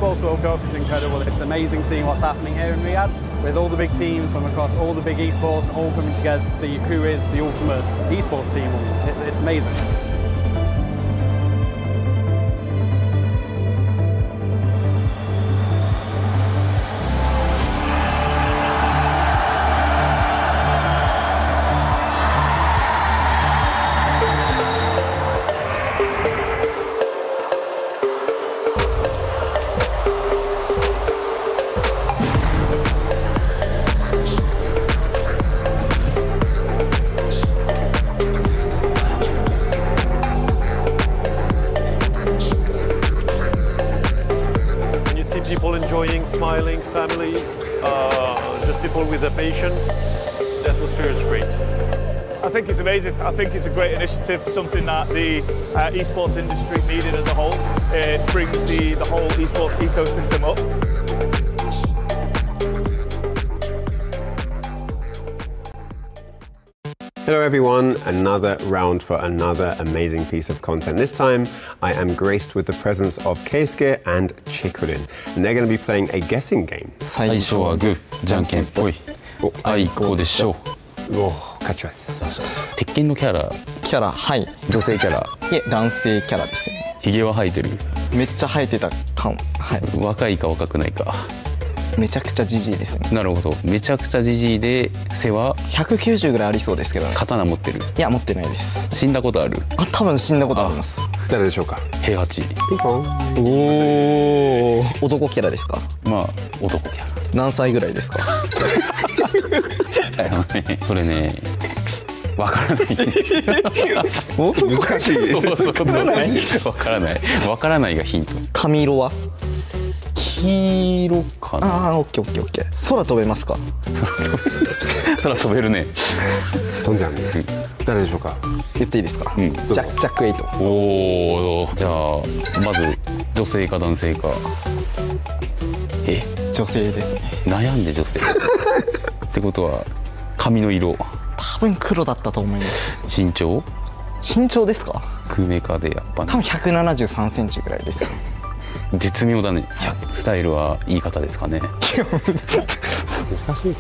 Esports World Cup is incredible. It's amazing seeing what's happening here in Riyadh with all the big teams from across all the big esports all coming together to see who is the ultimate esports team. It's amazing. People enjoying, smiling, families, just people with a passion. The atmosphere is great. I think it's amazing. I think it's a great initiative, something that the esports industry needed as a whole. It brings the whole esports ecosystem up. Hello everyone, another round for another amazing piece of content. This time I am graced with the presence of Keisuke and Chikurin, and they're going to be playing a guessing game. 最初はグー、じゃんけんぽい。あいこでしょう。お、勝ちます。鉄拳のキャラ。キャラ、はい。女性キャラ。いえ、男性キャラですね。ひげは生えてる。めっちゃ生えてたかも。はい。若いか若くないか。めちゃくちゃジジイですね。なるほど。めちゃくちゃジジイで背は190ぐらいありそうですけどね。刀持ってる。いや持ってないです。死んだことある。あ、多分死んだことあります。誰でしょうか。平八。ピンポン。おお。男キャラですか。まあ男キャラ。何歳ぐらいですか。だよね。それね。わからない。難しい。わからない。わからないがヒント。髪色は。黄色かな。ああ、オッケーオッケーオッケー。空飛べますか。空飛べるね。飛んじゃうね。誰でしょうか。言っていいですか。ジャック8。おお。じゃあまず女性か男性か。女性ですね。悩んで女性。ってことは髪の色。多分黒だったと思います。身長？身長ですか。空メカでやっぱ、多分173センチぐらいです。絶妙だね。スタイルは言い方ですかね。難しい。い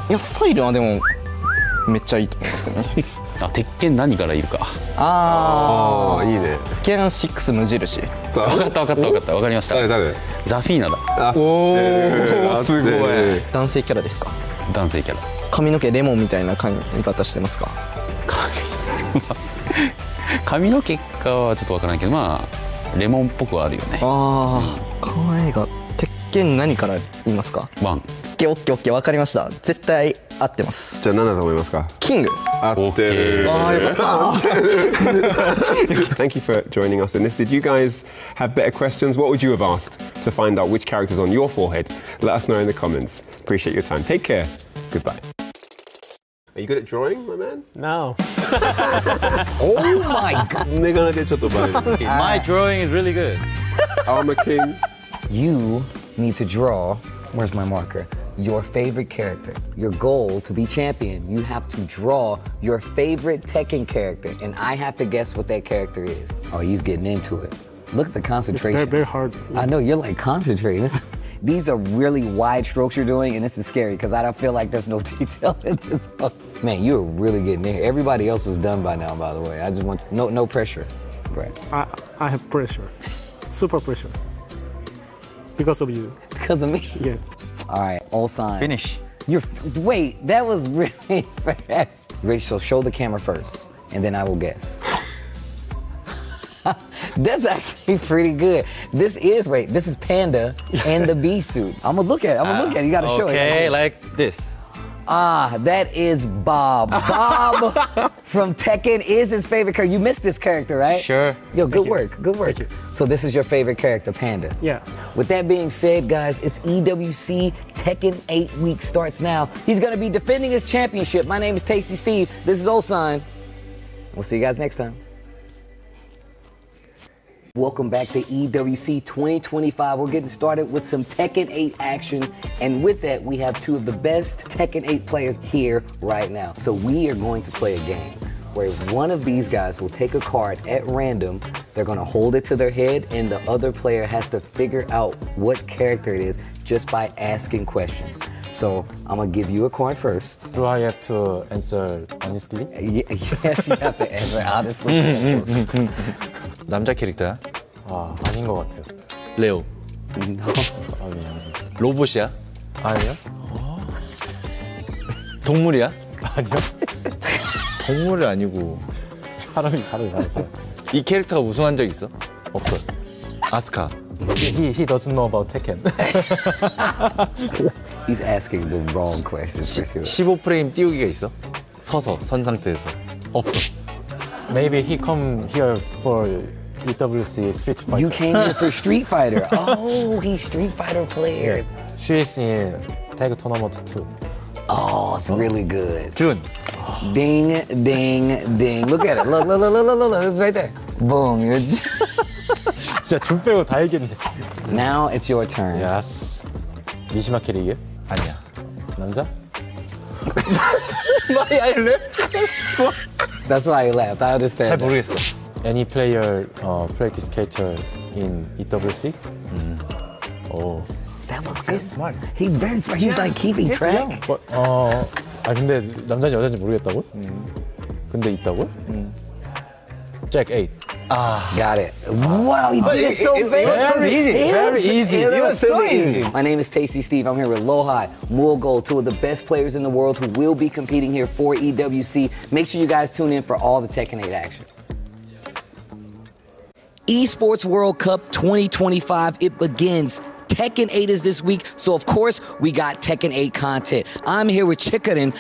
やスタイルはでもめっちゃいいと思いますよね。あ、鉄拳何からいるか。ああ、いいね。鉄拳6無印。分かった分かった分かった分かりました。誰？ザフィーナだ。おお、すごい。男性キャラですか。男性キャラ。髪の毛レモンみたいな髪型してますか。髪の毛かはちょっと分からないけど、まあレモンっぽくはあるよね。ああ、可愛いが鉄拳何から言いますか。ワン。オッケーオッケーオッケー、分かりました。絶対合ってます。じゃあ何だと思いますか。キング。合ってる。ああ、よかった。Thank you for joining us in this. Did you guys have better questions? What would you have asked to find out which character's on your forehead? Let us know in the comments. Appreciate your time. Take care. Goodbye. Are you good at drawing, my man? No. Oh my god. メガネでちょっとバレる。My drawing is really good. Armor King. You need to draw, where's my marker? Your favorite character. Your goal to be champion, you have to draw your favorite Tekken character, and I have to guess what that character is. Oh, he's getting into it. Look at the concentration. It's very hard. I know, you're like concentrating. These are really wide strokes you're doing, and this is scary because I don't feel like there's no detail in this book. Man, you're really getting in here. Everybody else was done by now, by the way. I just want no pressure. Right. I have pressure, super pressure, because of you. Because of me? Yeah. All right, all sign. Finish. Wait, that was really fast. Ready? So show the camera first, and then I will guess. That's actually pretty good. This is Panda and the bee suit. I'm gonna look at it. You gotta show it. Okay, like this. Ah, that is Bob. Bob from Tekken is his favorite character. You missed this character, right? Sure. Yo, good work. Thank you. So this is your favorite character, Panda. Yeah. With that being said, guys, it's EWC Tekken 8 week starts now. He's gonna be defending his championship. My name is Tasty Steve. This is Osign. We'll see you guys next time. Welcome back to EWC 2025. We're getting started with some Tekken 8 action. And with that, we have two of the best Tekken 8 players here right now. So we are going to play a game. where one of these guys will take a card at random, they're gonna hold it to their head, and the other player has to figure out what character it is just by asking questions. So I'm gonna give you a card first. Do I have to answer honestly? Yes, you have to answer honestly. 남자 캐릭터야? 아, 아닌 것 같아요. 레오. 로봇이야? 아니요? 동물이야? 아니요? 동물이 아니고 사람. 이 캐릭터가 우승한 적 있어? 없어요. 아스카. He doesn't know about Tekken. He's asking the wrong questions for sure. 15프레임 띄우기가 있어? 서서 선 상태에서. 없어. Maybe he come here for EWC Street Fighter. You came here for Street Fighter. Oh, he's Street Fighter player. She is in Tag Tournament 2. Oh, it's really good. 준. Ding, ding, ding. Look at it. Look. It's right there. Boom. 진짜 준 빼고 다 얘기했네. Now it's your turn. Yes. 미시마 캐릭이에요? 아니야. 남자? That's why I laughed. I understand. 잘 모르겠어. Any player practice catcher in EWC? Oh. That was good. Smart. He's very smart. He's like keeping track. 근데 남자인지 여자인지 모르겠다고? 근데 있다고? Jack 8. Got it. Wow, he did it so fast. Very easy. It was so easy. My name is Tasty Steve. I'm here with Lohai, Meo-IL, two of the best players in the world who will be competing here for EWC. Make sure you guys tune in for all the TEKKEN8 action. Esports World Cup 2025, it begins. TEKKEN8 is this week, so of course we got TEKKEN8 content. I'm here with TEKKEN8,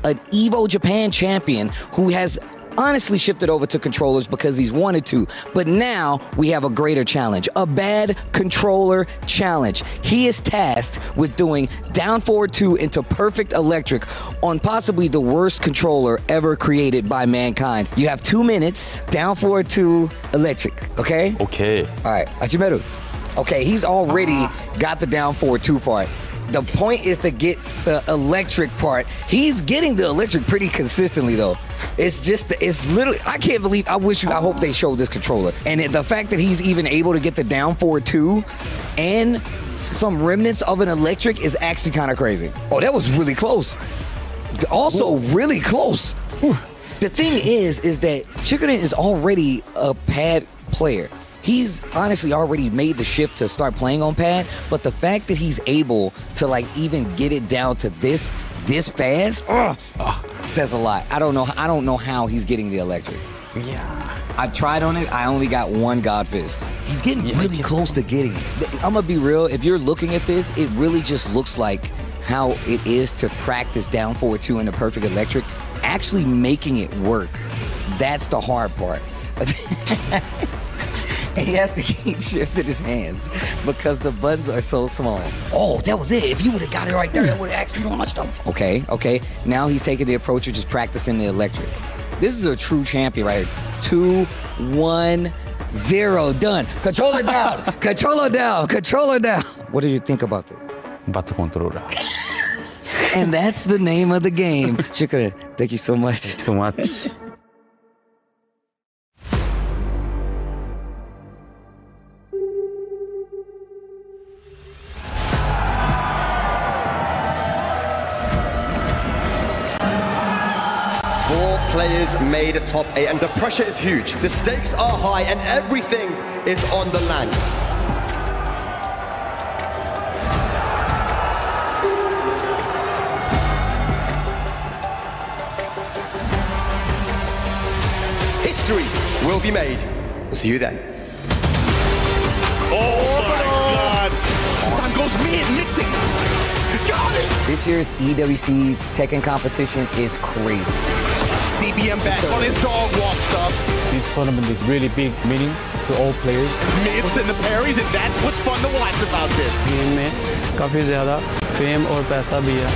an Evo Japan champion who has honestly shifted over to controllers because he's wanted to, but now we have a greater challenge, a bad controller challenge. He is tasked with doing down forward 2 into perfect electric on possibly the worst controller ever created by mankind. You have 2 minutes, down forward 2 electric, okay? Okay. All right, Achimeru. Okay, he's already got the down forward 2 part. The point is to get the electric part. He's getting the electric pretty consistently though. It's just, it's literally, I can't believe, I hope they showed this controller. And the fact that he's even able to get the down forward 2 and some remnants of an electric is actually kind of crazy. Oh, that was really close. Also really close. The thing is that TEKKEN8 is already a pad player. He's honestly already made the shift to start playing on pad, but the fact that he's able to like even get it down to this fast says a lot. I don't know how he's getting the electric. Yeah. I tried on it, I only got 1 God Fist. He's getting really close to getting it. I'm gonna be real, if you're looking at this, it really just looks like how it is to practice down forward 2 in the perfect electric. Actually making it work, that's the hard part. He has to keep shifting his hands because the buttons are so small. Oh, that was it. If you would have got it right there, that would have actually launched him. Okay. Now he's taking the approach of just practicing the electric. This is a true champion right here. 2, 1, 0, done. Controller down, controller down, controller down. What do you think about this? Bad controller. And that's the name of the game. Shukran, thank you so much. Thank you so much. Players made top 8 and the pressure is huge. The stakes are high and everything is on the line. History will be made. We'll see you then. Oh my God! This time goes mid, mixing. Got it! This year's EWC Tekken competition is crazy. CBM back on his dog walk stuff. This tournament is really big meaning to all players. Mids and the parries, and that's what's fun to watch about this. Game में काफी ज़्यादा fame और पैसा भी है.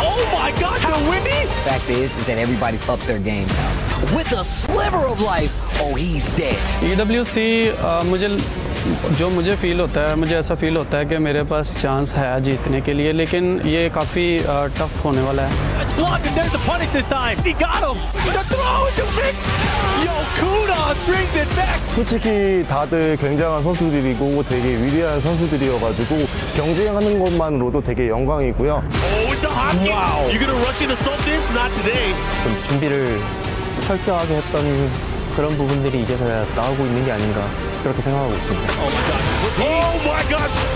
Oh my God, how windy! Fact is that everybody's up their game now. With a sliver of life, oh, he's dead. EWC मुझे जो मुझे फील होता है, मुझे ऐसा फील होता है कि मेरे पास चांस है जीतने के लिए, लेकिन ये काफ़ी टफ होने वाला है। 솔직히 다들 굉장한 선수들이고 되게 위대한 선수들이어가지고 경쟁하는 것만으로도 되게 영광이고요. 좀 준비를 철저하게 했던 그런 부분들이 이제서야 나오고 있는 게 아닌가 그렇게 생각하고 있습니다.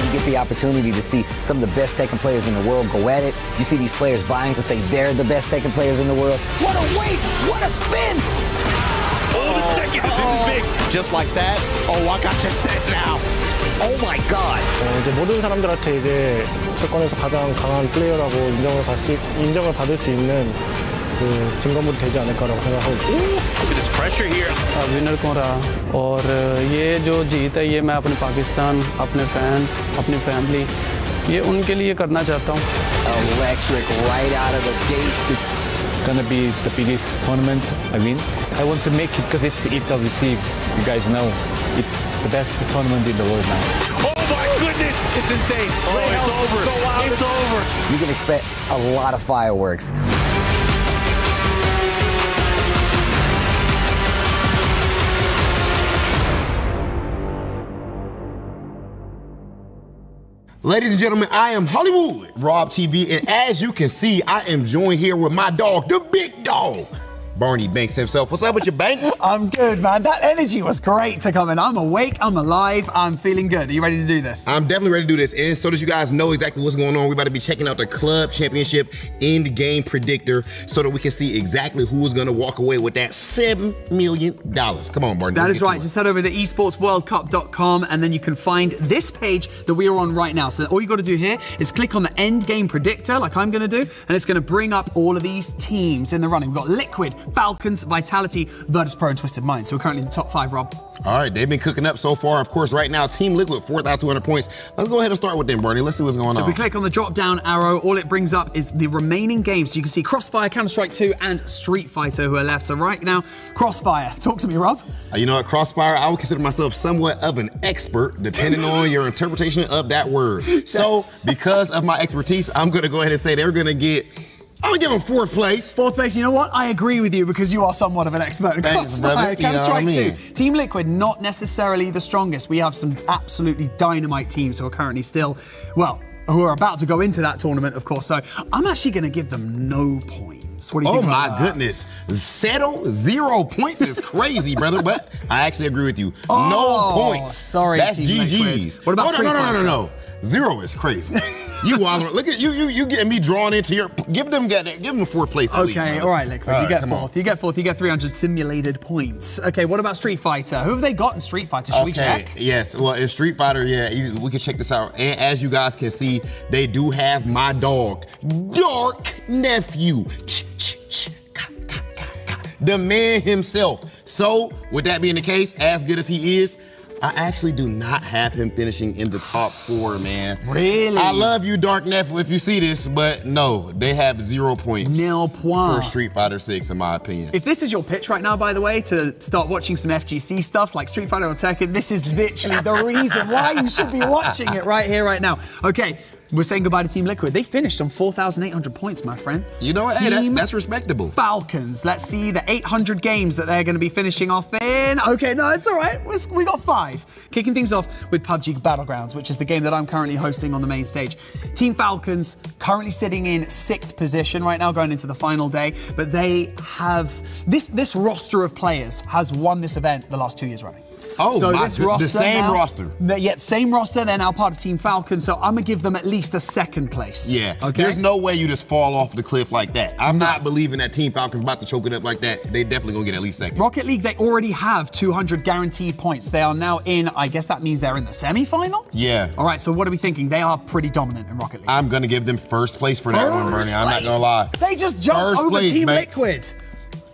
You get the opportunity to see some of the best Tekken players in the world go at it. You see these players vying to say they're the best Tekken players in the world. What a weight! What a spin! The second, this is big. Just like that. Oh, I got you set now. Oh my God! 이제 모든 사람들한테 이제 채권에서 가장 강한 플레이어라고 인정을 받을 수 있는 그 증거물이 되지 않을까라고 생각하고 있습니다. This pressure here. Winner कौन रहा और ये जो जीत है ये मैं अपने पाकिस्तान, अपने फैंस, अपनी फैमिली, ये उनके लिए करना चाहता हूँ। Electric right out of the gate. It's gonna be the biggest tournament I win. I want to make it because it's EWC. You guys know it's the best tournament in the world now. Oh my goodness, it's insane. Oh, it's over. So wild. It's over. You can expect a lot of fireworks. Ladies and gentlemen, I am Hollywood, Rob TV, and as you can see, I am joined here with my dog, the big dog, Barney Banks himself. What's up with your Banks? I'm good, man. That energy was great to come in. I'm awake, I'm alive, I'm feeling good. Are you ready to do this? I'm definitely ready to do this. And so that you guys know exactly what's going on, we're about to be checking out the Club Championship end-game predictor so that we can see exactly who is going to walk away with that $7 million. Come on, Barney. That is right. Just head over to esportsworldcup.com and then you can find this page that we are on right now. So all you got to do here is click on the end-game predictor, like I'm going to do, and it's going to bring up all of these teams in the running. We've got Liquid, Falcons, Vitality, Virtus Pro, and Twisted Mind. So we're currently in the top 5, Rob. All right, they've been cooking up so far. Of course, right now, Team Liquid, 4,200 points. Let's go ahead and start with them, Barney. Let's see what's going on. So if we click on the drop-down arrow, all it brings up is the remaining games. So you can see Crossfire, Counter-Strike 2, and Street Fighter who are left. So right now, Crossfire. Talk to me, Rob. You know what, Crossfire, I would consider myself somewhat of an expert, depending on your interpretation of that word. So because of my expertise, I'm going to go ahead and say they're going to get... I'm gonna give them 4th place. 4th place, you know what? I agree with you because you are somewhat of an expert. Thanks, brother. Counter-Strike 2. Team Liquid, not necessarily the strongest. We have some absolutely dynamite teams who are currently still, well, who are about to go into that tournament, of course. So I'm actually gonna give them no points. What do you think about that? Oh my goodness. Settle 0 points is crazy, brother, but I actually agree with you. No points. Sorry, that's Team GG's. Liquid. What about Street Fighter? No. 0 is crazy. You look at you getting me drawn into your. Give them 4th place. At least, all right, Liquid. You get 4th. You get 4th. You get 300 simulated points. Okay, what about Street Fighter? Who have they got in Street Fighter? Should we check? Yes. Well, in Street Fighter, we can check this out. And as you guys can see, they do have my dog, Dark Nephew. The man himself. So, with that being the case, as good as he is, I actually do not have him finishing in the top 4, man. Really? I love you, Dark Nephew, if you see this, but no, they have 0 points. Nil point. For Street Fighter 6, in my opinion. If this is your pitch right now, by the way, to start watching some FGC stuff like Street Fighter or Tekken, this is literally the reason why you should be watching it right here, right now. Okay. We're saying goodbye to Team Liquid. They finished on 4,800 points, my friend. You know what? Hey, that's respectable. Falcons. Let's see the 800 games that they're going to be finishing off in. Okay, no, it's all right. We got 5. Kicking things off with PUBG Battlegrounds, which is the game that I'm currently hosting on the main stage. Team Falcons currently sitting in 6th position right now, going into the final day. But they have... This roster of players has won this event the last 2 years running. Oh, so this roster the same now, roster. Same roster. They're now part of Team Falcon, so I'm gonna give them at least a 2nd place. Yeah. Okay. There's no way you just fall off the cliff like that. I'm not believing that Team Falcon's about to choke it up like that. They definitely gonna get at least 2nd. Rocket League, they already have 200 guaranteed points. They are now in. I guess that means they're in the semi-final. Yeah. All right. So what are we thinking? They are pretty dominant in Rocket League. I'm gonna give them 1st place for that one, Bernie. I'm not gonna lie. They just jumped over Team Liquid.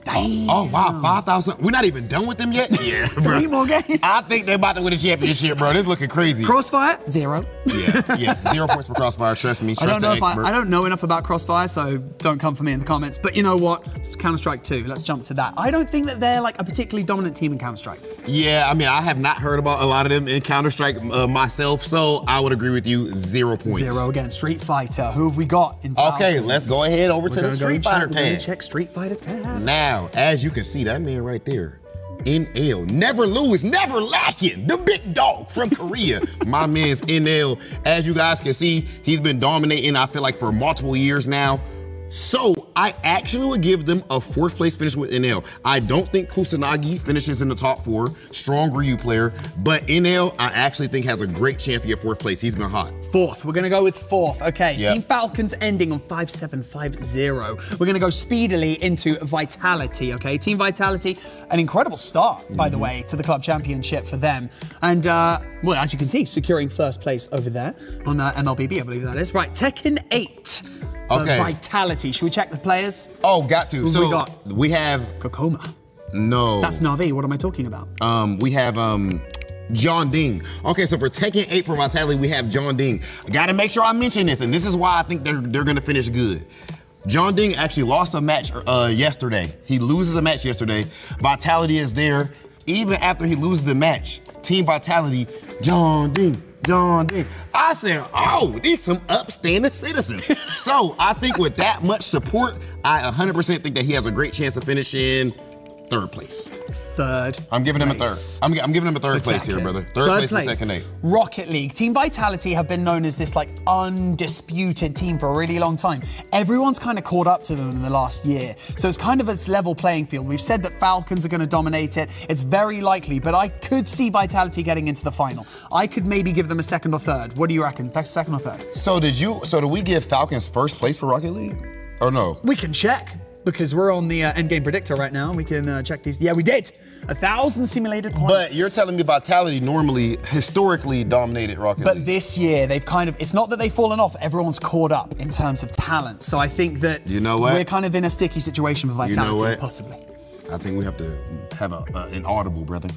Damn. Oh, wow, 5,000. We're not even done with them yet? Yeah, bro. 3 more games. I think they're about to win a championship, bro. This is looking crazy. Crossfire, 0. Yeah, 0 points for Crossfire. Trust me. Trust the expert. I don't know enough about Crossfire, so don't come for me in the comments. But you know what? It's Counter-Strike 2. Let's jump to that. I don't think that they're like a particularly dominant team in Counter-Strike. Yeah, I mean, I have not heard about a lot of them in Counter-Strike myself, so I would agree with you. 0 points. 0 against Street Fighter. Who have we got in Falcons? Okay, let's go ahead over to the Street Fighter tab. We're gonna check Street Fighter tab. Now, as you can see, that man right there, NL, never lose, never lacking, the big dog from Korea. My man's NL, as you guys can see, he's been dominating, I feel like, for multiple years now. So I actually would give them a 4th place finish with NL. I don't think Kusanagi finishes in the top 4, strong Ryu player, but NL I actually think has a great chance to get 4th place. He's been hot. 4th, we're gonna go with 4th. Okay, Yep. Team Falcons ending on 5-7-5-0. We're gonna go speedily into Vitality, okay? Team Vitality, an incredible start, by the way, to the Club Championship for them. And, well, as you can see, securing 1st place over there on MLBB, I believe that is. Right, TEKKEN8. Okay. Vitality. Should we check the players? Oh, got to. Who so we got? We have Kokoma. No. That's Na'Vi. What am I talking about? We have John Ding. Okay, so for TEKKEN8 for Vitality, we have John Ding. I gotta make sure I mention this, and this is why I think they're gonna finish good. John Ding actually lost a match yesterday. He loses a match yesterday. Vitality is there. Even after he loses the match, Team Vitality, John Ding. I said, oh, these some upstanding citizens. So I think with that much support, I 100% think that he has a great chance to finish in 3rd place. 3rd. I'm giving him a 3rd. I'm giving him a 3rd place here, brother. 3rd place for TEKKEN8. Rocket League. Team Vitality have been known as this like undisputed team for a really long time. Everyone's kind of caught up to them in the last year. So it's kind of this level playing field. We've said that Falcons are going to dominate it. It's very likely, but I could see Vitality getting into the final. I could maybe give them a 2nd or 3rd. What do you reckon? 2nd or 3rd? So do we give Falcons 1st place for Rocket League? Or no? We can check. Because we're on the endgame predictor right now. We can check these. Yeah, we did. 1,000 simulated points. But you're telling me Vitality normally, historically dominated Rocket League. But this year, they've kind of, it's not that they've fallen off, everyone's caught up in terms of talent. So I think that we're kind of in a sticky situation for Vitality, possibly. I think we have to have an audible, brother.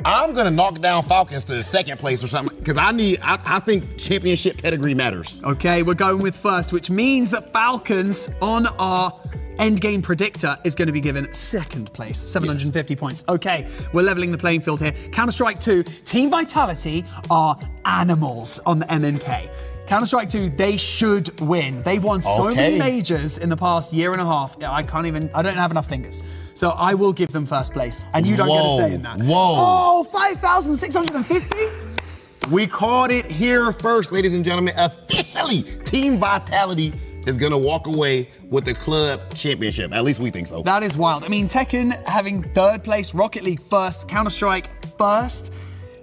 I'm gonna knock down Falcons to 2nd place or something, because I think championship pedigree matters. Okay, we're going with 1st, which means that Falcons on our endgame predictor is going to be given 2nd place, 750 points. Okay, we're leveling the playing field here. Counter-Strike 2, Team Vitality are animals on the MNK. Counter-Strike 2, they should win. They've won so many majors in the past year and a half. I don't have enough fingers. So I will give them 1st place. And you don't get a say in that. Whoa. Oh, 5,650? We called it here first, ladies and gentlemen. Officially, Team Vitality is gonna walk away with the club championship. At least we think so. That is wild. I mean, Tekken having 3rd place, Rocket League 1st, Counter-Strike 1st.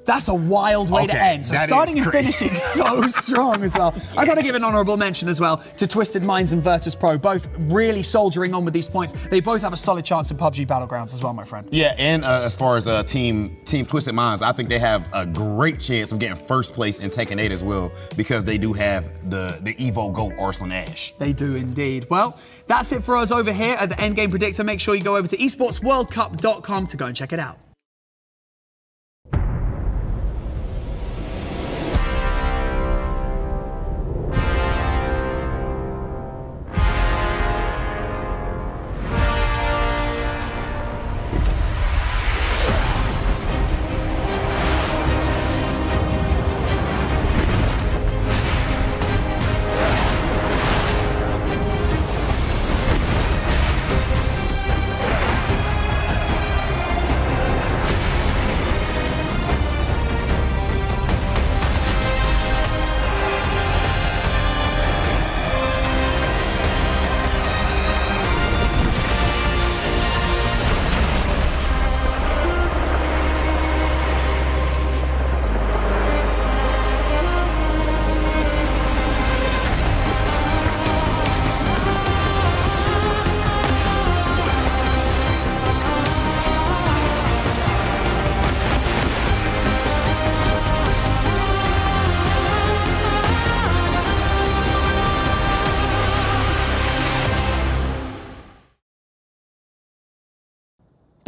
That's a wild way to end. So starting and finishing so strong as well. I gotta give an honorable mention as well to Twisted Minds and Virtus Pro, both really soldiering on with these points. They both have a solid chance in PUBG Battlegrounds as well, my friend. Yeah, and as far as team Twisted Minds, I think they have a great chance of getting 1st place in TEKKEN8 as well, because they do have the Evo GOAT Arslan Ash. They do indeed. Well, that's it for us over here at the Endgame Predictor. Make sure you go over to esportsworldcup.com to go and check it out.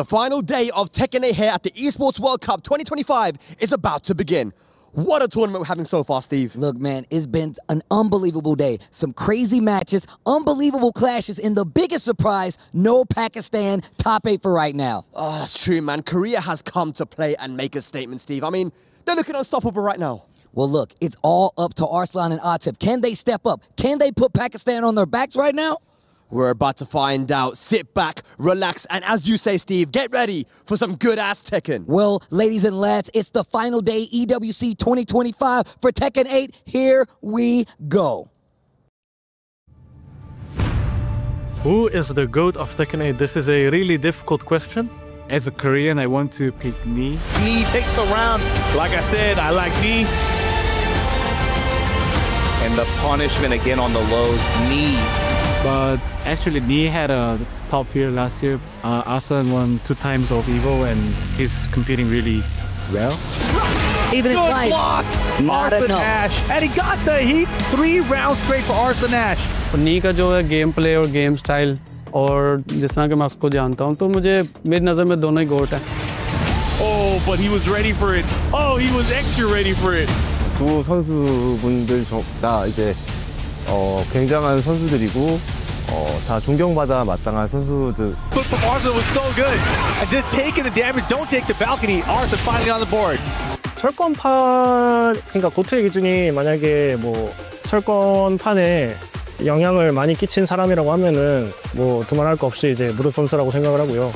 The final day of TEKKEN8 here at the Esports World Cup 2025 is about to begin. What a tournament we're having so far, Steve. Look, man, it's been an unbelievable day. Some crazy matches, unbelievable clashes, and the biggest surprise, no Pakistan top 8 for right now. Oh, that's true, man. Korea has come to play and make a statement, Steve. I mean, they're looking unstoppable right now. Well, look, it's all up to Arslan and Atif. Can they step up? Can they put Pakistan on their backs right now? We're about to find out. Sit back, relax, and as you say, Steve, get ready for some good-ass Tekken. Well, ladies and lads, it's the final day EWC 2025 for TEKKEN8. Here we go. Who is the GOAT of TEKKEN8? This is a really difficult question. As a Korean, I want to pick Knee. Knee takes the round. Like I said, I like Knee. And the punishment again on the lows, Knee. But actually, Knee had a top year last year. Arslan won 2 times of EVO, and he's competing really well. Even his life, block. not Arslan enough. Ash, and he got the heat. 3 rounds straight for Arslan Ash. नी का जो है game play और game style और जिस तरह के मैं उसको जानता हूँ तो मुझे मेरी नज़र में दोनों ही गोट है. Oh, but he was ready for it. Oh, he was extra ready for it. 두 선수분들 다 이제 굉장한 선수들이고 다 존경받아 마땅한 선수들. But from Arslan was so good. And just taking the damage, don't take the balcony. Arslan finally on the board. 철권판, 그러니까 고트의 기준이 만약에 뭐 철권판에 영향을 많이 끼친 사람이라고 하면은 뭐 두말할 거 없이 이제 무릎 선수라고 생각을 하고요.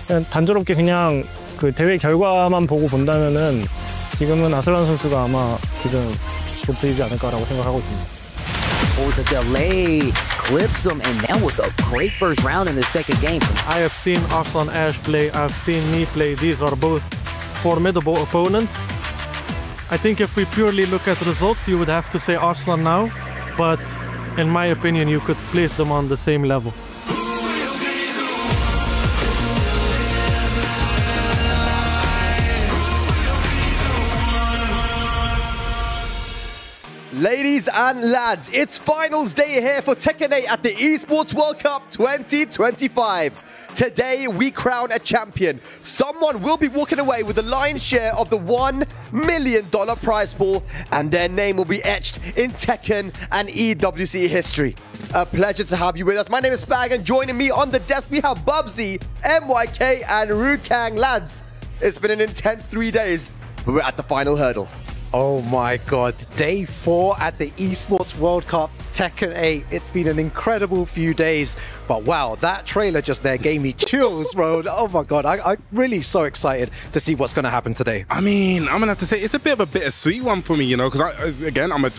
그냥 단조롭게 그냥 그 대회 결과만 보고 본다면은 지금은 아슬란 선수가 아마 지금 고트이지 않을까라고 생각하고 있습니다. Oh, the delay clips him, and that was a great first round in the second game. I have seen Arslan Ash play, I've seen Knee play. These are both formidable opponents. I think if we purely look at results, you would have to say Arslan now, but in my opinion, you could place them on the same level. Ladies and lads, it's finals day here for TEKKEN8 at the Esports World Cup 2025. Today, we crown a champion. Someone will be walking away with the lion's share of the $1 million prize pool, and their name will be etched in Tekken and EWC history. A pleasure to have you with us. My name is Spag, and joining me on the desk, we have Bubsy, MYK, and Rukang. Lads, it's been an intense 3 days, but we're at the final hurdle. Oh my god, day 4 at the Esports World Cup, TEKKEN8. It's been an incredible few days, but wow, that trailer just there gave me chills, bro. Oh my god, I'm really so excited to see what's going to happen today. I mean, I'm going to have to say, it's a bit of a bittersweet one for me, you know, because again, I'm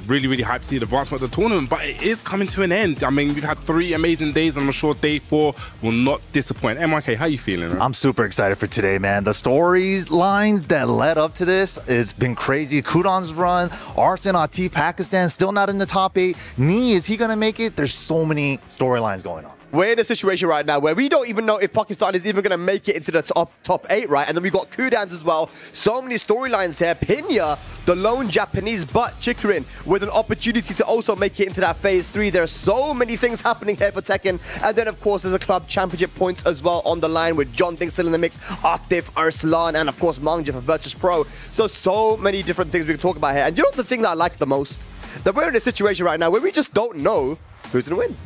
really, really hyped to see the advancement of the tournament, but it is coming to an end. I mean, we've had 3 amazing days, and I'm sure day 4 will not disappoint. MYK, how you feeling? Right? I'm super excited for today, man. The storylines that led up to this has been crazy. Kudon's run, Arslan, Atif, Pakistan still not in the top 8. Knee, is he going to make it? There's so many storylines going on. We're in a situation right now where we don't even know if Pakistan is even going to make it into the top 8, right? And then we've got Kudans as well. So many storylines here. Pinya, the lone Japanese butt Chikrin, with an opportunity to also make it into that phase 3. There are so many things happening here for Tekken. And then, of course, there's a club championship points as well on the line with John Ding still in the mix, Atif, Arslan, and, of course, Mangja for Virtus Pro. So many different things we can talk about here. And you know the thing that I like the most? That we're in a situation right now where we just don't know who's going to win.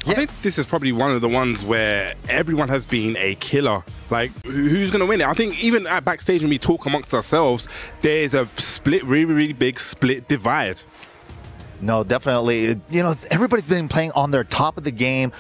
I think this is probably one of the ones where everyone has been a killer. Like, who's going to win it? I think even at backstage when we talk amongst ourselves, there's a split, really big split divide. No, definitely. You know, everybody's been playing on their top of the game.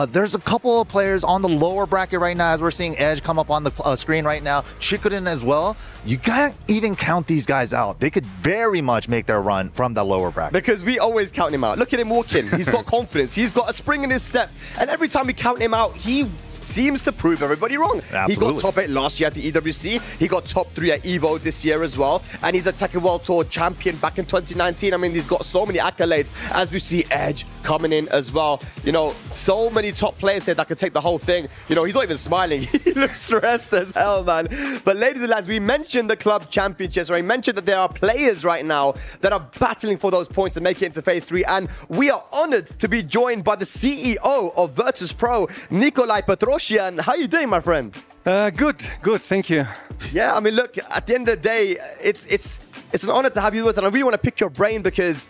There's a couple of players on the lower bracket right now, as we're seeing Edge come up on the screen right now. Chikuden as well. You can't even count these guys out. They could very much make their run from the lower bracket. Because we always count him out. Look at him walking. He's got confidence. He's got a spring in his step. And every time we count him out, he seems to prove everybody wrong. Absolutely. He got top 8 last year at the EWC. He got top 3 at EVO this year as well. And he's a Tekken World Tour champion back in 2019. I mean, he's got so many accolades as we see Edge coming in as well. You know, so many top players here that could take the whole thing. You know, he's not even smiling. He looks stressed as hell, man. But ladies and lads, we mentioned the club championships, right? We mentioned that there are players right now that are battling for those points to make it into phase 3. And we are honored to be joined by the CEO of Virtus Pro, Nikolai Petrov. Roshan, how are you doing, my friend? Good, thank you. Yeah, I mean, look, at the end of the day, it's an honor to have you with us, and I really want to pick your brain because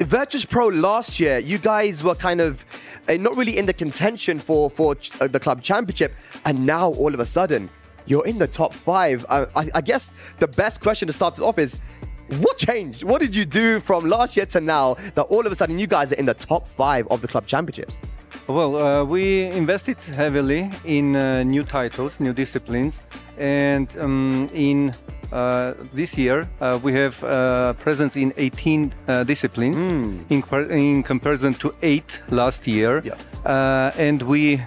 Virtus Pro last year, you guys were kind of not really in the contention for the club championship, and now all of a sudden, you're in the top 5. I guess the best question to start us off is, what changed? What did you do from last year to now that all of a sudden you guys are in the top 5 of the club championships? Well, we invested heavily in new titles, new disciplines, and in this year we have presence in 18 disciplines in comparison to 8 last year, and we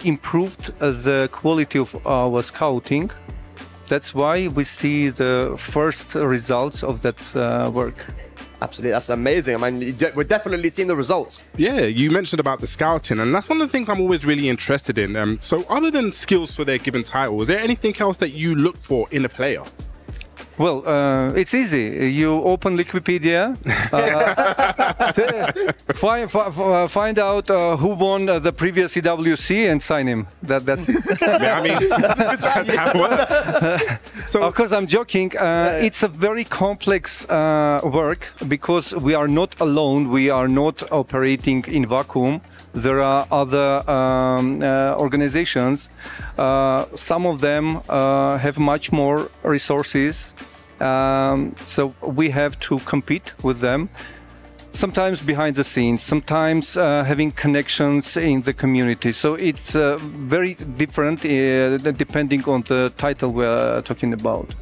improved the quality of our scouting. That's why we see the first results of that work. Absolutely, that's amazing. I mean, we're definitely seeing the results. Yeah, you mentioned about the scouting, and that's one of the things I'm always really interested in. So other than skills for their given title, is there anything else that you look for in a player? Well, it's easy. You open Wikipedia, find out who won the previous EWC and sign him. That's it. Yeah, I mean, that works. So, of course, I'm joking. It's a very complex work because we are not alone. We are not operating in vacuum. There are other organizations. Some of them have much more resources. So we have to compete with them. Sometimes behind the scenes, sometimes having connections in the community. So it's very different depending on the title we're talking about.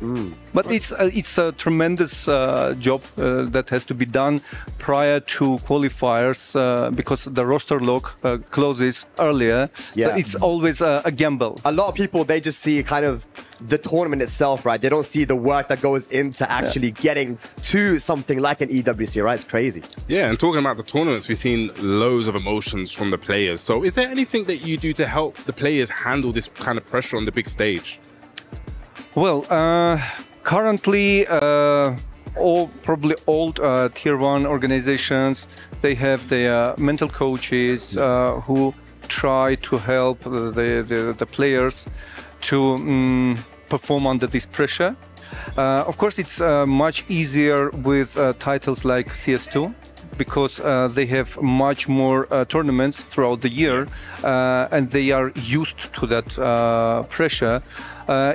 But it's a tremendous job that has to be done prior to qualifiers because the roster lock closes earlier. Yeah. So it's always a gamble. A lot of people, they just see kind of the tournament itself, right? They don't see the work that goes into actually getting to something like an EWC, right? It's crazy. Yeah, and talking about the tournaments, we've seen loads of emotions from the players. So is there anything that you do to help the players handle this kind of pressure on the big stage? Well, currently, probably all tier 1 organizations, they have their mental coaches who try to help the players to perform under this pressure. Of course, it's much easier with titles like CS2 because they have much more tournaments throughout the year and they are used to that pressure.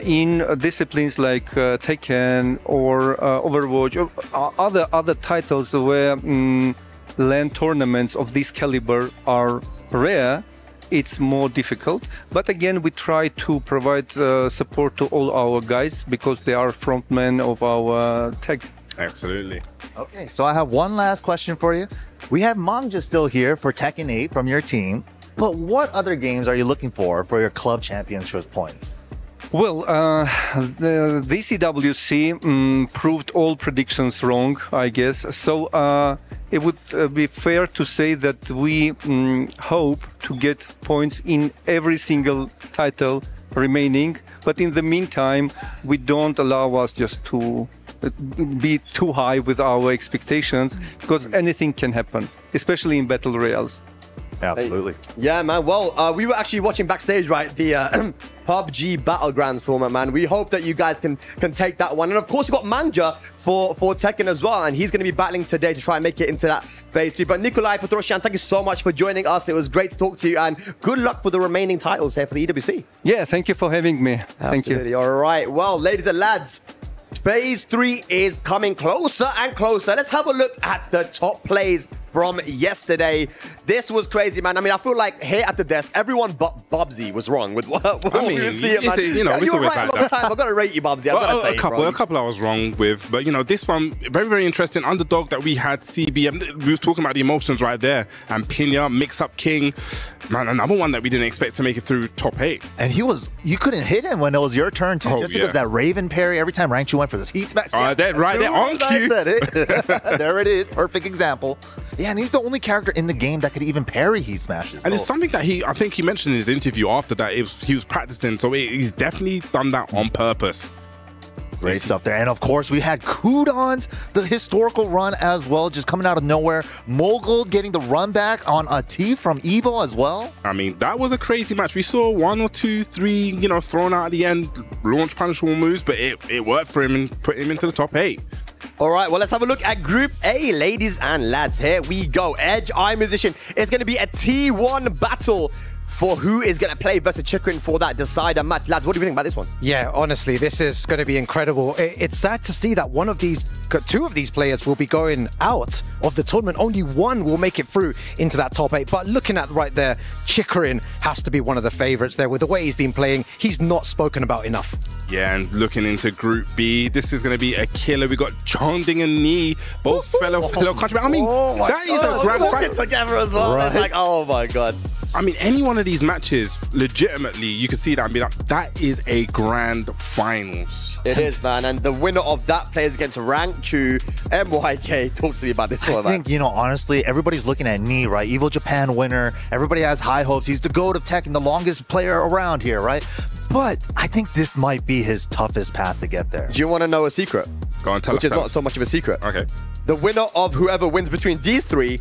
In disciplines like Tekken or Overwatch or other titles where LAN tournaments of this caliber are rare, it's more difficult. But again, we try to provide support to all our guys because they are frontmen of our tech. Absolutely. Okay, so I have one last question for you. We have Mangja still here for TEKKEN8 from your team, but what other games are you looking for your club championship points? Well, this EWC proved all predictions wrong, I guess. So it would be fair to say that we hope to get points in every single title remaining. But in the meantime, we don't allow us just to be too high with our expectations because anything can happen, especially in battle royales. Absolutely. Yeah, man. Well, we were actually watching backstage, right? The PUBG Battlegrounds tournament, man. We hope that you guys can take that one. And of course, we've got Mangja for Tekken as well. And he's going to be battling today to try and make it into that phase 3. But Nikolai, Petrosyan, thank you so much for joining us. It was great to talk to you. And good luck for the remaining titles here for the EWC. Yeah, thank you for having me. Thank you. All right. Well, ladies and lads, phase 3 is coming closer and closer. Let's have a look at the top plays from yesterday. This was crazy, man. I mean, I feel like here at the desk, everyone but Bubsy was wrong with what we were seeing, man. You were right a lot of time. I've got to rate you, Bubsy. I've got to say, a couple I was wrong with, but you know, this one very, very interesting. Underdog that we had CB. We was talking about the emotions right there, and Pinya, mix-up king, man. Another one that we didn't expect to make it through top 8. And you couldn't hit him when it was your turn too, just because that Raven parry every time Rank 2 went for this heat smash. Right there on cue. There it is, perfect example. Yeah, and he's the only character in the game that could even parry heat smashes. And it's something that I think he mentioned in his interview after that. He was practicing, so he's definitely done that on purpose. Great stuff there. And of course, we had Kudans, the historical run as well, just coming out of nowhere. Mogul getting the run back on a T from Evo as well. I mean, that was a crazy match. We saw 1 or 2, 3, you know, thrown out at the end, launch punishable moves, but it worked for him and put him into the top 8. All right, well, let's have a look at Group A, ladies and lads. Here we go. Edge, iMusician. It's going to be a T1 battle for who is going to play versus TEKKEN8 for that decider match. Lads, what do you think about this one? Yeah, honestly, this is going to be incredible. It's sad to see that two of these players will be going out of the tournament. Only one will make it through into that top 8. But looking at right there, TEKKEN8 has to be one of the favorites there. With the way he's been playing, he's not spoken about enough. Yeah, and looking into Group B, this is going to be a killer. We got Jonding and Knee, both fellow countrymen. I mean, that is a grand fight together as well. Right. It's like, oh my god. I mean, any one of these matches, legitimately, you can see that and be like, that is a grand finals. It is, man. And the winner of that plays against Rangchu. MYK, talk to me about this one, I think, you know, honestly, everybody's looking at Knee, right? Evo Japan winner. Everybody has high hopes. He's the GOAT of Tekken, the longest player around here, right? But I think this might be his toughest path to get there. Do you want to know a secret? Go on, tell us. Which is not so much of a secret. Okay. The winner of whoever wins between these three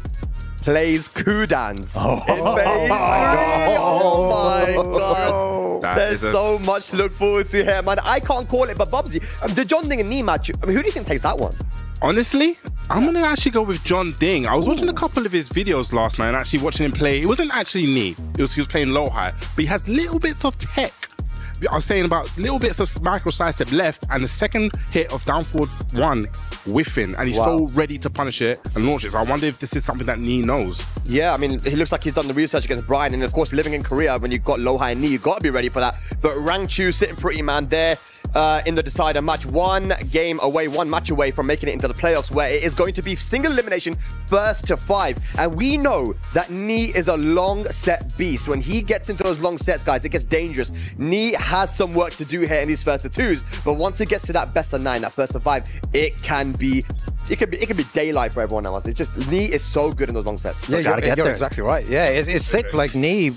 plays Kudans. Oh my god. There's so much to look forward to here, man. I can't call it, but Bubsy, the Jonding and Knee match, I mean, who do you think takes that one? Honestly, I'm going to actually go with Jonding. I was watching a couple of his videos last night and actually watching him play. It wasn't actually Knee. He was playing low high, but he has little bits of tech. I was saying about little bits of micro sidestep left and the second hit of down forward 1 whiffing, and he's so ready to punish it and launch it. So I wonder if this is something that Knee knows. Yeah, I mean, he looks like he's done the research against Brian, and of course, living in Korea, when you've got low high Knee, you've got to be ready for that. But Rangchu sitting pretty, man, there. In the decider match, one match away from making it into the playoffs, where it is going to be single elimination, first to 5. And we know that Knee is a long set beast. When he gets into those long sets, guys, it gets dangerous. Knee has some work to do here in these first to 2s, but once it gets to that best of 9, that first to 5, it can be daylight for everyone else. It's just Knee is so good in those long sets. Yeah, you're exactly right. Yeah, it's sick. Like Knee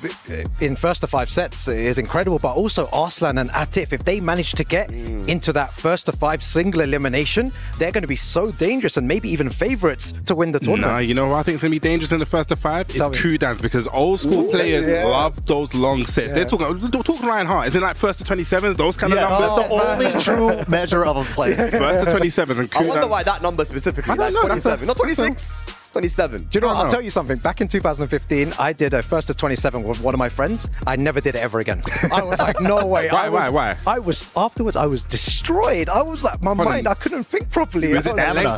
in first to 5 sets is incredible, but also Arslan and Atif, if they manage to get into that first to 5 single elimination, they're going to be so dangerous and maybe even favorites to win the tournament. No, you know what I think is going to be dangerous in the first to 5? It's Kudans, because old school players love those long sets. They're talking Ryan Hart. Is it like first to 27s, those kind of numbers? That's the only true measure of a player. First to 27s and Kudans. I wonder why that number specifically, like 27, not 26. 27. Do you know what? I'll tell you something. Back in 2015, I did a first to 27 with one of my friends. I never did it ever again. I was like, no way. Why? Afterwards, I was destroyed. I was like, my mind, I couldn't think properly. Was it stamina?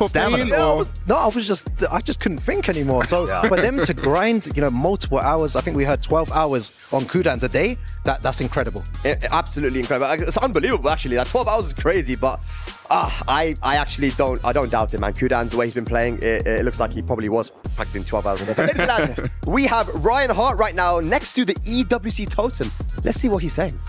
I just couldn't think anymore. So for them to grind, multiple hours, I think we had 12 hours on Kudans a day, that's incredible. Absolutely incredible. It's unbelievable, actually. That 12 hours is crazy, but I actually don't doubt it, man. Kudans, the way he's been playing, it looks like he probably was practicing 12 hours a day. But ladies and lads, we have Ryan Hart right now next to the EWC totem. Let's see what he's saying.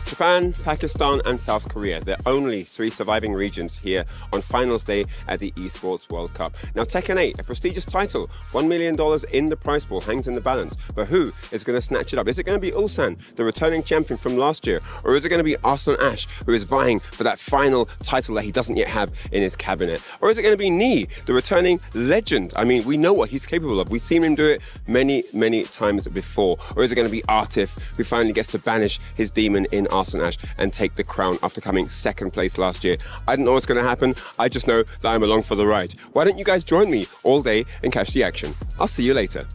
Japan, Pakistan and South Korea, the only 3 surviving regions here on finals day at the Esports World Cup. Now TEKKEN8, a prestigious title, $1 million in the prize pool, hangs in the balance. But who is going to snatch it up? Is it going to be Ulsan, the returning champion from last year? Or is it going to be Arslan Ash, who is vying for that final title that he doesn't yet have in his cabinet? Or is it going to be Knee, the returning legend? I mean, we know what he's capable of. We've seen him do it many, many times before. Or is it going to be Atif, who finally gets to banish his demon in Arslan Ash and take the crown after coming 2nd place last year? I don't know what's going to happen. I just know that I'm along for the ride. Why don't you guys join me all day and catch the action? I'll see you later.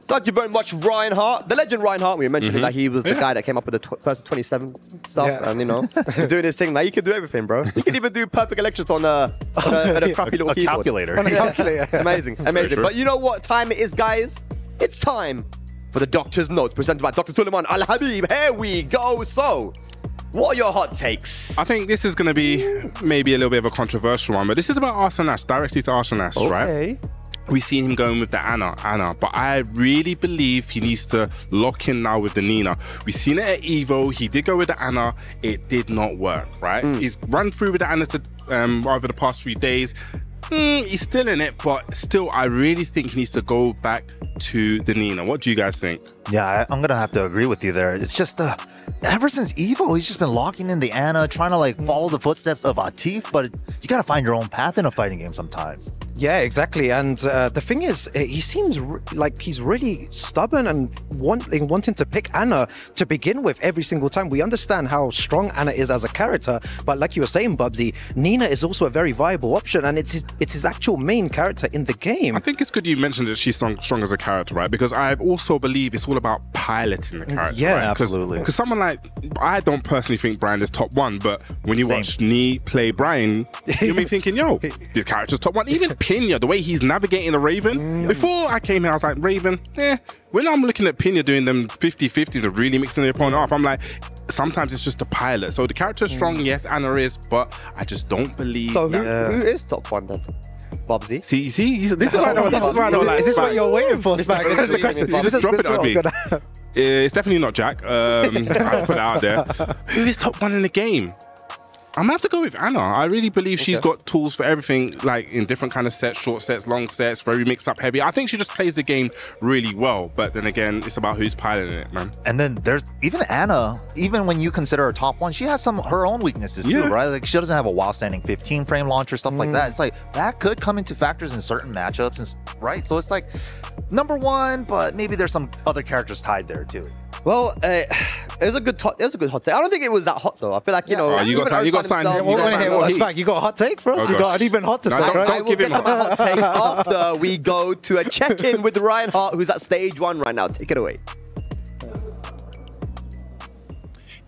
Thank you very much, Ryan Hart. The legend Ryan Hart, we mentioned that he was the guy that came up with the first 27 stuff. And, he's doing his thing. Now, you can do everything, bro. You can even do perfect electrics on a crappy little keyboard. Calculator. On a calculator. Amazing. But you know what time it is, guys? It's time for the Doctor's Note, presented by Dr. Suleiman Al Habib. Here we go. So, what are your hot takes? I think this is going to be maybe a little bit of a controversial one, but this is about Arslan Ash, directly to Arslan Ash, right? We've seen him going with the Anna, but I really believe he needs to lock in now with the Nina. We've seen it at Evo. He did go with the Anna. It did not work, right? He's run through with the Anna over the past 3 days. He's still in it, but still, I really think he needs to go back to the Nina. What do you guys think? Yeah, I'm going to have to agree with you there. It's just ever since Evo, he's just been locking in the Ana, trying to like follow the footsteps of Atif, but you gotta find your own path in a fighting game sometimes. Yeah, exactly. And the thing is, he seems like he's really stubborn and wanting to pick Ana to begin with every single time. We understand how strong Ana is as a character, but like you were saying, Bubsy, Nina is also a very viable option, and it's his actual main character in the game. I think it's good you mentioned that she's strong as a character, right? Because I also believe it's all about piloting the character. Yeah, right? absolutely. Because someone like, I don't personally think Brian is top one, but when you watch Nee play Brian, you'll be thinking, yo, this character's top one. Even Pina, the way he's navigating the Raven. Before I came here, I was like, Raven, when I'm looking at Pina doing them 50-50s and really mixing the opponent up, I'm like, sometimes it's just a pilot. So the character's strong, yes, Ana is, but I just don't believe So that. who is top one then? Bubsy? See, this is why I don't like Is this what Spike. you're waiting for, Spike? This is the question. You just drop it on me. It's definitely not Jack. I'll put it out there. Who is top one in the game? I'm gonna have to go with Ana. I really believe she's got tools for everything, like in different kind of sets, short sets, long sets, very mixed up heavy. I think she just plays the game really well. But then again, it's about who's piloting it, man. And then there's even Ana, even when you consider her top one, she has some her own weaknesses too, right? Like she doesn't have a while standing 15 frame launcher, stuff like that. It's like that could come into factors in certain matchups, and, right? So it's like number one, but maybe there's some other characters tied there too. Well, it was a good hot take. I don't think it was that hot though. I feel like, you know, you got something. Spike, you got a hot take for us? Oh, you got an even hotter take, right? I will get to my hot take after we go to a check-in with Ryan Hart, who's at stage 1 right now. Take it away.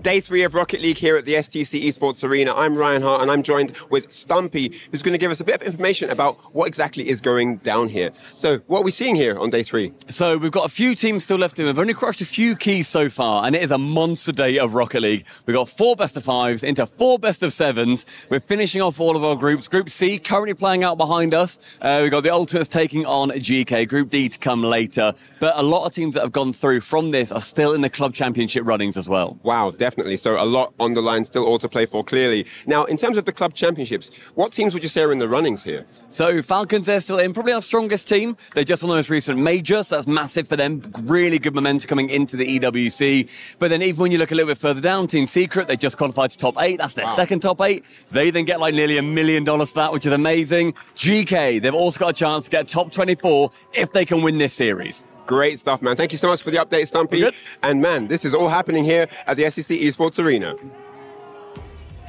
Day 3 of Rocket League here at the STC Esports Arena. I'm Ryan Hart and I'm joined with Stumpy, who's going to give us a bit of information about what exactly is going down here. So, what are we seeing here on day 3? So, we've got a few teams still left in. We've only crushed a few keys so far, and it is a monster day of Rocket League. We've got 4 best of 5s into 4 best of 7s. We're finishing off all of our groups. Group C currently playing out behind us. We've got the Ultimates taking on GK. Group D to come later. But a lot of teams that have gone through from this are still in the Club Championship runnings as well. Wow, definitely. So a lot on the line, still all to play for, clearly. Now, in terms of the club championships, what teams would you say are in the runnings here? So Falcons, they're still in, probably our strongest team. They just won the most recent major, so that's massive for them. Really good momentum coming into the EWC. But then even when you look a little bit further down, Team Secret, they just qualified to top 8. That's their second top 8. They then get like nearly $1 million for that, which is amazing. GK, they've also got a chance to get top 24 if they can win this series. Great stuff, man. Thank you so much for the update, Stumpy. And man, this is all happening here at the SEC Esports Arena.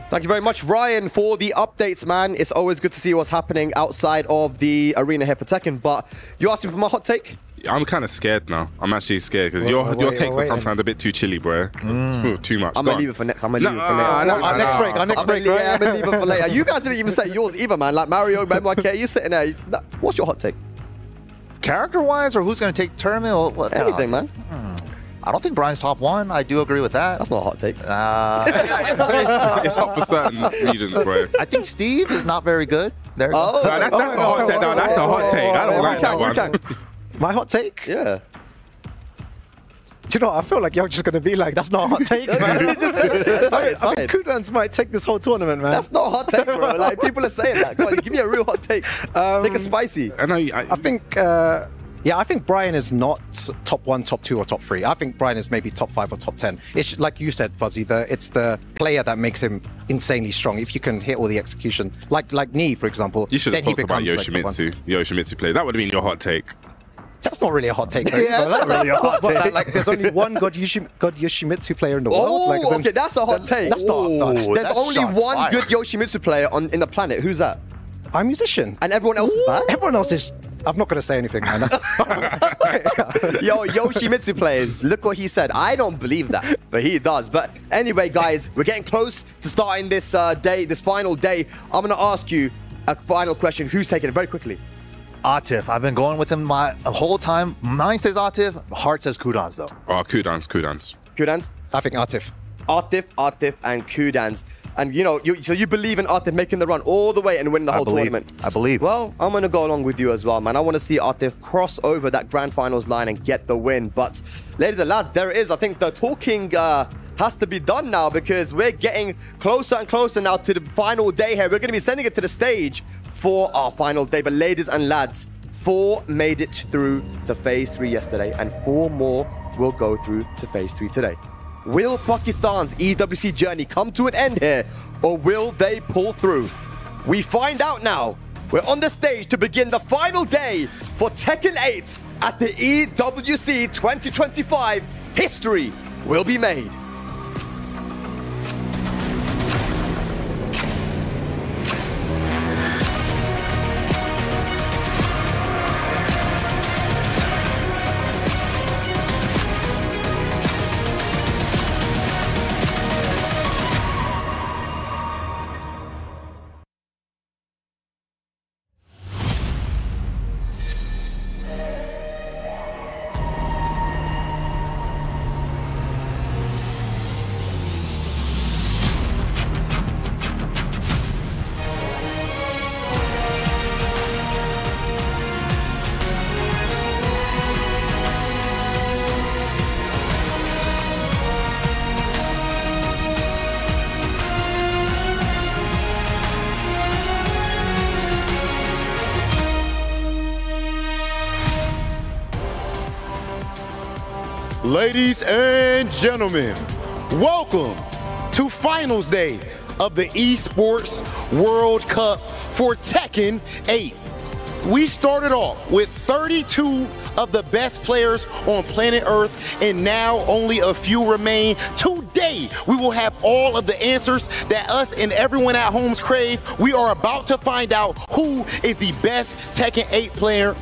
Thank you very much, Ryan, for the updates, man. It's always good to see what's happening outside of the arena here for Tekken. But you asked me for my hot take? I'm kind of scared now. I'm actually scared because your takes are sometimes a bit too chilly, bro. Too much. I'm going to leave it for next. I'm going to leave it for later. Our next break. Our next break. Yeah, I'm going to leave it for later. You guys didn't even say yours either, man. Like Mario, MYK, you sitting there. What's your hot take? Character-wise, or who's going to take tournament? Well, anything, man. I don't think Brian's top 1. I do agree with that. That's not a hot take. It's hot for certain regions, bro. I think Steve is not very good. There. That's a hot take. No, that's a hot take. I don't like that one. My hot take? Yeah. Do you know what? I feel like you're just going to be like, that's not a hot take, man. I mean, Kudans might take this whole tournament, man. That's not a hot take, bro. Like, people are saying that. Come on, give me a real hot take. Make it spicy. I think... yeah, I think Brian is not top 1, top 2, or top 3. I think Brian is maybe top 5 or top 10. It's like you said, Bubsy, it's the player that makes him insanely strong. If you can hit all the execution, like Nee, for example. You should have talked about Yoshimitsu. Yoshimitsu plays. That would have been your hot take. That's not really a hot take, though. Yeah, that's really a hot take. Like, there's only one God Yoshimitsu player in the world. Oh, like, okay, that's a hot take. That's not. There's only one good Yoshimitsu player in the planet. Who's that? I'm a musician. And everyone else is bad? Everyone else is... I'm not going to say anything, man. Yo, Yoshimitsu players, look what he said. I don't believe that, but he does. But anyway, guys, we're getting close to starting this this final day. I'm going to ask you a final question. Who's taking it very quickly? Atif. I've been going with him my whole time. Mine says Atif. Heart says Kudans, though. Oh, Kudans. Kudans? I think Atif. Atif, and Kudans. And, you know, so you believe in Atif making the run all the way and winning the whole tournament? I believe. Well, I'm going to go along with you as well, man. I want to see Atif cross over that grand finals line and get the win. But, ladies and lads, there it is. I think the talking has to be done now because we're getting closer and closer now to the final day here. We're going to be sending it to the stage for our final day. But, ladies and lads, 4 made it through to Phase 3 yesterday, and 4 more will go through to Phase 3 today. Will Pakistan's EWC journey come to an end here, or will they pull through? We find out now. We're on the stage to begin the final day for Tekken 8 at the EWC 2025. History will be made. Ladies and gentlemen, welcome to finals day of the Esports World Cup for Tekken 8. We started off with 32 of the best players on planet Earth, and now only a few remain. Today, we will have all of the answers that us and everyone at home's crave. We are about to find out who is the best Tekken 8 player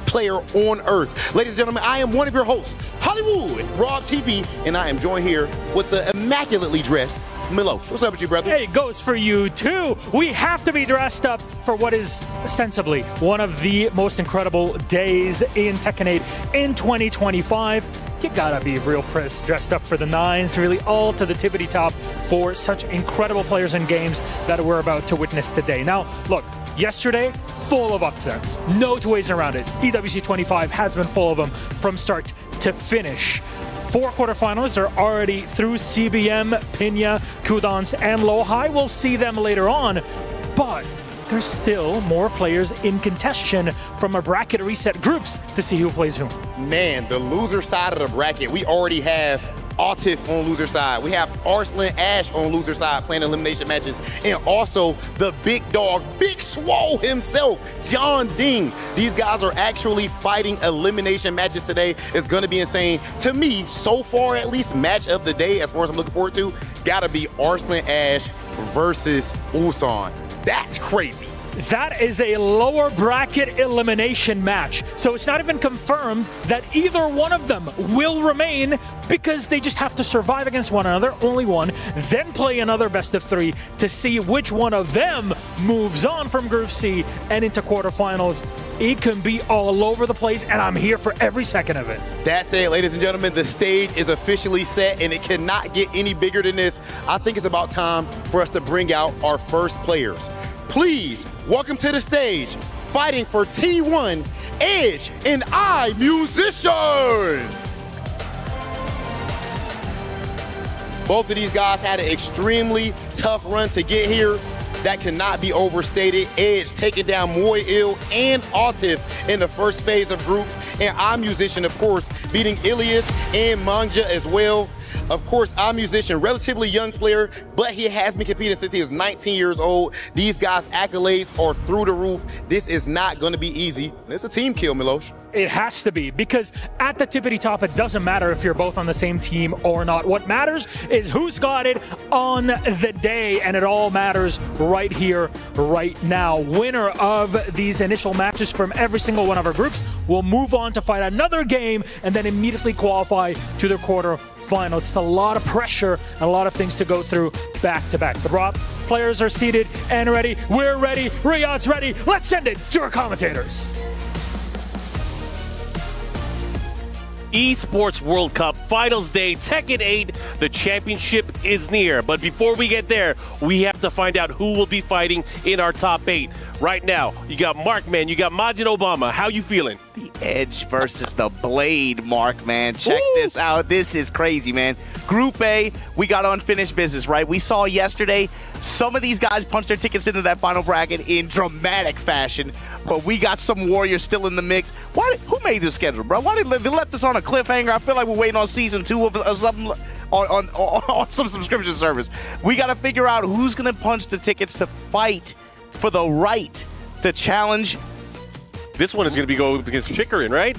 on Earth. Ladies and gentlemen, I am one of your hosts, Hollywood Raw TV, and I am joined here with the immaculately dressed Milosh. What's up with you, brother? Hey, it goes for you too. We have to be dressed up for what is ostensibly one of the most incredible days in Tekken 8 in 2025. You gotta be real dressed up for the nines, really all to the tippity top for such incredible players and games that we're about to witness today. Now, look, yesterday, full of upsets. No two ways around it. EWC 25 has been full of them from start to finish. 4 quarterfinals are already through. CBM, Pinya, Kudans, and Lohai. We'll see them later on, but there's still more players in contention from a bracket reset groups to see who plays whom. Man, the loser side of the bracket, we already have Atif on loser side. We have Arslan Ash on loser side playing elimination matches. And also the big dog, Big Swole himself, John Ding. These guys are actually fighting elimination matches today. It's gonna be insane. To me, so far at least, match of the day, as far as I'm looking forward to, gotta be Arslan Ash versus Ulsan. That's crazy. That is a lower bracket elimination match. So it's not even confirmed that either one of them will remain because they just have to survive against one another, only one, then play another best of 3 to see which one of them moves on from Group C and into quarterfinals. It can be all over the place, and I'm here for every second of it. That's it, ladies and gentlemen. The stage is officially set, and it cannot get any bigger than this. I think it's about time for us to bring out our first players. Please welcome to the stage, fighting for T1, Edge and I Musician. Both of these guys had an extremely tough run to get here. That cannot be overstated. Edge taking down Meo-IL and Atif in the first phase of groups, and I Musician, of course, beating Ilias and Mangja as well. Of course, our musician, relatively young player, but he has been competing since he was 19 years old. These guys' accolades are through the roof. This is not going to be easy. It's a team kill, Milosh. It has to be, because at the tippity top, it doesn't matter if you're both on the same team or not. What matters is who's got it on the day, and it all matters right here, right now. Winner of these initial matches from every single one of our groups will move on to fight another game and then immediately qualify to the quarterfinals. It's a lot of pressure and a lot of things to go through back to back. The Rob players are seated and ready. We're ready. Riyadh's ready. Let's send it to our commentators. Esports World Cup Finals Day, Tekken 8, the championship is near. But before we get there, we have to find out who will be fighting in our top 8. Right now, you got Markman, you got Majid Obama. How you feeling? The Edge versus the Blade, Markman. Check this out. This is crazy, man. Group A, we got unfinished business, right? We saw yesterday some of these guys punched their tickets into that final bracket in dramatic fashion, but we got some Warriors still in the mix. Who made this schedule, bro? Why they left us on a cliffhanger? I feel like we're waiting on season 2 of something. on some subscription service. We got to figure out who's going to punch the tickets to fight for the right to challenge. This one is going to be going against Chikarin, right?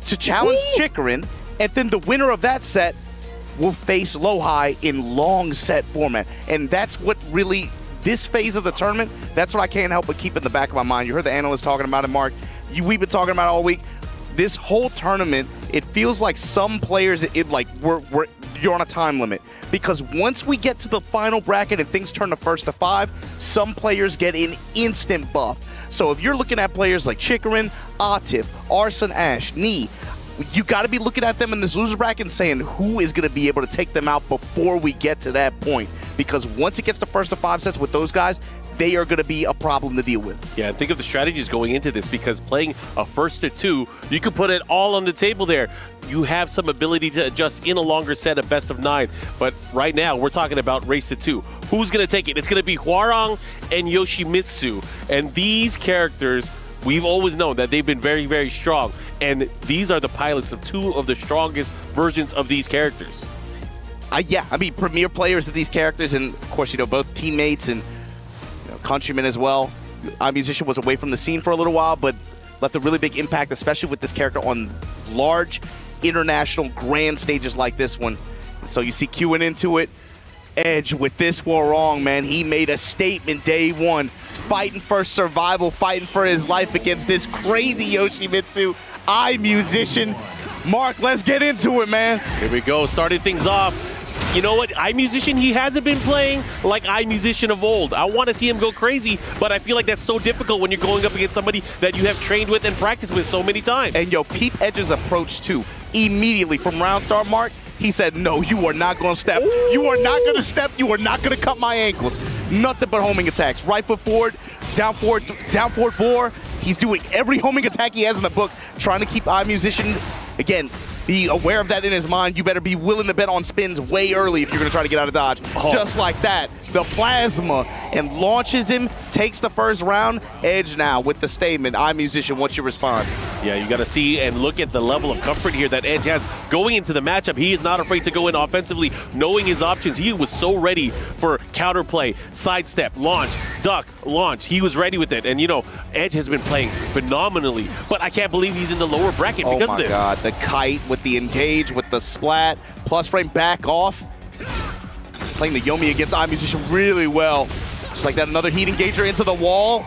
To challenge Chikarin, and then the winner of that set will face Low-High in long set format. And that's what really, this phase of the tournament, that's what I can't help but keep in the back of my mind. You heard the analysts talking about it, Mark. We've been talking about it all week. This whole tournament, it feels like some players, you're on a time limit. Because once we get to the final bracket and things turn to first to 5, some players get an instant buff. So if you're looking at players like Chikarin, Atif, Arson Ash, Knee, you got to be looking at them in this loser bracket and saying who is going to be able to take them out before we get to that point. Because once it gets to first to 5 sets with those guys, they are going to be a problem to deal with. Yeah, think of the strategies going into this, because playing a first to 2, you can put it all on the table there. You have some ability to adjust in a longer set of best of 9. But right now, we're talking about race to 2. Who's going to take it? It's going to be Hwoarang and Yoshimitsu. And these characters, we've always known that they've been very, very strong. And these are the pilots of 2 of the strongest versions of these characters. Yeah, I mean, premier players of these characters, and of course, both teammates and countrymen as well. iMusician was away from the scene for a little while, but left a really big impact, especially with this character on large international grand stages like this one. So you see queuing into it. Edge with this Hwoarang, man, he made a statement day 1, fighting for survival, fighting for his life against this crazy Yoshimitsu iMusician. Mark, let's get into it, man. Here we go, starting things off. You know what, iMusician, he hasn't been playing like iMusician of old. I want to see him go crazy, but I feel like that's so difficult when you're going up against somebody that you have trained with and practiced with so many times. And peep Edge's approach too. Immediately from round start, Mark, he said, no, you are not going to step. Ooh. You are not going to step. You are not going to cut my ankles. Nothing but homing attacks. Right foot forward, down forward 4. He's doing every homing attack he has in the book, trying to keep iMusician, again, be aware of that in his mind. You better be willing to bet on spins way early if you're going to try to get out of dodge. Oh. Just like that, the plasma, and launches him, takes the first round. Edge now with the statement, iMusician, what's your response? Yeah, you got to see and look at the level of comfort here that Edge has going into the matchup. He is not afraid to go in offensively, knowing his options. He was so ready for counterplay, sidestep, launch, duck, launch. He was ready with it. And, Edge has been playing phenomenally, but I can't believe he's in the lower bracket because of this. Oh, my God. The kite with the engage, with the splat, plus frame back off. Playing the Yomi against iMusician really well. Just like that, another heat engager into the wall.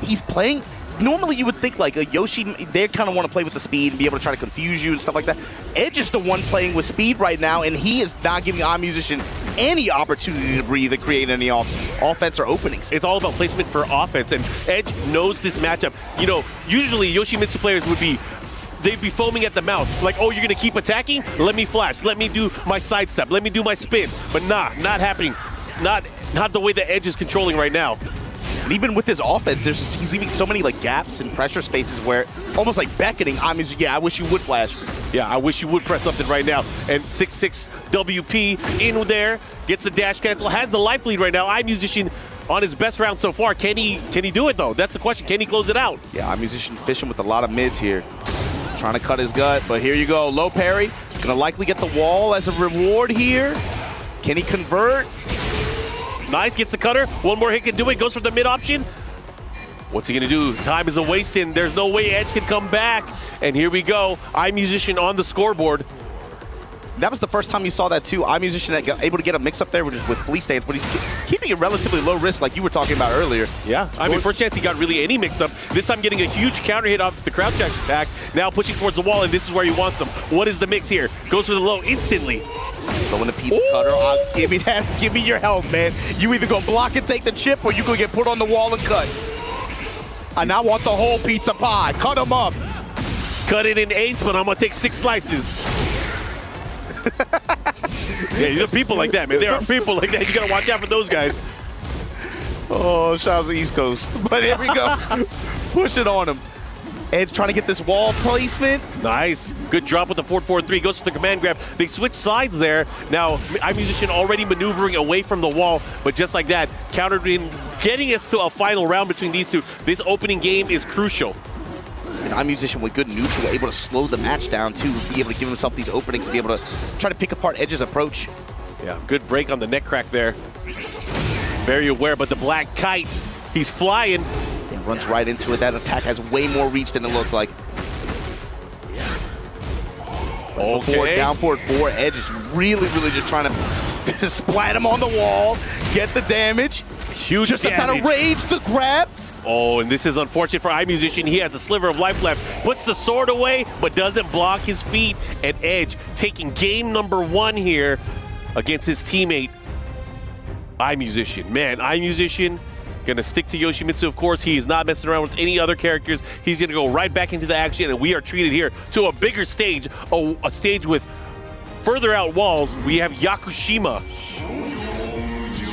He's playing. Normally you would think like a Yoshi, they kind of want to play with the speed and be able to try to confuse you and stuff like that. Edge is the one playing with speed right now, and he is not giving iMusician any opportunity to breathe and create any offense or openings. It's all about placement for offense, and Edge knows this matchup. Usually Yoshimitsu players they'd be foaming at the mouth, like, oh, you're going to keep attacking? Let me flash. Let me do my sidestep. Let me do my spin. But not happening. Not the way that Edge is controlling right now. And even with his offense, he's leaving so many gaps and pressure spaces where almost like beckoning. I wish you would flash. Yeah, I wish you would press something right now. And 6-6 WP in there, gets the dash cancel, has the life lead right now. iMusician on his best round so far. Can he do it though? That's the question. Can he close it out? Yeah, iMusician fishing with a lot of mids here. Trying to cut his gut, but here you go. Low parry. Gonna likely get the wall as a reward here. Can he convert? Nice, gets the cutter. One more hit can do it. Goes for the mid option. What's he gonna do? Time is a wasting. There's no way Edge can come back. And here we go. iMusician on the scoreboard. That was the first time you saw that too. iMusician able to get a mix up there with fleece stance, but he's keeping it relatively low risk like you were talking about earlier. Yeah, I mean, first chance he got really any mix up. This time getting a huge counter hit off the crouch dash attack. Now pushing towards the wall, and this is where he wants him. What is the mix here? Goes for the low instantly. Going to pizza cutter. Give me that. Give me your help, man. You either gonna block and take the chip, or you gonna get put on the wall and cut. And I want the whole pizza pie. Cut him up. Cut it in 8s, but I'm gonna take 6 slices. Yeah, there are people like that, man. There are people like that. You gotta watch out for those guys. Oh, shout out to East Coast. But here we go. Push it on him. Edge trying to get this wall placement. Nice. Good drop with the 4-4-3. Goes for the command grab. They switch sides there. Now, iMusician already maneuvering away from the wall, but just like that, countered him, getting us to a final round between these two. This opening game is crucial. An iMusician with good neutral, able to slow the match down too, be able to give himself these openings to be able to try to pick apart Edge's approach. Yeah, good break on the neck crack there. Very aware, but the black kite, he's flying. He runs right into it. That attack has way more reach than it looks like. Okay. Down forward 4. Edge is really just trying to splat him on the wall, get the damage. Huge just damage. outside of rage, the grab. Oh, and this is unfortunate for iMusician. He has a sliver of life left. Puts the sword away, but doesn't block his feet. And Edge taking game number 1 here against his teammate, iMusician. Man, iMusician gonna stick to Yoshimitsu, of course. He is not messing around with any other characters. He's gonna go right back into the action, and we are treated here to a bigger stage, a stage with further out walls. We have Yakushima.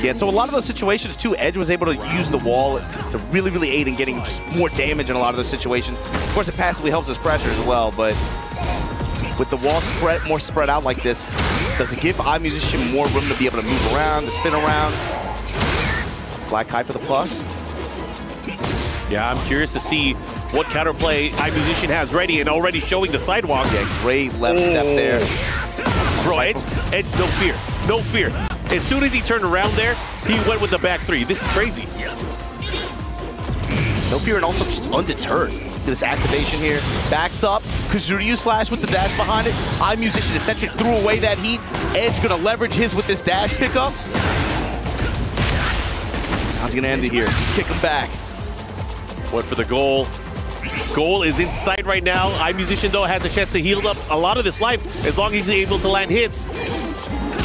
Yeah, so a lot of those situations too, Edge was able to use the wall to really aid in getting just more damage in a lot of those situations. Of course, it passively helps his pressure as well, but with the wall more spread out like this, does it give iMusician more room to be able to move around, to spin around? Black Kite for the plus. Yeah, I'm curious to see what counterplay iMusician has ready and already showing the sidewalk. Yeah, great left step there. Bro, Edge, no fear, no fear. As soon as he turned around there, he went with the back 3. This is crazy. No fear and also just undeterred. This activation here, backs up, Kazuryu slash with the dash behind it. iMusician essentially threw away that heat. Edge gonna leverage his with this dash pickup. How's gonna end it here? Kick him back. Went for the goal. Goal is in sight right now. iMusician though has a chance to heal up a lot of this life as long as he's able to land hits.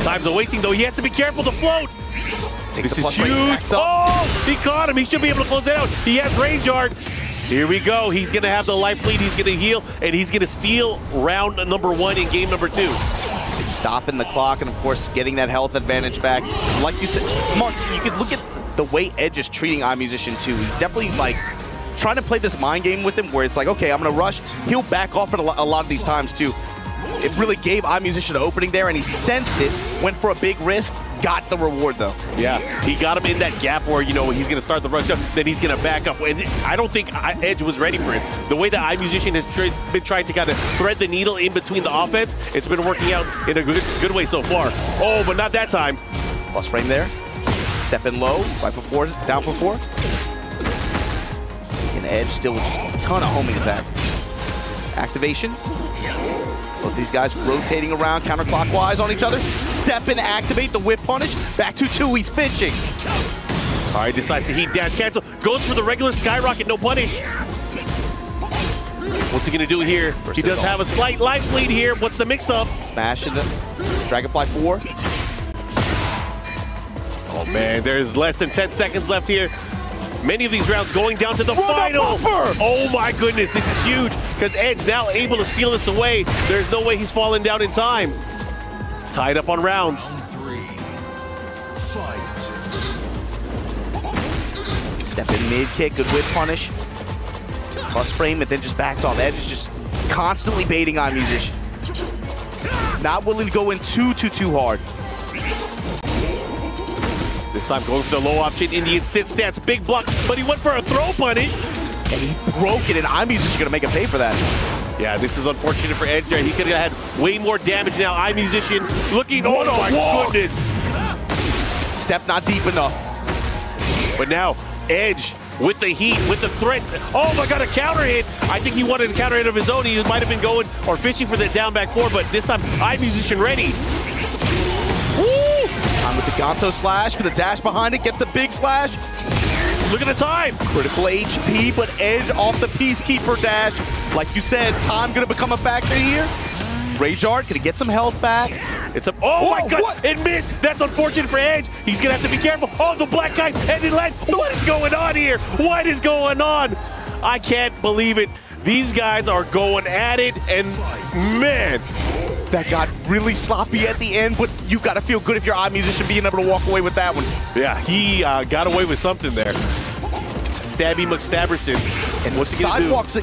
Time's a wasting though. He has to be careful to float. This is huge. Oh, he caught him. He should be able to close it out. He has range art. Here we go. He's going to have the life lead. He's going to heal, and he's going to steal round number 1 in game number 2. Stopping the clock and, of course, getting that health advantage back. Like you said, Mark, you could look at the way Edge is treating iMusician, too. He's definitely, like, trying to play this mind game with him where it's like, okay, I'm going to rush. He'll back off at a lot of these times, too. It really gave iMusician an opening there, and he sensed it, went for a big risk, got the reward, though. Yeah, he got him in that gap where, you know, he's going to start the rush, then he's going to back up. And I don't think Edge was ready for it. The way that iMusician has been trying to kind of thread the needle in between the offense, it's been working out in a good way so far. Oh, but not that time. Plus frame there. Step in low, right for 4, down for 4. And Edge still with just a ton of homing attacks. Activation. Both these guys rotating around counterclockwise on each other. Step and activate the whip punish. Back to 2, he's fishing. All right, decides to heat dash cancel. Goes for the regular skyrocket, no punish. What's he gonna do here? He does have a slight life lead here. What's the mix-up? Smash into Dragonfly 4. Oh man, there's less than 10 seconds left here. Many of these rounds going down to the final. Oh my goodness, this is huge because Edge now able to steal this away. There's no way he's falling down in time. Tied up on rounds. Step in mid kick, good whip punish. Plus frame, and then just backs off. Edge is just constantly baiting iMusician. Not willing to go in too hard. This time going for the low option, Indian sit stance, big block, but he went for a throw punish. And he broke it, and iMusician gonna make him pay for that. Yeah, this is unfortunate for Edge there. He could have had way more damage now. iMusician looking, oh my goodness. Step not deep enough. But now, Edge with the heat, with the threat. Oh my God, a counter hit. I think he wanted a counter hit of his own. He might have been going or fishing for the down back 4, but this time, iMusician ready. Woo! Time with the Ganto slash, with a dash behind it, gets the big slash. Look at the time. Critical HP, but Edge off the Peacekeeper dash. Like you said, time gonna become a factor here. Rage Art gonna get some health back. It's a, oh my God, what? It missed. That's unfortunate for Edge. He's gonna have to be careful. Oh, the black guy ended land. What is going on here? What is going on? I can't believe it. These guys are going at it, and man, that got really sloppy at the end, but you gotta feel good if you're iMusician being able to walk away with that one. Yeah, he got away with something there. Stabby McStabberson. And what's he gonna do?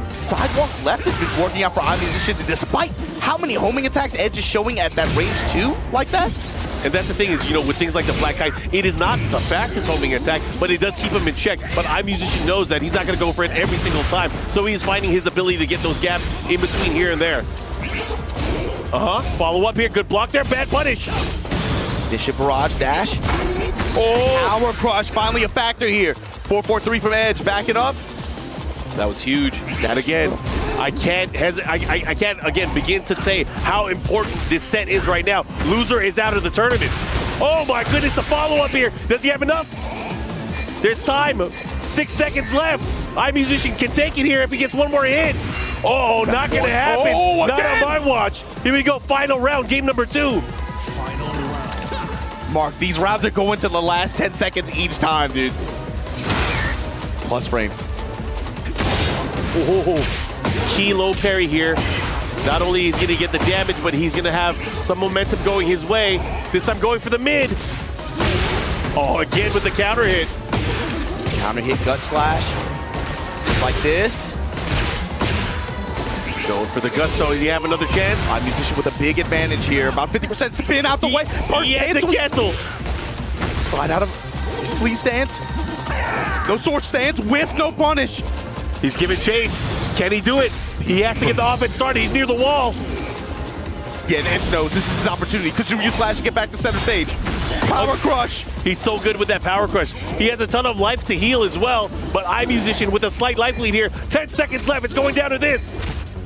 Sidewalk left has been working out for iMusician, despite how many homing attacks Edge is showing at that range 2 like that. And that's the thing is, you know, with things like the Black Kite, it is not the fastest homing attack, but it does keep him in check. But iMusician knows that he's not going to go for it every single time. So he's finding his ability to get those gaps in between here and there. Follow up here. Good block there. Bad punish. Bishop Barrage dash. Oh, Power Crush, finally a factor here. 4-4-3 from Edge, back it up. That was huge. That again, I can't again begin to say how important this set is right now. Loser is out of the tournament. Oh my goodness, the follow-up here. Does he have enough? There's time. 6 seconds left. iMusician can take it here if he gets one more hit. Oh, not gonna happen. Not on my watch. Here we go, final round, game number 2. Mark, these rounds are going to the last 10 seconds each time, dude. Plus frame. Key low parry here. Not only is he going to get the damage, but he's going to have some momentum going his way. This time going for the mid. Oh, again with the counter hit. Counter hit, gut slash. Just like this. Going for the gusto. Does he have another chance? iMusician with a big advantage here. About 50% spin out the way. The cancel. Slide out of flea stance. No sword stance. Whiff, no punish. He's giving chase. Can he do it? He has to get the offense started. He's near the wall. Yeah, and Edge knows this is his opportunity. Kazooie slash to get back to center stage. Power Crush. He's so good with that Power Crush. He has a ton of life to heal as well, but iMusician with a slight life lead here. 10 seconds left. It's going down to this.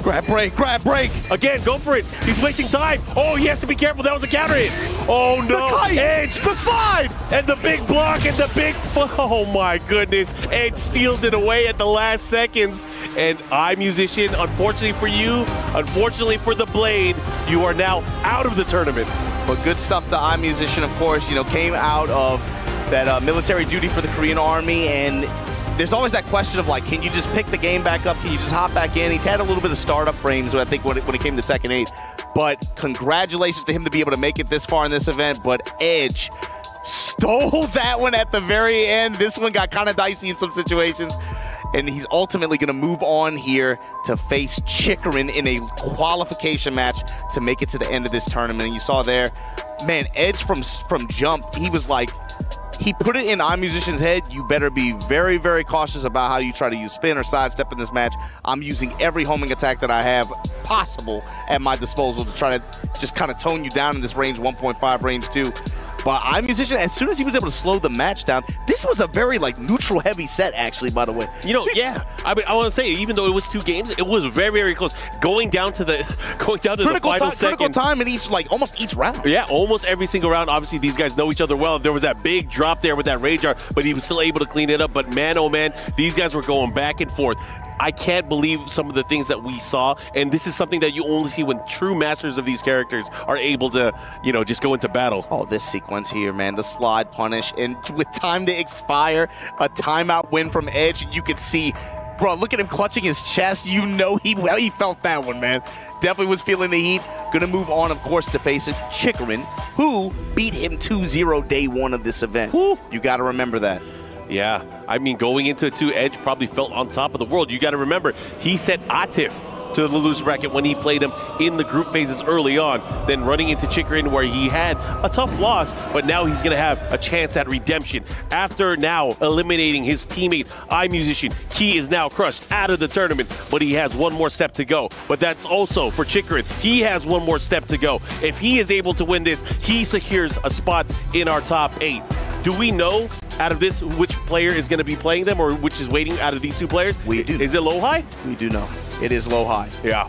Grab break, grab break. Again, go for it. He's wasting time. Oh, he has to be careful. That was a counter hit. Oh, no. The kite. Edge. The slide. And the big block and the big... Oh, my goodness. Edge steals it away at the last seconds. And iMusician, unfortunately for you, unfortunately for the Blade, you are now out of the tournament. But good stuff to iMusician, of course. You know, came out of that military duty for the Korean Army, and there's always that question of, like, can you just pick the game back up? Can you just hop back in? He's had a little bit of startup frames, I think, when it came to Tekken 8. But congratulations to him to be able to make it this far in this event. But Edge stole that one at the very end. This one got kind of dicey in some situations. And he's ultimately going to move on here to face Chikarin in a qualification match to make it to the end of this tournament. And you saw there, man, Edge from jump, he was like, he put it in iMusician's head, you better be very, very cautious about how you try to use spin or sidestep in this match. I'm using every homing attack that I have possible at my disposal to try to just kind of tone you down in this range 1.5, range 2. But iMusician, as soon as he was able to slow the match down, this was a very, like, neutral heavy set, actually, by the way. You know, yeah. I mean, I want to say, even though it was 2 games, it was very, very close. Going down to the final second. Critical time in each, like, almost each round. Yeah, almost every single round. Obviously, these guys know each other well. There was that big drop there with that Rage Art, but he was still able to clean it up. But man, oh man, these guys were going back and forth. I can't believe some of the things that we saw, and this is something that you only see when true masters of these characters are able to, you know, just go into battle. Oh, this sequence here, man, the slide punish, and with time to expire, a timeout win from Edge, you could see, bro, look at him clutching his chest. You know he felt that one, man. Definitely was feeling the heat. Gonna move on, of course, to face it, Chikarin, who beat him 2-0 day 1 of this event. Woo. You gotta remember that. Yeah, I mean, going into it too, Edge probably felt on top of the world. You got to remember, he set Atif to the loser bracket when he played him in the group phases early on, then running into Chikarin where he had a tough loss, but now he's going to have a chance at redemption. After now eliminating his teammate, iMusician, he is now crushed out of the tournament, but he has one more step to go. But that's also for Chikarin. He has one more step to go. If he is able to win this, he secures a spot in our top 8. Do we know out of this which player is going to be playing them or which is waiting out of these 2 players? We do. Is it low-high? We do know. It is low-high. Yeah.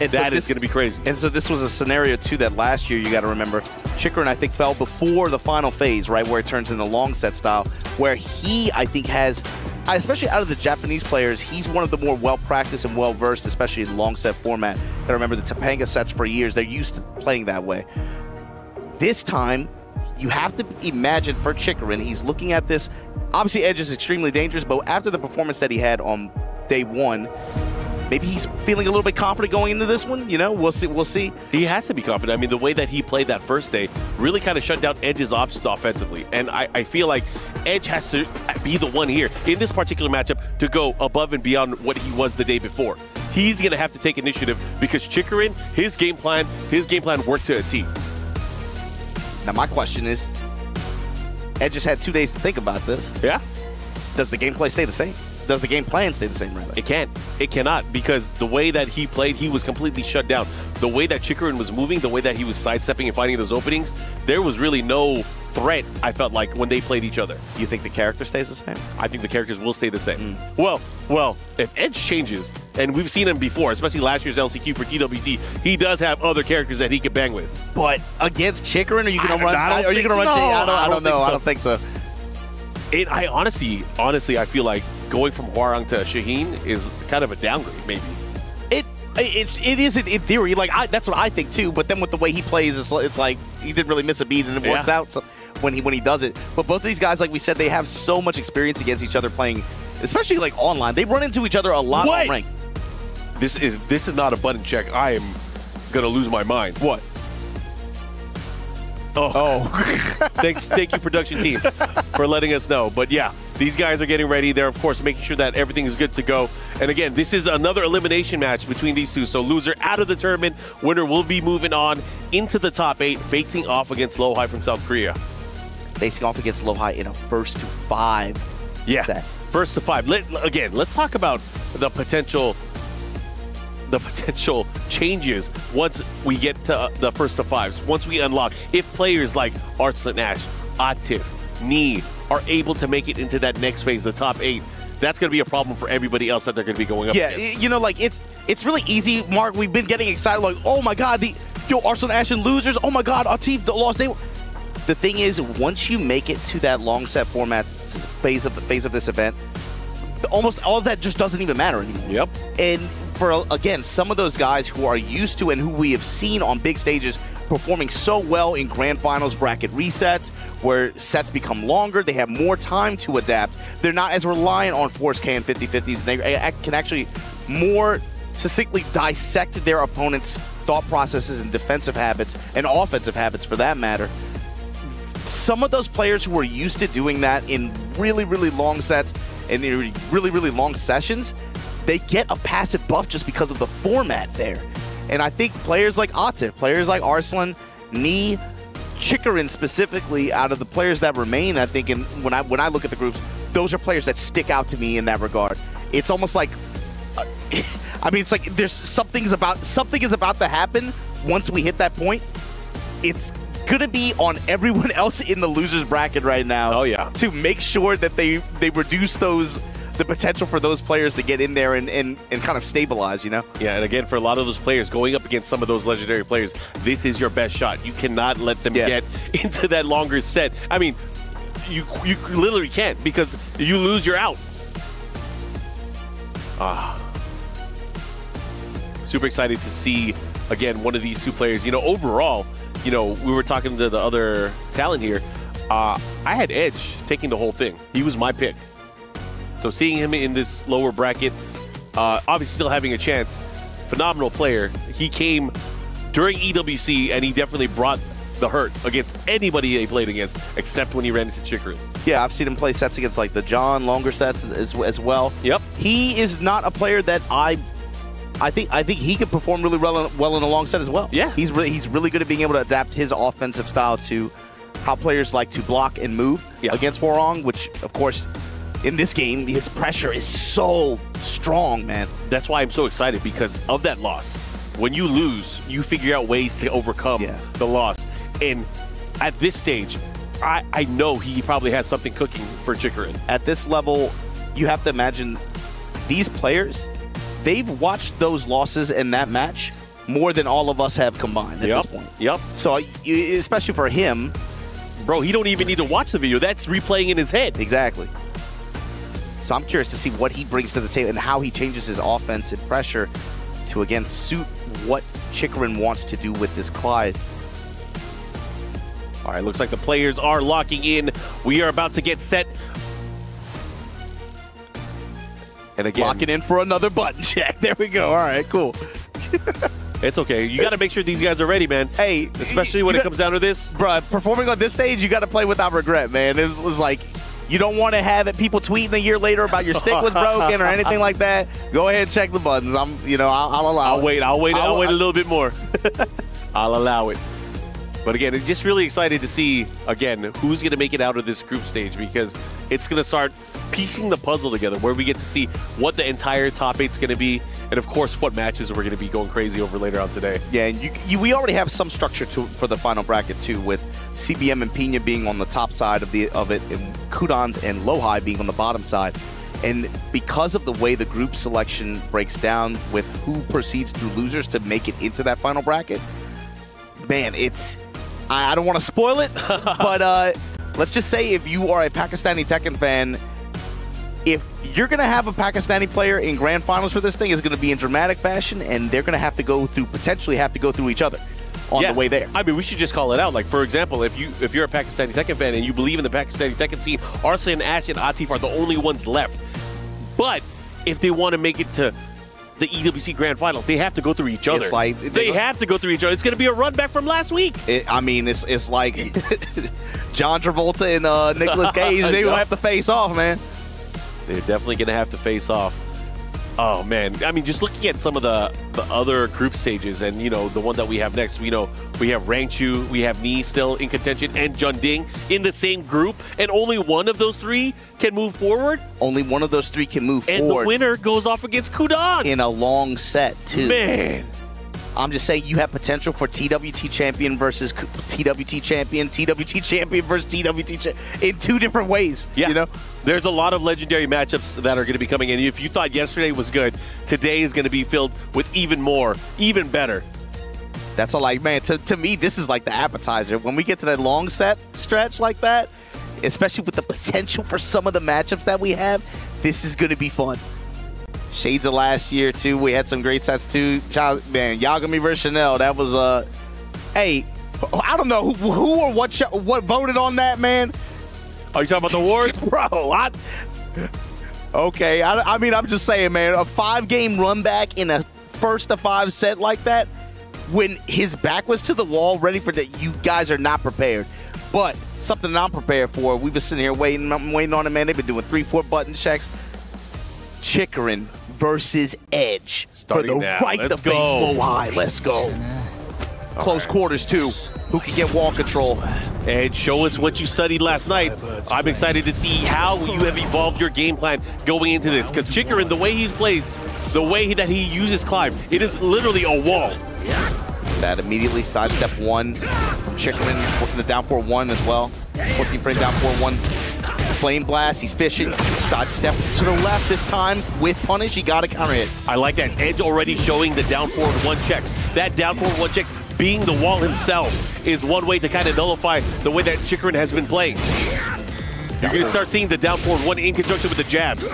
And that is going to be crazy. And so this was a scenario, too, that last year, you got to remember, Chikarin, I think, fell before the final phase, right, where it turns into long set style, where he, I think, has, especially out of the Japanese players, he's one of the more well-practiced and well-versed, especially in long set format. I remember the Topanga sets for years. They're used to playing that way. This time, you have to imagine for Chikarin, he's looking at this. Obviously, Edge is extremely dangerous, but after the performance that he had on day 1, maybe he's feeling a little bit confident going into this one. You know, we'll see. We'll see. He has to be confident. I mean, the way that he played that first day really kind of shut down Edge's options offensively. And I feel like Edge has to be the one here in this particular matchup to go above and beyond what he was the day before. He's going to have to take initiative because Chikarin, his game plan worked to a T. Now, my question is, Ed just had 2 days to think about this. Yeah. Does the gameplay stay the same? Does the game plan stay the same, rather? It can't. It cannot, because the way that he played, he was completely shut down. The way that Chikarin was moving, the way that he was sidestepping and finding those openings, there was really no threat, I felt like, when they played each other. You think the character stays the same? I think the characters will stay the same. Well, if Edge changes, and we've seen him before, especially last year's LCQ for TWT, he does have other characters that he can bang with. But against Chikarin, are you going to run? I don't know. I don't think so. I honestly, I feel like going from Hwarang to Shaheen is kind of a downgrade, maybe. It is in theory. Like that's what I think too. But then with the way he plays, it's like he didn't really miss a beat, and it works out when he does it. But both of these guys, like we said, they have so much experience against each other playing, especially like online. They run into each other a lot on rank. This is not a button check. I am gonna lose my mind. What? Thank you, production team, for letting us know. But yeah, these guys are getting ready. They're, of course, making sure that everything is good to go. And again, this is another elimination match between these two. So loser out of the tournament, winner will be moving on into the top 8, facing off against Lo-Hi from South Korea. Facing off against Lo-Hi in a 1-to-5 set. 1-to-5. Let's talk about the potential changes once we get to the 1-to-5s, once we unlock. If players like Arslan Ash, Atif, Knee are able to make it into that next phase, the top 8, that's going to be a problem for everybody else that they're going to be going up against. You know, like it's really easy, Mark. We've been getting excited, like, oh my God, Arslan Ash and losers. Oh my God, Atif lost. The thing is, once you make it to that long set format phase of this event, almost all of that just doesn't even matter anymore. Yep. And for, again, some of those guys who are used to and who we have seen on big stages performing so well in grand finals bracket resets, where sets become longer, they have more time to adapt. They're not as reliant on Force K and 50-50s. They can actually more succinctly dissect their opponent's thought processes and defensive habits and offensive habits for that matter. Some of those players who are used to doing that in really, really long sets and in really, really long sessions, they get a passive buff just because of the format there. And I think players like Atif, players like Arslan, Knee, Chikarin specifically, out of the players that remain, I think, when I look at the groups, those are players that stick out to me in that regard. It's almost like, I mean, it's like there's something is about to happen once we hit that point. It's gonna be on everyone else in the losers bracket right now. Oh yeah, to make sure that they reduce the potential for those players to get in there and kind of stabilize, you know? Yeah, and again, for a lot of those players, going up against some of those legendary players, this is your best shot. You cannot let them get into that longer set. I mean, you literally can't, because you lose, you're out. Super excited to see, again, one of these two players. You know, overall, you know, we were talking to the other talent here. I had Edge taking the whole thing. He was my pick. So seeing him in this lower bracket, obviously still having a chance, phenomenal player. He came during EWC, and he definitely brought the hurt against anybody they played against, except when he ran into Chikarin. Yeah, I've seen him play sets against like the John, longer sets as well. Yep. He is not a player that I think he could perform really well in a long set as well. Yeah. He's really good at being able to adapt his offensive style to how players like to block and move against Hwarang, which, of course, in this game, his pressure is so strong, man. That's why I'm so excited, because of that loss. When you lose, you figure out ways to overcome the loss. And at this stage, I know he probably has something cooking for Chikarin. At this level, you have to imagine these players, they've watched those losses in that match more than all of us have combined at this point. Yep. So, especially for him. Bro, he don't even need to watch the video. That's replaying in his head. Exactly. So I'm curious to see what he brings to the table and how he changes his offense and pressure to, again, suit what Chikarin wants to do with this Clyde. All right, looks like the players are locking in. We are about to get set. And again, locking in for another button check. There we go. All right, cool. It's okay. You got to make sure these guys are ready, man. Hey, especially when it comes down to this. Bruh, performing on this stage, you got to play without regret, man. It was like, you don't want to have it people tweeting a year later about your stick was broken or anything like that. Go ahead and check the buttons. I'll allow it. I'll wait a little bit more. I'll allow it. But again, I'm just really excited to see, again, who's going to make it out of this group stage, because it's going to start piecing the puzzle together where we get to see what the entire top 8's going to be, and of course what matches we're going to be going crazy over later on today. Yeah, and we already have some structure for the final bracket too, with CBM and Pina being on the top side of it, and Kudans and Lohai being on the bottom side. And because of the way the group selection breaks down with who proceeds through losers to make it into that final bracket, man, it's... I don't want to spoil it, but let's just say if you are a Pakistani Tekken fan, if you're going to have a Pakistani player in grand finals for this thing, it's going to be in dramatic fashion, and they're going to have to go through, potentially have to go through each other on the way there. I mean, we should just call it out. Like, for example, if you're a Pakistani Tekken fan and you believe in the Pakistani Tekken scene, Arslan, Ash, and Atif are the only ones left. But if they want to make it to the EWC Grand Finals, they have to go through each other. It's like, they have to go through each other. It's going to be a run back from last week. I mean, it's like John Travolta and Nicolas Cage. They will have to face off, man. They're definitely going to have to face off. Oh, man. I mean, just looking at some of the other group stages and, you know, the one that we have next, we know we have Rangchu, we have Ni still in contention, and Junding in the same group, and only one of those three can move forward. Only one of those three can move forward. And the winner goes off against Kudan. In a long set, too. Man. I'm just saying you have potential for TWT champion versus TWT champion versus TWT champion in two different ways. Yeah. You know? There's a lot of legendary matchups that are going to be coming in. If you thought yesterday was good, today is going to be filled with even more, even better. That's all, like, man, to me, this is like the appetizer. When we get to that long set stretch like that, especially with the potential for some of the matchups that we have, this is going to be fun. Shades of last year, too. We had some great sets, too. Man, Yagami versus Chanel, that was, hey, I don't know who or what voted on that, man. Are you talking about the awards? Bro, okay, I mean, I'm just saying, man, a 5-game run back in a first to 5 set like that, when his back was to the wall, ready for that, you guys are not prepared. But something that I'm prepared for, we've been sitting here waiting on it, man. They've been doing 3-4 button checks. Chikrin versus Edge starting for the now. right Let's to face go. Lohai. Let's go. Close quarters, too. Who can get wall control? Edge, show us what you studied last night. I'm excited to see how you have evolved your game plan going into this. Because Chikrin, the way he plays, the way that he uses climb, it is literally a wall. That immediately sidestep 1 from Chikrin, working the down 4-1 as well. 14 frame down 4-1. Flame Blast, he's fishing. Sidestep to the left this time with punish. He got a counter hit. I like that. Edge already showing the down forward 1 checks. That down forward 1 checks being the wall himself is one way to kind of nullify the way that Chikrin has been playing. You're going to start seeing the down forward 1 in conjunction with the jabs.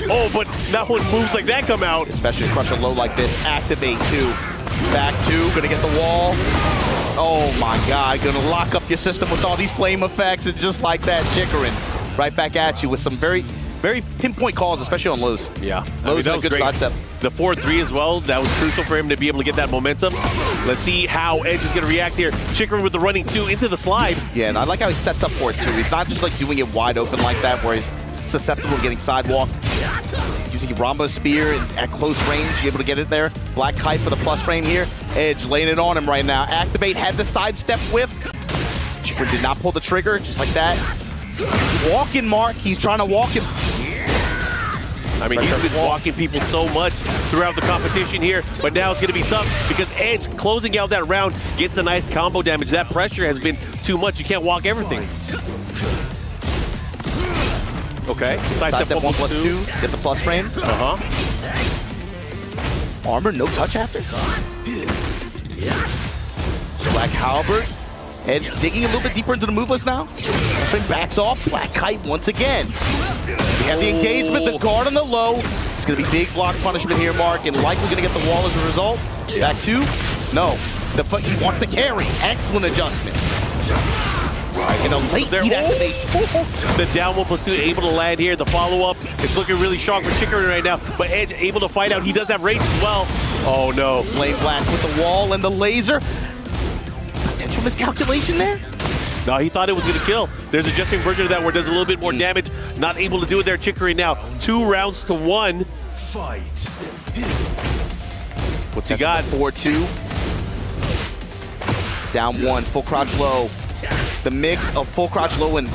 Oh, but not when moves like that come out. Especially crush a low like this. Activate 2. Back 2. Gonna get the wall. Oh my God. Gonna lock up your system with all these flame effects, and just like that, Chikrin right back at you with some very, very pinpoint calls, especially on lows. Yeah. Lows that and a was good great. sidestep. The 4-3 as well, that was crucial for him to be able to get that momentum. Let's see how Edge is going to react here. Chikrin with the running 2 into the slide. Yeah, and I like how he sets up for it too. He's not just like doing it wide open like that where he's susceptible to getting sidewalk. Using Rambo Spear at close range, you're able to get it there. Black Kite for the plus frame here. Edge laying it on him right now. Activate, had the sidestep whip. Chikrin did not pull the trigger, just like that. He's walking, Mark. He's trying to walk him. I mean, he's been walking people so much throughout the competition here, but now it's going to be tough because Edge closing out that round gets a nice combo damage. That pressure has been too much. You can't walk everything. Okay. Sidestep 1+2. Get the plus frame. Armor, no touch after. Black Halberd. Edge digging a little bit deeper into the move list now. Frame backs off. Black Kite once again. We have the engagement, the guard on the low. It's going to be big block punishment here, Mark, and likely going to get the wall as a result. Back 2. No. He wants to carry. Excellent adjustment. In a late heat activation. The down 1+2 able to land here. The follow-up, it's looking really strong for Chikrin right now, but Edge able to fight out. He does have range as well. Oh no. Flame Blast with the wall and the laser. Potential miscalculation there? No, he thought it was going to kill. There's a just version of that where it does a little bit more damage. Not able to do it there. Chikrin now 2 rounds to 1. Fight. What's he got? 4-2. Down one, full crouch low. The mix of full crouch low and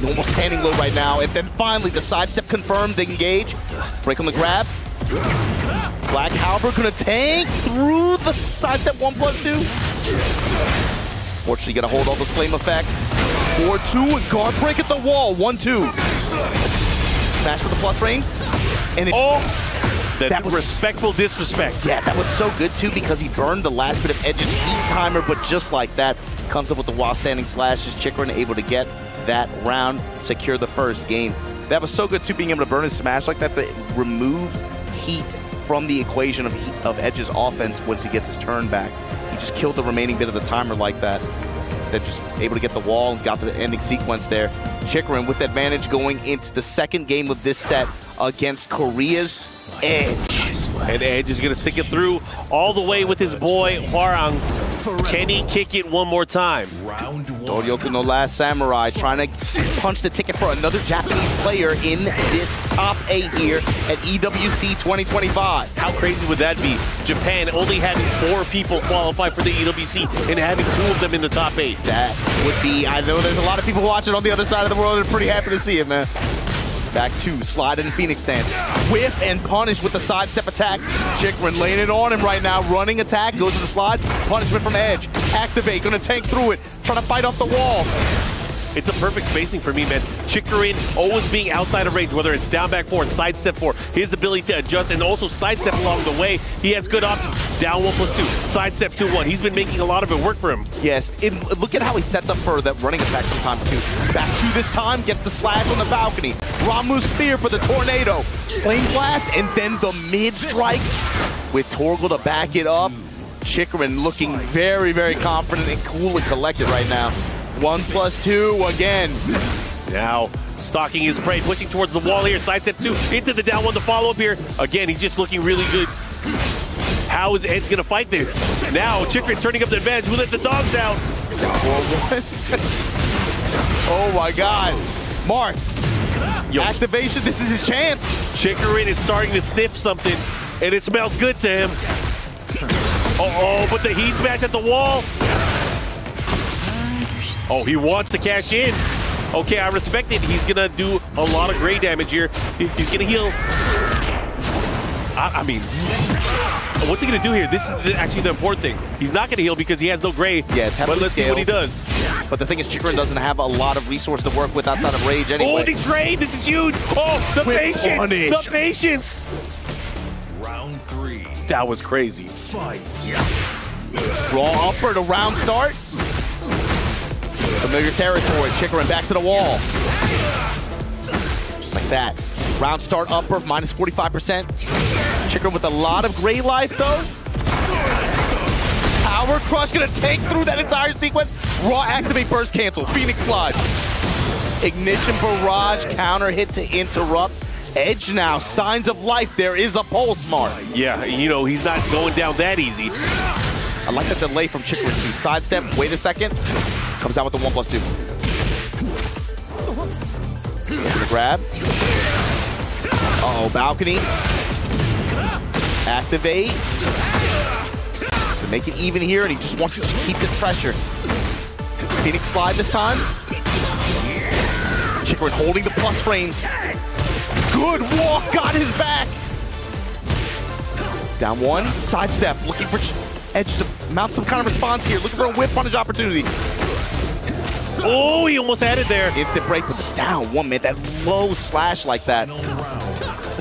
almost standing low right now. And then finally the sidestep confirmed, they engage. Break on the grab. Black Halberd gonna tank through the sidestep 1+2. Fortunately, gonna hold all those flame effects. 4-2 and guard break at the wall. 1-2. Smash with the plus range. And that was respectful disrespect. Yeah, that was so good too because he burned the last bit of Edge's heat timer, but just like that, comes up with the while standing slashes. Chikrin able to get that round, secure the first game. That was so good too, being able to burn his smash like that, to remove heat from the equation of Edge's offense once he gets his turn back. He just killed the remaining bit of the timer like that. That just able to get the wall and got the ending sequence there. Chikrin with advantage going into the second game of this set against Korea's Edge. And Edge is going to stick it through all the way with his boy Hwarang. Can he kick it one more time? Doryoku no Last Samurai trying to punch the ticket for another Japanese player in this top 8 here at EWC 2025. How crazy would that be? Japan only having 4 people qualify for the EWC and having 2 of them in the top 8. That would be, I know there's a lot of people watching on the other side of the world and pretty happy to see it, man. Back 2, slide in Phoenix stance. Whip and punish with the sidestep attack. Chikrin laying it on him right now. Running attack, goes to the slide. Punishment from Edge. Activate, gonna tank through it. Trying to fight off the wall. It's a perfect spacing for me, man. Chikrin always being outside of range, whether it's down back 4, sidestep 4, his ability to adjust and also sidestep along the way. He has good options. Down 1+2, sidestep 2-1. He's been making a lot of it work for him. Yes, look at how he sets up for that running attack sometimes too. Back 2 this time, gets the slash on the balcony. Ramu's spear for the tornado. Flame blast, and then the mid strike with Torgal to back it up. Chikrin looking very, very confident and cool and collected right now. 1+2 again. Now, stalking his prey, pushing towards the wall here. Sidestep 2 into the down one to follow up here. Again, he's just looking really good. How is Edge gonna fight this? Now, Chikrin turning up the advantage. We let the dogs out. Oh my God. Mark, activation, this is his chance. Chikrin is starting to sniff something, and it smells good to him. Uh-oh, but the heat smash at the wall. Oh, he wants to cash in. Okay, I respect it. He's gonna do a lot of gray damage here. He's gonna heal. I mean, what's he gonna do here? This is actually the important thing. He's not gonna heal because he has no gray. Yeah, it's heavily But let's see what he does. But the thing is, Chikrin doesn't have a lot of resource to work with outside of rage anyway. Oh, the trade! This is huge! Oh, the patience! The patience! Round 3. That was crazy. Fight. Raw upper to round start. Familiar territory. Chikrin back to the wall. Just like that. Round start upper, minus 45%. Chikrin with a lot of gray life, though. Power Crush gonna take through that entire sequence. Raw activate, burst cancel. Phoenix slide. Ignition barrage, counter hit to interrupt. Edge now, signs of life. There is a pulse, Mark. Yeah, you know, he's not going down that easy. I like the delay from Chikrin too. Sidestep, wait a second. Comes out with the 1+2. Gonna grab. Uh-oh, balcony. Activate. To make it even here, and he just wants to keep this pressure. Phoenix slide this time. Chikrin holding the plus frames. Good walk, got his back. Down 1, sidestep, looking for Edge to mount some kind of response here. Looking for a whip punish opportunity. Oh, he almost had it there. Instant break with the down 1, man. That low slash like that.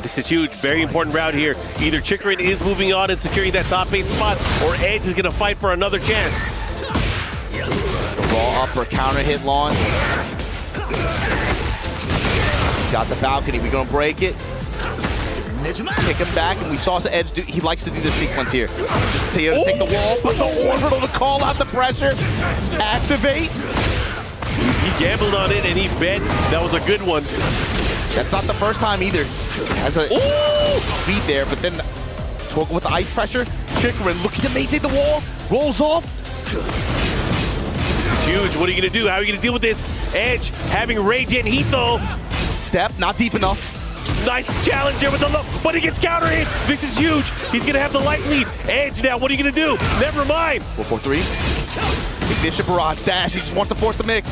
This is huge. Very important round here. Either Chikrin is moving on and securing that top 8 spot, or Edge is going to fight for another chance. Raw upper, counter hit launch. Got the balcony. We're going to break it. Kick him back, and we saw Edge do, he likes to do this sequence here. Just to take the wall, but the orbital to call out the pressure. Activate. He gambled on it, and he bet that was a good one. That's not the first time either. Has a beat there, but then Torgal with the ice pressure. Chikrin looking to maintain the wall. Rolls off. This is huge. What are you going to do? How are you going to deal with this? Edge having rage in. He stole. Step, not deep enough. Nice challenge there with the low, but he gets counter hit. This is huge. He's gonna have the light lead. Edge now, what are you gonna do? Never mind. 4-4-3. Ignition barrage dash. He just wants to force the mix.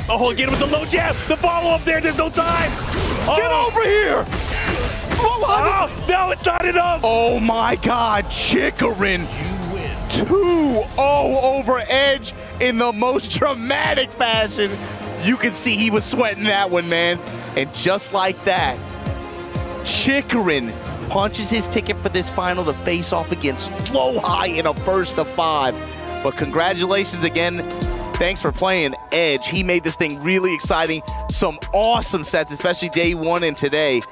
Oh, again with the low jab. The follow-up there, there's no time. Get over here. Oh, no, it's not enough. Oh my God, Chikarin 2-0 over Edge in the most dramatic fashion. You can see he was sweating that one, man. And just like that, Chikarin punches his ticket for this final to face off against Flow-High in a first of 5. But congratulations again. Thanks for playing Edge. He made this thing really exciting. Some awesome sets, especially day 1 and today.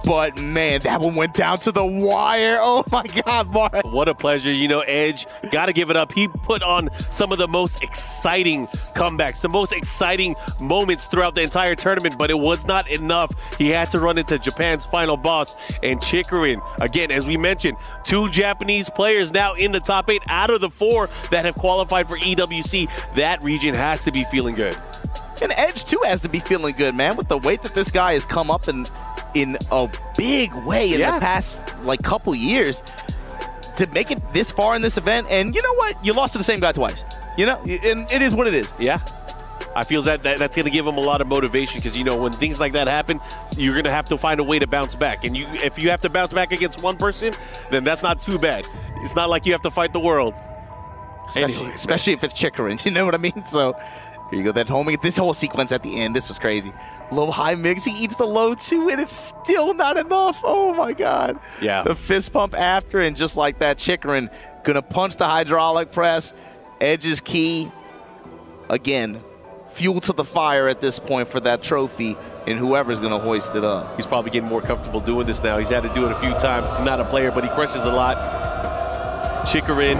But man, that one went down to the wire. Oh my God, Mark. What a pleasure. You know, Edge, got to give it up. He put on some of the most exciting comebacks, the most exciting moments throughout the entire tournament, but it was not enough. He had to run into Japan's final boss, and Chikarin, again, as we mentioned, 2 Japanese players now in the top 8 out of the 4 that have qualified for EWC. That region has to be feeling good. And Edge, too, has to be feeling good, man, with the way that this guy has come up in a big way in the past, like, couple years to make it this far in this event. And you know what? You lost to the same guy twice. You know? And it is what it is. Yeah. I feel that's going to give him a lot of motivation because, you know, when things like that happen, you're going to have to find a way to bounce back. And if you have to bounce back against one person, then that's not too bad. It's not like you have to fight the world. Especially if it's Chikarin, you know what I mean? So here you go, that homing. This whole sequence at the end, this was crazy. Low high mix, he eats the low 2, and it's still not enough. Oh my God. Yeah. The fist pump after, and just like that, Chikarin gonna punch the hydraulic press. Edge's key. Again, fuel to the fire at this point for that trophy, and whoever's gonna hoist it up. He's probably getting more comfortable doing this now. He's had to do it a few times. He's not a player, but he crushes a lot. Chikarin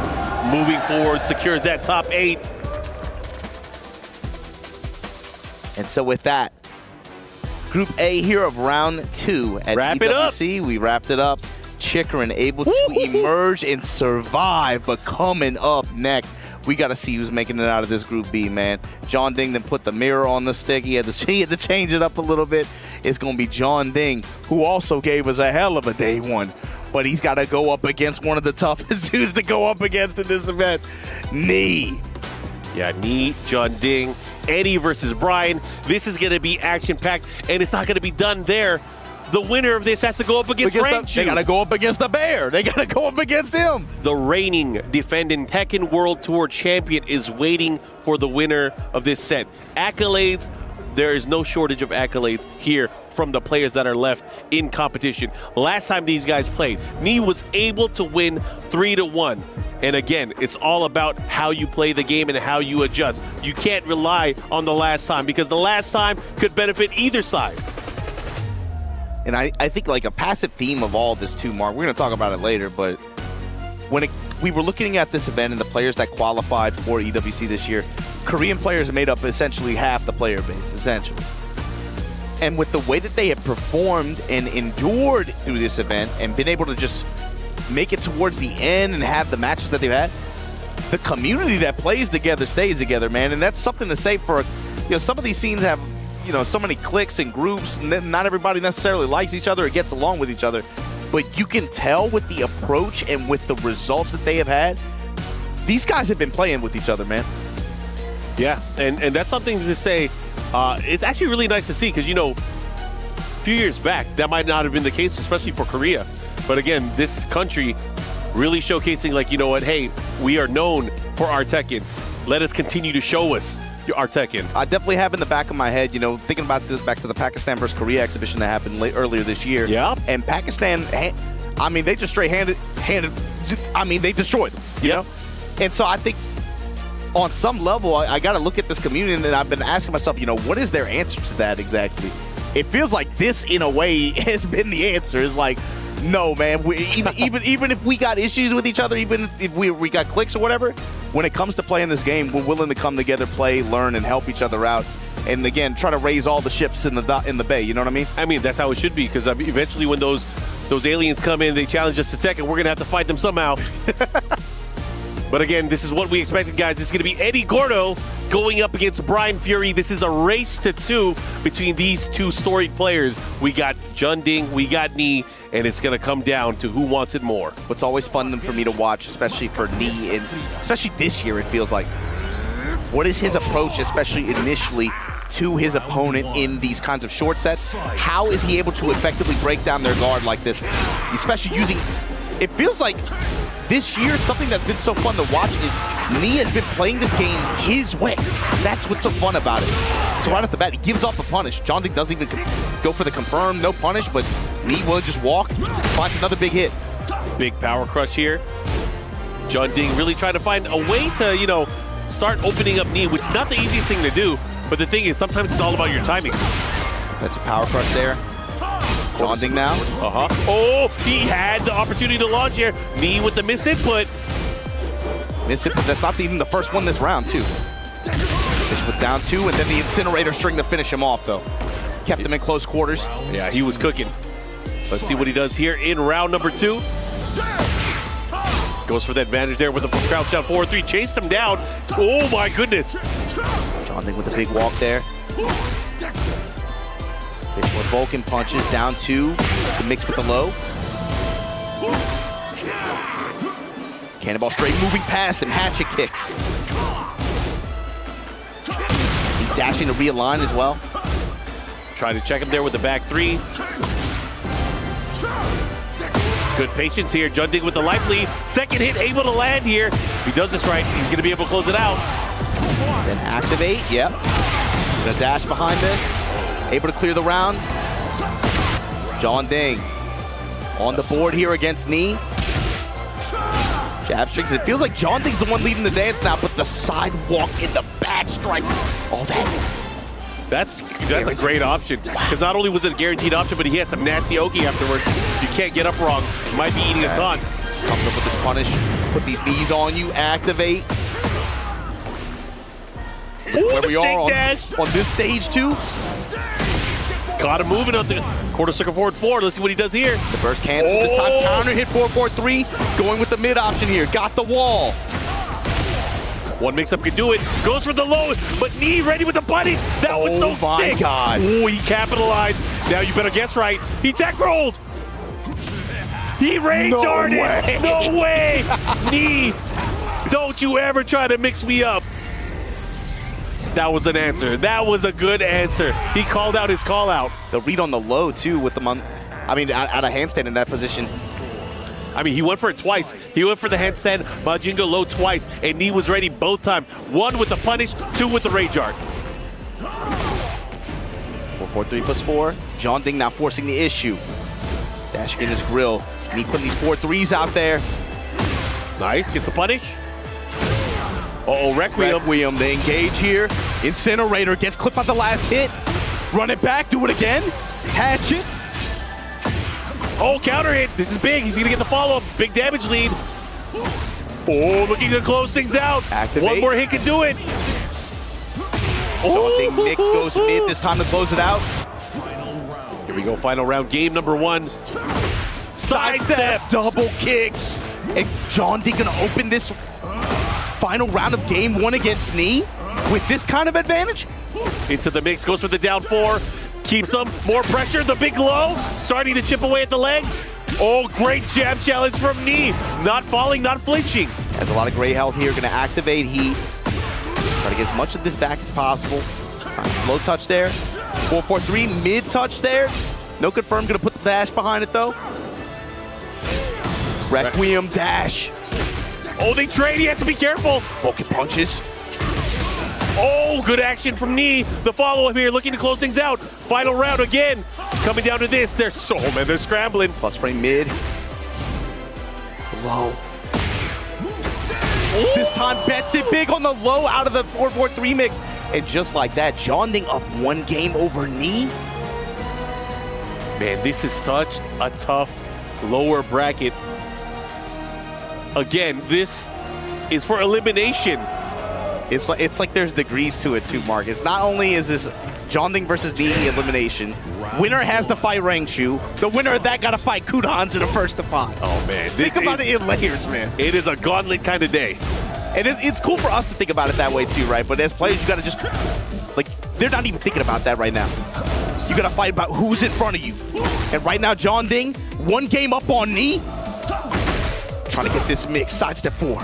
moving forward, secures that top 8. And so with that, Group A here of round 2 at EWC. We wrapped it up. Chikarin able to emerge and survive, but coming up next, we got to see who's making it out of this Group B, man. John Ding then put the mirror on the stick. He had to change it up a little bit. It's going to be John Ding, who also gave us a hell of a day 1. But he's got to go up against one of the toughest dudes to go up against in this event, Nee. Yeah, Nee, John Ding, Eddie versus Brian. This is going to be action-packed, and it's not going to be done there. The winner of this has to go up against Ranchu. They got to go up against the Bear. They got to go up against him. The reigning defending Tekken World Tour champion is waiting for the winner of this set. Accolades, there is no shortage of accolades here from the players that are left in competition. Last time these guys played, Nee was able to win 3-1. And again, it's all about how you play the game and how you adjust. You can't rely on the last time because the last time could benefit either side. And I think like a passive theme of all this too, Mark, we're going to talk about it later, but when we were looking at this event and the players that qualified for EWC this year, Korean players made up essentially half the player base, essentially. And with the way that they have performed and endured through this event and been able to just make it towards the end and have the matches that they've had, the community that plays together stays together, man. And that's something to say for, you know, some of these scenes have, you know, so many cliques and groups, and not everybody necessarily likes each other or gets along with each other. But you can tell with the approach and with the results that they have had, these guys have been playing with each other, man. Yeah, and that's something to say. It's actually really nice to see because, you know, a few years back, that might not have been the case, especially for Korea. But again, this country really showcasing, like, you know what, hey, we are known for our Tekken. Let us continue to show us our Tekken. I definitely have in the back of my head, you know, thinking about this back to the Pakistan versus Korea exhibition that happened earlier this year. Yeah. And Pakistan, I mean, they just straight handed, I mean, they destroyed them, you know? And so I think on some level, I got to look at this community, and I've been asking myself, you know, what is their answer to that exactly? It feels like this, in a way, has been the answer. It's like, no, man, even if we got issues with each other, even if we got cliques or whatever, when it comes to playing this game, we're willing to come together, play, learn, and help each other out. And again, try to raise all the ships in the bay. You know what I mean? I mean, that's how it should be, because eventually when those aliens come in, they challenge us to Tekken, we're going to have to fight them somehow. But again, this is what we expected, guys. This is going to be Eddie Gordo going up against Brian Fury. This is a race to 2 between these two storied players. We got Junding, we got Knee, and it's going to come down to who wants it more. What's always fun for me to watch, especially for Knee, and especially this year, it feels like, what is his approach, especially initially, to his opponent in these kinds of short sets? How is he able to effectively break down their guard like this? Especially using, it feels like this year, something that's been so fun to watch is Knee has been playing this game his way. That's what's so fun about it. So right off the bat, he gives off a punish. Junding doesn't even go for the confirm, no punish, but Knee will just walk, finds another big hit. Big power crush here. Junding really trying to find a way to, you know, start opening up Knee, which is not the easiest thing to do. But the thing is, sometimes it's all about your timing. That's a power crush there. Junding now. Oh, he had the opportunity to launch here. Knee with the misinput. Misinput, that's not even the first one this round, too. Fish with down 2, and then the incinerator string to finish him off, though. Kept him in close quarters. Yeah, he was cooking. Let's see what he does here in round number 2. Goes for the advantage there with the crouch down 4-3. Chased him down. Oh, my goodness. Junding with a big walk there. Fish with Vulcan punches, down 2, to mix with the low. Cannonball straight, moving past him, hatchet kick. He dashing to realign as well. Trying to check him there with the back 3. Good patience here, Junding with the life lead. Second hit, able to land here. If he does this right, he's gonna be able to close it out. Then activate, yep. Gonna dash behind this. Able to clear the round. Junding on the board here against Knee. Jab strings. It feels like Junding's the one leading the dance now, but the sidewalk in the back strikes. All that. That's a great option. Because not only was it a guaranteed option, but he has some nasty oki afterwards. You can't get up wrong. You might be eating a ton. Comes up with this punish. Put these knees on you. Activate. Ooh, where we are on this stage, too. Got him moving on the quarter circle forward 4. Let's see what he does here. The burst cancel. This time counter hit 4-4-3. Going with the mid option here. Got the wall. One mix-up can do it. Goes for the low, but Knee ready with the punish. That was so sick. Oh, my God. Ooh, he capitalized. Now you better guess right. He tech rolled. He ray-darted. No way. Knee, don't you ever try to mix me up. That was an answer. That was a good answer. He called out his call out. The read on the low, too, with the at a handstand in that position. I mean, he went for it twice. He went for the handstand Majingo low twice, and Knee was ready both times. 1 with the punish, 2 with the ray jar. 4-4-3+4. Junding now forcing the issue. Dashing in his grill. Knee putting these 4-3s out there. Nice, gets the punish. Uh-oh, Requiem. Requiem, they engage here. Incinerator gets clipped on the last hit. Run it back, do it again. Hatchet. Oh, counter hit. This is big. He's going to get the follow-up. Big damage lead. Oh, looking to close things out. Activate. One more hit can do it. Junding mix goes mid this time to close it out. Here we go, final round, game number 1. Sidestep, double kicks. And Junding gonna open this final round of game 1 against Knee with this kind of advantage. Into the mix, goes for the down 4. Keeps him, more pressure, the big low, starting to chip away at the legs. Oh, great jab challenge from Knee. Not falling, not flinching. Has a lot of gray health here, gonna activate heat. Try to get as much of this back as possible. Nice low touch there. 4-4-3, mid touch there. No confirm, gonna put the dash behind it though. Requiem dash. Oh, they trade, he has to be careful. Focus punches. Oh, good action from Knee. The follow-up here, looking to close things out. Final round again. It's coming down to this. They're scrambling. Plus frame mid. Low. Ooh. This time bets it big on the low out of the 4-4-3 mix. And just like that, Junding up 1 game over Knee. Man, this is such a tough lower bracket. Again, this is for elimination. It's like there's degrees to it too, Mark. It's not only is this Jonding versus Knee elimination. Winner has to fight Rangchu. The winner of that got to fight Kudans in a first to 5. Oh man, think about it in layers, man. It is a gauntlet kind of day. And it's cool for us to think about it that way too, right? But as players, you got to just, like, they're not even thinking about that right now. You got to fight about who's in front of you. And right now, Jonding, 1 game up on Knee. Trying to get this mix, sidestep 4.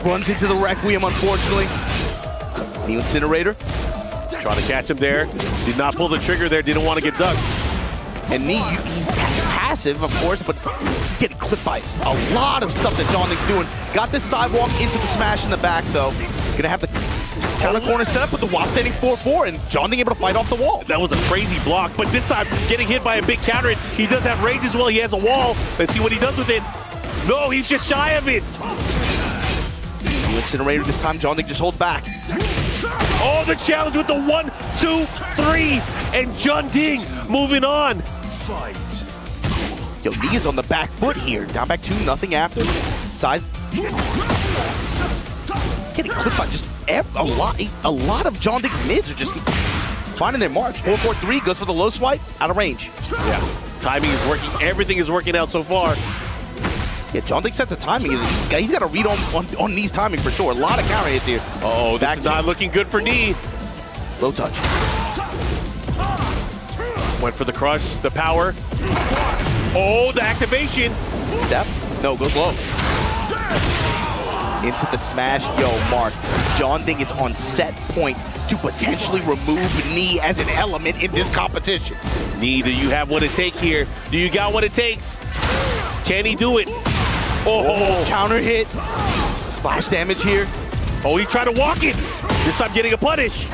Runs into the Requiem, unfortunately. The Incinerator. Trying to catch him there. Did not pull the trigger there, didn't want to get ducked. And Knee, he's passive, of course, but he's getting clipped by a lot of stuff that Jonding's doing. Got this sidewalk into the smash in the back, though. Gonna have the counter corner set up with the wall standing 4-4, and Jonding able to fight off the wall. That was a crazy block, but this time getting hit by a big counter. He does have range as well. He has a wall. Let's see what he does with it. No, he's just shy of it. The Incinerator this time, Jonding just holds back. Oh, the challenge with the 1, 2, 3, and Jonding moving on. Fight. Yo, Knee is on the back foot here. Down back 2, nothing after. Side. He's getting clipped by just a lot of Jonding's mids are just finding their mark. 4-4-3 goes for the low swipe, out of range. Yeah, timing is working. Everything is working out so far. Yeah, Jonding sets a timing. He's got a read on Knee's timing for sure. A lot of counter hits here. Oh, this is not looking good for Knee. Low touch. Went for the crush, the power. Oh, the activation. Step. No, goes low. Into the smash. Yo, Mark. Jonding is on set point to potentially remove Knee as an element in this competition. Knee, do you have what it takes here? Do you got what it takes? Can he do it? Oh, counter hit. Splash damage here. Oh, he tried to walk it. This time getting a punish.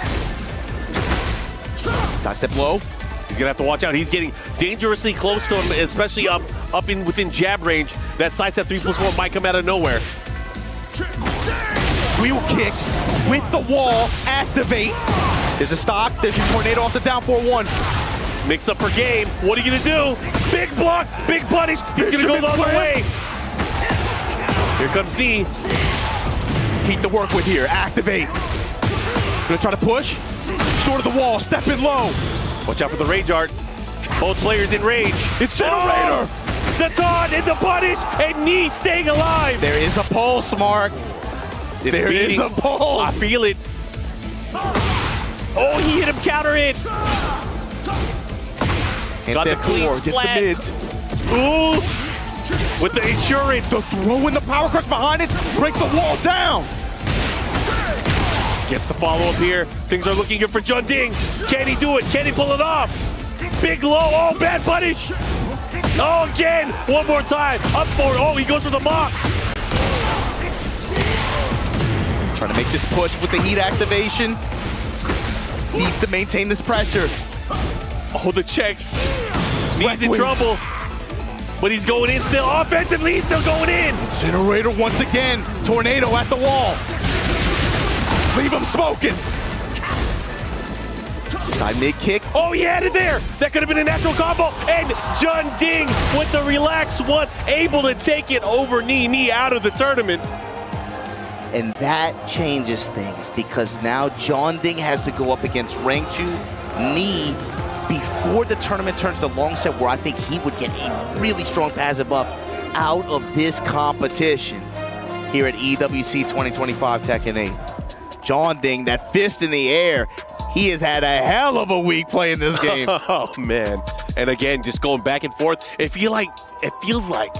Sidestep low. He's gonna have to watch out. He's getting dangerously close to him, especially up in within jab range. That sidestep 3+4 might come out of nowhere. Wheel kick with the wall. Activate. There's a stock. There's your tornado off the down 4-1. Mix up for game. What are you gonna do? Big block, big punish. He's gonna go the other way. Here comes Knee. Heat the work with here. Activate. Gonna try to push. Short of the wall. Step in low. Watch out for the rage art. Both players in rage. Incinerator. Oh, that's on in the punish, and Knee staying alive. There is a pulse, Mark. There is a pulse. I feel it. Oh, he hit him counter hit. Got the clean splat. The mids. Ooh. With the insurance. The throw in the power crush behind it. Break the wall down. Gets the follow-up here. Things are looking good for Jonding. Can he do it? Can he pull it off? Big low. Oh, bad punish. Oh, again. One more time. Up for it. Oh, he goes for the mock. Trying to make this push with the heat activation. Needs to maintain this pressure. Oh, the checks. He's in trouble. But he's going in still. Offensively, he's still going in. Incinerator once again. Tornado at the wall. Leave him smoking. Side mid kick. Oh, he had it there. That could have been a natural combo. And Jonding with the relaxed one, able to take it over Knee out of the tournament. And that changes things because now Jonding has to go up against Rangchu. Knee, before the tournament turns to long set, where I think he would get a really strong passive buff out of this competition here at EWC 2025 Tekken 8. Jonding, that fist in the air. He has had a hell of a week playing this game. Oh, man. And again, just going back and forth. It feels like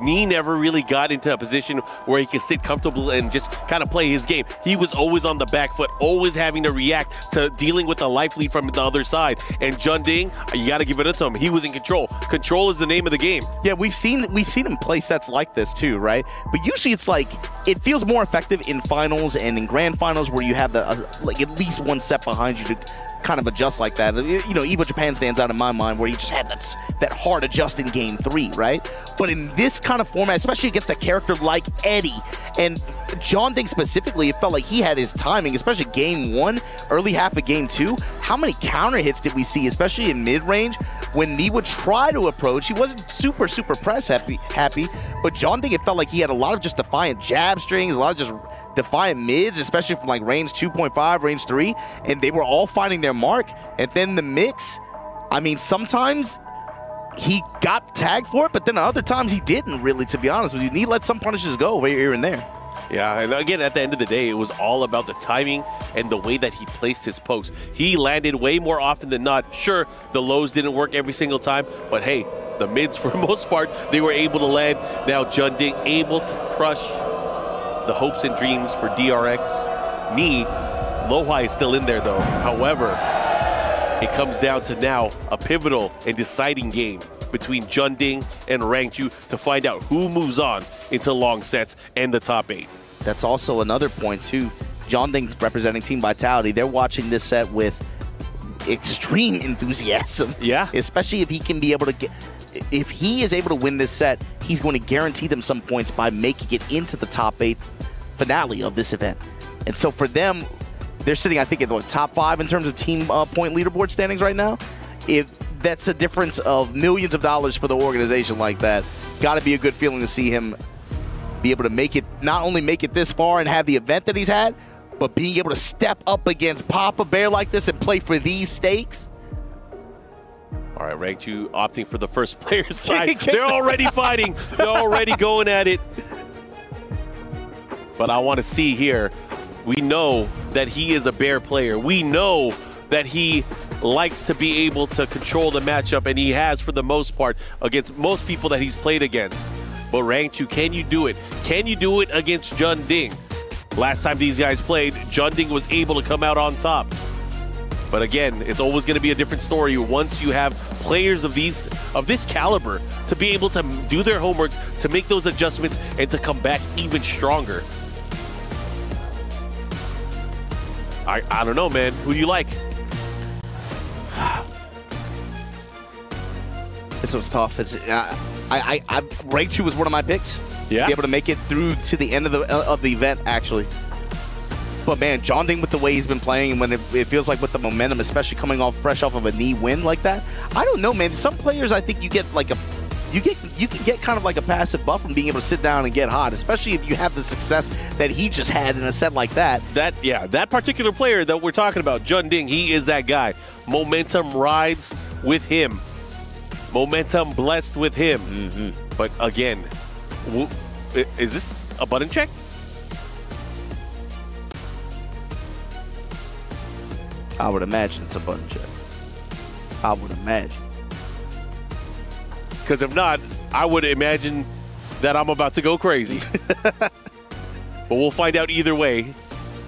Knee never really got into a position where he could sit comfortable and just kind of play his game. He was always on the back foot, always having to react to dealing with the life lead from the other side. And Jonding, you got to give it up to him. He was in control. Control is the name of the game. Yeah, we've seen him play sets like this too, right? But usually it's like, it feels more effective in finals and in grand finals where you have the like at least one set behind you to kind of adjust like that. You know, Evo Japan stands out in my mind where you just had that hard adjust in game 3, right? But in this kind of format, especially against a character like Eddie, and Jonding specifically, it felt like he had his timing, especially game 1, early half of game 2. How many counter hits did we see, especially in mid-range? when Knee would try to approach, he wasn't super press happy, but John Ding, it felt like he had a lot of just defiant jab strings, a lot of just defiant mids, especially from like range 2.5, range 3, and they were all finding their mark. And then the mix, I mean, sometimes he got tagged for it, but then other times he didn't really, to be honest with you. Knee let some punishes go here and there. Yeah, and again, at the end of the day, it was all about the timing and the way that he placed his post. He landed way more often than not. Sure, the lows didn't work every single time, but hey, the mids, for the most part, they were able to land. Now, Jun Ding able to crush the hopes and dreams for DRX. Knee, Lo-Hi is still in there, though. However, it comes down to now a pivotal and deciding game between Jun Ding and Rangchu to find out who moves on into long sets and the top 8. That's also another point, too. John Ding representing Team Vitality. They're watching this set with extreme enthusiasm. Yeah. Especially if he can be able to get... If he is able to win this set, he's going to guarantee them some points by making it into the top 8 finale of this event. And so for them, they're sitting, I think, in the top 5 in terms of team point leaderboard standings right now. If that's a difference of millions of dollars for the organization like that, got to be a good feeling to see him be able to make it, not only make it this far and have the event that he's had, but being able to step up against Papa Bear like this and play for these stakes. All right, Rangchu opting for the first player side. They're already fighting. They're already going at it. But I want to see here. We know that he is a Bear player. We know that he likes to be able to control the matchup, and he has for the most part against most people that he's played against. But Rangchu, can you do it? Can you do it against Jun Ding? Last time these guys played, Jun Ding was able to come out on top. But again, it's always going to be a different story once you have players of this caliber to be able to do their homework, to make those adjustments, and to come back even stronger. I don't know, man. Who do you like? This was tough. It's Rangchu was one of my picks. Yeah. Be able to make it through to the end of the event, actually. But man, John Ding with the way he's been playing, and when it feels like with the momentum, especially coming off fresh off of a knee win like that, I don't know, man. Some players, I think you get like you can get kind of like a passive buff from being able to sit down and get hot, especially if you have the success that he just had in a set like that. That particular player that we're talking about, Jun Ding, he is that guy. Momentum rides with him. Momentum blessed with him. Mm-hmm. But again, is this a button check? I would imagine it's a button check. I would imagine. Because if not, I would imagine that I'm about to go crazy. But we'll find out either way,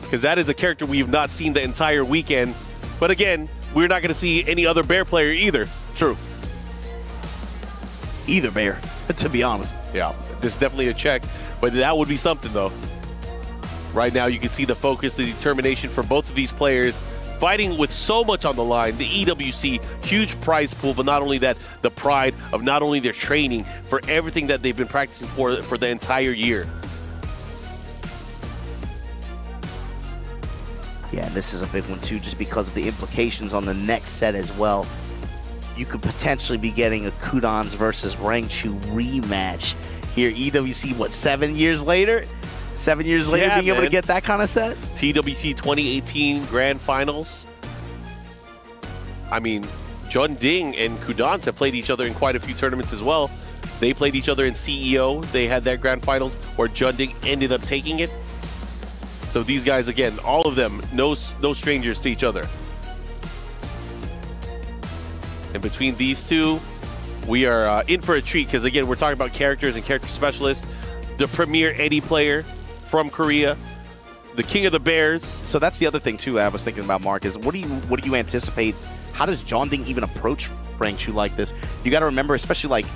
because that is a character we have not seen the entire weekend. But again, we're not going to see any other Bear player either. True. Either Bear, to be honest. Yeah, this is definitely a check, but that would be something, though. Right now, you can see the focus, the determination for both of these players, fighting with so much on the line. The EWC, huge prize pool, but not only that, the pride of not only their training, for everything that they've been practicing for the entire year. Yeah, this is a big one too, just because of the implications on the next set as well. You could potentially be getting a Kudans versus Rangchu rematch here. EWC, what, 7 years later? 7 years later, being able to get that kind of set? TWC 2018 Grand Finals. I mean, Jun Ding and Kudans have played each other in quite a few tournaments as well. They played each other in CEO. They had their Grand Finals where Jun Ding ended up taking it. So these guys, again, all of them, no strangers to each other. And between these two, we are in for a treat because, again, we're talking about characters and character specialists. The premier Eddie player from Korea, the king of the Bears. So that's the other thing too I was thinking about, Mark, is what do you anticipate? How does John Ding even approach Rangchu like this? You got to remember, especially like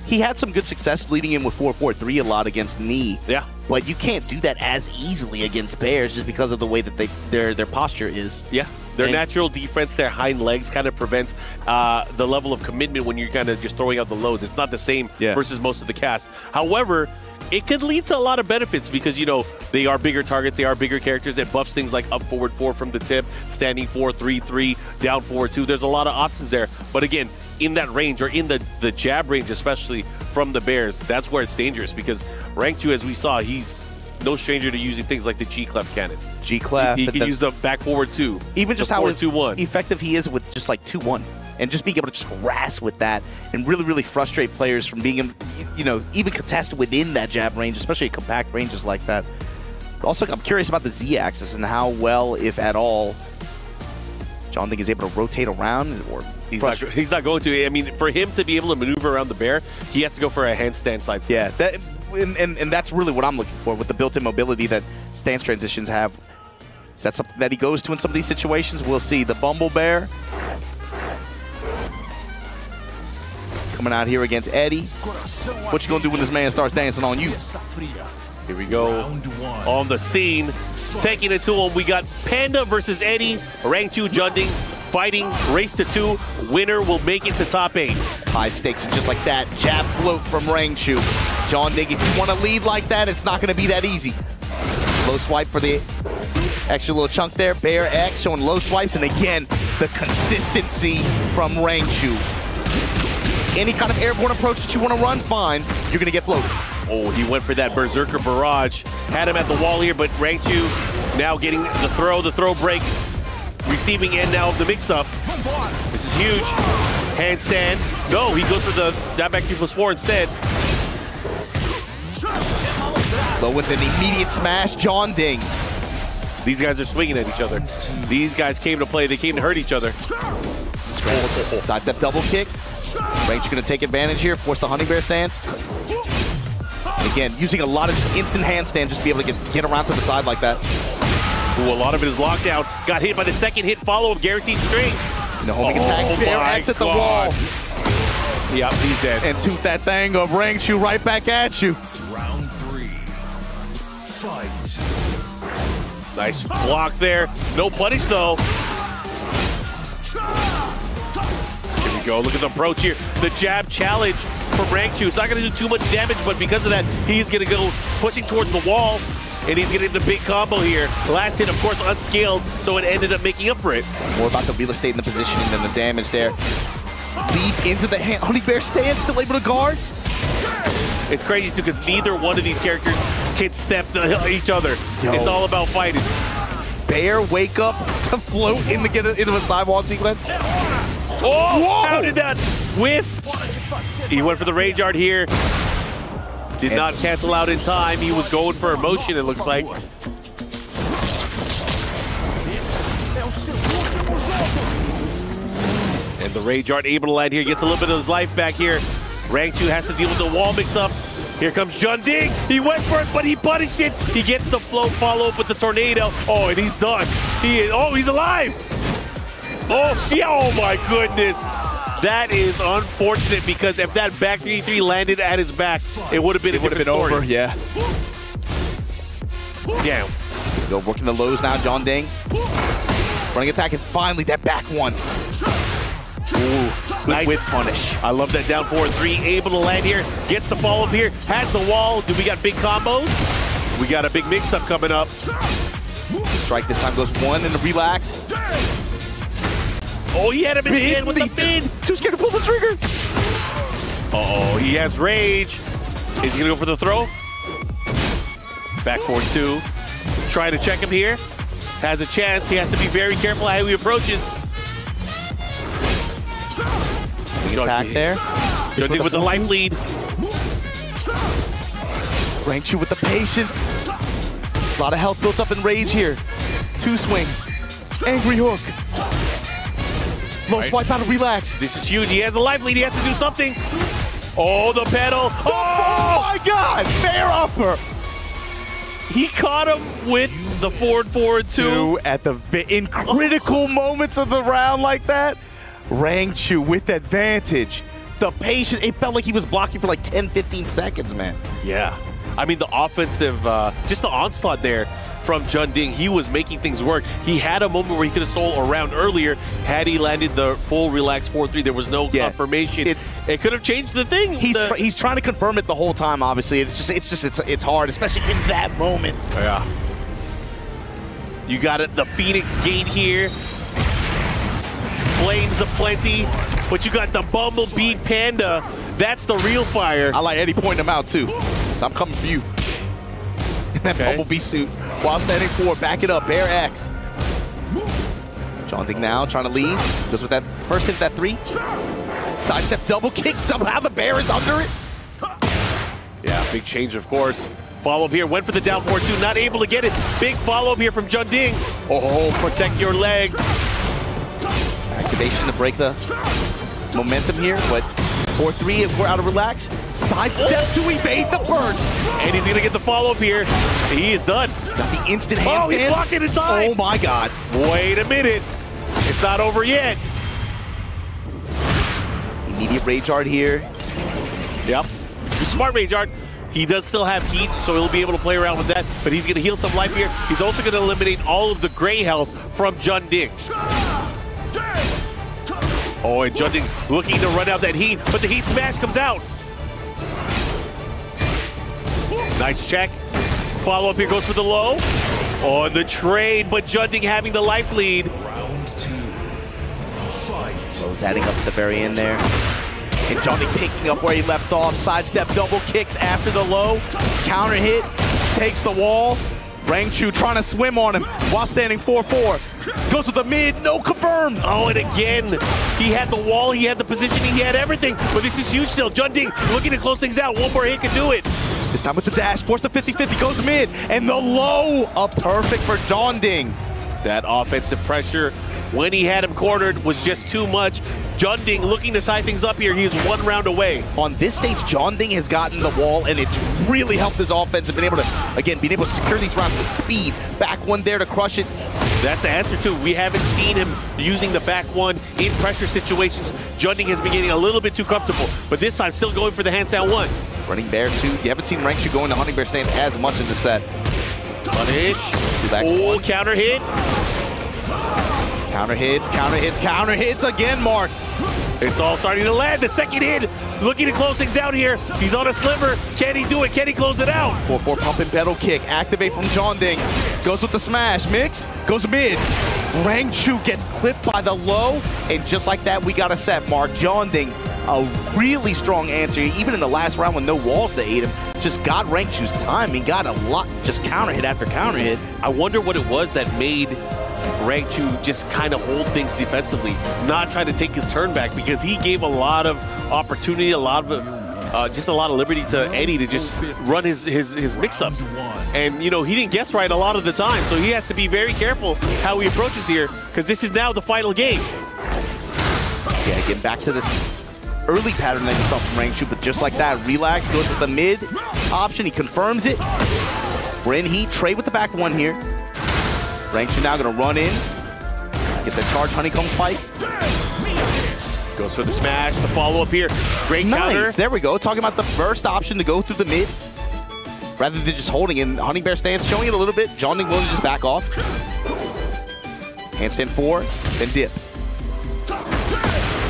he had some good success leading in with 4-4-3 a lot against Knee. Yeah. But you can't do that as easily against Bears just because of the way that their posture is. Yeah. Their natural defense, their hind legs kind of prevents the level of commitment when you're kind of just throwing out the loads. It's not the same versus most of the cast. However, it could lead to a lot of benefits because, you know, they are bigger targets, they are bigger characters. It buffs things like up forward 4 from the tip, standing 4, 3, 3, down forward 2. There's a lot of options there. But again, in that range, or in the jab range, especially from the Bears, that's where it's dangerous because rank 2, as we saw, he's no stranger to using things like the G-Clef cannon. G-Clef. He can use the back forward 2. Even just the how 4-2-1. effective he is with just like 2-1. And just being able to just harass with that and really, really frustrate players from being, you know, even contested within that jab range, especially compact ranges like that. Also, I'm curious about the Z-axis and how well, if at all, John Ding is able to rotate around or He's not going to. I mean, for him to be able to maneuver around the bear, he has to go for a handstand side step. Yeah, and that's really what I'm looking for with the built-in mobility that stance transitions have. Is that something that he goes to in some of these situations? We'll see. The Bumble Bear coming out here against Eddie. What you gonna do when this man starts dancing on you? Here we go on the scene, taking it to him. We got Panda versus Eddie, rank 2 Junding, fighting, race to 2. Winner will make it to top 8. High stakes, and just like that, jab float from Rangchu. John Ding, if you want to lead like that, it's not gonna be that easy. Low swipe for the extra little chunk there. Bear X showing low swipes, and again, the consistency from Rangchu. Any kind of airborne approach that you want to run, fine, you're going to get floated. Oh, he went for that Berserker Barrage. Had him at the wall here, but rank 2 now getting the throw break. Receiving end now of the mix-up. This is huge. Handstand. No, he goes for the dive back 3+4 instead. Low with an immediate smash, John Ding. These guys are swinging at each other. These guys came to play. They came to hurt each other. Sidestep double kicks. Rangchu going to take advantage here, force the Honey Bear stance. And again, using a lot of just instant handstand just to be able to get around to the side like that. Ooh, a lot of it is locked down. Got hit by the second hit follow-up, guaranteed strength. The homing attack, Bear X at the wall. Yep, he's dead. And tooth that thing of Rangchu right back at you. Round 3. Fight. Nice block there. No punish, though. Here we go. Look at the approach here. The jab challenge from Rangchu. It's not going to do too much damage, but because of that, he's going to go pushing towards the wall, and he's getting the big combo here. Last hit, of course, unscaled, so it ended up making up for it. More about the real estate and the positioning than the damage there. Leap into the Honey Bear stance, still able to guard. It's crazy, too, because neither one of these characters can step each other. Yo. It's all about fighting. Bear wake up to float into a sidewall sequence. Oh, whoa! How did that whiff? He went for the rage art here. Did not cancel out in time. He was going for emotion, it looks like. And the rage art able to land here, gets a little bit of his life back here. Rangchu has to deal with the wall mix-up. Here comes John Ding. He went for it, but he punished it. He gets the float follow-up with the tornado. Oh, and he's done. He's alive. Oh, yeah, oh my goodness. That is unfortunate because if that back 3-3 landed at his back, it would have been a different story. Over, yeah. Damn. Go working the lows now, John Ding. Running attack, and finally that back one. Ooh, nice with punish. I love that down 4-3, able to land here, gets the follow-up here, has the wall. Do we got big combos? We got a big mix-up coming up. Strike this time goes one and a relax. Oh, he had him in the end with the fin. Too scared to pull the trigger. Uh-oh, he has rage. Is he gonna go for the throw? Back 4-2. Trying to check him here. Has a chance. He has to be very careful how he approaches. Attack there. Judging with the life lead. Rangchu with the patience. A lot of health built up in rage here. 2 swings. Angry hook. Low swipe out of relax. This is huge. He has a life lead. He has to do something. Oh, the pedal. Oh my God! Fair upper. He caught him with the forward 2 at in critical moments of the round like that. Rangchu with advantage. The patience, it felt like he was blocking for like 10, 15 seconds, man. Yeah. I mean, the offensive, just the onslaught there from Junding. He was making things work. He had a moment where he could have stole a round earlier had he landed the full relaxed 4-3. There was no confirmation. It could have changed the thing. He's trying to confirm it the whole time. Obviously, it's hard, especially in that moment. Yeah. You got it. The Phoenix Gate here. Flames aplenty, but you got the Bumblebee Panda. That's the real fire. I like Eddie pointing him out too. So I'm coming for you. In that Bumblebee suit. While standing forward, back it up, Bear X. Junding now, trying to lead. Goes with that first hit, that 3. Sidestep double kick, somehow the Bear is under it. Yeah, big change, of course. Follow up here, went for the down 4-2, not able to get it. Big follow up here from Junding. Oh, protect your legs. Activation to break the momentum here, but 4-3 if we're out of relax. Sidestep to evade the first. And he's gonna get the follow-up here. He is done. Got the instant handstand. Oh, he blocked it in time. Oh my God. Wait a minute. It's not over yet. Immediate Rage Art here. Yep. Smart Rage Art. He does still have heat, so he'll be able to play around with that, but he's gonna heal some life here. He's also gonna eliminate all of the gray health from Junding. Oh, and Junding looking to run out that heat, but the heat smash comes out. Nice check. Follow up here goes for the low. On the trade, but Junding having the life lead. Round 2. Fight. Low's adding up at the very end there. And Junding picking up where he left off. Sidestep double kicks after the low. Counter hit. Takes the wall. Rangchu trying to swim on him while standing 4-4. Goes with the mid, no confirm. Oh, and again, he had the wall, he had the positioning, he had everything. But this is huge still. Junding looking to close things out. One more hit can do it. This time with the dash, force the 50-50, goes mid. And the low, a perfect for Junding. That offensive pressure, when he had him cornered, was just too much. Junding looking to tie things up here. He is 1 round away. On this stage, Junding has gotten the wall, and it's really helped his offense and been able to, again, being able to secure these rounds with speed. Back one there to crush it. That's the answer too. We haven't seen him using the back one in pressure situations. Junding has been getting a little bit too comfortable, but this time still going for the handstand 1. Running Bear 2. You haven't seen Rangchu go into Hunting Bear stance as much in the set. Punish. Oh, counter hit. Counter hits, counter hits, counter hits again, Mark. It's all starting to land. The second hit, looking to close things out here. He's on a sliver. Can he do it? Can he close it out? 4-4 pump and pedal kick. Activate from Junding. Goes with the smash. Mix. Goes mid. Rangchu gets clipped by the low. And just like that, we got a set, Mark. Junding, a really strong answer. Even in the last round with no walls to aid him, just got Rangchu's time. He got a lot, just counter hit after counter hit. I wonder what it was that made Rangchu just kind of hold things defensively, not try to take his turn back, because he gave a lot of opportunity, a lot of just a lot of liberty to Eddie to just run his mix-ups. And, you know, he didn't guess right a lot of the time, so he has to be very careful how he approaches here, because this is now the final game. Yeah, getting back to this early pattern that you saw from Rangchu, but just like that, relax, goes with the mid option, he confirms it. We're in heat, trade with the back one here. Rangchu now gonna run in. Gets that charge honeycomb spike. Goes for the smash, the follow-up here. Great counter. There we go. Talking about the first option to go through the mid. Rather than just holding in. Hunting Bear stance, showing it a little bit. Junding willing to just back off. Handstand 4, then dip.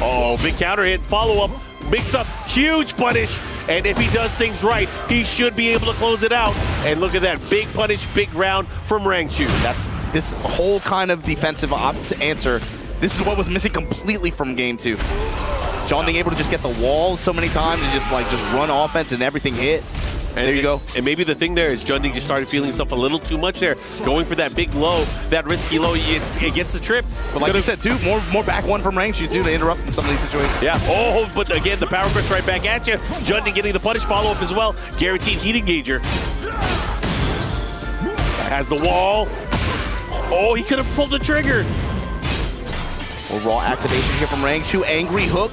Oh, big counter hit, follow-up, mix up, huge punish. And if he does things right, he should be able to close it out. And look at that, big punish, big round from Rangchu. That's this whole kind of defensive answer. This is what was missing completely from game 2. Junding able to just get the wall so many times and just run offense and everything hit. And there you go. And maybe the thing there is Junding just started feeling himself a little too much there. Going for that big low, that risky low, it gets the trip. But like you said too, more back one from Rangchu too to interrupt in some of these situations. Yeah. Oh, but again, the power crush right back at you. Junding getting the punish follow-up as well. Guaranteed heat engager. Has the wall. Oh, he could have pulled the trigger. Well, raw activation here from Rangchu. Angry hook.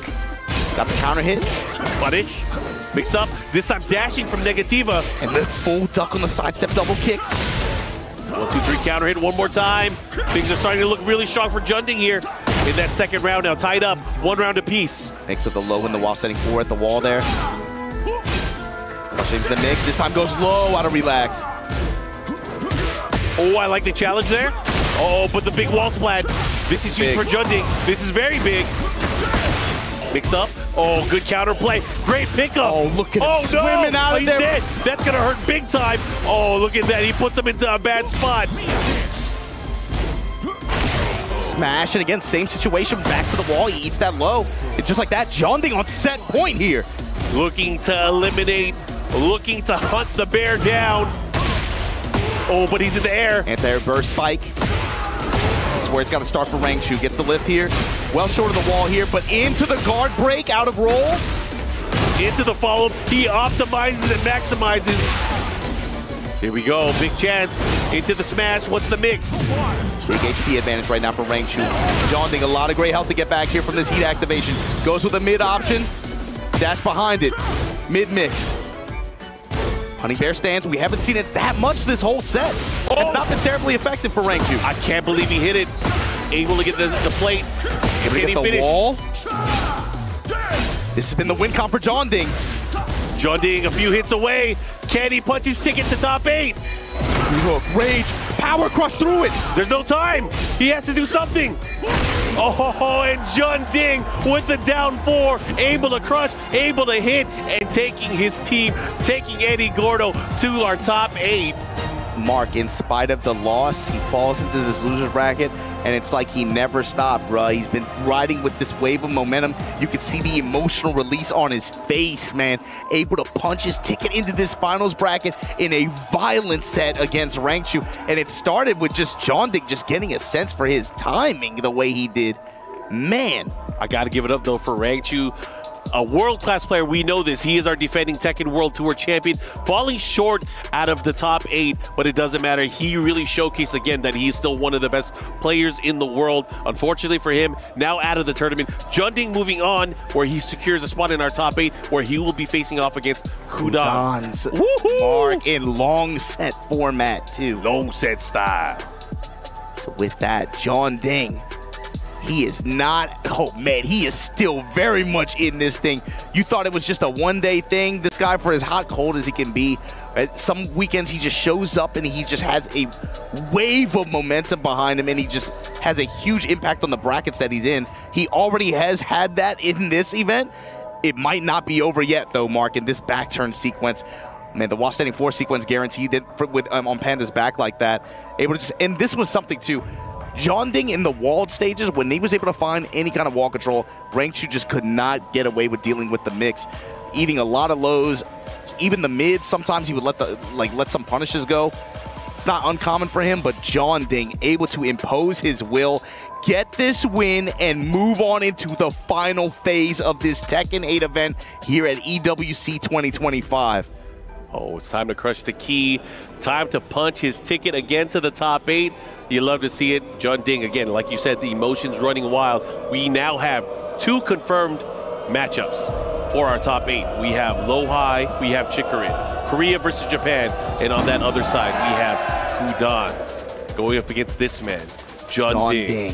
Got the counter hit. Punish. Mix up, this time dashing from Negativa. And the full duck on the sidestep double kicks. 1, 2, 3 counter hit one more time. Things are starting to look really strong for Junding here in that second round now. Tied up, 1 round apiece. Mix of the low and the wall standing 4 at the wall there. Changes the mix, this time goes low out of relax. Oh, I like the challenge there. Oh, but the big wall splat. This is huge for Junding. This is very big. Mix up. Oh, good counter play. Great pickup. Oh, look at him swimming out of he's there. Dead. That's going to hurt big time. Oh, look at that. He puts him into a bad spot. Smash, and again, same situation, back to the wall, he eats that low. And just like that, Junding on set point here. Looking to eliminate, looking to hunt the bear down. Oh, but he's in the air. Anti-air burst spike. This is where it's got to start for Rangchu. Gets the lift here. Well short of the wall here, but into the guard break, out of roll. Into the follow-up. He optimizes and maximizes. Here we go, big chance. Into the smash, what's the mix? Big HP advantage right now for Rangchu. Junding, a lot of great health to get back here from this heat activation. Goes with a mid option. Dash behind it. Mid mix. Honey Bear stands, we haven't seen it that much this whole set. It's not been terribly effective for Rangchu. I can't believe he hit it. Able to get the plate. Able to get the wall. This has been the win con for Junding. Junding a few hits away. Can he punch his ticket to top 8? Look, Rage, power crush through it. There's no time. He has to do something. Oh, and Junding with the down 4, able to crush, able to hit, and taking his team, taking Eddie Gordo to our top 8. Mark, in spite of the loss, he falls into this loser bracket, and it's like he never stopped, bruh. He's been riding with this wave of momentum. You can see the emotional release on his face, man. Able to punch his ticket into this finals bracket in a violent set against Rangchu. And it started with just Junding just getting a sense for his timing the way he did. Man. I got to give it up, though, for Rangchu. A world-class player, we know this. He is our defending Tekken World Tour champion, falling short out of the top 8, but it doesn't matter. He really showcased again that he is still one of the best players in the world. Unfortunately for him, now out of the tournament. Junding moving on, where he secures a spot in our top 8, where he will be facing off against Kudans. Mark in long set format, too. Long set style. So with that, Junding, he is not, oh man, he is still very much in this thing. You thought it was just a one-day thing. This guy, for as hot cold as he can be, some weekends he just shows up and he just has a wave of momentum behind him, and he just has a huge impact on the brackets that he's in. He already has had that in this event. It might not be over yet, though, Mark, in this back turn sequence. Man, the while standing 4 sequence guaranteed it with on Panda's back like that. Able to just, and this was something too. Junding in the walled stages, when he was able to find any kind of wall control, Rangchu just could not get away with dealing with the mix. Eating a lot of lows, even the mids, sometimes he would let some punishes go. It's not uncommon for him, but Junding able to impose his will, get this win, and move on into the final phase of this Tekken 8 event here at EWC 2025. Oh, it's time to crush the key. Time to punch his ticket again to the top 8. You love to see it. Junding, again, like you said, the emotions running wild. We now have 2 confirmed matchups for our top 8. We have Low-High, we have Chikurin. Korea versus Japan. And on that other side, we have Kudans going up against this man, Junding.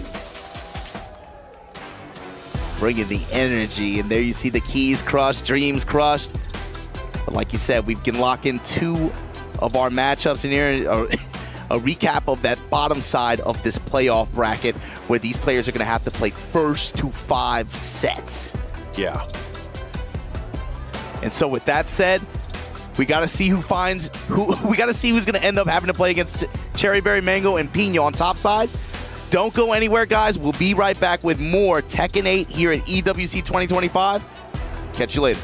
Bringing the energy, and there you see the keys crushed, dreams crushed. But like you said, we can lock in 2 of our matchups in here. A recap of that bottom side of this playoff bracket, where these players are going to have to play first to 5 sets. Yeah. And so with that said, we got to see who finds who. We got to see who's going to end up having to play against Cherry Berry Mango and Pino on top side. Don't go anywhere, guys. We'll be right back with more Tekken 8 here at EWC 2025. Catch you later.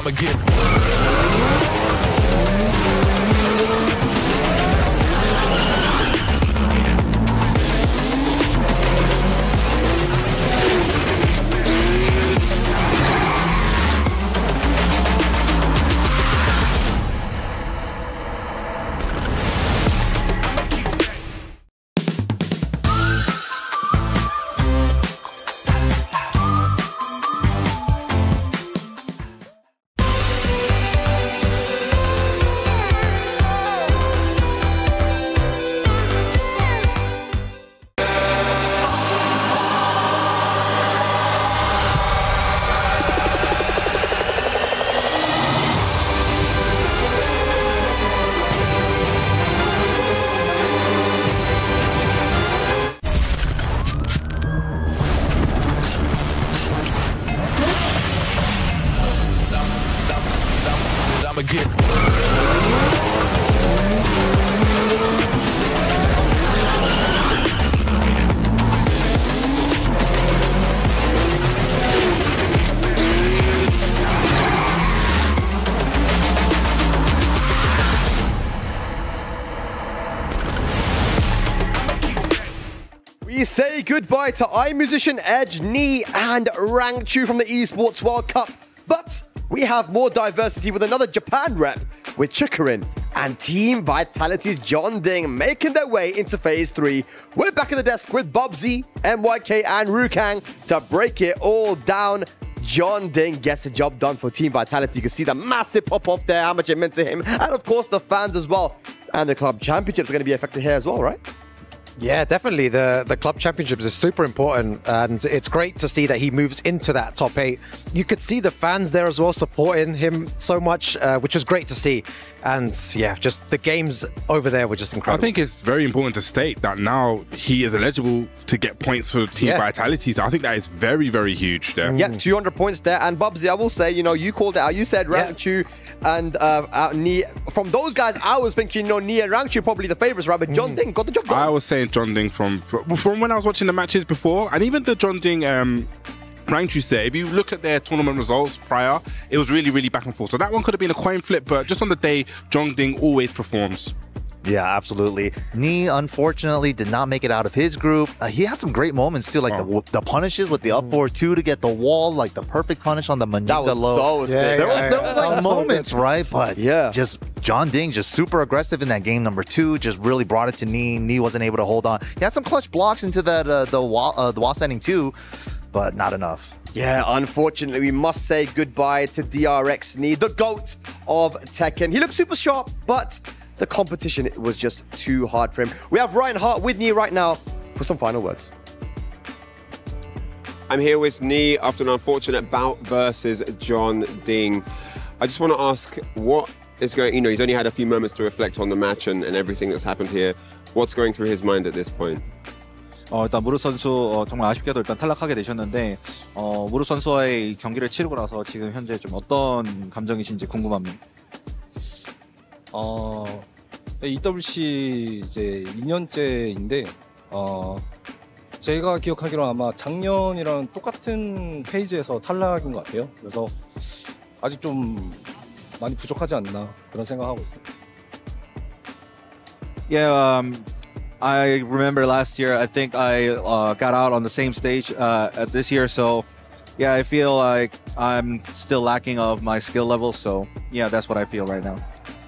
I'ma get We say goodbye to iMusician, Edge, Knee, and Rangchu from the Esports World Cup. But we have more diversity with another Japan rep with Chikarin and Team Vitality's John Ding making their way into Phase 3. We're back at the desk with Bubsy, MYK, and Rukang to break it all down. John Ding gets the job done for Team Vitality. You can see the massive pop-off there, how much it meant to him, and of course the fans as well. And the Club Championships are going to be affected here as well, right? Yeah, definitely. The Club Championships is super important, and it's great to see that he moves into that top 8. You could see the fans there as well supporting him so much, which was great to see. And yeah, just the games over there were just incredible. I think it's very important to state that now he is eligible to get points for Team Vitality. So I think that is very, very huge there. Yeah, 200 points there. And Bubsy, I will say, you know, you called it out. You said Rangchu and Ni. From those guys, I was thinking, you know, Ni and Rangchu probably the favorites, right? But John Ding got the job done. I was saying John Ding from when I was watching the matches before, and even the John Ding Rangchu set, if you look at their tournament results prior, it was really, really back and forth. So that one could have been a coin flip, but just on the day, John Ding always performs. Yeah, absolutely. Ni, unfortunately, did not make it out of his group. He had some great moments, too, like the punishes with the up 4-2 to get the wall, like the perfect punish on the Manika low. There was like moments, right? But just John Ding, just super aggressive in that game number 2, just really brought it to Ni. Ni wasn't able to hold on. He had some clutch blocks into that the wall setting, too, but not enough. Yeah, unfortunately, we must say goodbye to DRX Ni, the GOAT of Tekken. He looked super sharp, but the competition was just too hard for him. We have Ryan Hart with Ni right now for some final words. I'm here with Ni after an unfortunate bout versus John Ding. I just want to ask, what is going, you know, he's only had a few moments to reflect on the match and everything that's happened here. What's going through his mind at this point? 일단 무르 선수 정말 아쉽게도 일단 탈락하게 되셨는데 무르 선수와의 경기를 치르고 나서 지금 현재 좀 어떤 감정이신지 궁금합니다. EWC 이제 2년째인데 제가 기억하기로는 아마 작년이랑 똑같은 페이지에서 탈락인 것 같아요. 그래서 아직 좀 많이 부족하지 않나 그런 생각하고 있습니다. Yeah, I remember last year, I think I got out on the same stage at this year, so yeah, I feel like I'm still lacking of my skill level, so yeah, that's what I feel right now.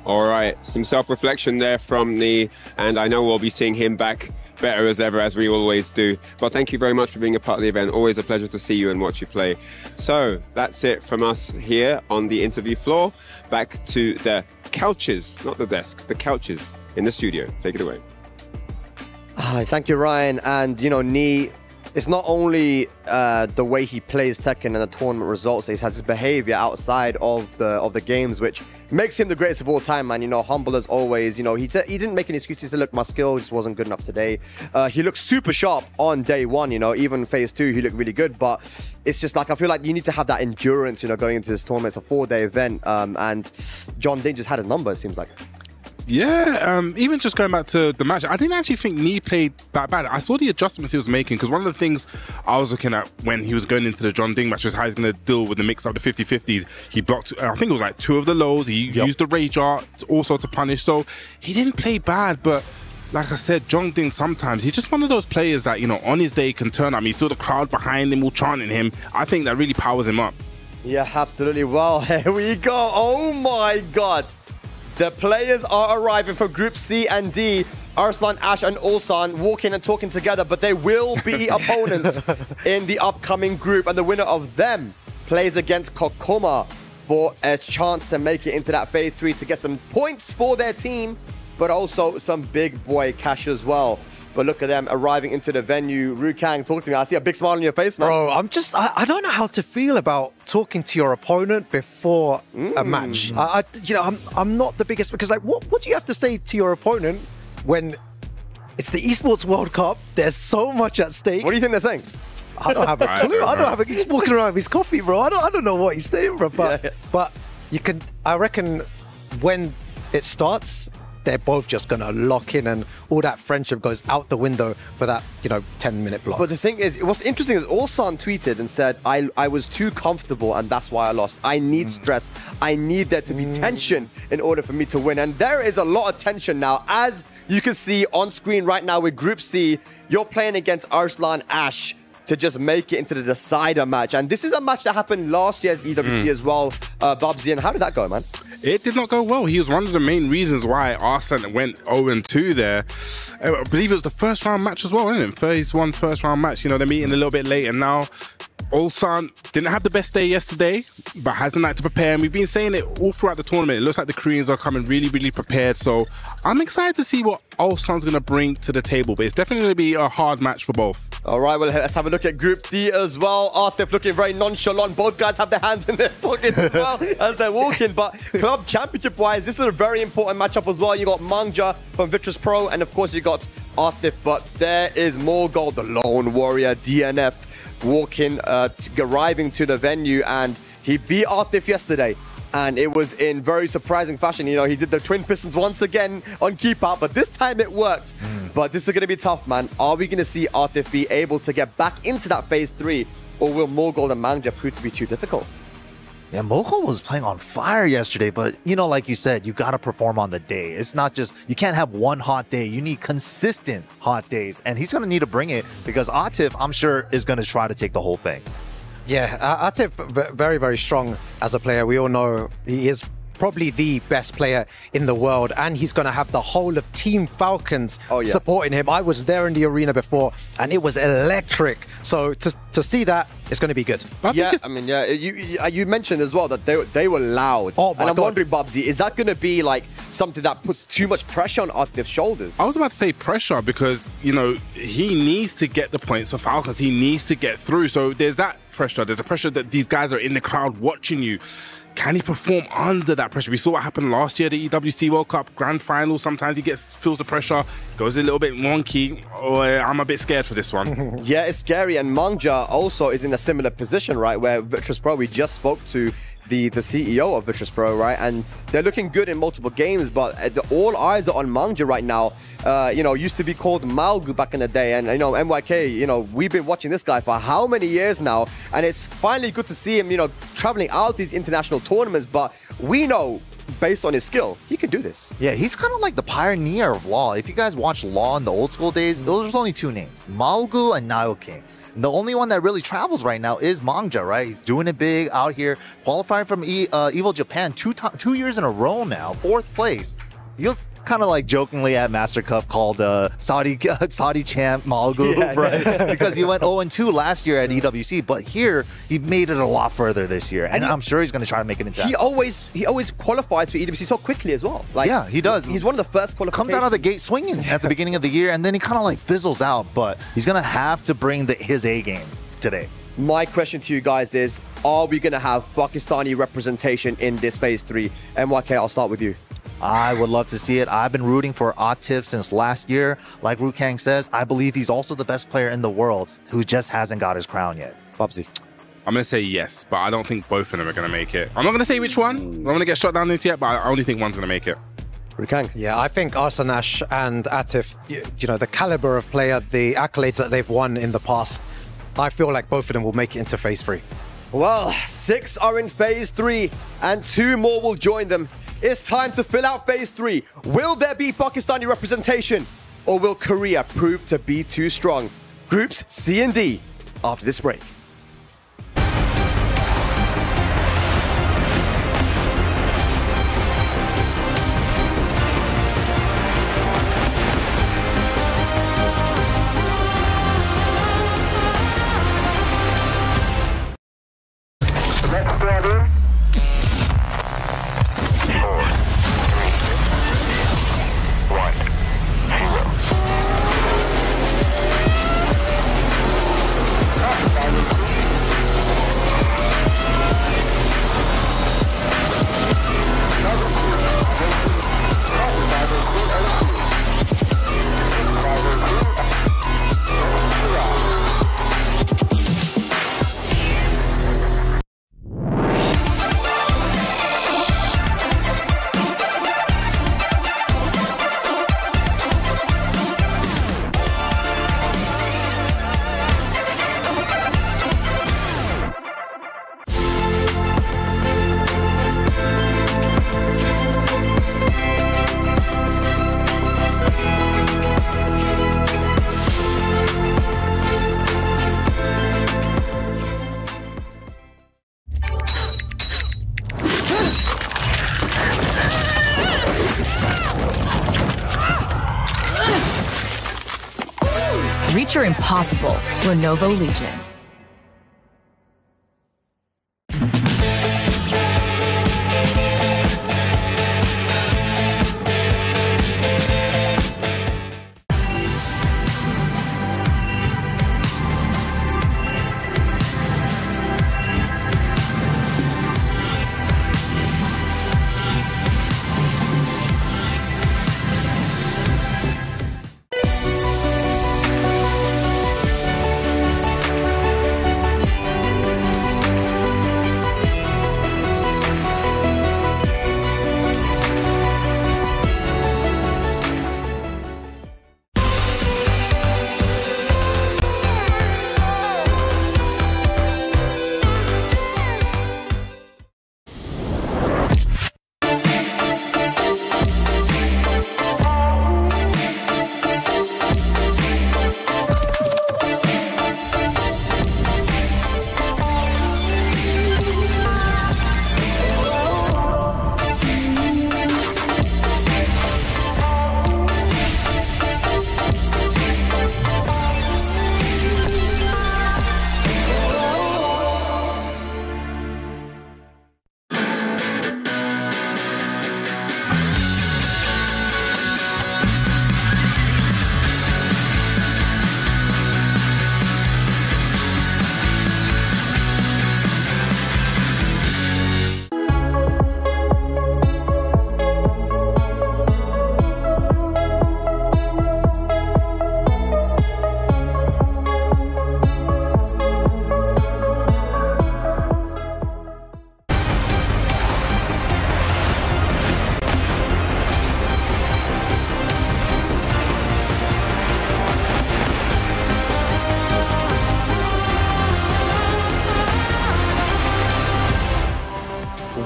All right, some self-reflection there from Ni, and I know we'll be seeing him back better as ever, as we always do. But thank you very much for being a part of the event. Always a pleasure to see you and watch you play. So that's it from us here on the interview floor. Back to the couches, not the desk, the couches in the studio. Take it away. Thank you, Ryan. And, you know, Ni, it's not only the way he plays Tekken and the tournament results, he has his behavior outside of the games, which makes him the greatest of all time, man. You know, humble as always. You know, he didn't make any excuses. He said, look, my skill just wasn't good enough today. He looked super sharp on day 1, you know, even phase 2, he looked really good. But it's just like, I feel like you need to have that endurance, you know, going into this tournament. It's a 4-day event. And John Ding just had his number, it seems like. Yeah, even just going back to the match, I didn't actually think Nee played that bad. I saw the adjustments he was making, because one of the things I was looking at when he was going into the John Ding match was how he's going to deal with the mix up the 50-50s. He blocked, I think it was like 2 of the lows. He used the rage art also to punish. So he didn't play bad, but like I said, John Ding sometimes, he's just one of those players that, you know, on his day can turn up. You saw the crowd behind him all chanting him. I think that really powers him up. Yeah, absolutely. Well, here we go. Oh my God. The players are arriving for Group C and D. Arslan, Ash, and Ulsan walking and talking together, but they will be opponents in the upcoming group, and the winner of them plays against Kokoma for a chance to make it into that Phase 3 to get some points for their team, but also some big boy cash as well. But look at them arriving into the venue. Rukang, talk to me. I see a big smile on your face, man. Bro, I don't know how to feel about talking to your opponent before a match. I'm not the biggest, because like, what do you have to say to your opponent when it's the Esports World Cup? There's so much at stake. What do you think they're saying? I don't have a clue. I don't have a, he's walking around with his coffee, bro. I don't know what he's saying, bro. But you can, I reckon when it starts, they're both just going to lock in, and all that friendship goes out the window for that, 10-minute block. But the thing is, what's interesting is Ulsan tweeted and said, I was too comfortable and that's why I lost. I need stress. I need there to be tension in order for me to win. And there is a lot of tension now. As you can see on screen right now with Group C, you're playing against Arslan Ash to just make it into the decider match. And this is a match that happened last year's EWC as well, Bubsy. And how did that go, man? It did not go well. He was one of the main reasons why Arslan went 0-2 there. I believe it was the first round match as well, isn't it? Phase 1 first round match. They're meeting a little bit late, and now Ulsan didn't have the best day yesterday, but has the night to prepare. And we've been saying it all throughout the tournament. It looks like the Koreans are coming really, really prepared. So I'm excited to see what Ulsan's going to bring to the table. But it's definitely going to be a hard match for both. All right, well, let's have a look at Group D as well. Artif looking very nonchalant. Both guys have their hands in their pockets as well as they're walking. But Club Championship-wise, this is a very important matchup as well. You got Mangja from Virtus Pro, and of course you got Artif. But there is more gold, the Lone Warrior, DNF, walking, arriving to the venue, and he beat Artif yesterday. And it was in very surprising fashion. He did the twin pistons once again on keep out, but this time it worked. But this is going to be tough, man. Are we going to see Artif be able to get back into that Phase 3, or will Mogul and Mangja prove to be too difficult? Yeah, Mogul was playing on fire yesterday, but like you said, you got to perform on the day. It's not just, you can't have one hot day. You need consistent hot days, and he's going to need to bring it, because Atif, I'm sure, is going to try to take the whole thing. Yeah, Atif very, very strong as a player. We all know he is probably the best player in the world, and he's going to have the whole of Team Falcons supporting him. I was there in the arena before, and it was electric. So to see that, it's going to be good. You mentioned as well that they were loud. Oh my and I'm God. wondering, Bubsy, is that going to be like something that puts too much pressure on Atif's shoulders? I was about to say pressure, because, he needs to get the points for Falcons. He needs to get through. So there's that pressure. There's the pressure that these guys are in the crowd watching you. Can he perform under that pressure? We saw what happened last year, the EWC World Cup Grand Final. Sometimes he feels the pressure, goes a little bit wonky. I'm a bit scared for this one. Yeah, it's scary. And Mangja also is in a similar position, right? Where Virtus Pro, we just spoke to the CEO of Virtus Pro, right? And they're looking good in multiple games, but all eyes are on Mangja right now. Used to be called Malgu back in the day, and MYK, we've been watching this guy for how many years now, and it's finally good to see him, traveling out to these international tournaments. But we know, based on his skill, he can do this. Yeah, he's kind of like the pioneer of LoL. If you guys watch LoL in the old school days, there's only 2 names, Malgu and Nile King. The only one that really travels right now is Mangja, right? He's doing it big out here, qualifying from EVO Japan 2 years in a row now, 4th place. He was kind of like jokingly at Master Cup called Saudi champ Malgu, right? Because he went 0-2 last year at EWC, but here he made it a lot further this year, and I'm sure he's going to try to make it into. He always qualifies for EWC so quickly as well. Yeah, he does. He's one of the first qualifications. Comes out of the gate swinging at the beginning of the year, and then he kind of like fizzles out. But he's going to have to bring his A game today. My question to you guys is: are we going to have Pakistani representation in this Phase 3? MYK, I'll start with you. I would love to see it. I've been rooting for Atif since last year. Like Rukang says, I believe he's also the best player in the world who just hasn't got his crown yet. Bubsy. I'm going to say yes, but I don't think both of them are going to make it. I'm not going to say which one. I'm going to get shot down into yet, but I only think one's going to make it. Rukang. Yeah, I think Arsanash and Atif, you know, the caliber of player, the accolades that they've won in the past, I feel like both of them will make it into phase 3. Well, 6 are in phase 3 and 2 more will join them. It's time to fill out phase 3. Will there be Pakistani representation or will Korea prove to be too strong? Groups C and D after this break. Reach your impossible. Lenovo Legion.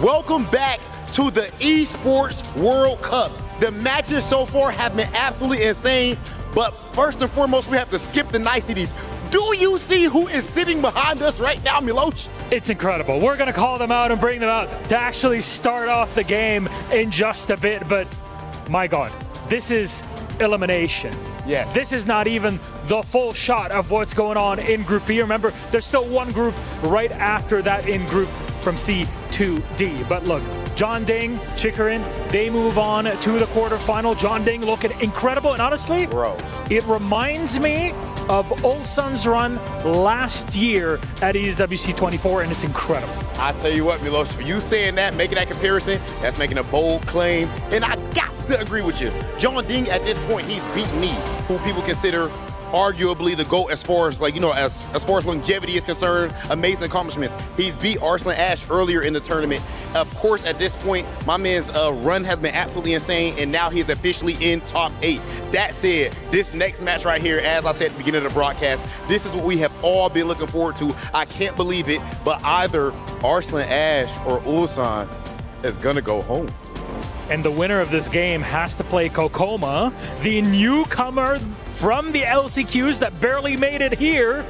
Welcome back to the Esports World Cup. The matches so far have been absolutely insane, but first and foremost, we have to skip the niceties. Do you see who is sitting behind us right now, Milosh? It's incredible. We're going to call them out and bring them out to actually start off the game in just a bit, but my God, this is elimination. Yes. This is not even the full shot of what's going on in Group B. Remember, there's still one group right after that in group from C to D. But look, John Ding, Chikarin, they move on to the quarterfinal. John Ding looking incredible, and honestly, bro, it reminds me of Ulsan's run last year at EWC 24, and it's incredible. I tell you what, Milosh, for you saying that, making that comparison, that's making a bold claim, and I got to agree with you. John Ding, at this point, he's beaten me, who people consider arguably the GOAT as far as, like, you know, as far as longevity is concerned, amazing accomplishments. He's beat Arslan Ash earlier in the tournament. Of course, at this point, my man's run has been absolutely insane, and now he's officially in top 8. That said, this next match right here, as I said at the beginning of the broadcast, this is what we have all been looking forward to. I can't believe it, but either Arslan Ash or Ulsan is gonna go home. And the winner of this game has to play Kokoma, the newcomer from the LCQs that barely made it here.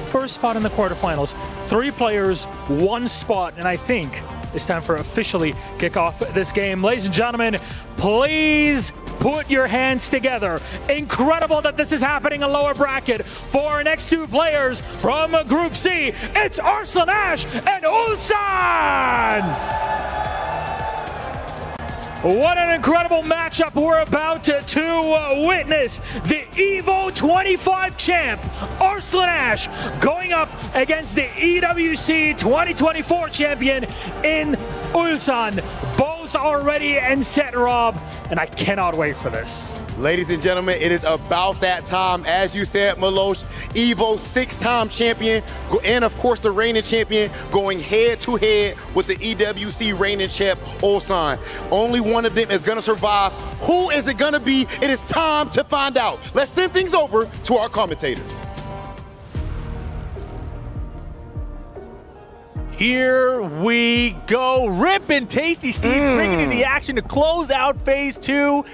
First spot in the quarterfinals. 3 players, 1 spot, and I think it's time for officially kick off this game. Ladies and gentlemen, please put your hands together. Incredible that this is happening in lower bracket. For our next 2 players from Group C, it's Arslan Ash and Ulsan! What an incredible matchup we're about to witness. The EVO 25 champ, Arslan Ash, going up against the EWC 2024 champion in Ulsan. Both are ready and set, Rob, and I cannot wait for this. Ladies and gentlemen, it is about that time. As you said, Milosh, EVO 6-time champion, and of course the reigning champion, going head-to-head with the EWC reigning champ, Ulsan. Only one of them is gonna survive. Who is it gonna be? It is time to find out. Let's send things over to our commentators. Here we go. Rip and Tasty Steve bringing you the action to close out phase 2.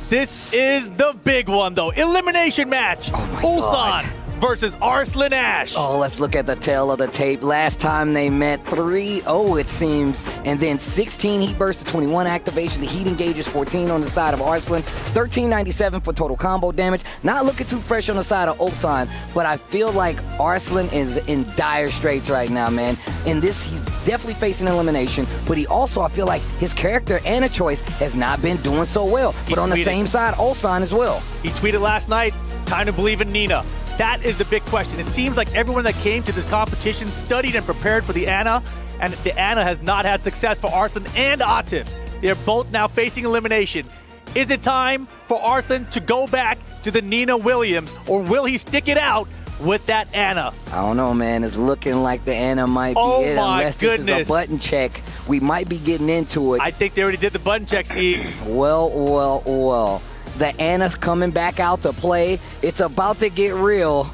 This is the big one, though. Elimination match. Ulsan versus Arslan Ash. Oh, let's look at the tail of the tape. Last time they met, 3-0 it seems, and then 16 heat bursts to 21 activation. The heat engages 14 on the side of Arslan, 1397 for total combo damage. Not looking too fresh on the side of Ulsan, but I feel like Arslan is in dire straits right now, man. In this, he's definitely facing elimination, but he also, I feel like his character and a choice has not been doing so well. But on the same side, Ulsan as well. He tweeted last night, time to believe in Nina. That is the big question. It seems like everyone that came to this competition studied and prepared for the Ana, and the Ana has not had success for Arslan and Atif. They're both now facing elimination. Is it time for Arslan to go back to the Nina Williams, or will he stick it out with that Ana? I don't know, man. It's looking like the Ana might be it. Unless this is a button check, we might be getting into it. I think they already did the button check, Steve. Well. The Ana's coming back out to play. It's about to get real.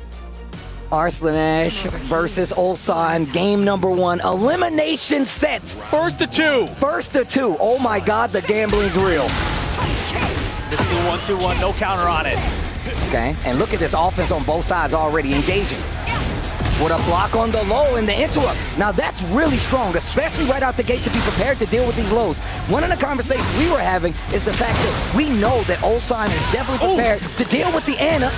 Arslan Ash versus Ulsan. Game number 1. Elimination set. First to 2. Oh my God, the gambling's real. This is the 1-2-1, no counter on it. Okay, and look at this offense on both sides already engaging. With a block on the low and the interrupt. Now that's really strong, especially right out the gate, to be prepared to deal with these lows. One of the conversations we were having is the fact that we know that Ulsan is definitely prepared to deal with the Ana,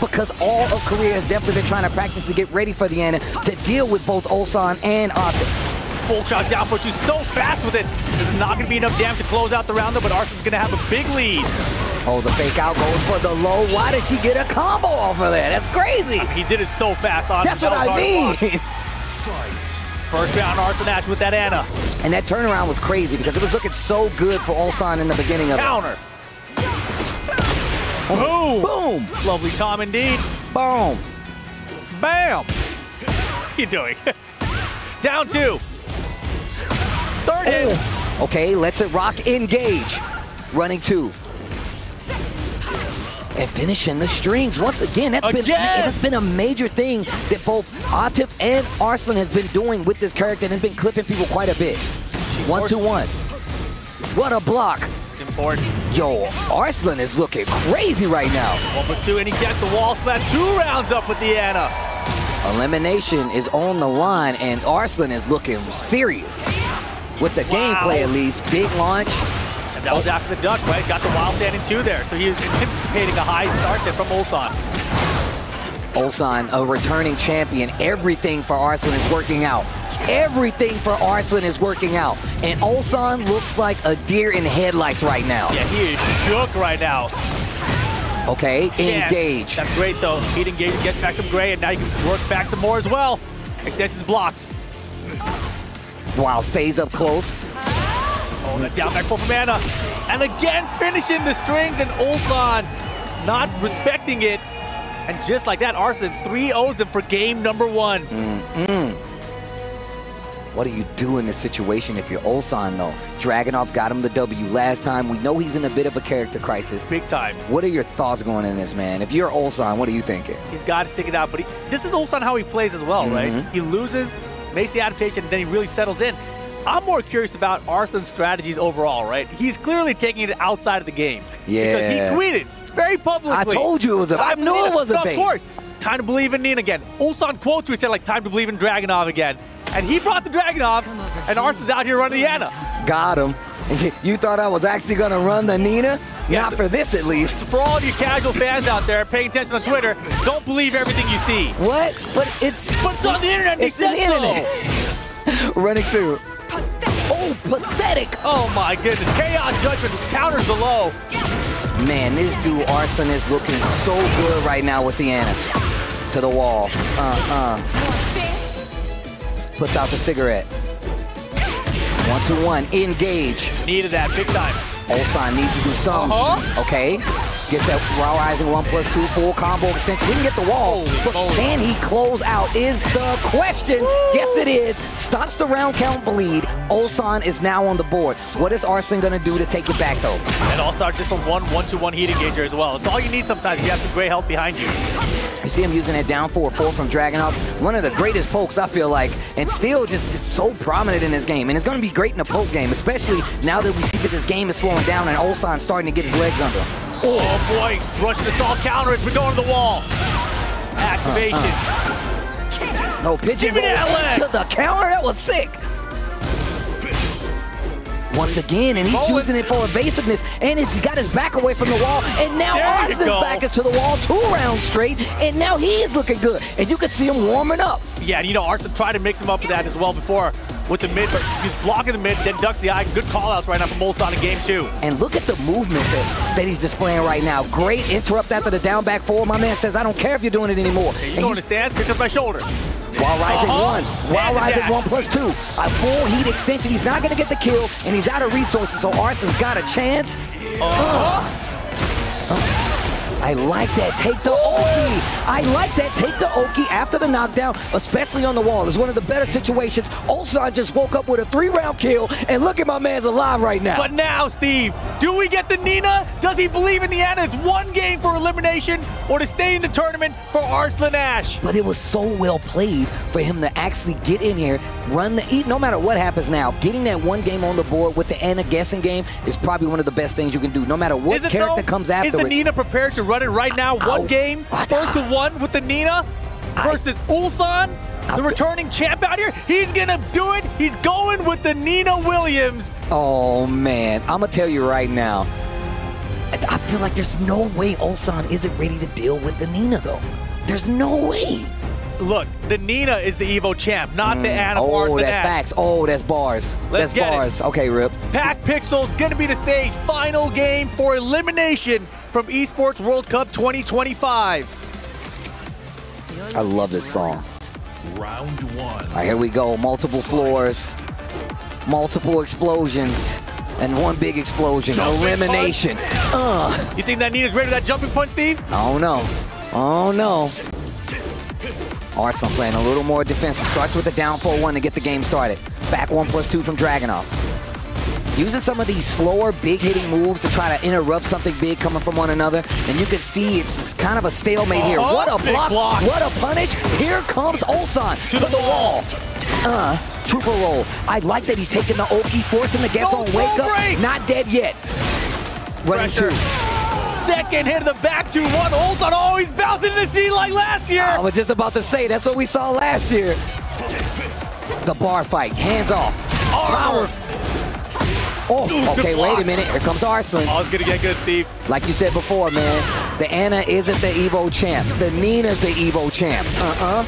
because all of Korea has definitely been trying to practice to get ready for the Ana, to deal with both Ulsan and Atif. Full shot down push, he's so fast with it. This is not going to be enough damage to close out the round, though, but Arslan's going to have a big lead. Oh, the fake out goes for the low. Why did she get a combo off of that? That's crazy. He did it so fast. That's what I mean. First round, Arslan Ash with that Ana. And that turnaround was crazy because it was looking so good for Ulsan in the beginning of Counter. Boom. Lovely Tom indeed. Boom. Bam. What are you doing? Down 2. Third hit. Okay, let's it rock. Engage. Running 2. And finishing the strings once again. That's been a major thing that both Atif and Arslan has been doing with this character, and has been clipping people quite a bit. 1-2-1. What a block. Important. Yo, Arslan is looking crazy right now. 1-2, and he gets the wall splat. 2 rounds up with the Ana. Elimination is on the line, and Arslan is looking serious. With the gameplay at least. Big launch. That was after the duck, right? Got the wild stand in 2 there. So he was anticipating a high start there from Ulsan. Ulsan, a returning champion. Everything for Arslan is working out. Everything for Arslan is working out. And Ulsan looks like a deer in headlights right now. Yeah, he is shook right now. Okay, engage. That's great, though. Heat engage, get back some gray, and now you can work back some more as well. Extension's blocked. Wow, stays up close. Oh, that down back pull from Ana. And again, finishing the strings, and Ulsan not respecting it. And just like that, Arslan 3-0s him for game number 1. What do you do in this situation if you're Ulsan, though? Dragunov got him the W last time. We know he's in a bit of a character crisis. Big time. What are your thoughts going in this, man? If you're Ulsan, what are you thinking? He's got to stick it out, but this is Ulsan how he plays as well, right? He loses, makes the adaptation, and then he really settles in. I'm more curious about Arslan's strategies overall, right? He's clearly taking it outside of the game. Yeah. Because he tweeted very publicly. I told you it was I knew it was a bait. Of course. Time to believe in Nina again. Ulsan quote tweet said, like, time to believe in Dragunov again. And he brought the Dragunov, and Arslan's out here running the Ana. Got him. You thought I was actually going to run the Nina? Yeah, Not for this, at least. For all you casual fans out there paying attention on Twitter, don't believe everything you see. What? But it's on the internet. It's the internet. Running through. Oh, pathetic. Oh, my goodness. Chaos Judgment counters the low. Man, this dude, Arslan, is looking so good right now with the Ana. To the wall. Puts out the cigarette. 1-2-1. Engage. Needed that big time. Ulsan needs to do something. Okay. Gets that raw rising 1+2 full combo extension. He can get the wall, but can he close out is the question. Yes, it is. Stops the round count bleed. Ulsan is now on the board. What is Arslan going to do to take it back, though? And all starts just from 1-2-1 heat engager as well. It's all you need sometimes. You have some great help behind you. You see him using that down 4-4 from Dragunov. One of the greatest pokes, I feel like, and still just so prominent in this game. And it's going to be great in the poke game, especially now that we see that this game is slowing down and Ulsan's starting to get his legs under him. Oh boy, Russian assault counter as we go to the wall. Activation. No pigeon roll to the counter. That was sick. Once again, and he's using it for evasiveness, and he's got his back away from the wall, and now Arslan's back is to the wall 2 rounds straight, and now he's looking good, and you can see him warming up. Yeah, and you know, Arslan tried to mix him up with that as well before with the mid, but he's blocking the mid, then ducks the eye. Good call-outs right now from Ulsan in game 2. And look at the movement that he's displaying right now. Great interrupt after the down back 4. My man says, I don't care if you're doing it anymore. Hey, you go in the stance, pick up my shoulder. While rising 1, while rising 1+2. A full heat extension. He's not going to get the kill, and he's out of resources, so Arslan's got a chance. I like that. Take the Oki. I like that. Take the Oki after the knockdown, especially on the wall. It's one of the better situations. Ulsan just woke up with a 3-round kill, and look at my man's alive right now. But now, Steve, do we get the Nina? Does he believe in the Ana? It's 1 game for elimination or to stay in the tournament for Arslan Ash. But it was so well played for him to actually get in here, run the, no matter what happens now, getting that 1 game on the board with the Ana guessing game is probably one of the best things you can do, no matter what character comes after it. Is the Nina prepared to run it right now? 1 game, 1st-1 with the Nina versus Ulsan, the returning champ out here. He's gonna do it. He's going with the Nina Williams. Oh man, I'm gonna tell you right now, I feel like there's no way Ulsan isn't ready to deal with the Nina though. There's no way. Look, the Nina is the Evo champ, not the Ana. Oh, that's facts. Oh, that's bars. Let's that's bars. Okay, Rip. Pack Pixel's gonna be the stage. Final game for elimination from Esports World Cup 2025. I love this song. Round 1. All right, here we go. Multiple floors, multiple explosions, and 1 big explosion. Elimination. You think that Nina's ready for that jumping punch, Steve? Oh no. Oh no. Arslan playing a little more defensive. Starts with a down 4-1 to get the game started. Back 1+2 from Dragunov. Using some of these slower, big-hitting moves to try to interrupt something big coming from one another. And you can see it's kind of a stalemate here. What a block. What a punish. Here comes Ulsan to the wall. Trooper roll. I like that he's taking the Oki, forcing the guess on wake up. Not dead yet. Running 2. Second hit of the back 2-1. Ulsan always bouncing in the scene like last year. I was just about to say, that's what we saw last year. The bar fight. Hands off. Power. Oh, okay, wait a minute. Here comes Arslan. Oh, it's going to get good, Steve. Like you said before, man, the Ana isn't the Evo champ. The Nina's the Evo champ. Oh,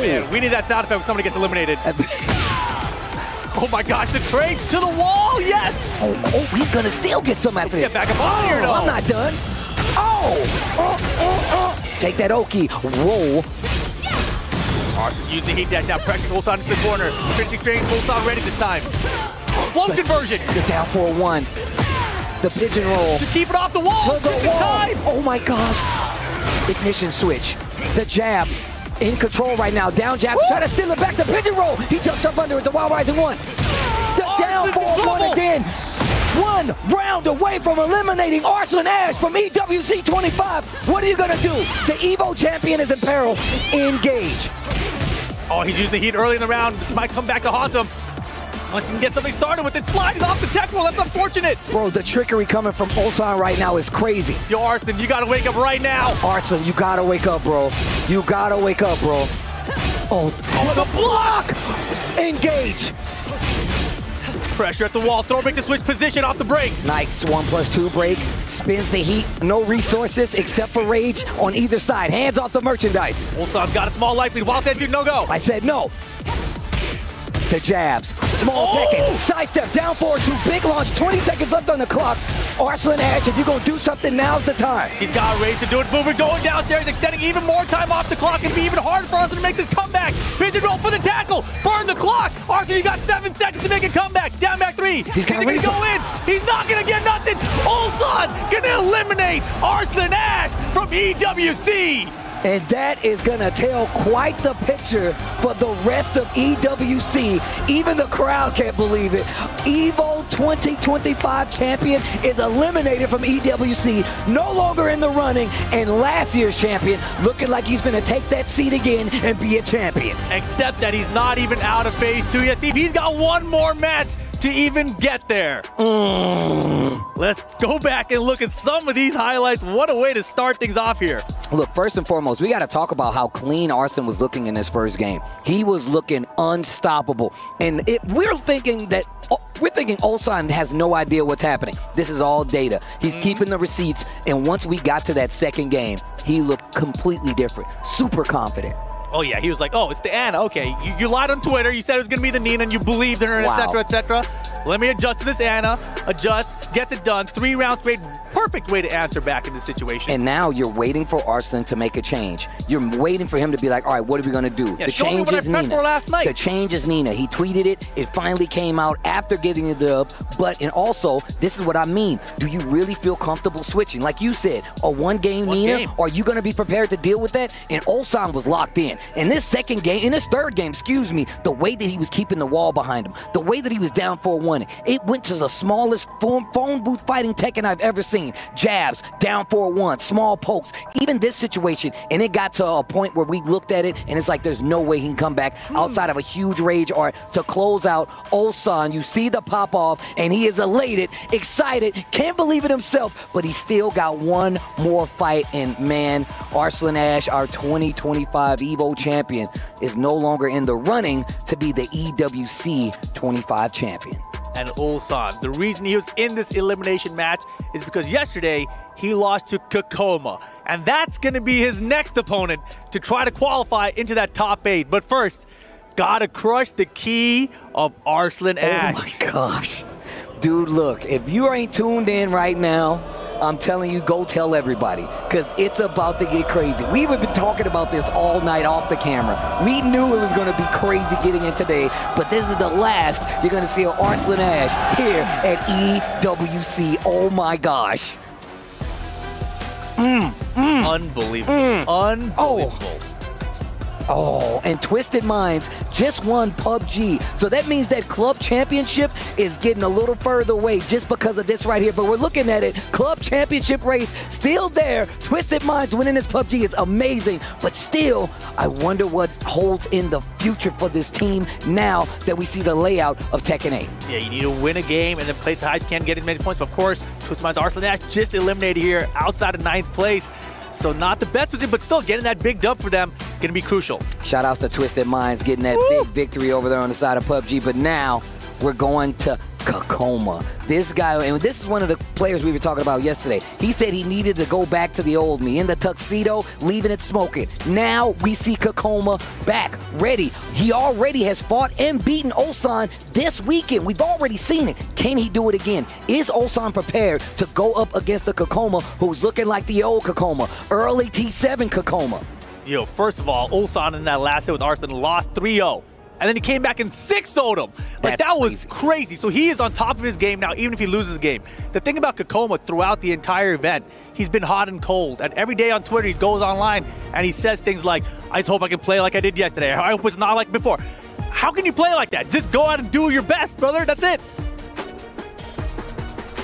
man, we need that sound effect when somebody gets eliminated. Oh my gosh, the trade to the wall, yes! Oh, he's gonna still get some after this. Get back up on here, though. I'm not done. Take that Oki. Roll. Arslan using the heat dash now, pressure Ulsan into the corner. Trenching straight, Ulsan ready this time. Flow conversion. The down 4-1. The pigeon roll. To keep it off the wall. To the wall. Oh my gosh. Ignition switch. The jab. in control right now. Down jab, trying to steal it back to pigeon roll. He ducks up under it, the Wild Rising 1. Down forward 1 again. 1 round away from eliminating Arslan Ash from EWC 25. What are you gonna do? The Evo champion is in peril. Engage. Oh, he's using the heat early in the round. This might come back to haunt him. Once he can get something started with it, sliding off the tech roll. That's unfortunate. Bro, the trickery coming from Ulsan right now is crazy. Yo, Arslan, you gotta wake up right now. Arslan, you gotta wake up, bro. You gotta wake up, bro. Oh, the block! Engage. Pressure at the wall. Throw break to switch position off the break. Nice 1+2 break. Spins the heat. No resources except for rage on either side. Hands off the merchandise. Ulsan got a small life lead. Wild edge, no go. I said no. The jabs. Small Tekken. Sidestep. Down forward 2. Big launch. 20 seconds left on the clock. Arslan Ash, if you're going to do something, now's the time. He's got a race to do it. Moving, going downstairs, extending even more time off the clock. It'd be even harder for Arslan to make this comeback. Pigeon roll for the tackle. Burn the clock. Arslan, you got 7 seconds to make a comeback. Down back 3. He's going to go in. He's not going to get nothing. Ulsan going to eliminate Arslan Ash from EWC. And that is going to tell quite the picture for the rest of EWC. Even the crowd can't believe it. Evo 2025 champion is eliminated from EWC, no longer in the running, and last year's champion looking like he's going to take that seat again and be a champion. Except that he's not even out of phase 2 yet, Steve. He's got one more match to even get there. Let's go back and look at some of these highlights. What a way to start things off here. Look, first and foremost, we got to talk about how clean Arslan was looking in his first game. He was looking unstoppable. And we're thinking Ulsan has no idea what's happening. This is all data. He's keeping the receipts. And once we got to that second game, he looked completely different. Super confident. Oh, yeah, he was like, oh, it's the Anna. Okay, you lied on Twitter. You said it was going to be the Nina, and you believed in her, wow, etc., etc. Let me adjust to this Anna. Adjust, gets it done. 3 rounds straight. Perfect way to answer back in this situation. And now you're waiting for Arslan to make a change. You're waiting for him to be like, all right, what are we going to do? Yeah, the change is Nina. The change is Nina. He tweeted it. It finally came out after getting the dub. And also, this is what I mean. Do you really feel comfortable switching? Like you said, a one-game Nina? Are you going to be prepared to deal with that? And Ulsan was locked in. In this third game, the way that he was keeping the wall behind him, the way that he was down 4-1, it went to the smallest phone booth fighting Tekken I've ever seen. Jabs, down 4-1, small pokes, even this situation, and it got to a point where we looked at it and it's like there's no way he can come back outside of a huge rage art to close out Ulsan. You see the pop off and he is elated, excited, can't believe it himself, but he still got one more fight. And man, Arslan Ash, our 2025 Evo champion, is no longer in the running to be the EWC 25 champion. And Ulsan, the reason he was in this elimination match is because yesterday he lost to Kokoma. And that's going to be his next opponent to try to qualify into that top 8. But first, gotta crush the key of Arslan Ash. Oh my gosh. Dude, look, if you ain't tuned in right now, I'm telling you, go tell everybody, because it's about to get crazy. We've been talking about this all night off the camera. We knew it was going to be crazy getting in today, but this is the last you're going to see of Arslan Ash here at EWC. Oh my gosh. Unbelievable. Unbelievable. Oh, and Twisted Minds just won PUBG. So that means that Club Championship is getting a little further away just because of this right here. But we're looking at it. Club Championship race still there. Twisted Minds winning this PUBG is amazing. But still, I wonder what holds in the future for this team now that we see the layout of Tekken 8. Yeah, you need to win a game and then place the highest you can, get as many points. But of course, Twisted Minds Arslan Ash just eliminated here outside of 9th place. So not the best position, but still getting that big dub for them going to be crucial. Shout outs to Twisted Minds getting that big victory over there on the side of PUBG. But now we're going to Kokoma. This guy, and this is one of the players we were talking about yesterday. He said he needed to go back to the old me, in the tuxedo, leaving it smoking. Now we see Kokoma back, ready. He already has fought and beaten Ulsan this weekend. We've already seen it. Can he do it again? Is Ulsan prepared to go up against the Kokoma who's looking like the old Kokoma, early T7 Kokoma? Yo, first of all, Ulsan in that last hit with Arslan lost 3-0. and then he came back and 6-0'd him. Like, that was crazy. So he is on top of his game now, even if he loses the game. The thing about Kekkoma throughout the entire event, he's been hot and cold. And every day on Twitter, he goes online and he says things like, I just hope I can play like I did yesterday. I hope it's not like before. How can you play like that? Just go out and do your best, brother. That's it.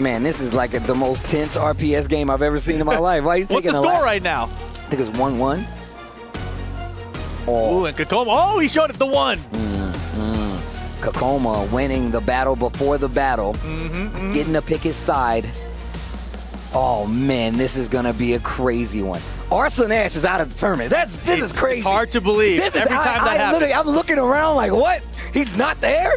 Man, this is like the most tense RPS game I've ever seen in my life. Why he's taking What's the score right now? I think it's 1-1. Oh, and Kekkoma. Oh, he showed it the 1. Kekkoma winning the battle before the battle, getting to pick his side. Oh man, this is gonna be a crazy one. Arslan Ash is out of the tournament. This is crazy. It's hard to believe. Every time that happens. I'm looking around like, what? He's not there?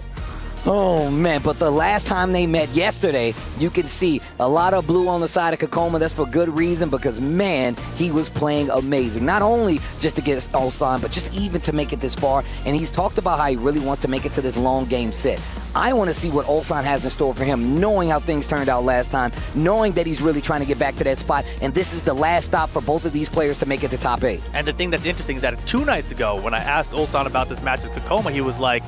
Oh man, but the last time they met yesterday, you can see a lot of blue on the side of Kekkoma. That's for good reason, because man, he was playing amazing. Not only just to get Ulsan, but just even to make it this far. And he's talked about how he really wants to make it to this long game set. I want to see what Ulsan has in store for him, knowing how things turned out last time, knowing that he's really trying to get back to that spot. And this is the last stop for both of these players to make it to top 8. And the thing that's interesting is that 2 nights ago, when I asked Ulsan about this match with Kekkoma, he was like,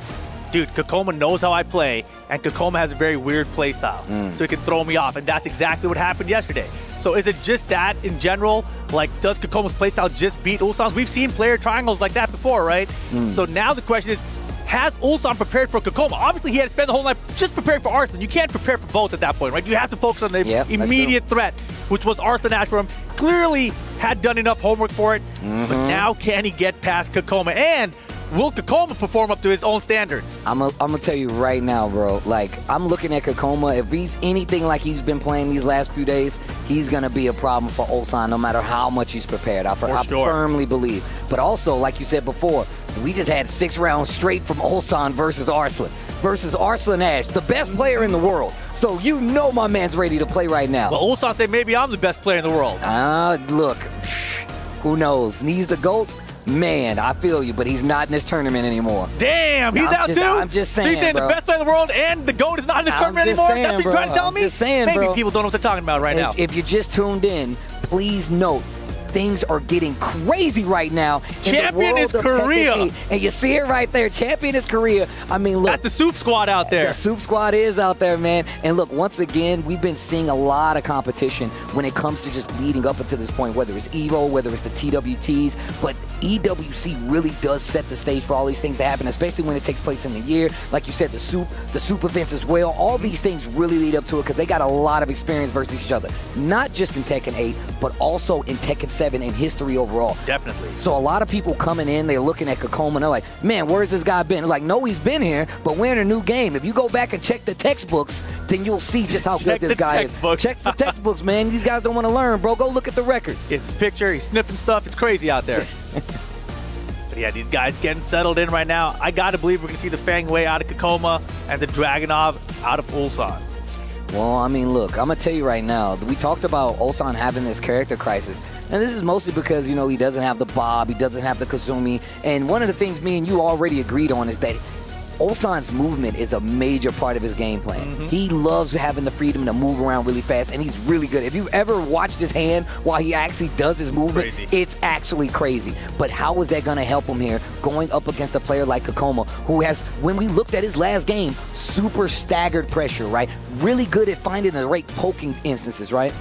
dude, Kekkoma knows how I play, and Kekkoma has a very weird play style, so he can throw me off, and that's exactly what happened yesterday. So is it just that in general? Like, does Kekoma's play style just beat Ulsan's? We've seen player triangles like that before, right? So now the question is, has Ulsan prepared for Kekkoma? Obviously, he had to spend the whole night just preparing for Arslan. You can't prepare for both at that point, right? You have to focus on the immediate threat, which was Arslan Ash for him. Clearly had done enough homework for it, but now can he get past Kekkoma? And will Kekkoma perform up to his own standards? I'm gonna tell you right now, bro. Like, I'm looking at Kekkoma. If he's anything like he's been playing these last few days, he's gonna be a problem for Ulsan no matter how much he's prepared. I firmly believe. But also, like you said before, we just had 6 rounds straight from Ulsan versus Arslan. Versus Arslan Ash, the best player in the world. So you know my man's ready to play right now. Well, Ulsan said maybe I'm the best player in the world. Look, who knows? He's the GOAT. Man, I feel you, but he's not in this tournament anymore. Damn, he's out too? I'm just saying, so you're saying bro. The best player in the world and the GOAT is not in the tournament anymore? Saying, that's what you're trying to tell me? I'm just saying, Maybe bro. people don't know what they're talking about right now. If you just tuned in, please note, things are getting crazy right now. Champion is Korea. And you see it right there. Champion is Korea. I mean, look. That's the Soup Squad out there. The Soup Squad is out there, man. And look, once again, we've been seeing a lot of competition when it comes to just leading up until this point, whether it's EVO, whether it's the TWTs. But EWC really does set the stage for all these things to happen, especially when it takes place in the year. Like you said, the Soup events as well. All these things really lead up to it because they got a lot of experience versus each other. Not just in Tekken 8, but also in Tekken 7 in history overall. Definitely. So a lot of people coming in, they're looking at Kekkoma and they're like, man, where's this guy been? Like, no, he's been here, but we're in a new game. If you go back and check the textbooks, then you'll see just how good this guy is. Check the textbooks, man. These guys don't want to learn, bro. Go look at the records. It's his picture. He's sniffing stuff. It's crazy out there. But yeah, these guys getting settled in right now. I got to believe we're going to see the Fang Wei out of Kekkoma and the Dragunov out of Ulsan. Well, I mean, look, I'm going to tell you right now, we talked about Ulsan having this character crisis, and this is mostly because, you know, he doesn't have the Bob, he doesn't have the Kazumi, and one of the things me and you already agreed on is that Ulsan's movement is a major part of his game plan. He loves having the freedom to move around really fast, and he's really good. If you've ever watched his hand while he actually does his movement, it's actually crazy. But how is that going to help him here going up against a player like Kekkoma, who has, when we looked at his last game, super staggered pressure, right? Really good at finding the right poking instances, right?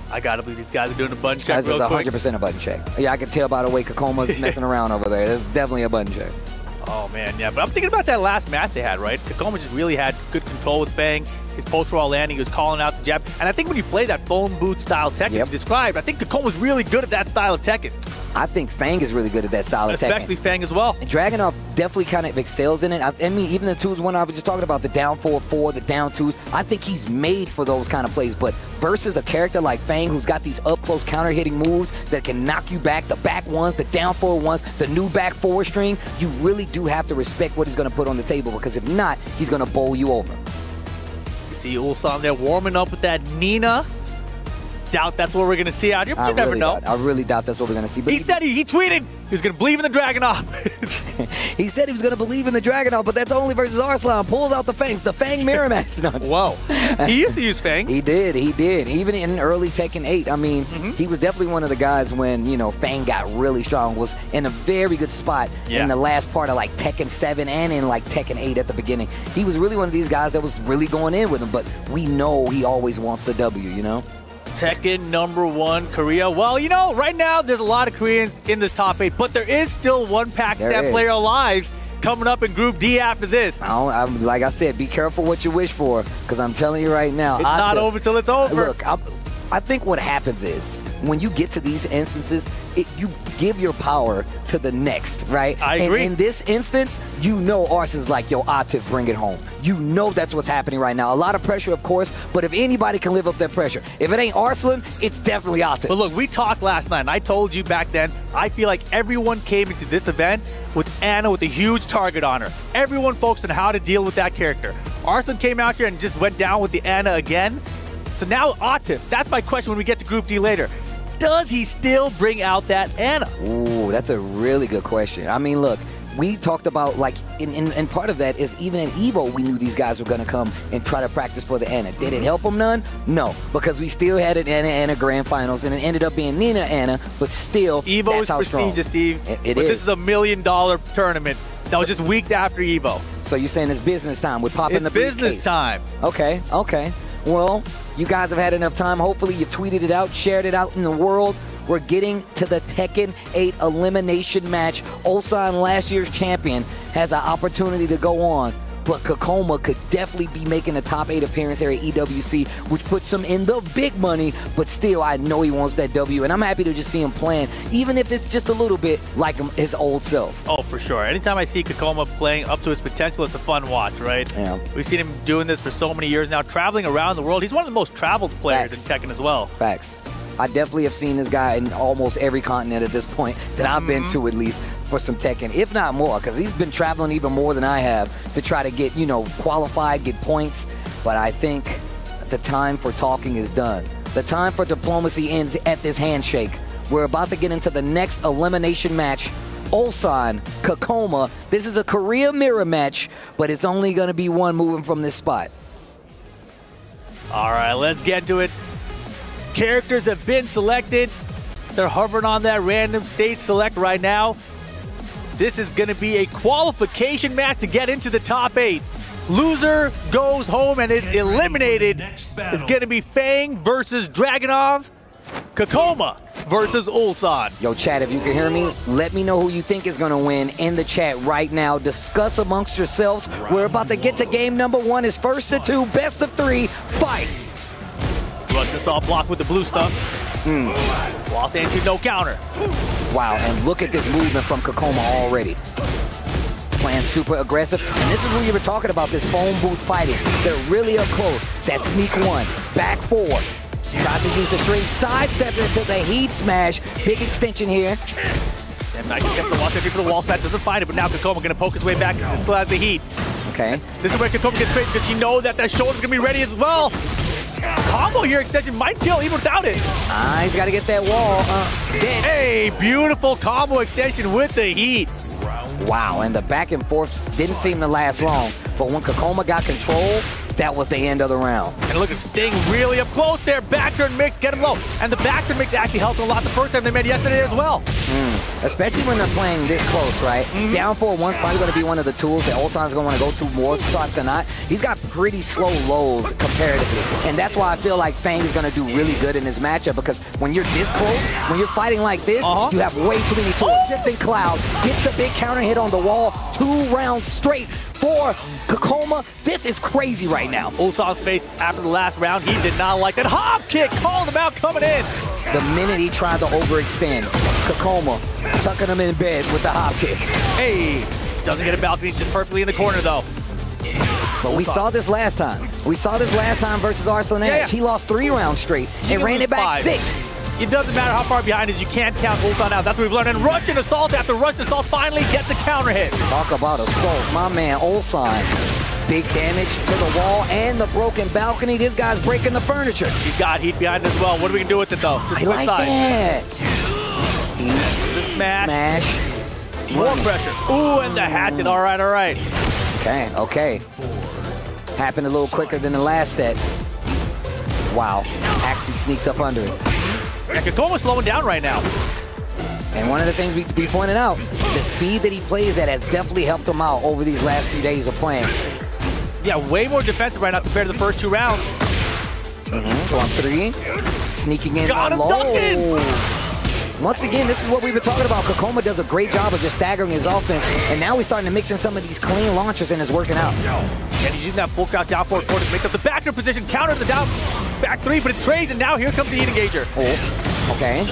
I gotta believe these guys are doing a button check real quick. That's 100% a button check. Yeah, I can tell by the way Kekoma's messing around over there. That's definitely a button check. Oh, man, yeah. But I'm thinking about that last match they had, right? Kekkoma just really had good control with Fang. His post raw landing, he was calling out the jab. And I think when you play that phone boot style Tekken you described, I think Kekoma's really good at that style of Tekken. I think Fang is really good at that style of Tekken. Especially Fang as well. And Dragunov definitely kind of excels in it. I mean, even the 2s1 I was just talking about, the down 4-4, the down 2s, I think he's made for those kind of plays. But versus a character like Fang, who's got these up-close counter-hitting moves that can knock you back, the back ones, the down 4 ones, the new back 4 string, you really do have to respect what he's going to put on the table, because if not, he's going to bowl you over. You see Ulsan there warming up with that Nina. Doubt that's what we're going to see out here, but you never know. I really doubt that's what we're going to see. But he said he tweeted he was going to believe in the Dragunov. He said he was going to believe in the Dragunov, but that's only versus Arslan. Pulls out the Fang mirror match. No, whoa. He used to use Fang. He did. Even in early Tekken 8, I mean, he was definitely one of the guys when, you know, Fang got really strong, was in a very good spot in the last part of like Tekken 7 and in like Tekken 8 at the beginning. He was really one of these guys that was really going in with him, but we know he always wants the W, you know? Tekken #1 Korea. Well, you know, right now there's a lot of Koreans in this top 8, but there is still one Pakistan player alive coming up in Group D after this. Like I said, be careful what you wish for, because I'm telling you right now. It's not over till it's over. Look, I think what happens is when you get to these instances, you give your power to the next, right? I agree. And in this instance, you know Arslan's like, yo, Atif, bring it home. You know that's what's happening right now. A lot of pressure, of course, but if anybody can live up that pressure, if it ain't Arslan, it's definitely Atif. But look, we talked last night, and I told you back then, I feel like everyone came into this event with Anna with a huge target on her. Everyone focused on how to deal with that character. Arslan came out here and just went down with the Anna again. So now Atif, that's my question when we get to Group D later. Does he still bring out that Anna? Ooh, that's a really good question. I mean, look, we talked about, like, and part of that is even in EVO, we knew these guys were going to come and try to practice for the Anna. Did it help them none? No, because we still had an Anna Grand Finals, and it ended up being Nina Anna, but still, EVO that's how is prestigious, Steve. It but is. This is a $1 million tournament that was just weeks after EVO. So you're saying it's business time? We're popping the briefcase. It's business time. Okay. Well, you guys have had enough time. Hopefully you've tweeted it out, shared it out in the world. We're getting to the Tekken 8 elimination match. Ulsan, last year's champion, has an opportunity to go on, but Kakoma could definitely be making a top 8 appearance here at EWC, which puts him in the big money, but still, I know he wants that W, and I'm happy to just see him playing, even if it's just a little bit like his old self. Oh, for sure. Anytime I see Kakoma playing up to his potential, it's a fun watch, right? Yeah. We've seen him doing this for so many years now, traveling around the world. He's one of the most traveled players in Tekken as well. Facts. I definitely have seen this guy in almost every continent at this point that I've been to, at least, for some Tekken, if not more, because he's been traveling even more than I have to try to get, you know, qualified, get points. But I think the time for talking is done. The time for diplomacy ends at this handshake. We're about to get into the next elimination match. Ulsan, Kakoma. This is a Korea mirror match, but it's only going to be one moving from this spot. All right, let's get to it. Characters have been selected. They're hovering on that random stage select right now. This is going to be a qualification match to get into the top 8. Loser goes home and is eliminated. It's going to be Fang versus Dragunov, Kakoma versus Ulsan. Yo, chat, if you can hear me, let me know who you think is going to win in the chat right now. Discuss amongst yourselves. We're about to get to game #1. It's first to 2, best of 3, fight. Rush this off block with the blue stuff. Lost into no counter. Wow, and look at this movement from Kakoma already. Playing super aggressive. And this is what you were talking about, this phone booth fighting. They're really up close. That sneak 1, back 4. Tries to use the string, sidestep into the heat smash. Big extension here. And Nike gets the wall, for the wall smash, doesn't find it, but now Kakoma going to poke his way back. Still has the heat. Okay. This is where Kakoma gets crazy because you know that shoulder's going to be ready as well. Combo here, extension might kill even without it. He's got to get that wall. Hey, beautiful combo extension with the heat. Wow, and the back and forth didn't seem to last long, but when Kakoma got control, that was the end of the round. And look at Sting really up close there. Back turn mix, get him low. And the back turn mix actually helped a lot the first time they met yesterday as well. Especially when they're playing this close, right? Down 4-1's probably going to be one of the tools that Ulsan's going to want to go to more times than not. He's got pretty slow lows comparatively. And that's why I feel like Fang is going to do really good in this matchup, because when you're this close, when you're fighting like this, you have way too many tools. Shifting Cloud, gets the big counter hit on the wall, 2 rounds straight for Kakoma. This is crazy right now. Ulsan's face after the last round, he did not like that. Hop kick, called him out coming in. The minute he tried to overextend, Kakoma tucking him in bed with the hop kick. Hey, doesn't get a balcony, just perfectly in the corner though. But we saw this last time. We saw this last time versus Arslan Edge. He lost 3 rounds straight and ran it back 6. It doesn't matter how far behind is, you can't count Ulsan out. That's what we've learned. And Russian Assault after Russian Assault finally gets the counter hit. Talk about assault. My man Ulsan. Big damage to the wall and the broken balcony. This guy's breaking the furniture. He's got heat behind as well. What are we going to do with it though? I like that. The smash. More pressure. Ooh, and the hatchet. All right, all right. Okay, okay. Happened a little quicker than the last set. Wow. Axie sneaks up under it. Yeah, Kokoma's slowing down right now. And one of the things we pointed out, the speed that he plays at has definitely helped him out over these last few days of playing. Yeah, way more defensive right now compared to the first 2 rounds. So on 3, sneaking in Got him low. ducking! Once again, this is what we've been talking about. Kokoma does a great job of just staggering his offense, and now he's starting to mix in some of these clean launchers, and it's working out. And he's using that full crouch down forward to mix up the back position, counter the down back 3, but it trays, and now here comes the heat engager. Oh, okay.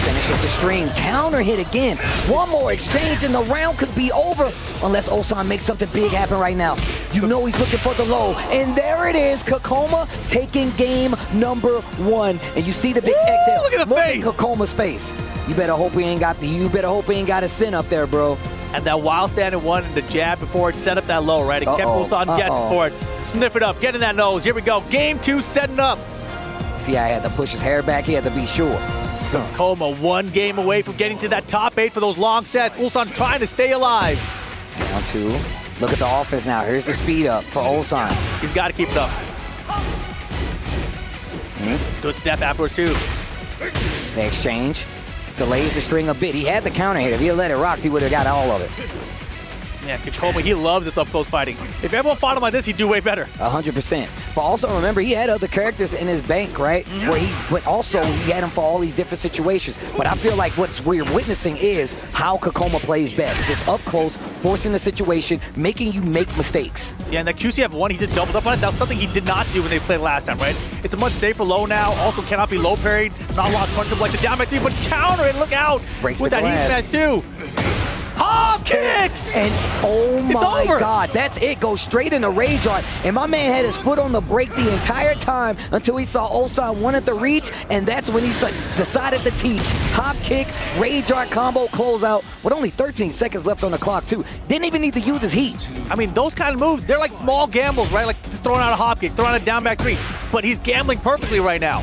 Finishes the string, counter hit again. One more exchange and the round could be over unless Ulsan makes something big happen right now. You know he's looking for the low, and there it is, Kokoma taking game number 1. And you see the big exhale. Look at the face. Kokoma's face. You better hope he ain't got a sin up there, bro. And that wild standing 1 and the jab before it set up that low, right? It kept Ulsan guessing for it. Sniff it up, get in that nose. Here we go. Game 2 setting up. See, I had to push his hair back. He had to be sure. Kokoma 1 game away from getting to that top 8 for those long sets. Ulsan trying to stay alive. Down 2. Look at the offense now. Here's the speed up for Ulsan. He's got to keep it up. Good step afterwards, too. The exchange delays the string a bit. He had the counter hit. If he had let it rock, he would have got all of it. Yeah, Kokoma, he loves this up-close fighting. If everyone fought him like this, he'd do way better. 100%. But also remember, he had other characters in his bank, right? But also he had him for all these different situations. But I feel like what we're witnessing is how Kokoma plays best. This up close, forcing the situation, making you make mistakes. Yeah, and that QCF1, he just doubled up on it. That was something he did not do when they played last time, right? It's a much safer low now. Also cannot be low parried. Not a lot of punch like the down by 3, but counter it. Look out. Breaks with the that glass. heat smash, too. Hop kick! And oh my God, that's it. Goes straight into Rage Art. And my man had his foot on the brake the entire time until he saw Ulsan wanted to reach, and that's when he decided to teach. Hop kick, Rage Art combo closeout with only 13 seconds left on the clock too. Didn't even need to use his heat. I mean, those kind of moves, they're like small gambles, right? Like just throwing out a hop kick, throwing out a down back 3. But he's gambling perfectly right now.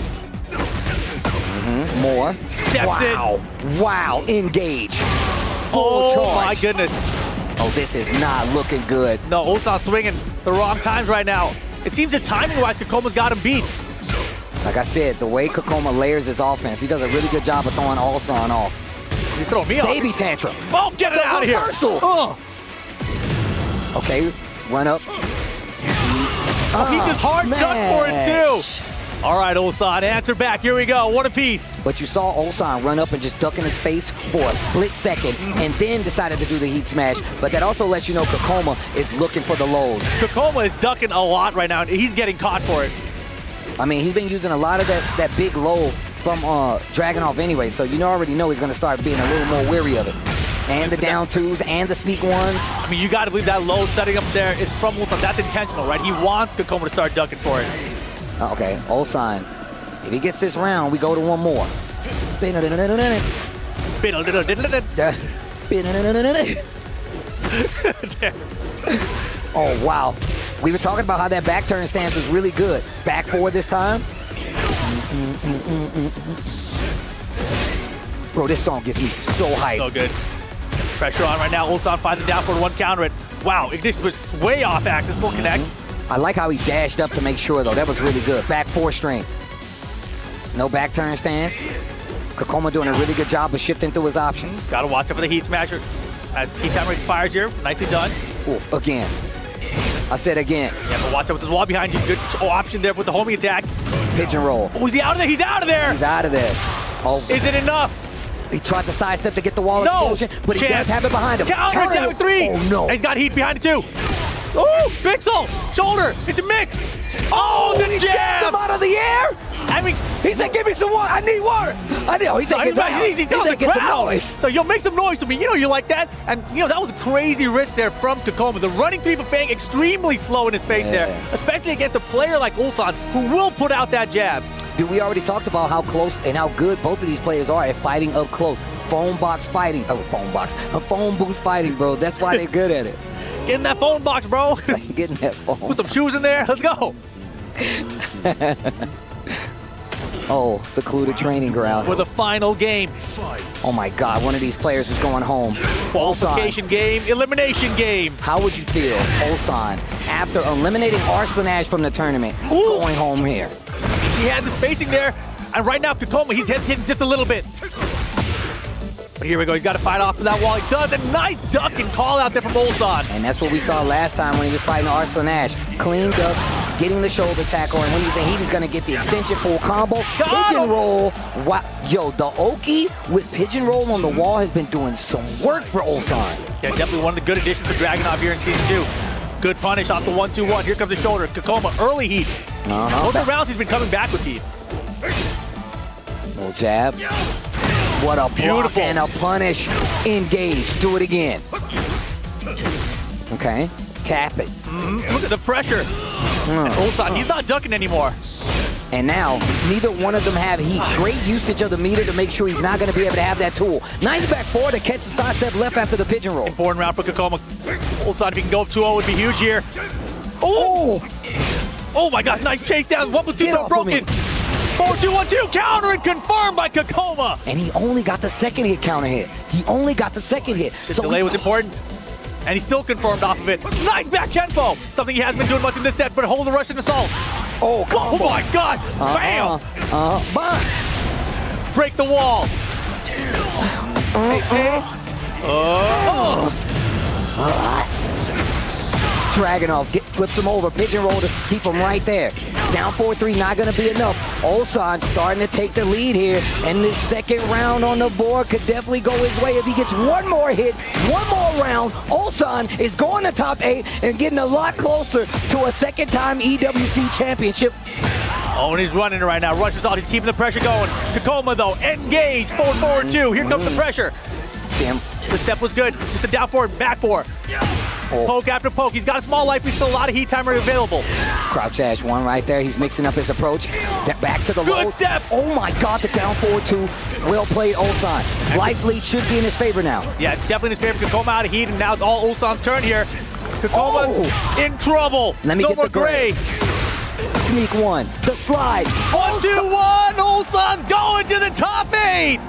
More. Steps in. Wow, engage. Oh charge. my goodness. Oh, this is not looking good. No, Ulsan swinging the wrong times right now. It seems that timing-wise, Kokoma's got him beat. Like I said, the way Kokoma layers his offense, he does a really good job of throwing Ulsan off. He's throwing me off. Baby tantrum. Oh, get it out of here. Reversal. Okay, run up. He just hard duck for it too. All right, Ulsan, answer back. Here we go, 1 apiece. But you saw Ulsan run up and just duck in his face for a split second and then decided to do the heat smash. But that also lets you know Kokoma is looking for the lows. Kokoma is ducking a lot right now, and he's getting caught for it. I mean, he's been using a lot of that big low from Dragunov anyway, so you already know he's going to start being a little more wary of it. And the down 2s and the sneak 1s. I mean, you got to believe that low setting up there is from Ulsan. That's intentional, right? He wants Kokoma to start ducking for it. Okay, Ulsan. If he gets this round, we go to 1 more. Oh, wow. We were talking about how that back turn stance was really good. Back forward this time. Bro, this song gets me so hyped. So good. Pressure on right now. Ulsan finds the down forward 1 counter it. Wow, Ignition was way off axis. Still connects. I like how he dashed up to make sure, though. That was really good. Back 4 string. No back turn stance. Kokoma doing a really good job of shifting through his options. Got to watch out for the heat smasher. As heat timer expires here. Nicely done. Oof, again. I said again. Yeah, but watch out with this wall behind you. Good option there with the homing attack. Pigeon roll. Oh, is he out of there? He's out of there. He's out of there. Oh. Is it enough? He tried to sidestep to get the wall explosion, but he does have it behind him. Counter down 3. Oh, no. And he's got heat behind it, too. Oh, Pixel! Shoulder! It's a mix! Oh, the he jab! jabbed him out of the air! I mean, he said, give me some water! I need water! I know, he said, he's on the ground! So you'll make some noise to me. You know you like that. And, you know, that was a crazy risk there from Kokoma. The running 3 for Fang, extremely slow in his face there. Especially against a player like Ulsan, who will put out that jab. Dude, we already talked about how close and how good both of these players are at fighting up close. Phone box fighting. Oh, phone box. Phone booth fighting, bro. That's why they're good at it. Get in that phone box, bro. Get in that phone. Put some shoes in there. Let's go. Oh, secluded training ground. For the final game. Oh my God, one of these players is going home. Qualification game, elimination game. How would you feel, Ulsan, after eliminating Arslan Ash from the tournament, going home here? He had the spacing there, and right now Kakoma, he's hesitating just a little bit. But here we go, he's got to fight off of that wall. He does, a nice duck and call out there from Ulsan. And that's what we saw last time when he was fighting Arslan Ash. Clean ducks, getting the shoulder tackle, and when he's in heat, he's going to get the extension full combo. Pigeon roll. Wow. Yo, the Oki with pigeon roll on the wall has been doing some work for Ulsan. Yeah, definitely one of the good additions to Dragunov here in Season 2. Good punish off the 1-2-1. Here comes the shoulder. Kakoma, early heat. Both the rounds he's been coming back with heat. Little jab. What a block and a punish. Engage. Do it again. Okay. Tap it. Look at the pressure. Ulsan, he's not ducking anymore. And now, neither one of them have heat. Great usage of the meter to make sure he's not going to be able to have that tool. Nice back forward to catch the sidestep left after the pigeon roll. Important round for Kakoma. Ulsan, if he can go up 2-0, would be huge here. Oh! Oh my gosh, nice chase down. 1+2 not broken. 4-2-1-2, counter and confirmed by Kakoma. And he only got the second hit counter hit. He only got the second hit. This delay was important. And he still confirmed off of it. Nice back Kenpo. Something he hasn't been doing much in this set, but hold the Russian assault. Oh, combo. Oh my gosh. Bam. Break the wall. Dragunov flips him over, pigeon roll to keep him right there. Down 4-3, not going to be enough. Ulsan starting to take the lead here, and this second round on the board could definitely go his way if he gets one more hit, one more round. Ulsan is going to top 8 and getting a lot closer to a second-time EWC Championship. Oh, and he's running it right now. Rushes out, he's keeping the pressure going. Kakoma, though, engage, 4-4-2. Here comes the pressure. See him. The step was good. Just a down forward, back four. Poke after poke. He's got a small life. He's still a lot of heat timer available. Crouch dash one right there. He's mixing up his approach. Back to the low. Good step. Oh my God, the down 4-2. Well played, Ulsan. Life lead should be in his favor now. Yeah, it's definitely in his favor. Kakoma out of heat, and now it's all Ulsan's turn here. Kakoma in trouble. Let me get the gray. Sneak one. The slide. 1-2-1. Ulsan's going to the top 8.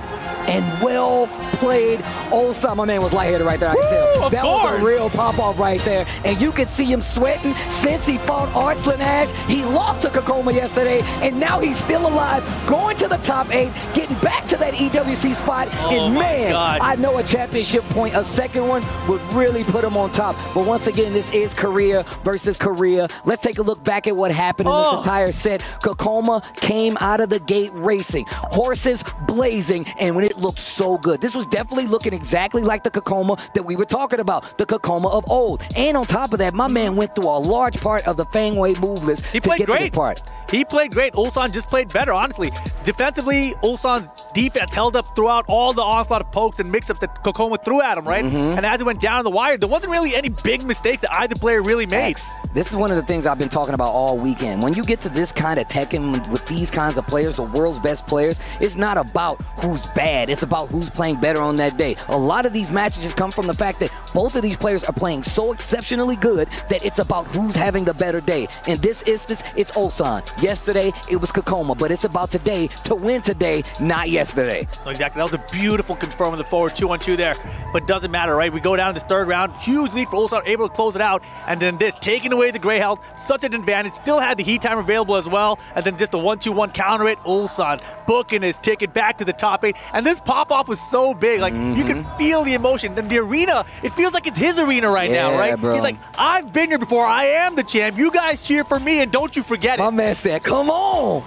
And well played, Ulsan. My man was lightheaded right there, I can tell. That was a real pop-off right there. And you can see him sweating since he fought Arslan Ash. He lost to Kakoma yesterday, and now he's still alive, going to the top 8, getting back to that EWC spot. And man, I know a championship point, a second one, would really put him on top. But once again, this is Korea versus Korea. Let's take a look back at what happened in this entire set. Kakoma came out of the gate racing, horses blazing, and when it looked so good. This was definitely looking exactly like the Kakoma that we were talking about, the Kakoma of old. And on top of that, my man went through a large part of the Fangway move list to get to this part. He played great. Ulsan just played better, honestly. Defensively, Ulsan's defense held up throughout all the onslaught of pokes and mix-ups that Kakoma threw at him, right? And as it went down the wire, there wasn't really any big mistakes that either player really made. This is one of the things I've been talking about all weekend. When you get to this kind of Tekken with these kinds of players, the world's best players, it's not about who's bad. It's about who's playing better on that day. A lot of these matches just come from the fact that both of these players are playing so exceptionally good that it's about who's having the better day. In this instance, it's Ulsan. Yesterday, it was Kakoma, but it's about today to win today, not yesterday. Exactly. That was a beautiful confirm of the forward 2-1-2 there, but doesn't matter, right? We go down to this third round, huge lead for Ulsan, able to close it out, and then this, taking away the gray health, such an advantage, still had the heat time available as well, and then just a 1-2-1 counter it, Ulsan booking his ticket back to the top 8, and this pop-off was so big, like, you can feel the emotion. Then the arena, it feels like it's his arena right now, right? Bro. He's like, I've been here before, I am the champ, you guys cheer for me, and don't you forget it. My man said, come on!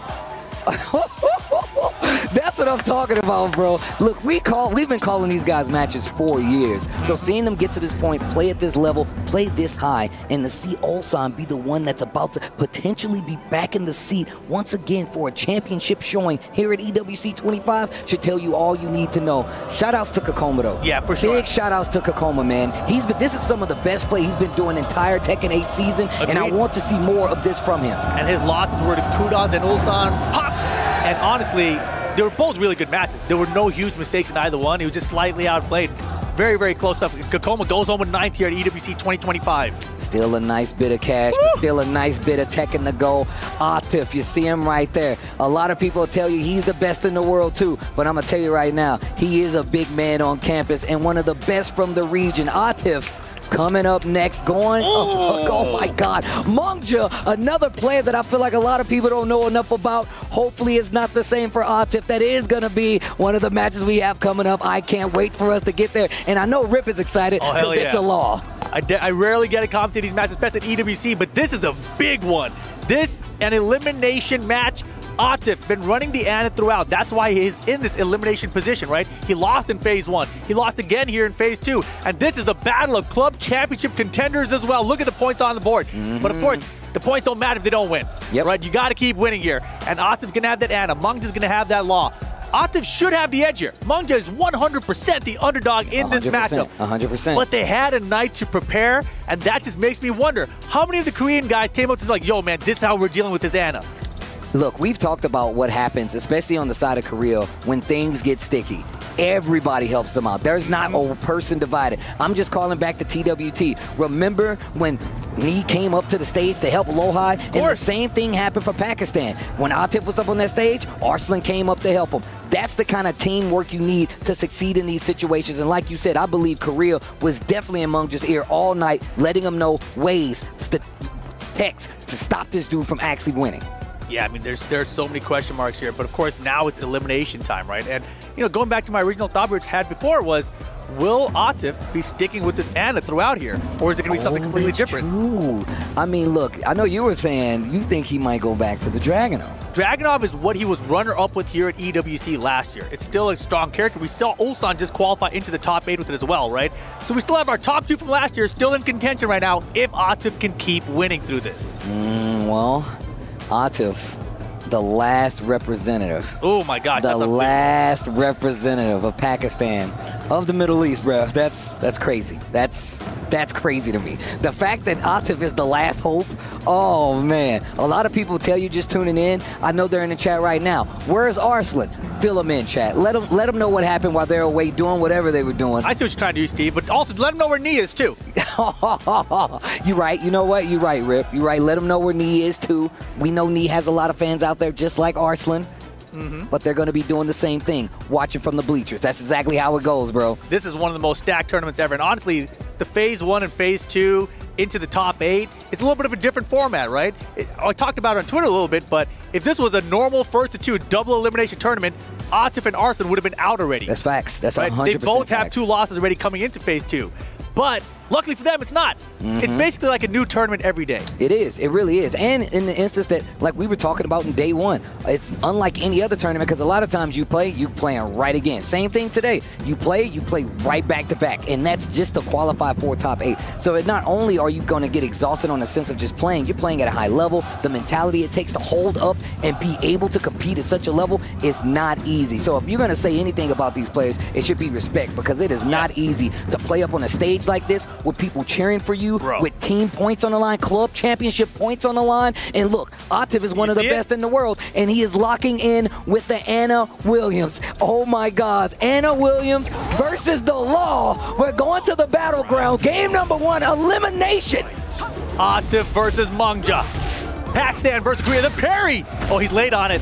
That's what I'm talking about, bro. Look, we've been calling these guys matches for years. So seeing them get to this point, play at this level, play this high, and to see Ulsan be the one that's about to potentially be back in the seat once again for a championship showing here at EWC 25 should tell you all you need to know. Shout outs to Kakoma, though. Yeah, for sure. Big shout outs to Kakoma, man. This is some of the best play he's been doing entire Tekken 8 season, and I want to see more of this from him. And his losses were to Kudons and Ulsan. Pop! And honestly, they were both really good matches. There were no huge mistakes in either one. He was just slightly outplayed. Very, very close stuff. Kakoma goes home with 9th here at EWC 2025. Still a nice bit of cash, but still a nice bit of Tekken to go. Atif, you see him right there. A lot of people tell you he's the best in the world too, but I'm gonna tell you right now, he is a big man on campus and one of the best from the region. Atif coming up next, going, oh my God. Mungja, another player that I feel like a lot of people don't know enough about. Hopefully it's not the same for Atif. That is gonna be one of the matches we have coming up. I can't wait for us to get there. And I know Rip is excited because it's a law. I rarely get a comment to these matches, especially at EWC, but this is a big one. This, an elimination match. Atif been running the Ana throughout. That's why he's in this elimination position, right? He lost in phase 1. He lost again here in phase 2. And this is the battle of club championship contenders as well. Look at the points on the board. But of course, the points don't matter if they don't win. Right? You got to keep winning here. And Atif's going to have that Ana. Mungja's going to have that Law. Atif should have the edge here. Mungja is 100% the underdog in this matchup. 100%. But they had a night to prepare, and that just makes me wonder, how many of the Korean guys came up to like, yo, man, this is how we're dealing with this Ana? Look, we've talked about what happens, especially on the side of Korea, when things get sticky. Everybody helps them out. There's not a person divided. I'm just calling back to TWT. Remember when Nee came up to the stage to help Lohai? And the same thing happened for Pakistan. When Atif was up on that stage, Arslan came up to help him. That's the kind of teamwork you need to succeed in these situations. And like you said, I believe Korea was definitely in Mungja's ear all night, letting him know ways, text to stop this dude from actually winning. Yeah, I mean, there's so many question marks here, but of course now it's elimination time, right? And you know, going back to my original thought we had before was, will Atif be sticking with this Ana throughout here, or is it going to be something completely different? True. I mean, look, I know you were saying you think he might go back to the Dragunov. Dragunov is what he was runner-up with here at EWC last year. It's still a strong character. We saw Ulsan just qualify into the top 8 with it as well, right? So we still have our top 2 from last year still in contention right now if Atif can keep winning through this. Well, Atif, the last representative. Oh my gosh, the last representative of Pakistan, of the Middle East, bro. That's crazy. That's crazy to me. The fact that Atif is the last hope, oh man. A lot of people tell you just tuning in. I know they're in the chat right now. Where's Arslan? Fill them in, chat. Let them know what happened while they're away doing whatever they were doing. I see what you're trying to do, Steve, but also let them know where Nee is too. You're right. You know what? You're right, Rip. You're right. Let them know where Nee is too. We know Nee has a lot of fans out there just like Arslan. But they're going to be doing the same thing, watching from the bleachers. That's exactly how it goes, bro. This is one of the most stacked tournaments ever. And honestly, the phase 1 and phase 2 into the top 8, it's a little bit of a different format, right? I talked about it on Twitter a little bit, but if this was a normal 1st-to-2 double elimination tournament, Atif and Arslan would have been out already. That's facts. That's 100% They both have facts. 2 losses already coming into phase 2. But luckily for them, it's not. It's basically like a new tournament every day. It is. It really is. And in the instance that, like we were talking about in day 1, it's unlike any other tournament because a lot of times you playing right again. Same thing today. You play right back to back. And that's just to qualify for top 8. So it not only are you going to get exhausted on the sense of just playing, you're playing at a high level. The mentality it takes to hold up and be able to compete at such a level is not easy. So if you're going to say anything about these players, it should be respect because it is not easy to play up on a stage like this with people cheering for you, with team points on the line, club championship points on the line. And look, Atif is one of the best in the world, and he is locking in with the Ana Williams. Oh my gosh, Ana Williams versus the Law. We're going to the battleground. Game number 1, elimination. Atif versus Mungja. Pakistan versus Korea. The parry. Oh, he's late on it.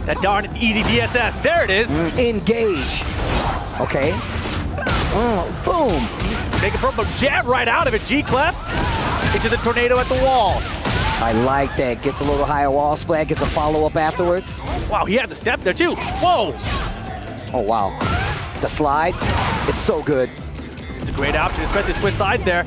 That darn easy DSS. There it is. Engage. Okay. Boom. Take a purple jab right out of it. G-clef into the tornado at the wall. I like that. Gets a little higher wall splat. Gets a follow-up afterwards. Wow, he had the step there too. Whoa. Oh, wow. The slide. It's so good. It's a great option, especially switch sides there.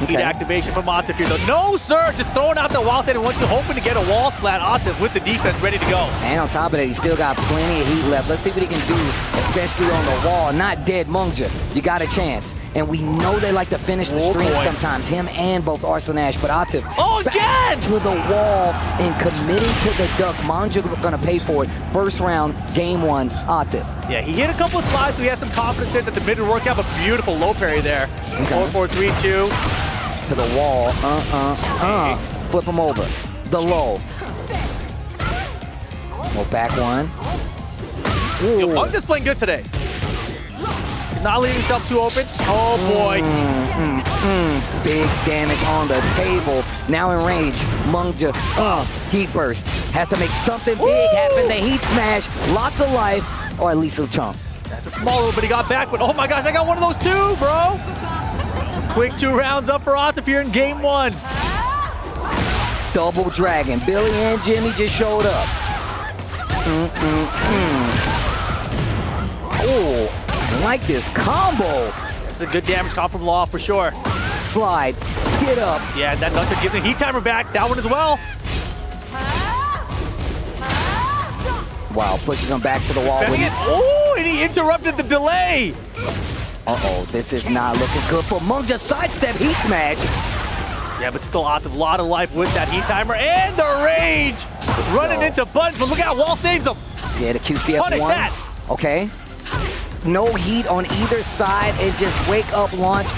Heat activation from Atif here, though. No, sir! Just throwing out the wall stand and once you're hoping to get a wall splat, Atif with the defense ready to go. And on top of that, he's still got plenty of heat left. Let's see what he can do, especially on the wall. Not dead Mungja. You got a chance. And we know they like to finish the string sometimes, him and both Arslan Ash, but Atif back to the wall and committing to the duck. Mungja gonna pay for it. First round, game 1, Atif. Yeah, he hit a couple of slides, so he has some confidence in that the mid would work out, but beautiful low parry there. 4-4-3-2. To the wall. Flip him over. The low. Well, back one. Yo, Mungja's playing good today. not leaving himself too open. Oh boy. Big damage on the table. Now in range. Mungja, heat burst. Has to make something big happen. The heat smash. Lots of life, or at least a chunk. That's a small little, but he got back. But oh my gosh, I got one of those too, bro. Quick 2 rounds up for Atif here in game 1. Double dragon. Billy and Jimmy just showed up. Oh, I like this combo. It's a good damage comp from Law for sure. Slide, get up. Yeah, that nunchuck gives the heat timer back. That one as well. Wow, pushes him back to the wall. Oh, and he interrupted the delay. Uh-oh, this is not looking good for Mungja. Sidestep heat smash. Yeah, but still Atif, a lot of life with that heat timer and the rage. Running into Buns, but look out, Wall saves him. Yeah, the QCF Punish one. that. Okay. No heat on either side and just wake up launch.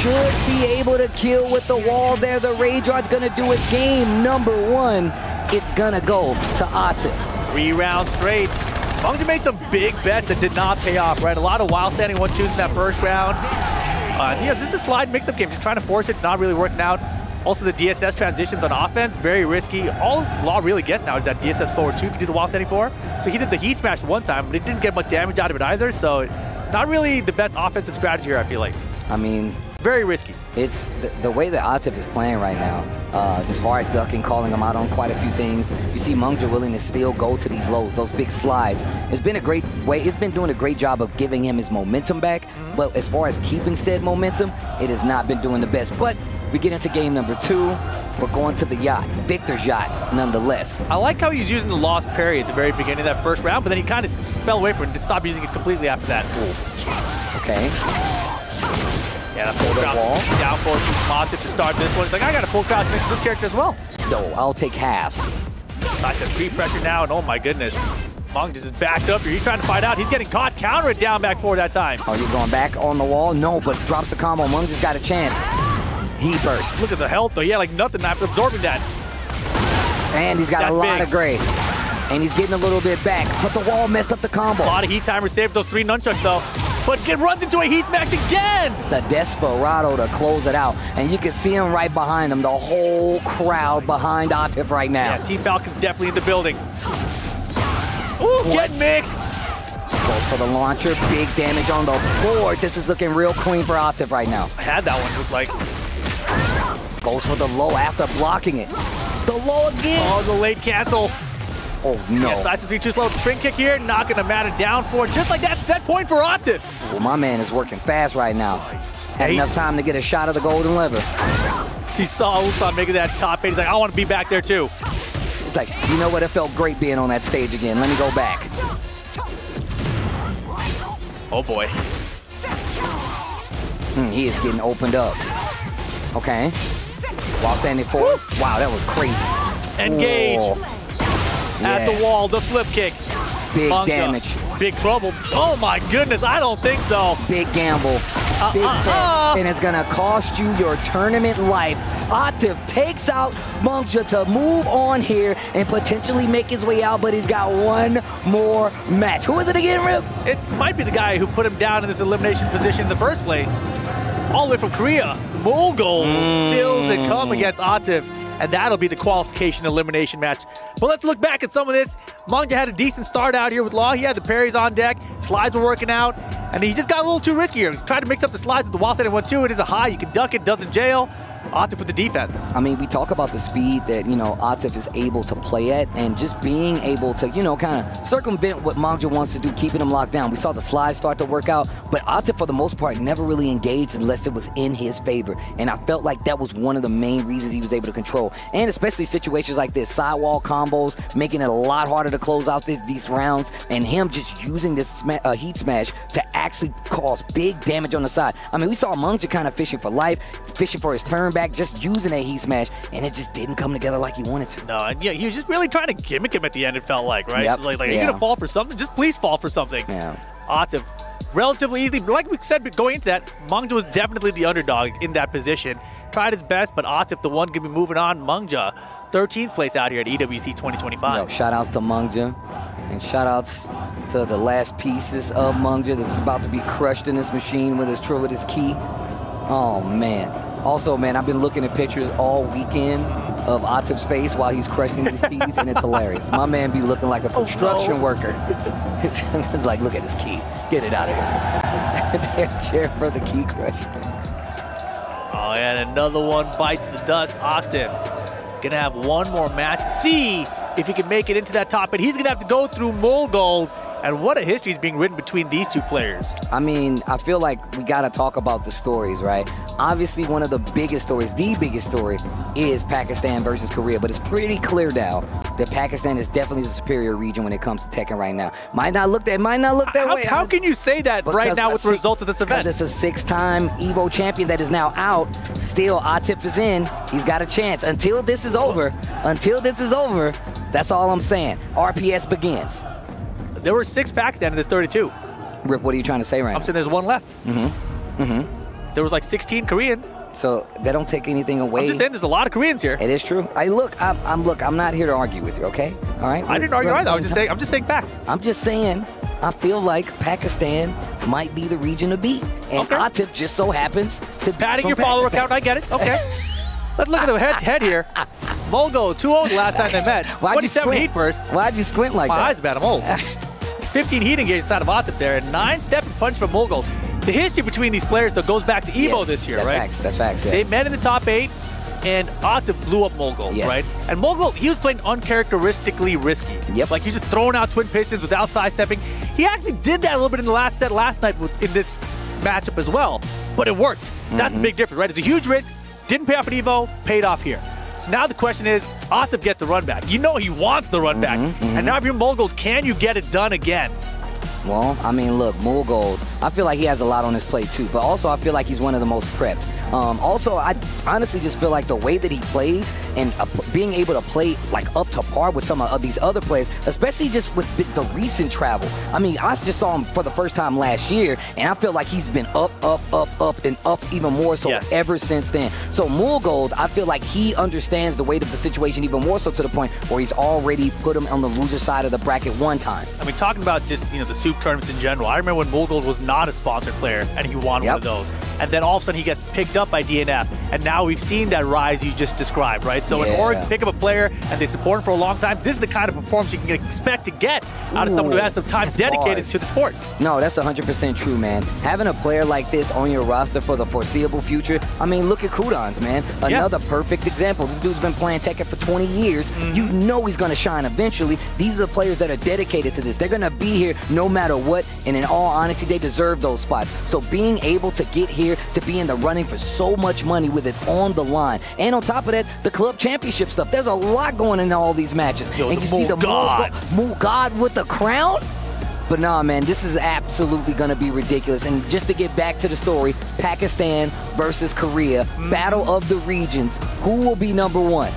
Should be able to kill with the wall there. The Rage Rod's gonna do it. Game number 1. It's gonna go to Atif. 3 rounds straight. Mungja made some big bets that did not pay off, right? A lot of wild standing 1-2s in that first round. Just the slide mix-up game, just trying to force it, not really working out. Also the DSS transitions on offense, very risky. All Law really gets now is that DSS forward 2 if you do the wild standing 4. So he did the heat smash one time, but he didn't get much damage out of it either, so not really the best offensive strategy here, I feel like. I mean, very risky. It's the way that Atif is playing right now. Just hard ducking, calling him out on quite a few things. You see Mungja willing to still go to these lows, those big slides. It's been a great way. It's been doing a great job of giving him his momentum back. But as far as keeping said momentum, it has not been doing the best. But we get into game number 2. We're going to the yacht, Victor's yacht, nonetheless. I like how he's using the lost parry at the very beginning of that first round, but then he kind of fell away from it and stopped using it completely after that. Okay. Yeah, that full crowd down forward from Atif to start this one. He's like, I got a full crowd mix with this character as well. No, I'll take half. Side to free pressure now, and oh my goodness. Mungja just backed up here. He's trying to fight out. He's getting caught. Counter it down back forward that time. Oh, you're going back on the wall? No, but drops the combo. Mungja's got a chance. He burst. Look at the health, though. Yeah, like nothing after absorbing that. And he's got a lot of gray. And he's getting a little bit back, but the wall messed up the combo. A lot of heat timers saved those 3 nunchucks, though. But runs into a heat smash again! The Desperado to close it out. And you can see him right behind him. The whole crowd behind Atif right now. Yeah, Team Falcon's definitely in the building. Ooh, get mixed! Goes for the launcher. Big damage on the board. This is looking real clean for Atif right now. I had that one, looked like. Goes for the low after blocking it. The low again! Oh, the late cancel. Oh, no. Yes, Atif 3 too slow. Spring kick here, knocking him out and down for just like that. Set point for Atif. Well, my man is working fast right now. Had enough time to get a shot of the golden lever. He saw Ulsan making that top 8. He's like, I want to be back there too. He's like, you know what? It felt great being on that stage again. Let me go back. Oh, boy. He is getting opened up. Okay. While standing forward. Wow, that was crazy. Engage. Whoa. At the wall, the flip kick. Big damage. Big trouble. Oh my goodness, I don't think so. Big gamble. Big bet. And it's gonna cost you your tournament life. Atif takes out Mungja to move on here and potentially make his way out, but he's got one more match. Who is it again, Rip? It might be the guy who put him down in this elimination position in the first place. All the way from Korea. Mogul still to come against Atif. And that'll be the qualification elimination match. But let's look back at some of this. Mungja had a decent start out here with Law. He had the parries on deck. Slides were working out. And he just got a little too risky here. Tried to mix up the slides with the wall setting 1-2. It is a high. You can duck it. Doesn't jail. Atif with the defense. I mean, we talk about the speed that, Atif is able to play at, and just being able to, kind of circumvent what Mungja wants to do, keeping him locked down. We saw the slides start to work out, but Atif, for the most part, never really engaged unless it was in his favor. And I felt like that was one of the main reasons he was able to control. And especially situations like this, sidewall combos, making it a lot harder to close out these rounds, and him just using this heat smash to actually cause big damage on the side. I mean, we saw Mungja kind of fishing for life, fishing for his turn back, just using a heat smash, and it just didn't come together like he wanted to. No, and yeah, he was just really trying to gimmick him at the end, it felt like, right? Yep. Like you're gonna fall for something? Just please fall for something. Yeah. Atif, relatively easy. Like we said going into that, Mungja was definitely the underdog in that position. Tried his best, but Atif, the one gonna be moving on. Mungja, 13th place out here at EWC 2025. Yo, shout outs to Mungja, and shout outs to to the last pieces of Mungja that's about to be crushed in this machine with his key. Oh, man. Also, man, I've been looking at pictures all weekend of Atif's face while he's crushing these keys, and it's hilarious. My man be looking like a construction worker. It's like, look at his key. Get it out of here. They're cheering for the key crush. Oh, and another one bites the dust. Atif gonna have one more match to see if he can make it into that top 8. He's gonna have to go through Mulgold. And what a history is being written between these two players. I mean, I feel like we got to talk about the stories, right? Obviously, one of the biggest stories, the biggest story, is Pakistan versus Korea. But it's pretty clear now that Pakistan is definitely the superior region when it comes to Tekken right now. Might not look that way. How can you say that right now with the results of this event? Because it's a 6-time Evo champion that is now out. Still, Atif is in. He's got a chance. Until this is over, that's all I'm saying. RPS begins. There were 6 Pakistan in this 32. Rip, what are you trying to say right now? I'm saying there's one left. There was like 16 Koreans. So they don't take anything away. I'm just saying there's a lot of Koreans here. It is true. I'm not here to argue with you, okay? All right? I didn't argue either. I'm just saying facts. I'm just saying I feel like Pakistan might be the region to beat. And Atif just so happens to be Padding your follower count, I get it. Okay. Let's look at the head here. Mulgo, 2-0 the last time they met. 27 heat burst. Why'd you squint like that? My eyes bad, I'm old. 15 heat engaged inside of Atif there, and 9-step punch from Mulgo. The history between these players, though, goes back to Evo this year, right? That's facts, yeah. They met in the top 8, and Atif blew up Mulgo, right? And Mulgo, he was playing uncharacteristically risky. Yep. Like, he was just throwing out twin pistons without sidestepping. He actually did that a little bit in the last set last night in this matchup as well, but it worked. That's the big difference, right? It's a huge risk, didn't pay off at Evo, paid off here. So now the question is, Atif gets the run back. You know he wants the run back. And now if you're Mulgold, can you get it done again? Well, I mean, look, Mulgold, I feel like he has a lot on his plate too, but also I feel like he's one of the most prepped. Also, I honestly just feel like the way that he plays and being able to play like up to par with some of these other players, especially just with the recent travel. I mean, I just saw him for the first time last year, and I feel like he's been up, and up even more so ever since then. So Mulgold, I feel like he understands the weight of the situation even more so to the point where he's already put him on the loser side of the bracket one time. I mean, talking about just, the soup tournaments in general, I remember when Mulgold was not a sponsored player and he won one of those. And then all of a sudden he gets picked up by DNF. And now we've seen that rise you just described, right? So in order to pick up a player and they support him for a long time, this is the kind of performance you can expect to get out of someone who has some time dedicated to the sport. No, that's 100% true, man. Having a player like this on your roster for the foreseeable future, I mean, look at Kudans, man. Another perfect example. This dude's been playing Tekken for 20 years. You know he's going to shine eventually. These are the players that are dedicated to this. They're going to be here no matter what, and in all honesty, they deserve those spots. So being able to get here, to be in the running for so much money with it on the line, and on top of that, the club championship stuff. There's a lot going in all these matches. Yo, and you see the Mulgod with the crown? But nah, man, this is absolutely going to be ridiculous. And just to get back to the story, Pakistan versus Korea, battle of the regions. Who will be number 1?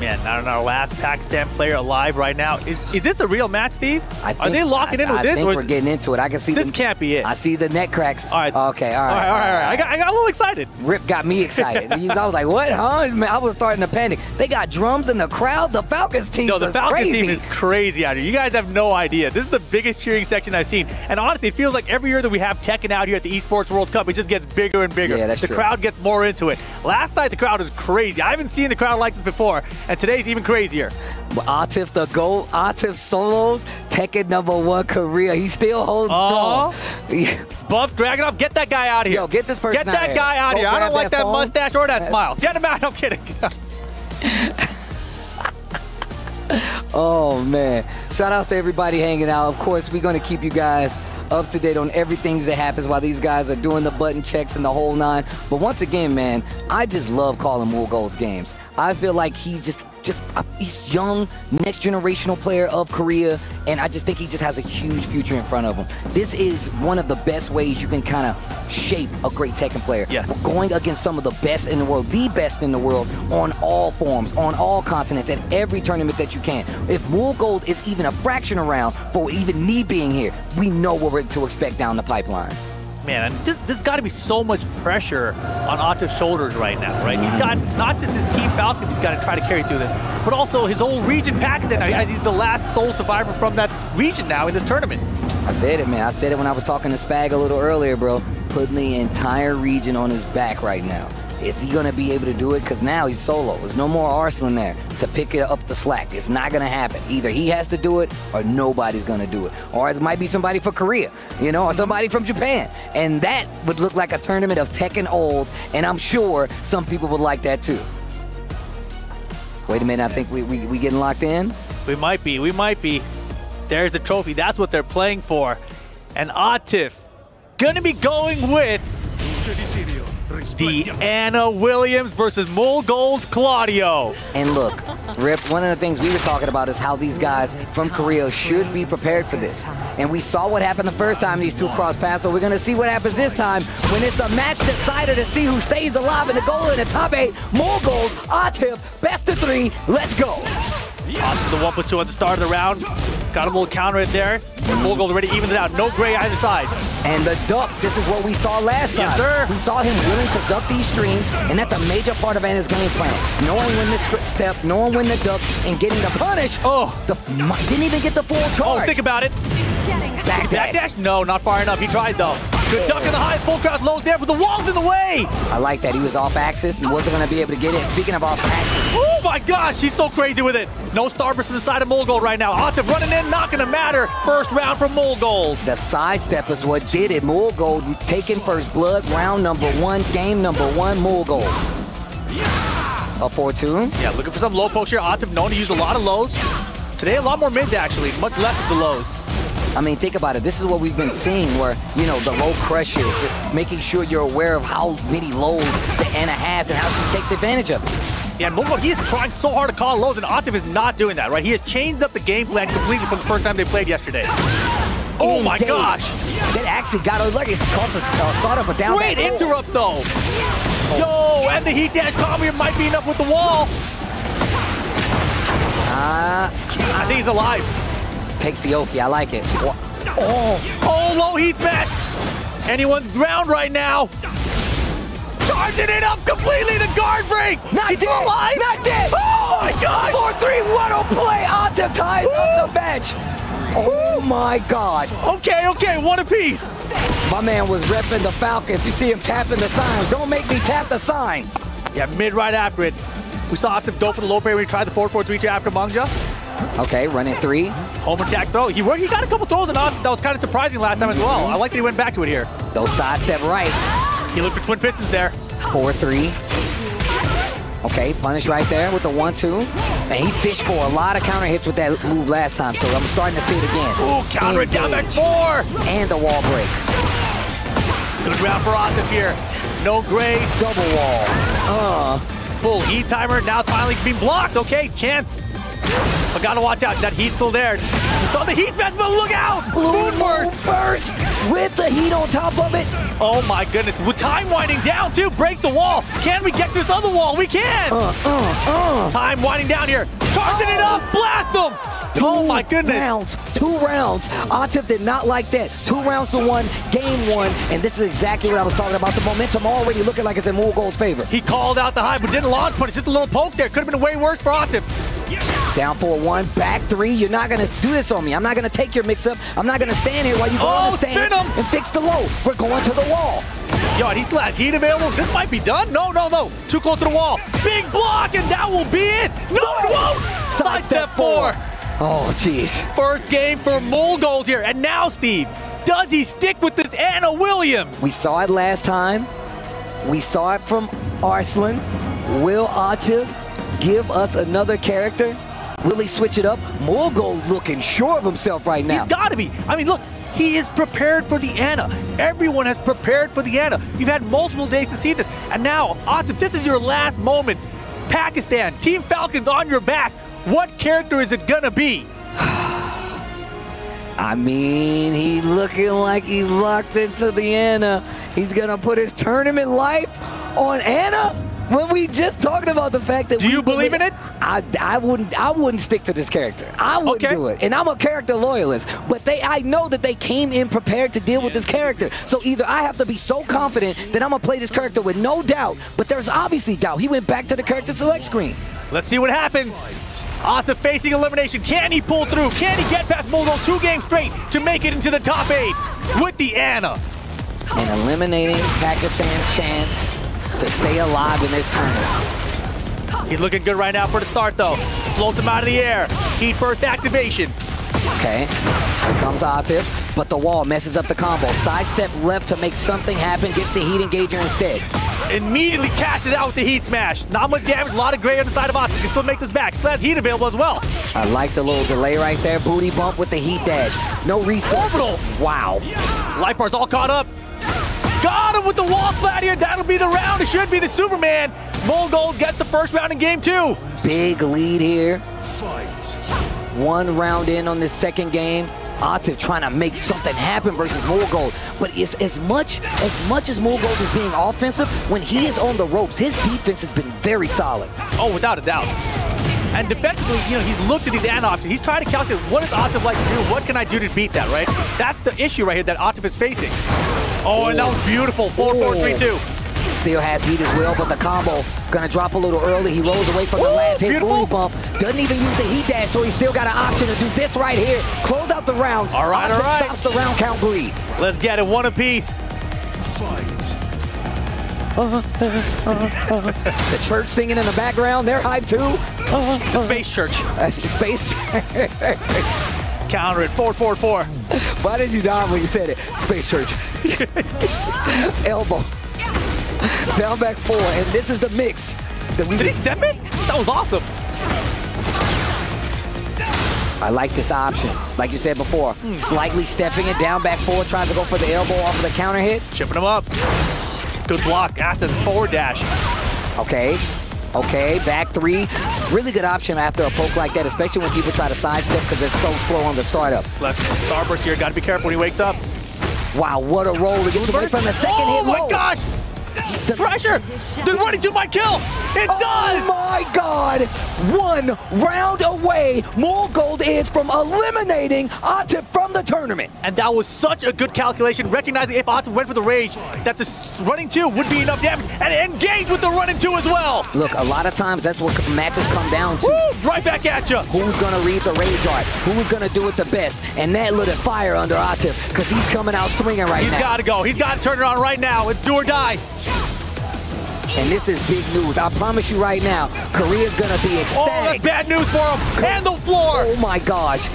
Man, not our last Pakistan player alive right now. Is this a real match, Steve? Are they locking into this? I think we're getting into it. I can see this can't be it. I see the net cracks. All right. Okay, all right. I got a little excited. Rip got me excited. I was like, what, huh? Man, I was starting to panic. They got drums in the crowd. The Falcons team the Falcons team is crazy out here. You guys have no idea. This is the biggest cheering section I've seen. And honestly, it feels like every year that we have Tekken out here at the Esports World Cup, it just gets bigger and bigger. Yeah, that's true. The crowd gets more into it. Last night, the crowd was crazy. I haven't seen the crowd like this before. And today's even crazier. But Atif the GOAT, Atif solos, Tekken #1 Korea. He still holds strong. Buff Dragunov, get that guy out of here. Yo, get this person Get that guy out of here. I don't like that mustache or that smile. Get him out. I'm kidding. Oh, man. Shout out to everybody hanging out. Of course, we're going to keep you guys up to date on everything that happens while these guys are doing the button checks and the whole 9. But once again, man, I just love calling Mulgold's games. I feel like he's he's young, next generational player of Korea, and I just think he just has a huge future in front of him. This is one of the best ways you can kind of shape a great Tekken player. Yes. Going against some of the best in the world, the best in the world, on all forms, on all continents, at every tournament that you can. If Mulgold is even a fraction around for even me being here, we know what we're to expect down the pipeline. Man, there's got to be so much pressure on Atif's shoulders right now, right? He's got not just his Team Falcons he's got to try to carry through this, but also his whole region Pakistan, as he's the last sole survivor from that region now in this tournament. I said it, man. I said it when I was talking to Spag a little earlier, bro. Putting the entire region on his back right now. Is he going to be able to do it? Because now he's solo. There's no more Arslan there to pick it up the slack. It's not going to happen. Either he has to do it or nobody's going to do it. Or it might be somebody for Korea, you know, or somebody from Japan. And that would look like a tournament of Tekken old, and I'm sure some people would like that too. Wait a minute, I think we getting locked in? We might be. There's the trophy. That's what they're playing for. And Atif going to be going with the Anna Williams versus Mulgold's Claudio. And look, Rip, one of the things we were talking about is how these guys from Korea should be prepared for this. And we saw what happened the first time these two crossed paths, so we're going to see what happens this time when it's a match decider to see who stays alive in the goal in the top 8. Mulgold, Atif, best of 3. Let's go. Atif the 1+2 at the start of the round. Got a little counter in there. Mulgold already evened it out. No gray either side. And the duck, this is what we saw last time. Yes, sir. We saw him willing to duck these streams, and that's a major part of Anna's game plan. Knowing when to step, knowing when to duck, and getting the punish. Oh. Didn't even get the full charge. Oh, think about it. Back dash. No, not far enough. He tried, though. Good duck in the high, full cross lows there, but the wall's in the way. I like that. He was off axis and wasn't going to be able to get it. Speaking of off axis. Oh, my gosh. He's so crazy with it. No starburst to the side of Mulgold right now. Atif running in, not going to matter. First round from Mulgold. The sidestep is what did it. Mulgold taking first blood, round number 1, game number 1, Mulgold. A 4-2. Yeah, looking for some low post here. Atif known to use a lot of lows. Today, a lot more mids, actually. Much less of the lows. I mean, think about it. This is what we've been seeing where, you know, the low crushes, just making sure you're aware of how many lows that Anna has and how she takes advantage of it. Yeah, and Mulgold, he is trying so hard to call lows, and Atif is not doing that, right? He has changed up the game plan completely from the first time they played yesterday. Oh my gosh! That actually got a like it caught the startup, but down. Great interrupt though. Yo, and the heat dash combo might be enough with the wall. I think he's alive. Takes the Oki, I like it. Oh, low heat smash. Anyone's ground right now. Charging it up completely to guard break. Not dead. Alive. Not dead. Oh my gosh. 4-3, what a play. Atif ties up the bench. Oh my God. Okay, one apiece. My man was repping the Falcons. You see him tapping the sign. Don't make me tap the sign. Yeah, mid right after it. We saw Atif go for the low parry when he tried the 4-4-3 after Mangja. Okay, running 3. Home attack throw. He got a couple throws and that was kind of surprising last time as well. I like that he went back to it here. Those sidestep right. He looked for twin pistons there. 4-3. Okay, punish right there with the 1-2. And he fished for a lot of counter hits with that move last time, so I'm starting to see it again. Ooh, counter it down back 4. And the wall break. Good round for Atif here. No gray. Double wall. Full heat timer. Now it's finally being blocked. Okay, chance. But gotta watch out. That heat's still there. Saw the heat smash, but look out! Blue burst with the heat on top of it. Oh my goodness. With time winding down too. Breaks the wall. Can we get this other wall? We can! Time winding down here. Charging it up. Blast them! Oh my goodness. 2 rounds. Atif did not like that. 2 rounds to 1, game 1, and this is exactly what I was talking about. The momentum already looking like it's in Mulgold's favor. He called out the high, but didn't launch punish. Just a little poke there. Could have been way worse for Atif. Down 4-1, back 3. You're not going to do this on me. I'm not going to take your mix-up. I'm not going to stand here while you go on the stand and fix the low. We're going to the wall. Yo, and he still has heat available. This might be done. No. Too close to the wall. Big block, and that will be it. No, it won't. Sidestep 4. Oh, jeez. First game for Mulgold here. And now, Steve, does he stick with this Anna Williams? We saw it last time. We saw it from Arslan. Will Atif give us another character? Will he switch it up? Mulgold looking sure of himself right now. He's got to be. I mean, look, he is prepared for the Anna. Everyone has prepared for the Anna. You've had multiple days to see this. And now, Atif, this is your last moment. Pakistan, Team Falcons on your back. What character is it gonna be? I mean, he's looking like he's locked into the Anna. He's gonna put his tournament life on Anna? When we just talking about the fact that do you believe in it? I wouldn't stick to this character. I wouldn't do it. And I'm a character loyalist, but I know that they came in prepared to deal with this character. So either I have to be so confident that I'm gonna play this character with no doubt, but there's obviously doubt. He went back to the character select screen. Let's see what happens. Ata facing elimination. Can he pull through? Can he get past Mogul 2 games straight to make it into the top 8 with the Ana? And eliminating Pakistan's chance to stay alive in this tournament. He's looking good right now for the start, though. Floats him out of the air. Heat burst activation. Okay, here comes Atif, but the wall messes up the combo. Sidestep left to make something happen, gets the heat engager instead. Immediately cashes out with the heat smash. Not much damage, a lot of gray on the side of Atif. Can still make this back. Still has heat available as well. I like the little delay right there. Booty bump with the heat dash. No reset. Orbital. Wow. Life bar's all caught up. Got him with the wall splat here. That'll be the round. It should be the Superman. Mogul gets the first round in game 2. Big lead here. One round in on this second game. Atif trying to make something happen versus Mogul. But it's as much as Mogul is being offensive, when he is on the ropes, his defense has been very solid. Oh, without a doubt. And defensively, you know, he's looked at these Ana options. He's trying to calculate, what does Atif like to do? What can I do to beat that, right? That's the issue right here that Atif is facing. Oh, and that was beautiful. 4-4-3-2. Still has heat as well, but the combo gonna drop a little early. He rolls away from the last hit. Booty bump. Doesn't even use the heat dash, so he's still got an option to do this right here. Close out the round. All right, all right. Stops the round count bleed. Let's get it, one apiece. The church singing in the background, they're hyped too. The Space Church. Space Church. Counter it, 4-4-4. Why did you die when you said it? Space Church. Elbow. Down back 4, and this is the mix. Did he step it? That was awesome. I like this option. Like you said before, slightly stepping it, down back 4, trying to go for the elbow off of the counter hit. Chipping him up. Good block after the forward dash. Okay, back 3. Really good option after a poke like that, especially when people try to sidestep because it's so slow on the startup. Less starburst here, gotta be careful when he wakes up. Wow, what a roll to get away from the second hit. Oh my gosh! The pressure! The running to my kill! It does! Oh my god! 1 round away, Mogul is from eliminating Atif from the tournament. And that was such a good calculation, recognizing if Atif went for the rage, that the running 2 would be enough damage, and engage with the running 2 as well. Look, a lot of times that's what matches come down to. Woo! Right back at you. Who's gonna read the rage art? Who's gonna do it the best? And that lit a fire under Atif, because he's coming out swinging right now. He's gotta go. He's gotta turn it on right now. It's do or die. And this is big news. I promise you right now, Korea's gonna be ecstatic. Oh, that's bad news for him. And the floor. Oh my gosh.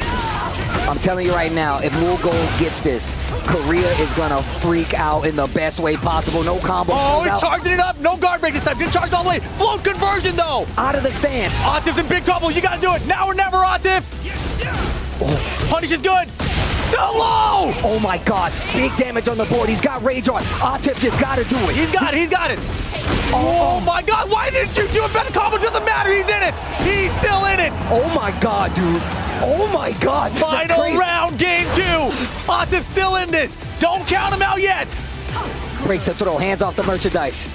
I'm telling you right now, if Mogul gets this, Korea is gonna freak out in the best way possible. No combo. Oh, he's charging it up. No guard break this time. Didn't charge all the way. Float conversion though. Out of the stance. Atif's in big trouble. You gotta do it. Now or never, Atif. Oh. Punish is good. The low! Oh my god, big damage on the board. He's got rage art. Atif just gotta do it. He's got it, he's got it. Oh my god, why didn't you do a better combo? Doesn't matter, he's in it. He's still in it. Oh my god, dude. Oh my god. Final round, game 2. Atif's still in this. Don't count him out yet. Breaks the throw, hands off the merchandise.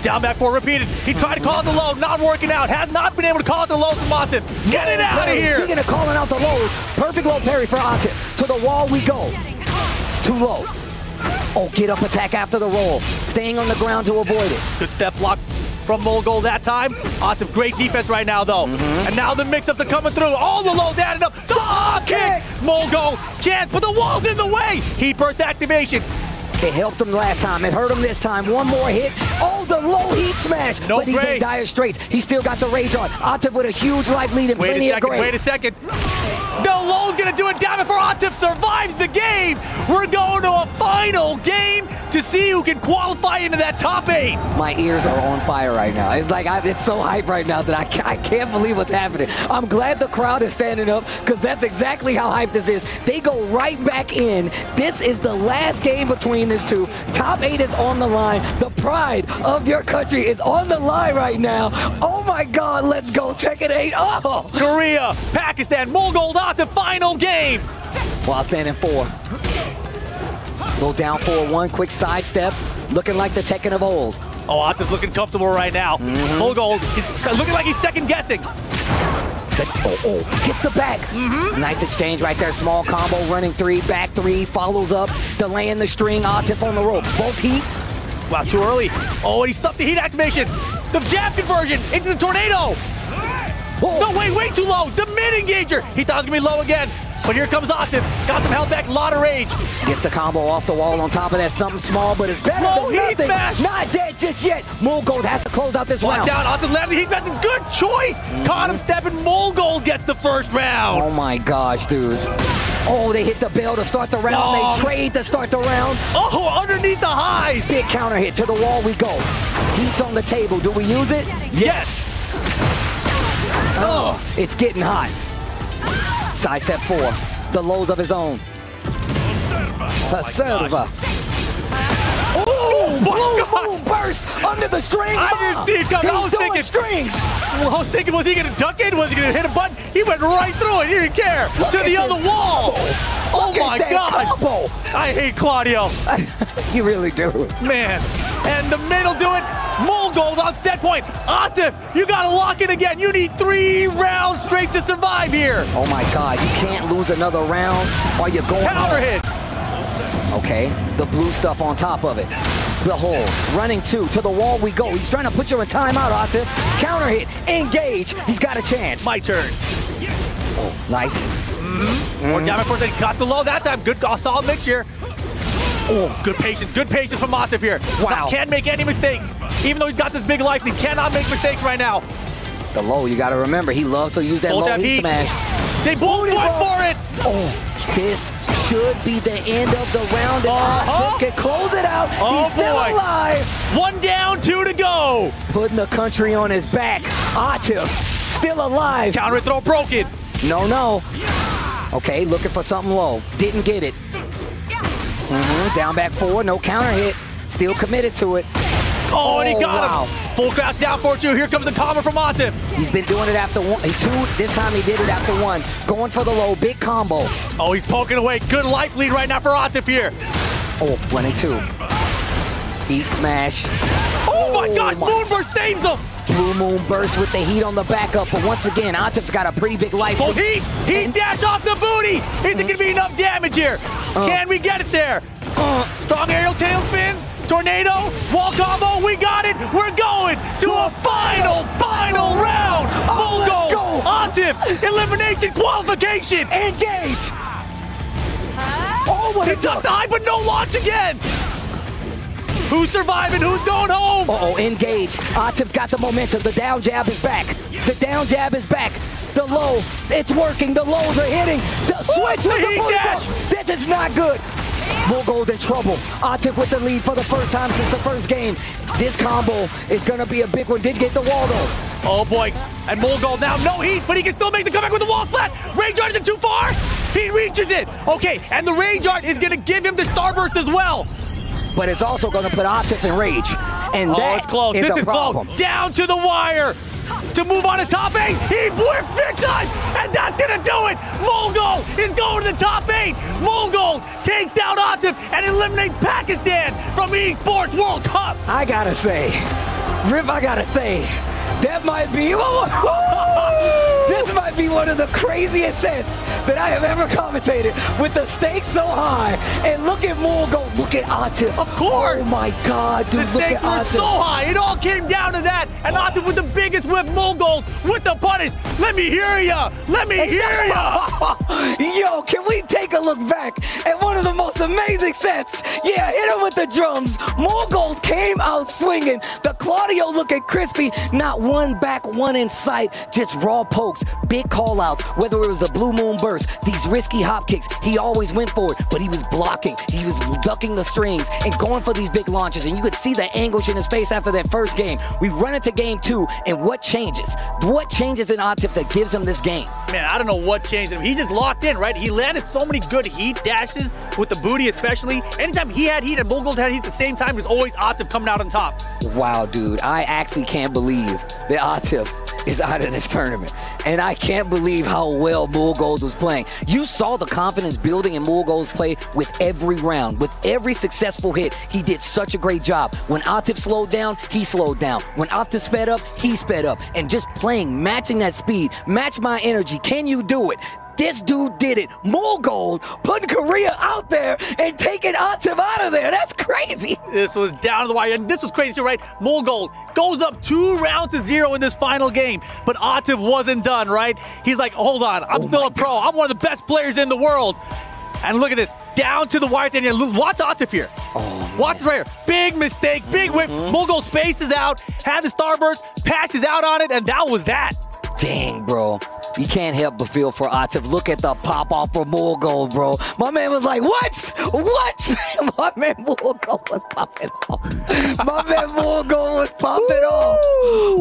Down back 4 repeated. He tried to call out the low, not working out. Has not been able to call out the lows from Atif. Get it out of here. Speaking of calling out the lows, perfect low parry for Atif. To the wall we go. Too low. Oh, get up attack after the roll. Staying on the ground to avoid it. Good step block from Mogul that time. Atif, great defense right now though. And now the mix-up to coming through. All the lows added up. The kick. Mogul, chance, but the wall's in the way. Heat burst activation. It helped him last time. It hurt him this time. One more hit. Oh, the low heat smash. No but he's in dire straits. He's still got the rage on. Atif with a huge life lead and plenty of gray. Wait a second. The low's gonna do it. Damn it for Atif. Survives the game. We're going to a final game to see who can qualify into that top 8. My ears are on fire right now. It's like it's so hype right now that I can't believe what's happening. I'm glad the crowd is standing up because that's exactly how hype this is. They go right back in. This is the last game between these two. Top 8 is on the line. The pride of your country is on the line right now. Oh my God, let's go TEKKEN8. Oh! Korea, Pakistan, Mogul, Atif, final game. While standing 4. Go down 4-1, quick sidestep, looking like the Tekken of old. Oh, Atif's looking comfortable right now. Mogold, he's looking like he's second guessing. Hits the back. Nice exchange right there. Small combo, running 3, back 3, follows up, delaying the string. Atif on the ropes. Both heat. Wow, too early. Oh, and he stuffed the heat activation. The jab conversion into the tornado. No, wait, way too low. The mid-engager. He thought it was going to be low again. But here comes Atif. Got them held back. A lot of rage. Gets the combo off the wall on top of that. Something small, but it's better than nothing. Smash. Not dead just yet. Mogold has to close out this round. Watch out. Atif landed the heat smash. Good choice. Caught him stepping. Mogold gets the first round. Oh, my gosh, dude. Oh, they hit the bell to start the round. They trade to start the round. Oh, underneath the highs. Big counter hit. To the wall we go. Heat's on the table. Do we use it? Yes. Oh, it's getting hot. Sidestep 4. The lows of his own. Serva. Oh, boom, burst under the string. I didn't see it coming. I was thinking strings. I was thinking, was he going to duck it? Was he going to hit a button? He went right through it. He didn't care. To the other wall. Oh my God. Combo. I hate Claudio. You really do. Man. And the mid will do it. Mogold on set point. Atif, you got to lock it again. You need 3 rounds straight to survive here. Oh my God. You can't lose another round or you're going counter hit. Okay, the blue stuff on top of it. The hole, running 2, to the wall we go. He's trying to put you in timeout, Atif. Counter hit, engage. He's got a chance. My turn. Oh, nice. More damage for the got the low that time. Good, solid mix here. Oh, good patience from Atif here. Wow. Can't make any mistakes. Even though he's got this big life, he cannot make mistakes right now. The low, you got to remember, he loves to use that low heat smash. They both went for it. Oh, this should be the end of the round. Atif can close it out. He's still alive. 1 down, 2 to go. Putting the country on his back. Atif still alive. Counter throw broken. No. Okay, looking for something low. Didn't get it. Down back 4, no counter hit. Still committed to it. Oh, and he got him. Full crack down for 2. Here comes the combo from Atif. He's been doing it after 1, 2. This time he did it after 1. Going for the low, big combo. Oh, he's poking away. Good life lead right now for Atif here. Oh, running 2. Heat smash. Oh my God, Moonburst saves him. Blue Moon burst with the heat on the backup, but once again, Atif's got a pretty big life. Both heat dash off the booty. Is it going to be enough damage here? Can we get it there? Strong aerial tail spins, tornado, wall combo. We got it. We're going to a final round. Mogold, Atif, elimination qualification. Engage. Oh, what he tucked the high, but no launch again. Who's surviving? Who's going home? Engage. Atif's got the momentum. The down jab is back. The down jab is back. The low, it's working. The lows are hitting. The switch to the dash. This is not good. Mogold in trouble. Atif with the lead for the first time since the first game. This combo is going to be a big one. Did get the wall though. Oh boy. And Mogold now no heat, but he can still make the comeback with the wall splat. Rage Art isn't too far. He reaches it. Okay, and the Rage Art is going to give him the Starburst as well. But it's also going to put Atif in rage. And it's close. This is close. Down to the wire to move on to top 8. He whipped big time, and that's going to do it. Mogold is going to the top 8. Mogold takes down Atif and eliminates Pakistan from Esports World Cup. I got to say, Rip, that might be... This might be one of the craziest sets that I have ever commentated, with the stakes so high. And look at Mogold, look at Atif. Of course. Oh my God, dude, the stakes were so high. It all came down to that. And Atif with the biggest whip, Mogold with the punish. Let me hear ya. Let me hear ya. Yo, can we take a look back at one of the most amazing sets? Yeah, hit him with the drums. Mogold came out swinging. The Claudio looking crispy. Not one back, one in sight. Just raw pokes, big call outs, whether it was a blue moon burst, these risky hop kicks. He always went for it, but he was blocking. He was ducking the strings and going for these big launches. And you could see the anguish in his face after that first game. We run into game 2, and what changes? What changes in Atif that gives him this game? Man, I don't know what changed him. He just locked in, right? He landed so many good heat dashes with the booty especially. Anytime he had heat and Mogold had heat at the same time, it was always Atif coming out on top. Wow, dude. I actually can't believe that Atif is out of this tournament. And I can't believe how well Meo-IL was playing. You saw the confidence building in Meo-IL's play with every round. With every successful hit, he did such a great job. When Atif slowed down, he slowed down. When Atif sped up, he sped up. And just playing, matching that speed, match my energy. Can you do it? This dude did it. Meo-Il putting Korea out there and taking Atif out of there. That's crazy. This was down to the wire. And this was crazy, right? Meo-Il goes up 2-0 in this final game. But Atif wasn't done, right? He's like, hold on. I'm still a pro. I'm one of the best players in the world. And look at this. Down to the wire. Watch Atif here. Watch this right here. Big mistake. Big whip. Meo-Il spaces out. Had the starburst. Patches out on it. And that was that. Dang, bro. You can't help but feel for Atif. Look at the pop-off for Meo-Il, bro. My man was like, what? What? My man Meo-Il was popping off. My man Meo-Il was popping off.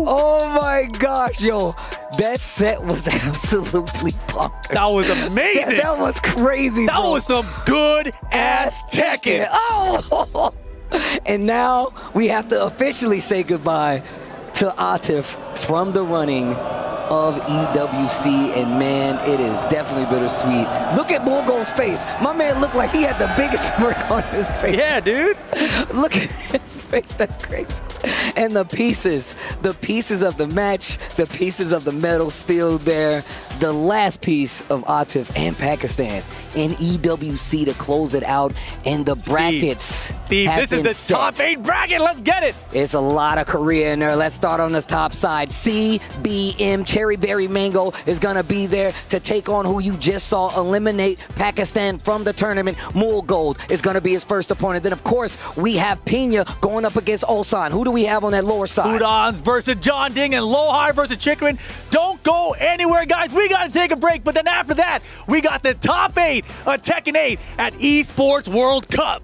Oh, my gosh, yo. That set was absolutely pumped. That was amazing. That was crazy, That bro. was some good-ass Tekken. Oh! And now we have to officially say goodbye to Atif from the running of EWC, and man, it is definitely bittersweet. Look at Meo-IL's face. My man looked like he had the biggest smirk on his face. Yeah, dude. Look at his face, that's crazy. And the pieces of the match, the pieces of the medal still there. The last piece of Atif and Pakistan in EWC to close it out, and the brackets. Steve, this is the top 8 bracket. Let's get it. It's a lot of Korea in there. Let's start on the top side. CBM, Cherry Berry Mango, is going to be there to take on who you just saw eliminate Pakistan from the tournament. Meo-Il is going to be his first opponent. Then, of course, we have Pena going up against Ulsan. Who do we have on that lower side? Udons versus John Ding and Lohai versus Chikrin. Don't go anywhere, guys. We got to take a break. But then after that, we got the top 8 of Tekken 8 at Esports World Cup.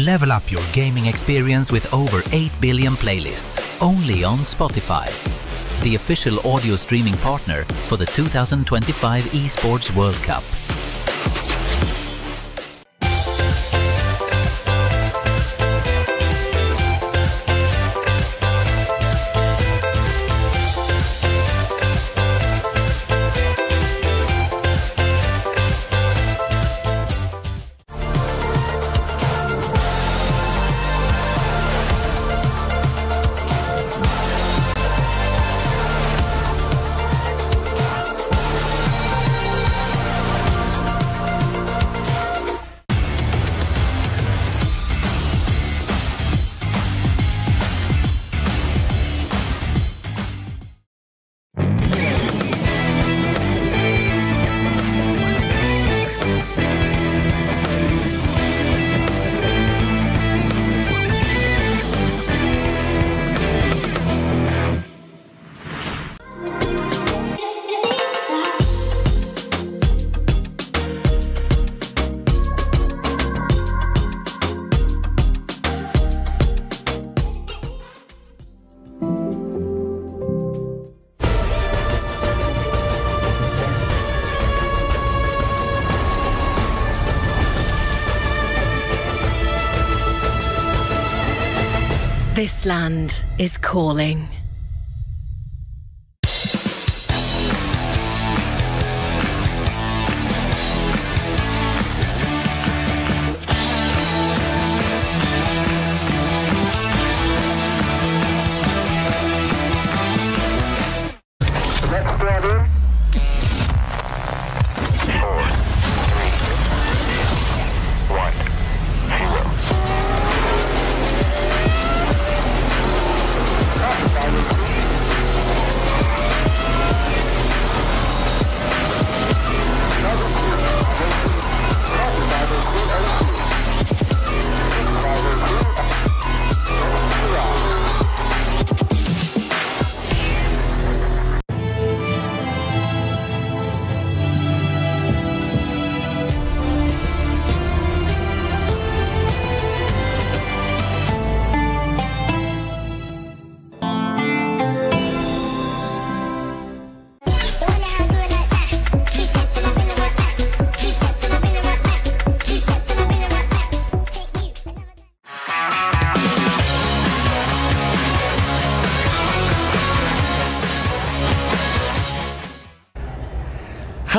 Level up your gaming experience with over 8 billion playlists, only on Spotify, the official audio streaming partner for the 2025 Esports World Cup. This land is calling.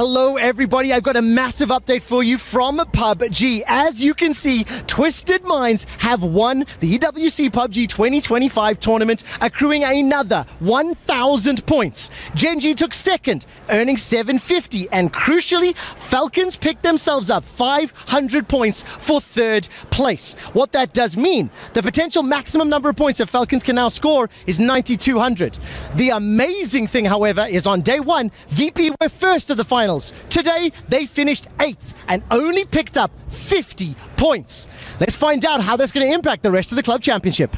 Hello everybody, I've got a massive update for you from PUBG. As you can see, Twisted Minds have won the EWC PUBG 2025 tournament, accruing another 1,000 points. Genji took second, earning 750, and crucially, Falcons picked themselves up 500 points for third place. What that does mean, the potential maximum number of points that Falcons can now score is 9,200. The amazing thing, however, is on day one, VP were first of the finals. Today, they finished 8th and only picked up 50 points. Let's find out how that's going to impact the rest of the club championship.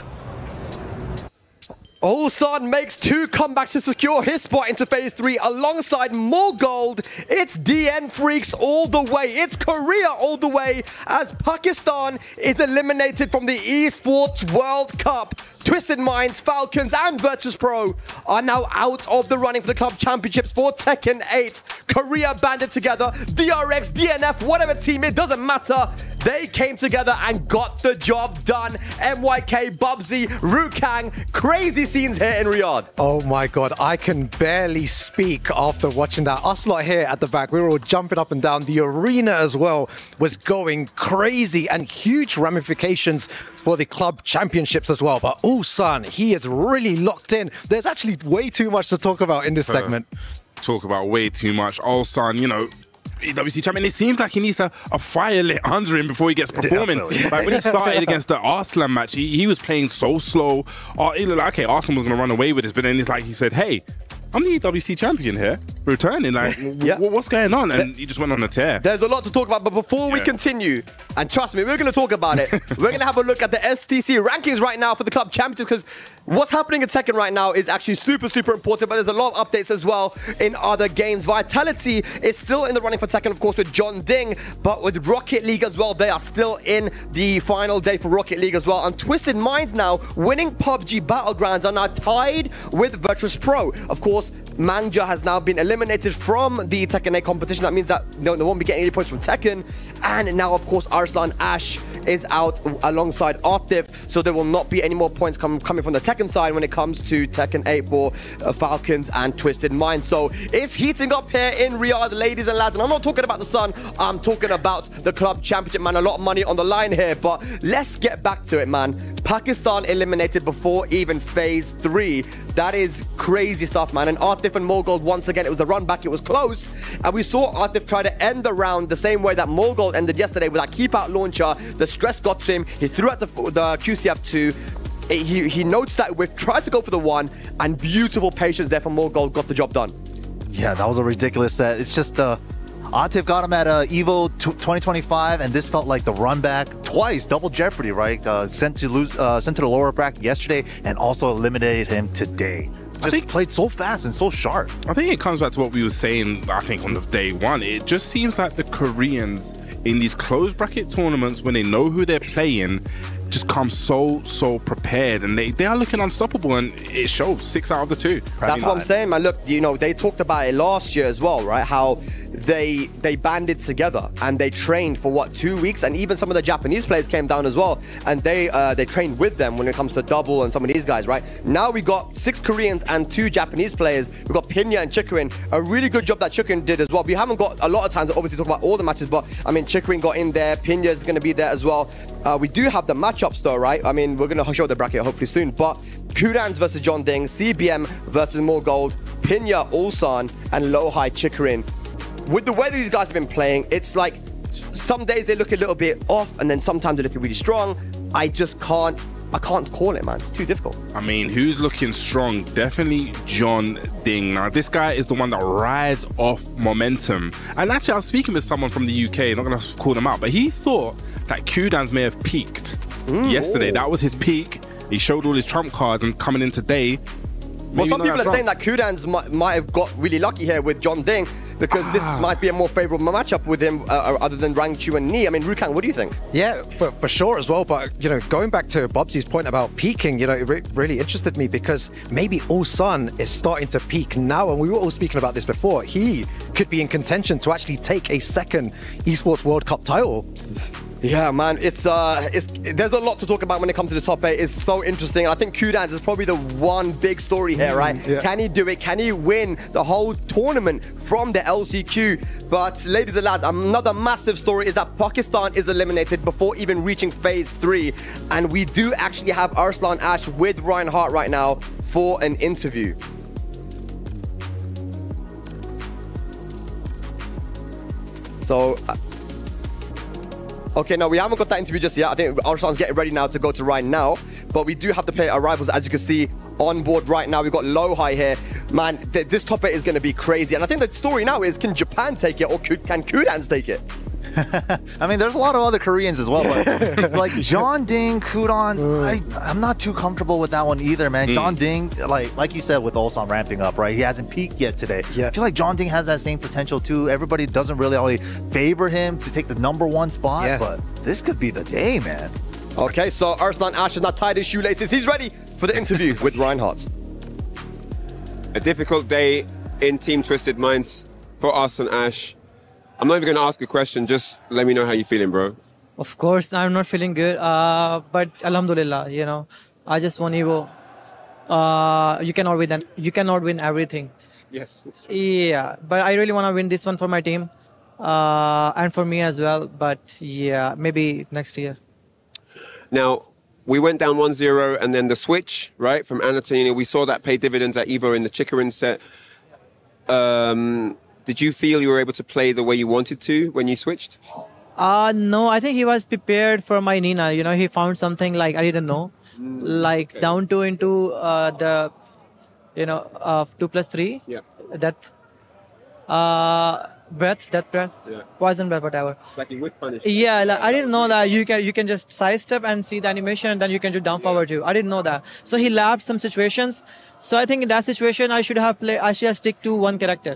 Ulsan makes 2 comebacks to secure his spot into Phase 3 alongside more gold. It's DN Freaks all the way. It's Korea all the way as Pakistan is eliminated from the Esports World Cup. Twisted Minds, Falcons and Virtus Pro are now out of the running for the club championships for Tekken 8. Korea banded together, DRX, DNF, whatever team, it doesn't matter. They came together and got the job done. MYK, Bubsy, Rukang, crazy scenes here in Riyadh. Oh my God, I can barely speak after watching that. Us lot here at the back, we were all jumping up and down. The arena as well was going crazy and huge ramifications for the club championships as well. But Ulsan, he is really locked in. There's actually way too much to talk about in this segment. Talk about way too much. Ulsan, you know, EWC champion, it seems like he needs a fire lit under him before he gets performing. Like when he started against the Arslan match, he was playing so slow. It looked like, okay, Arslan was going to run away with this, but then it's like he said, hey, I'm the EWC champion here, returning. Like, what's going on? And he just went on a tear. There's a lot to talk about, but before we continue, and trust me, we're going to talk about it. We're going to have a look at the STC rankings right now for the club champions, because what's happening in Tekken right now is actually super, super important, but there's a lot of updates as well in other games. Vitality is still in the running for Tekken, of course, with John Ding, but with Rocket League as well, they are still in the final day for Rocket League as well. And Twisted Minds now winning PUBG Battlegrounds are now tied with Virtus Pro. Of course, Manja has now been eliminated from the Tekken 8 competition. That means that they won't be getting any points from Tekken. And now, of course, Arslan Ash is out alongside Atif, so there will not be any more points coming from the Tekken side when it comes to Tekken 8 for Falcons and Twisted Minds. So it's heating up here in Riyadh, ladies and lads. And I'm not talking about the sun, I'm talking about the club championship, man. A lot of money on the line here, but let's get back to it, man. Pakistan eliminated before even Phase 3. That is crazy stuff, man. And Atif and Mogold, once again, it was the run back, it was close. And we saw Atif try to end the round the same way that Mogold ended yesterday with that keep out launcher. The stress got to him. He threw out the QCF2. He noticed that we've tried to go for the 1, and beautiful patience there from Mogold got the job done. Yeah, that was a ridiculous set. It's just Atif got him at Evo 2025, and this felt like the run back twice, double jeopardy, right? Sent to the lower bracket yesterday, and also eliminated him today. Just played so fast and so sharp. I think it comes back to what we were saying, I think, on the day one. It just seems like the Koreans in these closed bracket tournaments, when they know who they're playing, just come so prepared, and they are looking unstoppable, and it shows 6 out of the 2. That's what I'm saying, man. Look, you know, they talked about it last year as well, right? How they banded together and they trained for what, 2 weeks, and even some of the Japanese players came down as well, and they trained with them when it comes to double and some of these guys, right? Now we got 6 Koreans and 2 Japanese players. We got Pinya and Chikurin. A really good job that Chikurin did as well. We haven't got a lot of time to obviously talk about all the matches, but I mean, Chikurin got in there. Pinya is going to be there as well. We do have the matchups though, right? I mean, we're going to show the bracket hopefully soon, but Kurans versus John Ding, CBM versus Mogold, Pinya, Ulsan, and Lohai Chikurin. With the way these guys have been playing, it's like some days they look a little bit off, and then sometimes they look really strong. I can't call it, man. It's too difficult. I mean, who's looking strong? Definitely John Ding. Now, this guy is the one that rides off momentum. And actually, I was speaking with someone from the UK, not going to call them out, but he thought that Kudans may have peaked yesterday. That was his peak. He showed all his trump cards, and coming in today, well, some people are saying that Kudans might have got really lucky here with John Ding, because this might be a more favorable matchup with him other than Rangchu and Ni. I mean, Rukang, what do you think? Yeah, for sure as well. But, you know, going back to Bobsy's point about peaking, you know, it really interested me, because maybe Ulsan is starting to peak now. And we were all speaking about this before. He could be in contention to actually take a second Esports World Cup title. Yeah, man, there's a lot to talk about when it comes to the top 8. It's so interesting. I think Kudans is probably the one big story here, right? Yeah. Can he do it? Can he win the whole tournament from the LCQ? But ladies and lads, another massive story is that Pakistan is eliminated before even reaching phase 3. And we do actually have Arslan Ash with Ryan Hart right now for an interview. So, okay, no, we haven't got that interview just yet. I think Arslan's getting ready now to go to Ryan now. But we do have the player arrivals, as you can see, on board right now. We've got Lohai here. Man, this top 8 is going to be crazy. And I think the story now is, can Japan take it or can Kudans take it? I mean, there's a lot of other Koreans as well, but like John Ding, Kudans, I'm not too comfortable with that one either, man. John Ding, like you said, with Ulsan ramping up, right? He hasn't peaked yet today. Yeah. I feel like John Ding has that same potential too. Everybody doesn't really favor him to take the #1 spot, but this could be the day, man. Okay, so Arslan Ash has not tied his shoelaces. He's ready for the interview with Ryan Hart. A difficult day in Team Twisted Minds for Arslan Ash. I'm not even going to ask a question. Just let me know how you're feeling, bro. Of course, I'm not feeling good. But Alhamdulillah, you know, I just want Evo. You cannot win everything. Yes. Yeah, but I really want to win this one for my team and for me as well. But yeah, maybe next year. Now, we went down 1-0 and then the switch, right, from Anatolia. We saw that pay dividends at Evo in the Chikarin set. Did you feel you were able to play the way you wanted to when you switched? No, I think he was prepared for my Nina. You know, he found something like I didn't know, like down 2 into the, 2+3. Yeah. That breath, poison breath, whatever. Exactly, with punish. Yeah, like, I didn't know that you can just sidestep and see the animation, and then you can do down forward too. I didn't know that. So he lapped some situations. So I think in that situation, I should have stick to one character.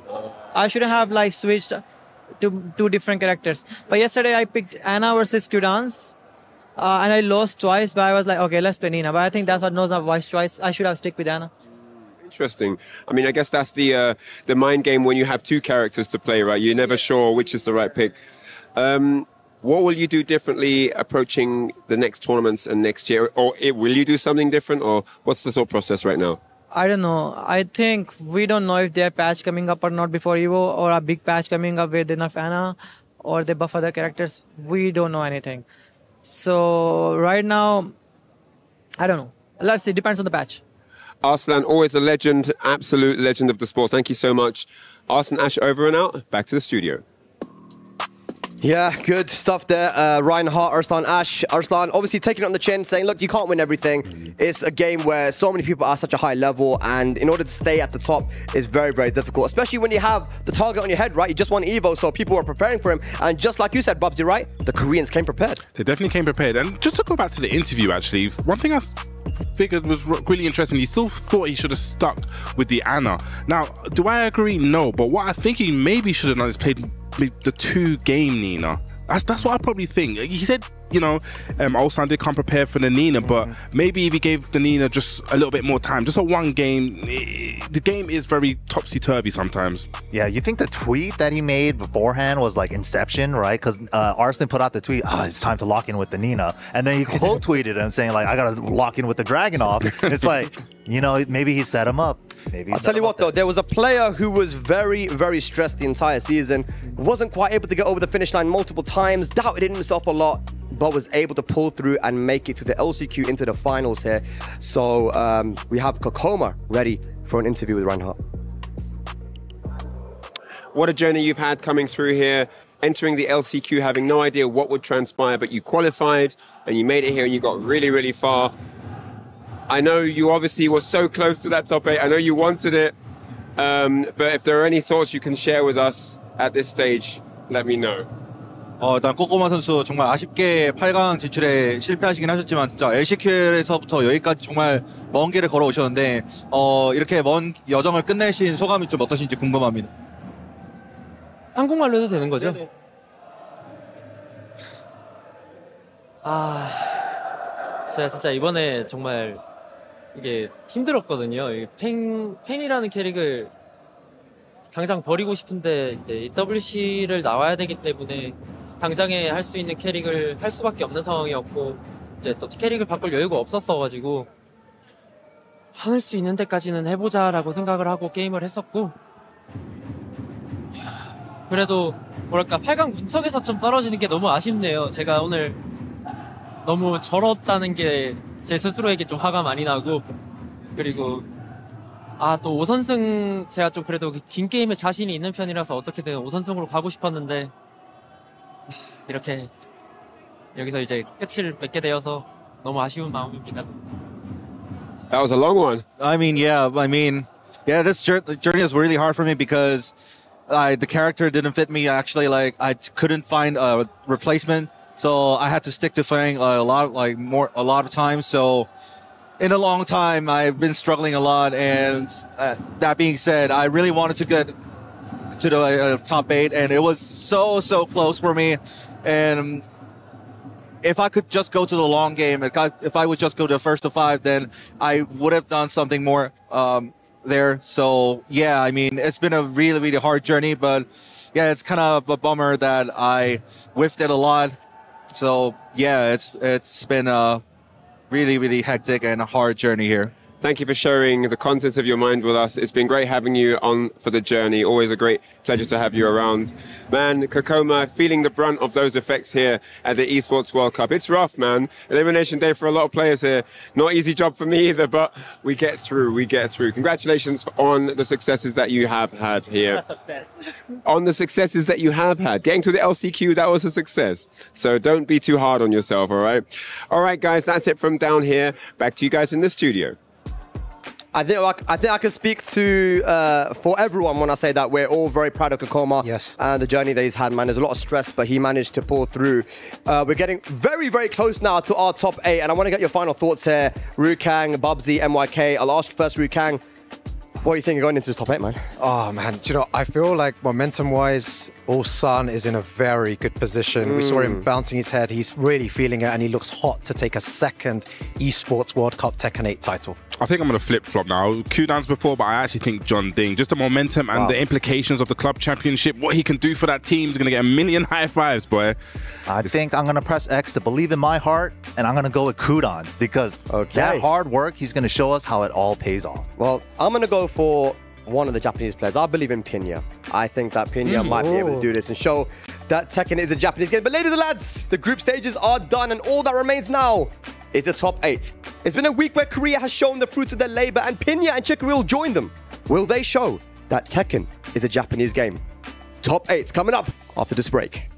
I shouldn't have like switched to 2 different characters. But yesterday I picked Anna versus Kudans, and I lost twice. But I was like, okay, let's play Nina. But I think that's what knows my wise choice. I should have stick with Anna. Interesting. I mean, I guess that's the mind game when you have 2 characters to play, right? You're never sure which is the right pick. What will you do differently approaching the next tournaments and next year? Or will you do something different? Or what's the thought process right now? I don't know. I think we don't know if there's a patch coming up or not before Evo, or a big patch coming up with enough Anna, or they buff other characters. We don't know anything. So right now, I don't know. Let's see. Depends on the patch. Arslan, always a legend, absolute legend of the sport. Thank you so much. Arslan Ash over and out. Back to the studio. Yeah, good stuff there. Ryan Hart, Arslan Ash. Arslan obviously taking it on the chin, saying, look, you can't win everything. It's a game where so many people are at such a high level, and in order to stay at the top is very, very difficult, especially when you have the target on your head, right? You just won Evo, so people are preparing for him. And just like you said, Bubsy, right? The Koreans came prepared. They definitely came prepared. And just to go back to the interview, actually, one thing I figured was really interesting, he still thought he should have stuck with the Anna. Now, do I agree? No. But what I think he maybe should have done is played the 2-game Nina. That's what I probably think. He said, Ulsan did come prepared for the Nina, but maybe if he gave the Nina just a little bit more time, just a 1 game, the game is very topsy-turvy sometimes. Yeah, you think the tweet that he made beforehand was like Inception, right? Because Arslan put out the tweet, it's time to lock in with the Nina. And then he quote tweeted him saying like, I got to lock in with the Dragunov. It's like, maybe he set him up. I'll tell you what though, there was a player who was very, very stressed the entire season, wasn't quite able to get over the finish line multiple times, doubted in himself a lot, but was able to pull through and make it to the LCQ into the finals here. So we have Kokoma ready for an interview with Reinhardt. What a journey you've had coming through here, entering the LCQ, having no idea what would transpire, but you qualified and you made it here and you got really, really far. I know you obviously were so close to that top 8. I know you wanted it. But if there are any thoughts you can share with us at this stage, let me know. 일단 꼬꼬마 선수 정말 아쉽게 8강 진출에 실패하시긴 하셨지만 진짜 LCQ에서부터 여기까지 정말 먼 길을 걸어오셨는데 이렇게 먼 여정을 끝내신 소감이 좀 어떠신지 궁금합니다. 한국말로 해도 되는 거죠? 네네. 제가 진짜 이번에 정말 이게 힘들었거든요. 이 팽이라는 캐릭을 당장 버리고 싶은데 이제 EWC를 나와야 되기 때문에 당장에 할 수 있는 캐릭을 할 수밖에 없는 상황이었고 이제 또 캐릭을 바꿀 여유가 없었어가지고 할 수 있는 데까지는 해보자라고 생각을 하고 게임을 했었고 그래도 뭐랄까 8강 문턱에서 좀 떨어지는 게 너무 아쉽네요. 제가 오늘 너무 절었다는 게 제 스스로에게 좀 화가 많이 나고 그리고 또 5선승 제가 좀 그래도 긴 게임에 자신이 있는 편이라서 어떻게든 5선승으로 가고 싶었는데 이렇게 여기서 이제 끝을 맺게 되어서 너무 아쉬운 마음입니다. That was a long one. Yeah, this journey is really hard for me because the character didn't fit me. Actually, like I couldn't find a replacement, so I had to stick to playing a lot of times. So in a long time, I've been struggling a lot. And that being said, I really wanted to get to the top 8, and it was so close for me. And if I could just go to the long game, if I would just go to the first to 5, then I would have done something more there. So yeah, I mean, it's been a really hard journey, but yeah, it's kind of a bummer that I whiffed it a lot. So yeah, it's been a really hectic and a hard journey here. Thank you for sharing the contents of your mind with us. It's been great having you on for the journey. Always a great pleasure to have you around. Man, Kokoma, feeling the brunt of those effects here at the Esports World Cup. It's rough, man. Elimination day for a lot of players here. Not easy job for me either, but we get through. Congratulations on the successes that you have had here. On the successes that you have had. Getting to the LCQ, that was a success. So don't be too hard on yourself, all right? All right, guys, that's it from down here. Back to you guys in the studio. I think I can speak to for everyone when I say that we're all very proud of Kokoma and the journey that he's had, man. There's a lot of stress, but he managed to pull through. We're getting very close now to our top 8, and I want to get your final thoughts here. Rukang, Bubsy, MYK. I'll ask first, Rukang. What do you think going into this top 8, man? Oh, man. Do you know, I feel like momentum-wise, Ulsan is in a very good position. We saw him bouncing his head. He's really feeling it, and he looks hot to take a second Esports World Cup TEKKEN8 title. I think I'm going to flip-flop now. Q-downs before, but I actually think John Ding. Just the momentum and the implications of the club championship, what he can do for that team is going to get a million high fives, boy. I think I'm going to press X to believe in my heart, and I'm going to go with Kudans because that hard work, he's going to show us how it all pays off. Well, I'm going to go for one of the Japanese players. I believe in Pinya. I think that Pinya might be able to do this and show that Tekken is a Japanese game. But ladies and lads, the group stages are done, and all that remains now is the top 8. It's been a week where Korea has shown the fruits of their labor, and Pinya and Chicory will join them. Will they show that Tekken is a Japanese game? Top 8's coming up after this break.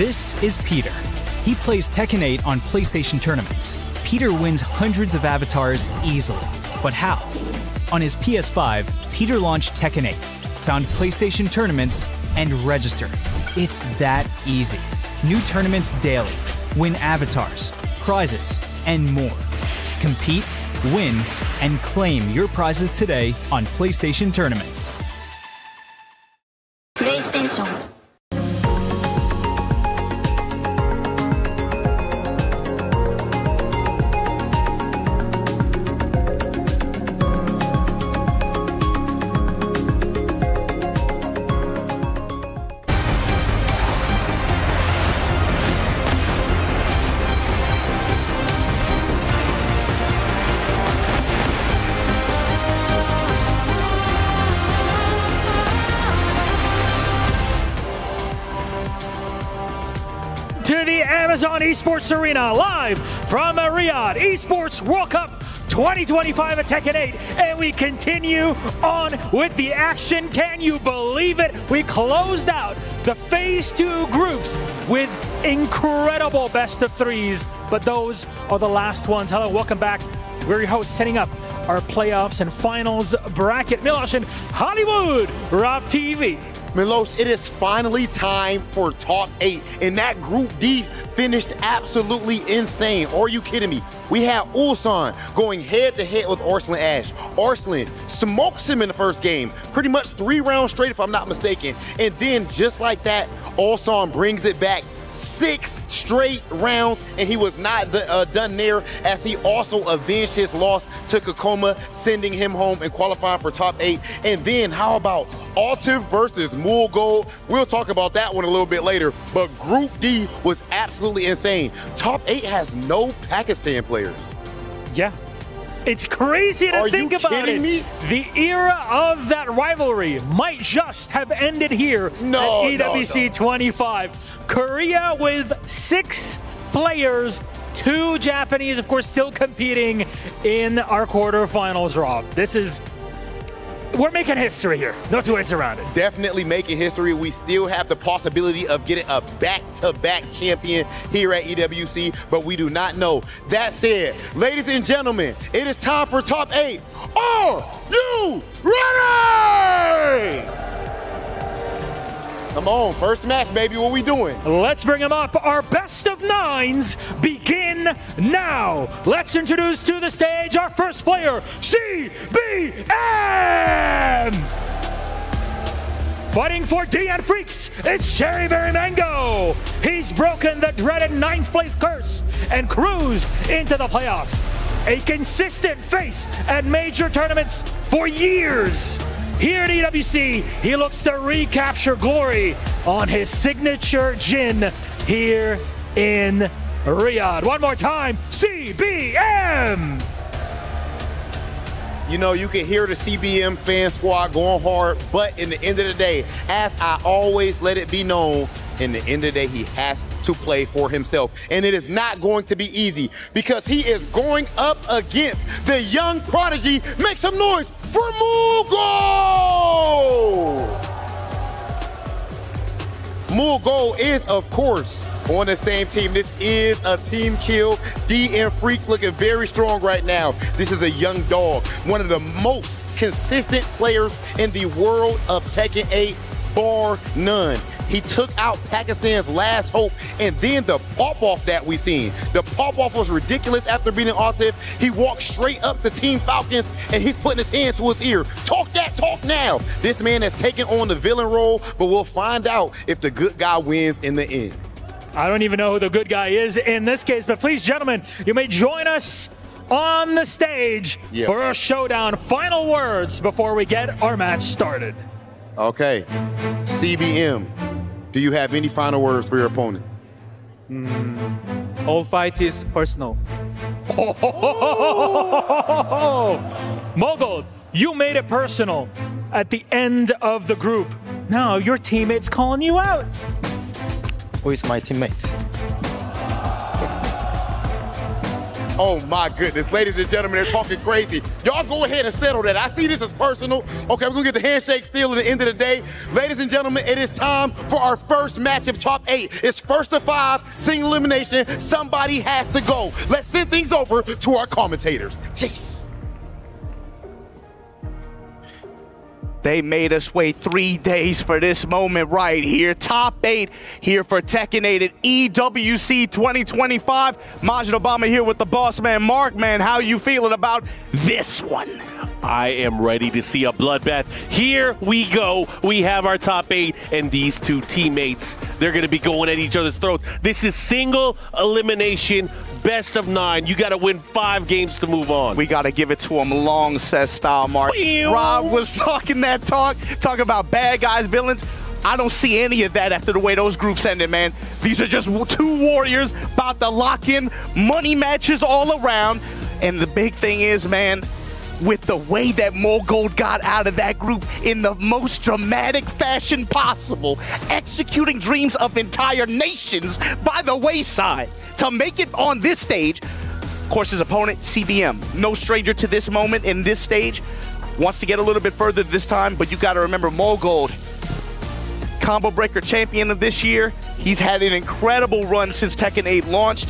This is Peter. He plays Tekken 8 on PlayStation tournaments. Peter wins hundreds of avatars easily. But how? On his PS5, Peter launched Tekken 8, found PlayStation tournaments, and registered. It's that easy. New tournaments daily. Win avatars, prizes, and more. Compete, win, and claim your prizes today on PlayStation tournaments. PlayStation. Amazon Esports Arena, live from Riyadh, Esports World Cup 2025 at Tekken 8, and we continue on with the action. Can you believe it? We closed out the Phase 2 groups with incredible best of threes, but those are the last ones. Hello, welcome back. We're your hosts, setting up our playoffs and finals bracket. Milosh in Hollywood, Rob TV. Milosh, it is finally time for Top 8, and that Group D finished absolutely insane. Are you kidding me? We had Ulsan going head-to-head with Arslan Ash. Arslan smokes him in the first game, pretty much 3 rounds straight if I'm not mistaken. And then just like that, Ulsan brings it back 6 straight rounds, and he was not done there, as he also avenged his loss to Kokoma, sending him home and qualifying for Top 8. And then how about Altiv versus Meo-IL? We'll talk about that one a little bit later, but Group D was absolutely insane. Top 8 has no Pakistan players. Yeah. It's crazy to think about it. Me? The era of that rivalry might just have ended here at EWC 25. Korea with 6 players, 2 Japanese, of course, still competing in our quarterfinals, Rob. We're making history here. No two ways around it. Definitely making history. We still have the possibility of getting a back-to-back champion here at EWC, but we do not know. That said, ladies and gentlemen, it is time for Top 8. Are you ready? Come on, first match, baby. What we doing? Let's bring them up. Our best of 9s begin now. Let's introduce to the stage our first player, CBM! Fighting for DN Freaks, it's Cherry Berry Mango. He's broken the dreaded 9th place curse and cruised into the playoffs. A consistent face at major tournaments for years. Here at EWC, he looks to recapture glory on his signature Jin here in Riyadh. One more time, CBM! You know, you can hear the CBM fan squad going hard, but in the end of the day, as I always let it be known, in the end of the day, he has to play for himself. And it is not going to be easy, because he is going up against the young prodigy. Make some noise for Meo-IL! Meo-IL is, of course, on the same team. This is a team kill. DN Freaks looking very strong right now. This is a young dog, one of the most consistent players in the world of Tekken 8, bar none. He took out Pakistan's last hope, and then the pop-off that we seen. The pop-off was ridiculous after beating Altiv. He walked straight up to Team Falcons, and he's putting his hand to his ear. Talk that talk now. This man has taken on the villain role, but we'll find out if the good guy wins in the end. I don't even know who the good guy is in this case, but please, gentlemen, you may join us on the stage for a showdown. Final words before we get our match started. Okay, CBM, do you have any final words for your opponent? All fight is personal. Meo-IL, you made it personal at the end of the group. Now your teammates calling you out. Who is my teammate? Oh my goodness, ladies and gentlemen, they're talking crazy. Y'all go ahead and settle that. I see this as personal. Okay, we're gonna get the handshake still at the end of the day. Ladies and gentlemen, it is time for our first match of top 8. It's first to 5, single elimination. Somebody has to go. Let's send things over to our commentators. Jeez. They made us wait 3 days for this moment right here. Top 8 here for TEKKEN8 at EWC 2025. Majid Obama here with the boss man, Mark. Man, how you feeling about this one? I am ready to see a bloodbath. Here we go. We have our top 8, and these two teammates, they're going to be going at each other's throats. This is single elimination, best of 9. You got to win 5 games to move on. We got to give it to him long set style, Mark. Rob was talking that talk about bad guys, villains. I don't see any of that after the way those groups ended, man. These are just 2 warriors about to lock in money matches all around. And the big thing is, man, with the way that Mo-Gold got out of that group in the most dramatic fashion possible, executing dreams of entire nations by the wayside to make it on this stage. Of course, his opponent, CBM, no stranger to this moment in this stage, wants to get a little bit further this time, but you got to remember Mo-Gold, combo breaker champion of this year. He's had an incredible run since TEKKEN8 launched.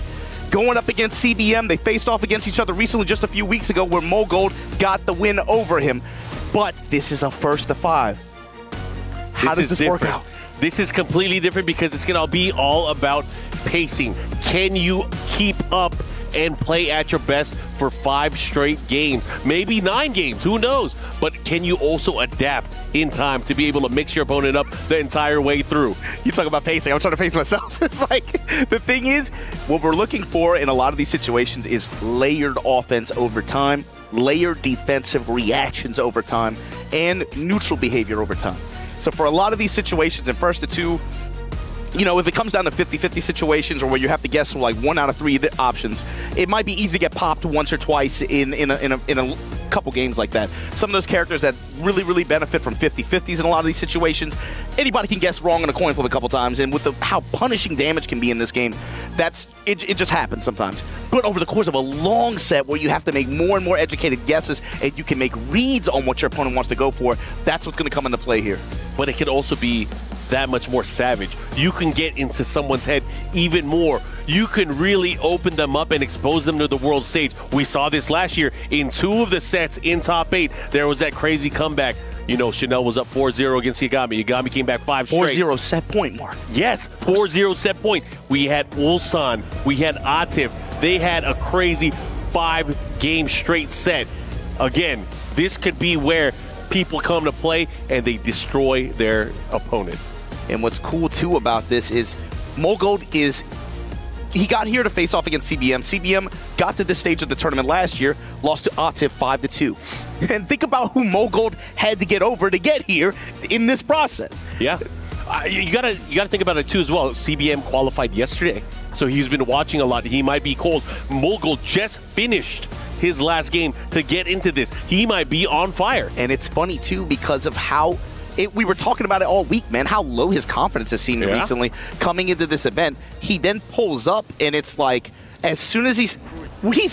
Going up against CBM, they faced off against each other recently just a few weeks ago where Mo-Gold got the win over him. But this is a first to 5. How does this work out? This is completely different because it's going to be all about pacing. Can you keep up and play at your best for 5 straight games? Maybe 9 games, who knows? But can you also adapt in time to be able to mix your opponent up the entire way through? You talk about pacing, I'm trying to pace myself. It's like, the thing is, what we're looking for in a lot of these situations is layered offense over time, layered defensive reactions over time, and neutral behavior over time. So for a lot of these situations in first to 2, you know, if it comes down to 50-50 situations or where you have to guess like 1 out of 3 options, it might be easy to get popped once or twice in a couple games like that. Some of those characters that really benefit from 50-50s in a lot of these situations, anybody can guess wrong on a coin flip a couple times, and with how punishing damage can be in this game, it just happens sometimes. But over the course of a long set where you have to make more and more educated guesses and you can make reads on what your opponent wants to go for, that's what's going to come into play here. But it can also be that much more savage. You can get into someone's head even more. You can really open them up and expose them to the world stage. We saw this last year in 2 of the sets in top 8. There was that crazy comeback. You know, Chanel was up 4-0 against Yagami. Yagami came back 5 straight. 4-0 set point, Mark. Yes, 4-0 set point. We had Ulsan. We had Atif. They had a crazy 5-game straight set. Again, this could be where people come to play and they destroy their opponent. And what's cool too about this is Mo-Gold he got here to face off against CBM. CBM got to this stage of the tournament last year, lost to Atif 5-2. And think about who Mo-Gold had to get over to get here in this process. Yeah. You gotta think about it too as well. CBM qualified yesterday, so he's been watching a lot. He might be cold. Mo-Gold just finished his last game to get into this. He might be on fire. And it's funny too because of how we were talking about it all week, man, how low his confidence has seemed recently coming into this event. He then pulls up, and it's like, as soon as he's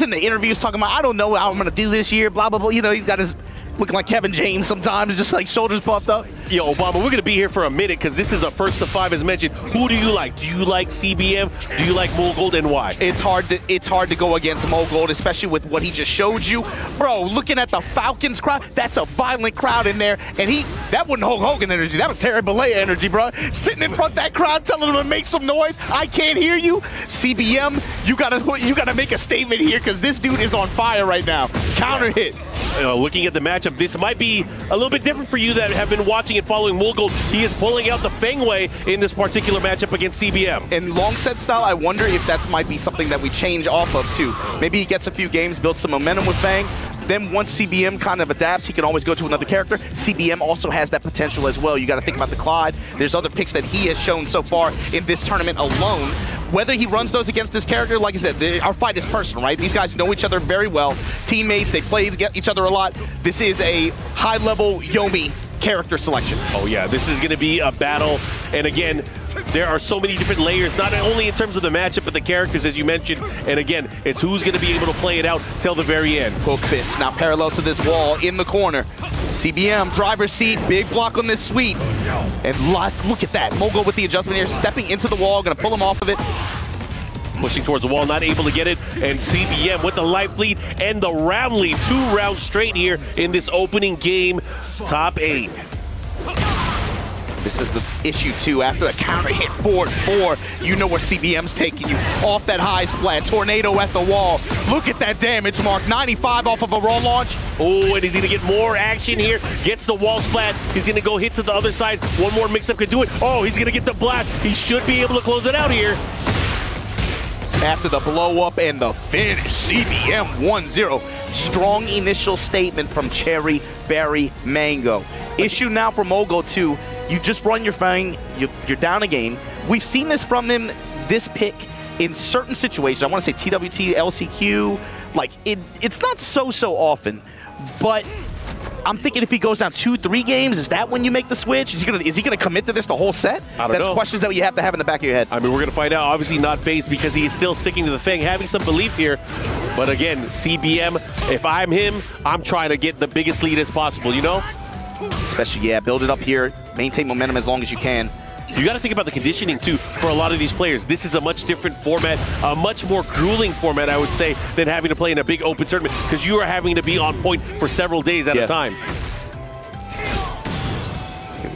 in the interviews talking about, I don't know how I'm going to do this year, blah, blah, blah. You know, he's got his looking like Kevin James sometimes, just like shoulders puffed up. Yo, Obama, we're going to be here for a minute because this is a first to 5 as mentioned. Who do you like? Do you like CBM? Do you like Mo-Gold, and why? It's hard to go against Mo-Gold, especially with what he just showed you. Bro, looking at the Falcons crowd, that's a violent crowd in there. And that wasn't Hulk Hogan energy. That was Terry Bollea energy, bro. Sitting in front of that crowd telling them to make some noise. I can't hear you. CBM, you gotta make a statement here because this dude is on fire right now. Counter hit. Looking at the matchup, this might be a little bit different for you that have been watching and following Mo-Gold. He is pulling out the Fengway in this particular matchup against CBM. In long set style, I wonder if that might be something that we change off of too. Maybe he gets a few games, builds some momentum with Fang. Then once CBM kind of adapts, he can always go to another character. CBM also has that potential as well. You got to think about the Clyde. There's other picks that he has shown so far in this tournament alone. Whether he runs those against this character, like I said, our fight is personal, right? These guys know each other very well. Teammates, they play each other a lot. This is a high-level Yomi character selection. Oh yeah, this is going to be a battle. And again, there are so many different layers, not only in terms of the matchup, but the characters, as you mentioned. And again, it's who's going to be able to play it out till the very end. Hook fist now parallel to this wall in the corner. CBM, driver's seat, big block on this sweep. And look at that. Mogul with the adjustment here, stepping into the wall, going to pull him off of it. Pushing towards the wall, not able to get it. And CBM with the life lead and the round lead. 2 rounds straight here in this opening game. Top 8. This is the issue too. After the counter hit forward 4, you know where CBM's taking you. Off that high splat, tornado at the wall. Look at that damage, Mark. 95 off of a raw launch. Oh, and he's going to get more action here. Gets the wall splat. He's going to go hit to the other side. One more mix-up could do it. Oh, he's going to get the blast. He should be able to close it out here. After the blow up and the finish, CBM 1-0. Strong initial statement from Cherry Berry Mango. Issue now for Mogul 2. You just run your thing, you're down a game. We've seen this from him, this pick, in certain situations. I want to say TWT, LCQ. Like, it's not so often, but I'm thinking if he goes down 2-3 games, is that when you make the switch? Is he gonna commit to this the whole set? I don't know. That's questions that you have to have in the back of your head. I mean, we're gonna find out. Obviously not phased because he is still sticking to the thing, having some belief here. But again, CBM, if I'm him, I'm trying to get the biggest lead as possible, you know? Especially, yeah, build it up here, maintain momentum as long as you can. You got to think about the conditioning, too, for a lot of these players. This is a much different format, a much more grueling format, I would say, than having to play in a big open tournament, because you are having to be on point for several days at a time.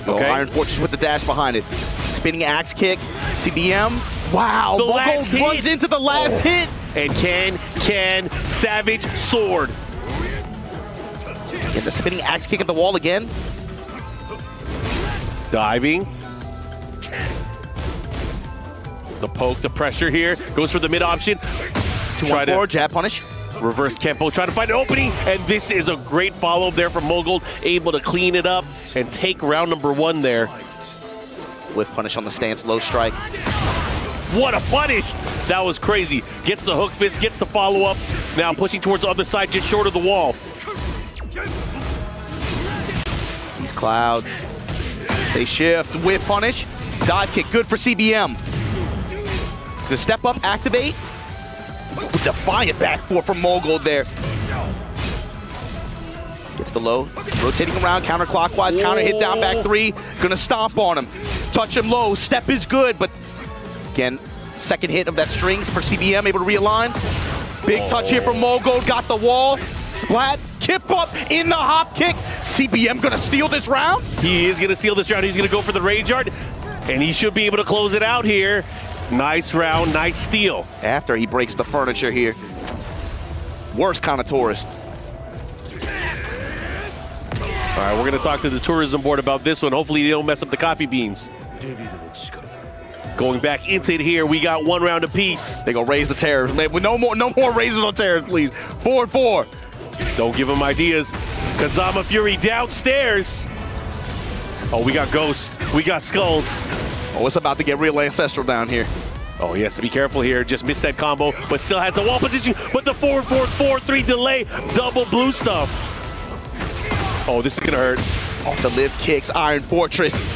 Okay. Iron Fortress with the dash behind it. Spinning axe kick, CBM. Wow, the last runs into the last hit. And can Savage sword. And the spinning axe kick at the wall again. Diving. The poke, the pressure here. Goes for the mid option. 2-1-4, jab punish. Reverse Kempo, trying to find an opening. And this is a great follow-up there from Mogul. Able to clean it up and take round number 1 there. With punish on the stance, low strike. What a punish! That was crazy. Gets the hook fist, gets the follow-up. Now pushing towards the other side, just short of the wall. These clouds, they shift with punish. Dive kick, good for CBM. The step up, activate. Defiant back 4 from Mogul there. Gets the low, rotating around, counterclockwise, counter hit down back 3. Gonna stomp on him. Touch him low, step is good, but again, second hit of that strings for CBM, able to realign. Big touch here from Mogul, got the wall. Splat, kip up in the hop kick. CBM gonna steal this round? He is gonna steal this round. He's gonna go for the Rage Art, and he should be able to close it out here. Nice round, nice steal. After he breaks the furniture here. Worst kind of tourist. All right, we're gonna talk to the tourism board about this one. Hopefully they don't mess up the coffee beans. Going back into it here, we got 1 round apiece. They gonna raise the terror. No more raises on terror, please. 4-4. Don't give him ideas. Kazama Fury downstairs. Oh, we got ghosts. We got skulls. Oh, it's about to get real ancestral down here. Oh, he has to be careful here. Just missed that combo, but still has the wall position. But the 4-4-4-3 delay. Double blue stuff. Oh, this is gonna hurt. Off the lift kicks, Iron Fortress.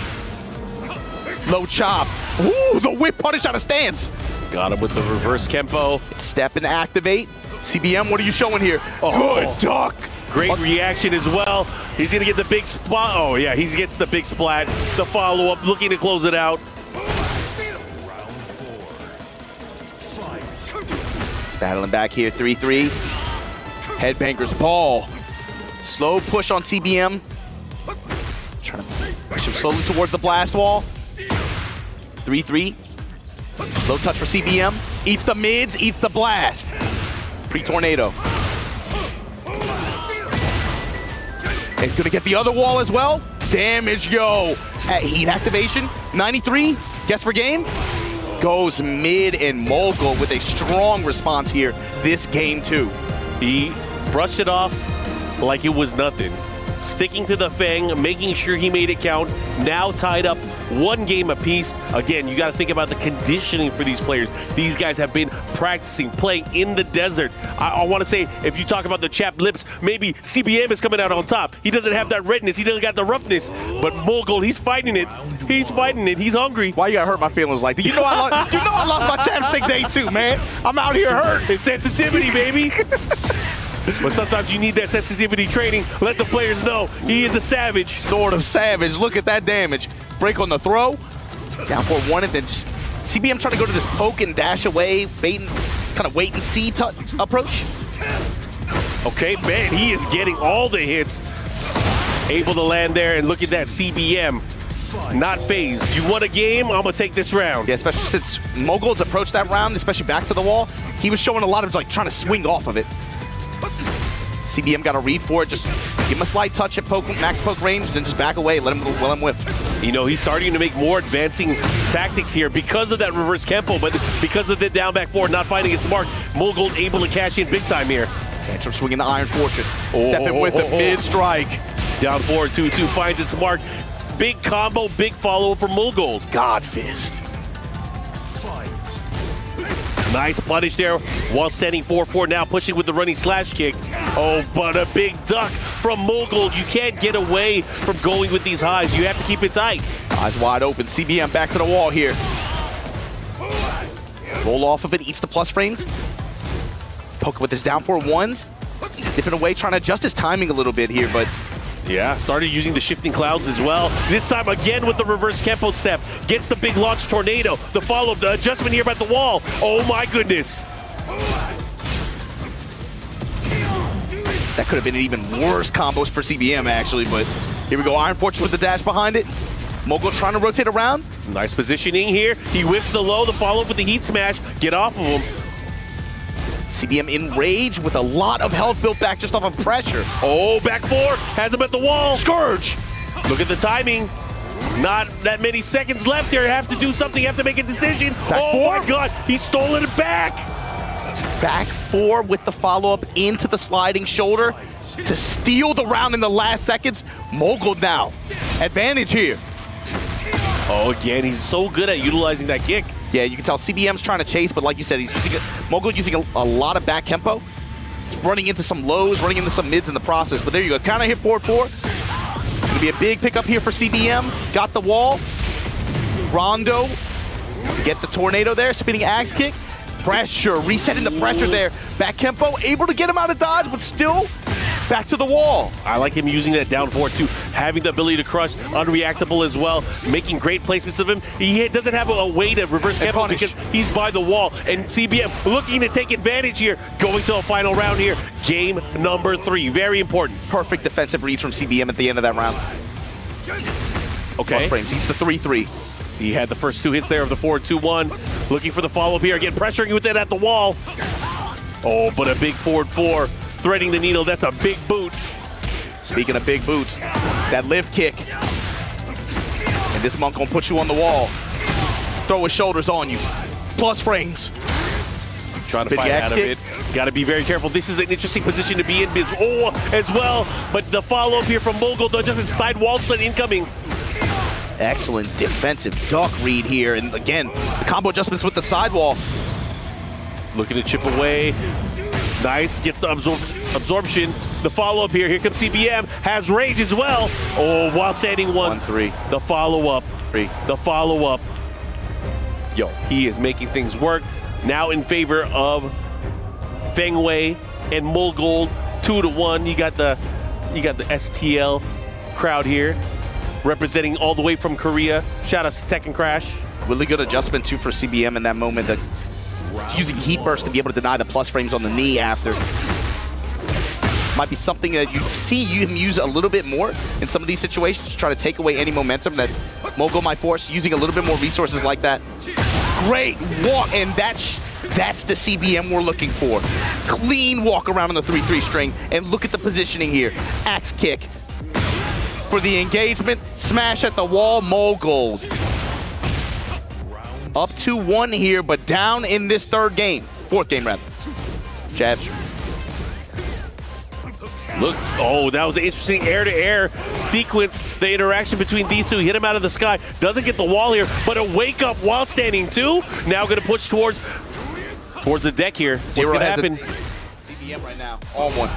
Low chop. Ooh, the whip punish out of stance. Got him with the reverse Kempo. Step and activate. CBM, what are you showing here? Oh. Good duck. Great reaction as well. He's gonna get the big spot. Oh yeah, he gets the big splat. The follow-up, looking to close it out. Battling back here, 3-3. Headbanger's ball. Slow push on CBM. Trying to push him slowly towards the blast wall. 3-3. Low touch for CBM. Eats the mids, eats the blast. Pre-tornado. And gonna get the other wall as well. Damage, yo. At heat activation, 93. Guess for game. Goes mid and Mogul with a strong response here this game too. He brushed it off like it was nothing. Sticking to the Fang, making sure he made it count. Now tied up 1 game apiece. Again, you got to think about the conditioning for these players. These guys have been practicing, playing in the desert. I want to say, if you talk about the chapped lips, maybe CBM is coming out on top. He doesn't have that redness. He doesn't got the roughness. But Mogul, he's fighting it. He's fighting it. He's hungry. Why you gotta hurt my feelings like that? You know I lost my chapstick day 2, man. I'm out here hurt. It's sensitivity, baby. But sometimes you need that sensitivity training. Let the players know he is a savage. Sort of savage. Look at that damage. Break on the throw. Down for 1, and then just CBM trying to go to this poke and dash away, kind of wait and see approach. Okay, man, he is getting all the hits. Able to land there, and look at that CBM. Not phased. You want a game? I'm going to take this round. Yeah, especially since Mogul's approached that round, especially back to the wall, he was showing a lot of like trying to swing off of it. CBM got a read for it, just give him a slight touch at max poke range, then just back away, let him whip. You know, he's starting to make more advancing tactics here because of that reverse Kempo, but because of the down back forward not finding its mark, Mogul able to cash in big time here. Tantrum swinging the Iron Fortress, stepping with the mid-strike. Down forward, 2-2 finds its mark. Big combo, big follow-up for Mogul. God Fist. Nice punish there while setting 4-4, now pushing with the running slash kick. Oh, but a big duck from Mogul. You can't get away from going with these highs. You have to keep it tight. Eyes wide open. CBM back to the wall here. Roll off of it, eats the plus frames. Poke with his down 4-1s. Different way, trying to adjust his timing a little bit here, but yeah, started using the shifting clouds as well. This time again with the reverse Kempo step. Gets the big launch tornado. The follow-up, the adjustment here at the wall. Oh my goodness. That could have been even worse combos for CBM actually, but here we go. Iron Fortress with the dash behind it. Mogul trying to rotate around. Nice positioning here. He whiffs the low, the follow-up with the heat smash. Get off of him. CBM in rage with a lot of health built back just off of pressure. Oh, back 4, has him at the wall. Scourge. Look at the timing. Not that many seconds left here. Have to do something, have to make a decision. Back 4. My God, he's stolen it back. Back 4 with the follow-up into the sliding shoulder to steal the round in the last seconds. Mogul now. Advantage here. Oh, again, he's so good at utilizing that kick. Yeah, you can tell CBM's trying to chase, but like you said, he's using Mogul using a lot of back tempo. He's running into some lows, running into some mids in the process. But there you go, counter hit forward 4. Gonna be a big pickup here for CBM. Got the wall. Rondo. Get the tornado there, spinning axe kick. Pressure, resetting the pressure there. Back Kempo, able to get him out of dodge, but still back to the wall. I like him using that down forward too, having the ability to crush, unreactable as well, making great placements of him. He doesn't have a way to reverse Kempo because he's by the wall. And CBM looking to take advantage here, going to a final round here. Game number 3, very important. Perfect defensive reads from CBM at the end of that round. Okay. Frames, he's the 3-3. He had the first 2 hits there of the 4-2-1. Looking for the follow-up here, again pressuring with it at the wall. Oh, but a big forward 4. Threading the needle, that's a big boot. Speaking of big boots, that lift kick. And this monk gonna put you on the wall. Throw his shoulders on you. Plus frames. Trying to fight out of it. Gotta be very careful. This is an interesting position to be in as well. But the follow-up here from Mogul, just a side wall sled incoming. Excellent defensive duck read here. And again, the combo adjustments with the sidewall. Looking to chip away. Nice, gets the absorption. The follow-up here. Here comes CBM. Has rage as well. Oh, while standing 1-3. The follow-up. The follow-up. Yo, he is making things work. Now in favor of Feng Wei and Mogul. 2-1. You got the STL crowd here, representing all the way from Korea. Shout out to Tekken Crash. Really good adjustment too for CBM in that moment. That using heat burst to be able to deny the plus frames on the knee after. Might be something that you see him use a little bit more in some of these situations to try to take away any momentum that Mogul might force, using a little bit more resources like that. Great walk, and that's the CBM we're looking for. Clean walk around on the 3-3 string, and look at the positioning here. Axe kick for the engagement, smash at the wall, Mogul. Up 2-1 here, but down in this fourth game rather. Jabs. Look, oh, that was an interesting air-to-air sequence. The interaction between these two, hit him out of the sky. Doesn't get the wall here, but a wake-up while standing too. Now going to push towards the deck here. What's going to happen? CBM right now, on one.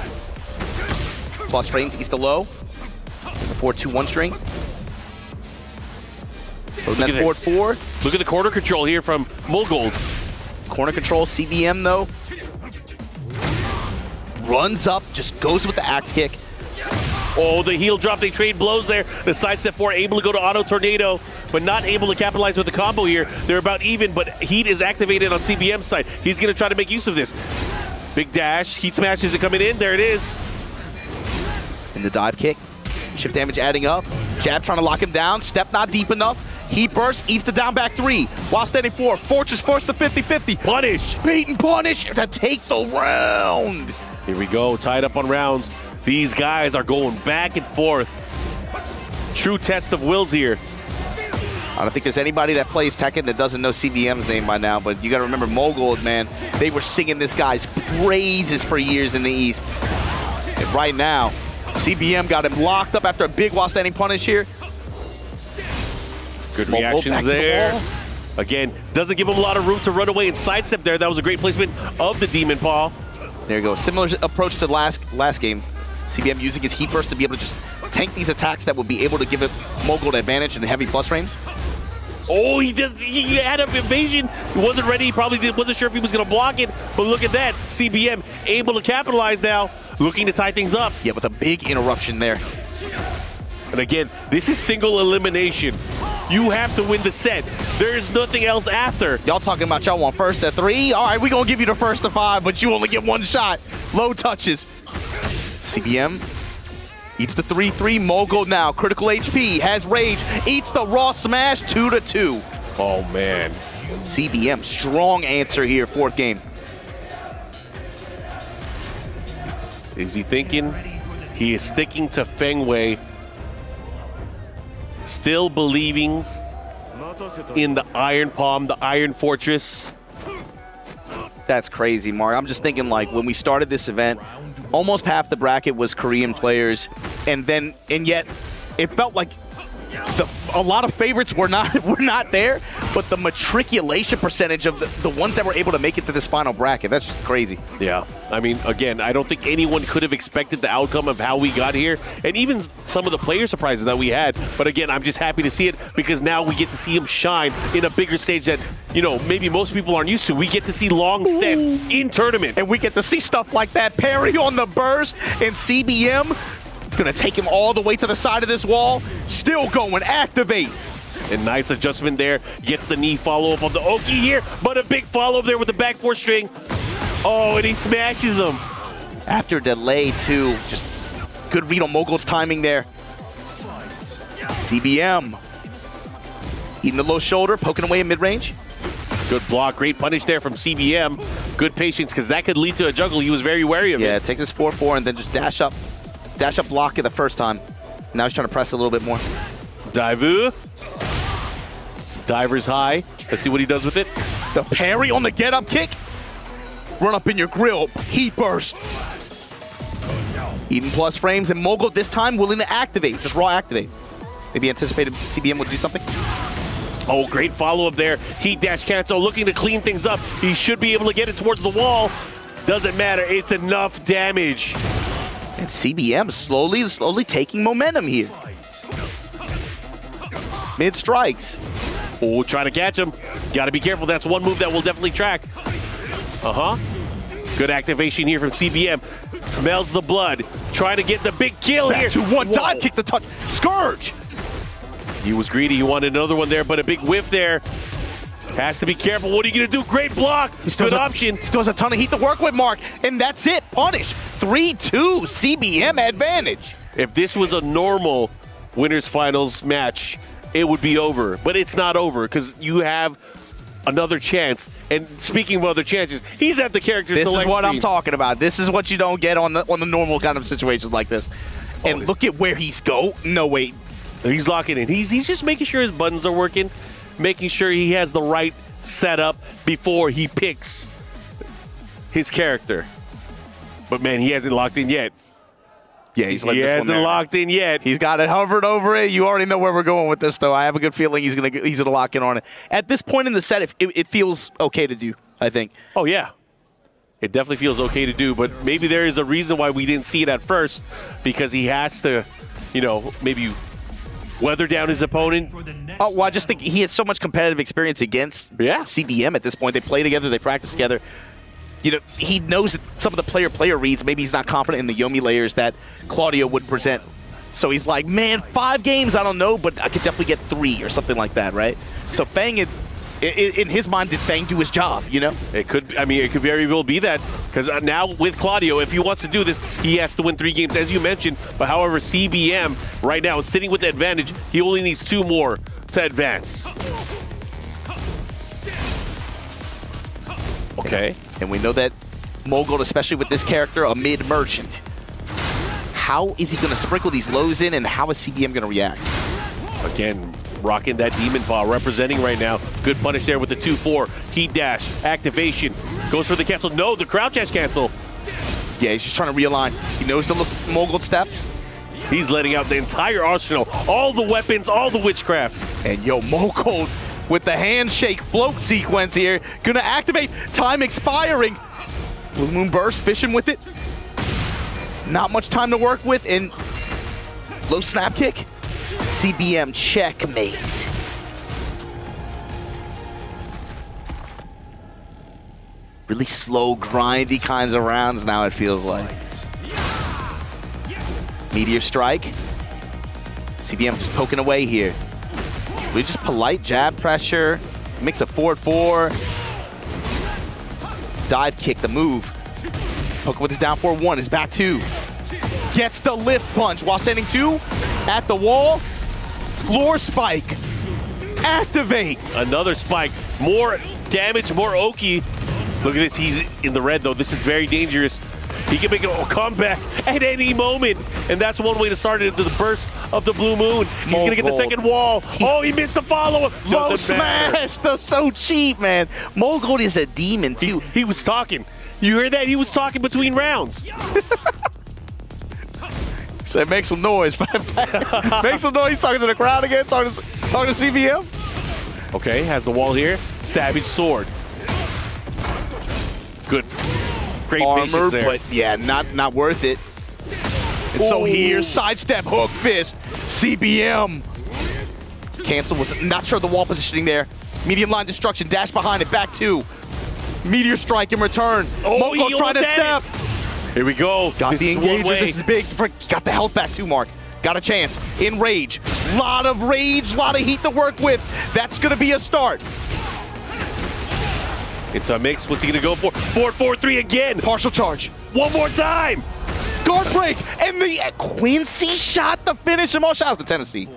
Plus frames, east to low. 4-2-1 string. Look at this. 4-4. Look at the corner control here from Mogold. Corner control, CBM though. Runs up, just goes with the axe kick. Oh, the heel drop, they trade blows there. The sidestep 4 able to go to auto tornado, but not able to capitalize with the combo here. They're about even, but heat is activated on CBM's side. He's going to try to make use of this. Big dash, heat smash isn't coming in. There it is. And the dive kick. Shift damage adding up. Jab trying to lock him down. Step not deep enough. Heat burst, eats the down back 3. While standing 4. Fortress forced the 50-50. Punish. Bait and punish to take the round. Here we go, tied up on rounds. These guys are going back and forth. True test of wills here. I don't think there's anybody that plays Tekken that doesn't know CBM's name by now, but you got to remember Mogold, man. They were singing this guy's praises for years in the East. And right now, CBM got him locked up after a big while standing punish here. Good reactions there. Again, doesn't give him a lot of room to run away and sidestep there. That was a great placement of the Demon Paw. There you go. Similar approach to last game. CBM using his heat burst to be able to just tank these attacks that would be able to give it Mogold advantage in the heavy plus frames. Oh, he had an evasion. He wasn't ready. He probably wasn't sure if he was going to block it. But look at that. CBM able to capitalize now. Looking to tie things up. Yeah, with a big interruption there. And again, this is single elimination. You have to win the set. There's nothing else after. Y'all talking about y'all want first to 3? All right, we're going to give you the first to 5, but you only get 1 shot. Low touches. CBM eats the 3-3. Mogold now. Critical HP. Has rage. Eats the raw smash. 2-2. Oh, man. CBM, strong answer here. 4th game. Is he thinking? He is sticking to Feng Wei. Still believing in the Iron Palm, the Iron Fortress. That's crazy, Mark. I'm just thinking, like, when we started this event, almost half the bracket was Korean players, and yet it felt like a lot of favorites were not there, but the matriculation percentage of the ones that were able to make it to this final bracket, that's just crazy. Yeah, I mean, again, I don't think anyone could have expected the outcome of how we got here, and even some of the player surprises that we had. But again, I'm just happy to see it because now we get to see him shine in a bigger stage that, you know, maybe most people aren't used to. We get to see long sets in tournament. And we get to see stuff like that. Parry on the burst, and CBM gonna take him all the way to the side of this wall. Still going, activate. And nice adjustment there. Gets the knee follow-up on the Oki here, but a big follow-up there with the back 4 string. Oh, and he smashes him. After delay, too. Just good read on Mogold's timing there. CBM. Eating the low shoulder, poking away in mid-range. Good block, great punish there from CBM. Good patience, because that could lead to a juggle. He was very wary of it. Yeah, it takes his 4-4 and then just dash up block it the first time. Now he's trying to press a little bit more. Dive. Diver's high. Let's see what he does with it. The parry on the get-up kick. Run up in your grill. Heat burst. Even plus frames, and Mogold this time willing to activate. Just raw activate. Maybe anticipated CBM would do something. Oh, great follow-up there. Heat dash cancel, looking to clean things up. He should be able to get it towards the wall. Doesn't matter. It's enough damage. And CBM slowly taking momentum here. Mid strikes. Oh, trying to catch him. Got to be careful. That's one move that will definitely track. Good activation here from CBM. Smells the blood. Trying to get the big kill Back here. to one dive kick the touch. Scourge. He was greedy. He wanted another one there, but a big whiff there. Has to be careful. What are you going to do? Great block. Good option. Still has a ton of heat to work with, Mark. And that's it. Punish. 3-2. CBM advantage. If this was a normal winners finals match, it would be over. But it's not over because you have another chance. And speaking of other chances, he's at the character This select is what screen. I'm talking about. This is what you don't get on the normal kind of situations like this. And look at where he's go. No, wait. He's locking in. He's just making sure his buttons are working, making sure he has the right setup before he picks his character. But man, he hasn't locked in yet. Yeah, he's like he this one hasn't there. locked in yet. He's got it hovered over it. You already know where we're going with this, though. I have a good feeling he's gonna lock in on it. At this point in the set, it feels okay to do, I think. Oh, yeah. It definitely feels okay to do, but maybe there is a reason why we didn't see it at first, because he has to, you know, maybe weather down his opponent. Oh, well, I just think he has so much competitive experience against CBM at this point. They play together, they practice together. You know, he knows some of the player reads. Maybe he's not confident in the Yomi layers that Claudio would present. So he's like, man, 5 games, I don't know, but I could definitely get 3 or something like that, right? So Fang, in his mind, did Fang do his job, you know? It could, I mean, it could very well be that, because now with Claudio, if he wants to do this, he has to win 3 games, as you mentioned. But however, CBM right now is sitting with the advantage. He only needs 2 more to advance. Okay. And we know that Mogul, especially with this character, a mid-merchant. How is he going to sprinkle these lows in, and how is CBM going to react? Again, rocking that Demon Paw, representing right now. Good punish there with the 2-4. Heat dash, activation. Goes for the cancel. No, the crouch dash cancel. Yeah, he's just trying to realign. He knows to look for Mogul steps. He's letting out the entire arsenal. All the weapons, all the witchcraft. And yo, Mogul with the handshake float sequence here. Gonna activate, time expiring. Blue Moon Burst, fishing with it. Not much time to work with, and low snap kick. CBM checkmate. Really slow, grindy kinds of rounds now, it feels like. Meteor strike. CBM just poking away here. We just polite jab pressure. Mix a forward 4. Dive kick, the move. Poke with his down 4-1, his back 2. Gets the lift punch while standing 2 at the wall. Floor spike. Activate. Another spike. More damage, more Oki. Look at this, he's in the red though. This is very dangerous. He can make a comeback at any moment. And that's one way to start it into the burst of the Blue Moon. He's going to get the second wall. He missed the follow-up. Low smash. That's so cheap, man. Mogul is a demon, too. He was talking. You heard that? He was talking between rounds. So make some noise. Make some noise. Talking to the crowd again. Talking to CBM. Okay, has the wall here. Savage sword. Good. Great Armor, patience there. but yeah, not worth it. And so here, sidestep, hook fist, CBM. Cancel was not sure of the wall positioning there. Medium line destruction, dash behind it, back 2. Meteor strike in return. Mogul trying to step. Here we go. Got this the engager. This is big. Got the health back too, Mark. Got a chance. In rage. Lot of rage, lot of heat to work with. That's going to be a start. It's a mix. What's he going to go for? 4-4-3 again. Partial charge. One more time. Guard break. And the Quincy shot to finish him off. Shout out to Tennessee.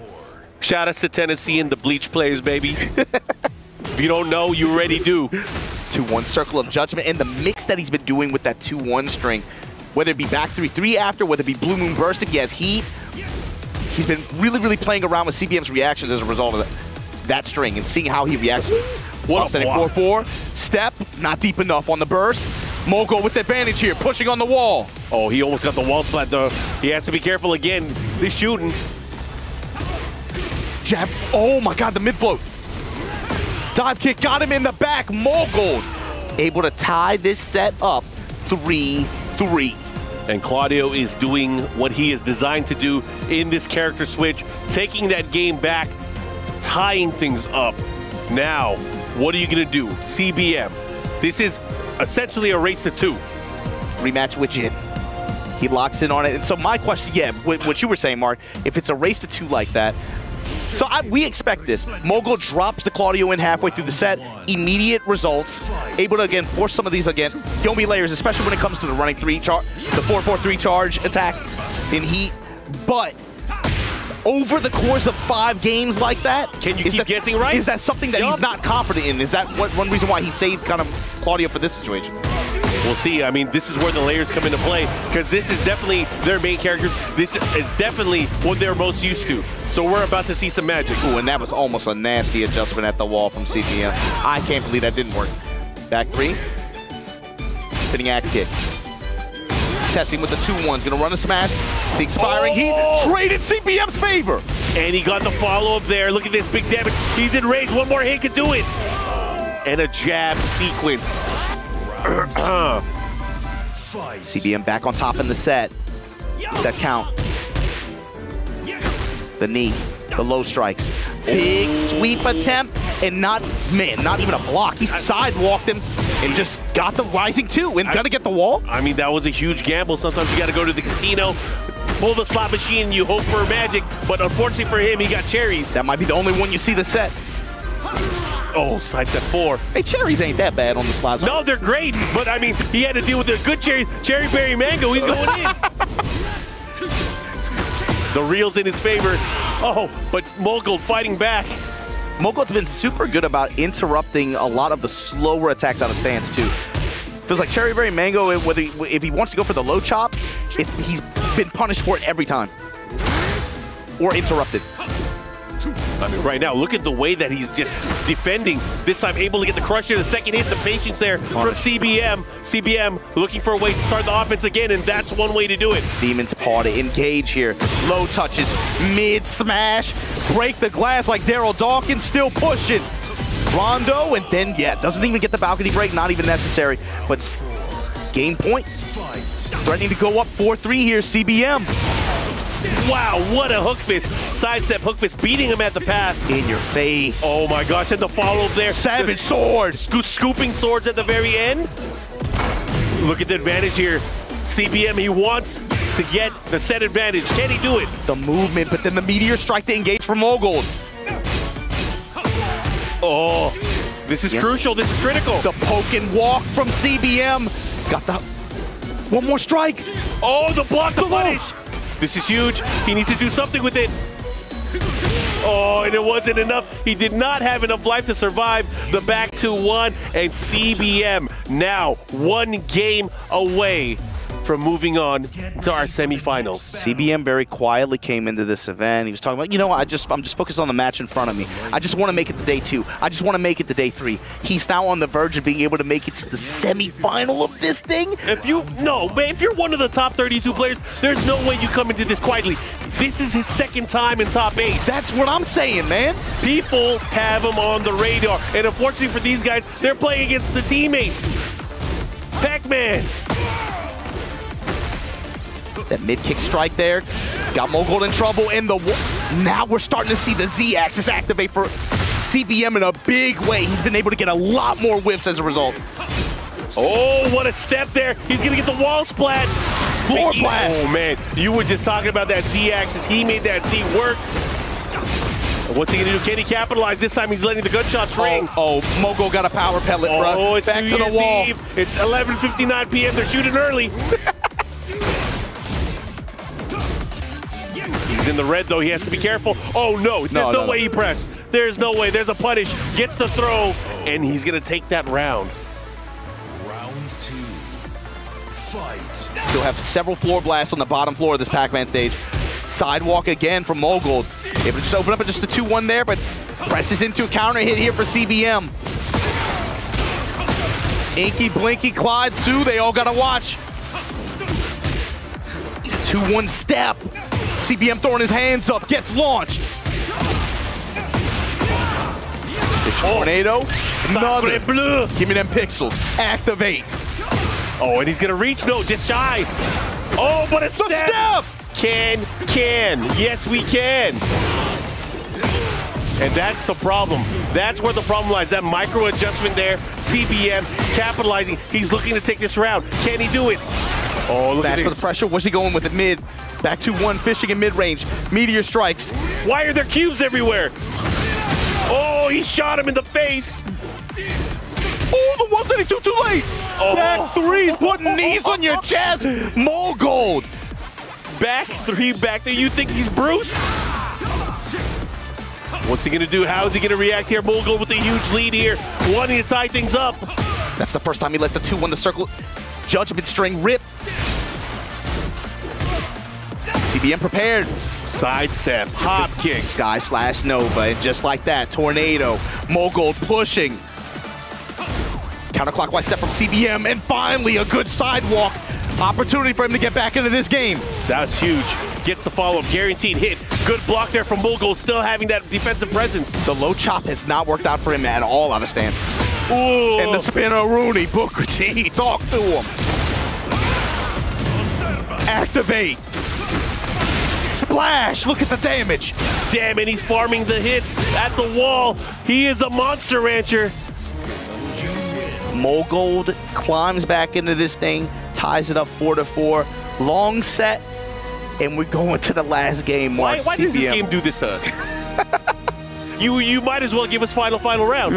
Shout out to Tennessee and the Bleach players, baby. If you don't know, you already do. 2-1 Circle of Judgment, and the mix that he's been doing with that 2-1 string, whether it be back 3-3 after, whether it be Blue Moon bursting, he has heat. He's been really playing around with CBM's reactions as a result of that string and seeing how he reacts. What standing 4-4, step, not deep enough on the burst. Mogul with the advantage here, pushing on the wall. Oh, he almost got the wall splat though. He has to be careful again. They're shooting. Jab, oh my God, the mid float. Dive kick got him in the back. Mogul able to tie this set up 3-3. And Claudio is doing what he is designed to do in this character switch, taking that game back, tying things up. Now, what are you going to do? CBM. This is essentially a race to 2. Rematch with Jin. He locks in on it. And so my question, yeah, what you were saying, Mark, if it's a race to 2 like that, so we expect this. Mogul drops the Claudio in halfway through the set. Immediate results. Able to, again, force some of these, again, Yomi layers, especially when it comes to the running 3 charge, the 4-4-3 charge attack in heat. But over the course of 5 games like that, can you keep guessing right? Is that something that he's not confident in? Is that one reason why he saved kind of Claudio for this situation? We'll see. I mean, this is where the layers come into play, because this is definitely their main characters. This is definitely what they're most used to. So we're about to see some magic. Ooh, and that was almost a nasty adjustment at the wall from CBM. I can't believe that didn't work. Back 3. Spinning axe kick. contesting with the 2-1s. Gonna run a smash. The expiring heat traded CBM's favor. And he got the follow-up there. Look at this big damage. He's in range. One more hit could do it. And a jab sequence. CBM back on top in the set. Set count. The knee. The low strikes. Big sweep attempt. And not even a block. He sidewalked him and just got the rising 2 and gonna get the wall. I mean, that was a huge gamble. Sometimes you got to go to the casino, pull the slot machine, and you hope for magic. But unfortunately for him, he got cherries. That might be the only one you see the set. Oh, side set 4. Hey, cherries ain't that bad on the slots. No, they're great. But, I mean, he had to deal with the good cherries. Cherry berry mango, he's going in. The reel's in his favor. Oh, but Mogul fighting back. Mogul's been super good about interrupting a lot of the slower attacks out of stance, too. Feels like Cherry Berry Mango, if he wants to go for the low chop, he's been punished for it every time. Or interrupted. I mean, right now, look at the way that he's just defending. This time able to get the crusher, the second hit, the patience there from CBM. CBM looking for a way to start the offense again, and that's one way to do it. Demon's Paw to engage here. Low touches, mid smash, break the glass like Daryl Dawkins, still pushing. Rondo, and then, doesn't even get the balcony break, not even necessary. But game point. Threatening to go up 4-3 here, CBM. Wow, what a hook fist. Sidestep hook fist, beating him at the pass. In your face. Oh my gosh, and the follow-up there. Savage sword. Scooping swords at the very end. Look at the advantage here. CBM, he wants to get the set advantage. Can he do it? The movement, but then the meteor strike to engage from Mogul. Oh, this is crucial. This is critical. The poke and walk from CBM. Got the one more strike. Oh, the block, the punish. This is huge. He needs to do something with it. Oh, and it wasn't enough. He did not have enough life to survive the back 2-1. And CBM now 1 game away from moving on to our semifinals. CBM very quietly came into this event. He was talking about, you know, I'm just focused on the match in front of me. I just want to make it to day 2. I just want to make it to day 3. He's now on the verge of being able to make it to the semifinal of this thing. If you're one of the top 32 players, there's no way you come into this quietly. This is his 2nd time in top 8. That's what I'm saying, man. People have him on the radar. And unfortunately for these guys, they're playing against the teammates. Pac-Man. That mid-kick strike there got Mogul in trouble, and now we're starting to see the Z-axis activate for CBM in a big way. He's been able to get a lot more whiffs as a result. Oh, what a step there. He's going to get the wall splat. Floor blast. Oh, man. You were just talking about that Z-axis. He made that Z work. What's he going to do? Can he capitalize? This time he's letting the gunshots ring. Oh, Mogul got a power pellet, bro. Oh, it's back New to the Year's wall. Eve. It's 11:59 p.m. They're shooting early. He's in the red, though. He has to be careful. Oh, no. There's no way he pressed. There's no way. There's a punish. Gets the throw, and he's going to take that round. Round 2. Fight. Still have several floor blasts on the bottom floor of this Pac-Man stage. Sidewalk again from Mogul. Able to just open up at just the 2-1 there, but presses into a counter hit here for CBM. Inky, Blinky, Clyde, Sue, they all gotta watch. 2-1 step. CBM throwing his hands up, gets launched. Tornado, another. Bleu. Give me them pixels. Activate. Oh, and he's gonna reach. No, just shy. Oh, but a step. Can. Yes, we can. And that's the problem. That's where the problem lies. That micro adjustment there. CBM capitalizing. He's looking to take this round. Can he do it? Oh, look at this. For the pressure. What's he going with it mid? Back to 1, fishing in mid-range. Meteor strikes. Why are there cubes everywhere? Oh, he shot him in the face. Oh, the 132 too late. Oh. Back 3's putting knees on your chest. Mogul. Back 3, back there. You think he's Bruce? What's he gonna do? How is he gonna react here? Mogul with a huge lead here, wanting to tie things up. That's the first time he let the 2-1 the circle judgment string rip. CBM prepared. Sidestep, hop kick. Sky slash Nova, and just like that, Tornado. Mogul pushing. Counterclockwise step from CBM, and finally a good sidewalk. Opportunity for him to get back into this game. That's huge. Gets the follow-up, guaranteed hit. Good block there from Mo'Gold, still having that defensive presence. The low chop has not worked out for him at all out of stance. Ooh. And the spinner Rooney, Booker T, talk to him. Activate. Splash, look at the damage. Damn, and he's farming the hits at the wall. He is a monster rancher. Mo'Gold climbs back into this thing, ties it up 4-4. Long set, and we're going to the last game. Why does this game do this to us? you might as well give us final round.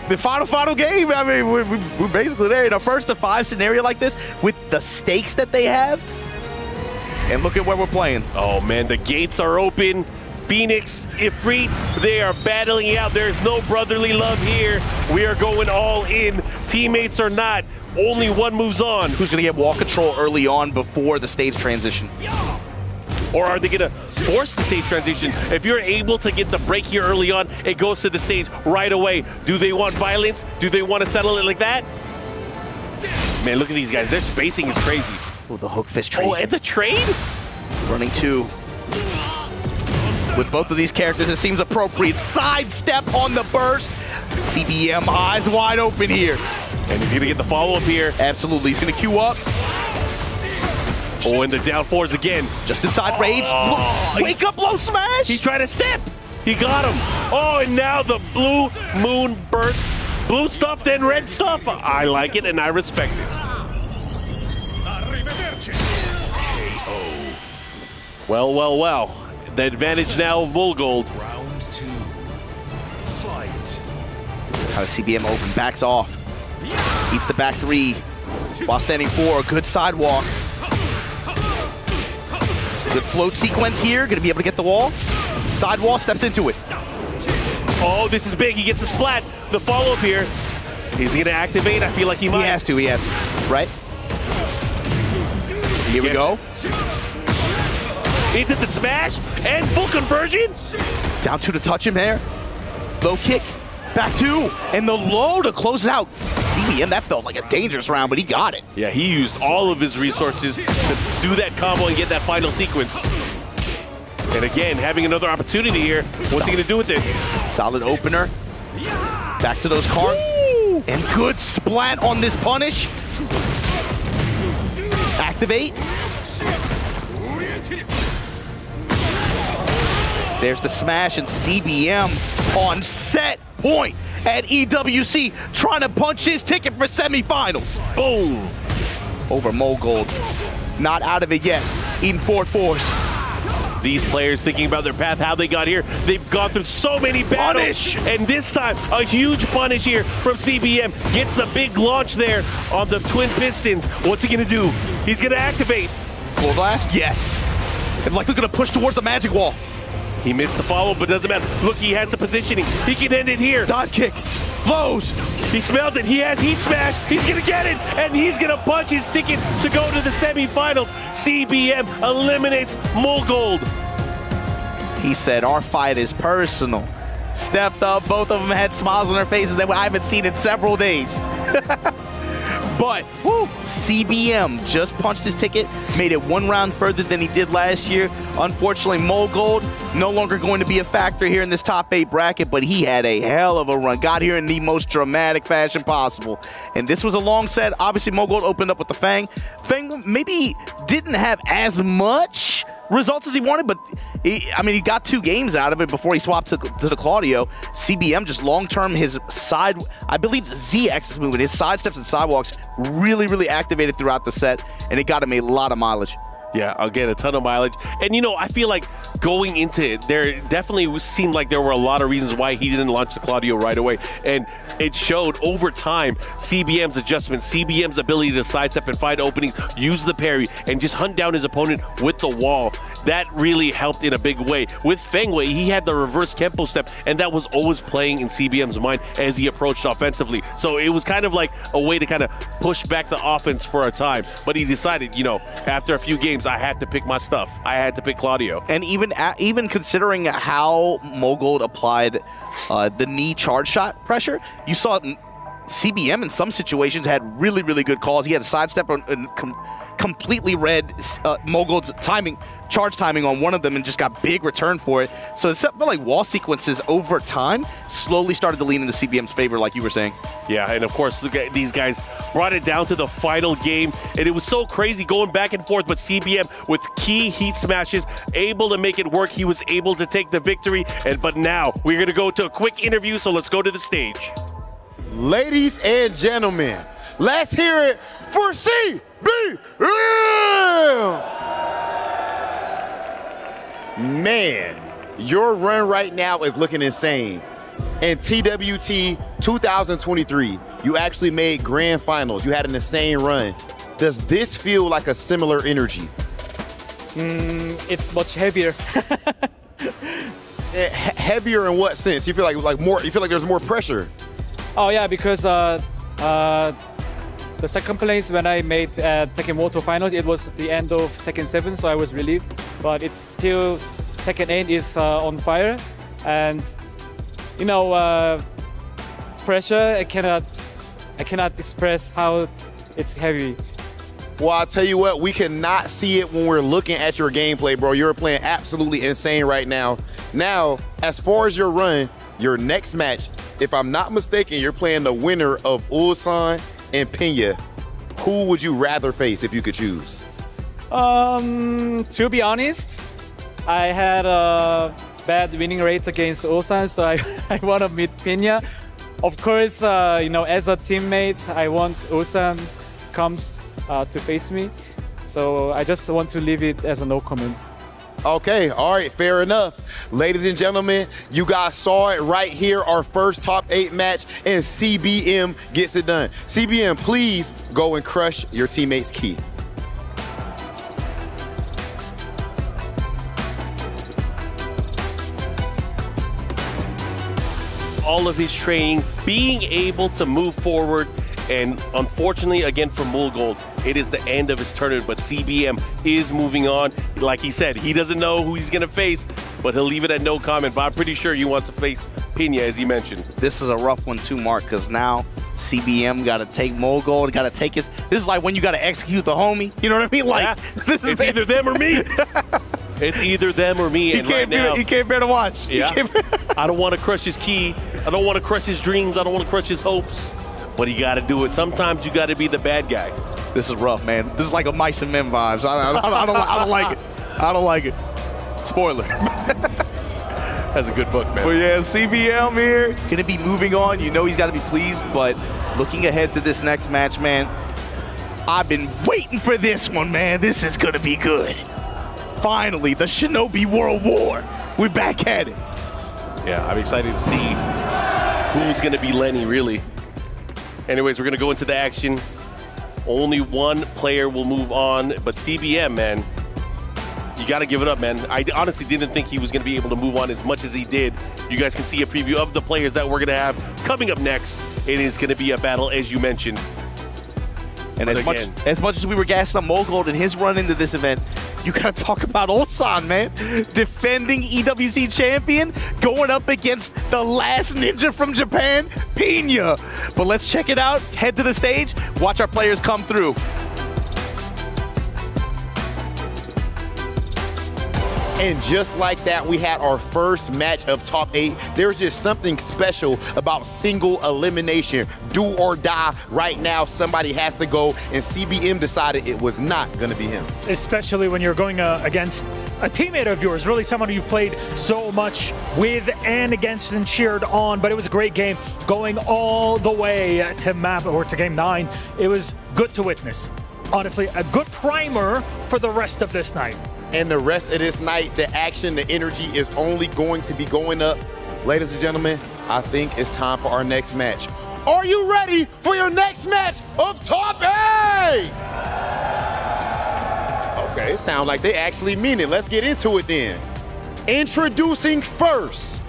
The final game, I mean, we're basically there in a 1st-to-5 scenario like this with the stakes that they have. And look at where we're playing. Oh, man, the gates are open. Phoenix, Ifrit, they are battling it out. There's no brotherly love here. We are going all in. Teammates or not, only one moves on. Who's going to get wall control early on before the stage transition? Or are they going to force the stage transition? If you're able to get the break here early on, it goes to the stage right away. Do they want violence? Do they want to settle it like that? Man, look at these guys. Their spacing is crazy. Oh, the hook fist trade. Oh, and the trade? Running 2. With both of these characters, it seems appropriate. Sidestep on the burst. CBM eyes wide open here. And he's going to get the follow-up here. Absolutely. He's going to queue up. Oh, and the down 4s again. Just inside rage. Wake up, low smash. He tried to step. He got him. Oh, and now the blue moon burst. Blue stuff, then red stuff. I like it, and I respect it. Well. The advantage now of Mo'Gold. Round 2. Fight. How does CBM open? Backs off. Eats the back 3. While standing 4. Good sidewalk. Good float sequence here. Going to be able to get the wall. Sidewall, steps into it. Oh, this is big. He gets a splat. The follow-up here. Is he going to activate? I feel like he might. He has to. Right? Here we go. Into the smash and full conversion. Down 2 to touch him there. Low kick. Back 2. And the low to close out. CBM, that felt like a dangerous round, but he got it. Yeah, he used all of his resources to do that combo and get that final sequence. And again, having another opportunity here. What's he going to do with it? Solid opener. Back to those cards. And good splat on this punish. Activate. There's the smash, and CBM on set point at EWC, trying to punch his ticket for semifinals. Boom. Over Mo'Gold. Not out of it yet. Eating 4-4s. These players thinking about their path, how they got here. They've gone through so many battles. And this time, a huge punish here from CBM. Gets the big launch there on the Twin Pistons. What's he going to do? He's going to activate. Full blast? Yes. And like, looking to push towards the magic wall. He missed the follow, but doesn't matter. Look, he has the positioning. He can end it here. Dot kick. Lows. He smells it. He has heat smash. He's going to get it, and he's going to punch his ticket to go to the semifinals. CBM eliminates Mo'Gold. He said, our fight is personal. Stepped up. Both of them had smiles on their faces that I haven't seen in several days. But CBM just punched his ticket, made it 1 round further than he did last year. Unfortunately, Mo'Gold no longer going to be a factor here in this top 8 bracket, but he had a hell of a run. Got here in the most dramatic fashion possible. And this was a long set. Obviously, Mo'Gold opened up with the Fang. Fang maybe didn't have as much results as he wanted, but he got 2 games out of it before he swapped to the Claudio. CBM just long-term, his side, I believe Z-axis movement, his side steps and sidewalks really activated throughout the set, and it got him a lot of mileage. Yeah, again, a ton of mileage. And, you know, I feel like going into it, there definitely seemed like there were a lot of reasons why he didn't launch the Claudio right away. And it showed over time CBM's adjustment, CBM's ability to sidestep and find openings, use the parry, and just hunt down his opponent with the wall. That really helped in a big way. With Fengwei, he had the reverse Kempo step, and that was always playing in CBM's mind as he approached offensively. So it was kind of like a way to kind of push back the offense for a time. But he decided, you know, after a few games, I had to pick my stuff. I had to pick Claudio. And even considering how Mo'Gold applied the knee charge shot pressure, you saw CBM in some situations had really, really good calls. He had a sidestep and completely read Mogul's timing, charge timing on one of them and just got big return for it. So it felt like wall sequences over time slowly started to lean into CBM's favor, like you were saying. Yeah, and of course, look at these guys brought it down to the final game, and it was so crazy going back and forth, but CBM with key heat smashes, able to make it work. He was able to take the victory, but now we're going to go to a quick interview, so let's go to the stage. Ladies and gentlemen, let's hear it for CBM! Man, your run right now is looking insane. In TWT 2023, you actually made grand finals. You had an insane run. Does this feel like a similar energy? It's much heavier. Heavier in what sense? You feel like more? You feel like there's more pressure? Oh yeah, because the second place when I made TEKKEN8 finals, it was the end of TEKKEN7, so I was relieved. But it's still TEKKEN8 is on fire, and you know, pressure. I cannot express how it's heavy. Well, I'll tell you what, we cannot see it when we're looking at your gameplay, bro. You're playing absolutely insane right now. Now, as far as your run, your next match, if I'm not mistaken, you're playing the winner of Ulsan and Pena. Who would you rather face if you could choose? To be honest, I had a bad winning rate against Ulsan, so I want to meet Pena. Of course, you know, as a teammate, I want Ulsan comes to face me. So I just want to leave it as a no comment. Okay, all right, fair enough. Ladies and gentlemen, you guys saw it right here, our first top 8 match, and CBM gets it done. CBM, please go and crush your teammate's key. All of his training, being able to move forward, and unfortunately, again, for Mulgold, it is the end of his tournament, but CBM is moving on. Like he said, he doesn't know who he's going to face, but he'll leave it at no comment. But I'm pretty sure he wants to face Pena, as he mentioned. This is a rough one too, Mark, because now CBM got to take Mulgold, got to take his... This is like when you got to execute the homie. You know what I mean? Like, yeah. This is it's either them or me. It's either them or me. He can't bear to watch. Yeah. I don't want to crush his key. I don't want to crush his dreams. I don't want to crush his hopes. But you got to do it. Sometimes you got to be the bad guy. This is rough, man. This is like a Mice and Men vibes. I don't like it. I don't like it. Spoiler. That's a good book, man. Well, yeah, CBM here. Going to be moving on. You know he's got to be pleased, but looking ahead to this next match, man, I've been waiting for this one, man. This is going to be good. Finally, the Shinobi World War. We're back at it. Yeah, I'm excited to see who's going to be Lenny, really. Anyways, we're going to go into the action. Only one player will move on, but CBM, man, you got to give it up, man. I honestly didn't think he was going to be able to move on as much as he did. You guys can see a preview of the players that we're going to have coming up next. It is going to be a battle, as you mentioned. And as much as we were gassing on Mulgold and his run into this event, you got to talk about Ulsan, man. Defending EWC champion, going up against the last ninja from Japan, Pena. But let's check it out. Head to the stage. Watch our players come through. And just like that, we had our first match of top 8. There's just something special about single elimination. Do or die. Right now, somebody has to go, and CBM decided it was not going to be him. Especially when you're going against a teammate of yours, really someone you've played so much with and against and cheered on. But it was a great game going all the way to map or to game 9. It was good to witness. Honestly, a good primer for the rest of this night. And the rest of this night, the action, the energy is only going to be going up. Ladies and gentlemen, I think it's time for our next match. Are you ready for your next match of top 8? Okay, it sounds like they actually mean it. Let's get into it then. Introducing first,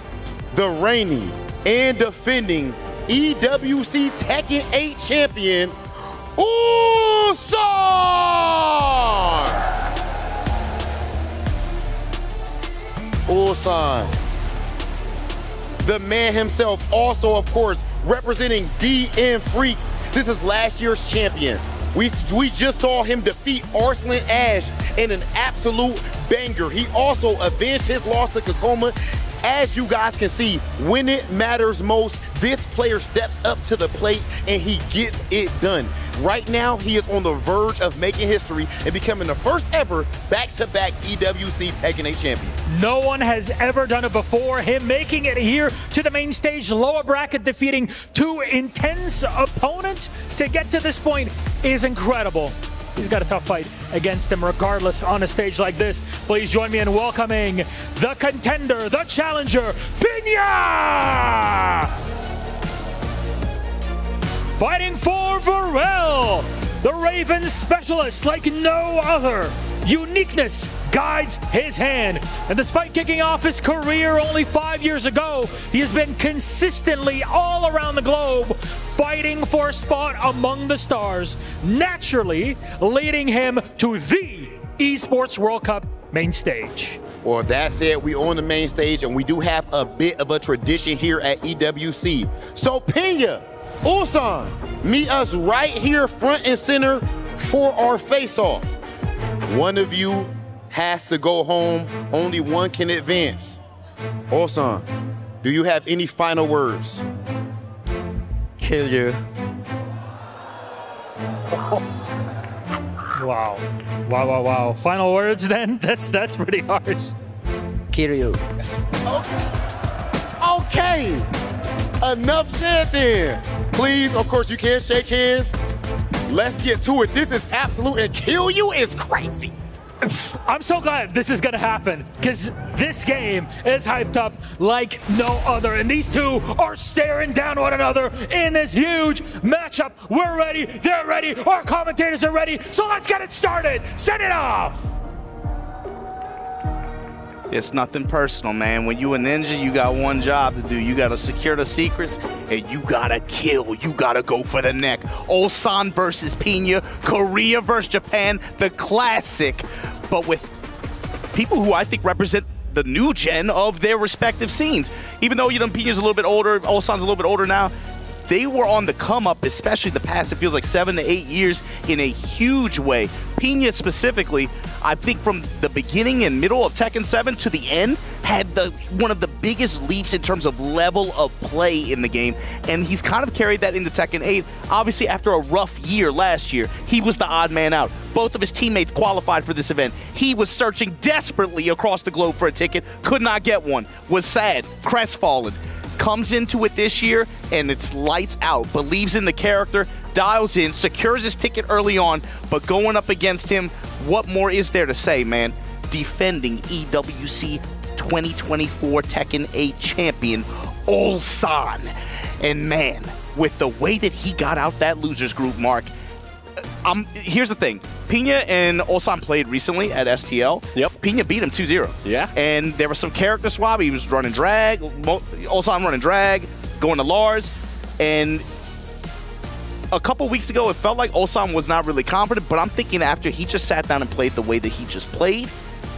the reigning and defending EWC TEKKEN8 champion, Ulsan! Ulsan, the man himself, also, of course, representing DN Freaks. This is last year's champion. We just saw him defeat Arslan Ash in an absolute banger. He also avenged his loss to Kakoma. As you guys can see, when it matters most, this player steps up to the plate and he gets it done. Right now, he is on the verge of making history and becoming the first ever back-to-back EWC Tekken 8 champion. No one has ever done it before. Him making it here to the main stage, lower bracket, defeating two intense opponents to get to this point is incredible. He's got a tough fight against him regardless on a stage like this. Please join me in welcoming the contender, the challenger, Pinya! Fighting for Varel, the Raven specialist like no other. Uniqueness guides his hand. And despite kicking off his career only 5 years ago, he has been consistently all around the globe fighting for a spot among the stars, naturally leading him to the Esports World Cup main stage. Well, that said, we on the main stage and we do have a bit of a tradition here at EWC. So Pinya, Ulsan, meet us right here front and center for our face-off. One of you has to go home. Only one can advance. Ulsan, do you have any final words? Kill you. Wow. Wow, wow, wow. Final words then? That's pretty harsh. Kill you. Okay. Enough said then. Please, of course, you can't shake hands. Let's get to it. This is absolute, and kill you is crazy. I'm so glad this is gonna happen, because this game is hyped up like no other, and these two are staring down one another in this huge matchup. We're ready, they're ready, our commentators are ready, so let's get it started. Send it off. It's nothing personal, man. When you a ninja, you got one job to do. You gotta secure the secrets, and you gotta kill. You gotta go for the neck. Ulsan versus Pinya, Korea versus Japan, the classic, but with people who I think represent the new gen of their respective scenes. Even though, you know, Pinya's a little bit older, Ulsan's a little bit older now, they were on the come up, especially the past, it feels like 7 to 8 years, in a huge way. Pinya specifically, I think from the beginning and middle of Tekken 7 to the end, had one of the biggest leaps in terms of level of play in the game, and he's kind of carried that into Tekken 8. Obviously, after a rough year last year, he was the odd man out. Both of his teammates qualified for this event. He was searching desperately across the globe for a ticket, could not get one, was sad, crestfallen. Comes into it this year, and it's lights out. Believes in the character, dials in, secures his ticket early on, but going up against him, what more is there to say, man? Defending EWC 2024 Tekken 8 champion, Ulsan. And man, with the way that he got out that losers group, Mark, here's the thing. Pinya and Ulsan played recently at STL. Yep. Pinya beat him 2-0. Yeah. And there was some character swap. He was running drag. Ulsan running drag, going to Lars. And a couple weeks ago, it felt like Ulsan was not really confident, but I'm thinking after he just sat down and played the way that he just played,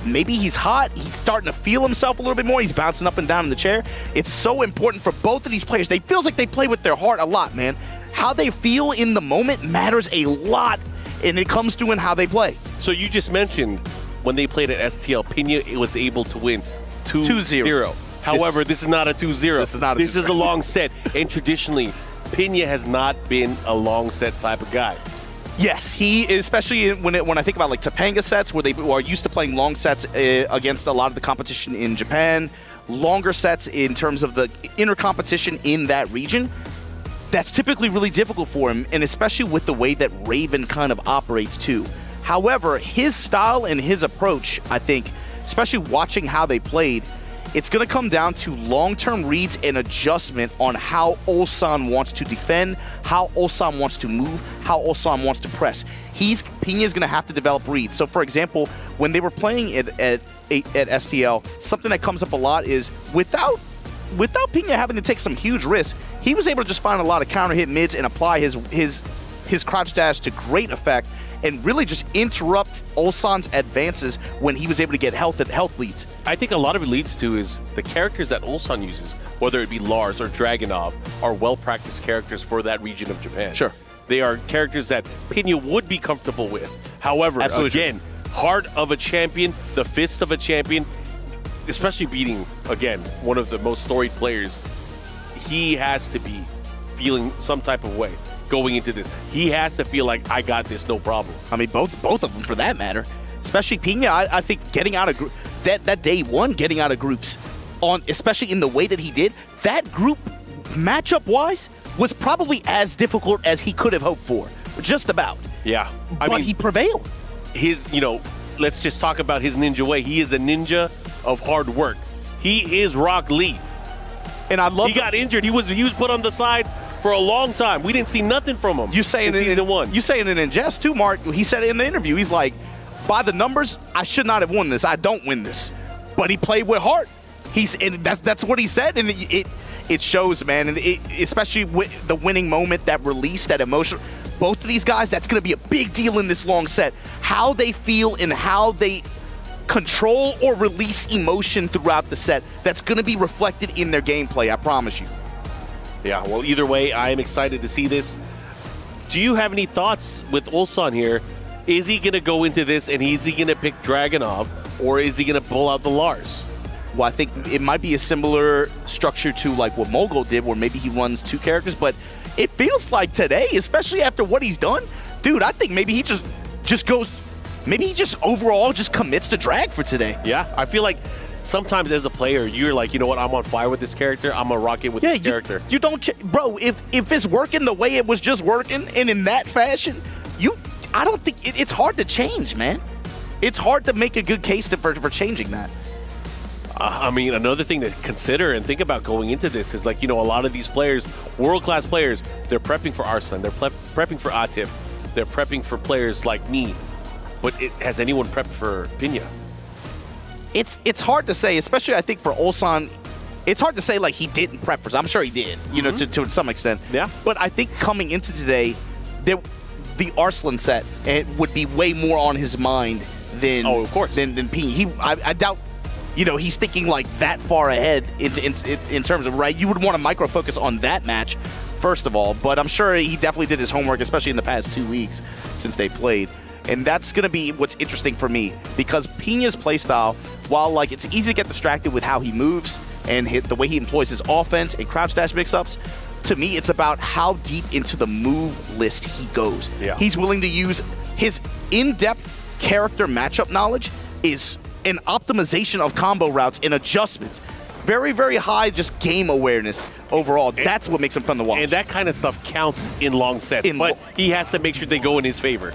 maybe he's hot. He's starting to feel himself a little bit more. He's bouncing up and down in the chair. It's so important for both of these players. They feels like they play with their heart a lot, man. How they feel in the moment matters a lot, and it comes through in how they play. So you just mentioned when they played at STL, Pinya was able to win 2-0. However, this is not a 2-0. This is not a 2-0. This is a long set, and traditionally, Pinya has not been a long set type of guy. Yes, he is, especially when I think about like Topanga sets, where they are used to playing long sets against a lot of the competition in Japan, longer sets in terms of the inner competition in that region. That's typically really difficult for him, and especially with the way that Raven kind of operates too. However, his style and his approach, I think, especially watching how they played, it's going to come down to long-term reads and adjustment on how Ulsan wants to defend, how Ulsan wants to move, how Ulsan wants to press. Pinya's going to have to develop reads. So, for example, when they were playing at STL, something that comes up a lot is without Pinya having to take some huge risks, he was able to just find a lot of counter hit mids and apply his crouch dash to great effect and really just interrupt Ulsan's advances when he was able to get health leads. I think a lot of it leads to is the characters that Ulsan uses, whether it be Lars or Dragunov, are well-practiced characters for that region of Japan. Sure. They are characters that Pinya would be comfortable with. However, again, heart of a champion, the fist of a champion, especially beating, again, one of the most storied players, he has to be feeling some type of way going into this. He has to feel like, I got this, no problem. I mean, both of them for that matter. Especially Pinya, I think getting out of that day one, getting out of groups, especially in the way that he did, that group matchup-wise was probably as difficult as he could have hoped for. Just about. Yeah. I mean, he prevailed. Let's just talk about his ninja way. He is a ninja of hard work. He is Rock Lee. And I love he got injured. He was put on the side for a long time. We didn't see nothing from him. You saying in season one. You saying it in jest too, Mark. He said it in the interview. He's like, by the numbers, I should not have won this. I don't win this. But he played with heart. And that's what he said, and it shows, man. And especially with the winning moment, that release, that emotion. Both of these guys, that's going to be a big deal in this long set. How they feel and how they control or release emotion throughout the set. That's going to be reflected in their gameplay, I promise you. Yeah, well, either way, I am excited to see this. Do you have any thoughts with Ulsan here? Is he going to go into this and is he going to pick Dragunov, or is he going to pull out the Lars? Well, I think it might be a similar structure to like what Mogul did, where maybe he runs two characters, but it feels like today, especially after what he's done, dude, I think maybe he just goes, maybe he just overall just commits to drag for today. Yeah, I feel like sometimes as a player, you're like, you know what, I'm on fire with this character, I'm gonna rock it with this character. You don't, bro, if it's working the way it was just working and in that fashion, I don't think, it's hard to change, man. It's hard to make a good case for changing that. I mean, another thing to consider and think about going into this is, like, you know, a lot of these players, world-class players, they're prepping for Arslan, they're prepping for Atif, they're prepping for players like me. But has anyone prepped for Pinya? It's hard to say, especially I think for Ulsan. It's hard to say like he didn't prep for. I'm sure he did, you know, to some extent. Yeah. But I think coming into today, the Arslan set would be way more on his mind than than Pinya. I doubt. You know, he's thinking like that far ahead in terms of, right? You would want to micro focus on that match, first of all. But I'm sure he definitely did his homework, especially in the past 2 weeks since they played. And that's going to be what's interesting for me, because Pinya's playstyle, while like it's easy to get distracted with how he moves and the way he employs his offense and crouch dash mix-ups, to me it's about how deep into the move list he goes. Yeah. He's willing to use his in-depth character matchup knowledge is an optimization of combo routes and adjustments. Very, very high just game awareness overall. That's what makes him fun to watch. And that kind of stuff counts in long sets, but he has to make sure they go in his favor.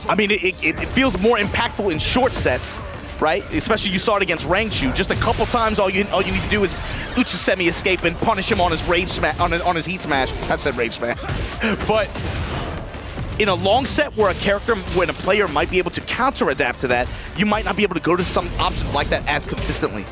I mean, it feels more impactful in short sets, right? Especially you saw it against Rangchu. Just a couple times, all you need to do is Uchisemi escape and punish him on his rage smash, on his heat smash. I said rage smash. But in a long set where when a player might be able to counter-adapt to that, you might not be able to go to some options like that as consistently.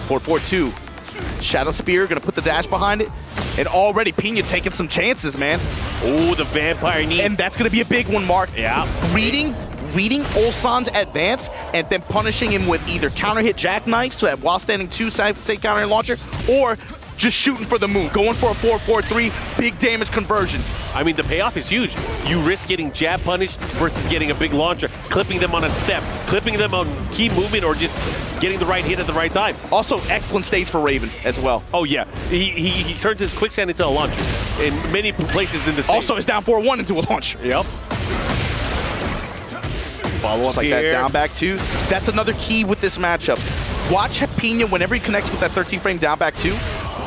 4-4-2. Shadow Spear, gonna put the dash behind it. And already Pinya taking some chances, man. Oh, the vampire knee. And that's gonna be a big one, Mark. Yeah. Reading Ulsan's advance and then punishing him with either counter-hit jackknife, so that while standing 2 safe counter launcher, or just shooting for the moon, going for a 4-4-3, big damage conversion. I mean, the payoff is huge. You risk getting jab punished versus getting a big launcher, clipping them on a step, clipping them on key movement, or just getting the right hit at the right time. Also, excellent stage for Raven as well. Oh, yeah. He turns his quicksand into a launcher in many places in the stage. Also, his down 4-1 into a launcher. Yep. Follow up like that down back 2. That's another key with this matchup. Watch Pinya whenever he connects with that 13-frame down back 2.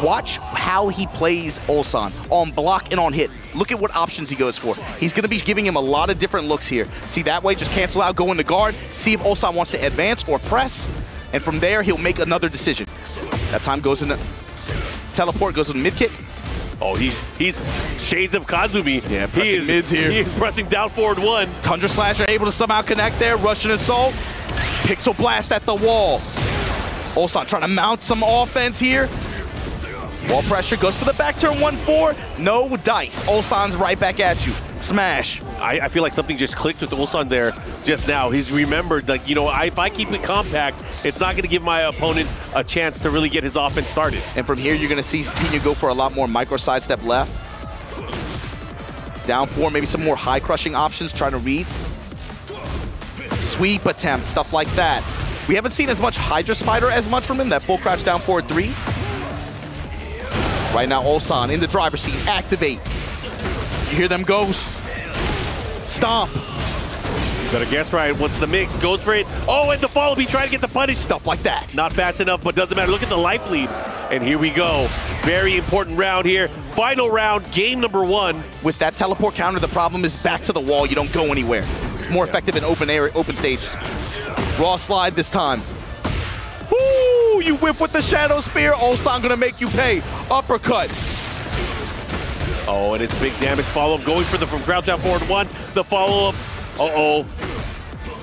Watch how he plays Ulsan on block and on hit. Look at what options he goes for. He's going to be giving him a lot of different looks here. See, that way, just cancel out, go into guard, see if Ulsan wants to advance or press, and from there, he'll make another decision. That time goes in the teleport, goes in the mid kick. Oh, he's shades of Kazumi. Yeah, pressing mids here. He is pressing down forward 1. Tundra Slasher able to somehow connect there. Russian Assault. Pixel Blast at the wall. Ulsan trying to mount some offense here. Wall pressure, goes for the back turn 1-4. No dice. Ulsan's right back at you. Smash. I feel like something just clicked with Ulsan there just now. He's remembered, like, you know, if I keep it compact, it's not going to give my opponent a chance to really get his offense started. And from here, you're going to see Pina go for a lot more micro sidestep left. Down 4, maybe some more high crushing options, trying to read. Sweep attempt, stuff like that. We haven't seen as much Hydra Spider as much from him, that full crouch down forward 3. Right now, Ulsan in the driver's seat, activate. You hear them ghosts. Stomp. Better guess right. Once the mix goes for it. Oh, and the follow, he trying to get the punish. Stuff like that. Not fast enough, but doesn't matter. Look at the life lead. And here we go. Very important round here. Final round, game number 1. With that teleport counter, the problem is back to the wall. You don't go anywhere. More effective in open area, open stage. Raw slide this time. Woo! You whip with the Shadow Spear. Ulsan gonna make you pay. Uppercut. Oh, and it's big damage follow-up. Going for the from crouch out forward 1. The follow-up. Uh-oh.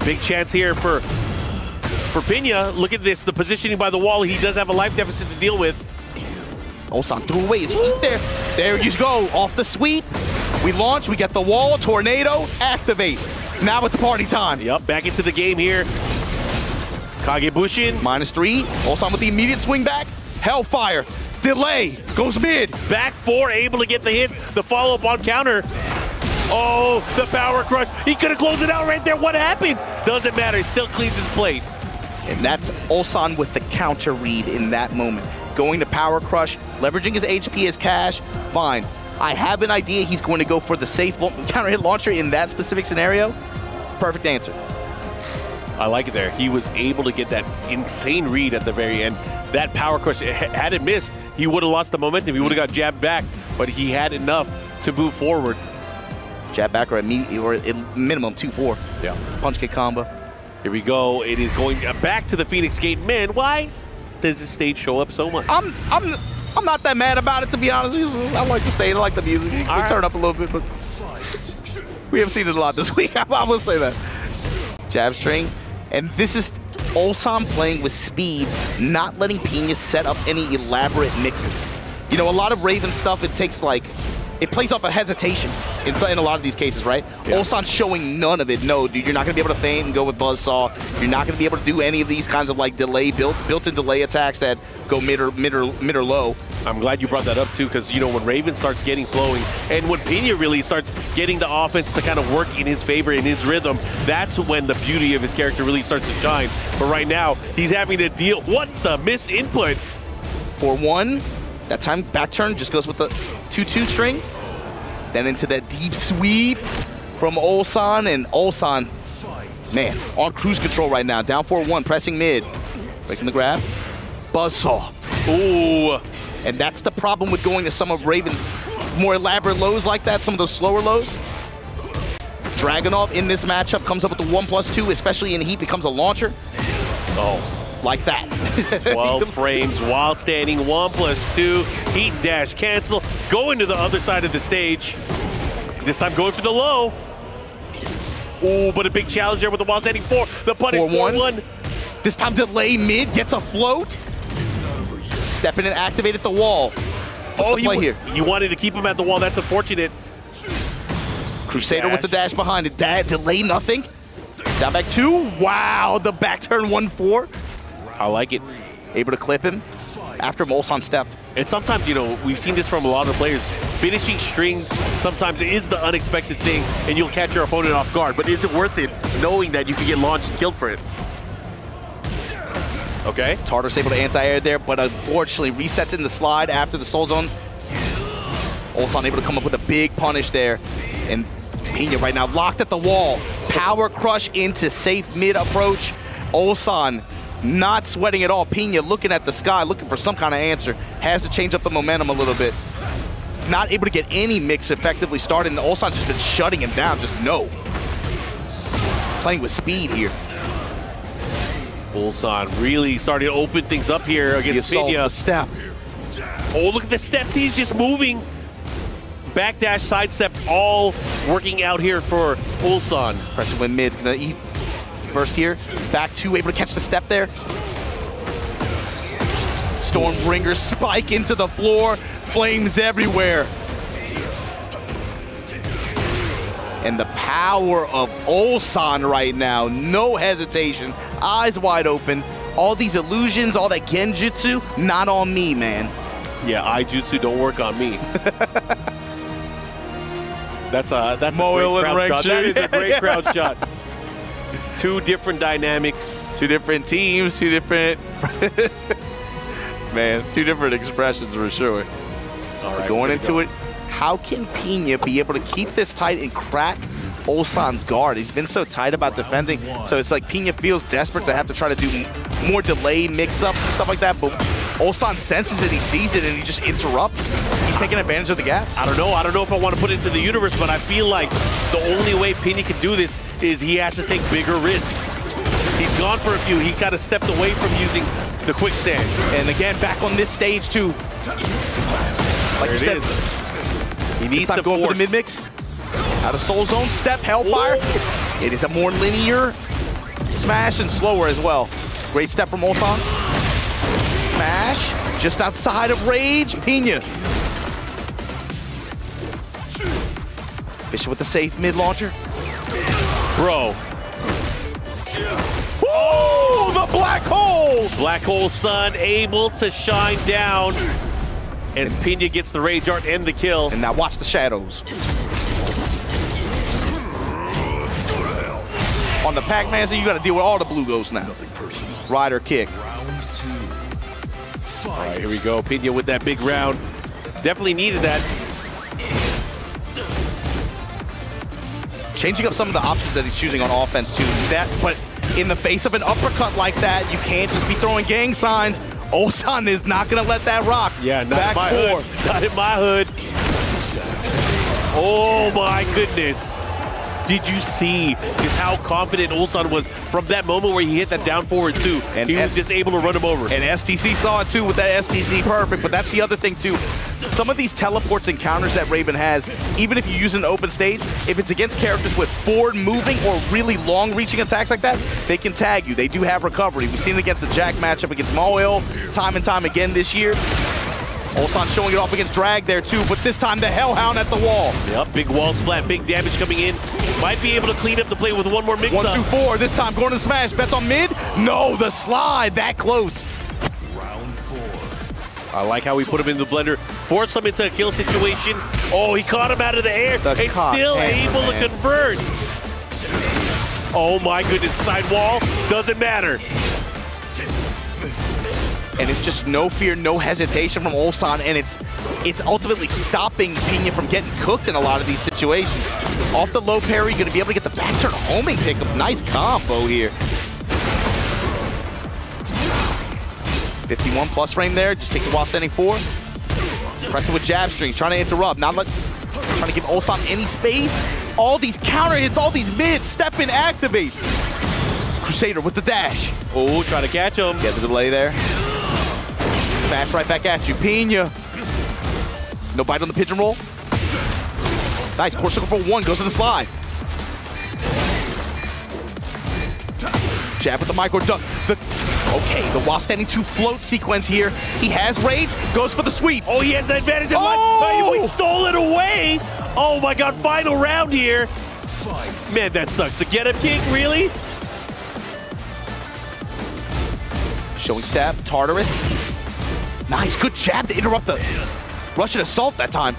Big chance here for Pina. Look at this. The positioning by the wall. He does have a life deficit to deal with. Ulsan threw away his heat there. There you go. Off the sweep. We launch. We get the wall. Tornado. Activate. Now it's party time. Yep, back into the game here. Kagebushin. -3. Ulsan with the immediate swing back. Hellfire. Delay. Goes mid. Back 4, able to get the hit. The follow-up on counter. Oh, the power crush. He could have closed it out right there. What happened? Doesn't matter. He still cleans his plate. And that's Ulsan with the counter read in that moment. Going to power crush, leveraging his HP as cash. Fine. I have an idea he's going to go for the safe counter hit launcher in that specific scenario. Perfect answer. I like it there. He was able to get that insane read at the very end. That power crush, had it missed, he would have lost the momentum. He would have got jabbed back, but he had enough to move forward. Jab back or at minimum 2-4. Yeah. Punch kick combo. Here we go. It is going back to the Phoenix Gate. Man, why does this stage show up so much? I'm not that mad about it, to be honest. I like the stage. I like the music. We turn up a little bit, but we haven't seen it a lot this week. I will say that. Jab string. And this is Ulsan playing with speed, not letting Pina set up any elaborate mixes. You know, a lot of Raven stuff, it takes like, it plays off a hesitation in a lot of these cases, right? Yeah. Ulsan's showing none of it. No, dude, you're not going to be able to feint and go with Buzzsaw. You're not going to be able to do any of these kinds of like delay, built-in delay attacks that go mid or low. I'm glad you brought that up too, because you know when Raven starts getting flowing and when Pina really starts getting the offense to kind of work in his favor, in his rhythm, that's when the beauty of his character really starts to shine. But right now, he's having to deal. What the miss input? 4-1. That time back turn just goes with the 2-2 string. Then into that deep sweep from Ulsan, and Ulsan, man, on cruise control right now. Down 4-1, pressing mid. Breaking the grab. Buzzsaw. Ooh. And that's the problem with going to some of Raven's more elaborate lows like that, some of those slower lows. Dragunov in this matchup comes up with the 1+2, especially in heat, becomes a launcher. Oh. Like that. 12 frames while standing, 1+2, heat dash cancel, going to the other side of the stage. This time going for the low. Ooh, but a big challenge there with the while standing 4. The punish 4-1. This time delay mid, gets a float. Step in and activate at the wall. What's the play here? You wanted to keep him at the wall, that's unfortunate. Crusader dash. With the dash behind it. Delay nothing. Down back 2. Wow, the back turn 1-4. I like it. Able to clip him after Ulsan stepped. And sometimes, you know, we've seen this from a lot of players. Finishing strings sometimes is the unexpected thing, and you'll catch your opponent off guard. But is it worth it knowing that you can get launched and killed for it? Okay. Tartar's able to anti-air there, but unfortunately resets in the slide after the Soul Zone. Ulsan able to come up with a big punish there. And Pina right now locked at the wall. Power crush into safe mid approach. Ulsan not sweating at all. Pina looking at the sky, looking for some kind of answer. Has to change up the momentum a little bit. Not able to get any mix effectively started, and Ulsan's just been shutting him down. Just no. Playing with speed here. Ulsan really starting to open things up here against Pina. The step. Oh, look at the steps. He's just moving. Backdash, sidestep, all working out here for Ulsan. Pressing when mid's gonna eat. First here, back 2, able to catch the step there. Stormbringer spike into the floor, flames everywhere. And the power of Ulsan right now, no hesitation, eyes wide open. All these illusions, all that genjutsu, not on me, man. Yeah, Ijutsu don't work on me. That's a Meo-IL great crowd shot. That is a great Yeah. crowd shot. Two different dynamics. Two different teams, two different... Man, two different expressions for sure. All right, going into it, how can Pina be able to keep this tight and crack Ulsan's guard? He's been so tight about defending, so it's like Pina feels desperate to have to try to do more delay mix-ups and stuff like that, but Ulsan senses it, he sees it, and he just interrupts. He's taking advantage of the gaps. I don't know if I want to put it into the universe, but I feel like the only way Pina can do this is he has to take bigger risks. He's gone for a few. He kind of stepped away from using the quicksands. And again, back on this stage too. Like you said, he needs to go for the mid-mix. Out of Soul Zone, step, Hellfire. Ooh. It is a more linear smash and slower as well. Great step from Ulsan. Smash, just outside of Rage, Pina. Fisher with the safe mid-launcher. Bro. Oh, the black hole! Black hole sun able to shine down as Pina gets the Rage Art and the kill. And now watch the shadows. On the Pac-Man, so you got to deal with all the blue ghosts now. Rider kick. All right, here we go. Pina with that big round. Definitely needed that. Changing up some of the options that he's choosing on offense too. But in the face of an uppercut like that, you can't just be throwing gang signs. Ulsan is not going to let that rock. Yeah, not back in my four. hood. Not in my hood. Oh my goodness. Did you see just how confident Ulsan was from that moment where he hit that down forward two? And he was just able to run him over. And STC saw it too with that STC perfect, but that's the other thing too. Some of these teleports and counters that Raven has, even if you use an open stage, if it's against characters with forward moving or really long reaching attacks like that, they can tag you. They do have recovery. We've seen it against the Jack matchup against Meo-IL time and time again this year. Ulsan showing it off against Drag there too, but this time the Hellhound at the wall. Yep, big wall splat, big damage coming in. Might be able to clean up the play with one more mix-up. 1, 2, 4, this time going to smash. Bets on mid? No, the slide, that close. Round 4. I like how we put him in the blender, force him into a kill situation. Oh, he caught him out of the air and still able to convert. Oh my goodness, side wall, doesn't matter. And it's just no fear, no hesitation from Ulsan, and it's ultimately stopping Pina from getting cooked in a lot of these situations. Off the low parry, gonna be able to get the back turn homing pickup. Nice combo here. 51 plus frame there, just takes a while sending forward. Pressing with jab strings, trying to interrupt, trying to give Ulsan any space. All these counter hits, all these mids, step in, activate. Crusader with the dash. Oh, trying to catch him. Get the delay there. Smash right back at you. Pina. No bite on the pigeon roll. Nice. Core circle for 1. Goes to the slide. Jab with the micro duck. Okay, the while standing 2 float sequence here. He has rage. Goes for the sweep. Oh, he has the advantage of life. He stole it away. Oh my god, final round here. Man, that sucks. The get up kick, really? Showing stab. Tartarus. Nice, good jab to interrupt the Russian assault that time.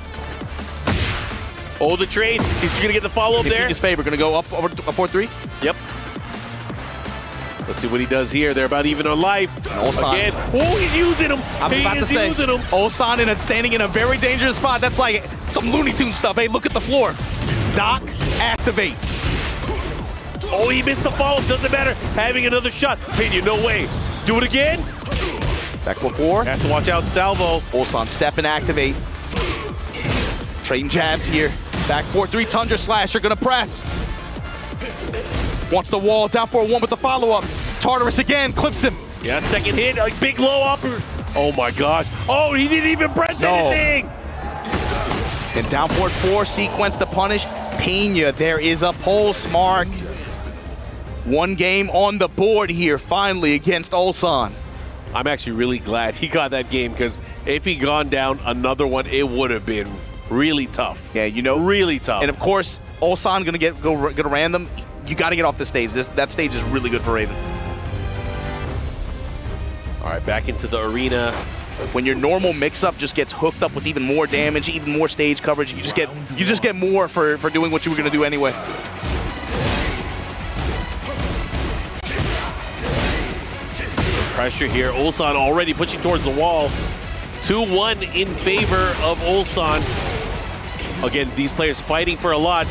Oh, the trade. He's going to get the follow-up there. In his favor. Going to go up over 4-3. Yep. Let's see what he does here. They're about even on life. Again. Oh, he's using him. Using him. Ulsan standing in a very dangerous spot. That's like some Looney Tunes stuff. Hey, look at the floor. Dock, activate. Oh, he missed the follow-up. Doesn't matter. Having another shot. Pena, no way. Do it again. Back 4-4. Has to watch out Salvo. Ulsan, step and activate. Trading jabs here. Back 4-3, Tundra Slasher gonna press. Wants the wall, down 4-1 with the follow-up. Tartarus again, clips him. Yeah, second hit, a big low upper. Oh my gosh. Oh, he didn't even press anything. And down forward 4, sequence to punish. Pena, there is a pulse mark. 1 game on the board here, finally, against Ulsan. I'm actually really glad he got that game, because if he gone down another one, it would have been really tough. Yeah, you know, really tough. And of course, Ulsan gonna random. You got to get off the stage. That stage is really good for Raven. All right, back into the arena. When your normal mix-up just gets hooked up with even more damage, even more stage coverage, you just get more for doing what you were gonna do anyway. Pressure here. Ulsan already pushing towards the wall. 2-1 in favor of Ulsan. Again, these players fighting for a lot.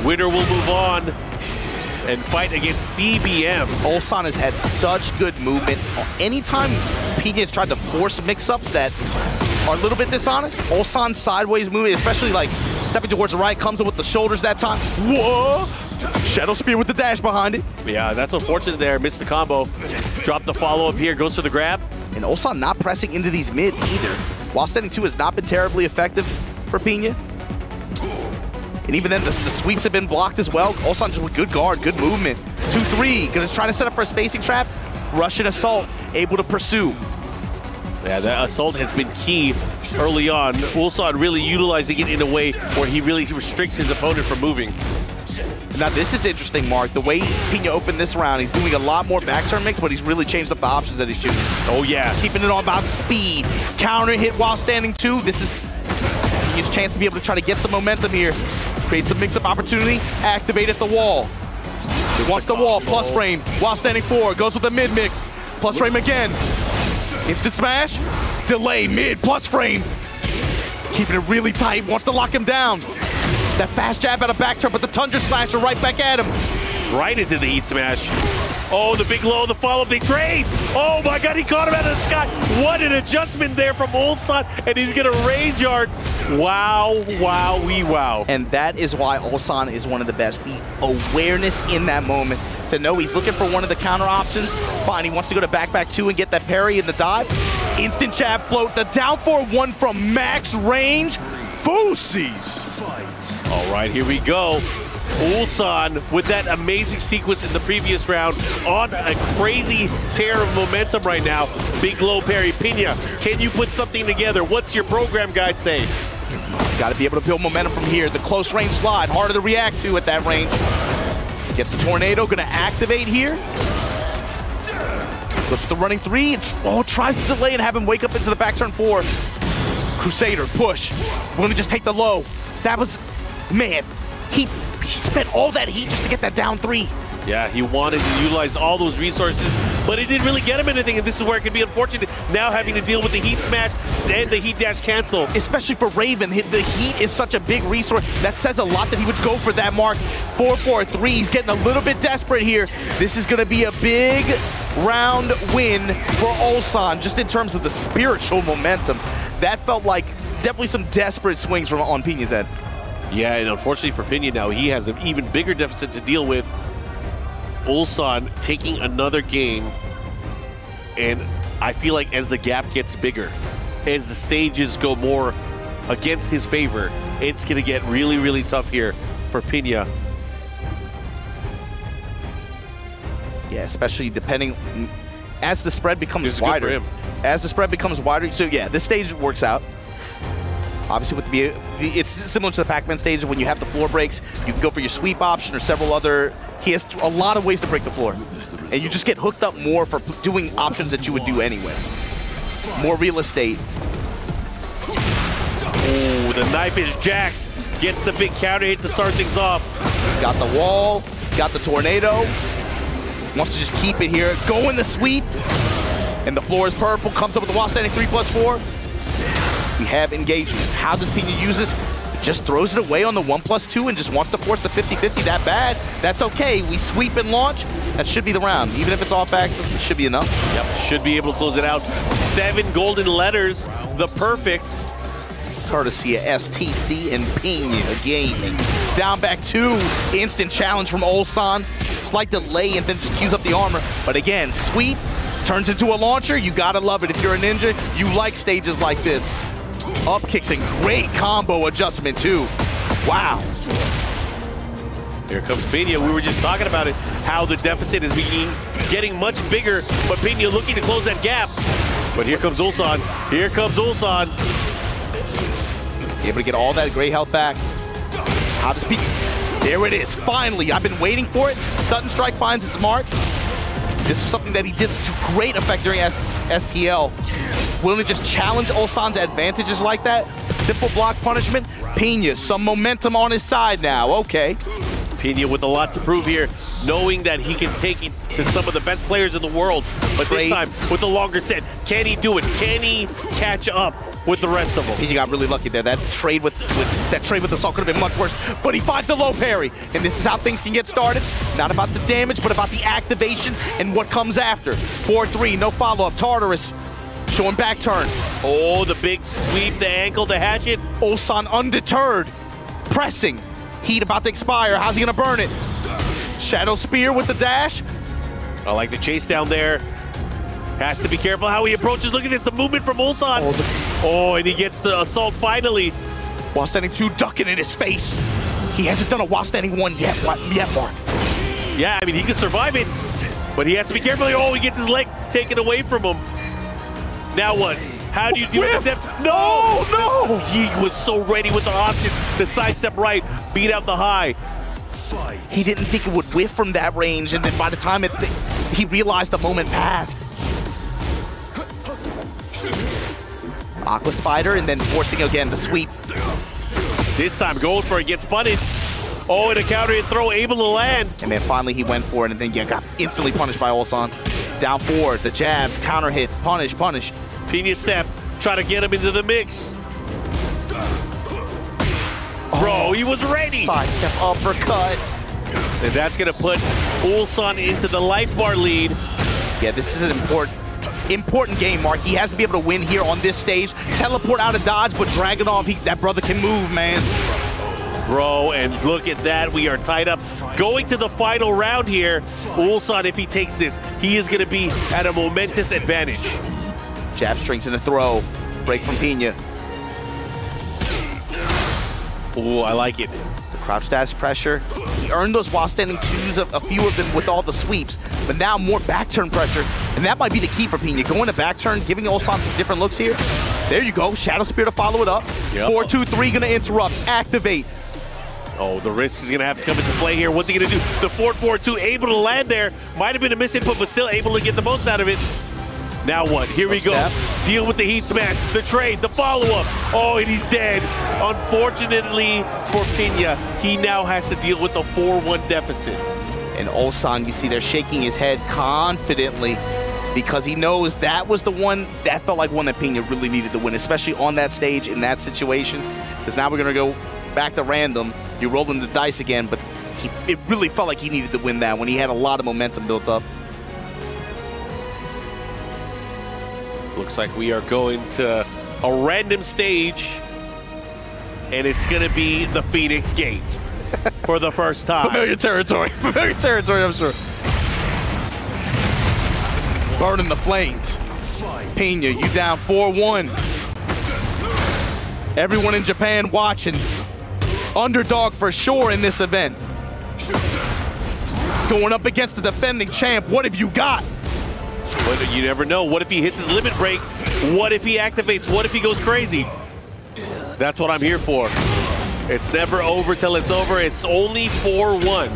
Winner will move on and fight against CBM. Ulsan has had such good movement. Anytime PK has tried to force mix-ups that are a little bit dishonest, Ulsan's sideways movement, especially like stepping towards the right, comes in with the shoulders that time. Whoa! Shadow Spear with the dash behind it. Yeah, that's unfortunate there. Missed the combo. Dropped the follow-up here. Goes for the grab. And Ulsan not pressing into these mids either. While standing 2 has not been terribly effective for Pina. And even then, the sweeps have been blocked as well. Ulsan just with good guard, good movement. 2-3, gonna try to set up for a spacing trap. Russian assault, able to pursue. Yeah, that assault has been key early on. Ulsan really utilizing it in a way where he really restricts his opponent from moving. Now this is interesting, Mark. The way Pina opened this round, he's doing a lot more back turn mix, but he's really changed up the options that he's shooting. Oh yeah. Keeping it all about speed. Counter hit while standing 2. This is his chance to be able to try to get some momentum here. Create some mix-up opportunity. Activate at the wall. Wants the wall, plus frame. While standing 4, goes with the mid-mix. Plus frame again. Instant smash. Delay, mid, plus frame. Keeping it really tight, wants to lock him down. That fast jab out of back turn, but the Tundra Slasher right back at him. Right into the heat smash. Oh, the big low, the follow-up, they trade. Oh my God, he caught him out of the sky. What an adjustment there from Ulsan, and he's gonna range yard. Wow, wow, wow. And that is why Ulsan is one of the best. The awareness in that moment to know he's looking for one of the counter options. Fine, he wants to go to back 2 and get that parry in the dive. Instant jab float, the down 4-1 from max range. Fusies. All right, here we go. Ulsan with that amazing sequence in the previous round on a crazy tear of momentum right now. Big low parry. Pina, can you put something together? What's your program guide say? He's got to be able to build momentum from here. The close range slide, harder to react to at that range. Gets the tornado, gonna activate here. Goes for the running 3. Oh, tries to delay and have him wake up into the back turn 4. Crusader, push. We're gonna just take the low. That was, man, he spent all that heat just to get that down 3. Yeah, he wanted to utilize all those resources, but it didn't really get him anything, and this is where it could be unfortunate. Now having to deal with the heat smash and the heat dash cancel. Especially for Raven, the heat is such a big resource. That says a lot that he would go for that mark. 4-4-3, he's getting a little bit desperate here. This is gonna be a big round win for Ulsan, just in terms of the spiritual momentum. That felt like definitely some desperate swings from on Pina's head. Yeah, and unfortunately for Pina now, he has an even bigger deficit to deal with. Ulsan taking another game, and I feel like as the gap gets bigger, as the stages go more against his favor, it's going to get really, really tough here for Pina. Yeah, especially depending, as the spread becomes wider. Good for him. As the spread becomes wider, so yeah, this stage works out. Obviously, with it's similar to the Pac-Man stage. When you have the floor breaks, you can go for your sweep option or several other. He has a lot of ways to break the floor, and you just get hooked up more for doing options that you would do anyway. More real estate. Oh, the knife is jacked. Gets the big counter hit to start things off. Got the wall, got the tornado. Wants to just keep it here. Go in the sweep, and the floor is purple. Comes up with the wall standing 3+4. We have engagement. How does Pina use this? Just throws it away on the 1+2 and just wants to force the 50-50 that bad. That's okay. We sweep and launch. That should be the round. Even if it's off axis, it should be enough. Yep, should be able to close it out. 7 golden letters, the perfect. Courtesy of STC and Pina Gaming. Down back 2. Instant challenge from Ulsan. Slight delay and then just use up the armor. But again, sweep turns into a launcher. You gotta love it. If you're a ninja, you like stages like this. Up kicks and great combo adjustment too. Wow. Here comes Pina. We were just talking about it, how the deficit is being getting much bigger, but Pena looking to close that gap. But here comes Ulsan. Here comes Ulsan. Able to get all that gray health back. How does Pena? There it is, finally. I've been waiting for it. Sudden Strike finds its mark. This is something that he did to great effect during STL. Willing to just challenge Ulsan's advantages like that. A simple block punishment. Pena, some momentum on his side now. Okay. Pena with a lot to prove here, knowing that he can take it to some of the best players in the world. But this time, with the longer set, can he do it? Can he catch up with the rest of them? Pena got really lucky there. That trade with the assault could have been much worse. But he finds the low parry, and this is how things can get started. Not about the damage, but about the activation and what comes after. 4-3, no follow-up. Tartarus showing back turn. Oh, the big sweep, the ankle, the hatchet. Ulsan undeterred, pressing. Heat about to expire. How's he gonna burn it? Shadow Spear with the dash. I like the chase down there. Has to be careful how he approaches. Look at this, the movement from Ulsan. Oh, and he gets the assault finally. While standing 2, ducking in his face. He hasn't done a while standing 1 yet, Mark. Yeah, I mean, he can survive it, but he has to be careful. Oh, he gets his leg taken away from him. Now what? How do you deal with the depth? No, no! He was so ready with the option. The sidestep right, beat out the high. He didn't think it would whiff from that range, and then by the time he realized the moment passed. Aqua Spider, and then forcing again the sweep. This time going for it, gets punted. Oh, and a counter and throw able to land. And then finally he went for it, and then got instantly punished by Ulsan. Down 4, the jabs, counter hits, punish. Pena step, try to get him into the mix. Bro, he was ready. Sidestep uppercut. And that's gonna put Ulsan into the life bar lead. Yeah, this is an important game, Mark. He has to be able to win here on this stage. Teleport out of dodge, but Dragunov, that brother can move, man. Bro, and look at that. We are tied up. Going to the final round here. Ulsan, if he takes this, he is gonna be at a momentous advantage. Jab strings in a throw. Break from Pena. Ooh, I like it. The crouch dash pressure. He earned those while standing 2s, a few of them with all the sweeps, but now more back turn pressure, and that might be the key for Pena. Going to back turn, giving Ulsan some different looks here. There you go, Shadow Spear to follow it up. 4-2-3 gonna interrupt, activate. Oh, the risk is gonna have to come into play here. What's he gonna do? The 4-4-2 able to land there. Might have been a misinput, but still able to get the most out of it. Now what? Here we go. Deal with the heat smash, the trade, the follow-up. Oh, and he's dead. Unfortunately for Pena, he now has to deal with a 4-1 deficit. And Ulsan, you see there shaking his head confidently because he knows that was the one, that felt like one that Pena really needed to win, especially on that stage in that situation. Because now we're going to go back to random. You're rolling the dice again, but it really felt like he needed to win that when he had a lot of momentum built up. Looks like we are going to a random stage, and it's going to be the Phoenix Gate for the first time. Familiar territory, I'm sure. Burning the flames. Pena, you down 4-1. Everyone in Japan watching. Underdog for sure in this event. Going up against the defending champ, what have you got? But you never know. What if he hits his limit break? What if he activates? What if he goes crazy? That's what I'm here for. It's never over till it's over. It's only 4-1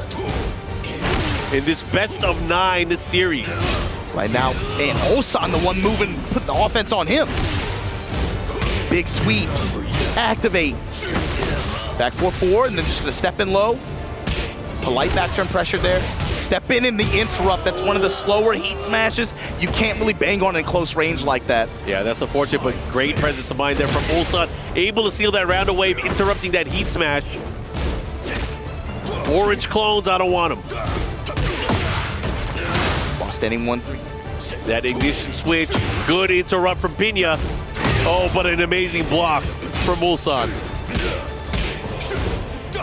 in this best of 9 series. Right now, and Ulsan the one moving, putting the offense on him. Big sweeps, activate. Back 4-4, and then just gonna step in low. Polite back turn pressure there. Step in the interrupt. That's one of the slower heat smashes. You can't really bang on in close range like that. Yeah, that's unfortunate, but great presence of mind there from Ulsan. Able to seal that round away, interrupting that heat smash. Orange clones, I don't want them. While standing 1-3. That ignition switch, good interrupt from Pena. Oh, but an amazing block from Ulsan.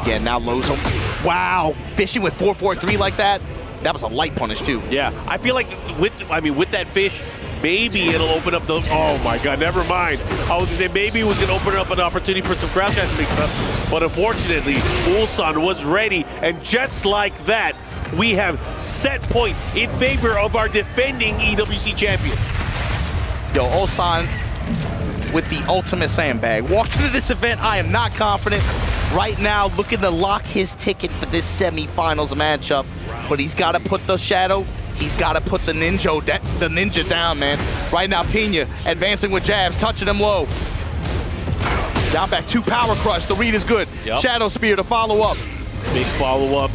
Yeah, now Lozo. Wow, fishing with 4-4-3 like that. That was a light punish too. Yeah, I feel like with that fish, maybe it'll open up those. Oh my God, never mind. I was gonna say maybe it was gonna open up an opportunity for some crouch dash mix-ups, but unfortunately, Ulsan was ready, and just like that, we have set point in favor of our defending EWC champion. Yo, Ulsan with the ultimate sandbag. Walked into this event, I am not confident. Right now, looking to lock his ticket for this semifinals matchup. But he's got to put the Shadow, he's got to put the ninja down, man. Right now, Pina advancing with jabs, touching him low. Down back 2 power crush, the read is good. Yep. Shadow Spear to follow up. Big follow-up.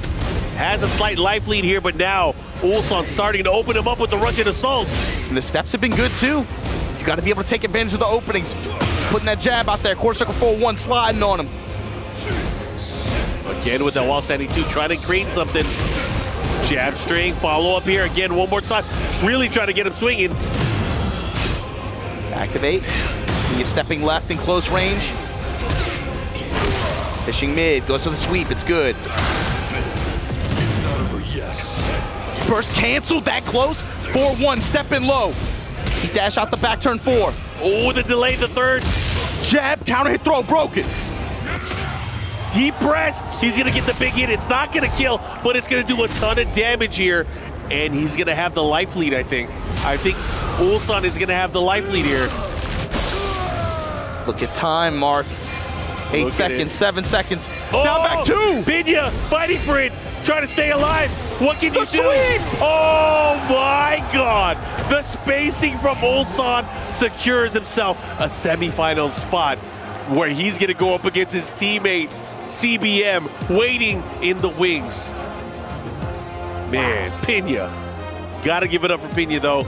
Has a slight life lead here, but now Ulsan starting to open him up with the Russian assault. And the steps have been good too. You got to be able to take advantage of the openings. Putting that jab out there, quarter circle 4-1 sliding on him. Again with that wall standing 2, trying to create something. Jab string, follow up here again, one more time. Really trying to get him swinging. Activate. He's stepping left in close range. Fishing mid, goes for the sweep, it's good. It's not over yet. Burst canceled, that close. 4-1, step in low. He dashed out the back turn 4. Oh, the delay, the third. Jab, counter hit throw, broken. Deep press, he's gonna get the big hit. It's not gonna kill, but it's gonna do a ton of damage here. And he's gonna have the life lead, I think. I think Ulsan is gonna have the life lead here. Look at time, Mark. 8 seconds, 7 seconds. Oh, down back 2. Pina fighting for it, trying to stay alive. What can you do? Sweep! Oh my God! The spacing from Ulsan secures himself a semifinal spot where he's gonna go up against his teammate CBM, waiting in the wings. Man, Pina. Gotta give it up for Pina though.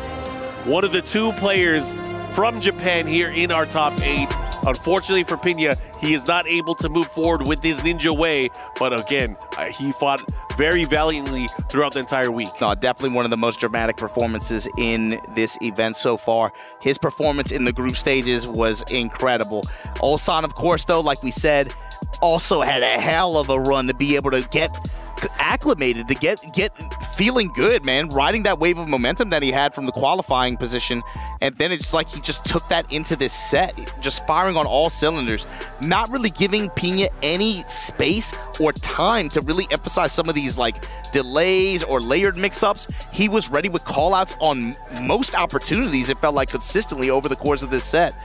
One of the 2 players from Japan here in our top 8. Unfortunately for Pina, he is not able to move forward with his ninja way, but again, he fought very valiantly throughout the entire week. No, definitely one of the most dramatic performances in this event so far. His performance in the group stages was incredible. Ulsan, of course, though, like we said, also had a hell of a run to be able to get acclimated, to get feeling good, man. Riding that wave of momentum that he had from the qualifying position, and then it's like he just took that into this set, just firing on all cylinders, not really giving Pina any space or time to really emphasize some of these like delays or layered mix-ups. He was ready with call-outs on most opportunities, it felt like, consistently over the course of this set.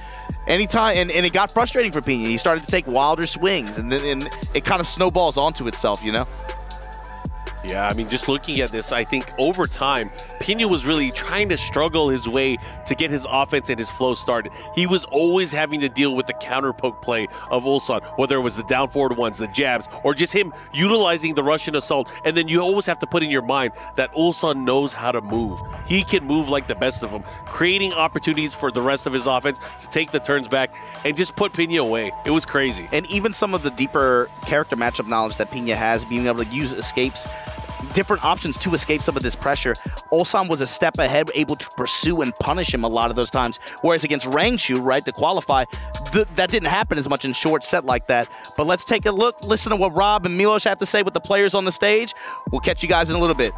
Anytime, and it got frustrating for Pina. He started to take wilder swings, and then it kind of snowballs onto itself, you know? Yeah, I mean, just looking at this, I think over time, Pina was really trying to struggle his way to get his offense and his flow started. He was always having to deal with the counter poke play of Ulsan, whether it was the down forward ones, the jabs, or just him utilizing the Russian assault. And then you always have to put in your mind that Ulsan knows how to move. He can move like the best of them, creating opportunities for the rest of his offense to take the turns back and just put Pina away. It was crazy. And even some of the deeper character matchup knowledge that Pina has, being able to use escapes, different options to escape some of this pressure. Ulsan was a step ahead, able to pursue and punish him a lot of those times. Whereas against Rangshu, right, to qualify, that didn't happen as much in short set like that. But let's take a look, listen to what Rob and Milos have to say with the players on the stage. We'll catch you guys in a little bit.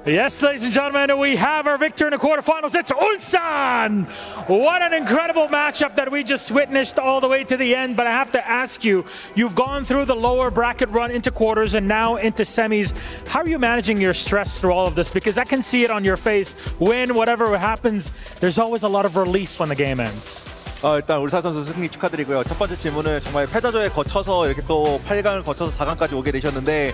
Yes, ladies and gentlemen, we have our victor in the quarterfinals. It's Ulsan! What an incredible matchup that we just witnessed all the way to the end. But I have to ask you, you've gone through the lower bracket run into quarters and now into semis. How are you managing your stress through all of this? Because I can see it on your face. Win, whatever happens, there's always a lot of relief when the game ends. 일단 울산 선수 승리 축하드리고요. 첫 번째 질문은 정말 패자조에 거쳐서 이렇게 또 8강을 거쳐서 4강까지 오게 되셨는데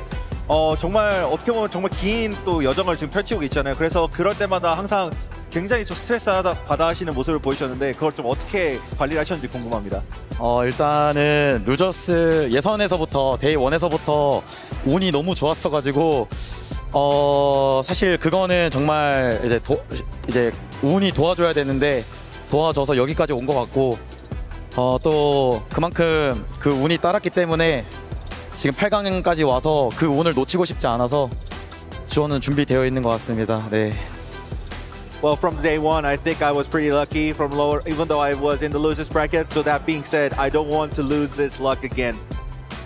정말 어떻게 보면 정말 긴 또 여정을 지금 펼치고 있잖아요. 그래서 그럴 때마다 항상 굉장히 좀 스트레스 받아 하시는 모습을 보이셨는데 그걸 좀 어떻게 관리를 하셨는지 궁금합니다. 일단은 루저스 예선에서부터 데이 1에서부터 운이 너무 좋았어가지고 사실 그거는 정말 이제 운이 도와줘야 되는데 도와줘서 여기까지 온 것 같고 또 그만큼 그 운이 따랐기 때문에 지금 8강까지 와서 그 운을 놓치고 싶지 않아서 저는 준비되어 있는 것 같습니다. 네. Well, from day one, I think I was pretty lucky from lower, even though I was in the losers bracket. So that being said, I don't want to lose this luck again.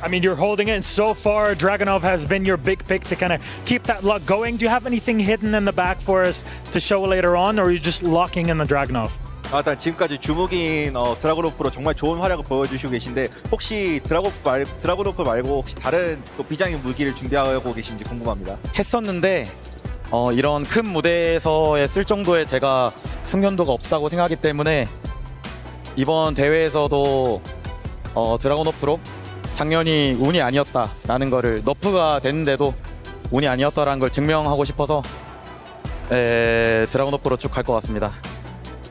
I mean, you're holding it, and so far, Dragunov has been your big pick to kind of keep that luck going. Do you have anything hidden in the back for us to show later on, or are you just locking in the Dragunov? 일단 지금까지 주무기인 드라곤오프로 정말 좋은 활약을 보여주시고 계신데 혹시 드라곤오프 말고 혹시 다른 또 비장의 무기를 준비하고 계신지 궁금합니다. 했었는데 이런 큰 무대에서의 쓸 정도의 제가 숙련도가 없다고 생각하기 때문에 이번 대회에서도 드라곤오프로 작년이 운이 아니었다라는 거를 너프가 됐는데도 운이 아니었다라는 걸 증명하고 싶어서 드라곤오프로 쭉 갈 것 같습니다.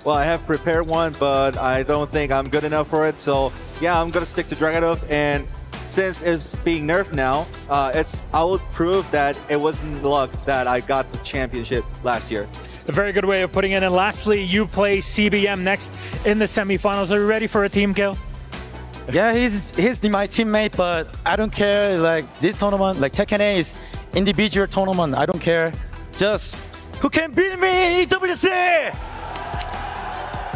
Well, I have prepared one, but I don't think I'm good enough for it. So yeah, I'm gonna stick to Dragunov. And since it's being nerfed now, I will prove that it wasn't luck that I got the championship last year. A very good way of putting it. And lastly, you play CBM next in the semifinals. Are you ready for a team kill? Yeah, he's my teammate, but I don't care. Like this tournament, like TEKKEN8 is individual tournament. I don't care. Just who can beat me, EWC?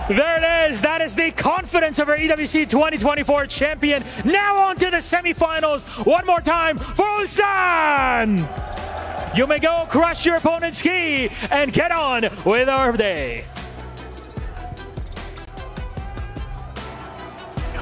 There it is. That is the confidence of our EWC 2024 champion. Now on to the semifinals. One more time for Ulsan. You may go crush your opponent's key and get on with our day.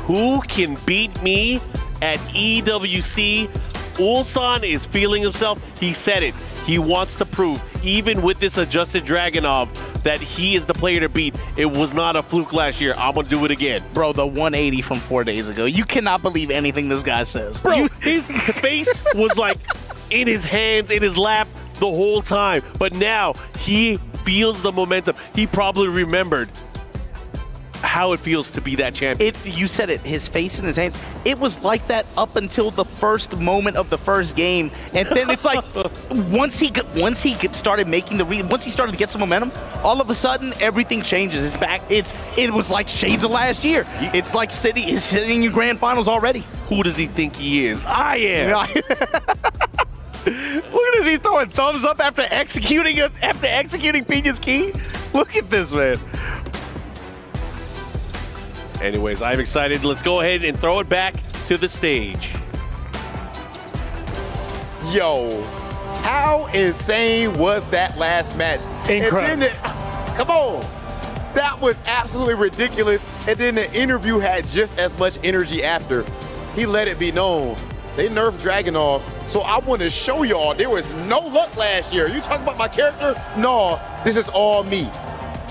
Who can beat me at EWC? Ulsan is feeling himself. He said it. He wants to prove, even with this adjusted Dragunov, that he is the player to beat. It was not a fluke last year. I'm going to do it again. Bro, the 180 from 4 days ago. You cannot believe anything this guy says. Bro, his face was like in his hands, in his lap the whole time. But now he feels the momentum. He probably remembered how it feels to be that champion. You said it, his face in his hands. It was like that up until the first moment of the first game, and then it's like once he started making once he started to get some momentum, all of a sudden everything changes. It's back. It was like shades of last year. It's like sitting in grand finals already. Who does he think he is? I am. Look at this, he's throwing thumbs up after executing Pina's key. Look at this, man. Anyways, I'm excited. Let's go ahead and throw it back to the stage. Yo, how insane was that last match? Incredible. Come on. That was absolutely ridiculous. And then the interview had just as much energy after. He let it be known. They nerfed Dragunov, so I want to show y'all there was no luck last year. You talking about my character? No, this is all me.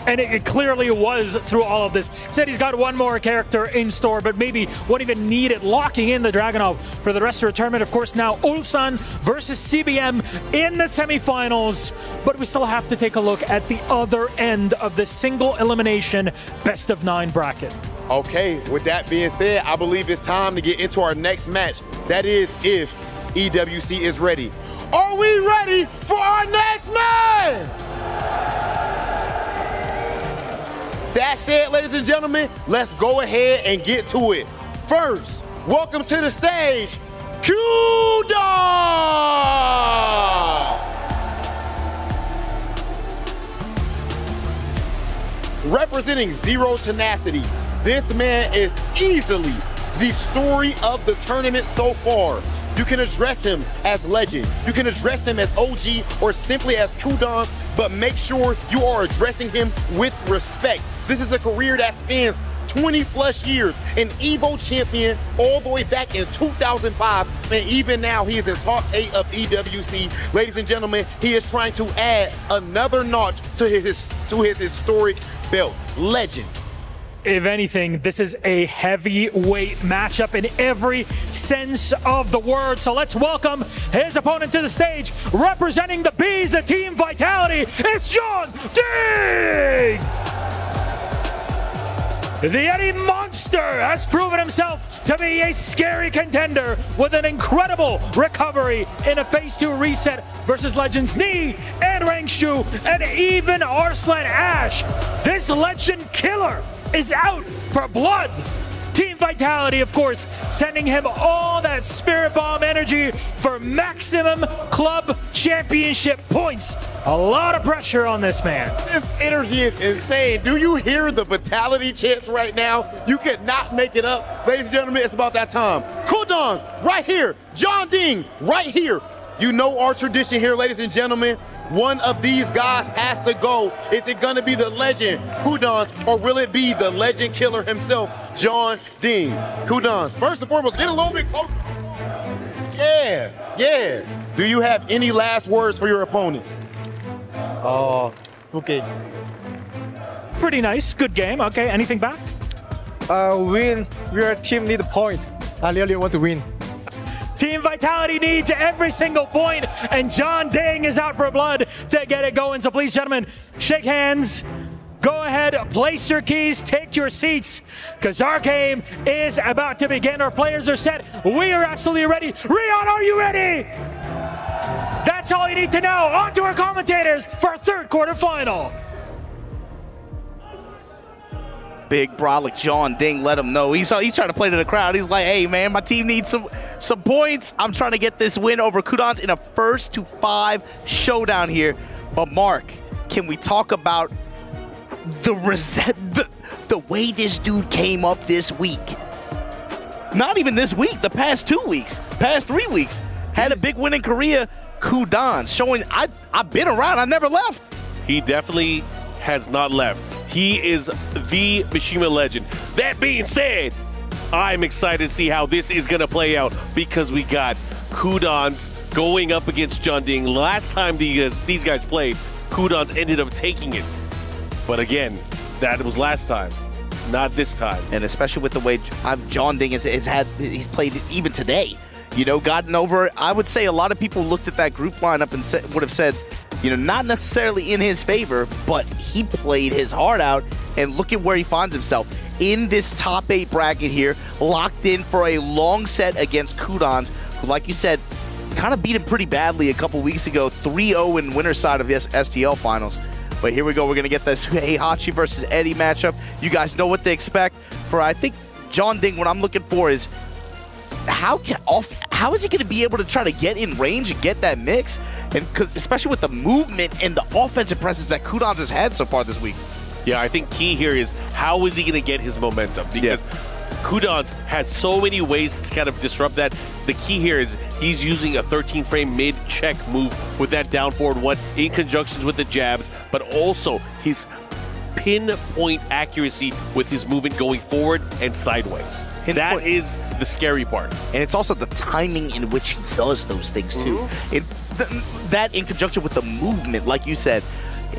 And it clearly was through all of this. He said he's got one more character in store, but maybe won't even need it, locking in the Dragunov for the rest of the tournament. Of course, now Ulsan versus CBM in the semifinals. But we still have to take a look at the other end of the single elimination best of 9 bracket. Okay, with that being said, I believe it's time to get into our next match. That is if EWC is ready. Are we ready for our next match? That said, ladies and gentlemen, let's go ahead and get to it. First, welcome to the stage, Q-Dog! Representing Zero Tenacity, this man is easily the story of the tournament so far. You can address him as Legend, you can address him as OG, or simply as Q-Dog, but make sure you are addressing him with respect. This is a career that spans 20 plus years, an EVO champion all the way back in 2005, and even now he is in top 8 of EWC. Ladies and gentlemen, he is trying to add another notch to his historic belt. Legend. If anything, this is a heavyweight matchup in every sense of the word. So let's welcome his opponent to the stage, representing the Bees of Team Vitality, it's John Ding! The Eddie Monster has proven himself to be a scary contender with an incredible recovery in a Phase 2 reset versus Legends Knee and Rangshu and even Arslan Ash. This Legend killer is out for blood. Team Vitality, of course, sending him all that Spirit Bomb energy for maximum club championship points. A lot of pressure on this man. This energy is insane. Do you hear the Vitality chants right now? You could not make it up. Ladies and gentlemen, it's about that time. Cooldown right here. John Ding right here. You know our tradition here, ladies and gentlemen. One of these guys has to go. Is it going to be the legend, Kudans, or will it be the legend killer himself, John Ding? Kudans, first and foremost, get a little bit closer. Yeah. Do you have any last words for your opponent? Okay. Pretty nice. Good game. Okay. Anything back? Win. Your team need a point. I really want to win. Team Vitality needs every single point, and John Ding is out for blood to get it going. So please, gentlemen, shake hands. Go ahead, place your keys, take your seats, because our game is about to begin. Our players are set. We are absolutely ready. Riyadh, are you ready? That's all you need to know. On to our commentators for our third quarterfinal. Big brolic John Ding let him know. He's trying to play to the crowd. He's like, hey, man, my team needs some points. I'm trying to get this win over Kudans in a 1-to-5 showdown here. But, Mark, can we talk about the way this dude came up this week? Not even this week, the past 2 weeks, past 3 weeks. Had a big win in Korea. Kudans showing I've been around. I never left. He definitely has not left. He is the Mishima legend. That being said, I'm excited to see how this is going to play out because we got Kudans going up against John Ding. Last time these guys played, Kudans ended up taking it. But again, that was last time, not this time. And especially with the way John Ding he's played even today. You know, gotten over, I would say a lot of people looked at that group lineup and would have said, you know, not necessarily in his favor, but he played his heart out, and look at where he finds himself in this top 8 bracket here, locked in for a long set against Kudans, who, like you said, kind of beat him pretty badly a couple weeks ago, 3-0 in winner's side of STL finals. But here we go, we're going to get this Heihachi versus Eddie matchup. You guys know what to expect. For, I think, John Ding, what I'm looking for is how is he going to be able to try to get in range and get that mix? And especially with the movement and the offensive presence that Kudans has had so far this week. Yeah, I think key here is how is he going to get his momentum? Because Kudans has so many ways to kind of disrupt that. The key here is he's using a 13-frame mid-check move with that down forward one in conjunction with the jabs, but also his pinpoint accuracy with his movement going forward and sideways. That is the scary part. And it's also the timing in which he does those things, too. That in conjunction with the movement, like you said,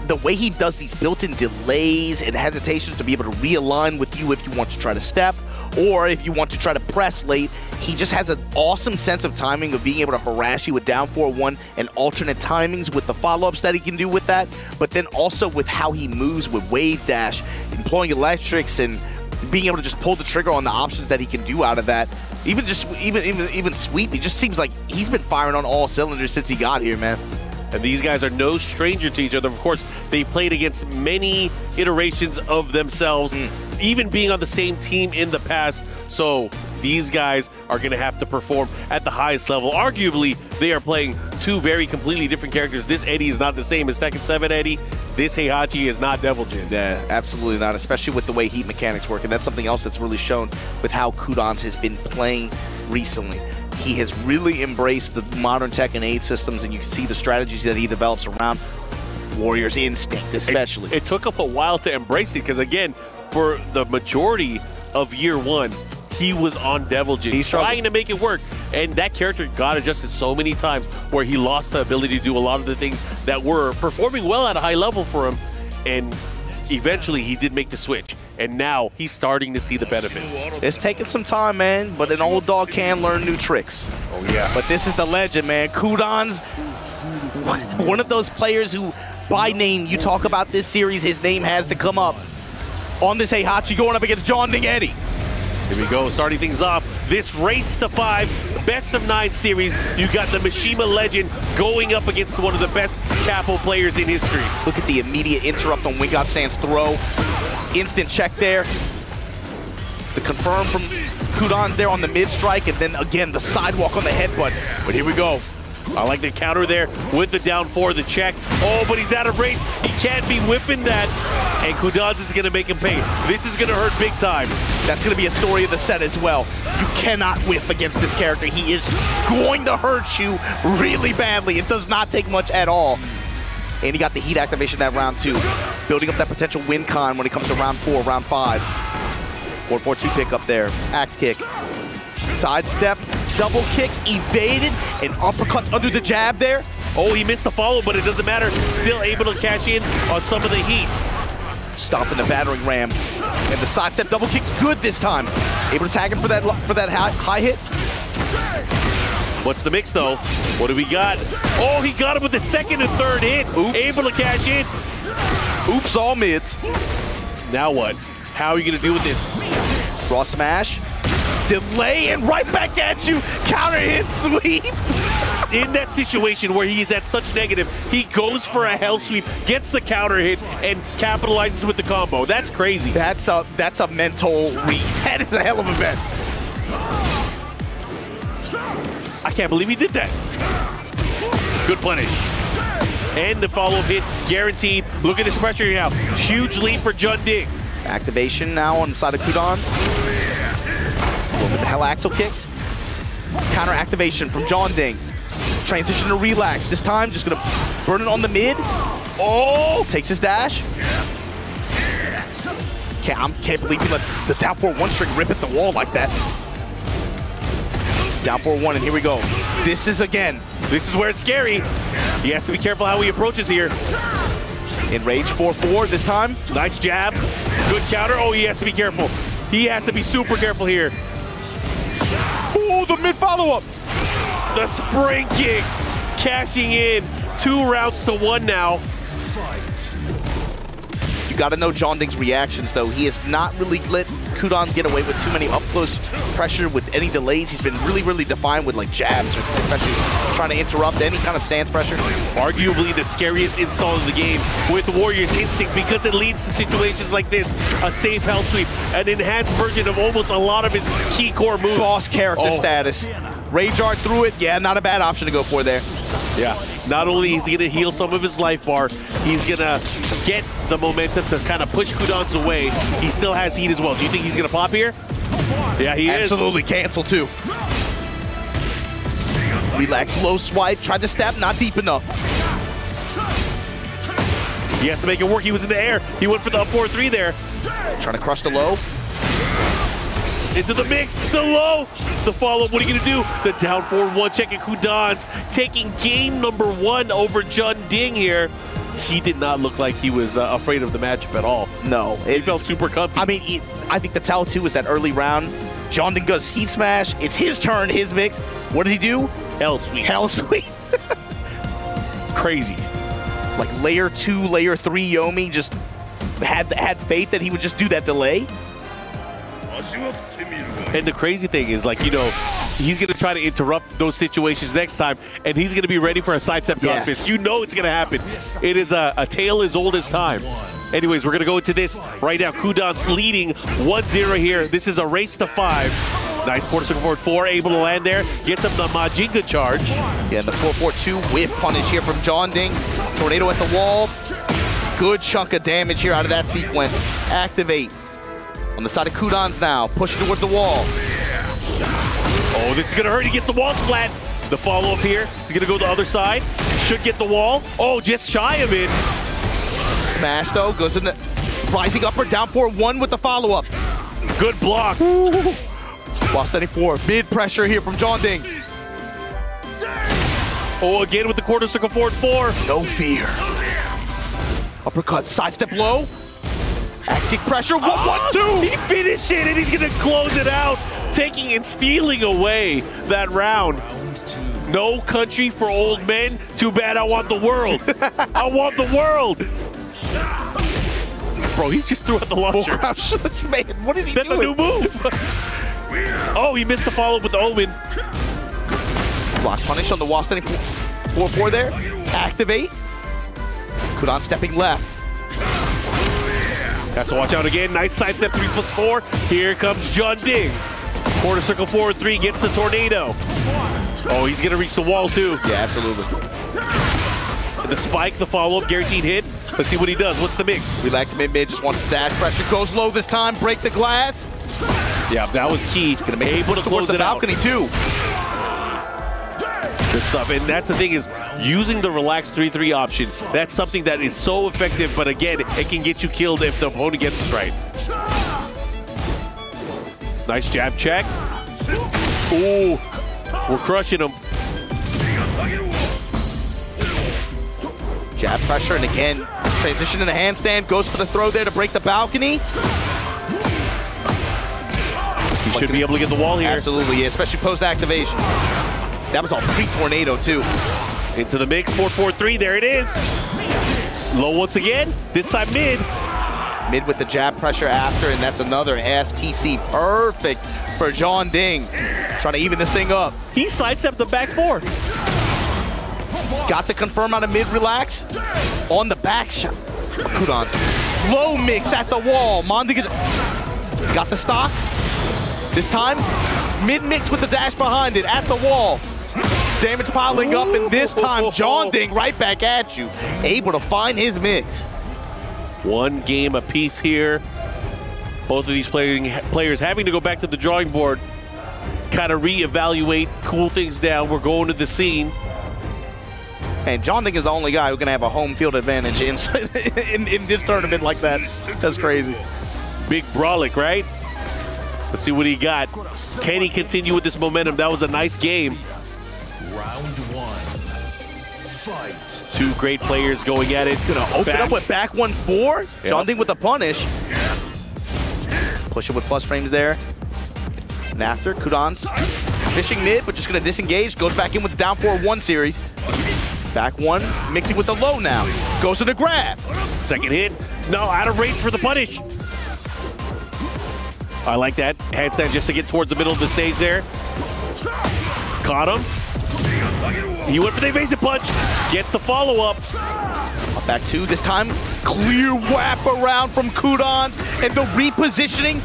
the way he does these built-in delays and hesitations to be able to realign with you if you want to try to step or if you want to try to press late. He just has an awesome sense of timing of being able to harass you with down 4-1 and alternate timings with the follow-ups that he can do with that, but then also with how he moves with wave dash, employing electrics, and being able to just pull the trigger on the options that he can do out of that. Even sweep, it just seems like he's been firing on all cylinders since he got here, man. And these guys are no stranger to each other. Of course, they played against many iterations of themselves, even being on the same team in the past. So these guys are going to have to perform at the highest level. Arguably, they are playing two very completely different characters. This Eddie is not the same as TEKKEN8 Eddie. This Heihachi is not Devil Jin. Yeah, absolutely not, especially with the way heat mechanics work. And that's something else that's really shown with how Kudans has been playing recently. He has really embraced the modern TEKKEN8 systems, and you can see the strategies that he develops around Warrior's Instinct, especially. It took him a while to embrace it, because again, for the majority of year one, he was on Devil Jin, trying to make it work. And that character got adjusted so many times where he lost the ability to do a lot of the things that were performing well at a high level for him. And eventually he did make the switch. And now he's starting to see the benefits. It's taking some time, man, but an old dog can learn new tricks. Oh, yeah. But this is the legend, man. Kudans, one of those players who, by name, you talk about this series, his name has to come up. On this Heihachi going up against John Ding Eddie. Here we go, starting things off. This race to 5, best of 9 series. You got the Mishima legend going up against one of the best capo players in history. Look at the immediate interrupt on Wingot Stand's throw. Instant check there. The confirm from Kudans there on the mid strike, and then again the sidewalk on the headbutt. But here we go. I like the counter there with the down 4, the check. Oh, but he's out of range. He can't be whipping that. And Kudans is going to make him pay. This is going to hurt big time. That's going to be a story of the set as well. You cannot whiff against this character. He is going to hurt you really badly. It does not take much at all. And he got the heat activation that round 2. Building up that potential win con when it comes to round 4, round 5. 4-4-2 pick up there. Axe kick. Sidestep, double kicks, evaded, and uppercuts under the jab there. Oh, he missed the follow, but it doesn't matter. Still able to cash in on some of the heat. Stopping the battering ram. And the sidestep double kick's good this time. Able to tag him for that high hit. What's the mix, though? What do we got? Oh, he got him with the second and third hit. Oops. Able to cash in. Oops, all mids. Now what? How are you going to deal with this? Raw smash. Delay and right back at you. Counter hit sweep. In that situation where he's at such negative, he goes for a hell sweep, gets the counter hit, and capitalizes with the combo. That's crazy. That's a mental read. That is a hell of a bet. I can't believe he did that. Good punish. And the follow-up hit guaranteed. Look at this pressure now. Huge lead for Jun Ding. Activation now on the side of Kudans. With the hell axle kicks. Counter activation from John Ding. Transition to relax. This time, just gonna burn it on the mid. Oh! Takes his dash. Can't believe he let the down 4-1 string rip at the wall like that. Down 4-1, and here we go. This is where it's scary. He has to be careful how he approaches here. Enrage 4-4 this time. Nice jab. Good counter. Oh, he has to be careful. He has to be super careful here. Oh, the mid follow-up. The spring kick. Cashing in. 2 rounds to 1 now. You gotta know John Ding's reactions, though. He has not really let Kudans get away with too many up-close pressure with any delays. He's been really, really defined with like jabs, especially trying to interrupt any kind of stance pressure. Arguably the scariest install of the game with Warrior's Instinct because it leads to situations like this. A safe hell sweep, an enhanced version of almost a lot of his key core moves. Boss character status. Rage Art through it, yeah, not a bad option to go for there. Yeah, not only is he gonna heal some of his life bar, he's gonna get the momentum to kind of push Kudans away. He still has heat as well. Do you think he's gonna pop here? Yeah, he is. Absolutely cancel too. Relax, low swipe, tried to stab, not deep enough. He has to make it work. He was in the air. He went for the up 4-3 there. Trying to crush the low. Into the mix, the low, the follow-up. What are you gonna do? The down 4-1 checking Kudans, taking game number 1 over Jun Ding here. He did not look like he was afraid of the matchup at all. No. He felt super comfy. I mean, I think the tell too is that early round, Jun Ding goes heat smash, it's his turn, his mix. What does he do? Hell sweep. Hell sweep. Crazy. Like layer 2, layer 3 Yomi just had faith that he would just do that delay. And the crazy thing is, like, you know, he's going to try to interrupt those situations next time, and he's going to be ready for a sidestep cross fist. You know it's going to happen. It is a tale as old as time. Anyways, we're going to go into this right now. Kudans leading 1-0 here. This is a race to 5. Nice quarter circle forward 4, able to land there. Gets him the Majinga charge. Yeah, and the 4-4-2 whip punish here from John Ding. Tornado at the wall. Good chunk of damage here out of that sequence. Activate. On the side of Kudans now, pushing towards the wall. Oh, this is gonna hurt. He gets the wall splat. The follow-up here. He's gonna go the other side. Should get the wall. Oh, just shy of it. Smash though, goes in the rising upper, down 4-1 with the follow-up. Good block. While standing 4, mid pressure here from John Ding. Oh, again with the quarter circle forward 4. No fear. Uppercut, sidestep low. Axe kick pressure, 1-1-2! He finished it, and he's gonna close it out, taking and stealing away that round. No country for old men. Too bad I want the world. I want the world. Bro, he just threw out the launcher. Man, what is he doing? That's a new move. Oh, he missed the follow-up with the Omen. Block punish on the wall standing 4-4 there. Activate. Kudan stepping left. Has to watch out again. Nice sidestep 3+4. Here comes Jun Ding. Quarter circle forward 3 gets the tornado. Oh, he's gonna reach the wall too. Yeah, absolutely. And the spike, the follow-up, guaranteed hit. Let's see what he does. What's the mix? Relax mid-mid, just wants to dash. Pressure goes low this time. Break the glass. Yeah, that was key. Gonna make able to close the it out. balcony too. Good stuff. And that's the thing is, using the relaxed 3-3 option, that's something that is so effective, but again, it can get you killed if the opponent gets it right. Nice jab check. Ooh, we're crushing him. Jab pressure, and again, transition in the handstand, goes for the throw there to break the balcony. He should be able to get the wall here. Absolutely, yeah, especially post-activation. That was all pre-tornado, too. Into the mix, 4-4-3, there it is. Low once again, this time mid. Mid with the jab pressure after, and that's another STC. Perfect for John Ding. Trying to even this thing up. He sidestepped the back four. Got the confirm out of mid-relax. On the back shot. Kudans. Low mix at the wall. Monding got the stock. This time, mid-mix with the dash behind it at the wall. Damage piling up, and this time, John Ding right back at you. Able to find his mix. One game apiece here. Both of these players having to go back to the drawing board, kind of reevaluate, cool things down. We're going to the scene. And John Ding is the only guy who can have a home field advantage in this tournament like that. That's crazy. Big Brolic, right? Let's see what he got. Can he continue with this momentum? That was a nice game. Round one. Fight. Two great players going at it. Gonna open up with back 1-4. Yep. John Ding with the punish. Push it with plus frames there. And after, Kudans fishing mid, but just gonna disengage. Goes back in with the down 4-1 series. Back one, mixing with the low now. Goes to the grab. Second hit. No, out of range for the punish. I like that. Handstand just to get towards the middle of the stage there. Caught him. He went for the evasive punch. Gets the follow-up. Back two, this time clear wrap around from Kudans, and the repositioning.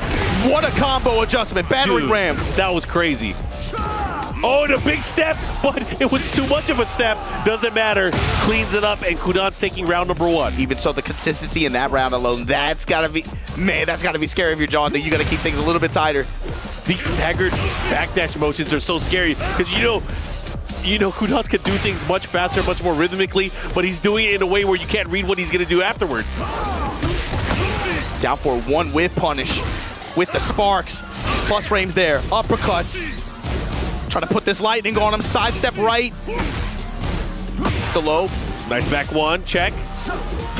What a combo adjustment. Battering ram. That was crazy. Oh, and a big step, but it was too much of a step. Doesn't matter. Cleans it up, and Kudans taking round number one. Even so, the consistency in that round alone, that's gotta be, man, that's gotta be scary if you're John Ding. You gotta keep things a little bit tighter. These staggered backdash motions are so scary, because you know Kudans can do things much faster, much more rhythmically, but he's doing it in a way where you can't read what he's gonna do afterwards. Down for one with punish, with the sparks. Plus frames there, uppercuts. Trying to put this lightning on him, sidestep right. Still low. Nice back one, check.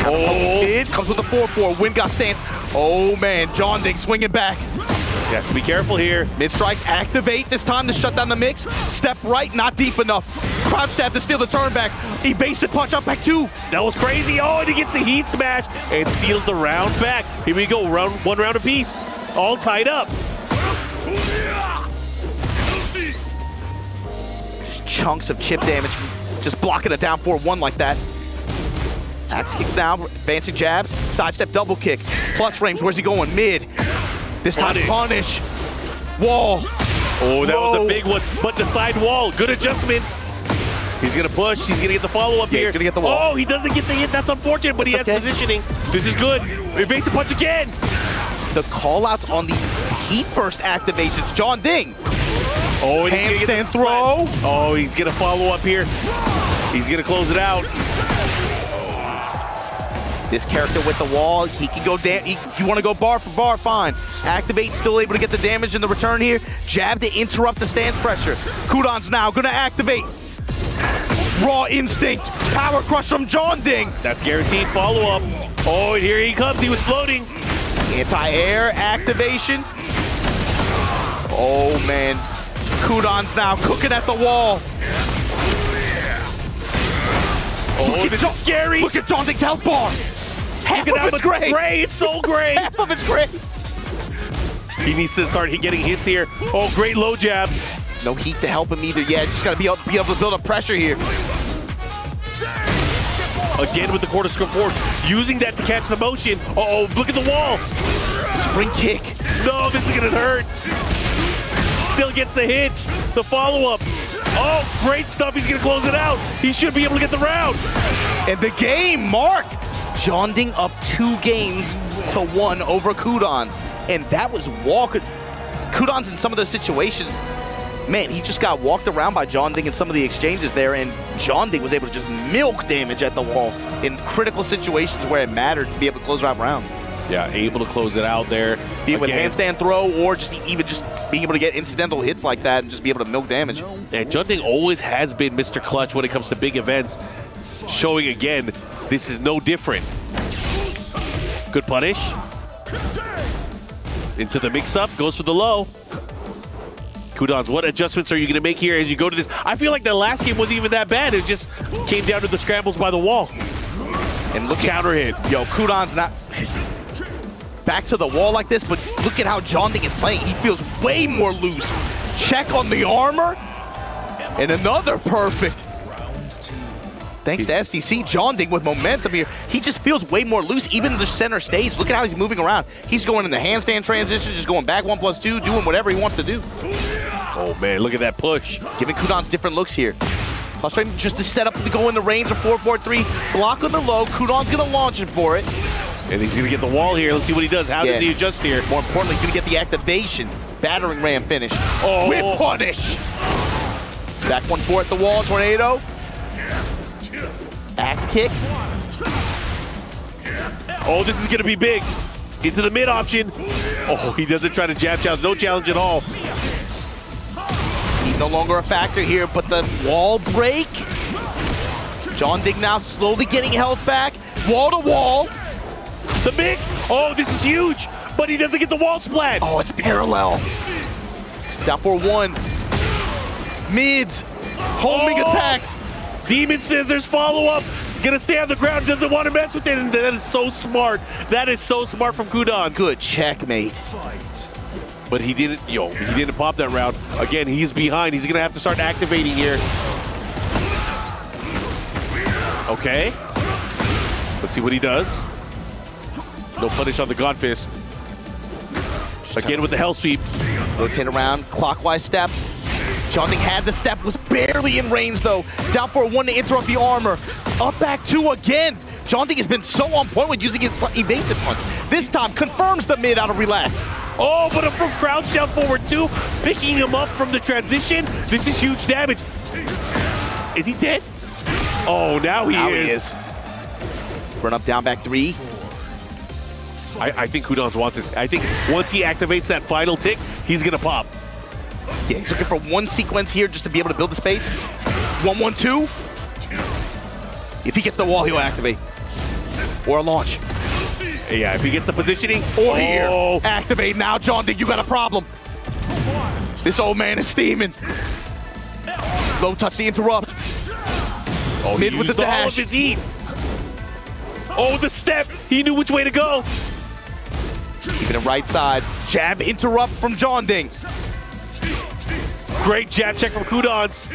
Oh, it comes with a 4-4, wind got stance. Oh man, John Ding swinging back. Yes, be careful here. Mid strikes, activate this time to shut down the mix. Step right, not deep enough. Crouch stab to steal the turn back. Evasive punch up back two. That was crazy. Oh, and he gets the heat smash and steals the round back. Here we go, one round apiece. All tied up. Just chunks of chip damage, just blocking a down 4-1 like that. Axe kick down, advancing jabs, sidestep double kick. Plus frames, where's he going? Mid. This time punish. Wall. Oh, that was a big one, but the side wall, good adjustment. He's gonna push, he's gonna get the follow-up here. He's gonna get the wall. Oh, he doesn't get the hit, that's unfortunate, but he has positioning. This is good. Evasive punch again. The call-outs on these heat burst activations, John Ding. Oh, and he's gonna get the throw. Oh, he's gonna follow up here. He's gonna close it out. This character with the wall, he can go down. You want to go bar for bar, fine. Activate, still able to get the damage in the return here. Jab to interrupt the stance pressure. Kudans now gonna activate. Raw instinct, power crush from John Ding. That's guaranteed follow-up. Oh, and here he comes, he was floating. Anti-air activation. Oh man, Kudans now cooking at the wall. Oh, this is scary. Look at John Ding's health bar. Half of it's gray. It's so gray. Half of it's gray. He needs to start getting hits here. Oh, great low jab. No heat to help him either. Yeah, just got to be able to build up pressure here. Again with the quarter scope forward. Using that to catch the motion. Uh-oh, look at the wall. Spring kick. No, this is going to hurt. Still gets the hits. The follow-up. Oh, great stuff. He's going to close it out. He should be able to get the round. And the game, Mark. John Ding up 2 games to 1 over Kudans. And that was Walker. Kudans in some of those situations, man, he just got walked around by John Ding in some of the exchanges there, and John Ding was able to just milk damage at the wall in critical situations where it mattered to be able to close out rounds. Yeah, able to close it out there. Be it with handstand throw or just even just being able to get incidental hits like that and just be able to milk damage. And John Ding always has been Mr. Clutch when it comes to big events. Showing again, this is no different. Good punish. Into the mix-up, goes for the low. Kudans, what adjustments are you going to make here as you go to this? I feel like the last game wasn't even that bad. It just came down to the scrambles by the wall. And look, counter hit. Yo, Kudans not back to the wall like this, but look at how John Ding is playing. He feels way more loose. Check on the armor. And another perfect. Thanks to SDC, John Ding with momentum here. He just feels way more loose, even in the center stage. Look at how he's moving around. He's going in the handstand transition, just going back 1+2, doing whatever he wants to do. Oh man, look at that push. Giving Kudans different looks here. Frustrating just to set up to go in the range of 4-4-3. Block on the low. Kudans gonna launch it for it. And he's gonna get the wall here. Let's see what he does. How does he adjust here? More importantly, he's gonna get the activation. Battering ram finish. Oh. Whip punish. Back 1-4 at the wall, tornado. Axe kick. Oh, this is gonna be big. Into the mid option. Oh, he doesn't try to jab challenge. No challenge at all. He's no longer a factor here, but the wall break. John Ding now slowly getting health back. Wall to wall. The mix. Oh, this is huge. But he doesn't get the wall splat. Oh, it's parallel. Down for one. Mids. Homing attacks. Demon Scissors follow-up. Gonna stay on the ground, doesn't want to mess with it, and that is so smart. That is so smart from Kudans. Good checkmate. But he didn't, he didn't pop that round. Again, he's behind. He's gonna have to start activating here. Okay. Let's see what he does. No punish on the God Fist. Again with the Hell Sweep. Rotate around, clockwise step. John Ding had the step, was barely in range though. Down for one to interrupt the armor. Up back two again. John Ding has been so on point with using his evasive punch. This time confirms the mid out of relax. Oh, but from crouch down forward two, picking him up from the transition. This is huge damage. Is he dead? Oh, now he is. Run up, down, back three. I think Kudans wants this. I think once he activates that final tick, he's gonna pop. Yeah, he's looking for one sequence here just to be able to build the space. 1-1-2. If he gets the wall, he'll activate. Or a launch. Yeah, if he gets the positioning. Or here. Activate now, John Ding, you got a problem. This old man is steaming. Low touch the interrupt. Oh, mid with the dash. All of his heat. Oh, the step. He knew which way to go. Keeping it right side. Jab interrupt from John Ding. Great jab check from Kudans.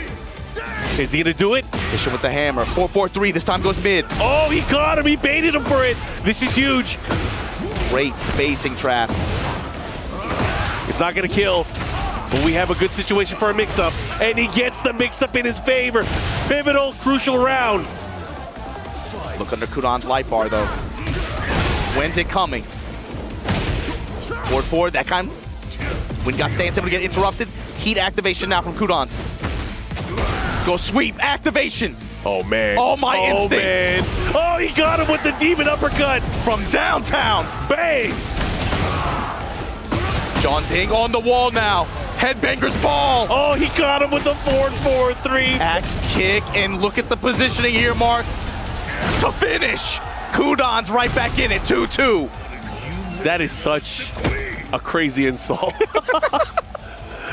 Is he gonna do it? Fishing with the hammer. 4-4-3, this time goes mid. Oh, he caught him, he baited him for it. This is huge. Great spacing trap. It's not gonna kill, but we have a good situation for a mix-up. And he gets the mix-up in his favor. Pivotal, crucial round. Look under Kudans' light bar though. When's it coming? Forward, that kind. When got stance able to get interrupted. Heat activation now from Kudans. Go sweep, activation. Oh man. Oh my instinct. Man. Oh, he got him with the demon uppercut. From downtown. Bang. John Ding on the wall now. Headbanger's ball. Oh, he got him with the 4-4-3. Axe kick, and look at the positioning here, Mark. To finish. Kudans right back in it, 2-2. That is such a crazy insult.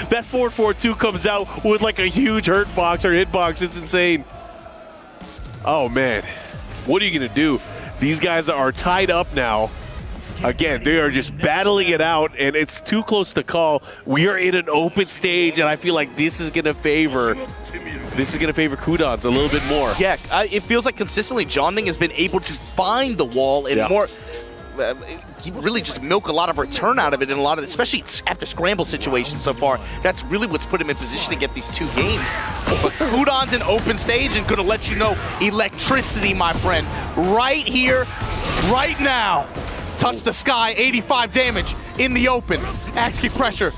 That 4-4-2 comes out with like a huge hurt box or hitbox. It's insane. Oh man, what are you gonna do? These guys are tied up now. Again, they are just battling it out, and it's too close to call. We are in an open stage, and I feel like this is gonna favor Kudans a little bit more. Yeah, it feels like consistently John Ding has been able to find the wall and more. He really just milk a lot of return out of it, and a lot of, especially after scramble situations so far. That's really what's put him in position to get these two games. But Kudans in open stage and gonna let you know electricity, my friend, right here, right now. Touch the sky, 85 damage in the open. Axe kick pressure.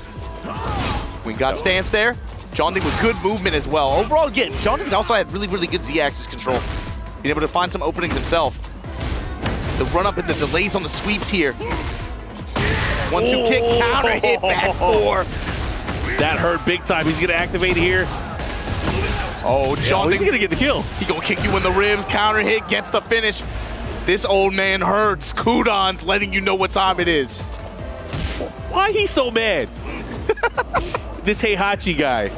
We got stance there. Jonding with good movement as well. Overall, again, Jonding's also had really, really good Z-axis control. Being able to find some openings himself. The run-up and the delays on the sweeps here. 1-2 kick, counter hit, back 4. That hurt big time. He's going to activate here. Oh, Jonding. He's going to get the kill. He going to kick you in the ribs, counter hit, gets the finish. This old man hurts. Kudon's letting you know what time it is. Why he so mad? This Heihachi guy.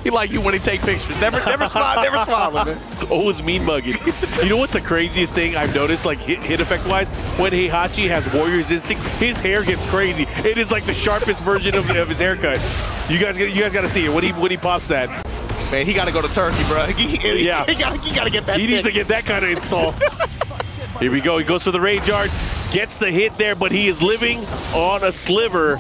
He like you when he take pictures. Never smiling, man. Always mean mugging. You know what's the craziest thing I've noticed, like hit effect wise? When Heihachi has Warrior's Instinct, his hair gets crazy. It is like the sharpest version of his haircut. You guys got to see it when he pops that. Man, he got to go to Turkey, bro. Yeah, he got to get that. He needs to get that kind of install. Here we go. He goes for the rage art, gets the hit there, but he is living on a sliver.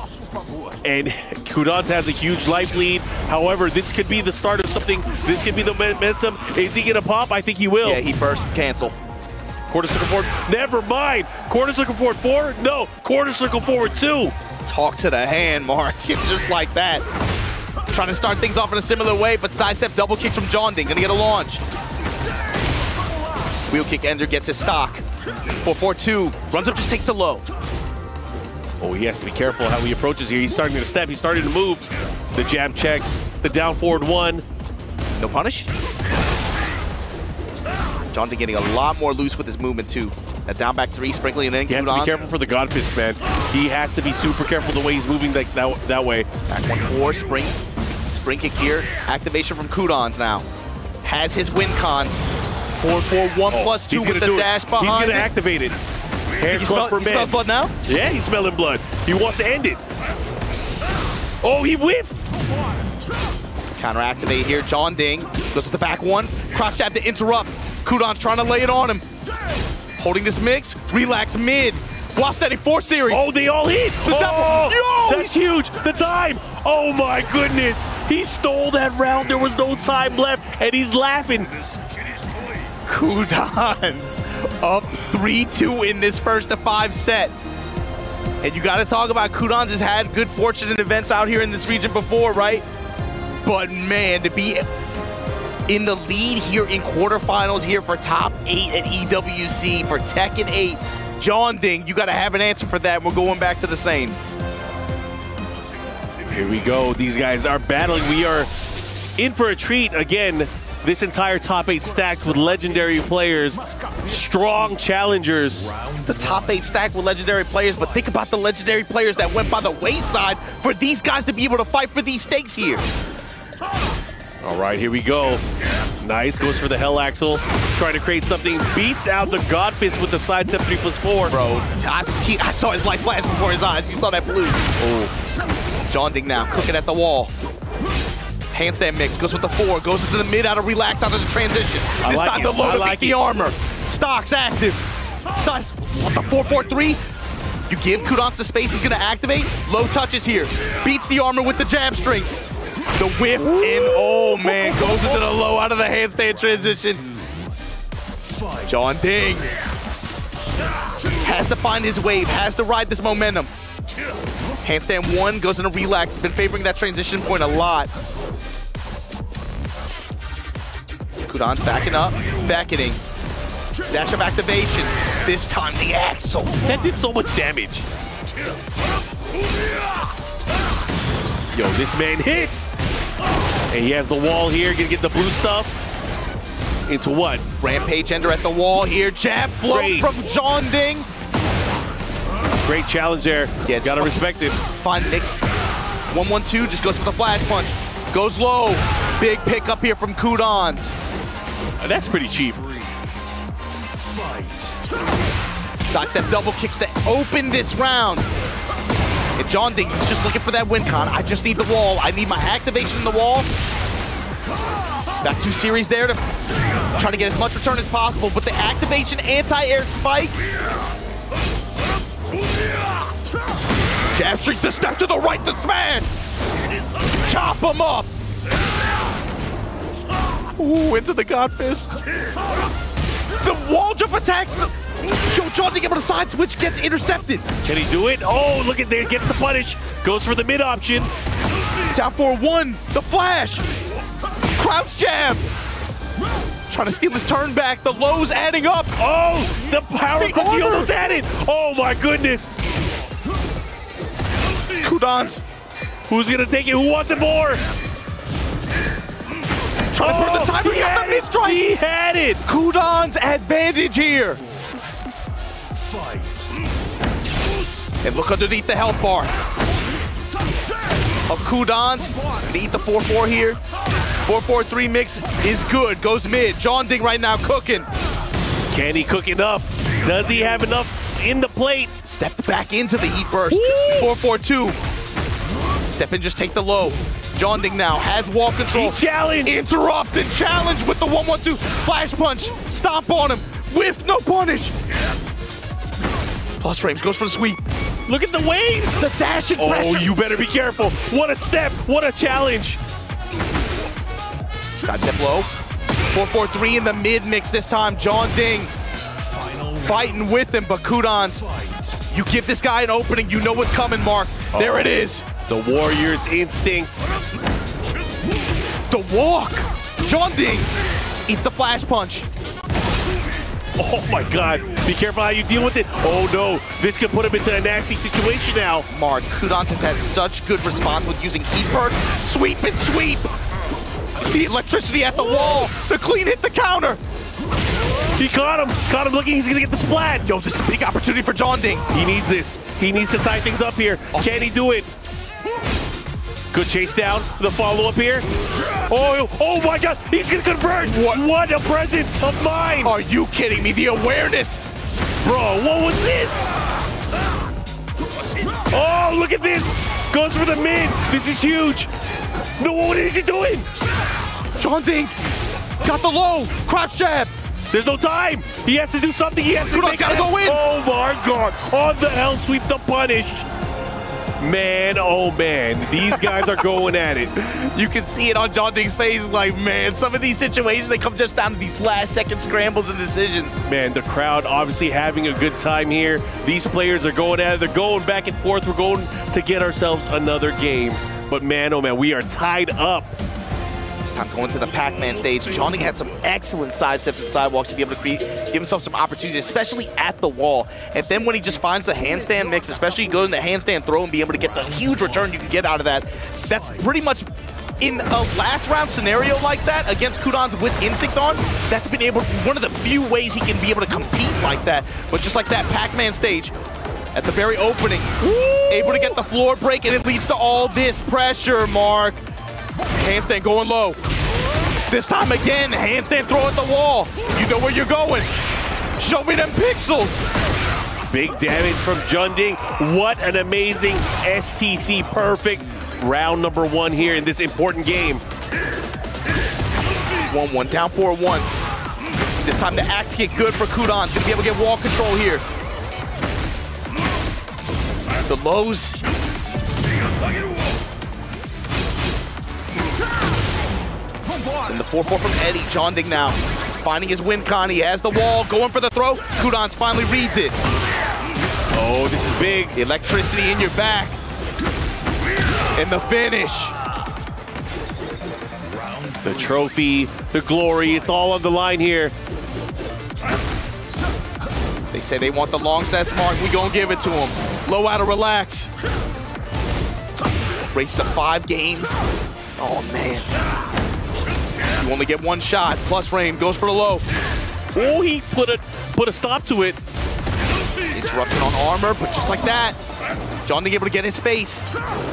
And Kudons has a huge life lead. However, this could be the start of something. This could be the momentum. Is he going to pop? I think he will. Yeah, he burst. Cancel. Quarter circle forward. Never mind. Quarter circle forward 4? No. Quarter circle forward 2. Talk to the hand, Mark. Just like that. Trying to start things off in a similar way, but sidestep double kicks from Jonding. Going to get a launch. Wheel kick ender gets his stock. 4-4-2. Runs up, just takes the low. Oh, he has to be careful how he approaches here. He's starting to step. He's starting to move. The jab checks. The down forward 1. No punish. Jonding getting a lot more loose with his movement, too. That down back 3, sprinkling it in. He has to be careful for the God Fist, man. He has to be super careful the way he's moving that way. Back 1-4, spring kick here. Activation from Kudons now. Has his win con. 4-4-1+2 with the dash behind. He's going to activate it. He smells blood now? Yeah, he's smelling blood. He wants to end it. Oh, he whiffed. Counter activate here. Jonding goes with the back 1. Cross jab to interrupt. Kudon's trying to lay it on him. Holding this mix. Relax mid. While steady 4 series. Oh, they all hit. That's huge. The time. Oh my goodness. He stole that round. There was no time left, and he's laughing. Kudons up 3-2 in this first of 5 set. And you got to talk about Kudons has had good fortune in events out here in this region before, right? But man, to be in the lead here in quarterfinals here for top 8 at EWC for TEKKEN8, Jonding, you got to have an answer for that. We're going back to the same. Here we go. These guys are battling. We are in for a treat again. This entire top 8 stacked with legendary players, strong challengers. The top 8 stacked with legendary players, but think about the legendary players that went by the wayside for these guys to be able to fight for these stakes here. All right, here we go. Nice, goes for the Hell Axel. Trying to create something, beats out the God Fist with the sidestep 3+4. Bro, I saw his life flash before his eyes. You saw that blue. Oh, Jonding now, cooking at the wall. Handstand mix, goes with the 4, goes into the mid, out of relax, out of the transition. This time the low to beat the armor. Stocks active. What the 4-4-3? You give Kudons the space, he's gonna activate. Low touches here. Beats the armor with the jab string. The whip in, oh man, goes into the low out of the handstand transition. Jonding has to find his wave, has to ride this momentum. Handstand 1 goes into relax. He's been favoring that transition point a lot. Kudons backing up, beckoning. Dash of activation. This time the Axel. That did so much damage. Yo, this man hits. And he has the wall here, gonna get the blue stuff. Into what? Rampage ender at the wall here. Jab flow from Jonding. Great challenge there. Yeah, gotta respect it. Fine mix. 1-1-2, just goes for the flash punch. Goes low. Big pickup here from Kudons. That's pretty cheap. Sidestep double kicks to open this round. And Jonding, he's just looking for that win con. I just need the wall. I need my activation in the wall. Back 2 series there to try to get as much return as possible. But the activation anti-air spike. Jab streaks the step to the right to smash. Chop him up. Ooh, into the God Fist. The wall jump attacks. Jonding able to side switch, gets intercepted. Can he do it? Oh, look at there, gets the punish. Goes for the mid option. Down 4-1. The flash. Crouch jab. Trying to steal his turn back. The low's adding up. Oh, the power because he almost had it. Oh my goodness. Kudans. Who's gonna take it? Who wants it more? Trying to burn the timer. He got the mid strike. He had it. Kudans advantage here. Fight. And look underneath the health bar of Kudans. Gonna eat the 4-4 here. 4-4-3 mix is good. Goes mid. John Ding right now cooking. Can he cook enough? Does he have enough in the plate? Step back into the heat burst. 4-4-2. Step in, just take the low. John Ding now has wall control. He challenged. Interrupt and challenge with the 1-1-2. Flash punch. Stomp on him. Whiff, no punish. Plus frames, goes for the sweep. Look at the waves. The dashing pressure. Oh, you better be careful. What a step. What a challenge. Side step low. 4-4-3 in the mid mix this time. John Ding fighting with him, but Kudans, you give this guy an opening. You know what's coming, Mark. There it is. The Warriors' instinct. The walk. John Ding eats the flash punch. Oh my God. Be careful how you deal with it. Oh no. This could put him into a nasty situation now. Mark, Kudans has had such good response with using heat burst. Sweep and sweep. The electricity at the wall. The clean hit the counter. He caught him. Caught him looking. He's going to get the splat. Yo, this is a big opportunity for John Ding. He needs this. He needs to tie things up here. Can he do it? Good chase down. The follow-up here. Oh my God. He's going to convert. What a presence of mind. Are you kidding me? The awareness. Bro, what was this? Oh, look at this. Goes for the mid. This is huge. No, what is he doing? John Ding got the low. Crouch jab. There's no time. He has to do something. He has to make gotta go in. Oh my God. On the L sweep, the punish. Man, oh man, these guys are going at it. You can see it on John Ding's face, like, man, some of these situations, they come just down to these last-second scrambles and decisions. Man, the crowd obviously having a good time here. These players are going at it. They're going back and forth. We're going to get ourselves another game. But man, oh man, we are tied up. This time going to the Pac-Man stage. John Ding had some excellent side steps and sidewalks to be able to give himself some opportunities, especially at the wall. And then when he just finds the handstand mix, especially go in the handstand throw and be able to get the huge return you can get out of that, that's pretty much in a last round scenario like that against Kudans with instinct on, that's been able, one of the few ways he can be able to compete like that. But just like that Pac-Man stage, at the very opening, able to get the floor break, and it leads to all this pressure, Mark. Handstand going low. This time again, handstand throw at the wall. You know where you're going. Show me them pixels. Big damage from John Ding. What an amazing STC perfect round number 1 here in this important game. 1-1, down 4-1. This time the axe get good for Kudans. Gonna be able to get wall control here. The lows. And the 4-4 from Eddie. John Ding now finding his win con. He has the wall, going for the throw. Kudans finally reads it. Oh, this is big. Electricity in your back. And the finish. The trophy, the glory, it's all on the line here. They say they want the long sets, Mark. We gonna give it to them. Low out of relax. Race to 5 games. Oh, man. You only get 1 shot. Plus frame goes for the low. Oh, he put a stop to it. Interruption on armor, but just like that, John Ding able to get his space.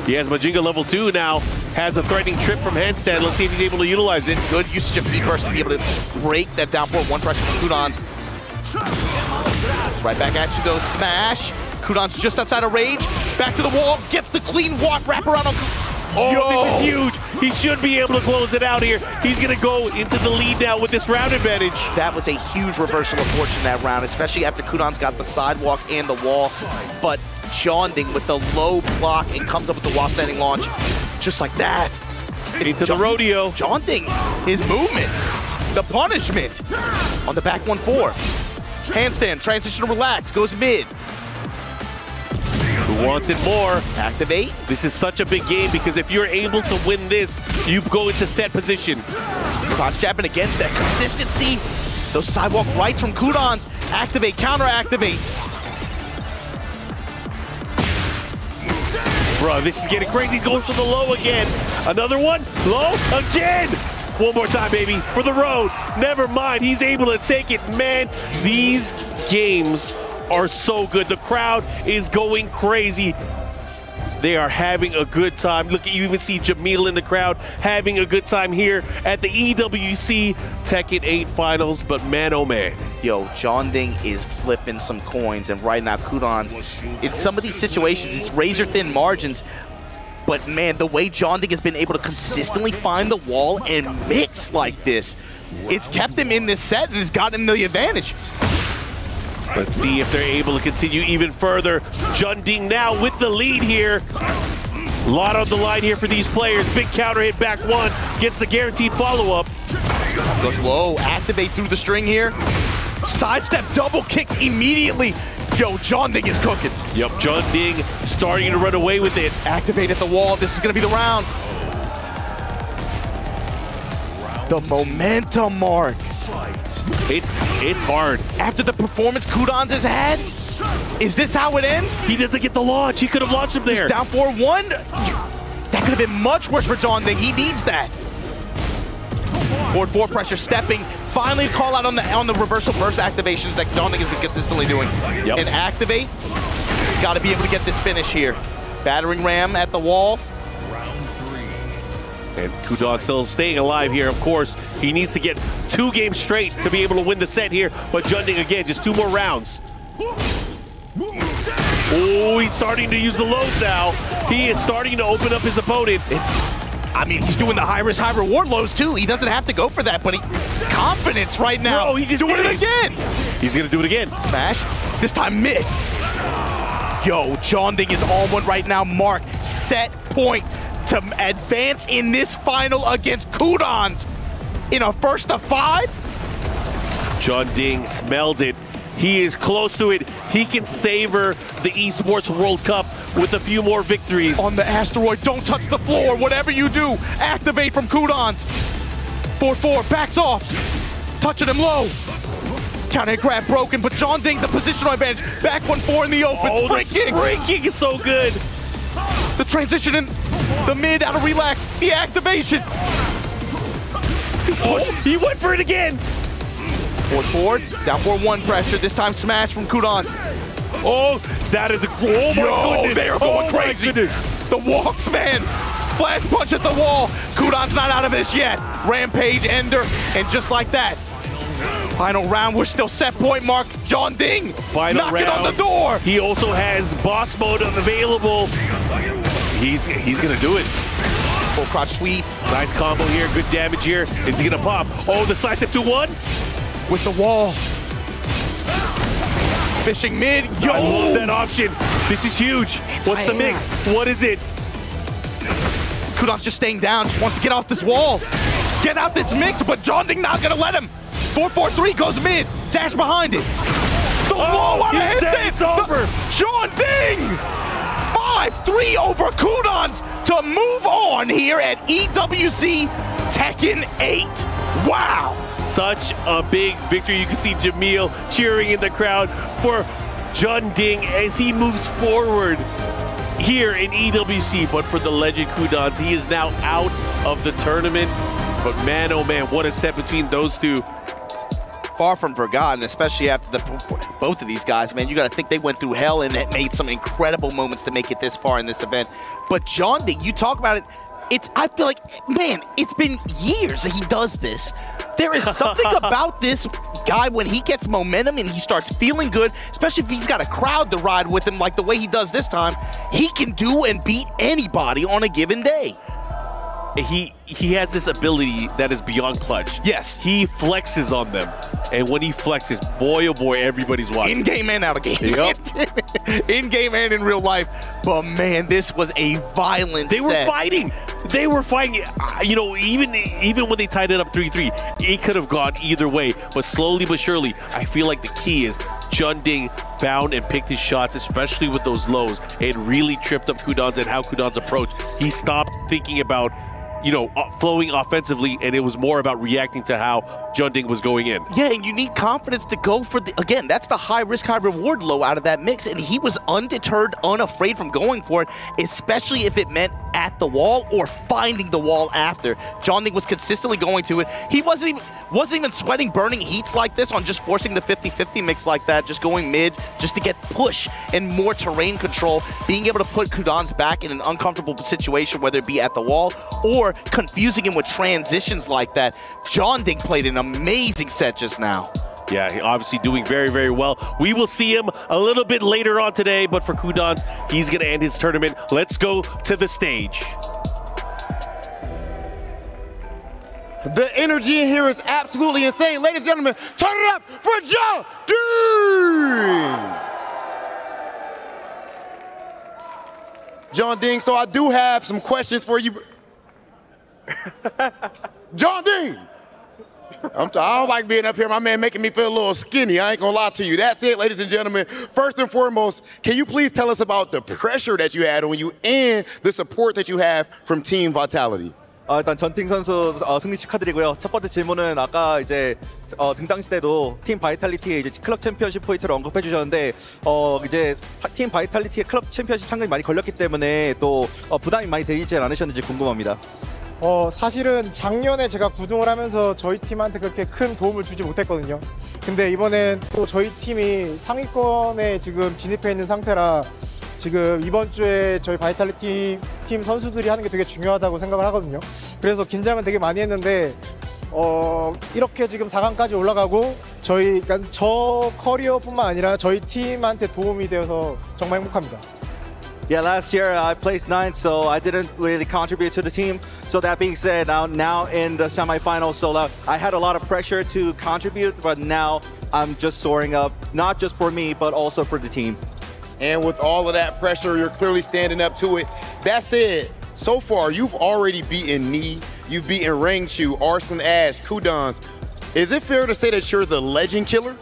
He has Majinga level 2 now. Has a threatening trip from handstand. Let's see if he's able to utilize it. Good usage of heat burst to be able to break that down forward 1 pressure from Kudans. Right back at you though, smash. Kudans just outside of rage. Back to the wall, gets the clean walk wraparound on. Oh, this is huge. He should be able to close it out here. He's going to go into the lead now with this round advantage. That was a huge reversal of fortune that round, especially after Kudans got the sidewalk and the wall. But John Ding with the low block and comes up with the wall standing launch. Just like that. Into the rodeo. John Ding, his movement, the punishment on the back 1-4. Handstand, transition to relax, goes mid. Who wants it more? Activate. This is such a big game because if you're able to win this, you go into set position. Crotch jabbing again, that consistency. Those sidewalk rights from Kudans. Activate, counter activate. Bro, this is getting crazy. He's going for the low again. Another one. Low again. One more time, baby. For the road. Never mind. He's able to take it. Man, these games are so good. The crowd is going crazy. They are having a good time. Look, you even see Jamil in the crowd having a good time here at the EWC Tekken 8 finals. But man, oh man. Yo, John Ding is flipping some coins, and right now Kudans, in some of these situations, it's razor-thin margins, but man, the way John Ding has been able to consistently find the wall and mix like this, it's kept him in this set and has gotten him the advantage. Let's see if they're able to continue even further. John Ding now with the lead here. A lot on the line here for these players. Big counter hit back one, gets the guaranteed follow-up. Goes low, activate through the string here. Sidestep double kicks immediately. Yo, John Ding is cooking. Yep, John Ding starting to run away with it. Activate at the wall. This is going to be the round. The momentum mark. It's hard. After the performance Kudans has had, is this how it ends? He doesn't get the launch. He could have launched him there. He's down 4-1. That could have been much worse for John Ding. He needs that. Forward 4 pressure stepping. Finally call out on the reversal burst activations that John Ding has been consistently doing. Yep. And activate. Got to be able to get this finish here. Battering ram at the wall. And Kudans still staying alive here, of course. He needs to get 2 games straight to be able to win the set here. But John Ding, again, just 2 more rounds. Oh, he's starting to use the loads now. He is starting to open up his opponent. I mean, he's doing the high risk, high reward lows too. He doesn't have to go for that, but confidence right now. Bro, he's just doing it again. He's gonna do it again. Smash. This time mid. Yo, John Ding is on one right now. Mark, set point to advance in this final against Kudans in a 1st of 5. John Ding smells it. He is close to it. He can savor the Esports World Cup with a few more victories. On the asteroid, don't touch the floor. Whatever you do, activate from Kudans. 4-4, backs off. Touching him low. Counter grab broken, but John Ding, the positional advantage. Back 1-4 in the open. Oh, Spring kick. The spring kick is so good. The transition in the mid out of relax. The activation. Oh, he went for it again. Forward, down 4-1 pressure. This time smash from Kudans. Oh, that is a... Oh, my goodness. They are going crazy. The walks, man. Flash punch at the wall. Kudans not out of this yet. Rampage, ender, and just like that. Final round, we're still set point mark. John Ding Final knocking round. on the door. He also has boss mode available. He's gonna do it. Full crotch sweep. Nice combo here, good damage here. Is he gonna pop? Oh, the side step 2-1. With the wall. Fishing mid. Yo! I love that option. This is huge. What's the mix? What is it? Kudans just staying down. Just wants to get off this wall. Get out this mix, but John Ding not gonna let him. 4-4-3 goes mid. Dash behind it. The wall on a hit. It's over. John Ding! 5-3 over Kudans to move on here at EWC Tekken 8. Wow! Such a big victory. You can see Jamil cheering in the crowd for John Ding as he moves forward here in EWC. But for the legend Kudans, he is now out of the tournament. But man, oh man, what a set between those two. Far from forgotten, especially after both of these guys, man. You got to think they went through hell and it made some incredible moments to make it this far in this event. But John Ding, you talk about it, I feel like, man, it's been years that he does this. There is something about this guy when he gets momentum and he starts feeling good, especially if he's got a crowd to ride with him like the way he does this time, he can do and beat anybody on a given day. He has this ability that is beyond clutch. Yes. He flexes on them. And when he flexes, boy, oh boy, everybody's watching. In-game and out of game. Yep. In-game and in real life. But man, this was a violent They were set. fighting. They were fighting. You know, even when they tied it up 3-3, it could have gone either way. But slowly but surely, I feel like the key is John Ding found and picked his shots, especially with those lows. It really tripped up Kudans and how Kudans approached. He stopped thinking about, you know, flowing offensively, and it was more about reacting to how John Ding was going in. Yeah, and you need confidence to go for the, again, that's the high risk, high reward low out of that mix, and he was undeterred, unafraid from going for it, especially if it meant at the wall or finding the wall after. John Ding was consistently going to it. He wasn't even sweating burning heats like this on just forcing the 50-50 mix like that, just going mid, just to get push and more terrain control, being able to put Kudans back in an uncomfortable situation, whether it be at the wall or confusing him with transitions like that. John Ding played an amazing set just now. Yeah, he obviously doing very, very well. We will see him a little bit later on today, but for Kudans, he's going to end his tournament. Let's go to the stage. The energy in here is absolutely insane. Ladies and gentlemen, turn it up for John Ding! John Ding, so I do have some questions for you. John Ding! I don't like being up here, my man making me feel a little skinny. I ain't gonna lie to you. That's it, ladies and gentlemen. First and foremost, can you please tell us about the pressure that you had on you and the support that you have from Team Vitality? 일단 전팅 선수 승리 축하드리고요. 첫 번째 질문은 아까 이제 등장시 때도 팀 바이탈리티의 이제 클럽 챔피언십 포인트를 언급해 주셨는데 이제 팀 바이탈리티의 클럽 챔피언십 상금이 많이 걸렸기 때문에 또 부담이 많이 되지 않으셨는지 궁금합니다. 사실은 작년에 제가 구등을 하면서 저희 팀한테 그렇게 큰 도움을 주지 못했거든요. 근데 이번엔 또 저희 팀이 상위권에 지금 진입해 있는 상태라 지금 이번 주에 저희 바이탈리티 팀 선수들이 하는 게 되게 중요하다고 생각을 하거든요. 그래서 긴장은 되게 많이 했는데 이렇게 지금 4강까지 올라가고 그러니까 저 커리어뿐만 아니라 저희 팀한테 도움이 되어서 정말 행복합니다. Yeah, last year I placed 9th, so I didn't really contribute to the team. So that being said, now in the semifinals, so I had a lot of pressure to contribute, but now I'm just soaring up, not just for me, but also for the team. And with all of that pressure, you're clearly standing up to it. That said, so far you've already beaten Ni, you've beaten Rangchu, Arslan Ash, Kudans. Is it fair to say that you're the legend killer?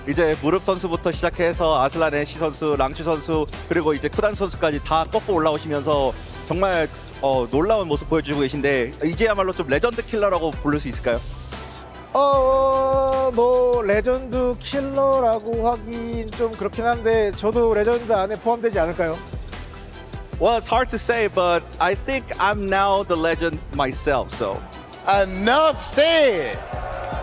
이제 무릎 선수부터 시작해서 아슬란 애쉬 선수, 랑추 선수, 그리고 이제 쿠단 선수까지 다 꺾고 올라오시면서 정말 놀라운 모습 보여주고 계신데 이제야말로 좀 레전드 킬러라고 부를 수 있을까요? 뭐 레전드 킬러라고 하긴 좀 그렇긴 한데 저도 레전드 안에 포함되지 않을까요? Well, it's hard to say, but I think I'm now the legend myself, so. Enough said!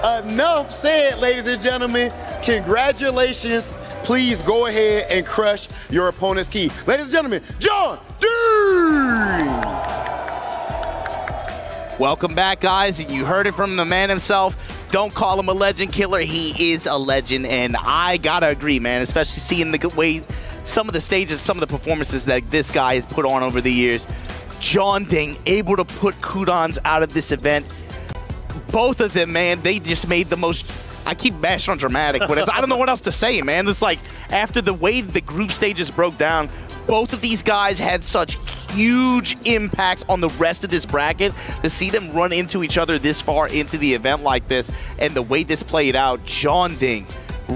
Enough said, ladies and gentlemen. Congratulations. Please go ahead and crush your opponent's key. Ladies and gentlemen, John Ding! Welcome back, guys. You heard it from the man himself. Don't call him a legend killer. He is a legend, and I gotta agree, man, especially seeing the way some of the stages, some of the performances that this guy has put on over the years. John Ding able to put Kudans out of this event. Both of them, man, they just made the most... I keep bashing on dramatic, but I don't know what else to say, man. It's like, after the way the group stages broke down, both of these guys had such huge impacts on the rest of this bracket. To see them run into each other this far into the event like this, and the way this played out, John Ding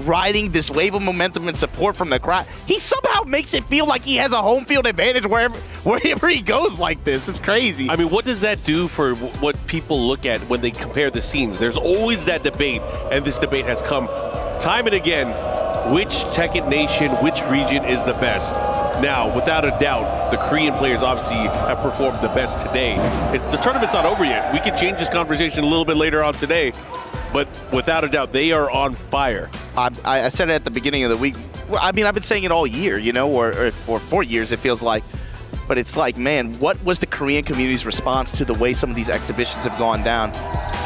riding this wave of momentum and support from the crowd. He somehow makes it feel like he has a home field advantage wherever he goes like this. It's crazy. I mean, what does that do for what people look at when they compare the scenes? There's always that debate, and this debate has come time and again. Which Tekken nation, which region is the best? Now, without a doubt, the Korean players obviously have performed the best today. The tournament's not over yet. We can change this conversation a little bit later on today. But without a doubt, they are on fire. I said it at the beginning of the week. I mean, I've been saying it all year, you know, or for 4 years, it feels like. But it's like, man, what was the Korean community's response to the way some of these exhibitions have gone down?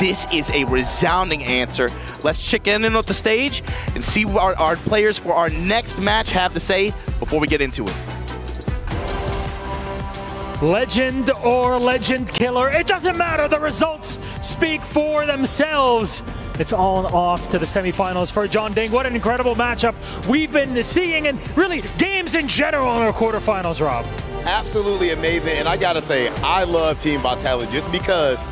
This is a resounding answer. Let's check in on the stage and see what our players for our next match have to say before we get into it. Legend or legend killer, it doesn't matter. The results speak for themselves. It's on off to the semifinals for John Ding. What an incredible matchup we've been seeing, and really games in general in our quarterfinals, Rob. Absolutely amazing, and I gotta say, I love Team Vitality just because,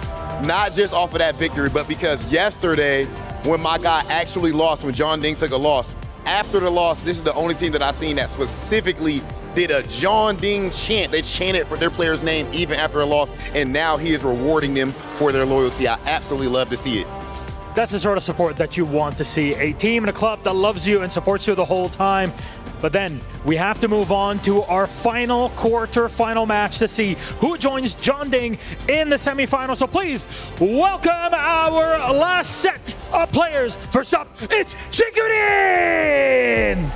not just off of that victory, but because yesterday, when my guy actually lost, when John Ding took a loss, after the loss, this is the only team that I've seen that specifically did a John Ding chant. They chanted for their player's name even after a loss, and now he is rewarding them for their loyalty. I absolutely love to see it. That's the sort of support that you want to see. A team and a club that loves you and supports you the whole time. But then we have to move on to our final quarter-final match to see who joins John Ding in the semifinals. So please welcome our last set of players. First up, it's TEKKEN8!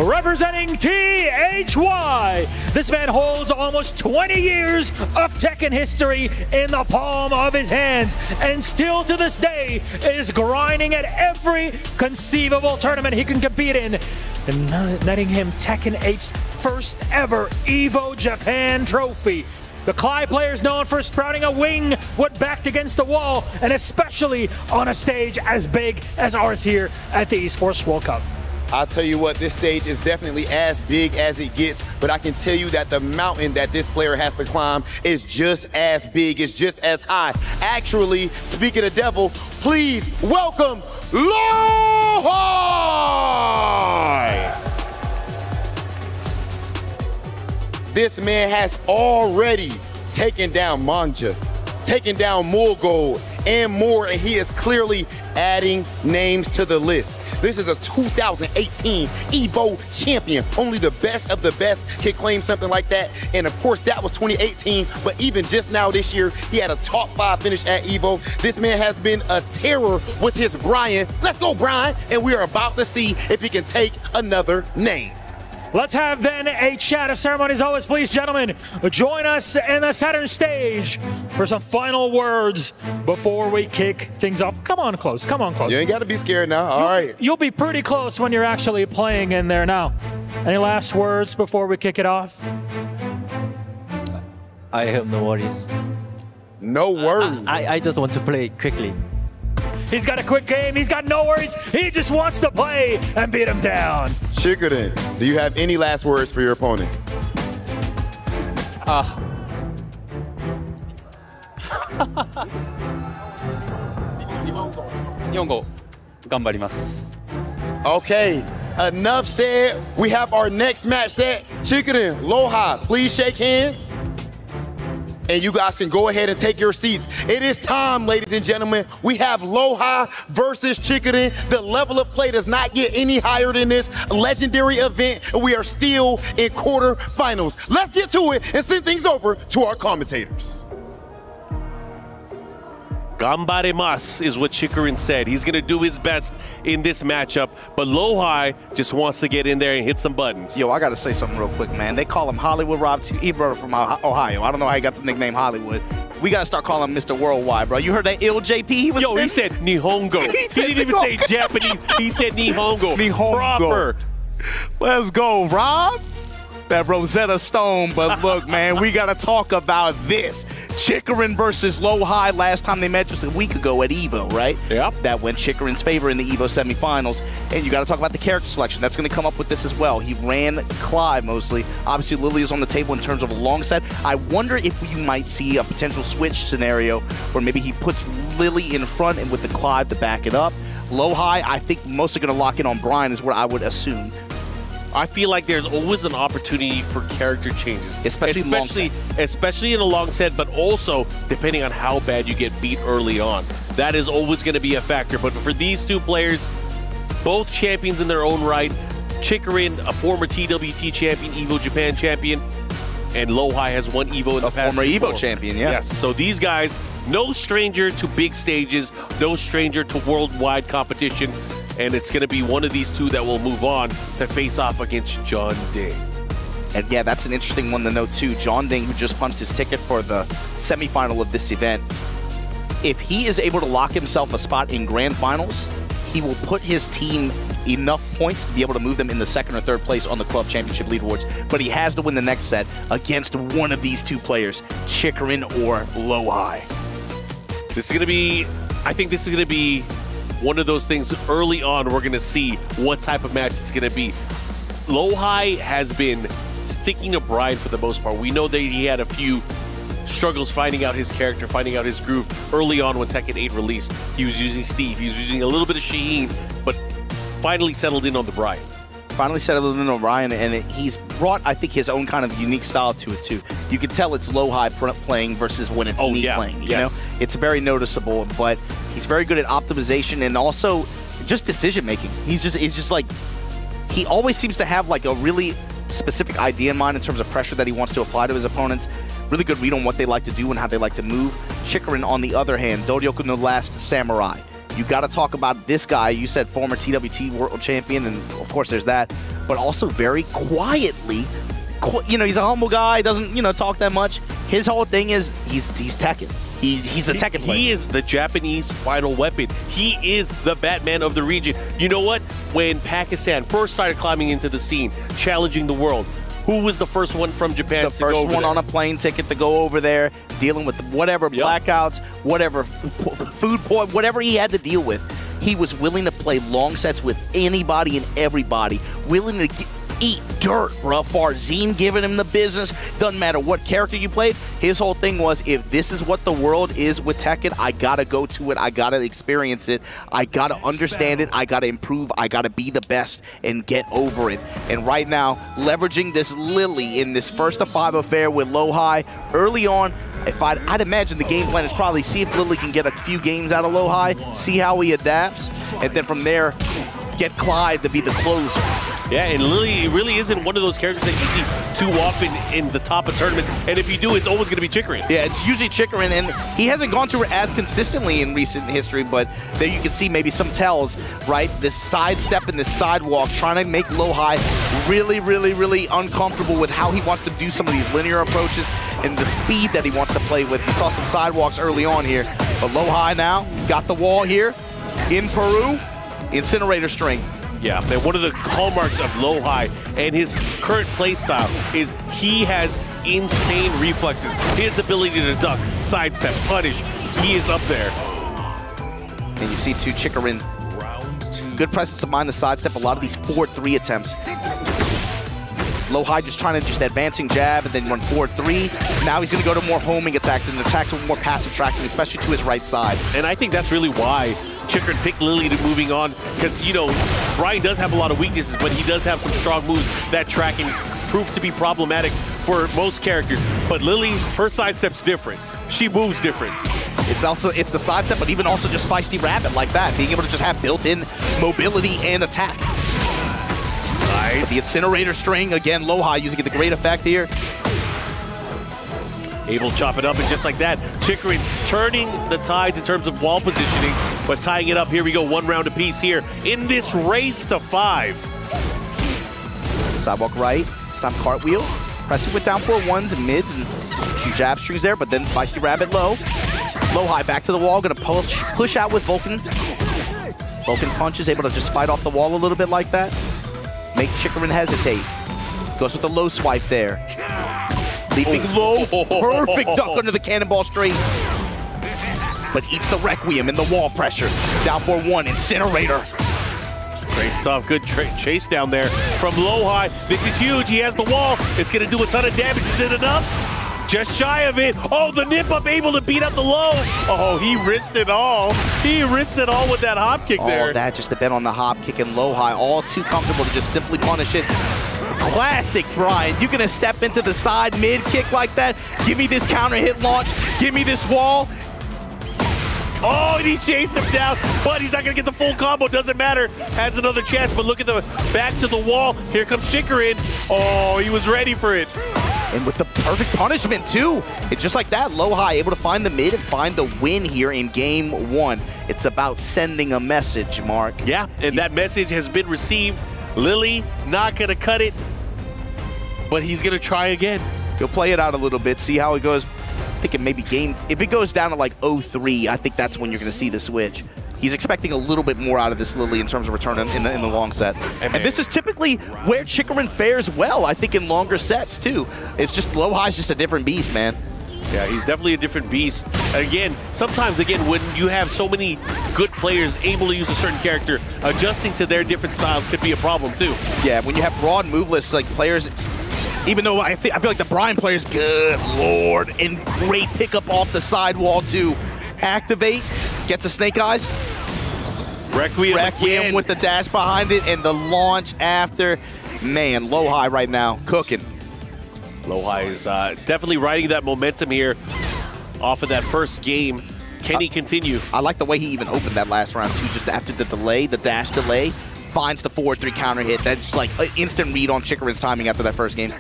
Representing THY, this man holds almost 20 years of Tekken history in the palm of his hands, and still to this day is grinding at every conceivable tournament he can compete in, and netting him Tekken8's first ever EVO Japan trophy. The Clyde player is known for sprouting a wing when backed against the wall, and especially on a stage as big as ours here at the Esports World Cup. I'll tell you what, this stage is definitely as big as it gets, but I can tell you that the mountain that this player has to climb is just as big, it's just as high. Actually, speaking of devil, please welcome Lo-Hi! This man has already taken down Manja, taken down Mulgold, and more, and he is clearly adding names to the list. This is a 2018 EVO champion. Only the best of the best can claim something like that. And of course, that was 2018, but even just now this year, he had a top 5 finish at EVO. This man has been a terror with his Brian. Let's go, Brian. And we are about to see if he can take another name. Let's have then a chat of ceremonies. Always, please, gentlemen, join us in the center stage for some final words before we kick things off. Come on close, come on close. You ain't got to be scared now, all right. You'll be pretty close when you're actually playing in there now. Any last words before we kick it off? I have no worries. No worries. I just want to play quickly. He's got a quick game. He's got no worries. He just wants to play and beat him down. TEKKEN8, do you have any last words for your opponent? 日本語頑張ります。 Okay, enough said. We have our next match set. TEKKEN8, Lo-Hi, please shake hands. And you guys can go ahead and take your seats. It is time, ladies and gentlemen. We have Lo-Hi versus TEKKEN8. The level of play does not get any higher than this legendary event, and we are still in quarterfinals. Let's get to it and send things over to our commentators. Ganbaremas is what TEKKEN8 said. He's going to do his best in this matchup, but Lo-Hi just wants to get in there and hit some buttons. Yo, I got to say something real quick, man. They call him Hollywood Rob Ebro from Ohio. I don't know how he got the nickname Hollywood. We got to start calling him Mr. Worldwide, bro. You heard that ill JP he was Yo, he said Nihongo. He didn't even say Japanese. He said Nihongo. Nihongo. Proper. Let's go, Rob. That Rosetta Stone, but look, man, we got to talk about this. TEKKEN8 versus Lo-Hi last time they met just a week ago at EVO, right? Yep. That went TEKKEN8's favor in the EVO semifinals. And you got to talk about the character selection. That's going to come up with this as well. He ran Clive mostly. Obviously, Lily is on the table in terms of a long set. I wonder if you might see a potential switch scenario where maybe he puts Lily in front and with the Clive to back it up. Lo-Hi, I think mostly going to lock in on Brian is what I would assume. I feel like there's always an opportunity for character changes. Especially in a long set, but also depending on how bad you get beat early on. That is always going to be a factor. But for these two players, both champions in their own right, TEKKEN8, a former TWT champion, EVO Japan champion, and Lo-Hi has won EVO in the past. Former EVO champion, yeah. Yes, so these guys, no stranger to big stages, no stranger to worldwide competition. And it's going to be one of these two that will move on to face off against John Ding. And yeah, that's an interesting one to note too. John Ding, who just punched his ticket for the semifinal of this event. If he is able to lock himself a spot in grand finals, he will put his team enough points to be able to move them in the second or third place on the club championship leaderboards. But he has to win the next set against one of these two players, TEKKEN8 or Lo-Hi. This is going to be, I think this is going to be one of those things early on we're going to see what type of match it's going to be. Lo-Hi has been sticking to Brian for the most part. We know that he had a few struggles finding out his character, finding out his groove early on when Tekken 8 released. He was using Steve, he was using a little bit of Shaheen, but finally settled in on the Brian. Finally settled in on Brian, and he's brought, I think, his own kind of unique style to it, too. You can tell it's low-high playing versus when it's knee playing, you know? It's very noticeable, but he's very good at optimization and also just decision-making. He's just like, he always seems to have like a really specific idea in mind in terms of pressure that he wants to apply to his opponents. Really good read on what they like to do and how they like to move. Chikarin, on the other hand, Doryoku no Last Samurai. You got to talk about this guy. You said former TWT World Champion, and of course there's that, but also very quietly, you know, he's a humble guy, doesn't, you know, talk that much. His whole thing is he's Tekken. He's a Tekken player. He is the Japanese final weapon. He is the Batman of the region. You know what? When Pakistan first started climbing into the scene, challenging the world, who was the first one from Japan to go over there? The first one on a plane ticket to go over there, dealing with whatever blackouts, whatever food poisoning, whatever he had to deal with. He was willing to play long sets with anybody and everybody, willing to eat dirt, bro. Farzine giving him the business. Doesn't matter what character you played. His whole thing was, if this is what the world is with Tekken, I gotta go to it. I gotta experience it. I gotta understand it. I gotta improve. I gotta be the best and get over it. And right now, leveraging this Lily in this first of 5 affair with low-high early on. If I'd imagine the game plan is probably see if Lily can get a few games out of low-high, see how he adapts, and then from there, get Clyde to be the closer. Yeah, and Lily really isn't one of those characters that you see too often in the top of tournaments. And if you do, it's always going to be Chikarin. Yeah, it's usually Chikarin, and he hasn't gone to her as consistently in recent history, but there you can see maybe some tells, right? This sidestep and this sidewalk, trying to make low-high really, really, really uncomfortable with how he wants to do some of these linear approaches and the speed that he wants to play with. You saw some sidewalks early on here, but low-high now, got the wall here in Peru, incinerator string. Yeah, and one of the hallmarks of low-high and his current play style is he has insane reflexes. His ability to duck, sidestep, punish, he is up there. And you see too, Chikarin, good presence of mind, the sidestep, a lot of these 4-3 attempts. Low-high just trying to advancing jab and then run 4-3. Now he's going to go to more homing attacks and attacks with more passive tracking, especially to his right side. And I think that's really why Chikarin picked Lily to moving on, because, you know, Brian does have a lot of weaknesses, but he does have some strong moves that tracking proved to be problematic for most characters. But Lily, her sidestep's different. She moves different. It's the sidestep, but even also just Feisty Rabbit like that, being able to just have built-in mobility and attack. Nice. The incinerator string, again, low-high using it to great effect here. Able to chop it up, and just like that, Chikarin turning the tides in terms of wall positioning, but tying it up. Here we go, 1 round apiece here in this race to 5. Sidewalk right, stop cartwheel, pressing with down 4-1s and mids, and some jab strings there, but then Feisty Rabbit low. Low-high back to the wall, gonna push out with Vulcan. Vulcan punches, able to just fight off the wall a little bit like that. Make Chikarin hesitate. Goes with the low swipe there. Leaping low, perfect duck under the cannonball straight. But eats the Requiem in the wall pressure. Down 4-1, incinerator. Great stuff, good chase down there from low-high. This is huge, he has the wall. It's gonna do a ton of damage, is it enough? Just shy of it. Oh, the nip up able to beat up the low. Oh, he risked it all. He risked it all with that hop kick there. All that just to bet on the hop kick and low-high. All too comfortable to just simply punish it. Classic, Brian. You're going to step into the side mid kick like that. Give me this counter hit launch. Give me this wall. Oh, and he chased him down, but he's not going to get the full combo. Doesn't matter. Has another chance, but look at the back to the wall. Here comes Chikarin. Oh, he was ready for it. And with the perfect punishment, too. It's just like that. Low-high, able to find the mid and find the win here in game 1. It's about sending a message, Mark. Yeah, and that message has been received. Lily not going to cut it, but he's going to try again. He'll play it out a little bit, see how it goes. I think it maybe if it goes down to like 0-3, I think that's when you're going to see the switch. He's expecting a little bit more out of this Lily in terms of return in the long set. And this is typically where Chikarin fares well, I think, in longer sets, too. It's just low-high's just a different beast, man. Yeah, he's definitely a different beast. Again, sometimes, when you have so many good players able to use a certain character, adjusting to their different styles could be a problem, too. Yeah, when you have broad move lists, like players Even though I feel like the Brian players, good lord, and great pickup off the sidewall to activate. Gets a Snake Eyes. Requiem with the dash behind it and the launch after. Man, Low-High right now, cooking. Low-High is definitely riding that momentum here off of that first game. Can he continue? I like the way he even opened that last round too, just after the delay, the dash delay. Finds the 4-3 counter hit. That's like an instant read on Chikarin's timing after that first game.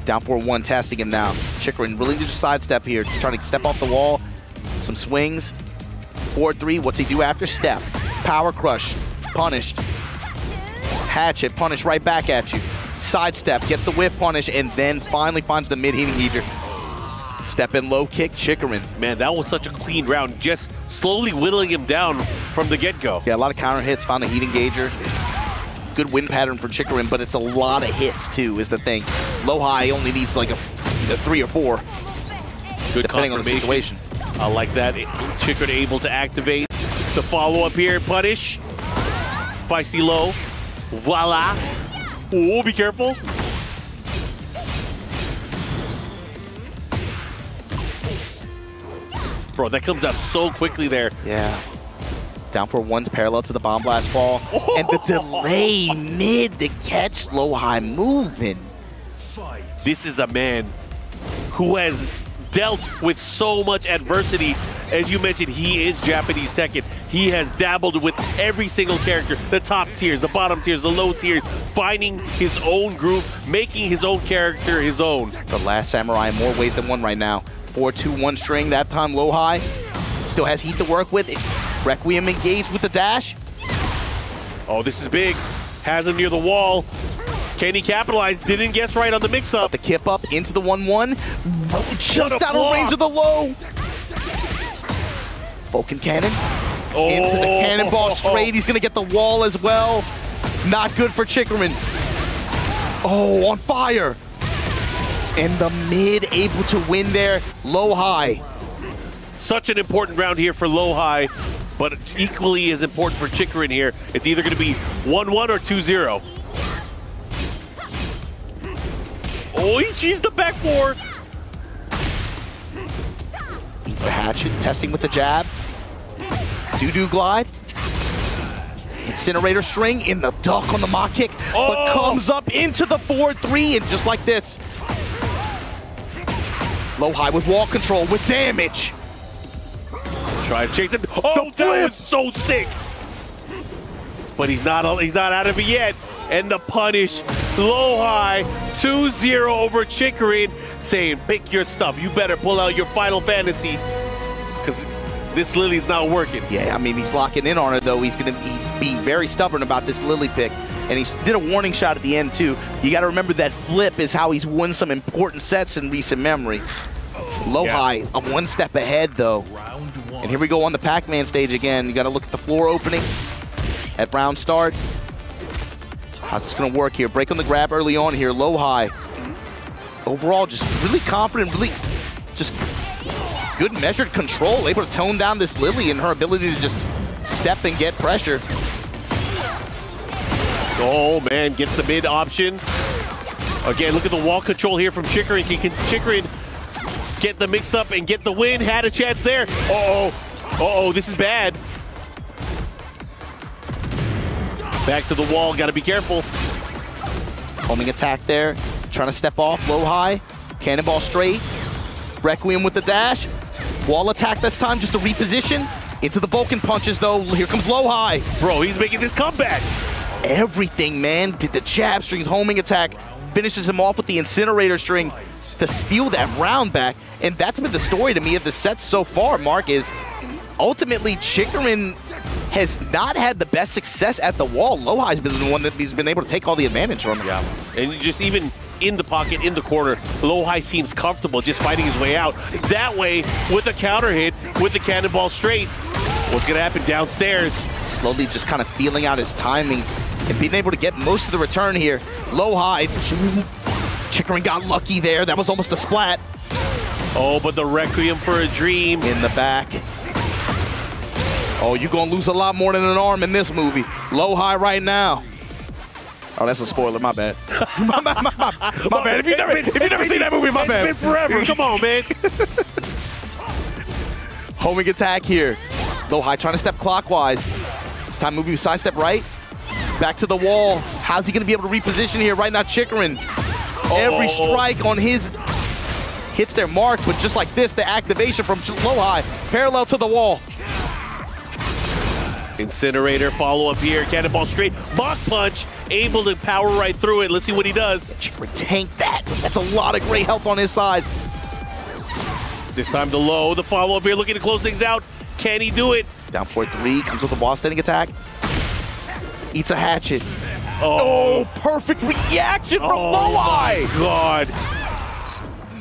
Down 4-1, testing him now. Chikarin really just sidestep here, just trying to step off the wall. Some swings. 4-3, what's he do after? Step. Power crush. Punished. Hatchet, punish right back at you. Sidestep, gets the whiff punish, and then finally finds the mid-hitting heater. Step in low kick, Chikarin. Man, that was such a clean round, just slowly whittling him down from the get-go. Yeah, a lot of counter hits, found a heat engager. Good win pattern for Chikarin, but it's a lot of hits too, is the thing. Low-High only needs like a 3 or 4, Good depending on the situation. I like that. Chikarin able to activate the follow-up here, punish. Feisty low. Voila. Oh, be careful. Bro, that comes up so quickly there. Yeah. Down for 1's parallel to the bomb blast fall. Oh. And the delay mid to catch Low-High moving. This is a man who has dealt with so much adversity. As you mentioned, he is Japanese Tekken. He has dabbled with every single character, the top tiers, the bottom tiers, the low tiers, finding his own groove, making his own character his own. The Last Samurai in more ways than one right now. 4-2-1 string, that time Low-High. Still has heat to work with. Requiem engaged with the dash. Oh, this is big. Has him near the wall. Can he capitalize? Didn't guess right on the mix-up. The kip up into the 1-1. Just out of range of the low. Vulcan Cannon. Into the cannonball straight. He's going to get the wall as well. Not good for Chikarin. Oh, on fire. And the mid able to win there. Low-High. Such an important round here for Low-High, but equally as important for Chikarin here. It's either going to be 1-1 or 2-0. Oh, he's used the back four. Eats the hatchet, testing with the jab. Doo-doo glide. Incinerator string in the duck on the mock kick, but comes up into the 4-3, and just like this. Low-High with wall control, with damage. Try to chase him. Oh, that was so sick. But he's not out of it yet. And the punish. Low-High 2-0 over Chikarin, saying, pick your stuff. You better pull out your Final Fantasy, because this Lily's not working. Yeah, I mean, he's locking in on it, though. He's being very stubborn about this Lily pick. And he did a warning shot at the end, too. You got to remember that flip is how he's won some important sets in recent memory. Low-High, one step ahead, though. And here we go on the Pac-Man stage again. You got to look at the floor opening at round start. How's this going to work here? Break on the grab early on here. Low-High. Overall, just really confident, really just good measured control. Able to tone down this Lily and her ability to just step and get pressure. Oh, man, gets the mid option. Again, look at the wall control here from Chikarin. Can Chikarin get the mix-up and get the win? Had a chance there. Uh-oh, this is bad. Back to the wall, gotta be careful. Homing attack there, trying to step off, Low-High. Cannonball straight. Requiem with the dash. Wall attack this time, just to reposition. Into the Vulcan punches, though. Here comes Low-High. Bro, he's making this comeback. Everything, man. Did the jab strings, homing attack. Finishes him off with the incinerator string to steal that round back. And that's been the story to me of the sets so far, Mark, is ultimately Chikarin has not had the best success at the wall. Low-High's been the one that he's been able to take all the advantage from. Yeah, and just even in the pocket, in the corner, Low-High seems comfortable just fighting his way out. That way, with a counter hit, with the cannonball straight, what's gonna happen downstairs? Slowly just kind of feeling out his timing and being able to get most of the return here. Low-High, Chikarin got lucky there. That was almost a splat. Oh, but the Requiem for a Dream. In the back. Oh, you're gonna lose a lot more than an arm in this movie. Low-High right now. Oh, that's a spoiler. My bad. my bad. If you never seen that movie, my bad. It's been forever. Come on, man. Homing attack here. Low-High trying to step clockwise. This time moving side step right. Back to the wall. How's he going to be able to reposition here? Right now, Chikarin. Every strike on his hits their mark, but just like this, the activation from Low-High, parallel to the wall. Incinerator follow up here. Cannonball straight. Mach punch. Able to power right through it. Let's see what he does. Chikarin tanked that. That's a lot of great health on his side. This time the low. The follow up here looking to close things out. Can he do it? Down 4-3. Comes with a wall standing attack. Eats a hatchet. Oh, perfect reaction from Low-High. My God.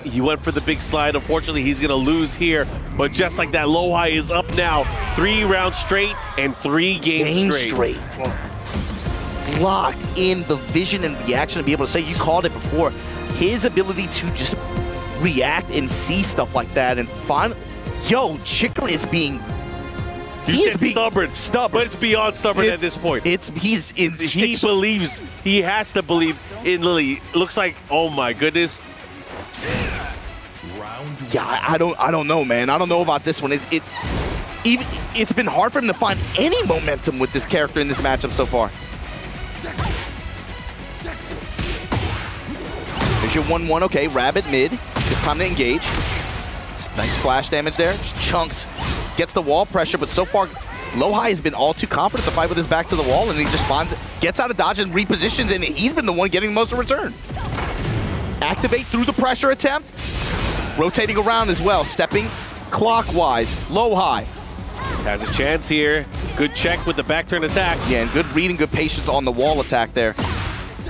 He went for the big slide. Unfortunately, he's going to lose here. But just like that, Low-High is up now. 3 rounds straight and 3 games straight. Locked in the vision and reaction to be able to say, you called it before, his ability to just react and see stuff like that and find, yo, Chikarin is being... He's stubborn, but it's beyond stubborn at this point. He believes, he has to believe in Lily. Looks like, oh my goodness. Yeah, I don't know, man. I don't know about this one. It's been hard for him to find any momentum with this character in this matchup so far. There's your 1-1. Okay, Rabbit mid. Just time to engage. Nice splash damage there. Just chunks. Gets the wall pressure, but so far, Low-High has been all too confident to fight with his back to the wall, and he just gets out of dodge and repositions, and he's been the one getting most of return. Activate through the pressure attempt. Rotating around as well, stepping clockwise. Low-High has a chance here. Good check with the back turn attack. Yeah, and good read and good patience on the wall attack there.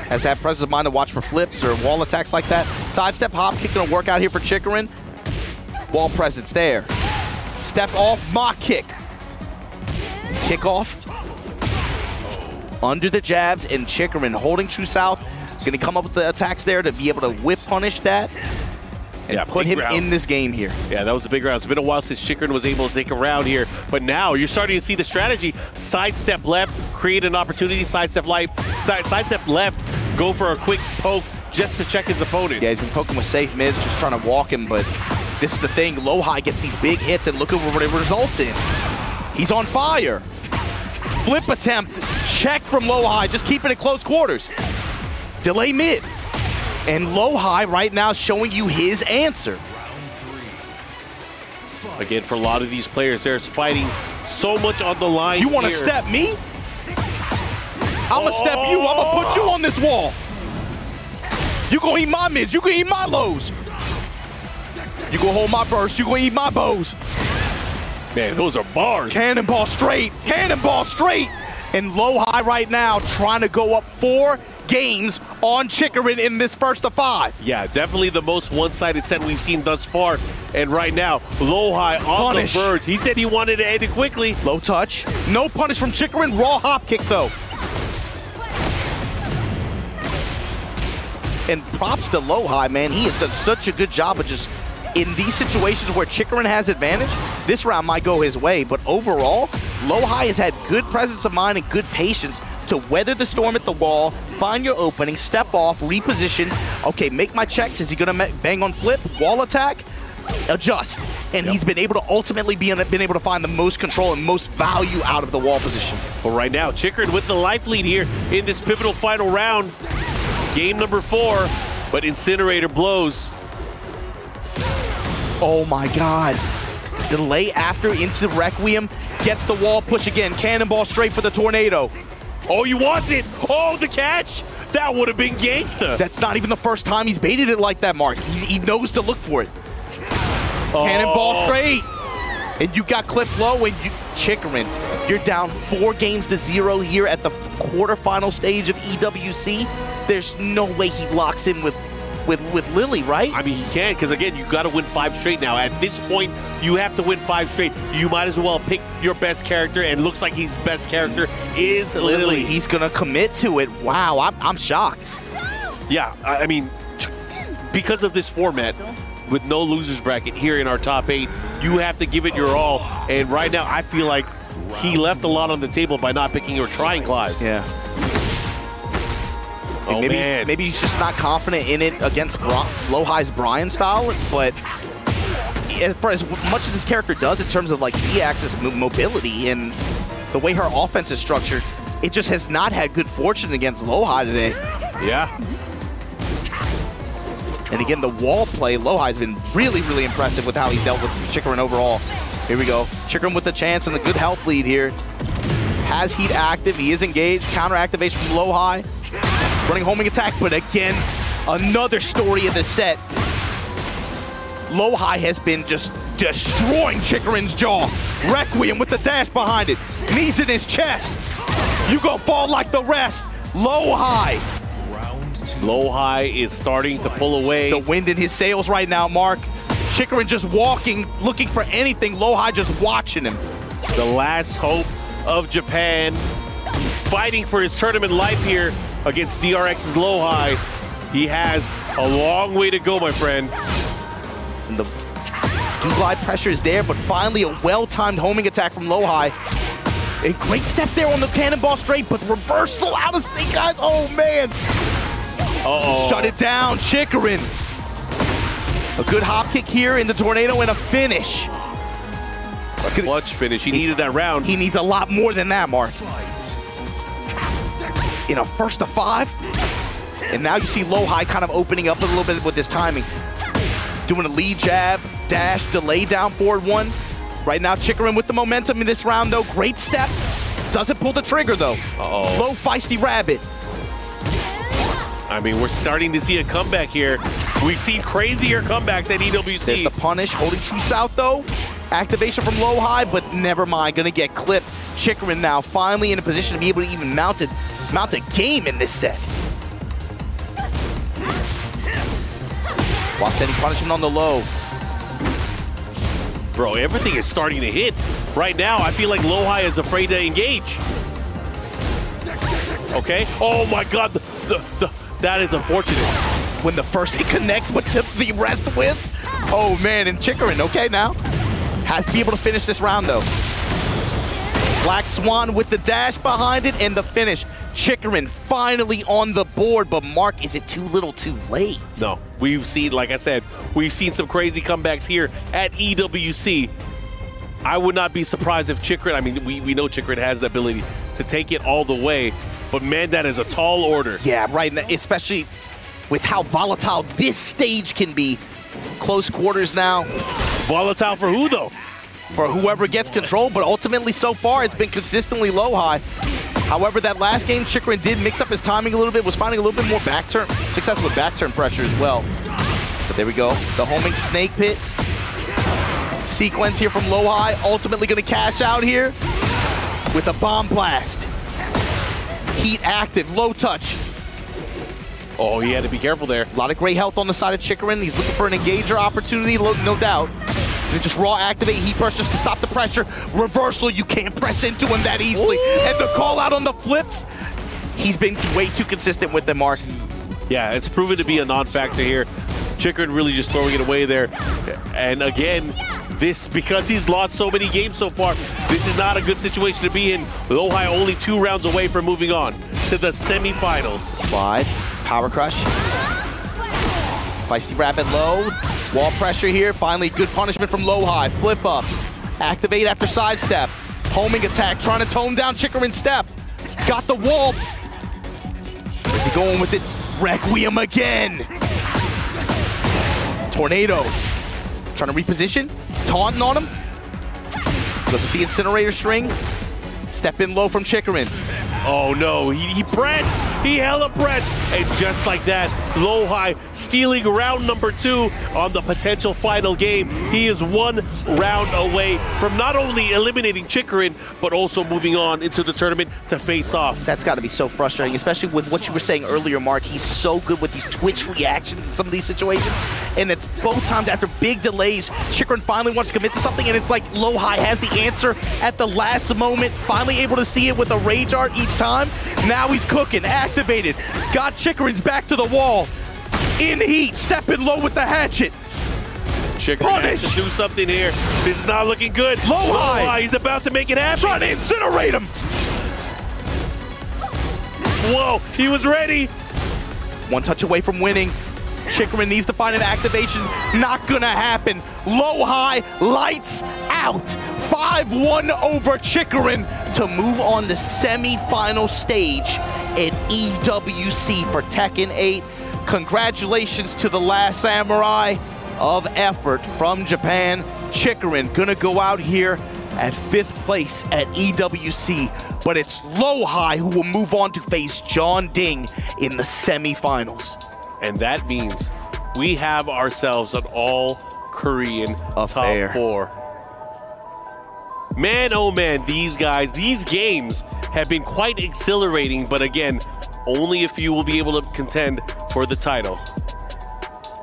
Has that presence of mind to watch for flips or wall attacks like that. Sidestep hop kick gonna work out here for Chikarin. Wall presence there. Step off, Mach kick. Kick off. Under the jabs, and Chikarin holding true south. Gonna come up with the attacks there to be able to whip punish that. And put him in this game here. Yeah, that was a big round. It's been a while since Chikarin was able to take a round here, but now you're starting to see the strategy. Sidestep left, create an opportunity, sidestep left, go for a quick poke just to check his opponent. Yeah, he's been poking with safe mids, just trying to walk him, but this is the thing. Low-High gets these big hits, and look at what it results in. He's on fire. Flip attempt, check from Low-High, just keeping it close quarters. Delay mid. And Low-High right now showing you his answer. Again, for a lot of these players, there's fighting so much on the line. You want to step me? I'm going to step you. I'm going to put you on this wall. You going to eat my mids. You going to eat my lows. You going to hold my burst. You going to eat my bows. Man, those are bars. Cannonball straight. Cannonball straight. And Low-High right now trying to go up 4 games on Chikarin in this first of 5. Yeah, definitely the most one-sided set we've seen thus far. And right now, Low-High on the verge. He said he wanted to end it quickly. Low touch. No punish from Chikarin. Raw hop kick, though. And props to Low-High, man. He has done such a good job of just, in these situations where Chikarin has advantage, this round might go his way. But overall, Low-High has had good presence of mind and good patience to weather the storm at the wall, find your opening, step off, reposition. Okay, make my checks. Is he gonna bang on flip, wall attack, adjust? And he's been able to ultimately been able to find the most control and most value out of the wall position. Well, right now, Chikarin with the life lead here in this pivotal final round. Game number 4, but Incinerator blows. Oh my God. Delay after into Requiem, gets the wall push again. Cannonball straight for the tornado. Oh, he wants it. Oh, the catch. That would have been gangsta. That's not even the first time he's baited it like that, Mark. He knows to look for it. Cannonball straight. And you got clipped low, and Chikarin, you're down 4 games to 0 here at the quarterfinal stage of EWC. There's no way he locks in with Lily, right? I mean, he can, because again, you got to win 5 straight now. At this point, you have to win 5 straight. You might as well pick your best character, and it looks like his best character is Lily. He's going to commit to it. Wow, I'm shocked. Yeah, I mean, because of this format, with no losers bracket here in our top 8, you have to give it your all. And right now, I feel like he left a lot on the table by not picking or trying Clive. Yeah. Like maybe he's just not confident in it against Low-Hi's Brian style, but for as much as this character does in terms of like Z-axis mobility and the way her offense is structured, it just has not had good fortune against Low-Hi today. Yeah. And again, the wall play, Low-Hi's been really, really impressive with how he's dealt with Chikrin overall. Here we go. Chikrin with the chance and the good health lead here. Has Heat active, he is engaged. Counter activation from Low-Hi. Running homing attack, but again, another story in the set. Low-Hi has been just destroying Chikrin's jaw. Requiem with the dash behind it. Knees in his chest. You gon' fall like the rest. Low-Hi. Low-Hi is starting to pull away. The wind in his sails right now, Mark. Chikrin just walking, looking for anything. Low-Hi just watching him. The last hope of Japan, fighting for his tournament life here against DRX's Low-Hi. He has a long way to go, my friend. And the do-glide pressure is there, but finally a well-timed homing attack from Low-Hi. A great step there on the cannonball straight, but reversal out of Snake Eyes. Oh, man. Shut it down, Chikrin. A good hop kick here in the tornado and a finish. A clutch finish. He needed that round. He needs a lot more than that, Mark. In a first to 5. And now you see Low-Hi kind of opening up a little bit with his timing. Doing a lead jab, dash, delay down forward 1. Right now, Chikrin with the momentum in this round, though. Great step. Doesn't pull the trigger, though. Low feisty rabbit. I mean, we're starting to see a comeback here. We've seen crazier comebacks at EWC. There's the punish, holding true south, though. Activation from Low-Hi, but never mind. Gonna get clipped. Chikrin now finally in a position to be able to even mount a game in this set. While standing punishment on the low. Bro, everything is starting to hit. Right now, I feel like Low-Hi is afraid to engage. Okay. Oh my God, that is unfortunate. When the first hit connects, but the rest wins. Oh man, and Chikrin, okay now. Has to be able to finish this round though. Black Swan with the dash behind it and the finish. Chikrin finally on the board, but Mark, is it too little too late? No, we've seen, like I said, we've seen some crazy comebacks here at EWC. I would not be surprised if Chikrin, I mean, we know Chikrin has the ability to take it all the way, but man, that is a tall order. Yeah, right, especially with how volatile this stage can be. Close quarters now. Volatile for who, though? For whoever gets control, but ultimately so far it's been consistently Low-Hi. However, that last game, Chikrin did mix up his timing a little bit, was finding a little bit more back turn, success with back turn pressure as well. But there we go, the homing snake pit. Sequence here from Low-Hi, ultimately gonna cash out here with a bomb blast. Heat active, low touch. Oh, he had to be careful there. A lot of great health on the side of Chikrin. He's looking for an engager opportunity, no doubt. And just raw activate heat burst just to stop the pressure. Reversal, you can't press into him that easily. Ooh. And the call out on the flips. He's been way too consistent with them, Mark. Yeah, it's proven to be a non-factor here. Chikrin really just throwing it away there. And again, this, because he's lost so many games so far, this is not a good situation to be in. Low-Hi only 2 rounds away from moving on to the semifinals. Slide, power crush. Feisty Rabbit low. Wall pressure here. Finally, good punishment from Low-Hi. Flip up. Activate after sidestep. Homing attack, trying to tone down Chikrin's step. Got the wall. Where's he going with it? Requiem again. Tornado. Trying to reposition. Taunting on him. Goes with the incinerator string. Step in low from Chikrin. Oh no, he pressed. He held a breath. And just like that, Low-Hi stealing round number 2 on the potential final game. He is 1 round away from not only eliminating Chikrin, but also moving on into the tournament to face off. That's got to be so frustrating, especially with what you were saying earlier, Mark. He's so good with these twitch reactions in some of these situations. And it's both times after big delays, Chikrin finally wants to commit to something, and it's like Low-Hi has the answer at the last moment, finally able to see it with a rage art each time. Now he's cooking, activated. Got Chikrin's back to the wall. In heat, stepping low with the hatchet. Chikrin has to do something here. This is not looking good. Low-Hi. He's about to make it happen. Trying to incinerate him. Whoa, he was ready. One touch away from winning. Chikarin needs to find an activation. Not gonna happen. Low high, lights out. 5-1 over Chikarin to move on the semi-final stage at EWC for Tekken 8. Congratulations to the last samurai of effort from Japan. Chikarin gonna go out here at 5th place at EWC, but it's Low High who will move on to face John Ding in the semi-finals. And that means we have ourselves an all-Korean top 4. Man, oh man, these guys, these games have been quite exhilarating, but again, only a few will be able to contend for the title.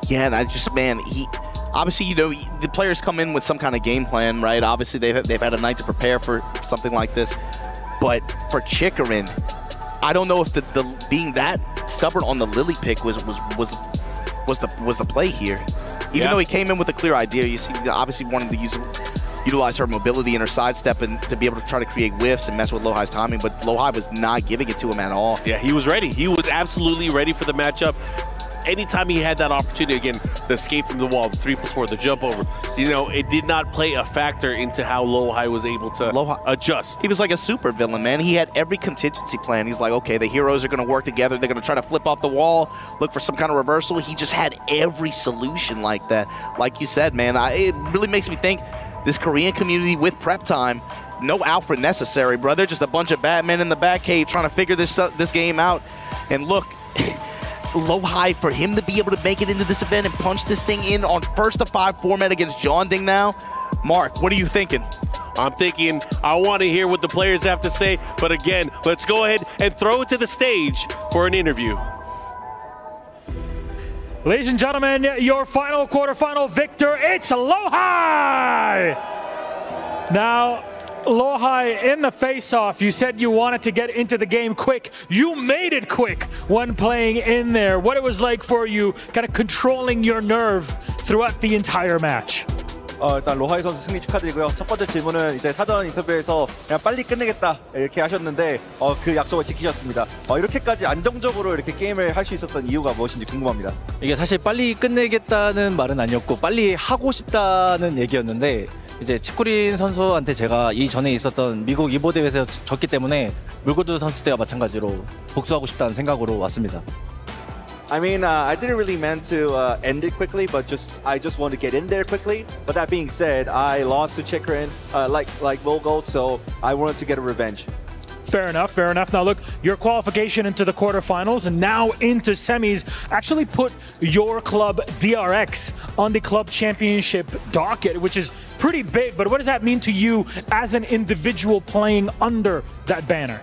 Yeah, and I just, man, obviously, you know, the players come in with some kind of game plan, right? Obviously, they've had a night to prepare for something like this. But for Chikarin, I don't know if the being that stubborn on the Lily pick was the play here. Even though he came in with a clear idea, you see, obviously wanted to utilize her mobility and her sidestep and to be able to try to create whiffs and mess with Low High's timing, but Low High was not giving it to him at all. Yeah, he was ready. He was absolutely ready for the matchup. Anytime he had that opportunity, again, the escape from the wall, the 3+4, the jump over, you know, it did not play a factor into how Low High was able to adjust. He was like a super villain, man. He had every contingency plan. He's like, okay, the heroes are going to work together. They're going to try to flip off the wall, look for some kind of reversal. He just had every solution like that. Like you said, man, it really makes me think this Korean community with prep time, no Alfred necessary, brother. Just a bunch of bad men in the Batcave trying to figure this game out. And look, Low High, for him to be able to make it into this event and punch this thing in on 1st-to-5 format against John Ding now. Mark, what are you thinking? I'm thinking I want to hear what the players have to say, but again, let's go ahead and throw it to the stage for an interview. Ladies and gentlemen, your final quarterfinal victor, it's Low High! Now, Low High, in the face-off, you said you wanted to get into the game quick. You made it quick when playing in there. What it was like for you, kind of controlling your nerve throughout the entire match. 일단 로하이 선수 승리 축하드리고요. 첫 번째 질문은 이제 사전 인터뷰에서 그냥 빨리 끝내겠다 이렇게 하셨는데 그 약속을 지키셨습니다. 이렇게까지 안정적으로 이렇게 게임을 할 수 있었던 이유가 무엇인지 궁금합니다. 이게 사실 빨리 끝내겠다는 말은 아니었고 빨리 하고 싶다는 얘기였는데 이제 치쿠린 선수한테 제가 이전에 있었던 미국 2보 대회에서 졌기 때문에 물고두 선수 때와 마찬가지로 복수하고 싶다는 생각으로 왔습니다. I mean, I didn't really mean to end it quickly, but I just want to get in there quickly. But that being said, I lost to Chikarin like Volgold, so I wanted to get a revenge. Fair enough, fair enough. Now look, your qualification into the quarterfinals and now into semis actually put your club DRX on the club championship docket, which is pretty big. But what does that mean to you as an individual playing under that banner?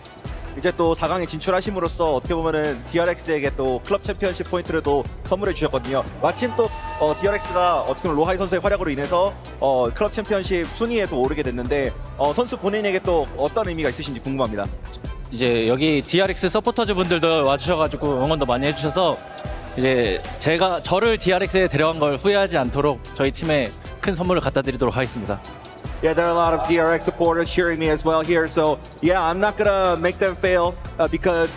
이제 또 4강에 진출하심으로써 어떻게 보면은 DRX에게 또 클럽 챔피언십 포인트를 또 선물해 주셨거든요. 마침 또 DRX가 어떻게 보면 로하이 선수의 활약으로 인해서 클럽 챔피언십 순위에 또 오르게 됐는데 선수 본인에게 또 어떤 의미가 있으신지 궁금합니다. 이제 여기 DRX 서포터즈 분들도 와주셔가지고 응원도 많이 해주셔서 이제 저를 DRX에 데려간 걸 후회하지 않도록 저희 팀에 큰 선물을 갖다 드리도록 하겠습니다. Yeah, there are a lot of DRX supporters cheering me as well here. So yeah, I'm not gonna make them fail because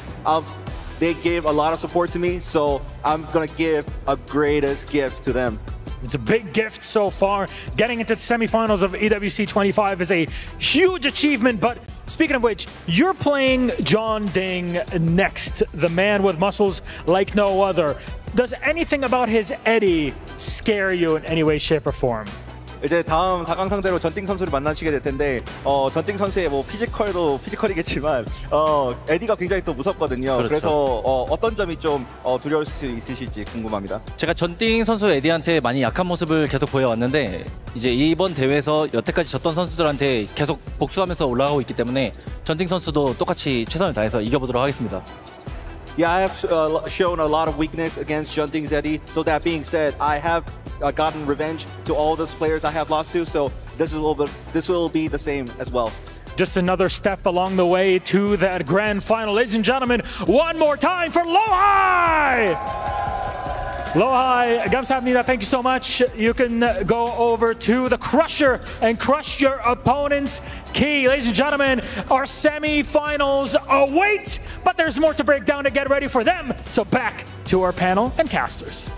they gave a lot of support to me. So I'm gonna give a greatest gift to them. It's a big gift so far. Getting into the semifinals of EWC 25 is a huge achievement. But speaking of which, you're playing John Ding next, the man with muscles like no other. Does anything about his Eddie scare you in any way, shape, or form? 이제 다음 4강 상대로 전띵 선수를 만나시게 될 텐데 전띵 선수의 뭐 피지컬도 피지컬이겠지만 에디가 굉장히 또 무섭거든요. 그렇죠. 그래서 어떤 점이 좀 두려울 수 있으실지 궁금합니다. 제가 전띵 선수 에디한테 많이 약한 모습을 계속 보여왔는데 이제 이번 대회에서 여태까지 졌던 선수들한테 계속 복수하면서 올라가고 있기 때문에 전띵 선수도 똑같이 최선을 다해서 이겨보도록 하겠습니다. Yeah, I have shown a lot of weakness against Junting's Eddie. So that being said, I have gotten revenge to all those players I have lost to. So this will be the same as well. Just another step along the way to that grand final. Ladies and gentlemen, one more time for Low High! Lohai, 감사합니다. Thank you so much. You can go over to the Crusher and crush your opponent's key. Ladies and gentlemen, our semi-finals await, but there's more to break down to get ready for them. So back to our panel and casters.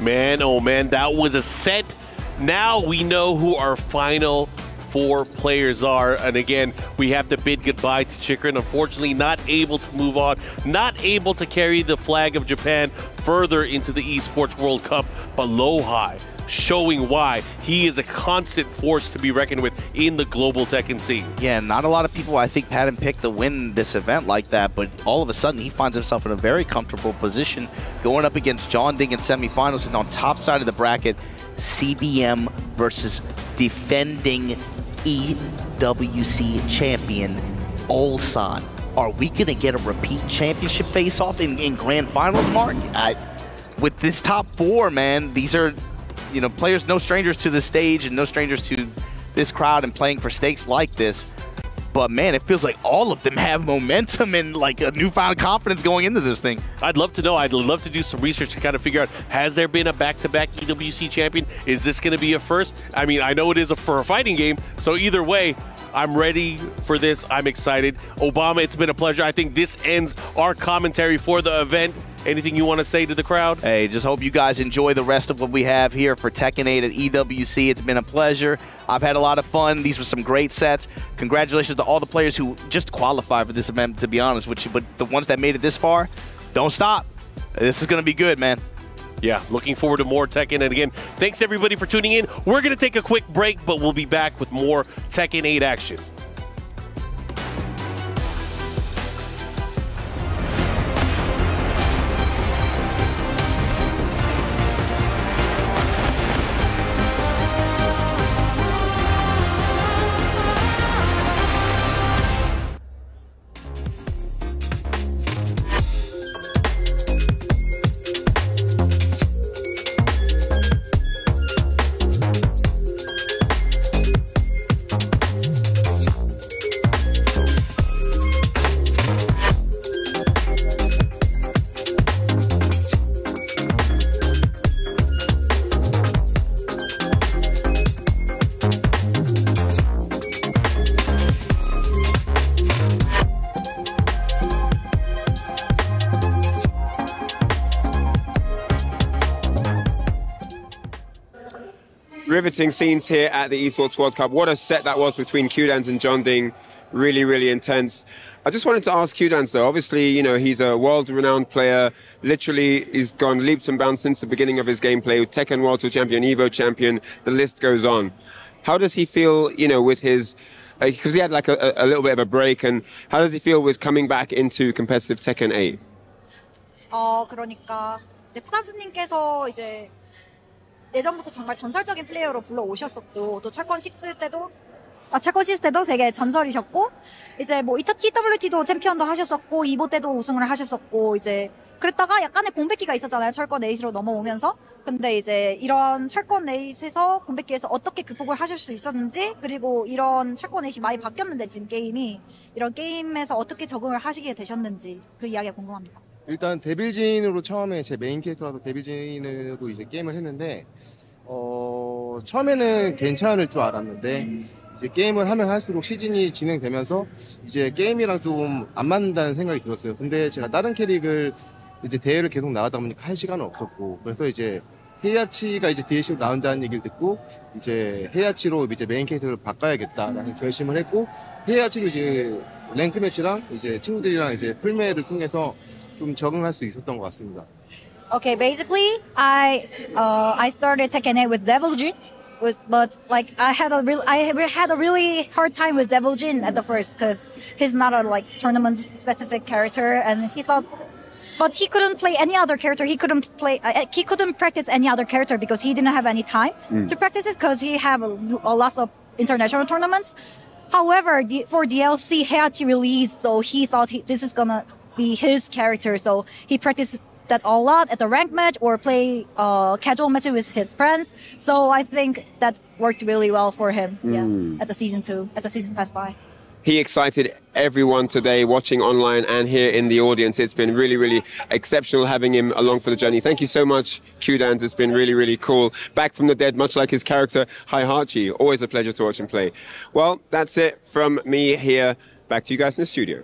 Man, oh man, that was a set. Now we know who our final 4 players are, and again, we have to bid goodbye to Chikrin. Unfortunately, not able to move on, not able to carry the flag of Japan further into the Esports World Cup, but Lohai showing why he is a constant force to be reckoned with in the global Tekken scene. Yeah, not a lot of people, I think, had him pick to win this event like that, but all of a sudden he finds himself in a very comfortable position going up against John Ding in semifinals, and on top side of the bracket, CBM versus defending EWC champion Ulsan. Are we going to get a repeat championship face-off in grand finals, Mark? With this top 4, man, these are, you know, players no strangers to the stage and no strangers to this crowd and playing for stakes like this. But man, it feels like all of them have momentum and like a newfound confidence going into this thing. I'd love to know. I'd love to do some research to kind of figure out, has there been a back-to-back EWC champion? Is this going to be a first? I mean, I know it is for a fighting game, so either way, I'm ready for this. I'm excited. Obama, it's been a pleasure. I think this ends our commentary for the event. Anything you want to say to the crowd? Hey, just hope you guys enjoy the rest of what we have here for Tekken 8 at EWC. It's been a pleasure. I've had a lot of fun. These were some great sets. Congratulations to all the players who just qualified for this event, to be honest with you. But the ones that made it this far, don't stop. This is going to be good, man. Yeah, looking forward to more Tekken. And again, thanks everybody for tuning in. We're going to take a quick break, but we'll be back with more Tekken 8 action. Riveting scenes here at the Esports World Cup. What a set that was between Q-Dance and John Ding. Really, really intense. I just wanted to ask Q-Dance though, obviously, you know, he's a world-renowned player. Literally, he's gone leaps and bounds since the beginning of his gameplay. Tekken World Tour Champion, Evo Champion, the list goes on. How does he feel, you know, with his, because he had like a little bit of a break, and how does he feel with coming back into competitive Tekken 8? 그러니까 이제 쿠단스님께서 이제 예전부터 정말 전설적인 플레이어로 불러오셨었고, 또 철권 6 때도 되게 전설이셨고, 이제 뭐 EWT도 챔피언도 하셨었고, 이보 때도 우승을 하셨었고, 이제 그랬다가 약간의 공백기가 있었잖아요. 철권 8으로 넘어오면서. 근데 이제 이런 철권 8에서 공백기에서 어떻게 극복을 하실 수 있었는지, 그리고 이런 철권 8이 많이 바뀌었는데 지금 게임이, 이런 게임에서 어떻게 적응을 하시게 되셨는지 그 이야기가 궁금합니다. 일단 데빌진으로 처음에 제 메인 캐릭터라도 데빌진으로 이제 게임을 했는데 처음에는 괜찮을 줄 알았는데 이제 게임을 하면 할수록 시즌이 진행되면서 이제 게임이랑 좀 안 맞는다는 생각이 들었어요. 근데 제가 다른 캐릭을 이제 대회를 계속 나가다 보니까 할 시간은 없었고, 그래서 이제 헤이아치가 이제 DLC로 나온다는 얘기를 듣고 이제 헤이아치로 이제 메인 캐릭터를 바꿔야겠다라는 결심을 했고, 헤이아치로 이제 랭크 매치랑 이제 친구들이랑 이제 풀매를 통해서 좀 적응할 수 있었던 것 같습니다. Okay, basically, I started Tekken 8 with Devil Jin, but like I had a really hard time with Devil Jin at the first because he's not a like tournament specific character, and he thought, but he couldn't play any other character. He couldn't practice any other character because he didn't have any time to practice it because he had a lot of international tournaments. However, for DLC, Heihachi released, so he thought this is gonna be his character, so he practiced that a lot at the rank match or play casual matches with his friends. So I think that worked really well for him. Yeah, at the season 2, at the season pass by. He excited everyone today watching online and here in the audience. It's been really, really exceptional having him along for the journey. Thank you so much, Q-Dance. It's been really, really cool. Back from the dead, much like his character, Haihachi. Always a pleasure to watch him play. Well, that's it from me here. Back to you guys in the studio.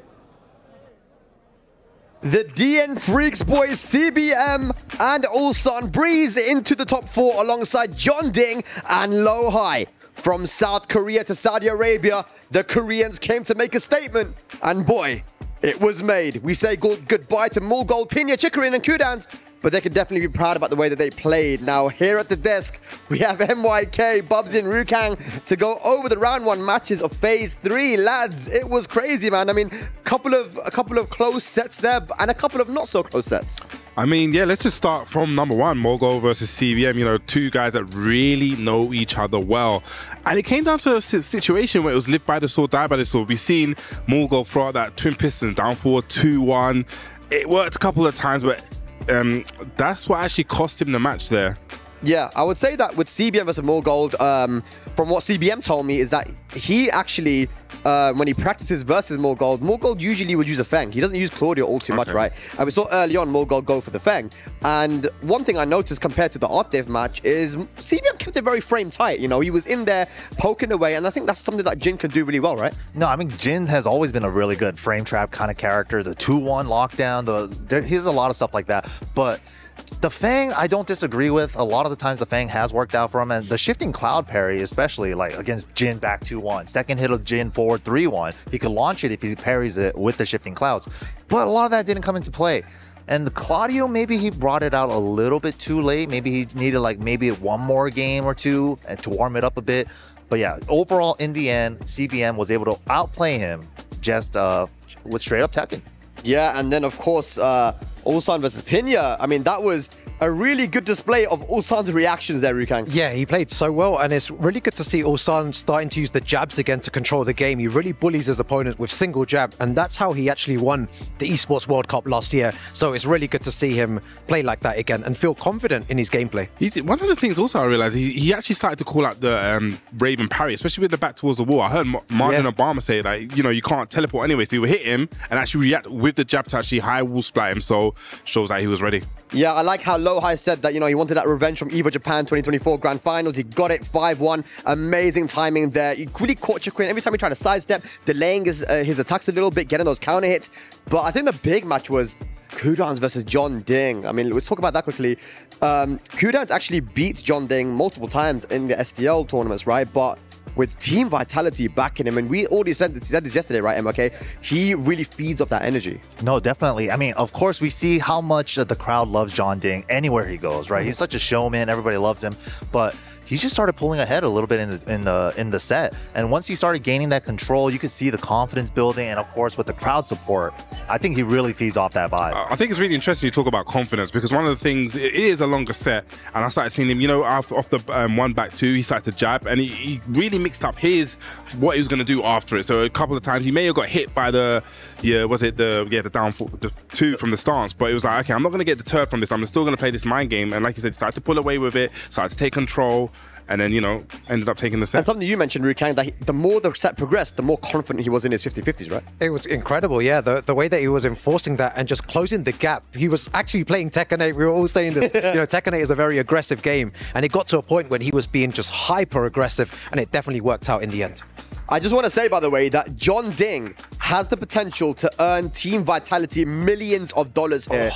The DN Freaks boys, CBM and Ulsan breeze into the top 4 alongside John Ding and Lo-Hai. From South Korea to Saudi Arabia, the Koreans came to make a statement, and boy, it was made. We say goodbye to Mulgold, Pinya, Chikarin and Q-Dance, but they can definitely be proud about the way that they played. Now, here at the desk, we have MYK, Bubsy and Rukang to go over the round 1 matches of Phase 3. Lads, it was crazy, man. I mean, a couple of close sets there, and a couple of not so close sets. I mean, yeah, let's just start from number 1, Mogul versus CBM. You know, 2 guys that really know each other well. And it came down to a situation where it was live by the sword, die by the sword. We've seen Mogul throw out that twin pistons down forward 2-1. It worked a couple of times, but that's what actually cost him the match there. Yeah, I would say that with CBM versus Morgold, from what CBM told me, is that he actually, when he practices versus Morgold usually would use a Feng. He doesn't use Claudio all too much, right? And we saw early on Morgold go for the Feng. And one thing I noticed compared to the Artdev match is CBM kept it very frame tight. You know, he was in there poking away, and I think that's something that Jin can do really well, right? No, I mean, Jin has always been a really good frame trap kind of character. The 2-1 lockdown, he has a lot of stuff like that. But the Fang, I don't disagree with. A lot of the times the Fang has worked out for him, and the shifting cloud parry, especially like against Jin back 2-1. Second hit of Jin forward 3-1. He could launch it if he parries it with the shifting clouds. But a lot of that didn't come into play. And the Claudio, maybe he brought it out a little bit too late. Maybe he needed like maybe 1 more game or 2 to warm it up a bit. But yeah, overall in the end, CBM was able to outplay him just with straight up Tekken. Yeah, and then of course, Ulsan versus Pinya. I mean, that was a really good display of Ulsan's reactions there, Rukang. Yeah, he played so well, and it's really good to see Ulsan starting to use the jabs again to control the game. He really bullies his opponent with single jab, and that's how he actually won the Esports World Cup last year. So it's really good to see him play like that again and feel confident in his gameplay. One of the things also I realized, he actually started to call out the Raven parry, especially with the back towards the wall. I heard Martin Obama say that, you know, you can't teleport anyway, so he would hit him and actually react with the jab to actually high wall splat him, so shows that he was ready. Yeah, I like how Lo-Hai said that, you know, he wanted that revenge from EVO Japan 2024 Grand Finals. He got it 5-1. Amazing timing there. He really caught Chikurin every time he tried to sidestep, delaying his attacks a little bit, getting those counter hits. But I think the big match was Q-Dance versus John Ding. I mean, let's talk about that quickly. Q-Dance actually beat John Ding multiple times in the SDL tournaments, right? But with team vitality backing him, and we already said this yesterday, right, MLK? He really feeds off that energy. No, definitely. I mean, of course, we see how much the crowd loves John Ding anywhere he goes, right? He's such a showman. Everybody loves him. But he just started pulling ahead a little bit in the set, and once he started gaining that control, you could see the confidence building, and of course with the crowd support, I think he really feeds off that vibe. I think it's really interesting you talk about confidence, because one of the things, it is a longer set, and I started seeing him, you know, off the 1-2, he started to jab, and he really mixed up what he was going to do after it. So a couple of times he may have got hit by the down 2 from the stance, but it was like, okay, I'm not going to get deterred from this. I'm still going to play this mind game, and like you said, started to pull away with it, started to take control. And then, you know, ended up taking the set. And something you mentioned, Rukang, that the more the set progressed, the more confident he was in his 50-50s, right? It was incredible, yeah. The way that he was enforcing that and just closing the gap. He was actually playing Tekken 8. We were all saying this. You know, Tekken 8 is a very aggressive game. And it got to a point when he was being just hyper aggressive. And it definitely worked out in the end. I just want to say, by the way, that John Ding has the potential to earn Team Vitality millions of dollars here.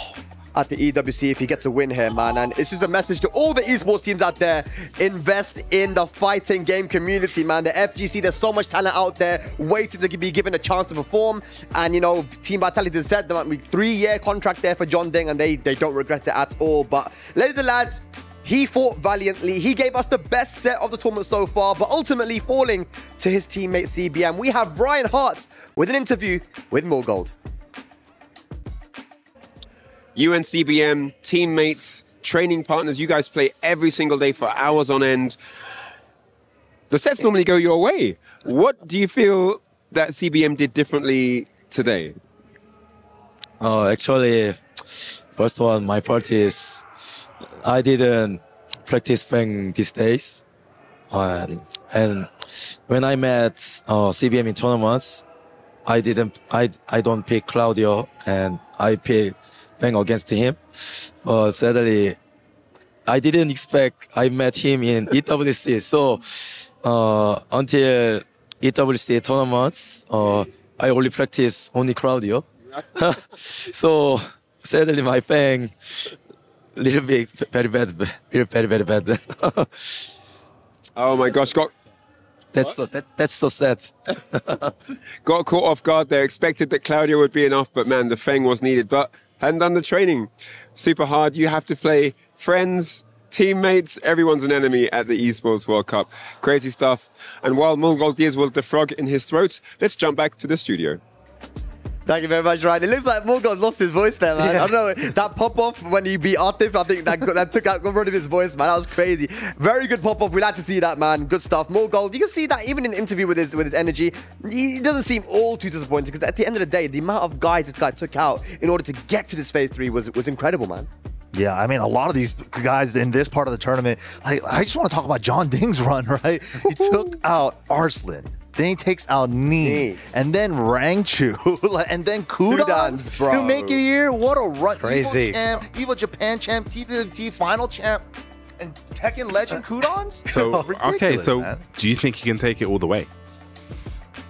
At the EWC if he gets a win here, man. And it's just a message to all the esports teams out there: invest in the fighting game community, man. The FGC, there's so much talent out there waiting to be given a chance to perform. And, you know, Team Vitality said there might be 3-year contract there for John Ding, and they don't regret it at all. But ladies and lads, he fought valiantly. He gave us the best set of the tournament so far, but ultimately falling to his teammate CBM. We have Brian Hart with an interview with Morgold. You and CBM, teammates, training partners, you guys play every single day for hours on end. The sets normally go your way. What do you feel that CBM did differently today? Actually, first one, my part is I didn't practice Fang these days. And when I met CBM in tournaments, I don't pick Claudio, and I pick Feng against him. But sadly, I didn't expect I met him in EWC. So until EWC tournaments, I only practice only Claudio. So sadly, my Feng little bit very bad. Oh my gosh, that's so sad. got caught off guard there. Expected that Claudio would be enough, but man, the Feng was needed. But hadn't done the training. Super hard. You have to play friends, teammates. Everyone's an enemy at the Esports World Cup. Crazy stuff. And while Mulgol deals the frog in his throat, let's jump back to the studio. Thank you very much, Ryan. It looks like Morgan's lost his voice there, man. Yeah. I don't know, that pop-off when he beat Atif, I think that got rid of his voice, man. That was crazy. Very good pop-off. We like to see that, man. Good stuff. Morgan, you can see that even in the interview with his energy, he doesn't seem all too disappointed, because at the end of the day, the amount of guys this guy took out in order to get to this phase 3 was incredible, man. Yeah, I mean, a lot of these guys in this part of the tournament, I just want to talk about John Ding's run, right? He took out Arslan. Then he takes out Nee, and then Rangchu, and then Kudans bro. to make it here. What a run. Crazy. Evo champ, Evo Japan champ, T50 final champ, and Tekken legend Kudans? So, okay, so man. do you think he can take it all the way?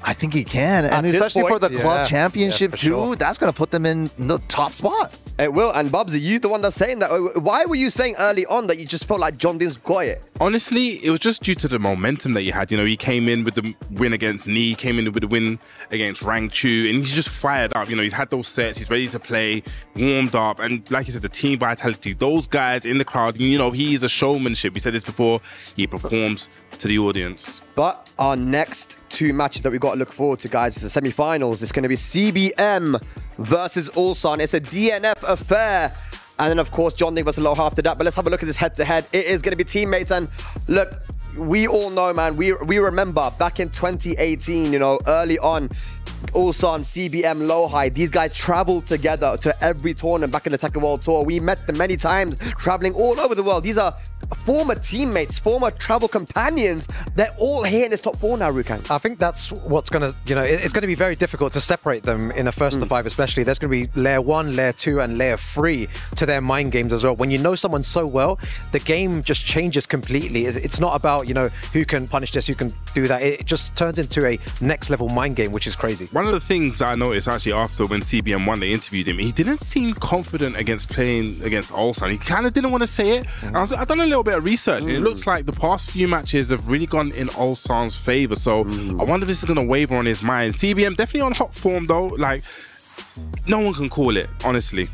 I think he can, and this especially point, for the club championship for too, sure. that's going to put them in the top spot. It will, and Bubsy, you the one that's saying that. Why were you saying early on that you just felt like John Ding's got it? Honestly, it was just due to the momentum that he had. You know, he came in with the win against Nee, came in with the win against Rangchu, and he's just fired up. You know, he's had those sets, he's ready to play, warmed up, and like you said, the team vitality, those guys in the crowd, you know, he is a showmanship. We said this before, he performs to the audience. But our next 2 matches that we've got to look forward to, guys, is the semi-finals. It's going to be CBM versus Ulsan. It's a DNF affair. And then, of course, John Ding versus Loha after that. But let's have a look at this head-to-head. It is going to be teammates. And look, we all know, man, we remember back in 2018, you know, early on, Ulsan, CBM, Lohi, these guys traveled together to every tournament back in the Tekken World Tour. We met them many times, traveling all over the world. These are former teammates, former travel companions. They're all here in this top 4 now, Rukan. I think that's what's going to, you know, it's going to be very difficult to separate them in a first to 5, especially. There's going to be layer 1, layer 2, and layer 3 to their mind games as well. When you know someone so well, the game just changes completely. It's not about, you know, who can punish this, who can do that. It just turns into a next level mind game, which is crazy. One of the things I noticed actually after when CBM won, they interviewed him, he didn't seem confident against playing against Ulsan. He kind of didn't want to say it. I've done a little bit of research, and it looks like the past few matches have really gone in Ulsan's favor. So I wonder if this is going to waver on his mind. CBM definitely on hot form though. Like, no one can call it, honestly.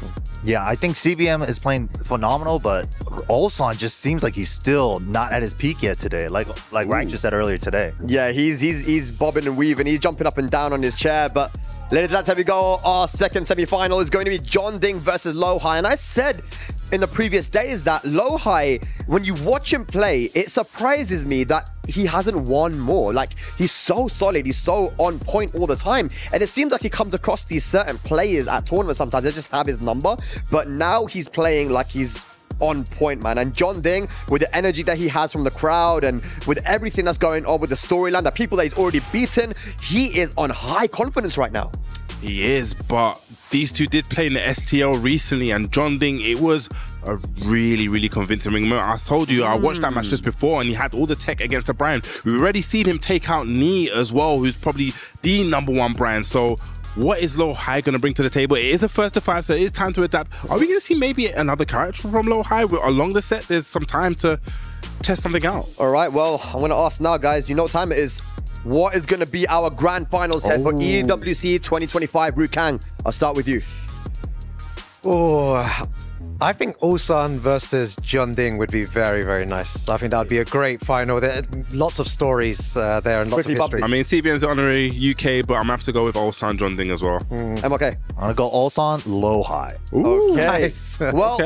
Yeah, I think CBM is playing phenomenal, but Ulsan just seems like he's still not at his peak yet today, like Rank just said earlier today. Yeah, he's bobbing and weaving. He's jumping up and down on his chair. But ladies and gentlemen, here we go. Our second semi-final is going to be John Ding versus Lohi. And I said in the previous days that Lohi, when you watch him play, it surprises me that he hasn't won more. Like, he's so solid, he's so on point all the time, and it seems like he comes across these certain players at tournaments sometimes, they just have his number, but now he's playing like he's on point, man. And John Ding, with the energy that he has from the crowd and with everything that's going on with the storyline, the people that he's already beaten, he is on high confidence right now. He is, but these two did play in the STL recently, and John Ding, it was a really, really convincing ring. I told you, I watched that match just before, and he had all the tech against the brand. We've already seen him take out Nee as well, who's probably the #1 brand. So what is Lohi going to bring to the table? It is a first to 5, so it is time to adapt. Are we going to see maybe another character from Lohi? Along the set, there's some time to test something out. All right, well, I'm going to ask now, guys. You know what time it is. What is going to be our grand finals head for EWC 2025? Rukang, I'll start with you. Oh, I think Ulsan versus John Ding would be very, very nice. I think that would be a great final. There are lots of stories there and lots of history. I mean, CBM's honorary UK, but I'm going to have to go with Ulsan John Ding as well. I'm okay. I'm going to go Ulsan Lohi. Okay. Nice. Well,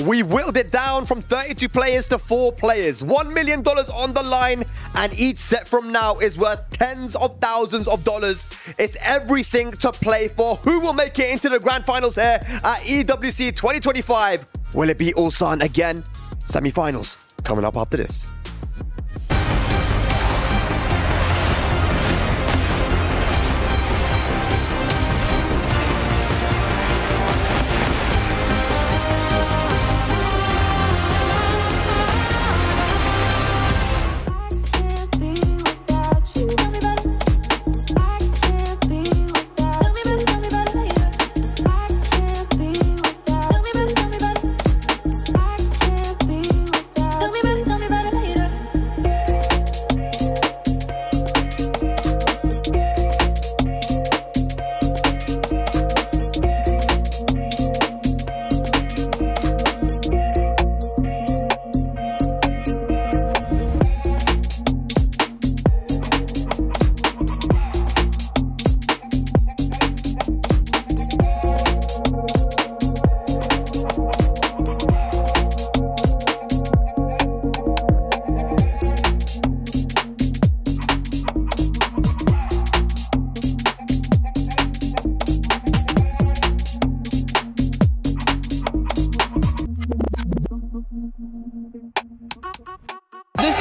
we whittled it down from 32 players to 4 players. $1 million on the line, and each set from now is worth tens of thousands of dollars. It's everything to play for. Who will make it into the grand finals here at EWC 2025? Will it be Ulsan again? Semi-finals coming up after this.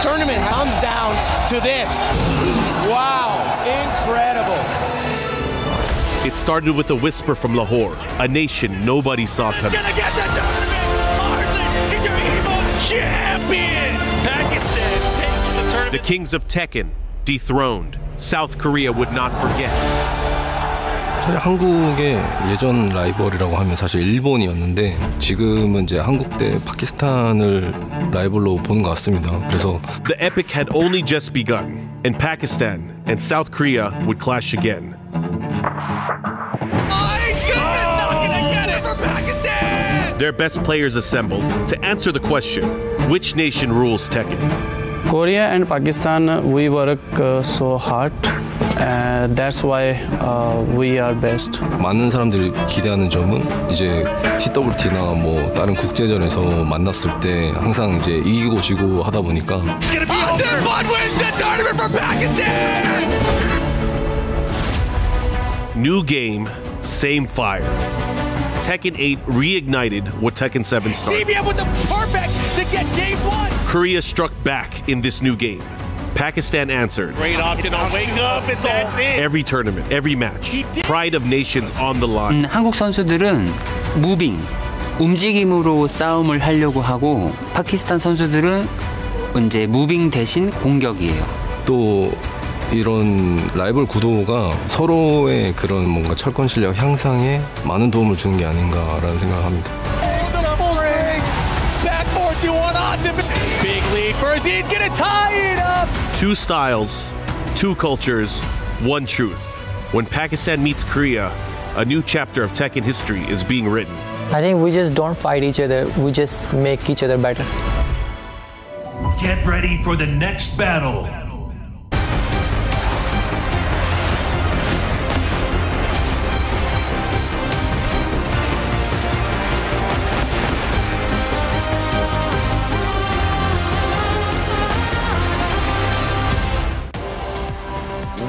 tournament comes down to this. Wow, incredible. It started with a whisper from Lahore, a nation nobody saw coming. Gonna get the tournament! Arslan is your Evo champion! Pakistan takes the tournament. The kings of Tekken dethroned. South Korea would not forget. 저희 한국의 예전 라이벌이라고 하면 사실 일본이었는데 지금은 이제 한국 대 파키스탄을 라이벌로 보는 것 같습니다. 그래서 The epic had only just begun, and Pakistan and South Korea would clash again. Their best players assembled to answer the question, which nation rules Tekken? Korea and Pakistan, we work so hard. That's why we are best. 많은 사람들이 기대하는 점은 이제 TWT나 뭐 다른 국제전에서 만났을 때 항상 이제 이기고 지고 하다 보니까 New game, same fire. Tekken 8 reignited what Tekken 7 started. CBM with the perfect to get game one. Korea struck back in this new game. Pakistan answered. Great option on wake up, and that's it. Every tournament, every match. Pride of nations on the line. 한국 선수들은 무빙, 움직임으로 싸움을 하려고 하고 파키스탄 선수들은 이제 무빙 대신 공격이에요. 또 이런 라이벌 구도가 서로의 그런 뭔가 철권 실력 향상에 많은 도움을 주는 게 아닌가라는 생각을 합니다. Big lead first, he's gonna tie it up. Two styles, two cultures, one truth. When Pakistan meets Korea, a new chapter of Tekken history is being written. I think we just don't fight each other, we just make each other better. Get ready for the next battle.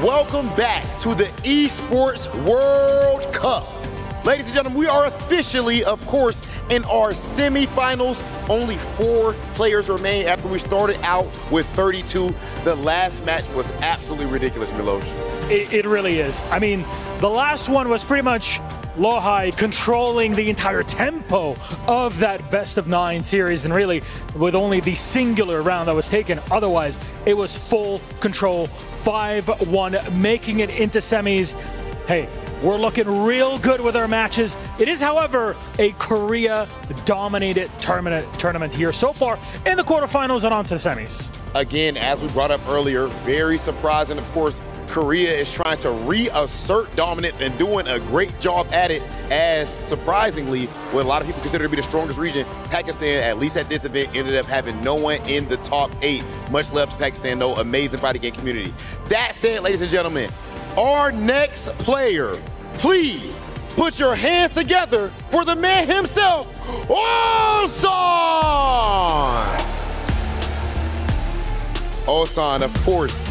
Welcome back to the Esports World Cup. Ladies and gentlemen, we are officially, of course, in our semifinals. Only 4 players remain after we started out with 32. The last match was absolutely ridiculous, Milosh. It really is. I mean, the last one was pretty much Lohai controlling the entire tempo of that best-of-9 series, and really with only the singular round that was taken. Otherwise, it was full control, 5-1, making it into semis. Hey, we're looking real good with our matches. It is, however, a Korea-dominated tournament here so far in the quarterfinals and on to the semis. Again, as we brought up earlier, very surprising, of course. Korea is trying to reassert dominance and doing a great job at it, as surprisingly, what a lot of people consider to be the strongest region, Pakistan, at least at this event, ended up having no one in the top 8. Much love to Pakistan, though. Amazing fighting game community. That said, ladies and gentlemen, our next player, please put your hands together for the man himself, Ulsan! Ulsan, of course,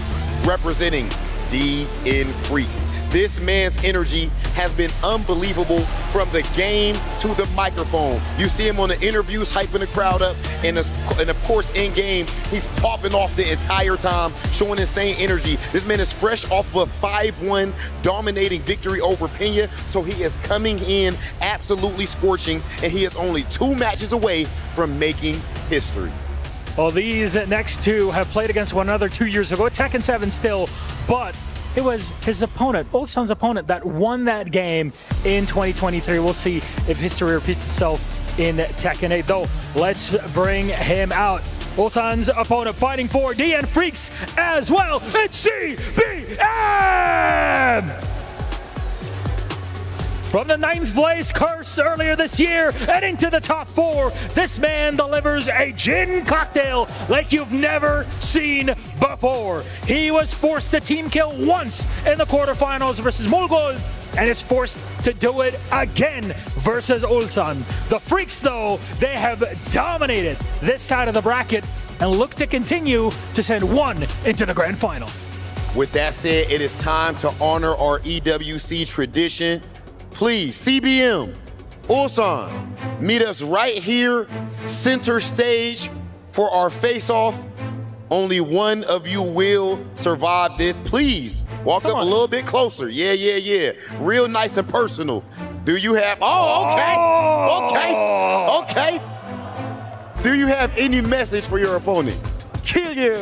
representing DN Freaks. This man's energy has been unbelievable from the game to the microphone. You see him on the interviews hyping the crowd up, and of course in game, he's popping off the entire time, showing insane energy. This man is fresh off of a 5-1 dominating victory over Pena, so he is coming in absolutely scorching, and he is only 2 matches away from making history. Well, these next 2 have played against one another 2 years ago, Tekken 7 still, but it was his opponent, Ulsan's opponent, that won that game in 2023. We'll see if history repeats itself in Tekken 8, though. Let's bring him out. Ulsan's opponent fighting for DN Freaks as well. It's CBM! From the 9th place curse earlier this year and into the top 4, this man delivers a gin cocktail like you've never seen before. He was forced to team kill once in the quarterfinals versus Mulgol and is forced to do it again versus Ulsan. The Freaks, though, they have dominated this side of the bracket and look to continue to send one into the grand final. With that said, it is time to honor our EWC tradition. Please, CBM, Ulsan, meet us right here, center stage, for our face-off. Only one of you will survive this. Please walk up a little bit closer. Yeah. Real nice and personal. Do you have, okay. Do you have any message for your opponent? Kill you.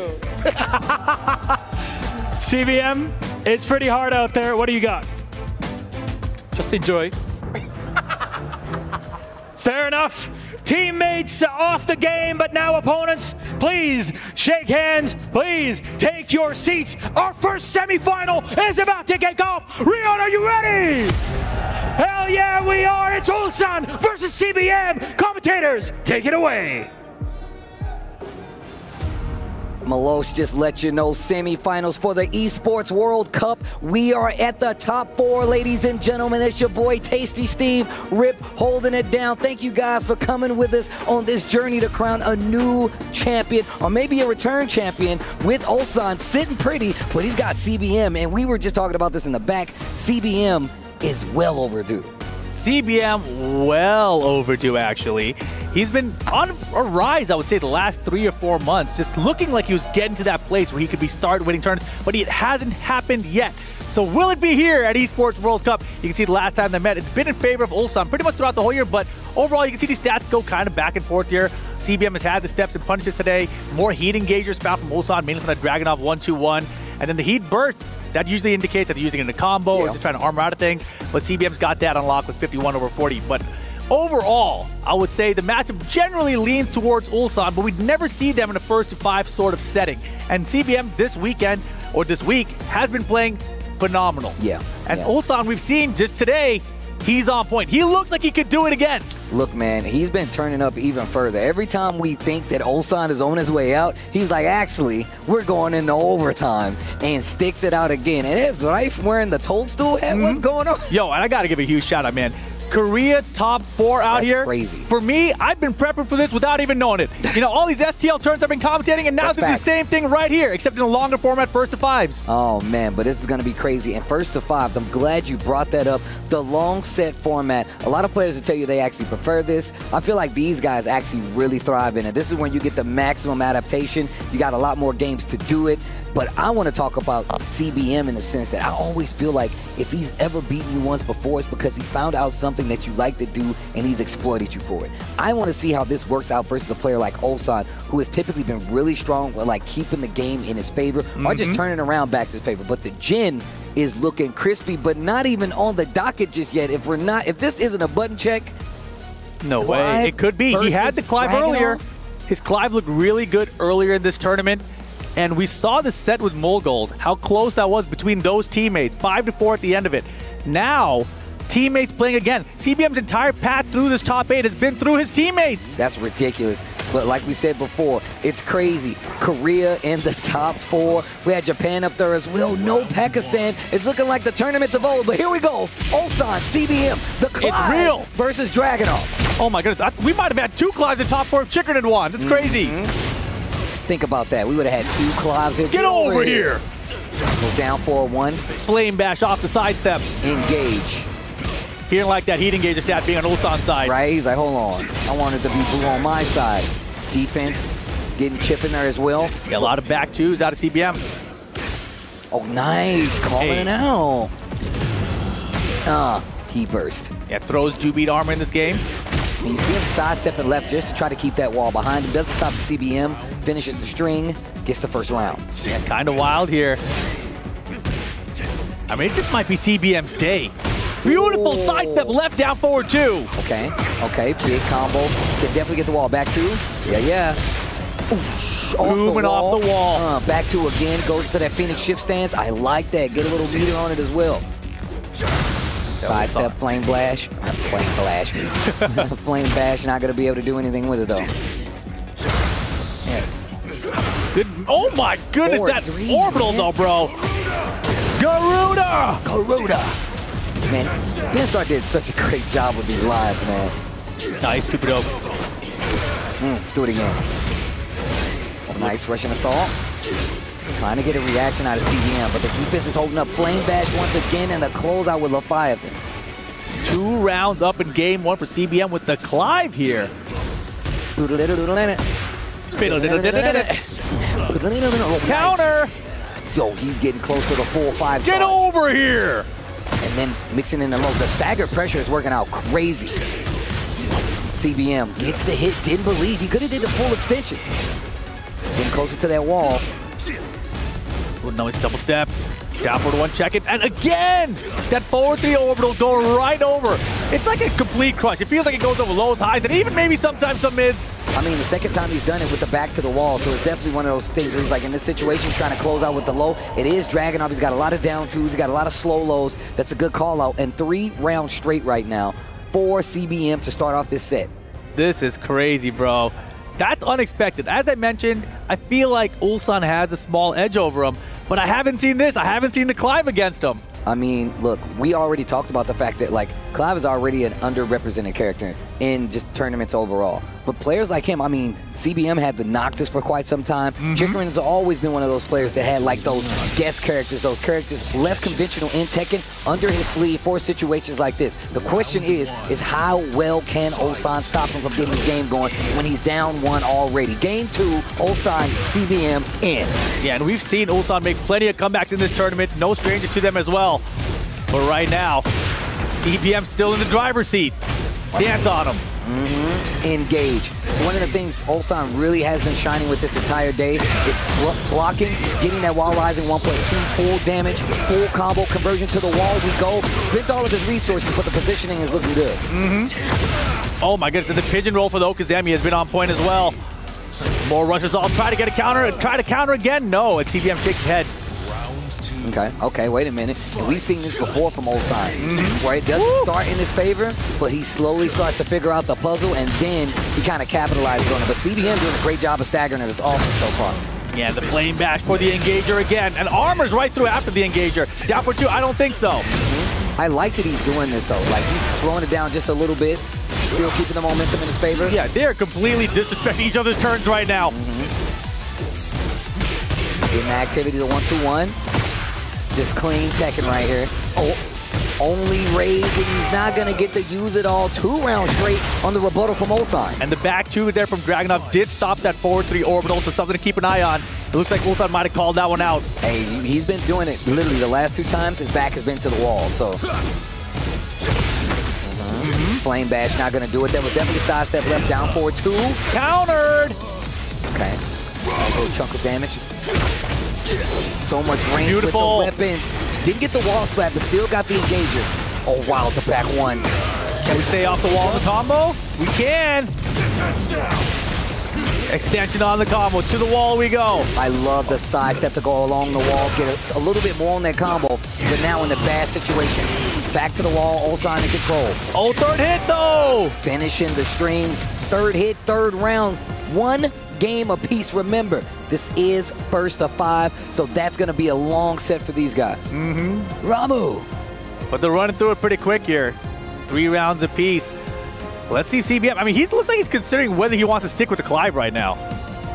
CBM, it's pretty hard out there. What do you got? Just enjoy. Fair enough. Teammates off the game, but now opponents, please shake hands. Please take your seats. Our first semifinal is about to kick off. Riyadh, are you ready? Hell yeah, we are. It's Ulsan versus CBM. Commentators, take it away. Malosh just let you know, semifinals for the Esports World Cup. We are at the top 4, ladies and gentlemen. It's your boy Tasty Steve, Rip, holding it down. Thank you guys for coming with us on this journey to crown a new champion, or maybe a return champion, with Ulsan sitting pretty, but he's got CBM, and we were just talking about this in the back. CBM is well overdue. CBM well overdue, actually. He's been on a rise, I would say, the last 3 or 4 months, just looking like he was getting to that place where he could start winning tournaments, but it hasn't happened yet. So will it be here at Esports World Cup? You can see the last time they met, it's been in favor of Ulsan pretty much throughout the whole year, but overall you can see these stats go kind of back and forth here. CBM has had the steps and punches today. More heat engagers found from Ulsan, mainly from the Dragunov 1-2-1. And then the heat bursts, that usually indicates that they're using it in a combo or just trying to armor out of things. But CBM's got that unlocked with 51/40. But overall, I would say the matchup generally leans towards Ulsan, but we'd never see them in a 1-to-5 sort of setting. And CBM this weekend, or this week, has been playing phenomenal. And Ulsan, we've seen just today, he's on point. He looks like he could do it again. Look, man, he's been turning up even further. Every time we think that Ulsan is on his way out, he's like, actually, we're going into overtime, and sticks it out again. And it's Rife wearing the toadstool hat. What's going on? Yo, and I got to give a huge shout out, man. Korea top 4 out That's here. Crazy. For me, I've been prepping for this without even knowing it. You know, all these STL turns I've been commentating, and now it's the same thing right here, except in a longer format, 1-to-5s. Oh, man, but this is going to be crazy. And 1-to-5s, I'm glad you brought that up. The long set format, a lot of players will tell you they actually prefer this. I feel like these guys actually really thrive in it. This is when you get the maximum adaptation. You got a lot more games to do it. But I want to talk about CBM in the sense that I always feel like if he's ever beaten you once before, it's because he found out something that you like to do and he's exploited you for it. I want to see how this works out versus a player like Ulsan, who has typically been really strong with like keeping the game in his favor or just turning around back to his favor. But the Jin is looking crispy, but not even on the docket just yet. If this isn't a button check, no way. It could be. He had the Clive earlier. His Clive looked really good earlier in this tournament. And we saw the set with Mulgold, how close that was between those teammates, 5-4 at the end of it. Now, teammates playing again. CBM's entire path through this top 8 has been through his teammates. That's ridiculous. But like we said before, it's crazy. Korea in the top 4. We had Japan up there as well. No Pakistan. It's looking like the tournament's of old. But here we go. Ulsan, CBM, the Clive real. versus Dragunov. Oh my goodness. We might have had 2 Clives in top 4 if Chicken had won. That's crazy. Think about that. We would have had 2 Clives here. Get over here. Go down 4-1. Flame bash off the sidestep. Engage. He didn't like that heat engager stat being on Ulsan's side. Right? He's like, hold on. I want it to be blue on my side. Defense getting chip in there as well. Yeah, a lot of back 2s out of CBM. Oh, nice. Calling it out. Key burst. Yeah, throws 2-beat armor in this game. And you see him sidestepping left just to try to keep that wall behind him. Doesn't stop the CBM. Finishes the string. Gets the first round. Yeah, kind of wild here. I mean, it just might be CBM's day. Beautiful sidestep left down forward 2. Okay. Big combo. Can definitely get the wall. Back 2. Yeah. Moving off the wall. Back 2 again. Goes to that Phoenix shift stance. I like that. Get a little meter on it as well. Sidestep, flame bash. Flame bash, not going to be able to do anything with it, though. Good. Oh, my goodness. That orbital, though, bro. Garuda. Man, Beanstar did such a great job with these lives, man. Nice, super dope. Do it again. Nice Russian assault. Trying to get a reaction out of CBM, but the defense is holding up. Flame bash once again, and the closeout with Leviathan. 2 rounds up in game 1 for CBM with the Clive here. Counter! Yo, he's getting close to the full 5 Get charge. over here! And then mixing in the low. The staggered pressure is working out crazy. CBM gets the hit, didn't believe. He could have did the full extension. Getting closer to that wall. Oh, no, it's double step. Down for the one, check it, and again! That forward 3 orbital going right over. It's like a complete crush. It feels like it goes over lows, highs, and even maybe sometimes some mids. I mean, the second time he's done it with the back to the wall, so it's definitely one of those things where he's like, in this situation, trying to close out with the low. It is dragging off. He's got a lot of down twos. He's got a lot of slow lows. That's a good call out. And 3 rounds straight right now for CBM to start off this set. This is crazy, bro. That's unexpected. As I mentioned, I feel like Ulsan has a small edge over him, but I haven't seen this. I haven't seen the Clive against him. I mean, look, we already talked about the fact that, like, Clive is already an underrepresented character in just tournaments overall. But players like him, I mean, CBM had the Noctis for quite some time. Chicorin has always been one of those players that had, like, those guest characters, those characters less conventional in Tekken under his sleeve for situations like this. The question is how well can Ulsan stop him from getting his game going when he's down 1 already? Game 2, Ulsan, CBM, in. Yeah, and we've seen Ulsan make plenty of comebacks in this tournament. No stranger to them as well. But right now, CBM still in the driver's seat. Dance on him. Engage. One of the things Ulsan really has been shining with this entire day is blocking, getting that wall rising 1+2, full damage, full combo, conversion to the wall. We go. Spent all of his resources, but the positioning is looking good. Oh my goodness, and the pigeon roll for the Okazemi has been on point as well. More rushers all try to get a counter, try to counter again. No, and CBM shakes his head. Okay, wait a minute. And we've seen this before from Ulsan, where it doesn't start in his favor, but he slowly starts to figure out the puzzle, and then he kind of capitalizes on it. But CBM doing a great job of staggering it as often so far. Yeah, the flame bash for the Engager again, and armor's right through after the Engager. Down for 2, I don't think so. I like that he's doing this though. Like, he's slowing it down just a little bit, still keeping the momentum in his favor. Yeah, they're completely disrespecting each other's turns right now. Getting the activity to 1-2-1. Just clean Tekken right here. Oh, only rage, and he's not going to get to use it all 2 rounds straight on the rebuttal from Ulsan. And the back 2 there from Dragunov did stop that forward 3 orbital, so something to keep an eye on. It looks like Ulsan might have called that one out. Hey, he's been doing it literally the last 2 times. His back has been to the wall, so. Flame bash not going to do it. That was definitely sidestep left, down forward 2. Countered! Okay. A little chunk of damage. So much range Beautiful. with the weapons. Didn't get the wall splat, but still got the Engager. Oh, wow, the back 1. Can we stay off the wall in the combo? We can! Extension on the combo. To the wall we go. I love the side step to go along the wall, get a little bit more on that combo, but now in the bad situation. Back to the wall, Ulsan in control. Oh, 3rd hit though! Finishing the strings. 3rd hit, 3rd round. 1 game apiece. Remember, this is first of 5, so that's going to be a long set for these guys. Ramu! But they're running through it pretty quick here. 3 rounds apiece. Let's see if CBM, I mean, he looks like he's considering whether he wants to stick with the Clive right now.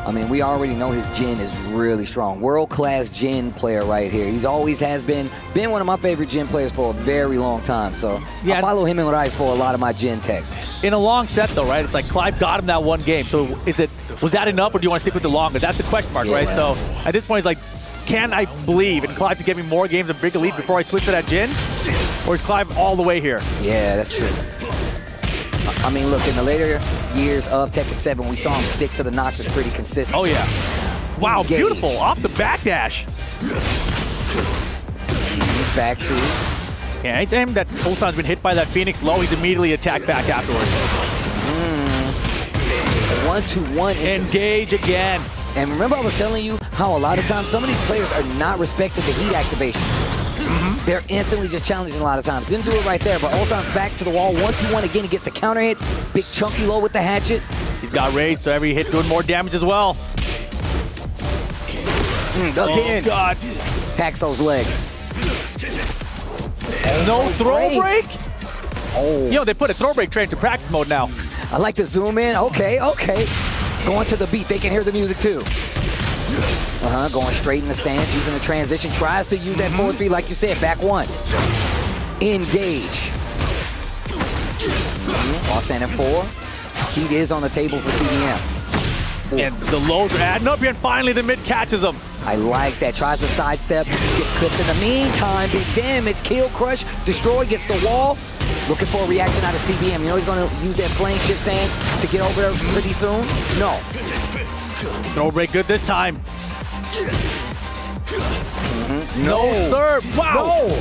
I mean, we already know his Jin is really strong. World-class Jin player right here. He's always has been one of my favorite Jin players for a very long time. So yeah, I follow him and Rai for a lot of my Jin tech. In a long set though, right? It's like Clive got him that 1 game. So was that enough, or do you want to stick with the longer? That's the question mark, right? So at this point, it's like, can I believe in Clive to give me more games and bigger lead before I switch to that Jin? Or is Clive all the way here? Yeah, that's true. I mean, look, in the later years of Tekken 7, we saw him stick to the Noctis pretty consistent. Oh, yeah. Wow, Engage. Beautiful. Off the backdash. Back 2. Yeah, anytime that Ulsan's been hit by that Phoenix low, he's immediately attacked back afterwards. 1-2-1. Engage again. And remember I was telling you how a lot of times some of these players are not respecting the heat activation. They're instantly just challenging a lot of times. Didn't do it right there, but Ulsan's back to the wall. 1-2-1 again. He gets the counter hit. Big chunky low with the hatchet. He's got rage, so every hit doing more damage as well. Again. Oh, God. Hacks those legs. No throw break? Oh. You know, they put a throw break train to practice mode now. I like to zoom in. Okay. Going to the beat. They can hear the music too. Going straight in the stance, using the transition. Tries to use that forward 3, like you said, back 1. Engage. While standing 4. Heat is on the table for CBM. And the lows are adding up here, and finally the mid catches him. I like that. Tries to sidestep, gets clipped in the meantime. Big damage, kill, crush, destroy, gets the wall. Looking for a reaction out of CBM. You know he's going to use that flame shift stance to get over there pretty soon? No. Throw break good this time. No, sir. Wow. No.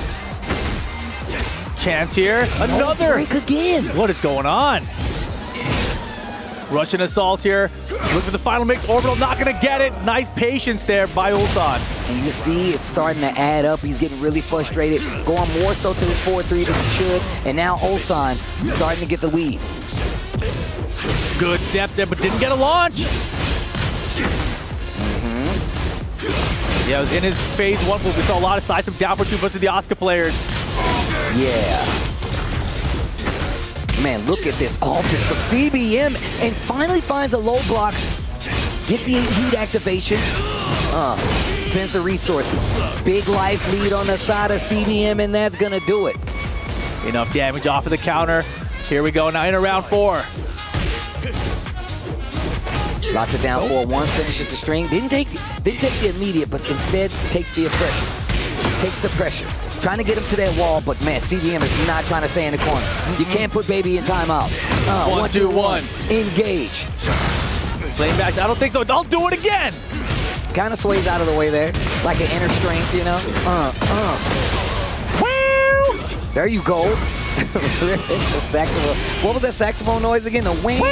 Chance here. Another. Break again. What is going on? Russian assault here. Look for the final mix. Orbital not going to get it. Nice patience there by Ulsan. And you see it's starting to add up. He's getting really frustrated. Going more so to this 4-3 than he should. And now Ulsan starting to get the lead. Good step there, but didn't get a launch. Yeah, it was in his phase 1 move. We saw a lot of sides from down for 2 versus the Oscar players. Yeah. Man, look at this offense from CBM, and finally finds a low block. Gets the heat activation. Spends the resources. Big life lead on the side of CBM, and that's gonna do it. Enough damage off of the counter. Here we go, now in round 4. Locks it down for one, finishes the string. Didn't take the immediate, but instead takes the pressure. Takes the pressure. Trying to get him to that wall, but man, CBM is not trying to stay in the corner. You can't put baby in timeout. 1-2-1. Engage. Flame back. I don't think so. I'll do it again. Kind of sways out of the way there, like an inner strength, you know. Woo! There you go. Saxophone. What was that saxophone noise again? The wing.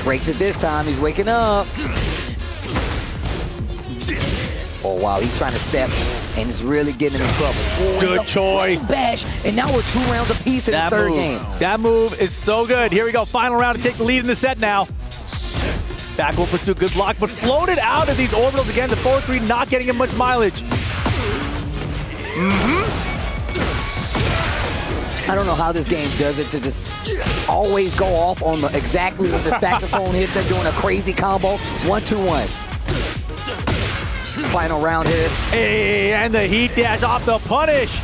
Breaks it this time. He's waking up. Oh, wow. He's trying to step and is really getting in trouble. Good choice. Bash. And now we're 2 rounds apiece in the third game. That move is so good. Here we go. Final round to take the lead in the set now. Back will pursue good block, but floated out of these orbitals again. The 4-3 not getting him much mileage. I don't know how this game does it to just always go off on exactly when the saxophone hits. They're doing a crazy combo. 1-2-1. Final round here. Hey, and the heat dash off the punish.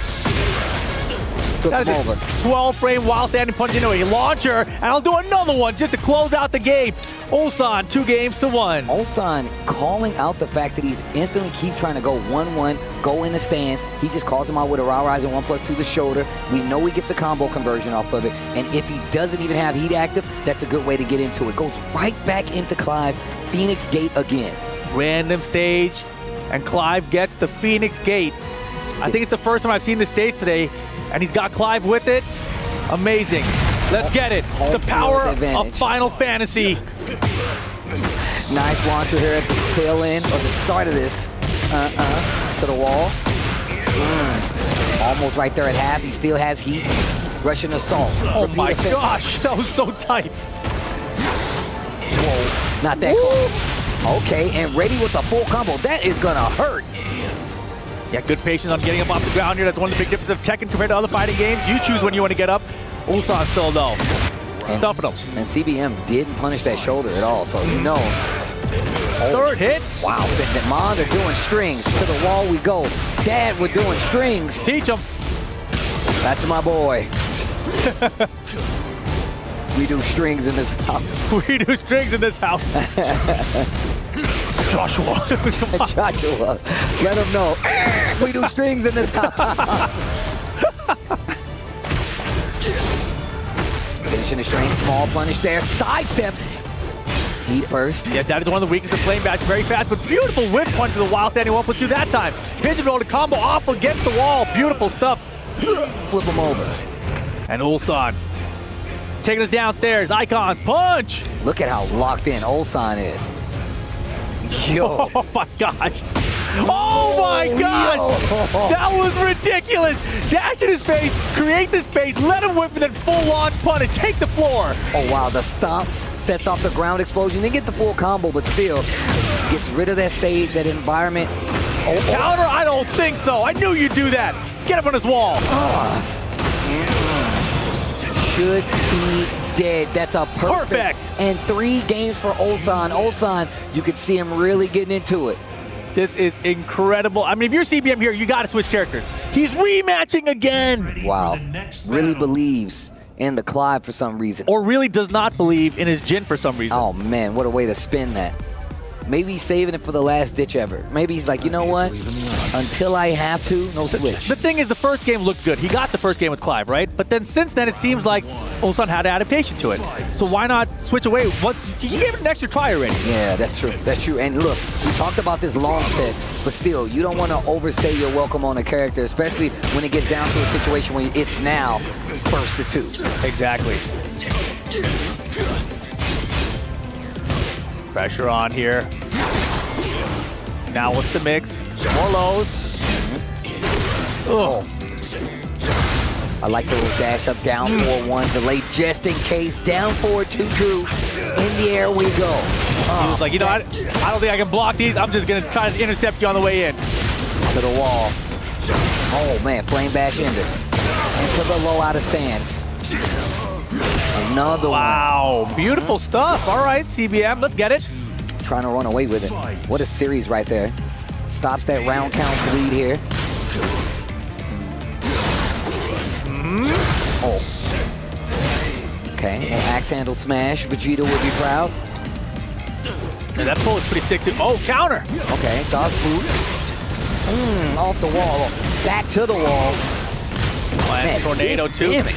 That is a 12-frame while standing punch into a launcher, and I'll do another one just to close out the game. Ulsan, 2-1. Ulsan calling out the fact that he's instantly keep trying to go 1-1, go in the stance. He just calls him out with a raw rising 1+ to the shoulder. We know he gets a combo conversion off of it, and if he doesn't even have heat active, that's a good way to get into it. Goes right back into Clive. Phoenix Gate again. Random stage, and Clive gets the Phoenix Gate. I think it's the first time I've seen this stage today, and he's got Clive with it. Amazing. Let's get it. The power of Final Fantasy. Nice launcher here at the tail end, or the start of this. To the wall. Almost right there at half. He still has heat. Russian assault. Oh my gosh, that was so tight. Whoa, not that close. Okay, and ready with the full combo. That is gonna hurt. Yeah, good patience on getting him off the ground here. That's one of the big differences of Tekken compared to other fighting games. You choose when you want to get up. Ulsan's still low. Stuffing him. And CBM didn't punish that shoulder at all, so you know. Third hit. Wow, Mom, they're doing strings. To the wall we go. Dad, we're doing strings. Teach him. That's my boy. We do strings in this house. We do strings in this house. Joshua. Joshua, let him know. We do strings in this house. Finishing the string, small punish there. Sidestep. Heat burst. Yeah, that is one of the weaknesses of playing back very fast, but beautiful whip punch to the wild standing 1+2 that time. Pigeon roll to combo off against the wall. Beautiful stuff. Flip him over. And Ulsan taking us downstairs. Icons, punch! Look at how locked in Ulsan is. Yo. Oh my gosh. Oh my gosh! That was ridiculous! Dash in his face, create the space, let him whip, and then full launch punish. Take the floor. Oh wow, the stomp sets off the ground explosion. They get the full combo, but still gets rid of that stage, that environment. Counter? I don't think so. I knew you'd do that. Get up on his wall. Should be dead. That's a perfect. And 3 games for Ulsan. Ulsan, you could see him really getting into it. This is incredible. I mean, if you're CBM here, you got to switch characters. He's rematching again. Wow. Really believes in the Clive for some reason. Or really does not believe in his Jhin for some reason. Oh, man, what a way to spin that. Maybe he's saving it for the last ditch ever. Maybe he's like, you know what? Until I have to, no switch. The thing is, the first game looked good. He got the first game with Clive, right? But then since then, it seems like Ulsan had adaptation to it. So why not switch away? You gave it an extra try already. Yeah, that's true. That's true. And look, we talked about this long set, but still, you don't want to overstay your welcome on a character, especially when it gets down to a situation where it's now first to 2. Exactly. Pressure on here. Now what's the mix? More lows. Oh. I like the little dash up, down 4-1, delay just in case, down 4-2-2. In the air we go. He was like, you know, I don't think I can block these. I'm just going to try to intercept you on the way in. To the wall. Oh, man, flame bash ended. Into the low out of stance. Another one. Wow, beautiful stuff. All right, CBM, let's get it. Trying to run away with it. What a series right there. Stops that round count lead here. Oh. Okay, axe handle smash. Vegeta would be proud. Yeah, that pull is pretty sick too. Oh, counter. Okay, dodge boot. Off the wall. Back to the wall. Man, tornado too. Damn it.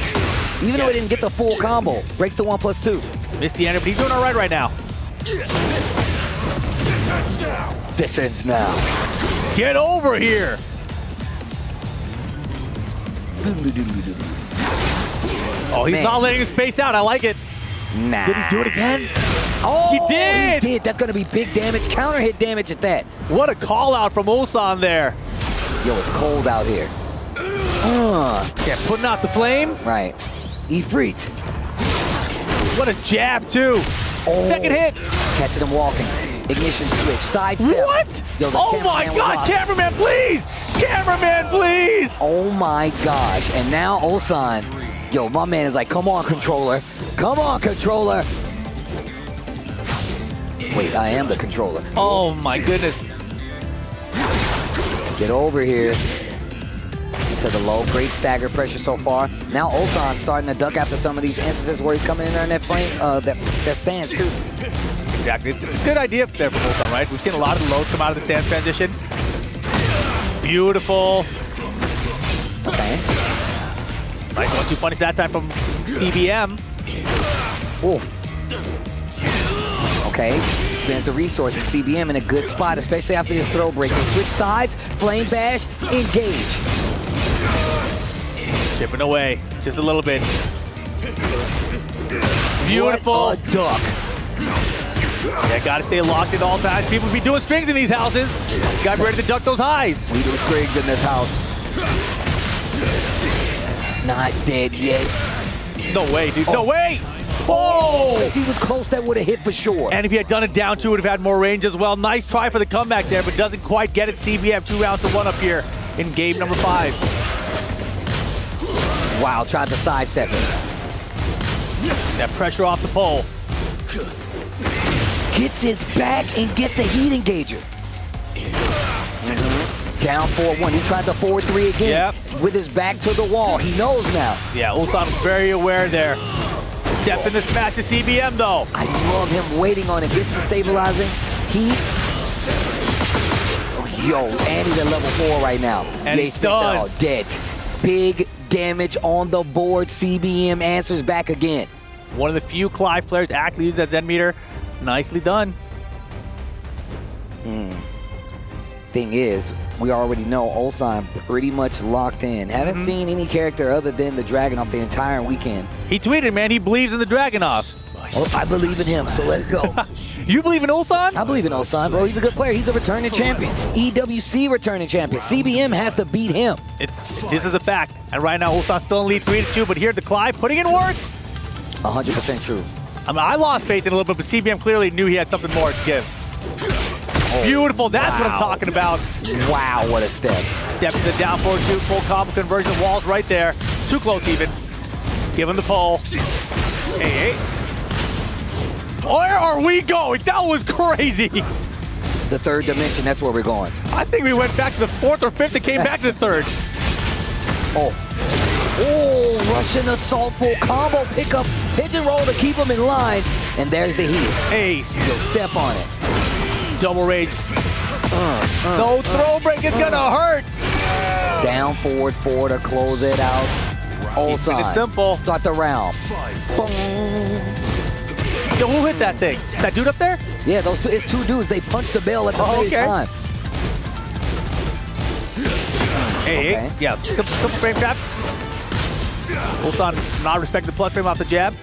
Even though he didn't get the full combo. Breaks the 1+2. Missed the ender, but he's doing all right now. This ends now. Get over here. Oh, he's not letting him space out. I like it. Nah. Did he do it again? Oh, he did. He did. That's going to be big damage. Counter hit damage at that. What a call out from Ulsan there. Yo, it's cold out here. Yeah, putting out the flame. Right. Ifrit. What a jab, too. Oh. Second hit. Catching him walking. Ignition switch. Sidestep. What? Yo, oh my gosh, cameraman, please! Cameraman, please! Oh my gosh. And now Ulsan. Yo, my man is like, come on, controller. Come on, controller. Wait, I am the controller. Oh my goodness. Get over here. To the low, great stagger pressure so far. Now Ulsan starting to duck after some of these instances where he's coming in there in that flame, that stance too. Exactly. It's a good idea there for Ulsan, right? We've seen a lot of the lows come out of the stance transition. Beautiful. Okay. Nice 1-2 punish that time from CBM. Oof. Okay. Spends the resources. CBM in a good spot, especially after this throw break. They switch sides, flame bash, engage. Chipping away, just a little bit. Beautiful. What a duck. Yeah, gotta stay locked at all times. People be doing strings in these houses. Got ready to duck those highs. We do strings in this house. Not dead yet. No way, dude. No way. Oh! If he was close, that would have hit for sure. And if he had done it down 2, would have had more range as well. Nice try for the comeback there, but doesn't quite get it. CBM 2 rounds to 1 up here in game number 5. Wow, tried to sidestep it. That pressure off the pole. Gets his back and gets the heat engager. Down 4-1. He tried the 4-3 again with his back to the wall. He knows now. Yeah, Ulsan was very aware there. Step in the smash to CBM though. I love him waiting on it. Gets the stabilizing. Heat. Oh, yo, and he's at level 4 right now. And he's done. Oh, dead. Big damage on the board. CBM answers back again. One of the few Clive players actually used that Zen meter. Nicely done. Thing is, we already know Ulsan pretty much locked in. Haven't seen any character other than the Dragunov the entire weekend. He tweeted, man, he believes in the Dragunov. Oh, I believe in him, so let's go. You believe in Ulsan? I believe in Ulsan, bro. He's a good player. He's a returning champion. EWC returning champion. CBM has to beat him. This is a fact. And right now, Ulsan's still in lead 3-2, but here the Clive putting in work. 100% true. I mean, I lost faith in a little bit, but CBM clearly knew he had something more to give. Oh, beautiful. That's what I'm talking about. Wow, what a step. Step to the down 4-2, full combo conversion. Walls right there. Too close even. Give him the pull. Hey. Where are we going? That was crazy. The third dimension, that's where we're going. I think we went back to the 4th or 5th and came back to the 3rd. Oh, Russian assault, full combo pickup, pigeon roll to keep him in line. And there's the heat. Hey. He'll step on it. Double rage. No throw break is gonna hurt. Down forward, four to close it out. Ulsan. It's simple. Start the round. Yo, who hit that thing? That dude up there? Yeah, those two, it's two dudes. They punch the bell at the same time. Hey, yes. Simple frame trap. Ulsan not respecting the plus frame off the jab.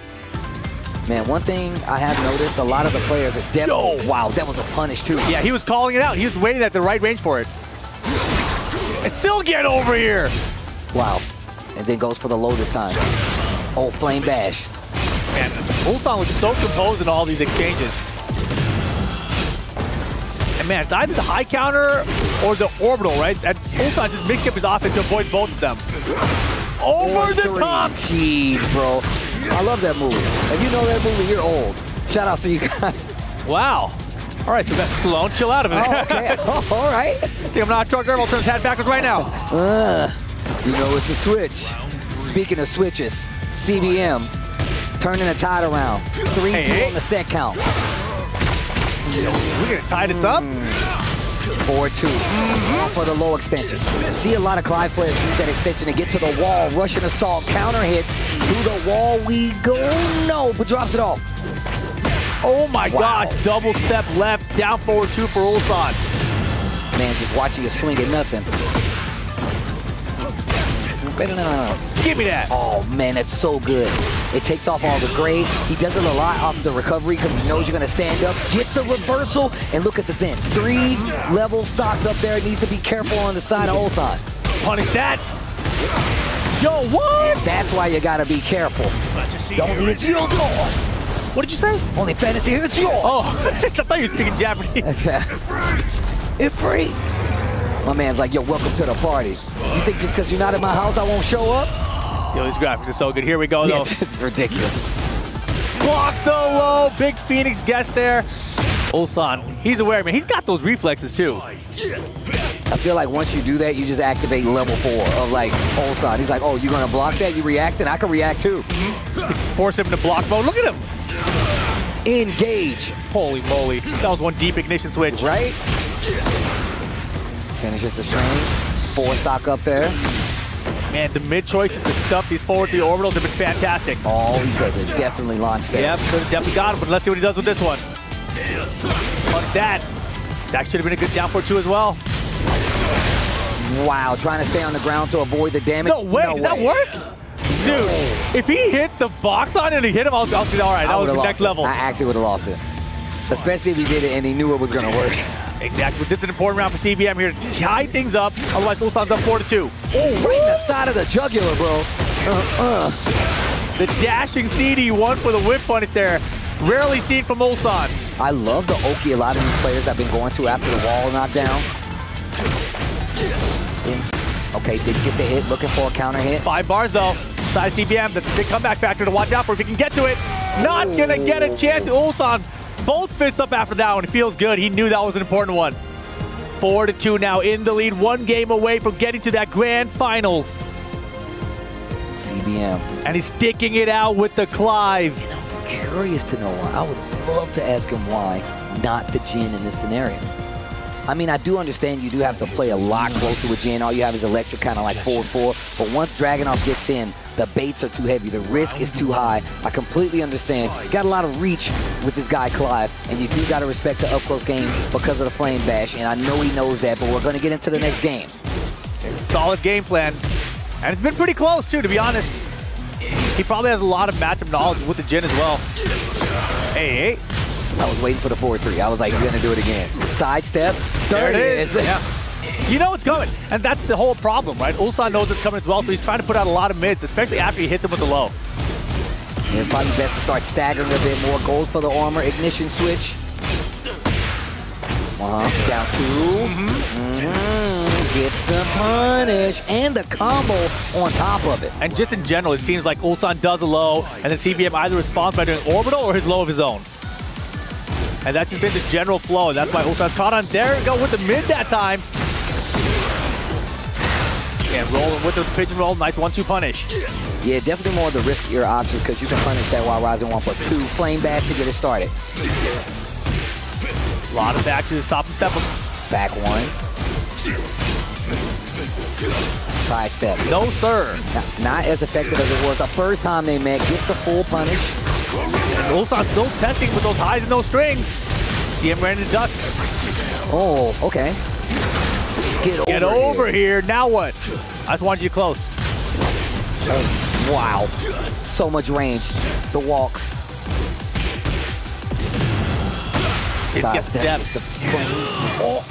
Man, one thing I have noticed, a lot of the players are definitely... Wow, that was a punish too. Yeah, he was calling it out. He was waiting at the right range for it. And still get over here. Wow. And then goes for the low this time. Oh, flame bash. Man, Ulsan was so composed in all these exchanges. And man, it's either the high counter or the orbital, right? And Ulsan just mixed up his offense to avoid both of them. Over the top! Jeez, bro. I love that move. If you know that movie, you're old. Shout out to you guys. Wow. All right, so that's Sloan. Chill out of it. Oh, okay. All right. I think I'm not truck. I'll turn his head backwards right now. You know it's a switch. Speaking of switches, CBM turning the tide around. 3-2 on the set count. We're going to tie this up. 4-2 for the low extension. See a lot of Clive players use that extension to get to the wall. Russian assault, counter hit. Through the wall we go. No, but drops it off. Oh my gosh, double step left, down forward 2 for Ulsan. Man, just watching you swing at nothing. No. Give me that. Oh man, that's so good. It takes off all the grade. He does it a lot off the recovery because he knows you're going to stand up. Gets the reversal, and look at the Zen. 3 level stocks up there. Needs to be careful on the side of Ulsan. Punish that. Yo, what? And that's why you got to be careful. Only it's yours. What did you say? Only fantasy here, it's yours. Oh, I thought you were speaking Japanese. It's free. My man's like, yo, welcome to the party. You think just because you're not in my house, I won't show up? Yo, these graphics are so good. Here we go, though. It's ridiculous. Blocks the low. Big Phoenix gets there. Ulsan, he's aware, man. He's got those reflexes, too. I feel like once you do that, you just activate level 4 of, like, Ulsan. He's like, oh, you're going to block that? You reacting? I can react, too. Force him into block mode. Look at him. Engage. Holy moly. That was one deep ignition switch. Right? Finishes the strain. 4 stock up there. Man, the mid choices to stuff these forward 3 orbitals have been fantastic. Oh, he could have definitely launched that. Yep, could have definitely got him, but let's see what he does with this one. Punch that. That should have been a good down forward 2 as well. Wow, trying to stay on the ground to avoid the damage. No way, does that work? Dude, if he hit the box on it and he hit him, I'll say, all right, that was the next level. I actually would have lost it. Especially if he did it and he knew it was going to work. Exactly. This is an important round for CBM here to tie things up. Otherwise, Ulsan's up 4-2. Oh, right in the side of the jugular, bro. The dashing CD1 for the whip punish there. Rarely seen from Ulsan. I love the Oki a lot of these players have been going to after the wall knockdown. Okay, didn't get the hit. Looking for a counter hit. 5 bars, though. Side CBM, that's a big comeback factor to watch out for if he can get to it. Not going to get a chance. Ulsan, both fists up after that one. It feels good. He knew that was an important one. 4-2 now in the lead. 1 game away from getting to that grand finals. CBM. And he's sticking it out with the Clive. And I'm curious to know why. I would love to ask him why not the Jin in this scenario. I mean, I do understand you do have to play a lot closer with Jin. All you have is electric, kind of like 4-4. But once Dragunov gets in, the baits are too heavy. The risk is too high. I completely understand. Got a lot of reach with this guy, Clive. And you do got to respect the up-close game because of the flame bash. And I know he knows that, but we're going to get into the next game. Solid game plan. And it's been pretty close, too, to be honest. He probably has a lot of matchup knowledge with the Jin as well. Hey. I was waiting for the 4-3. I was like, he's going to do it again. Sidestep. There it is. Yeah. You know it's coming. And that's the whole problem, right? Ulsan knows it's coming as well, so he's trying to put out a lot of mids, especially after he hits him with the low. Yeah, it's probably best to start staggering a bit more. Goes for the armor. Ignition switch. Down 2. Gets the punish. And the combo on top of it. And just in general, it seems like Ulsan does a low, and then CBM either responds by doing orbital or his low of his own. And that's just been the general flow, and that's why Ulsan's caught on. There we go with the mid that time. And rolling with the pigeon roll. Nice 1-2 punish. Yeah, definitely more of the riskier options because you can punish that while rising 1+2. Flame bash to get it started. A lot of back to the top and step. Back one. Side step. No, sir. Not as effective as it was the first time they met. Gets the full punish. Ulsan's still testing with those highs and those strings. See him ready to duck. Oh, okay. Get over here. Now what? I just wanted you close. Oh, wow. So much range. The walks. It gets steps.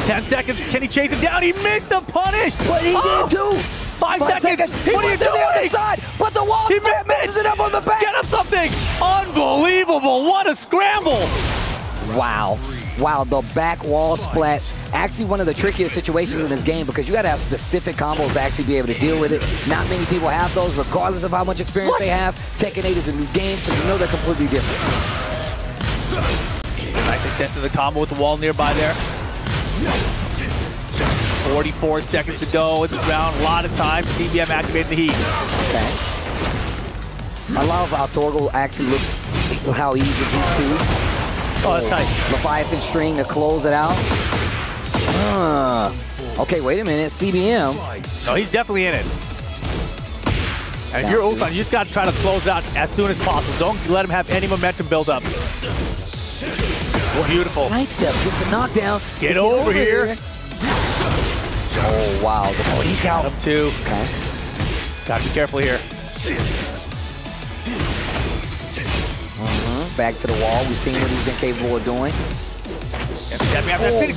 10 seconds. Can he chase him down? He missed the punish. But he did too. 5 seconds. What are you doing? To the other side, but the wall messes it up on the back. Get him something. Unbelievable. What a scramble. Wow. Wow, the back wall splat. Actually one of the trickiest situations in this game because you got to have specific combos to actually be able to deal with it. Not many people have those, regardless of how much experience they have. Tekken 8 is a new game, so you know they're completely different. Nice extent to the combo with the wall nearby there. 44 seconds to go in this round. A lot of time. CBM activating the heat. Okay. I love how Torgal actually looks, how easy heat too. Oh, that's tight. Leviathan string to close it out. Okay, wait a minute. CBM. No, he's definitely in it. And if you're Ulsan, you just got to try to close it out as soon as possible. Don't let him have any momentum build up. Beautiful. Side step, gets the knockdown. Get over here. Oh, wow. The peek out. Him too. Okay. Got to be careful here. Back to the wall. We've seen what he's been capable of doing.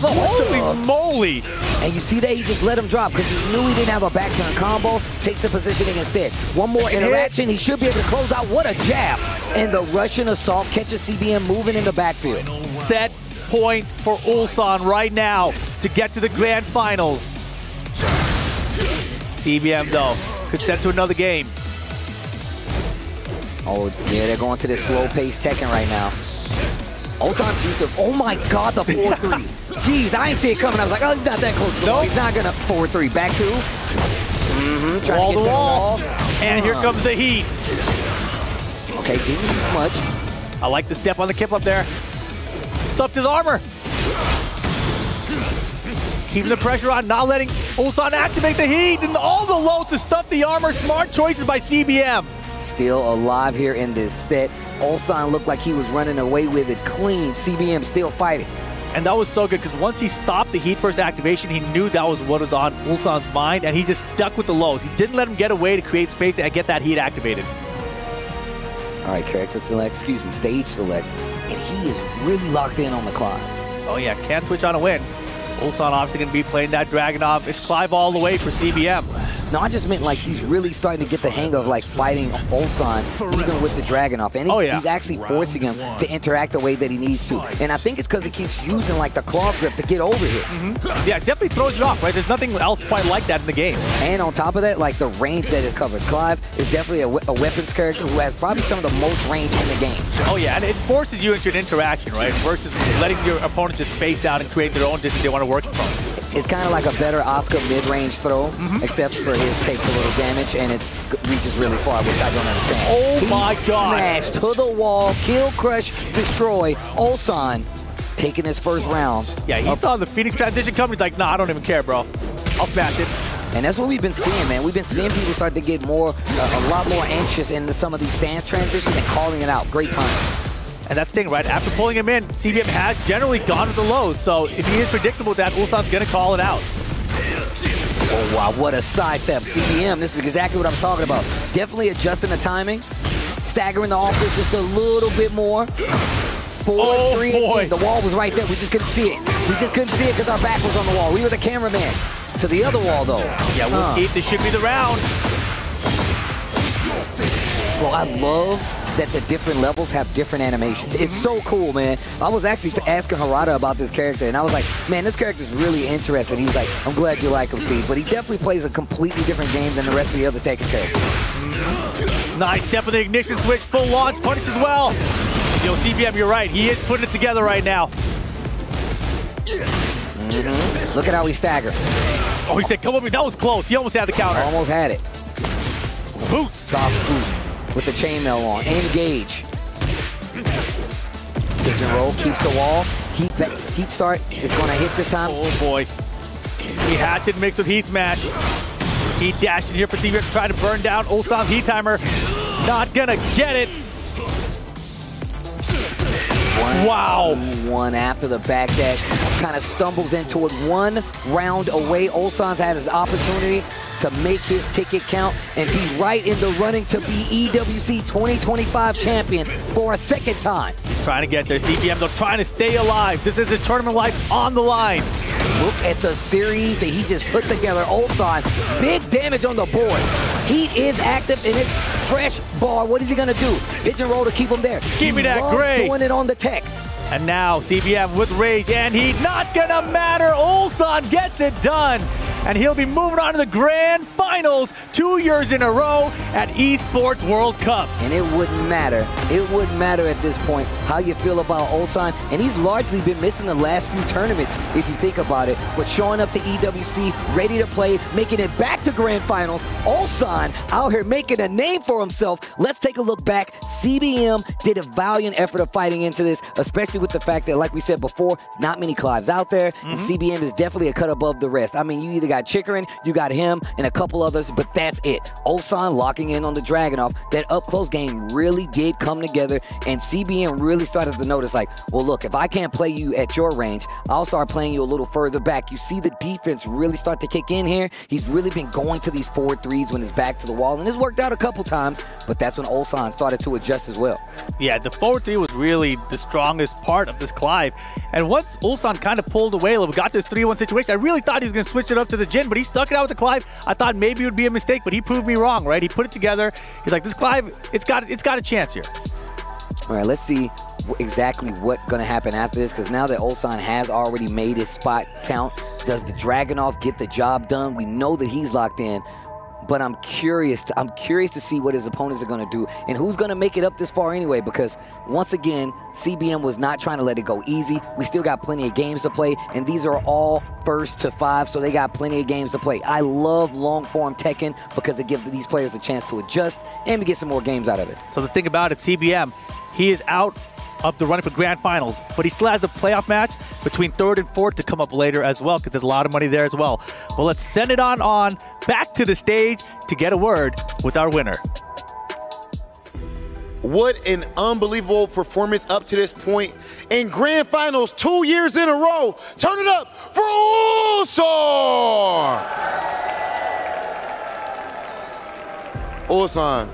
Holy moly! And you see that he just let him drop because he knew he didn't have a back turn combo. Takes the positioning instead. One more interaction. He should be able to close out. What a jab. And the Russian assault catches CBM moving in the backfield. Set point for Ulsan right now to get to the grand finals. CBM, though, could set to another game. Oh, yeah, they're going to this slow-paced Tekken right now. Ulsan's use of, oh my God, the 4-3. Jeez, I didn't see it coming. I was like, oh, he's not that close to the wall. He's not going to 4-3. Back two. Trying Wall to get to wall. the wall. And here comes the heat. Okay, didn't use much. I like the step on the kip up there. Stuffed his armor. Keeping the pressure on, not letting Ulsan activate the heat. And all the low to stuff the armor. Smart choices by CBM. Still alive here in this set. Ulsan looked like he was running away with it clean. CBM still fighting. And that was so good because once he stopped the heat burst activation, he knew that was what was on Ulsan's mind, and he just stuck with the lows. He didn't let him get away to create space to get that heat activated. All right, character select, excuse me, stage select. And he is really locked in on the clock. Oh yeah, can't switch on a win. Ulsan obviously going to be playing that Dragunov. It's Clive all the way for CBM. No, I just meant like he's really starting to get the hang of like fighting Ulsan even with the Dragunov. And he's actually forcing him to interact the way that he needs to. And I think it's because he keeps using like the claw grip to get over here. Yeah, it definitely throws you off, right? There's nothing else quite like that in the game. And on top of that, like the range that it covers. Clive is definitely a weapons character who has probably some of the most range in the game. Oh yeah, and it forces you into an interaction, right? Versus letting your opponent just space out and create their own distance they want to work from. It's kind of like a better Oscar mid-range throw, except for his takes a little damage and it reaches really far, which I don't understand. Oh my God. Smash to the wall, kill, crush, destroy. Ulsan taking his first round. Yeah, he saw the Phoenix transition coming. He's like, nah, I don't even care, bro. I'll smash it. And that's what we've been seeing, man. We've been seeing people start to get more, a lot more anxious into some of these stance transitions and calling it out. Great punch. And that's the thing, right? After pulling him in, CBM has generally gone with the lows. So if he is predictable with that, Ulsan's going to call it out. Oh, wow, what a sidestep. CBM, this is exactly what I'm talking about. Definitely adjusting the timing, staggering the offense just a little bit more. 4-3, the wall was right there. We just couldn't see it. We just couldn't see it because our back was on the wall. We were the cameraman. To the other wall, though. Yeah, we'll keep. This should be the round. Well, I love that the different levels have different animations. It's so cool, man. I was actually asking Harada about this character, and I was like, man, this character is really interesting. He was like, I'm glad you like him, Steve. But he definitely plays a completely different game than the rest of the other Tekken characters. Nice step of the ignition switch, full launch, punish as well. Yo, CBM, you're right. He is putting it together right now. Look at how he staggers. Oh, he said, come over. That was close. He almost had the counter. Almost had it. Boots. Stops boot with the chainmail on. Engage. Pigeon roll, keeps the wall. Heat start is going to hit this time. Oh, boy. He hatchet mixed with heat smash. He dashed in here for CBM to try to burn down Ulsan's heat timer. Not going to get it. Wow. One after the back dash. Kind of stumbles into it 1 round away. Ulsan's had his opportunity to make his ticket count and be right in the running to be EWC 2025 champion for a second time. He's trying to get there. CBM, though, trying to stay alive. This is his tournament life on the line. Look at the series that he just put together. Ulsan, big damage on the board. Heat is active and it's fresh bar. What is he gonna do? Pigeon roll to keep him there. Give me that gray. Throwing it on the tech. And now CBM with rage and heat. Not gonna matter. Ulsan gets it done. And he'll be moving on to the grand finals 2 years in a row at Esports World Cup. And it wouldn't matter. It wouldn't matter at this point how you feel about Ulsan. And he's largely been missing the last few tournaments, if you think about it. But showing up to EWC, ready to play, making it back to grand finals. Ulsan out here making a name for himself. Let's take a look back. CBM did a valiant effort of fighting into this, especially with the fact that, like we said before, not many Clives out there. And CBM is definitely a cut above the rest. I mean, you either got Chikrin, you got him, and a couple others, but that's it. Ulsan locking in on the Dragunov. That up-close game really did come together, and CBM really started to notice, like, well, look, if I can't play you at your range, I'll start playing you a little further back. You see the defense really start to kick in here. He's really been going to these forward threes when it's back to the wall, and it's worked out a couple times, but that's when Ulsan started to adjust as well. Yeah, the forward three was really the strongest part of this Clive. And once Ulsan kind of pulled away a little, got this 3-1 situation, I really thought he was going to switch it up to the Jin, but he stuck it out with the Clive. I thought maybe it would be a mistake, but he proved me wrong, right? He put it together. He's like, this Clive, it's got a chance here. All right, let's see exactly what's going to happen after this, because now that Ulsan has already made his spot count, does the Dragunov get the job done? We know that he's locked in, but I'm curious to see what his opponents are going to do and who's going to make it up this far anyway, because once again, CBM was not trying to let it go easy. We still got plenty of games to play, and these are all first to 5, so they got plenty of games to play. I love long-form Tekken because it gives these players a chance to adjust, and we get some more games out of it. So the thing about it, CBM, he is out of the running for grand finals, but he still has a playoff match between 3rd and 4th to come up later as well, because there's a lot of money there as well. Well, let's send it on back to the stage to get a word with our winner. What an unbelievable performance up to this point. In grand finals 2 years in a row. Turn it up for Ulsan! Ulsan,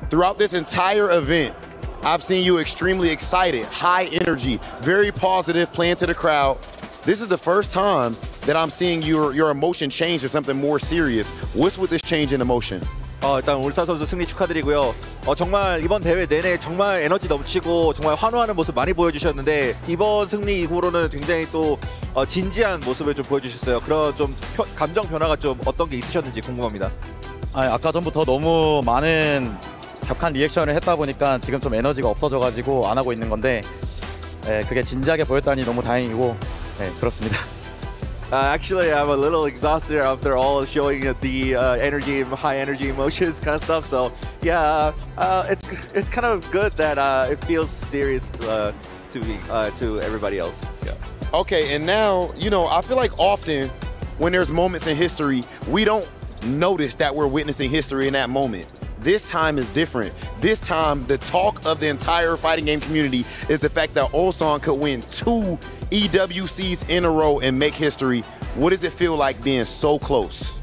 throughout this entire event, I've seen you extremely excited, high energy, very positive, playing to the crowd. This is the first time that I'm seeing your emotion change to something more serious. What's with this change in emotion? 일단 울산 선수 승리 축하드리고요. 정말 이번 대회 내내 정말 에너지 넘치고 정말 환호하는 모습 많이 보여주셨는데 이번 승리 이후로는 굉장히 또 진지한 모습을 좀 보여주셨어요. 그런 좀 감정 변화가 좀 어떤 게 있으셨는지 궁금합니다. 아까 전부터 너무 많은 격한 리액션을 했다 보니까 지금 좀 에너지가 없어져가지고 안 하고 있는 건데 그게 진지하게 보였다니 너무 다행이고 그렇습니다. Actually, I'm a little exhausted after all showing the energy, high energy emotions kind of stuff. So yeah, it's kind of good that it feels serious to everybody else. Yeah. Okay, and now, you know, I feel like often when there's moments in history, we don't notice that we're witnessing history in that moment. This time is different. This time, the talk of the entire fighting game community is the fact that Ulsan could win 2 EWCs in a row and make history. What does it feel like being so close?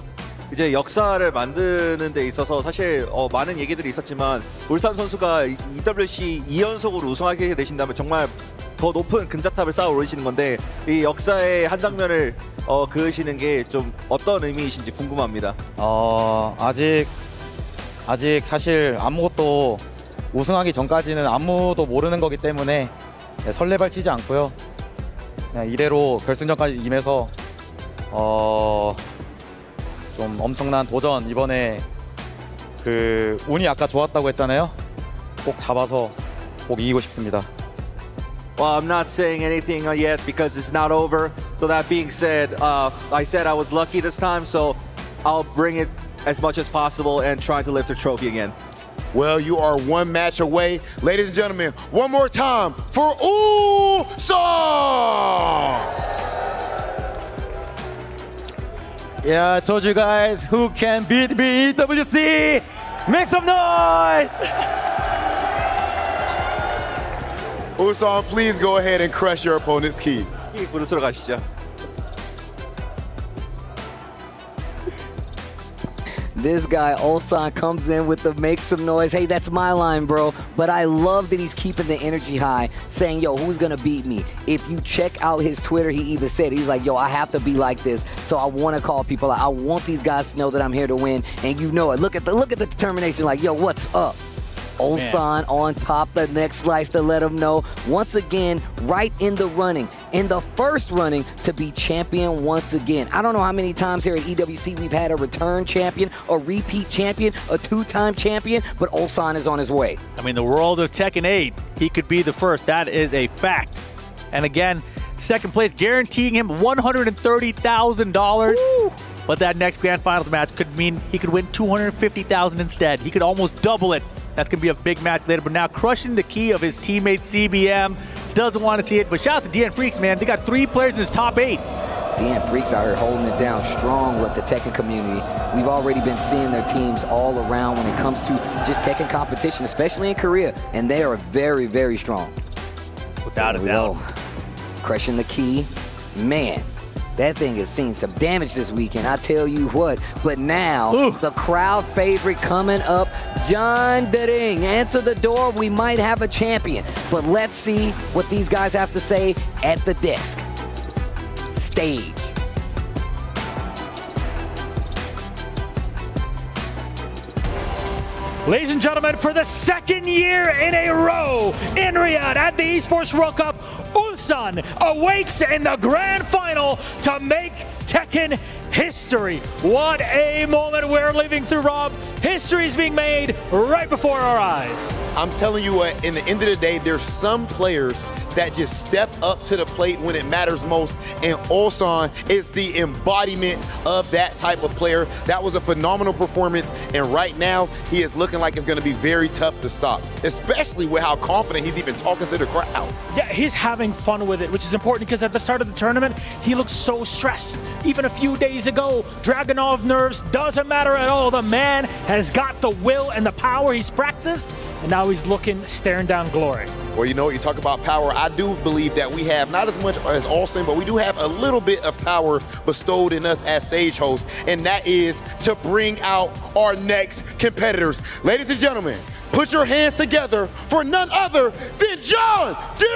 이제 역사를 만드는 데 있어서 사실 많은 얘기들이 있었지만 울산 선수가 EWC 2연속으로 우승하게 되신다면 정말 더 높은 금자탑을 쌓아 오르시는 건데 이 역사의 한 장면을 그으시는 게 좀 어떤 의미이신지 궁금합니다. 아직 사실 아무것도 우승하기 전까지는 아무도 모르는 거기 때문에 설레발 치지 않고요. 그냥 이대로 결승전까지 임해서 좀 엄청난 도전, 이번에 그 운이 아까 좋았다고 했잖아요. 꼭 잡아서 꼭 이기고 싶습니다. Well, I'm not saying anything yet because it's not over. So that being said, I said I was lucky this time, so I'll bring it as much as possible and try to lift the trophy again. Well, you are one match away. Ladies and gentlemen, one more time for Ulsan! Yeah, I told you guys, who can beat me, EWC? Make some noise! Ulsan, please go ahead and crush your opponent's key. 부르스러 가시죠. This guy, Ulsan, comes in with the make some noise. Hey, that's my line, bro. But I love that he's keeping the energy high, saying, yo, who's going to beat me? If you check out his Twitter, he even said, he's like, yo, I have to be like this. So I want to call people out. I want these guys to know that I'm here to win. And you know it. Look at the determination, like, yo, what's up? Ulsan on top, the next slice to let him know. Once again, right in the running, in the first running to be champion once again. I don't know how many times here at EWC we've had a return champion, a repeat champion, a two-time champion, but Ulsan is on his way. I mean, the world of Tekken 8, he could be the first. That is a fact. And again, second place, guaranteeing him $130,000. But that next Grand Finals match could mean he could win $250,000 instead. He could almost double it. That's going to be a big match later. But now crushing the key of his teammate CBM. Doesn't want to see it. But shout out to DN Freaks, man. They got 3 players in his top 8. DN Freaks out here holding it down strong with the Tekken community. We've already been seeing their teams all around when it comes to just Tekken competition, especially in Korea. And they are very, very strong. Without a doubt. Crushing the key. Man. That thing has seen some damage this weekend, I tell you what. But now, the crowd favorite coming up, John Dering. Answer the door, we might have a champion. But let's see what these guys have to say at the desk. Stage. Ladies and gentlemen, for the second year in a row in Riyadh at the Esports World Cup, Ulsan awaits in the grand final to make Tekken history. What a moment we're living through, Rob. History is being made right before our eyes. I'm telling you what, in the end of the day, there's some players that just step up to the plate when it matters most, and Ulsan is the embodiment of that type of player. That was a phenomenal performance, and right now, he is looking like it's gonna be very tough to stop, especially with how confident he's even talking to the crowd. Yeah, he's having fun with it, which is important because at the start of the tournament, he looked so stressed. Even a few days ago, Dragunov nerves doesn't matter at all. The man has got the will and the power he's practiced, and now he's staring down glory. Well, you know, you talk about power. I do believe that we have not as much as Ulsan, but we do have a little bit of power bestowed in us as stage hosts, and that is to bring out our next competitors. Ladies and gentlemen, put your hands together for none other than John D.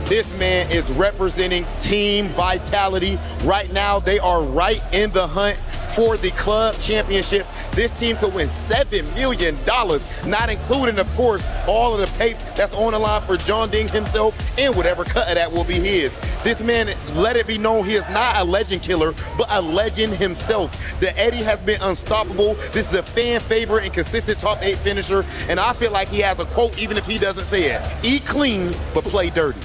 This man is representing Team Vitality. Right now, they are right in the hunt for the club championship. This team could win $7 million, not including, of course, all of the pay that's on the line for John Ding himself and whatever cut of that will be his. This man, let it be known, he is not a legend killer, but a legend himself. The Eddie has been unstoppable. This is a fan favorite and consistent top 8 finisher, and I feel like he has a quote even if he doesn't say it. Eat clean, but play dirty.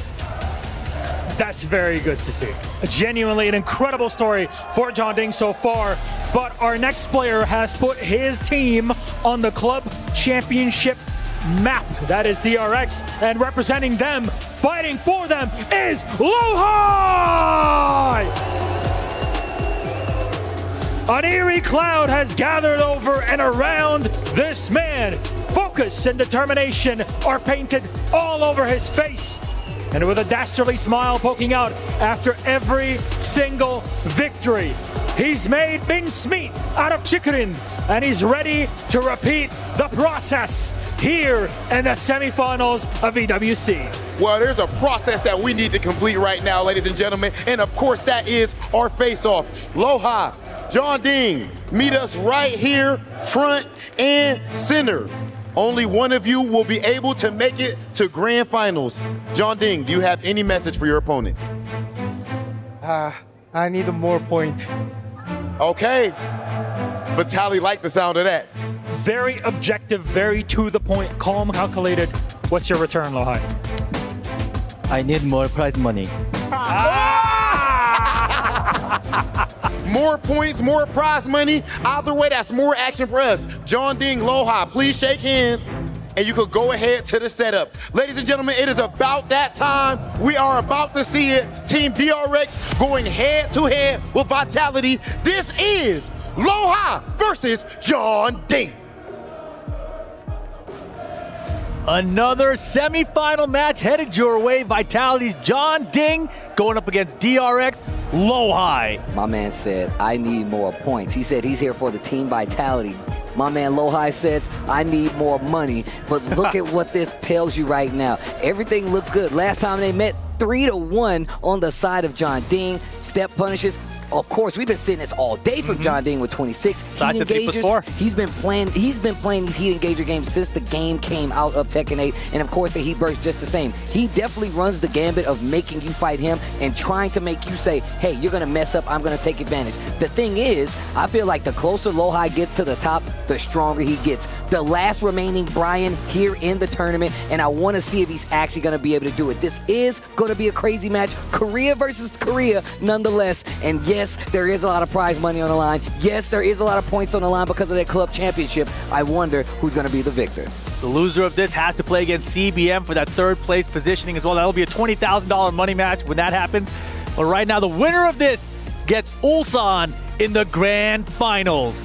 That's very good to see. Genuinely an incredible story for John Ding so far, but our next player has put his team on the club championship map. That is DRX, and representing them, fighting for them, is Lo-Hi! An eerie cloud has gathered over and around this man. Focus and determination are painted all over his face. And with a dastardly smile poking out after every single victory, he's made mincemeat out of chicken, and he's ready to repeat the process here in the semifinals of EWC. Well, there's a process that we need to complete right now, ladies and gentlemen, and of course that is our face-off. Lo-Hi, John Ding, meet us right here, front and center. Only one of you will be able to make it to grand finals. John Ding, do you have any message for your opponent? I need more point. Okay. Vitaly liked the sound of that. Very objective, very to the point, calm, calculated. What's your return, Lohai? I need more prize money. More points, more prize money. Either way, that's more action for us. John Ding, Lohai, please shake hands. And you could go ahead to the setup. Ladies and gentlemen, it is about that time. We are about to see it. Team DRX going head to head with Vitality. This is Lohai versus John Ding. Another semifinal match headed your way. Vitality's John Ding going up against DRX Lohai. My man said, I need more points. He said he's here for the Team Vitality. My man Lohai says, I need more money. But look at what this tells you right now. Everything looks good. Last time they met, 3-1 on the side of John Ding. Step punishes. Of course, we've been seeing this all day from John Ding with 26 heat engagers. He's been playing these heat engager games since the game came out of Tekken 8, and of course the heat burst just the same. He definitely runs the gambit of making you fight him and trying to make you say, hey, you're gonna mess up, I'm gonna take advantage. The thing is, I feel like the closer Lohai gets to the top, the stronger he gets. The last remaining Brian here in the tournament, and I want to see if he's actually gonna be able to do it. This is gonna be a crazy match, Korea versus Korea nonetheless, and yes, there is a lot of prize money on the line. Yes, there is a lot of points on the line because of that club championship. I wonder who's going to be the victor. The loser of this has to play against CBM for that third place positioning as well. That'll be a $20,000 money match when that happens. But right now, the winner of this gets Ulsan in the grand finals.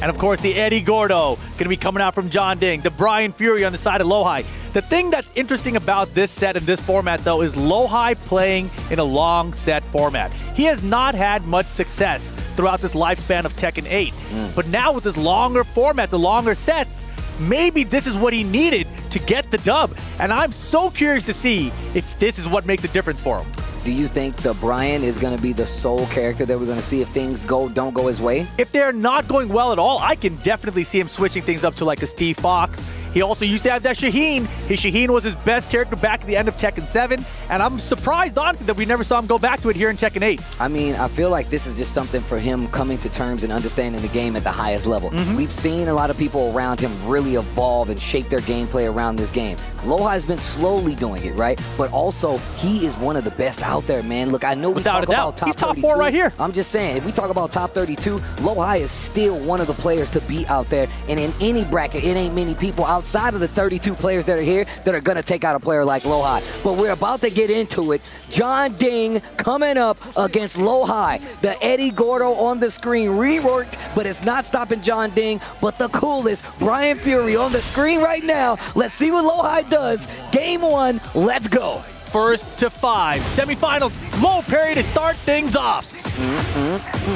And of course, the Eddie Gordo going to be coming out from John Ding. The Brian Fury on the side of Lohai. The thing that's interesting about this set and this format, though, is Lohai playing in a long set format. He has not had much success throughout this lifespan of Tekken 8. But now with this longer format, the longer sets, maybe this is what he needed to get the dub. And I'm so curious to see if this is what makes a difference for him. Do you think the Brian is going to be the sole character that we're going to see if things don't go his way? If they're not going well at all, I can definitely see him switching things up to like a Steve Fox. He also used to have that Shaheen. His Shaheen was his best character back at the end of Tekken 7, and I'm surprised, honestly, that we never saw him go back to it here in Tekken 8. I mean, I feel like this is just something for him coming to terms and understanding the game at the highest level. We've seen a lot of people around him really evolve and shape their gameplay around this game. Lohai's been slowly doing it, right? But also, he is one of the best out there, man. Look, I know we talk about top 32. He's top 4 right here. I'm just saying, if we talk about top 32, Lohai is still one of the players to beat out there. And in any bracket, it ain't many people outside of the 32 players that are here that are going to take out a player like Lohai. But we're about to get into it. John Ding coming up against Lohai. The Eddie Gordo on the screen reworked, but it's not stopping John Ding. But the coolest, Brian Fury on the screen right now. Let's see what Lohai does. Game 1, let's go. First to 5, semifinal, low parry to start things off.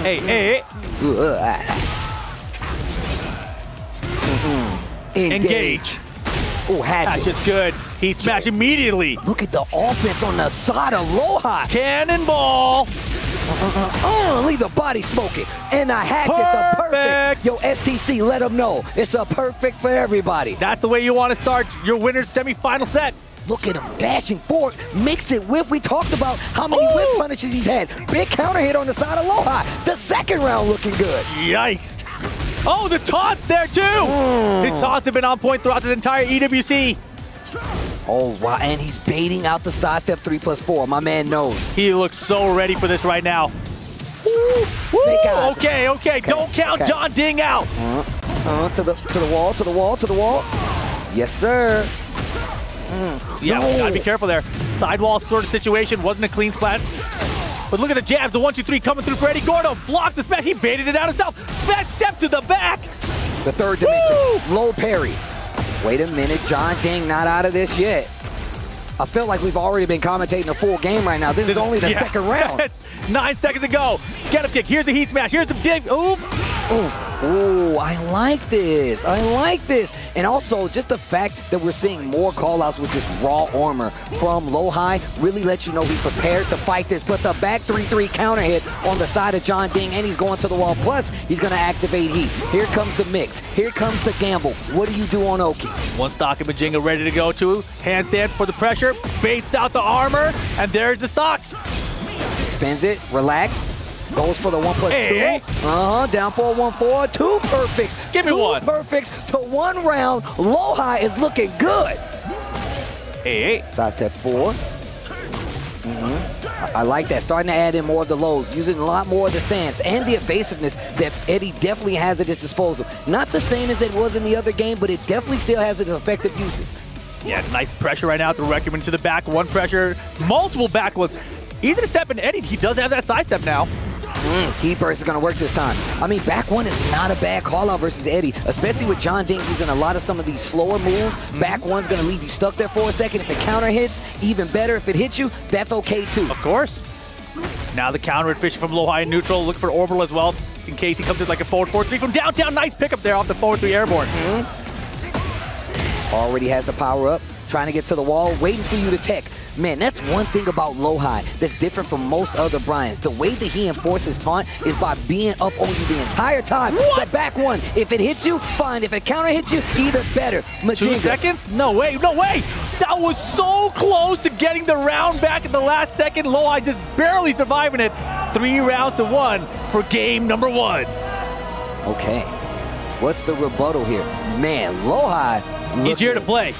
Hey. Engage. Oh, Hatchet's good. He smashed immediately. Look at the offense on the side of Lohai. Cannonball. Leave the body smoking. And a hatchet, the perfect. Yo, STC, let them know. It's a perfect for everybody. That's the way you want to start your winner's semifinal set. Look at him dashing forward. Mix it whip. We talked about how many whip punishes he's had. Big counter hit on the side of Lohai. The second round looking good. Yikes. Oh, the taunts there too! His taunts have been on point throughout the entire EWC. Oh, wow, and he's baiting out the side step 3+4. My man knows. He looks so ready for this right now. Snake eyes. Okay. Don't count John Ding out. To the wall. Yes, sir. Yeah, we gotta be careful there. Sidewall sort of situation, wasn't a clean splat. But look at the jabs, the 1-2-3 coming through for Eddie Gordo. Blocks the smash, he baited it out himself. Back step to the back. The third dimension, low parry. Wait a minute, John Ding not out of this yet. I feel like we've already been commentating a full game right now. This is only the second round. 9 seconds to go. Get up kick, here's the heat smash, here's the dig. Oh, I like this. And also, just the fact that we're seeing more call-outs with just raw armor from Lohai really lets you know he's prepared to fight this. But the back 3-3 counter hit on the side of John Ding, and he's going to the wall. Plus, he's going to activate heat. Here comes the mix. Here comes the gamble. What do you do on Oki? One stock of Majinga ready to go to. Handstand for the pressure. Baits out the armor, and there's the stocks. Spins it. Relax. Goes for the 1+2. Down 4-1-4. 2 perfects. Give me one. 2 perfects to 1 round. Lohai is looking good. 8. Side step 4. I like that. Starting to add in more of the lows, using a lot more of the stance and the evasiveness that Eddie definitely has at his disposal. Not the same as it was in the other game, but it definitely still has its effective uses. Yeah, nice pressure right now. The Reckoning to the back. One pressure, multiple back ones. Easy to step in Eddie. He does have that side step now. Heat burst is going to work this time. I mean, back one is not a bad call out versus Eddie, especially with John Ding using a lot of some of these slower moves. Back one's going to leave you stuck there for a second. If it counter hits, even better. If it hits you, that's okay too. Of course. Now the counter efficient from low, high, and neutral. Look for orbital as well in case he comes in like a forward 4-3 from downtown. Nice pickup there off the forward 3 airborne. Already has the power up. Trying to get to the wall, waiting for you to tech. Man, that's one thing about low-high that's different from most other Bryans. The way that he enforces taunt is by being up on you the entire time. What? The back one, if it hits you, fine. If it counter hits you, even better. 2 seconds? No way, no way! That was so close to getting the round back at the last second. Low-high just barely surviving it. 3 rounds to 1 for game number 1. Okay, what's the rebuttal here? Man, low-high. He's here to play.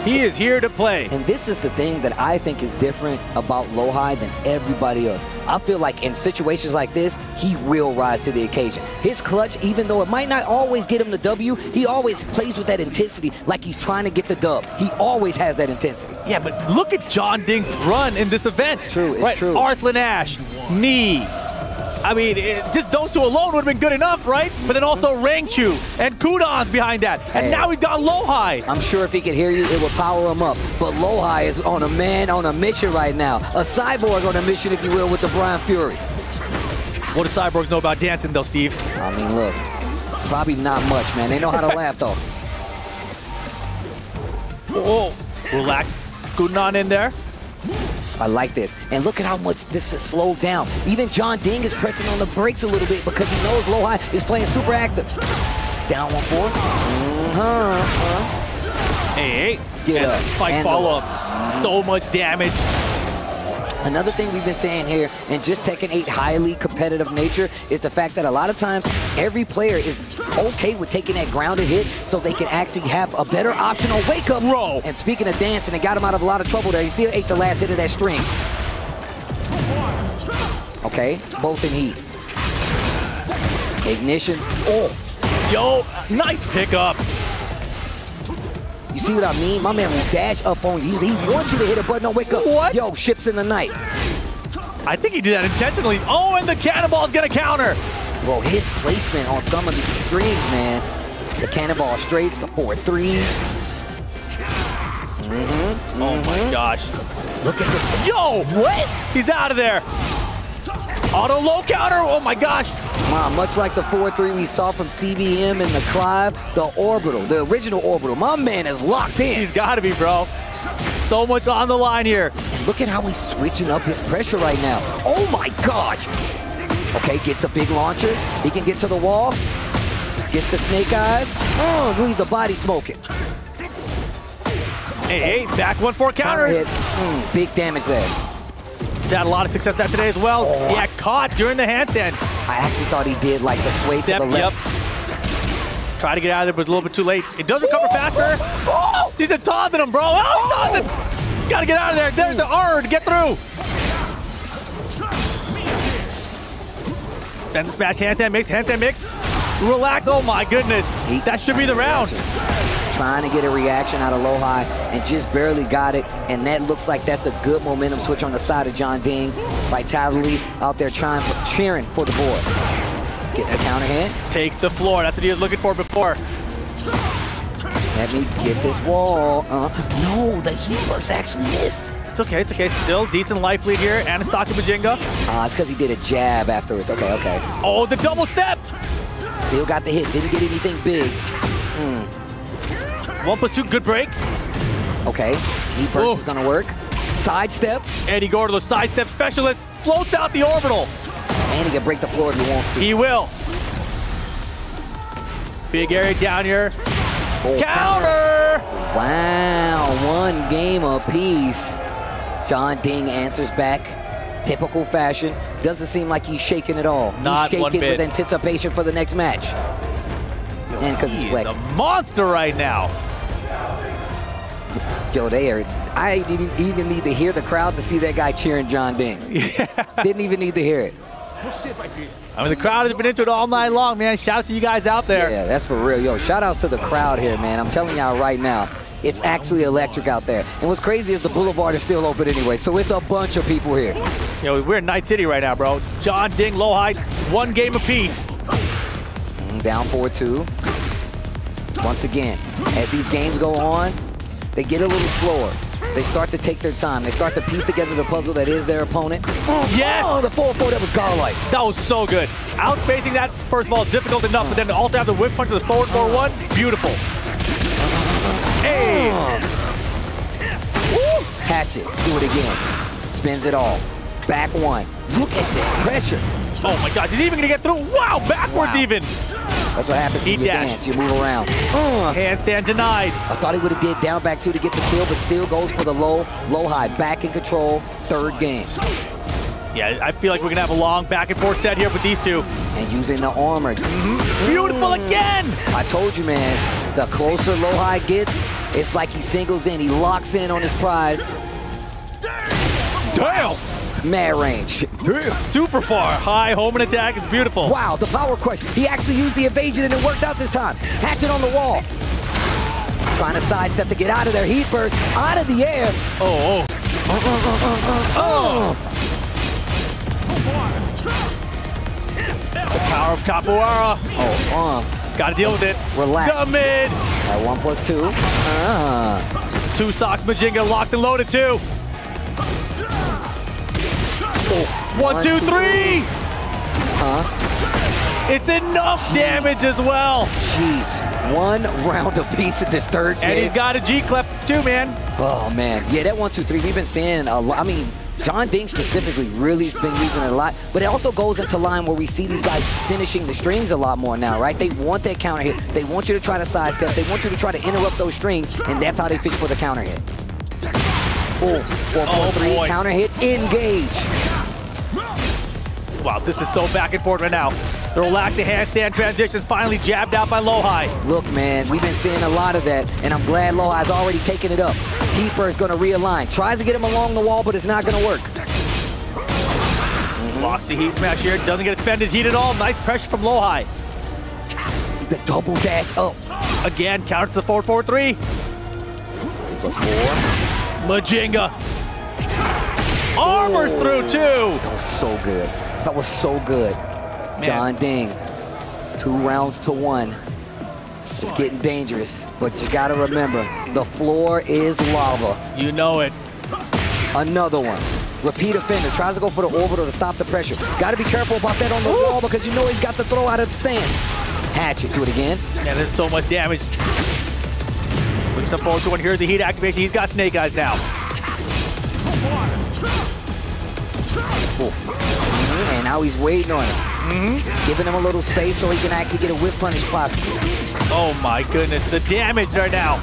He is here to play. And this is the thing that I think is different about low-high than everybody else. I feel like in situations like this, he will rise to the occasion. His clutch, even though it might not always get him the W, he always plays with that intensity like he's trying to get the dub. He always has that intensity. Yeah, but look at John Ding's run in this event. It's true, it's true. Arslan Ash, knee. I mean, just those two alone would have been good enough, right? But then also Rangchu and Kudon's behind that. And now he's got low-high. I'm sure if he could hear you, it would power him up. But low-high is on a mission right now. A cyborg on a mission, if you will, with the Brian Fury. What do cyborgs know about dancing, though, Steve? I mean, look, probably not much, man. They know how to laugh, though. Oh, relax. Kudon in there. I like this. And look at how much this is slowed down. Even John Ding is pressing on the brakes a little bit because he knows low-high is playing super active. Down 1-4. Hey, get up. Spike follow-up. So much damage. Another thing we've been saying here, and just Tekken 8 highly competitive nature, is the fact that a lot of times every player is okay with taking that grounded hit so they can actually have a better optional wake-up. Roll. And speaking of dancing, it got him out of a lot of trouble there. He still ate the last hit of that string. Okay, both in heat. Ignition. Oh. Yo, nice pickup. You see what I mean? My man will dash up on you. He wants you to hit a button on wake up. What? Yo, ships in the night. I think he did that intentionally. Oh, and the cannonball's gonna counter. Bro, his placement on some of these strings, man. The cannonball straights, the 4-3s. Oh my gosh. Look at this. Yo, what? He's out of there. Auto low counter. Oh my gosh. Wow, much like the 4-3 we saw from CBM and the Clive, the orbital, the original orbital. My man is locked in. He's got to be, bro. So much on the line here. Look at how he's switching up his pressure right now. Oh my gosh. Okay, gets a big launcher. He can get to the wall. Gets the snake eyes. Oh, leave the body smoking. Hey, back 1-4 counter. Hit. Big damage there. He's had a lot of success that today as well. Oh. Yeah, caught during the handstand. I actually thought he did like the sway to the left. Yep. Try to get out of there, but it's a little bit too late. It does recover faster. Oh. He's taunting him, bro. Oh, he's taunting. Gotta get out of there. There's the R to get through. Then the smash handstand mix. Relax. Oh my goodness. That should be the round. Trying to get a reaction out of low-high and just barely got it. And that looks like that's a good momentum switch on the side of John Ding. Vitality out there cheering for the boy. Gets the counter hit. Takes the floor. That's what he was looking for before. Let me get this wall. No, the heat burst actually missed. It's okay, it's okay. Still decent life lead here. Anastaki Bajinga. It's because he did a jab afterwards. Okay, okay. Oh, the double step. Still got the hit. Didn't get anything big. 1+2, good break. Okay, heat burst is gonna work. Sidestep. Eddie Gordo, sidestep specialist, floats out the orbital. And he can break the floor if he wants to. He will. Big area down here. Oh, counter! Wow, 1 game apiece. John Ding answers back. Typical fashion. Doesn't seem like he's shaking at all. Not he's one shaking bit. with anticipation for the next match. And because he's flexing. A monster right now. Yo, I didn't even need to hear the crowd to see that guy cheering John Ding. Didn't even need to hear it. I mean, the crowd has been into it all night long, man. Shout out to you guys out there. Yeah, that's for real. Yo, shout outs to the crowd here, man. I'm telling y'all right now, it's actually electric out there. And what's crazy is the Boulevard is still open anyway, so it's a bunch of people here. Yo, we're in Night City right now, bro. John Ding, Low-High, one game apiece. Down 4-2. Once again, as these games go on, they get a little slower. They start to take their time. They start to piece together the puzzle that is their opponent. Yes! Oh, the 4-4, that was godlike. That was so good. Outfacing that, first of all, difficult enough, but then to also have the whip punch to the forward 4-1, beautiful. Hey! Hatchet, do it again. Spins it all. Back one. Look at this pressure. Oh my God, he's even gonna get through. Wow, backwards even. That's what happens when you dance, you move around. Handstand denied. I thought he would have did down back 2 to get the kill, but still goes for the low-high. Back in control, third game. Yeah, I feel like we're gonna have a long back and forth set here with these two. And using the armor. Beautiful again! I told you, man, the closer low-high gets, it's like he singles in, he locks in on his prize. Damn! Mad range. Super far. High home and attack is beautiful. Wow, the power crush. He actually used the evasion and it worked out this time. Hatchet on the wall. Trying to sidestep to get out of there. Heat burst out of the air. Oh. The power of Capoeira. Gotta deal with it. Relax. The mid. At 1+2. 2 stocks, Majinga locked and loaded too. 1, 2, 3! It's enough damage as well. Jeez, 1 round apiece at this third game. And he's got a G-Clef too, man. Oh, man. Yeah, that 1, 2, 3, we've been seeing a lot. I mean, John Ding specifically really has been using it a lot, but it also goes into line where we see these guys finishing the strings a lot more now, right? They want that counter hit. They want you to try to sidestep. They want you to try to interrupt those strings, and that's how they fish for the counter hit. 4, 3, counter hit, engage. Wow, this is so back and forth right now. The relaxed handstand transitions finally jabbed out by Low-High. Look, man, we've been seeing a lot of that, and I'm glad Low-High's already taken it up. Keeper is going to realign. Tries to get him along the wall, but it's not going to work. Blocks the heat smash here. Doesn't get to spend his heat at all. Nice pressure from Low-High. The double dash up. Again, counter to the 4-4-3. +4. Majinga. Armors through too. That was so good. That was so good. Man. John Ding, 2 rounds to 1. It's getting dangerous, but you gotta remember, the floor is lava. You know it. Another one. Repeat offender, tries to go for the orbital to stop the pressure. Gotta be careful about that on the wall because you know he's got the throw out of the stance. Hatchet, do it again. Yeah, there's so much damage. Looks up forward to one. Here's the heat activation. He's got Snake Eyes now. And now he's waiting on him. Giving him a little space so he can actually get a whip punish possibly. Oh my goodness, the damage right now.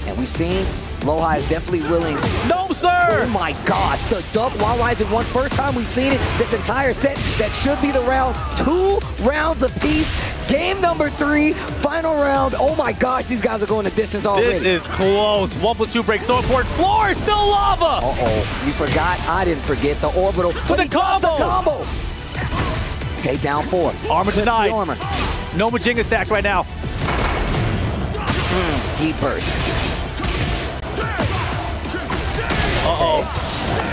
And we've seen Low-High is definitely willing. No, sir! Oh my gosh, the duck while rising 1. First time we've seen it this entire set. That should be the round. 2 rounds apiece. Game number 3, final round. Oh my gosh, these guys are going the distance already. This is close. 1+2 break, so important. Floor is still lava. You forgot? I didn't forget the orbital. For the combo. Okay, down 4. Armor denied. Armor. No Majinga stacks right now. Heat burst.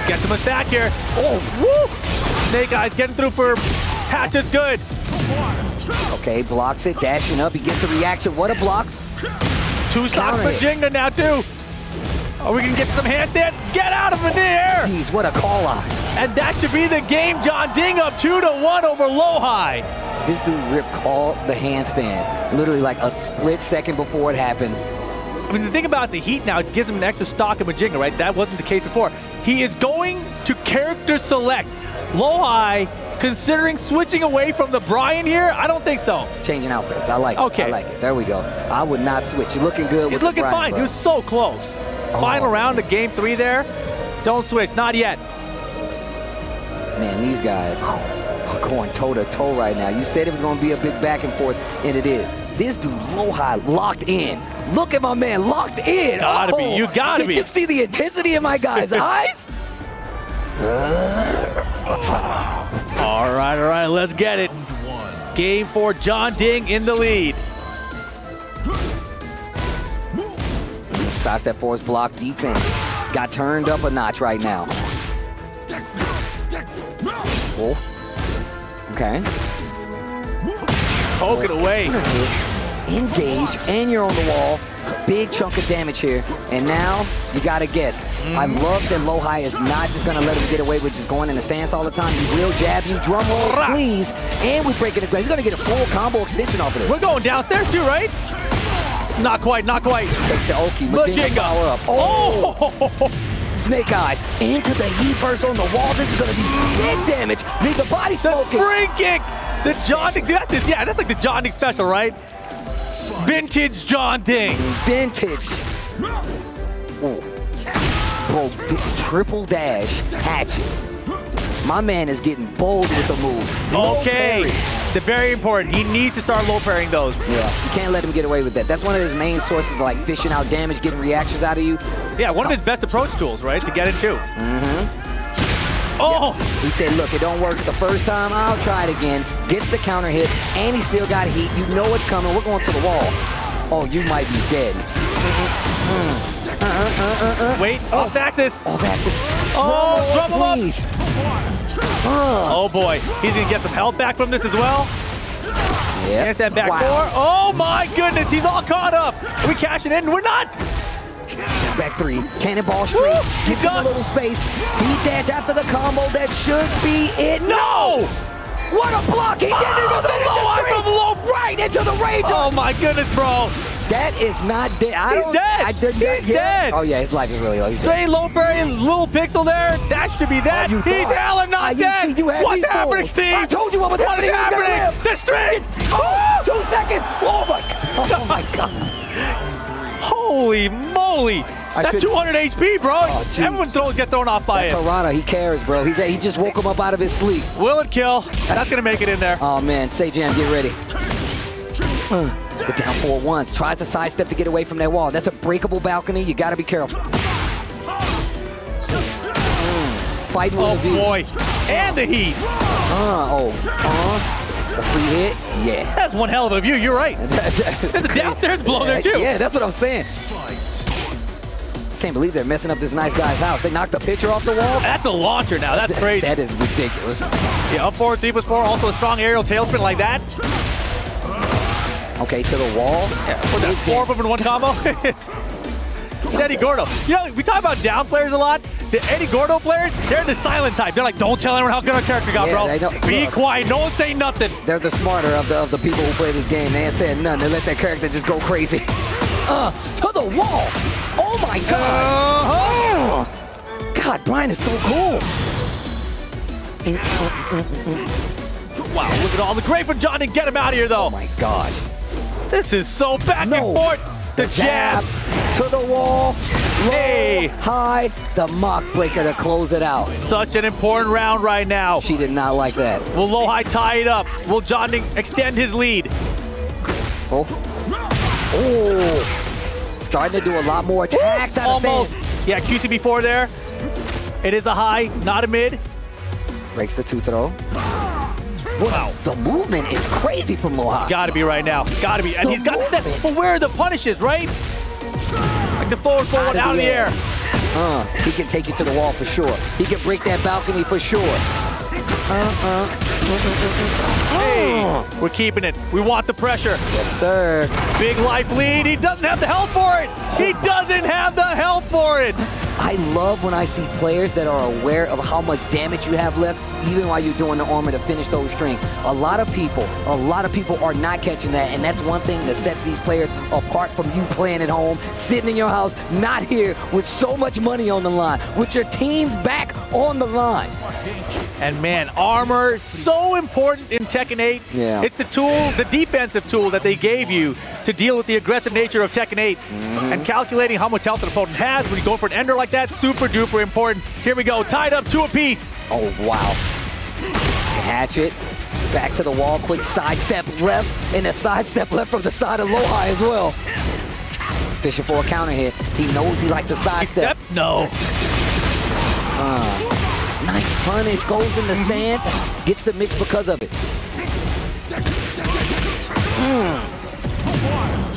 Gets him a stack here. Woo! Snake Eyes getting through for Hatchet's good. Okay, blocks it, dashing up. He gets the reaction. What a block. 2 stocks for Majinga now, too. Are we going to get some handstand? Get out of the air! Jeez, what a call out. And that should be the game. John Ding up 2-1 over Low-High. This dude Rip called the handstand literally like a split second before it happened. I mean, the thing about the heat now, it gives him an extra stock of Majinga, right? That wasn't the case before. He is going to character select. Low-High, considering switching away from the Brian here, I don't think so. Changing outfits. I like it. Okay. I like it. There we go. I would not switch. You're looking good with He's looking the Brian, fine. bro. He was so close. Final round of game 3 there. Don't switch. Not yet. Man, these guys. going toe-to-toe right now. You said it was going to be a big back and forth, and it is. This dude, Low-High, locked in. Look at my man, locked in. Gotta be, you gotta be. Did you see the intensity in my guy's eyes? All right, let's get it. Game 4, John Ding in the lead. Sidestep force block defense. Got turned up a notch right now. Oh. Okay. Poke it away. Engage, and you're on the wall. Big chunk of damage here. And now, you gotta guess. I love that Low-High is not just gonna let him get away with just going in a stance all the time. He will jab you, drum roll, please. And we break it again. He's gonna get a full combo extension off of this. We're going downstairs too, right? Not quite, not quite. Takes the Oki, Majinga power up. Oh! Snake Eyes into the heat burst on the wall. This is gonna be big damage. Leave the body smoking. The spring kick. This John Ding, that's like the John Ding special, right? Vintage John Ding. Vintage. Ooh. Bro, triple dash hatchet. My man is getting bold with the moves. Okay. They're very important. He needs to start low parrying those. Yeah, you can't let him get away with that. That's one of his main sources of like fishing out damage, getting reactions out of you. Yeah, one of his best approach tools, right? To get it too. Oh! He said, look, it don't work the first time, I'll try it again. Gets the counter hit, and he still got heat. You know what's coming. We're going to the wall. Oh, you might be dead. Wait, off axis. Off axis. Oh, drum him up. Please. Oh boy, he's gonna get some health back from this as well. Yeah. Gets that back four. Oh my goodness, he's all caught up. Are we cashing in? We're not. Back three, cannonball straight. Give him a little space. He dash after the combo. That should be it. No! What a block! He did it from the low, from low right into the Ranger. Oh my goodness, bro. That is not dead. He's dead. He's dead. Oh yeah, his life is really low. Straight low parry, little pixel there. That should be that. Oh, he's hella not dead. What's happening, Steve? I told you what was happening. What's happening? The string. Oh, 2 seconds. Oh my God. Oh my God. Holy moly. That's 200 HP, bro. Everyone gets thrown off by it. Toronto, he cares, bro. He just woke him up out of his sleep. Will it kill? That's gonna make it in there. Oh man, Say-Jam, get ready. Get down 4-1. Tries to sidestep to get away from that wall. That's a breakable balcony. You gotta be careful. Fighting with Oh a V. boy. And the heat. The free hit. Yeah. That's one hell of a view. You're right. There's a downstairs blow there too. Yeah, that's what I'm saying. Can't believe they're messing up this nice guy's house. They knocked the pitcher off the wall. That's a launcher now. That's crazy. That is ridiculous. Yeah, up forward, 3+4. Also a strong aerial tailspin like that. Okay, to the wall. Yeah, what's that, 4 of them in one combo? It's Eddie Gordo. You know, we talk about down players a lot. The Eddie Gordo players, they're the silent type. They're like, don't tell anyone how good our character got, bro. Be quiet. No one say nothing. They're the smarter of the people who play this game. They ain't saying nothing. They let that character just go crazy. To the wall. Oh my God. God, Brian is so cool. Wow, look at all the great from John to get him out of here, though. Oh my gosh. This is so back and forth. The jabs to the wall. Hey, high, the mock breaker to close it out. Such an important round right now. She did not like that. Will Low-High tie it up? Will John Ding extend his lead? Oh. Starting to do a lot more attacks out of almost. Yeah, QCB4 there. It is a high, not a mid. Breaks the 2-throw. Wow, the movement is crazy from Low-High. Gotta be right now. Gotta be. And he's got that. But where are the punishes, right? Like the forward out of the air. He can take you to the wall for sure. He can break that balcony for sure. Hey, we're keeping it. We want the pressure. Yes, sir. Big life lead. He doesn't have the health for it. He doesn't have the health for it. I love when I see players that are aware of how much damage you have left, even while you're doing the armor to finish those strings. A lot of people are not catching that, and that's one thing that sets these players apart from you playing at home, sitting in your house, not here with so much money on the line, with your team's back on the line. And man, armor, so important in Tekken 8. Yeah. It's the tool, the defensive tool that they gave you to deal with the aggressive nature of Tekken 8. And calculating how much health an opponent has when you go for an ender like that, super duper important. Here we go, tied up 2 apiece. Oh, wow. Hatchet. Back to the wall, quick sidestep left, and a sidestep left from the side of Low-High as well. Fishing for a counter hit. He knows he likes to sidestep. No. Nice punish, goes in the stance, gets the mix because of it.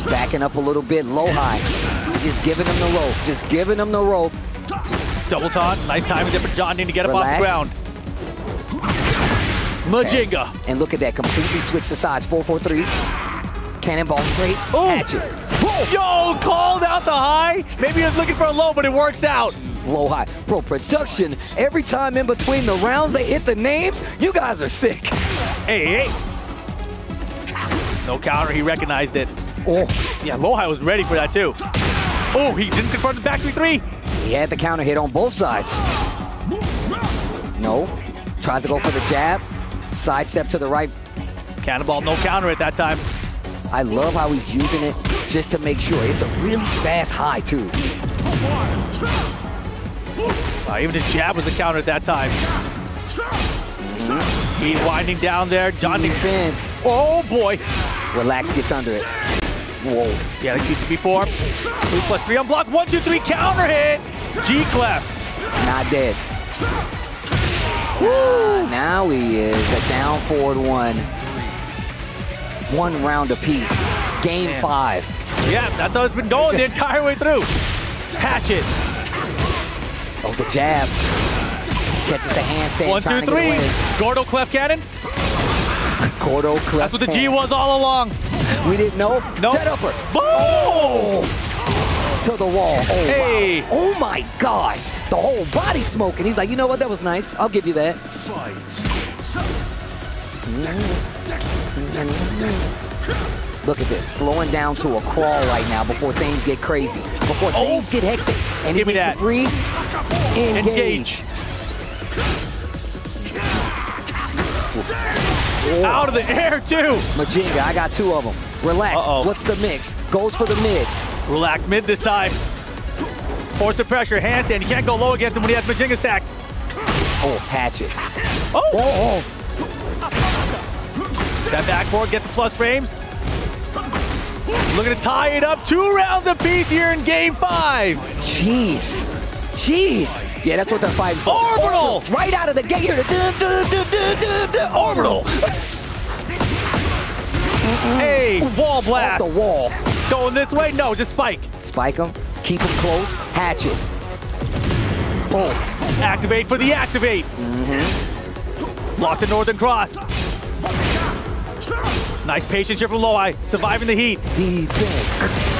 Backing up a little bit, Low-High. Just giving him the rope, just giving him the rope. Double taunt, nice timing there for John Ding to get him off the ground. Majinga. Okay. And look at that, completely switched the sides, 4-4-3. Cannonball straight, Hatchet. Yo, called out the high. Maybe he was looking for a low, but it works out. Low-High. Bro, production, every time in between the rounds they hit the names, you guys are sick. Hey. No counter, he recognized it. Oh. Yeah, Low-High was ready for that too. Oh, he didn't confront the back 3-3. He had the counter hit on both sides. No. Tries to go for the jab. Sidestep to the right. Cannonball, no counter at that time. I love how he's using it just to make sure. It's a really fast high, too. Even his jab was a counter at that time. He's winding down there. John defense. Oh, boy. Relax gets under it. Whoa. Yeah, like used before. 3+3 on block. 1-2-3 counter hit. G-Clef. Not dead. Now he is a down forward one. One round apiece. Game 5. Yeah, that's how it's been going the entire way through. Hatchet. Oh, the jab. Catches the handstand. 1-2-3. Gordo Clef Cannon. Gordo Clef. That's what the G was all along. We didn't know. Nope. Dead upper. Boom! To the wall. Oh, hey. Wow. Oh my gosh. The whole body smoking. He's like, you know what? That was nice. I'll give you that. Look at this. Slowing down to a crawl right now before things get crazy. Before things get hectic. And give me that. Free. Engage. Out of the air, too. Majinga, I got 2 of them. Relax. What's the mix? Goes for the mid. Relax mid this time. Force the pressure, handstand. You can't go low against him when he has Majinga stacks. Oh, Hatchet. Oh! That back forward, get the plus frames. Looking to tie it up. 2 rounds apiece here in game 5. Jeez. Yeah, that's what they're fighting for. Orbital! Right out of the gate here. Orbital. Hey, wall blast. Off the wall. Going this way? No, just spike. Spike him. Keep him close. Hatchet. Boom. Activate for the activate. Block the Northern Cross. Nice patience here from Low-High. Surviving the heat. Defense.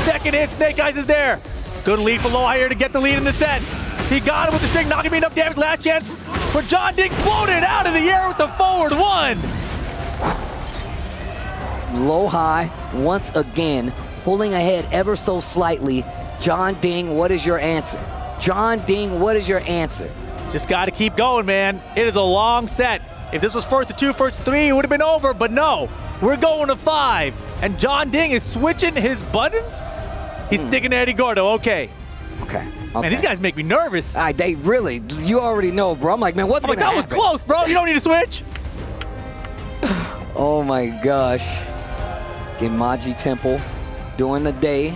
Second hit. Snake Eyes is there. Good lead for Low-High here to get the lead in the set. He got him with the string, not gonna be enough damage. Last chance for John Ding. Floated out of the air with the forward 1. Low-High, once again, pulling ahead ever so slightly. John Ding, what is your answer? John Ding, what is your answer? Just got to keep going, man. It is a long set. If this was 1st-2, 1st-3, it would have been over, but no. We're going to 5. And John Ding is switching his buttons. He's sticking to Eddie Gordo. Okay. Man, these guys make me nervous. They really, you already know, bro. I'm like, man, what's going to happen? That was close, bro. You don't need to switch. Oh, my gosh. Gemaji Temple during the day.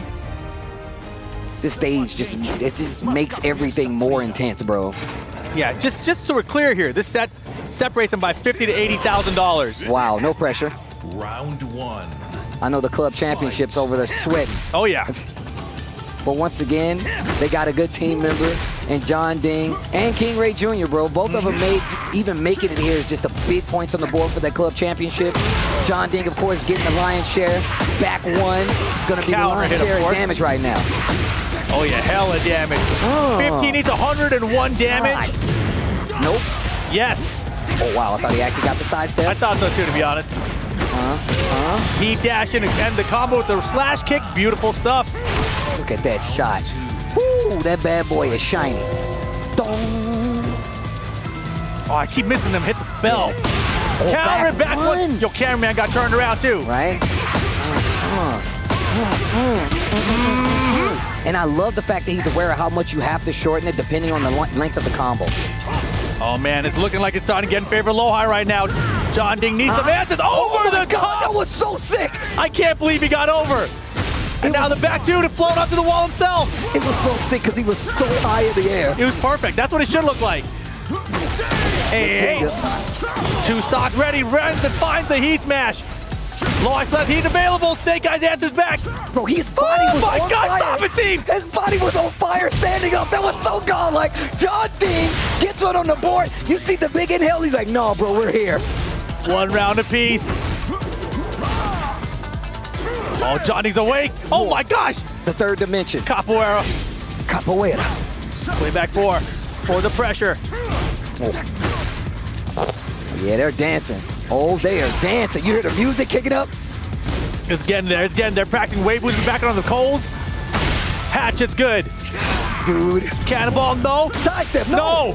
This stage just makes everything more intense, bro. Yeah, just so we're clear here, this set separates them by $50,000 to $80,000. Wow, no pressure. Round 1. I know the club championships over there sweating. Oh yeah. But once again, they got a good team member, and John Ding and King Ray Jr., bro. Both of them made, just even making it here is just a big points on the board for that club championship. John Ding, of course, getting the lion's share. Back 1, going to be the lion's share of damage right now. Oh yeah, hella damage. 15 needs 101 damage. Nope. Yes. Oh wow, I thought he actually got the sidestep. I thought so too, to be honest. He dashed in and the combo with the slash kick. Beautiful stuff. Look at that shot. Woo, that bad boy is shiny. Dong. Oh, I keep missing them. Hit the bell. Counter back one. Yo, cameraman got turned around too. Right? And I love the fact that he's aware of how much you have to shorten it depending on the length of the combo. Oh man, it's looking like it's starting to get in favor of Low-High right now. John Ding needs some answers. Over the top! That was so sick! I can't believe he got over. And now the back two to float onto the wall himself. It was so sick because he was so high in the air. It was perfect. That's what it should look like. Hey, two stocks ready. Runs and finds the heat smash. Low Slash heat available. Snake Eyes answers back. Bro, his body was on fire. Oh my God, stop it, Steve. His body was on fire standing up. That was so godlike. John Ding gets one on the board. You see the big inhale. He's like, no, bro, we're here. One round apiece. Oh, John Ding's awake. Oh my gosh. The third dimension. Capoeira. Capoeira. Way back four for the pressure. Yeah, they're dancing. Oh, they are dancing. You hear the music kicking up? It's getting there. It's getting there. Practicing wave moves back on the coals. Hatchet's good. Dude. Cannonball, no. Sidestep, no.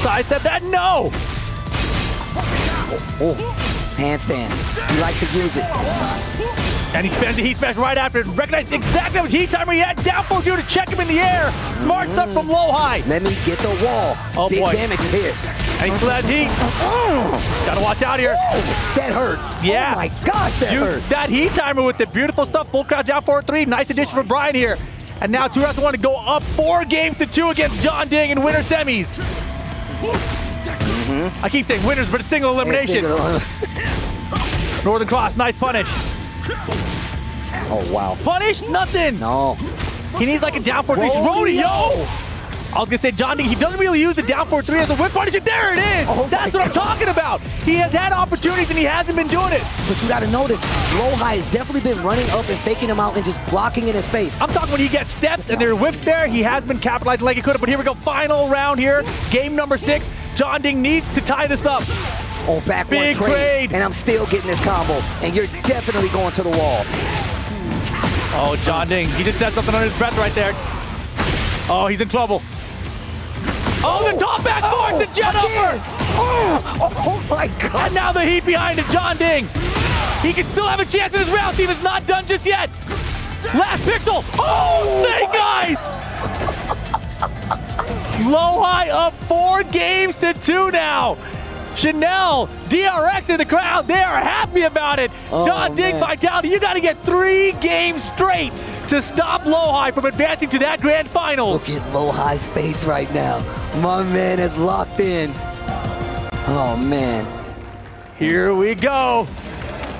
Sidestep that, no. Handstand. You like to use it. And he spends the heat smash right after it. Recognizes exactly what heat timer he had. Down for you to check him in the air. Smart stuff from low high. Let me get the wall. Oh, big boy. damage is here. And he still has heat. Gotta watch out here. That hurt. Yeah. Oh my gosh, that hurt. That heat timer with the beautiful stuff. Full crowd down 4-3. Nice addition from Brian here. And now 2 rounds to 1 to go up 4-2 against John Ding in winner semis. I keep saying winners, but it's single elimination. Northern Cross, nice punish. Oh, wow. Punish? Nothing. No. He needs like a down 4-3. Rodeo! I was going to say, John Ding, he doesn't really use the down 4-3 as a whip punish. There it is. Oh, that's what I'm talking about. He has had opportunities and he hasn't been doing it. But you got to notice, Low High has definitely been running up and faking him out and just blocking in his face. I'm talking when he gets steps and there are whips there, he has been capitalizing like he could have. But here we go, final round here. Game number 6. John Ding needs to tie this up. Oh, back Big one trade. trade. And I'm still getting this combo. And you're definitely going to the wall. Oh, John Ding, he just said something under his breath right there. Oh, he's in trouble. Oh, the top back force, the jet upper. Oh my God. And now the heat behind it, John Ding. He can still have a chance in this round. Team is not done just yet. Last pixel. Oh, Snake Eyes. Low High up 4-2 now. Chanel, DRX in the crowd. They are happy about it. John Ding, Vitality, you got to get 3 games straight to stop Low High from advancing to that grand finals. Look at Low High's face right now. My man is locked in. Oh, man. Here we go.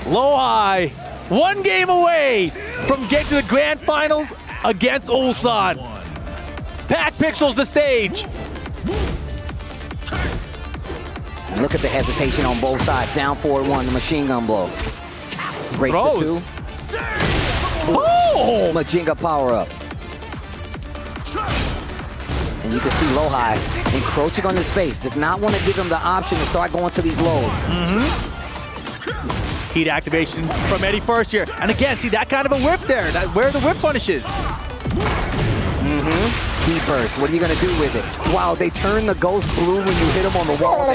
Low High, 1 game away from getting to the grand finals against Ulsan. Pack pixels the stage. And look at the hesitation on both sides. Down 4-1, the machine gun blow. Breaks the 2. Oh! Majinga power up. And you can see Low High encroaching on his space. Does not want to give him the option to start going to these lows. Heat activation from Eddie first here. And again, see that kind of a whip there. That's where the whip punishes. Heat burst. What are you going to do with it? Wow, they turn the ghost blue when you hit him on the wall.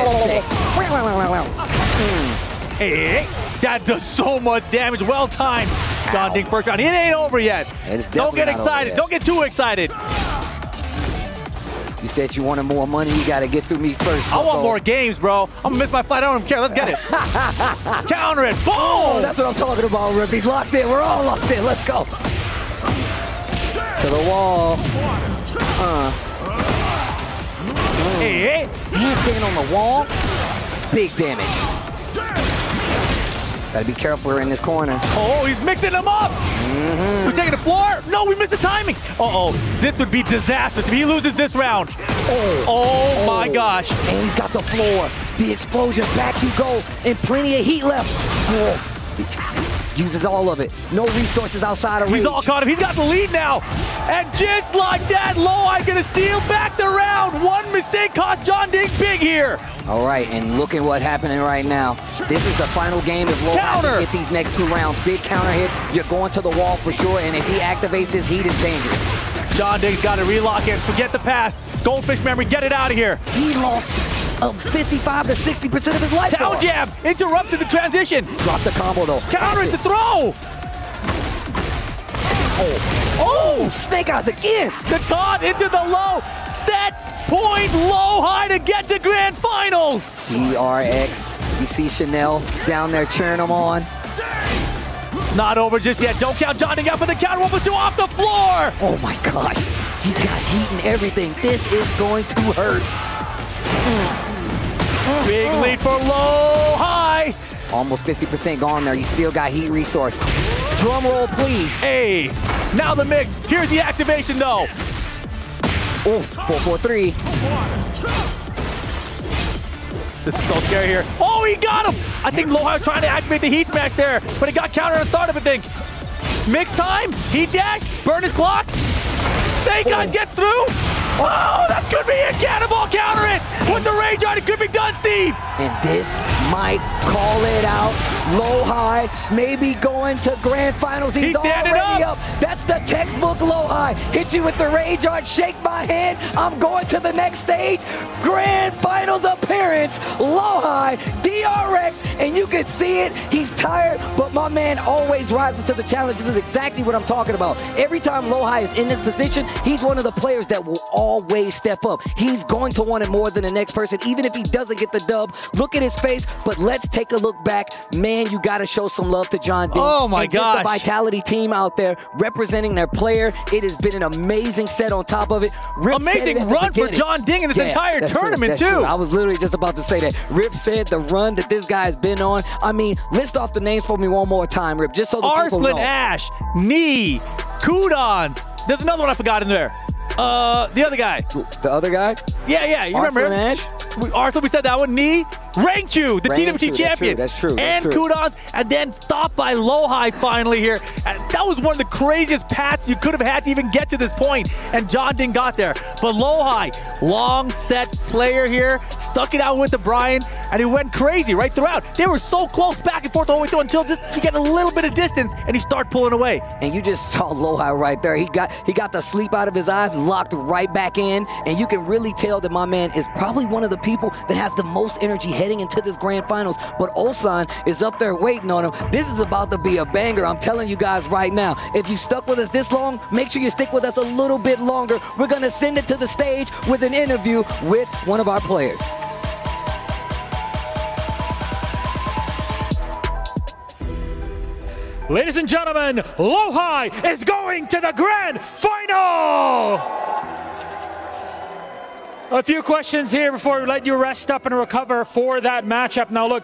Hey, that does so much damage. Well timed. John Ding first round. It ain't over yet. Don't get excited. Don't get too excited. You said you wanted more money. You got to get through me first. I want more games, bro. I'm going to miss my flight. I don't even care. Let's get it. Counter it. Boom! Oh, that's what I'm talking about, Rip. He's locked in. We're all locked in. Let's go. To the wall. Hey. Handstand on the wall. Big damage. Gotta be careful, we're in this corner. Oh, he's mixing them up. We're taking the floor. No, we missed the timing. This would be disastrous if he loses this round. Oh my gosh. And he's got the floor. The explosion, back you go, and plenty of heat left. Uses all of it. No resources outside of reach. He's all caught up. He's got the lead now. And just like that, Low High gonna steal back the round. 1 mistake cost John Ding big here. All right, and look at what's happening right now. This is the final game if Low High can get these next 2 rounds. Big counter hit. You're going to the wall for sure, and if he activates this heat, it's dangerous. John Ding's got to relock it. Forget the past. Goldfish memory, get it out of here. He lost 55 to 60% of his life. Down jab, interrupted the transition. Drop the combo though. Counter it to throw. Oh, Snake Eyes again. The taunt into the low. Set point Low High to get to grand finals. DRX You see Chanel down there cheering him on. Not over just yet. Don't count John Ding out for the counter. 1+2 off the floor. Oh my gosh. He's got heat and everything. This is going to hurt. Big lead for low high. Almost 50% gone there. You still got heat resource. Drum roll, please. Hey, now the mix. Here's the activation, though. Oh, 4-4-3. This is so scary here. Oh, he got him! I think Low-High was trying to activate the heat smash there, but it got counter on the start of it, I think. Mix time, heat dash, burn his clock. Snake Eyes get through. Oh, that could be it. Cannonball counter it with the Rage Art. It could be done, Steve. And this might call it out. Low-High maybe going to grand finals. He's already up. That's the textbook Low-High. Hit you with the Rage Art, shake my hand. I'm going to the next stage. Grand finals appearance. Low-High, DRX, and you can see it. He's tired, but my man always rises to the challenge. This is exactly what I'm talking about. Every time Low-High is in this position, he's one of the players that will always step up. He's going to want it more than the next person, even if he doesn't get the dub. Look at his face, but let's take a look back. Man, you got to show some love to John Ding. Oh my gosh. The Vitality team out there representing their player. It has been an amazing set on top of it. Rip amazing run for John Ding in this entire tournament, too. True. I was literally just about to say that. Rip said the run that this guy has been on. I mean, list off the names for me one more time, Rip, just so the people know. Arslan Ash, Knee, Kudons. There's another one I forgot in there. The other guy. The other guy? Yeah, you remember him? Ash? Arslan, we said that one. Knee, Rangchu, the TWT champion. That's true. And Kudons, and then stopped by Low-High finally here. And that was one of the craziest paths you could have had to even get to this point. And John Ding got there. But Low-High, long set player here, stuck it out with the Brian, and he went crazy right throughout. They were so close back and forth all the way through until just you get a little bit of distance and he started pulling away. And you just saw Low-High right there. He got the sleep out of his eyes, locked right back in, and you can really tell that my man is probably one of the people that has the most energy heading into this grand finals. But Ulsan is up there waiting on him. This is about to be a banger. I'm telling you guys right now. If you stuck with us this long, make sure you stick with us a little bit longer. We're gonna send it to the stage with an interview with one of our players. Ladies and gentlemen, Low-High is going to the grand final! A few questions here before we let you rest up and recover for that matchup. Now look,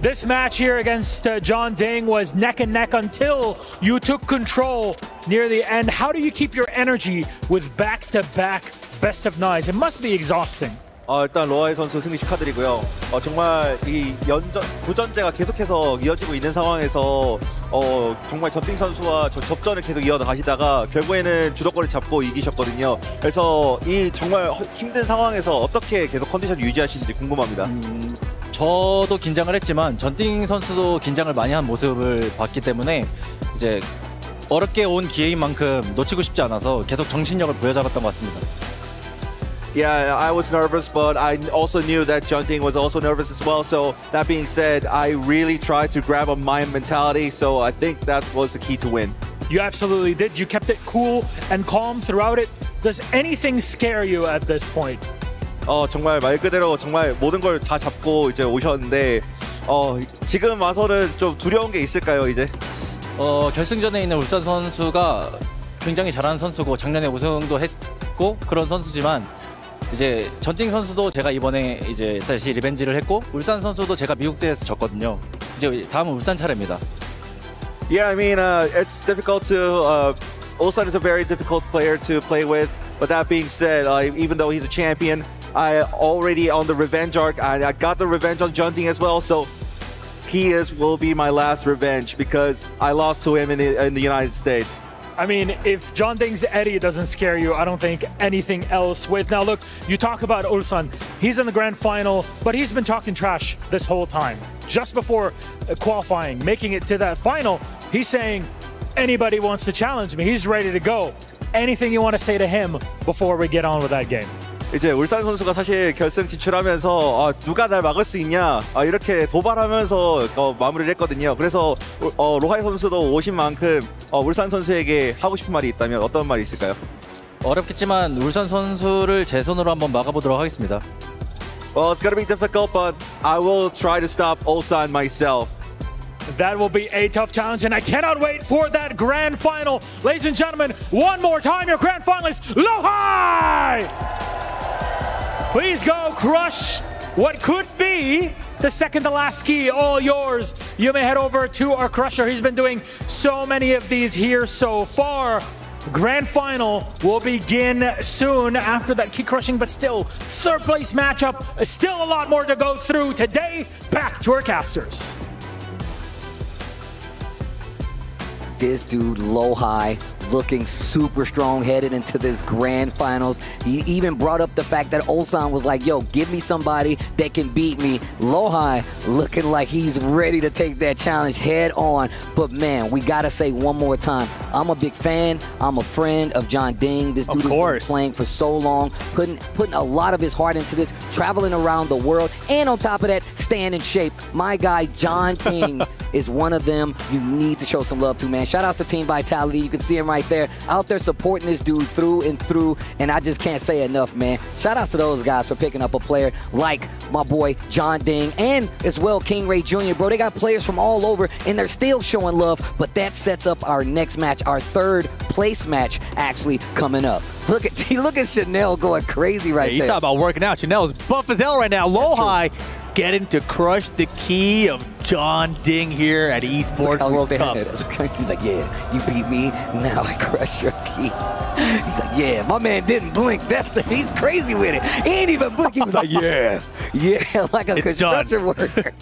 this match here against John Ding was neck and neck until you took control near the end. How do you keep your energy with back-to-back best of nines? It must be exhausting. 일단 로하이 선수 승리 축하드리고요. 정말 이 9전제가 계속해서 이어지고 있는 상황에서 정말 전띵 선수와 접전을 계속 이어서 가시다가 결국에는 주도권을 잡고 이기셨거든요. 그래서 이 정말 힘든 상황에서 어떻게 계속 컨디션을 유지하시는지 궁금합니다. 저도 긴장을 했지만 전띵 선수도 긴장을 많이 한 모습을 봤기 때문에 이제 어렵게 온 기회인 만큼 놓치고 싶지 않아서 계속 정신력을 부여잡았던 것 같습니다. Yeah, I was nervous, but I also knew that John Ding was also nervous as well. So that being said, I really tried to grab on my mentality. So I think that was the key to win. You absolutely did. You kept it cool and calm throughout it. Does anything scare you at this point? 정말 말 그대로 정말 모든 걸 다 잡고 이제 오셨는데 지금 와서는 좀 두려운 게 있을까요, 이제? 결승전에 있는 울산 선수가 굉장히 잘하는 선수고 작년에 우승도 했고 그런 선수지만 이제 전띵 선수도 제가 이번에 이제 다시 리벤지를 했고 울산 선수도 제가 미국 대회에서 졌거든요. 이제 다음은 울산 차례입니다. Yeah, I mean, it's difficult to. Ulsan is a very difficult player to play with. But that being said, even though he's a champion, I already on the revenge arc. I got the revenge on John Ding as well. So will be my last revenge because I lost to him in the United States. I mean, if John Ding's Eddie doesn't scare you, I don't think anything else with. Now look, you talk about Ulsan. He's in the grand final, but he's been talking trash this whole time. Just before qualifying, making it to that final, he's saying, anybody wants to challenge me, he's ready to go. Anything you want to say to him before we get on with that game? 이제 울산 선수가 사실 결승 진출하면서 누가 날 막을 수 있냐 이렇게 도발하면서 마무리를 했거든요. 그래서 로하이 선수도 오신 만큼 울산 선수에게 하고 싶은 말이 있다면 어떤 말이 있을까요? 어렵겠지만 울산 선수를 제 손으로 한번 막아보도록 하겠습니다. Well, it's going to be difficult, but I will try to stop Ulsan myself. That will be a tough challenge, and I cannot wait for that grand final. Ladies and gentlemen, one more time, your grand finalists, Lo-Hi! Please go crush what could be the second to last ski, all yours. You may head over to our crusher. He's been doing so many of these here so far. Grand final will begin soon after that key crushing, but still, third place matchup. Still a lot more to go through today. Back to our casters. This dude, Lo-Hi, looking super strong headed into this grand finals. He even brought up the fact that Ulsan was like, yo, give me somebody that can beat me. Lo-Hi looking like he's ready to take that challenge head on. But man, we gotta say one more time, I'm a big fan, I'm a friend of John Ding. This dude has been playing for so long, putting a lot of his heart into this, traveling around the world, and on top of that, staying in shape. My guy, John Ding, is one of them you need to show some love to, man. Shout out to Team Vitality. You can see him right there, out there supporting this dude through and through, and I just can't say enough, man. Shout out to those guys for picking up a player like my boy John Ding, and as well King Ray Jr., bro. They got players from all over, and they're still showing love, but that sets up our next match, our third place match actually coming up. Look at Chanel going crazy right there. You talk about working out. Chanel's buff as hell right now. Lo-Hi getting to crush the key of John Ding here at Esports World Cup. He's like, yeah, you beat me, now I crush your key. He's like, yeah, my man didn't blink. He's crazy with it. He ain't even blink. He was like, yeah, like a construction worker.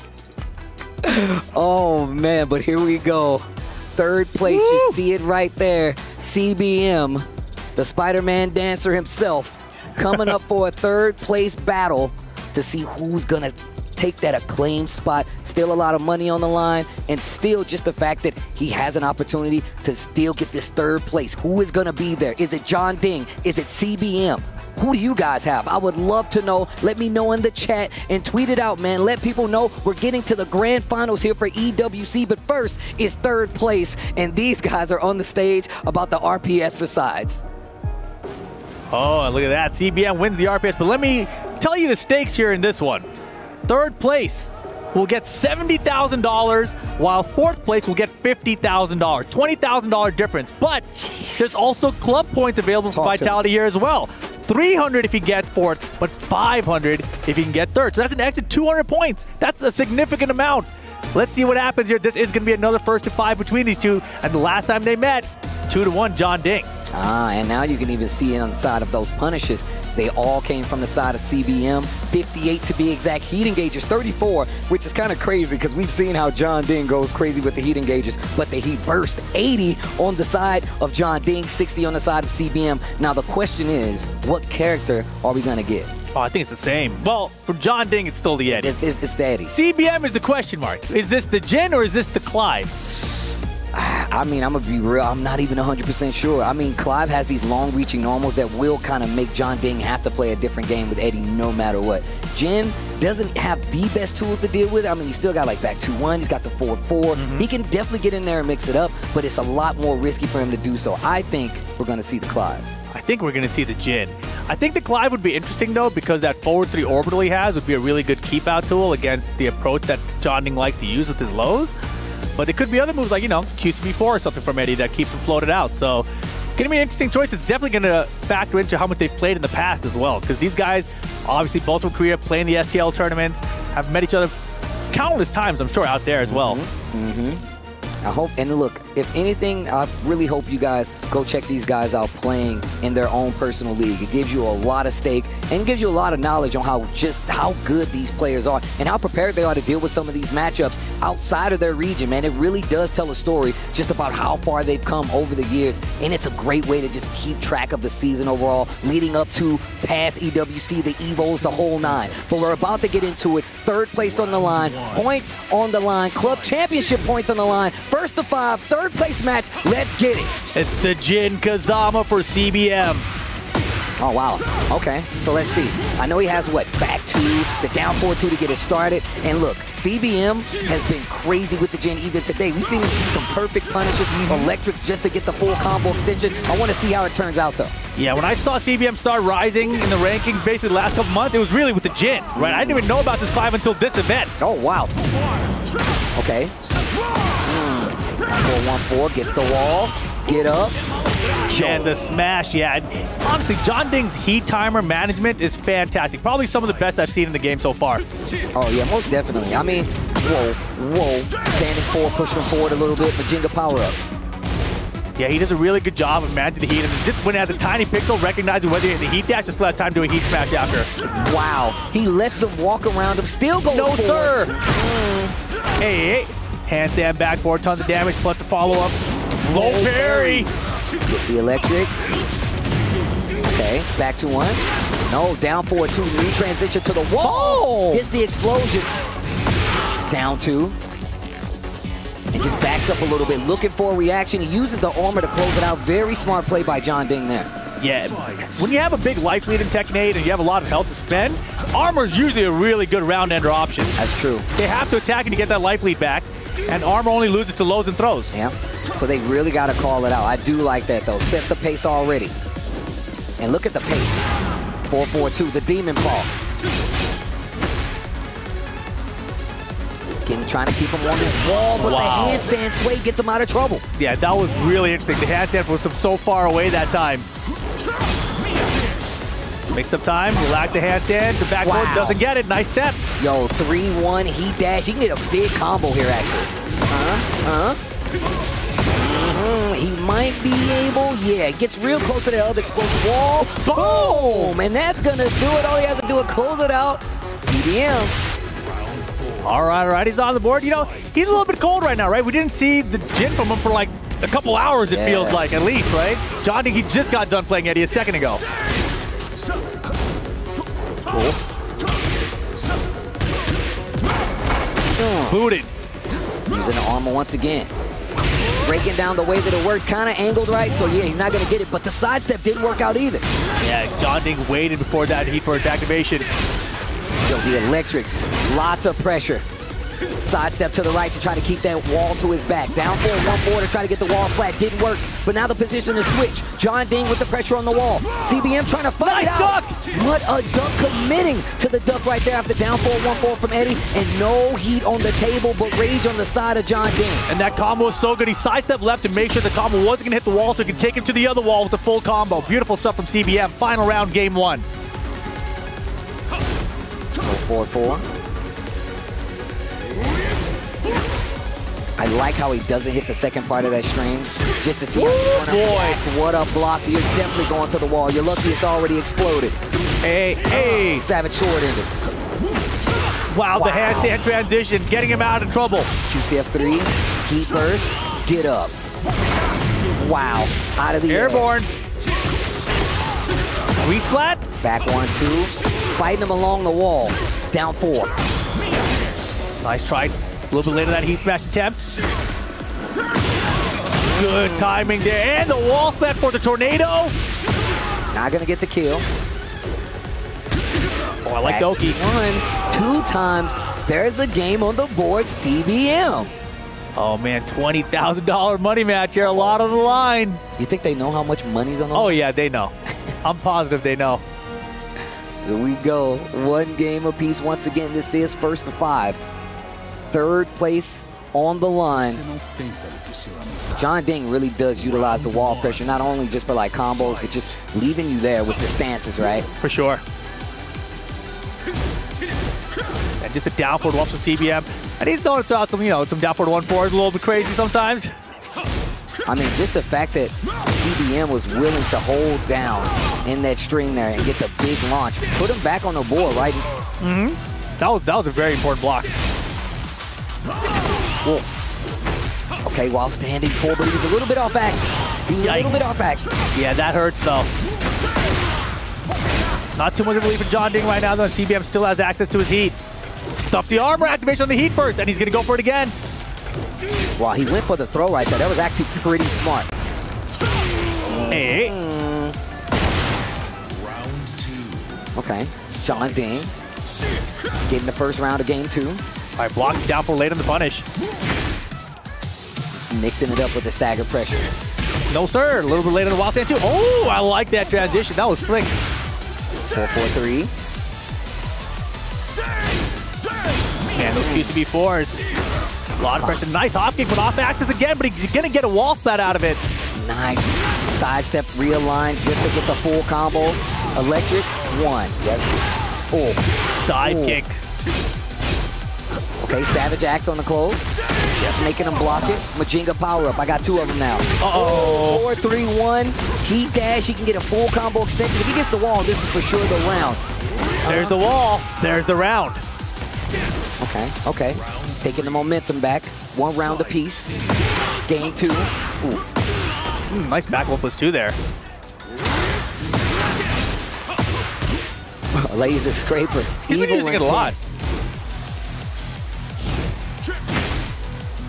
Oh man, but here we go. Third place, you see it right there. CBM, the Spider-Man dancer himself, coming up for a third place battle to see who's gonna take that acclaimed spot. Still a lot of money on the line, and still just the fact that he has an opportunity to still get this third place. Who is gonna be there? Is it John Ding? Is it CBM? Who do you guys have? I would love to know. Let me know in the chat and tweet it out, man. Let people know we're getting to the grand finals here for EWC, but first is third place, and these guys are on the stage about the RPS besides. Oh, look at that. CBM wins the RPS, but let me tell you the stakes here in this one. Third place will get $70,000, while fourth place will get $50,000. $20,000 difference, but there's also club points available for Vitality here as well. 300 if he gets fourth, but 500 if he can get third. So that's an extra 200 points. That's a significant amount. Let's see what happens here. This is going to be another first to five between these two, and the last time they met, 2-1 John Ding. And now you can even see it on the side of those punishes. They all came from the side of CBM. 58 to be exact. Heat engagers 34, which is kind of crazy because we've seen how John Ding goes crazy with the heat engagers, but the heat burst 80 on the side of John Ding, 60 on the side of CBM. Now the question is, what character are we going to get? Oh, I think it's the same. Well, for John Ding, it's still the Eddie. It's the Eddie. CBM is the question mark. Is this the Jin or is this the Clive? I mean, I'm going to be real. I'm not even 100% sure. I mean, Clive has these long-reaching normals that will kind of make John Ding have to play a different game with Eddie no matter what. Jin doesn't have the best tools to deal with it. I mean, he's still got like back 2-1. He's got the 4-4. He can definitely get in there and mix it up, but it's a lot more risky for him to do so. I think we're going to see the Clive. I think we're going to see the Jin. I think the Clive would be interesting, though, because that forward 3 orbital he has would be a really good keep-out tool against the approach that John Ding likes to use with his lows. But there could be other moves like, you know, QCB4 or something from Eddie that keeps him floated out. So, going to be an interesting choice. It's definitely going to factor into how much they've played in the past as well. Because these guys, obviously, both from Korea, playing the STL tournaments, have met each other countless times, I'm sure, out there as well. I hope, and look, if anything, I really hope you guys go check these guys out playing in their own personal league. It gives you a lot of stake and gives you a lot of knowledge on how good these players are and how prepared they are to deal with some of these matchups outside of their region, man. It really does tell a story just about how far they've come over the years, and it's a great way to just keep track of the season overall, leading up to past EWC, the EVOs, the whole 9. But we're about to get into it. Third place on the line, points on the line, club championship points on the line. First to 5, third place match. Let's get it. It's the Jin Kazama for CBM. Oh, wow. Okay, so let's see. I know he has, what, back 2 the down 4-2 to get it started. And look, CBM has been crazy with the Jin even today. We've seen him do some perfect punishes, electrics just to get the full combo extension. I want to see how it turns out though. Yeah, when I saw CBM start rising in the rankings basically the last couple months, it was really with the Jin, right? I didn't even know about this 5 until this event. Oh, wow. Okay. 4-1-4, gets the wall, get up. And the smash, yeah. Honestly, John Ding's heat timer management is fantastic. Probably some of the best I've seen in the game so far. Oh, yeah, most definitely. I mean, whoa. Standing forward, pushing forward a little bit, Majinga power up. Yeah, he does a really good job of managing the heat. And just when it has a tiny pixel, recognizing whether you're in the heat dash, just let time do a heat smash after. Wow. He lets him walk around him, still goes forward. No, sir. Hey. Handstand back forward, tons of damage, plus the follow-up. Low parry. Gets the electric. Okay, back to 1. No, down 4-2, new transition to the wall. Gets the explosion. Down 2. And just backs up a little bit, looking for a reaction. He uses the armor to close it out. Very smart play by John Ding there. Yeah, when you have a big life lead in Tekken 8 and you have a lot of health to spend, armor is usually a really good round-ender option. That's true. They have to attack and to get that life lead back, and armor only loses to lows and throws. Yeah, so they really got to call it out. I do like that, though. Sets the pace already. And look at the pace. 4-4-2, the demon fall. Trying to keep him on this wall, but the handstand sway gets him out of trouble. Yeah, that was really interesting. The handstand was so far away that time. Makes up time, relax the handstand, the backboard doesn't get it, nice step. Yo, 3-1 heat dash, he can get a big combo here actually. He might be able, yeah, gets real close to the other explosive wall. Boom! And that's gonna do it. All he has to do is close it out. CBM. All right, he's on the board. You know, he's a little bit cold right now, right? We didn't see the Jin from him for like a couple hours, it feels like, at least, right? John Ding, he just got done playing Eddie a second ago. Booted. Using the armor once again. Breaking down the way that it works, kind of angled right, so yeah, he's not going to get it, but the sidestep didn't work out either. Yeah, John Ding waited before that heat burst activation. Yo, the electrics, lots of pressure. Sidestep to the right to try to keep that wall to his back. Down 4-1-4 to try to get the wall flat. Didn't work, but now the position is switched. John Ding with the pressure on the wall. CBM trying to fight out. Duck! What a duck, committing to the duck right there after down 4-1-4 from Eddie. And no heat on the table, but rage on the side of John Ding. And that combo is so good. He sidestepped left to make sure the combo wasn't going to hit the wall so he could take him to the other wall with the full combo. Beautiful stuff from CBM. Final round, game 1. 4-4. I like how he doesn't hit the second part of that string, just to see how he's going to react. What a block. You're definitely going to the wall. You're lucky it's already exploded. Hey. Savage short-ended. Wow, the handstand transition, getting him out of trouble. QCF3, heat burst, get up. Wow, out of the airborne. Re-splat. Back 1-2, fighting him along the wall. Down 4. Nice try. A little bit later that heat smash attempt. Good timing there. And the wall splat for the tornado. Not going to get the kill. Oh, I like Doki. 1, 2 times. There's a game on the board, CBM. Oh, man, $20,000 money match here. A lot on the line. You think they know how much money's on the line? Oh, yeah, they know. I'm positive they know. Here we go. 1 game apiece once again. This is first to 5. 3rd place on the line. John Ding really does utilize the wall pressure, not only just for like combos, but just leaving you there with the stances, right? For sure. And just a down forward walk from CBM. And he's throwing out some, some down forward 1-4s, a little bit crazy sometimes. I mean, just the fact that CBM was willing to hold down in that string there and get the big launch, put him back on the board, right? Mm-hmm. That was a very important block. Whoa. Okay, while standing forward, but he was a little bit off axis. He was a little bit off axis. Yeah, that hurts though. Not too much of a lead for John Ding right now though. CBM still has access to his heat. Stuff the armor activation on the heat first, and he's gonna go for it again. Wow, he went for the throw right there. That was actually pretty smart. Hey. Okay, John Ding Getting the first round of game 2. All right, blocking down for late on the punish. Mixing it up with the stagger pressure. No, sir. A little bit late on the wild stand, too. Oh, I like that transition. That was slick. 4-4-3. And those QCB4s. A lot of pressure. Nice hop kick, but off axis again, but he's going to get a wall splat out of it. Nice. Sidestep, realign, just to get the full combo. Electric, 1. Yes. Oh. Dive kick. Okay, Savage Axe on the close. Just making him block it. Majinga power up. I got 2 of them now. Uh-oh. 4-3-1. Heat dash. He can get a full combo extension. If he gets the wall, this is for sure the round. There's the wall. There's the round. Okay, okay. Taking the momentum back. 1 round apiece. Game 2. Oof. Nice back 1+2 there. Laser scraper. He's been using it a lot.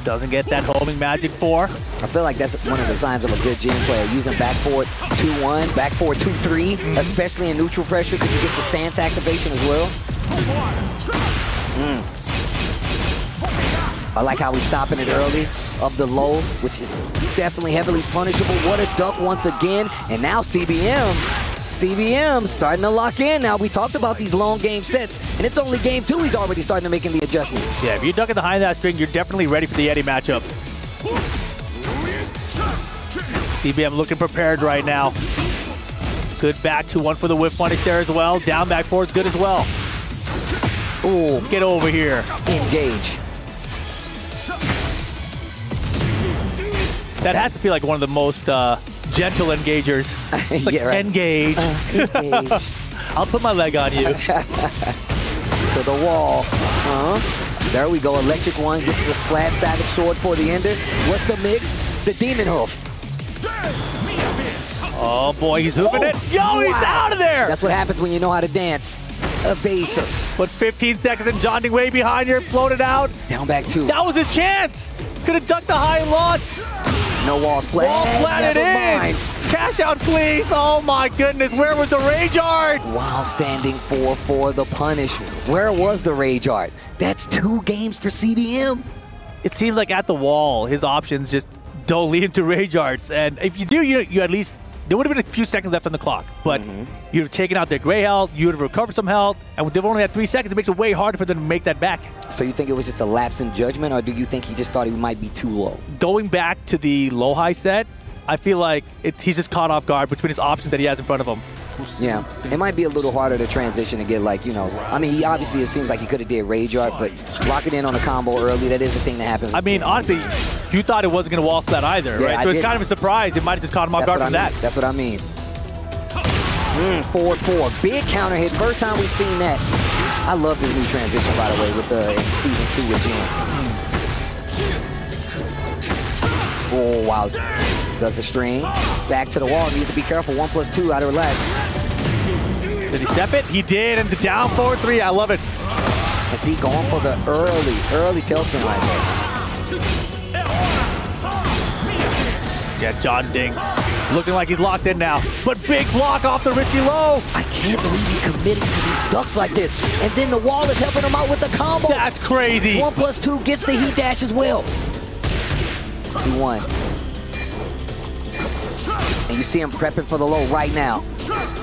Doesn't get that homing magic 4. I feel like that's one of the signs of a good gym player. Using back forward 2-1, back forward 2-3, especially in neutral pressure because you get the stance activation as well. I like how he's stopping it early of the low, which is definitely heavily punishable. What a duck once again. And now CBM starting to lock in. Now, we talked about these long game sets, and it's only game 2 he's already starting to making the adjustments. Yeah, if you duck it behind that string, you're definitely ready for the Eddie matchup. CBM looking prepared right now. Good back 2-1 for the whip punish there as well. Down back 4 is good as well. Ooh, get over here. Engage. That has to feel like one of the most gentle engagers. It's like, yeah, right. Engage. Engage. I'll put my leg on you. To the wall. There we go. Electric 1 gets the splat. Savage sword for the ender. What's the mix? The demon hoof. Oh boy, he's hooping it. Yo, he's out of there. That's what happens when you know how to dance. Evasive. But 15 seconds and John Ding way behind here, floated out. Down back 2. That was his chance. Could have ducked the high launch. No wall splat. Wall splat it in. Cash out, please. Oh my goodness. Where was the rage art? Wow, standing 4 for the punish. Where was the rage art? That's 2 games for CBM. It seems like at the wall, his options just don't lead him to rage arts. And if you do, you at least, there would have been a few seconds left on the clock. But you'd have taken out their gray health, you would have recovered some health, and they've only had 3 seconds. It makes it way harder for them to make that back. So you think it was just a lapse in judgment, or do you think he just thought he might be too low? Going back to the low-high set, I feel like he's just caught off guard between his options that he has in front of him. Yeah, it might be a little harder to transition and get, like, you know, I mean, he obviously, it seems like he could have did rage art, but locking in on a combo early, that is a thing that happens. I mean, honestly, you thought it wasn't going to wall splat either, Yeah, right? So it's kind of a surprise. It might have just caught him off guard from that. That's what I mean. 4-4. Big counter hit. First time we've seen that. I love this new transition, by the way, with the season 2 with Jim. Oh, wow. Does the string. Back to the wall. Needs to be careful. 1+2 out of relax. Did he step it? He did. And the down 4-3. I love it. And see, going for the early tailspin right there. Yeah, John Ding. Looking like he's locked in now. But big block off the risky low. I can't believe he's committing to these ducks like this. And then the wall is helping him out with the combo. That's crazy. 1+2 gets the heat dash as well. He won. And you see him prepping for the low right now.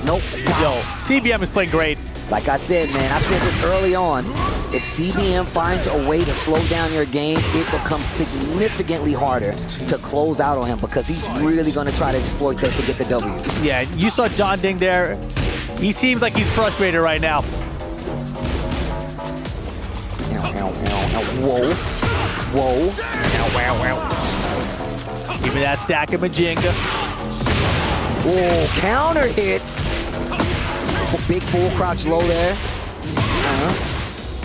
Nope. Wow. Yo, CBM is playing great. Like I said, man, I said this early on. If CBM finds a way to slow down your game, it becomes significantly harder to close out on him because he's really going to try to exploit that to get the W. Yeah, you saw John Ding there. He seems like he's frustrated right now. Whoa. Whoa. Give me that stack of Majinga. Whoa, counter hit. Big full crouch low there.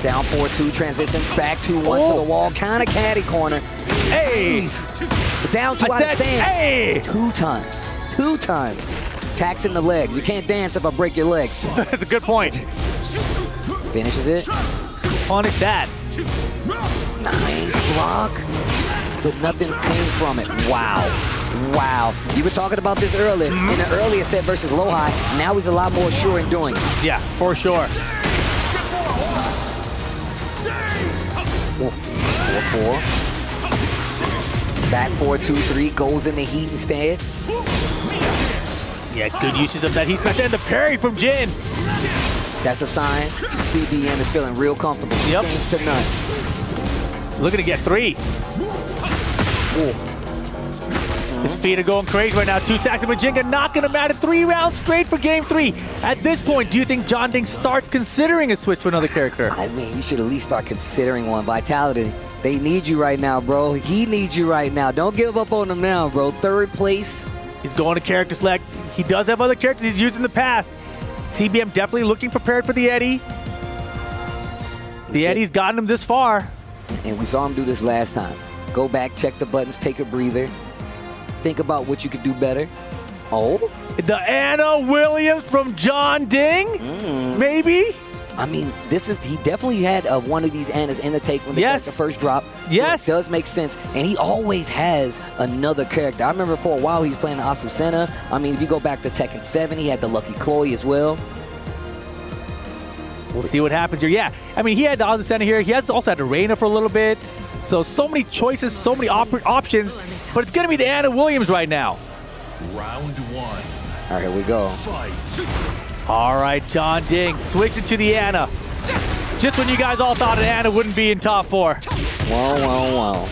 Down 4-2, transition back 2-1 to the wall. Kind of caddy corner. Hey! Down 2 out of stand. Hey! 2 times. 2 times. Taxing the legs. You can't dance if I break your legs. That's a good point. Finishes it. Punish that. Nice block. But nothing came from it. Wow. Wow. You were talking about this earlier. In the earlier set versus low high. Now he's a lot more sure in doing it. Yeah, for sure. 4-4. Back 4-2-3, goes in the heat instead. Yeah, good usage of that heat smash and the parry from Jin. That's a sign. CBM is feeling real comfortable. Yep. Games to none. Looking to get 3. Ooh. His feet are going crazy right now. 2 stacks of Majinga knocking him out of 3 rounds straight for game 3. At this point, do you think John Ding starts considering a switch to another character? I mean, you should at least start considering one. Vitality, they need you right now, bro. He needs you right now. Don't give up on him now, bro. 3rd place. He's going to character select. He does have other characters he's used in the past. CBM definitely looking prepared for the Eddie. The Eddie's gotten him this far. And we saw him do this last time. Go back, check the buttons, take a breather. Think about what you could do better. Oh? The Anna Williams from John Ding? Maybe? I mean, he definitely had one of these Annas in the take when the character first dropped. Yes. So it does make sense. And he always has another character. I remember for a while he was playing the Asusena. I mean, if you go back to Tekken 7, he had the Lucky Chloe as well. We'll see what happens here. Yeah, I mean, he had the Asusena here. He has also had the Reina for a little bit. So many choices, so many options. But it's going to be the Anna Williams right now. Round 1. All right, here we go. Fight. All right, John Ding switching to the Anna. Just when you guys all thought an Anna wouldn't be in top 4. Wow.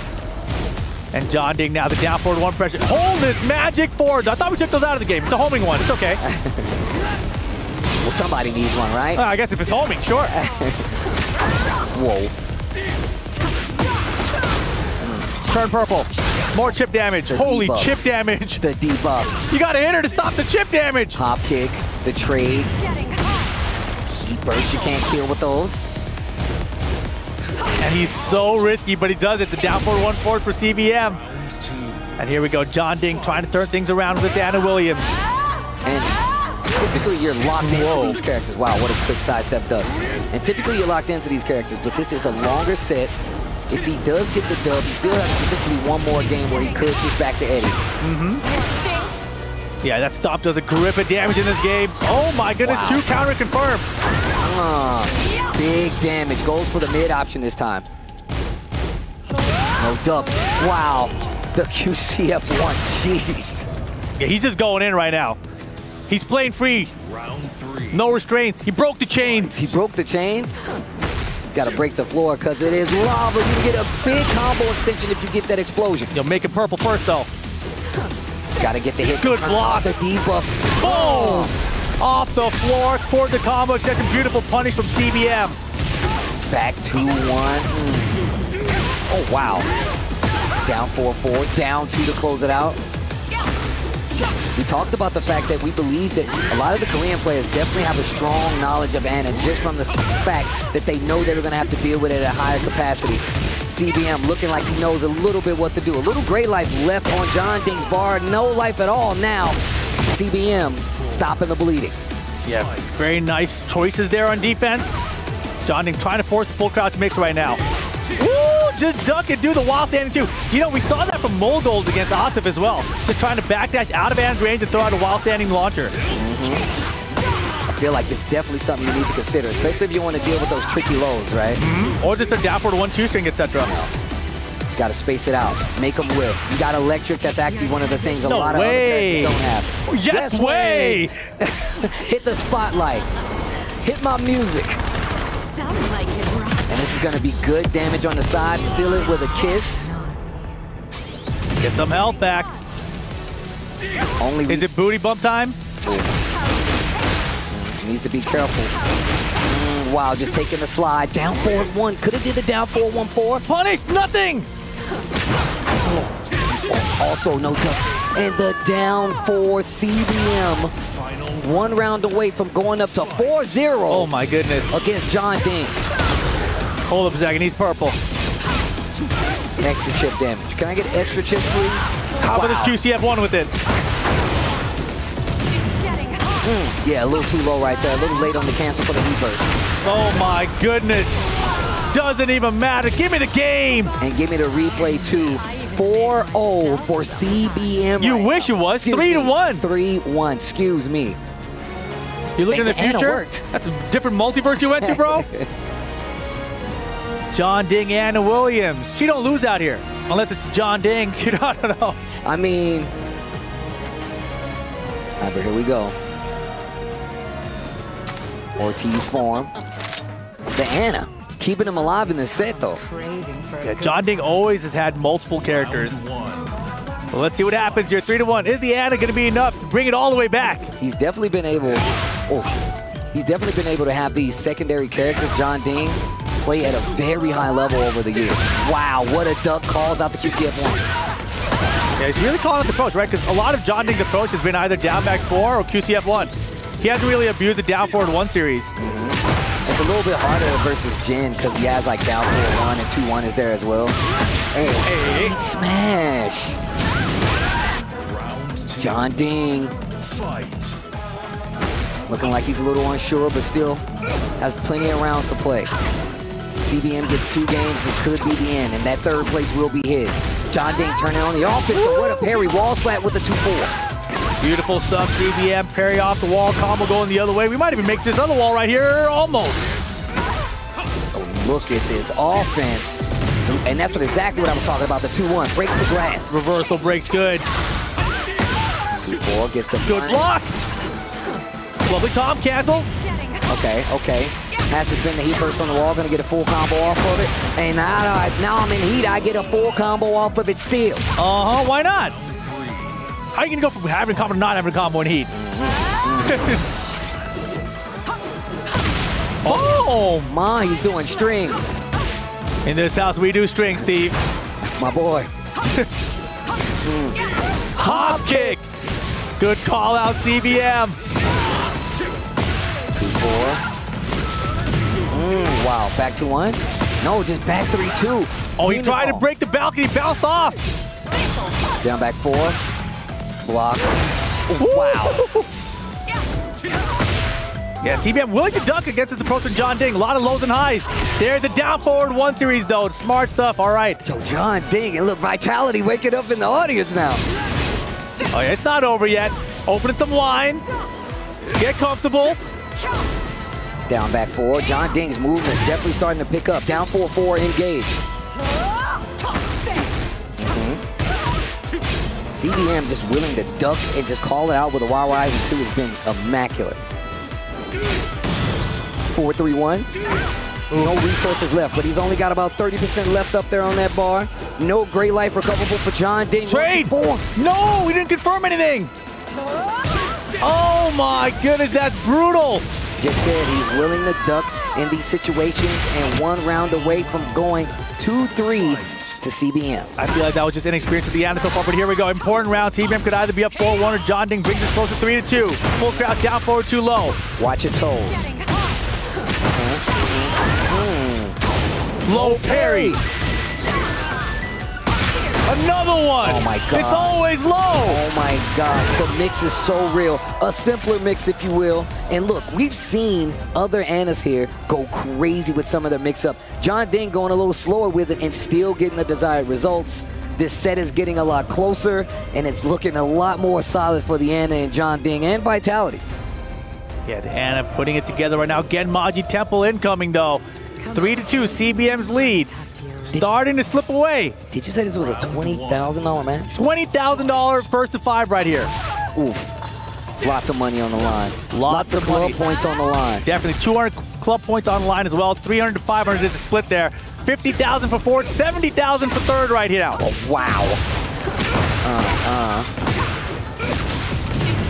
And John Ding now the down forward 1 pressure. Hold this magic forward. I thought we took those out of the game. It's a homing one. It's okay. Well, somebody needs one, right? I guess if it's homing, sure. Whoa. Turn purple. More chip damage. Holy debuffs. chip damage. The debuffs. You got to hit her to stop the chip damage. Hop kick, the trade. Heat burst, you can't kill with those. And he's so risky, but he does it. The down forward 1 forward for CBM. And here we go. John Ding trying to turn things around with Anna Williams. And typically you're locked into these characters. Wow, what a quick sidestep does. And typically you're locked into these characters, but this is a longer set. If he does get the dub, he still has potentially one more game where he could switch back to Eddie. Yeah, that stop does a grip of damage in this game. Oh my goodness, Wow. 2 counter confirmed. Big damage. Goes for the mid option this time. No dub. Wow. The QCF1. Jeez. Yeah, he's just going in right now. He's playing free. Round 3. No restraints. He broke the chains. He broke the chains? Got to break the floor because it is lava. You get a big combo extension if you get that explosion. You'll make it purple first, though. Got to get the hit. Good block. The debuff. Boom! Off the floor for the combo extension. Beautiful punish from CBM. Back 2-1. Oh, wow. Down 4-4. Down 2 to close it out. We talked about the fact that we believe that a lot of the Korean players definitely have a strong knowledge of Anna just from the fact that they know they were going to have to deal with it at a higher capacity. CBM looking like he knows a little bit what to do. A little gray life left on John Ding's bar. No life at all now. CBM stopping the bleeding. Yeah, very nice choices there on defense. John Ding trying to force the full crouch mix right now. Woo! Just duck and do the wild standing too. You know, we saw that from Molgold against Atif as well. Just trying to backdash out of Anna's range and throw out a wild standing launcher. I feel like it's definitely something you need to consider, especially if you want to deal with those tricky lows, right? Or just a down forward 1-2 string, etc. Just got to space it out. Make them whip. You got electric. That's actually one of the things a lot of other characters don't have. Yes way! Hit the spotlight. Hit my music. Sounds like it, bro. And this is going to be good damage on the side. Seal it with a kiss. Get some health back. Is it booty bump time? Needs to be careful. Wow, just taking the slide. Down forward 1. Could have did the down forward 1-4. Punish nothing! Also no touch. And the down 4 CBM. 1 round away from going up to 4-0. Oh my goodness. Against John Ding. Hold up a second, he's purple. Extra chip damage. Can I get extra chips, please? How about this QCF1 with it? Yeah, a little too low right there. A little late on the cancel for the reverse. Oh my goodness. Doesn't even matter. Give me the game. And give me the replay too. 4-0 for CBM. You wish it was. 3-1. 3-1. Excuse me. You looking in the Anna future? worked. That's a different multiverse you went to, bro? John Ding, Anna Williams. She don't lose out here. Unless it's John Ding. I don't know. I mean, but here we go. Ortiz form. The Anna. Keeping him alive in this set, though. Yeah, John Ding always has had multiple characters. Well, let's see what happens here. 3-1. Is the Anna going to be enough to bring it all the way back? He's definitely been able. He's definitely been able to have these secondary characters. John Ding play at a very high level over the years. Wow, what a duck calls out the QCF1. Yeah, he's really calling out the approach, right? Because a lot of John Ding's approach has been either down back 4 or QCF1. He hasn't really abused the down forward 1 series. It's a little bit harder versus Jin because he has like down 4-1 and 2-1 is there as well. Hey, smash! John Ding. Looking like he's a little unsure, but still has plenty of rounds to play. CBM gets 2 games, this could be the end, and that 3rd place will be his. John Ding turning on the offense, but what a parry, wall splat with the 2-4. Beautiful stuff, CBM, parry off the wall, combo going the other way. We might even make this other wall right here, almost. Oh, look at this offense. And that's exactly what I was talking about, the 2-1, breaks the glass. Reversal breaks good. 2-4 gets the good block. Lovely Tom cancel. Okay. Has to spin the heat first on the wall, gonna get a full combo off of it. And now I'm in heat, I get a full combo off of it still. Why not? How are you gonna go from having a combo to not having a combo in heat? Oh my, he's doing strings. In this house, we do strings, Steve. That's my boy. Hop kick. Good call out, CBM. 2-4. Wow, back to 1? No, just back 3-2. Oh, he tried to break the balcony, bounced off. Down back 4. Block. Wow. Yeah, CBM willing to duck against his approach with John Ding. A lot of lows and highs. There's the down forward 1 series, though. Smart stuff. All right. Yo, John Ding, and look, Vitality waking up in the audience now. Oh, yeah, it's not over yet. Opening some line. Get comfortable. Down back 4. John Ding's movement definitely starting to pick up. Down 4-4, engage. CBM just willing to duck and just call it out with a wild rise and 2 has been immaculate. 4-3-1. No resources left, but he's only got about 30% left up there on that bar. No great life recoverable for John Ding. Trade! No, we didn't confirm anything. Oh my goodness, that's brutal. Just said he's willing to duck in these situations and 1 round away from going 2-3 to CBM. I feel like that was just inexperience with the Anna so far, but here we go. Important round. CBM could either be up 4-1 or John Ding brings us close to 3-2. Full crowd down forward too low. Watch your toes. Low parry. Another one. Oh my God. It's always low. Oh my God. The mix is so real. A simpler mix, if you will. And look, we've seen other Annas here go crazy with some of their mix-up. John Ding going a little slower with it and still getting the desired results. This set is getting a lot closer, and it's looking a lot more solid for the Anna and John Ding and Vitality. Yeah, the Anna putting it together right now. Genmaji Temple incoming, though. 3-2, CBM's lead. Starting to slip away. Did you say this was a $20,000 match? $20,000 first to 5 right here. Oof. Lots of money on the line. Lots of club points on the line. Definitely 200 club points on the line as well. 300 to 500 is the split there. 50,000 for 4th, 70,000 for 3rd right here now. Oh, wow.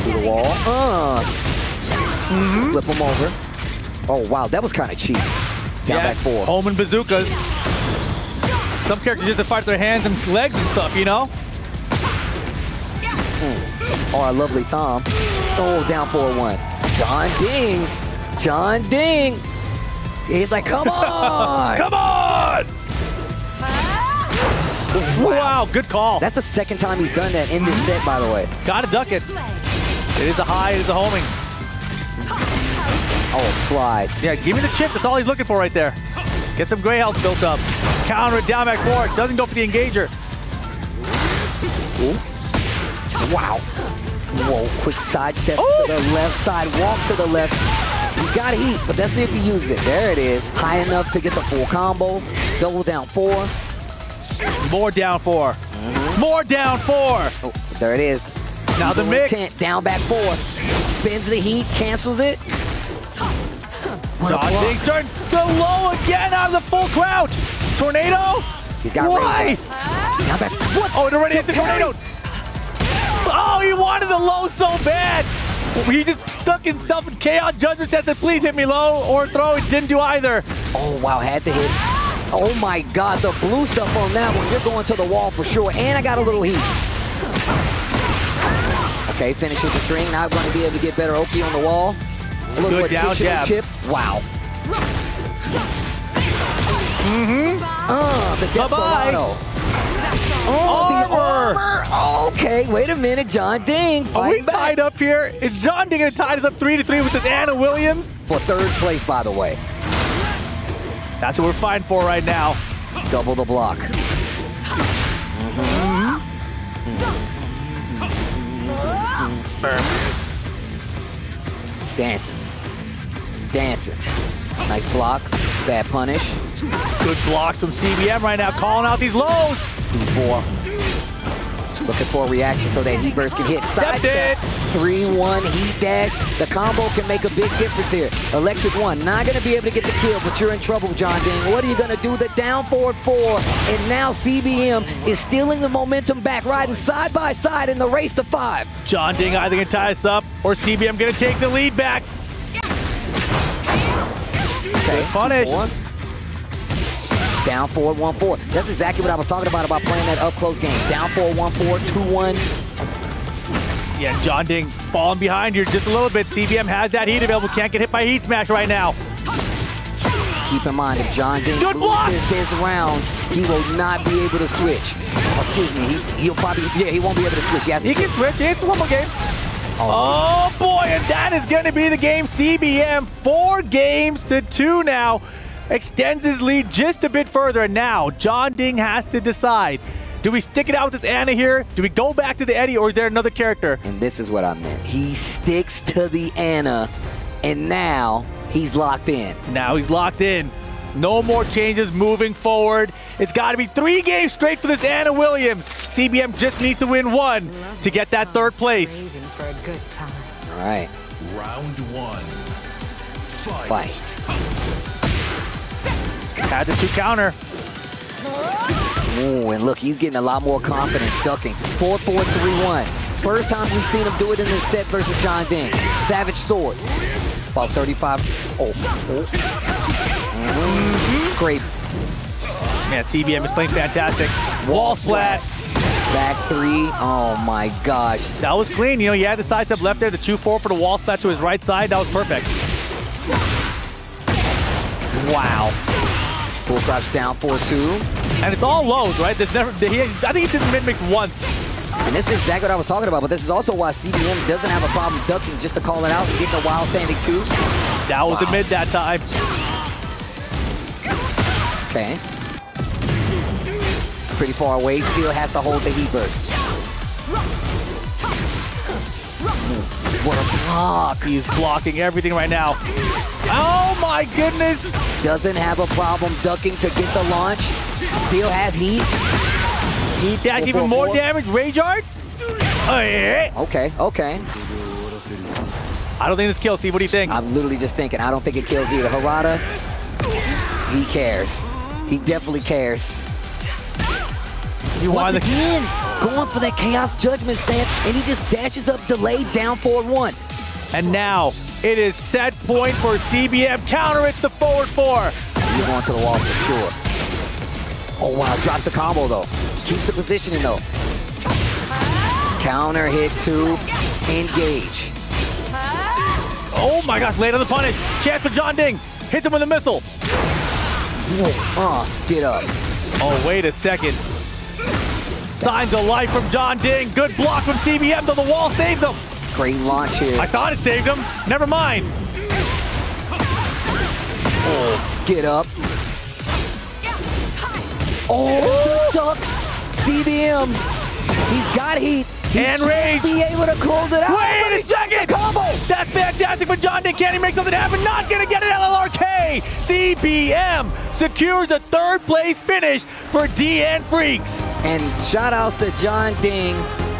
To the wall. Flip him over. Oh, wow. That was kind of cheap. Down back 4. Home and bazookas. Some characters just fight their hands and legs and stuff, you know? Oh, our lovely Tom. Oh, down 4-1. John Ding. John Ding. He's like, come on. Come on. Wow, good call. That's the 2nd time he's done that in this set, by the way. Gotta duck it. It is a high, it is a homing. Oh, slide. Yeah, give me the chip. That's all he's looking for right there. Get some gray health built up. Counter it down back 4. Doesn't go for the engager. Ooh. Wow. Whoa, quick sidestep to the left side. Walk to the left. He's got heat, but let's see if he uses it. There it is. High enough to get the full combo. Double down 4. More down 4. More down 4. Oh, there it is. Now the mix. Intent, down back 4. Spins the heat, cancels it. John turn go low again out of the full crouch. Tornado. He's got why? Down back. What? Oh, it already hit the tornado. Oh, he wanted the low so bad. He just stuck himself in chaos. Judgment said, please hit me low or throw. It didn't do either. Oh, wow, had to hit. Oh, my God, the blue stuff on that one. You're going to the wall for sure. And I got a little heat. Okay, finishes the string. Now going to be able to get better Oki on the wall. A little good down jab. Chip. Wow. The Desperado. Oh, the armor. Okay, wait a minute, John Ding. Are we tied up here? Is John Ding going to tie us up 3-3 with this Anna Williams? For 3rd place, by the way. That's what we're fighting for right now. Double the block. Dancing. Dancing. Nice block. Bad punish. Good block from CBM right now, calling out these lows. 2-4. Looking for a reaction so that heat burst can hit. Side step. 3-1 heat dash. The combo can make a big difference here. Electric 1, not going to be able to get the kill, but you're in trouble, John Ding. What are you going to do? The down forward 4, and now CBM is stealing the momentum back, riding side by side in the race to 5. John Ding either going to tie us up, or CBM going to take the lead back. Okay, good punish. 2-4. Down forward 1-4. That's exactly what I was talking about playing that up-close game. Down forward 1-4, 2-1. Yeah, John Ding falling behind here just a little bit. CBM has that heat available. Can't get hit by heat smash right now. Keep in mind, if John Ding loses this round, he will not be able to switch. Oh, excuse me, he won't be able to switch. He can switch. It's one more game. Oh boy, and that is going to be the game. CBM 4-2 now. Extends his lead just a bit further, and now John Ding has to decide. Do we stick it out with this Anna here? Do we go back to the Eddie, or is there another character? And this is what I meant. He sticks to the Anna, and now he's locked in. Now he's locked in. No more changes moving forward. It's got to be 3 games straight for this Anna Williams. CBM just needs to win 1 to get that 3rd place. For a good time. All right. Round 1. Fight. Had the 2 counter. Ooh, and look, he's getting a lot more confidence ducking. 4-4-3-1. First time we've seen him do it in this set versus John Ding. Savage sword. About 35. Great. Man, CBM is playing fantastic. Wall splat. Back 3. Oh my gosh. That was clean. You know, he had the side step left there, the 2-4 for the wall splat to his right side. That was perfect. Wow. Full crouch down 4-2. And it's all lows, right? There's never. I think he did the mid-mix once. And this is exactly what I was talking about, but this is also why CBM doesn't have a problem ducking just to call it out and getting a wild standing 2. That was the mid that time. Okay. Pretty far away, still has to hold the heat burst. What a block. He's blocking everything right now. Oh my goodness. Doesn't have a problem ducking to get the launch. Still has heat. Heat dash, even more damage. Rage art. Okay. I don't think this kills, Steve. What do you think? I'm literally just thinking. I don't think it kills either. Harada, he cares. He definitely cares. Once again, going for that Chaos Judgment stance, and he just dashes up delayed down forward 1. And now it is set point for CBM. Counter it to forward 4. You're going to the wall for sure. Oh wow, drops the combo though. Keeps the positioning though. Counter hit 2, engage. Oh my gosh, late on the punish. Chance for John Ding. Hits him with a missile. Get up. Oh, wait a second. Signs of life from John Ding. Good block from CBM, though the wall saved him. Great launch here. I thought it saved him. Never mind. Get up. Oh, duck. CBM. He's got heat. He and should rage. be able to close it out. Wait a second! Combo! That's fantastic for John Ding. Can he make something happen? Not gonna get an LLRK. CBM secures a third place finish for DN Freaks. And shout outs to John Ding.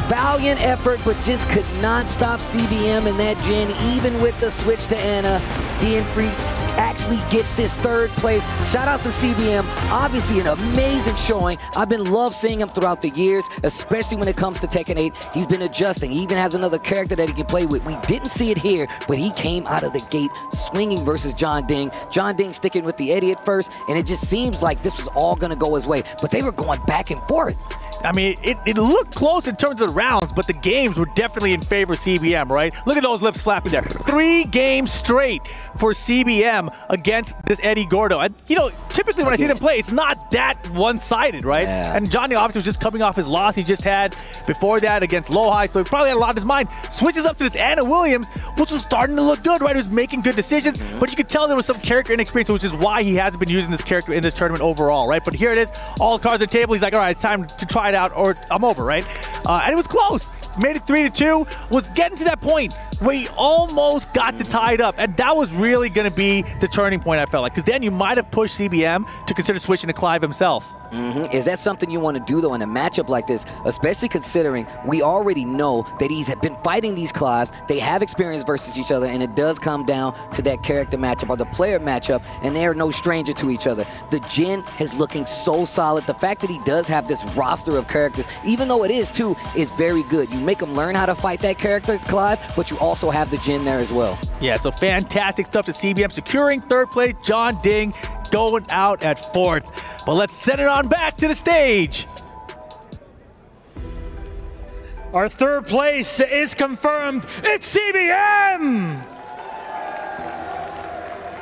Valiant effort, but just could not stop CBM in that gen, even with the switch to Ana. DN Freaks actually gets this third place. Shout outs to CBM. Obviously an amazing showing. I've been love seeing him throughout the years, especially when it comes to Tekken 8. He's been adjusting. He even has another character that he can play with. We didn't see it here, but he came out of the gate swinging versus John Ding. John Ding sticking with the Eddie at first, and it just seems like this was all going to go his way. But they were going back and forth. I mean, it looked close in terms of the rounds, but the games were definitely in favor of CBM, right? Look at those lips flapping there. 3 games straight for CBM against this Eddie Gordo. And, you know, typically when I see them play, it's not that one-sided, right? Yeah. And Johnny obviously was just coming off his loss he just had before that against Lohai, so he probably had a lot on his mind. Switches up to this Ana Williams, which was starting to look good, right? He was making good decisions, but you could tell there was some character inexperience, which is why he hasn't been using this character in this tournament overall, right? But here it is, all the cards on the table. He's like, all right, it's time to try it out or I'm over, right? And it was close. Made it 3-2, was getting to that point where he almost got to tie it up. And that was really going to be the turning point, I felt like. Because then you might have pushed CBM to consider switching to Clive himself. Is that something you want to do, though, in a matchup like this, especially considering we already know that he's been fighting these Clives, they have experience versus each other, and it does come down to that character matchup or the player matchup, and they are no stranger to each other. The gen is looking so solid. The fact that he does have this roster of characters, even though it is, too, is very good. You make him learn how to fight that character, Clive, but you also have the gen there as well. Yeah, so fantastic stuff to CBM, securing third place. John Ding going out at 4th. But let's send it on back to the stage. Our third place is confirmed. It's CBM!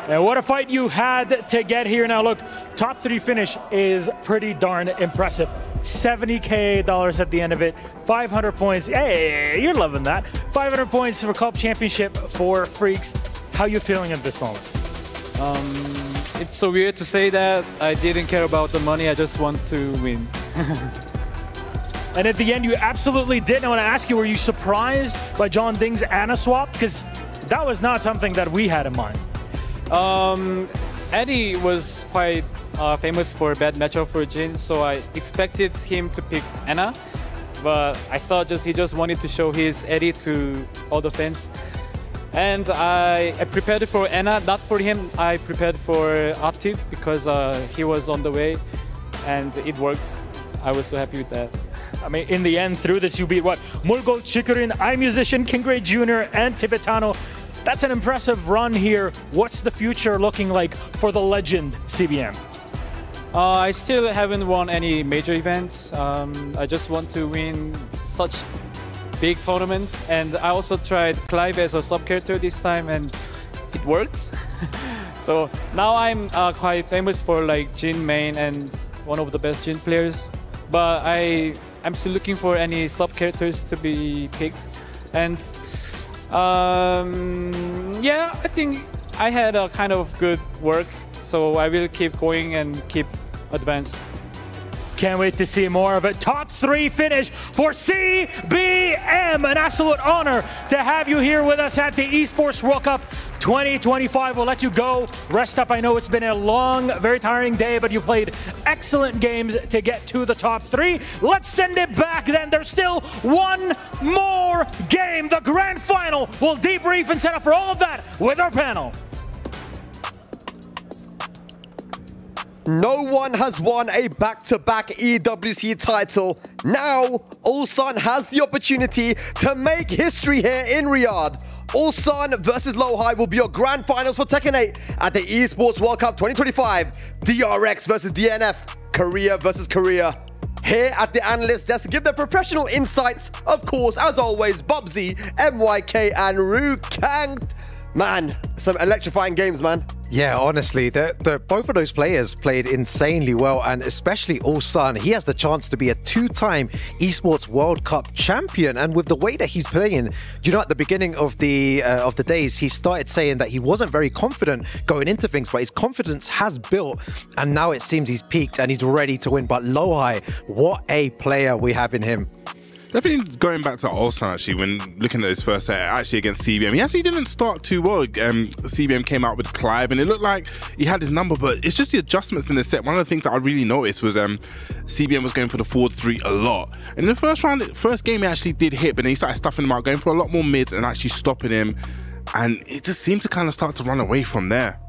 And what a fight you had to get here. Now look, top 3 finish is pretty darn impressive. $70K at the end of it, 500 points. Hey, you're loving that. 500 points for Club Championship for Freaks. How you feeling at this moment? It's so weird to say that. I didn't care about the money, I just want to win. And at the end, you absolutely did. I want to ask you, were you surprised by John Ding's Ana swap? Because that was not something that we had in mind. Eddie was quite famous for bad matchup for Jin, so I expected him to pick Ana. But I thought he just wanted to show his Eddie to all the fans. And I prepared for Ana, not for him. I prepared for Optiv because he was on the way, and it worked. I was so happy with that. I mean, in the end, through this, you beat what? Mulgo, Chikurin, iMusician, Kingray Jr., and Tibetano. That's an impressive run here. What's the future looking like for the legend CBM? I still haven't won any major events. I just want to win such big tournaments, and I also tried Clive as a sub-character this time, and it worked. So now I'm quite famous for like Jin main and one of the best Jin players, but I'm still looking for any sub-characters to be picked. And yeah, I think I had a kind of good work, so I will keep going and keep advance. Can't wait to see more of it. Top 3 finish for CBM. An absolute honor to have you here with us at the Esports World Cup 2025. We'll let you go. Rest up. I know it's been a long, very tiring day, but you played excellent games to get to the top 3. Let's send it back then. There's still one more game. The grand final. We'll debrief and set up for all of that with our panel. No one has won a back-to-back EWC title. Now, Ulsan has the opportunity to make history here in Riyadh. Ulsan versus Lohai will be your grand finals for Tekken 8 at the Esports World Cup 2025. DRX versus DNF. Korea versus Korea. Here at the analyst desk to give their professional insights, of course, as always, Bubsy, MYK, and Rukang. Man, some electrifying games, man. Yeah, honestly, both of those players played insanely well, and especially Ulsan. He has the chance to be a 2-time Esports World Cup champion, and with the way that he's playing, you know, at the beginning of the days, he started saying that he wasn't very confident going into things, but his confidence has built, and now it seems he's peaked and he's ready to win. But Lohai, what a player we have in him. Definitely going back to Ulsan, actually, when looking at his first set, actually against CBM, he actually didn't start too well. CBM came out with Clive, and it looked like he had his number, but it's just the adjustments in the set. One of the things that I really noticed was CBM was going for the forward 3 a lot. And in the first game, he actually did hit, but then he started stuffing him out, going for a lot more mids and actually stopping him. And it just seemed to kind of start to run away from there.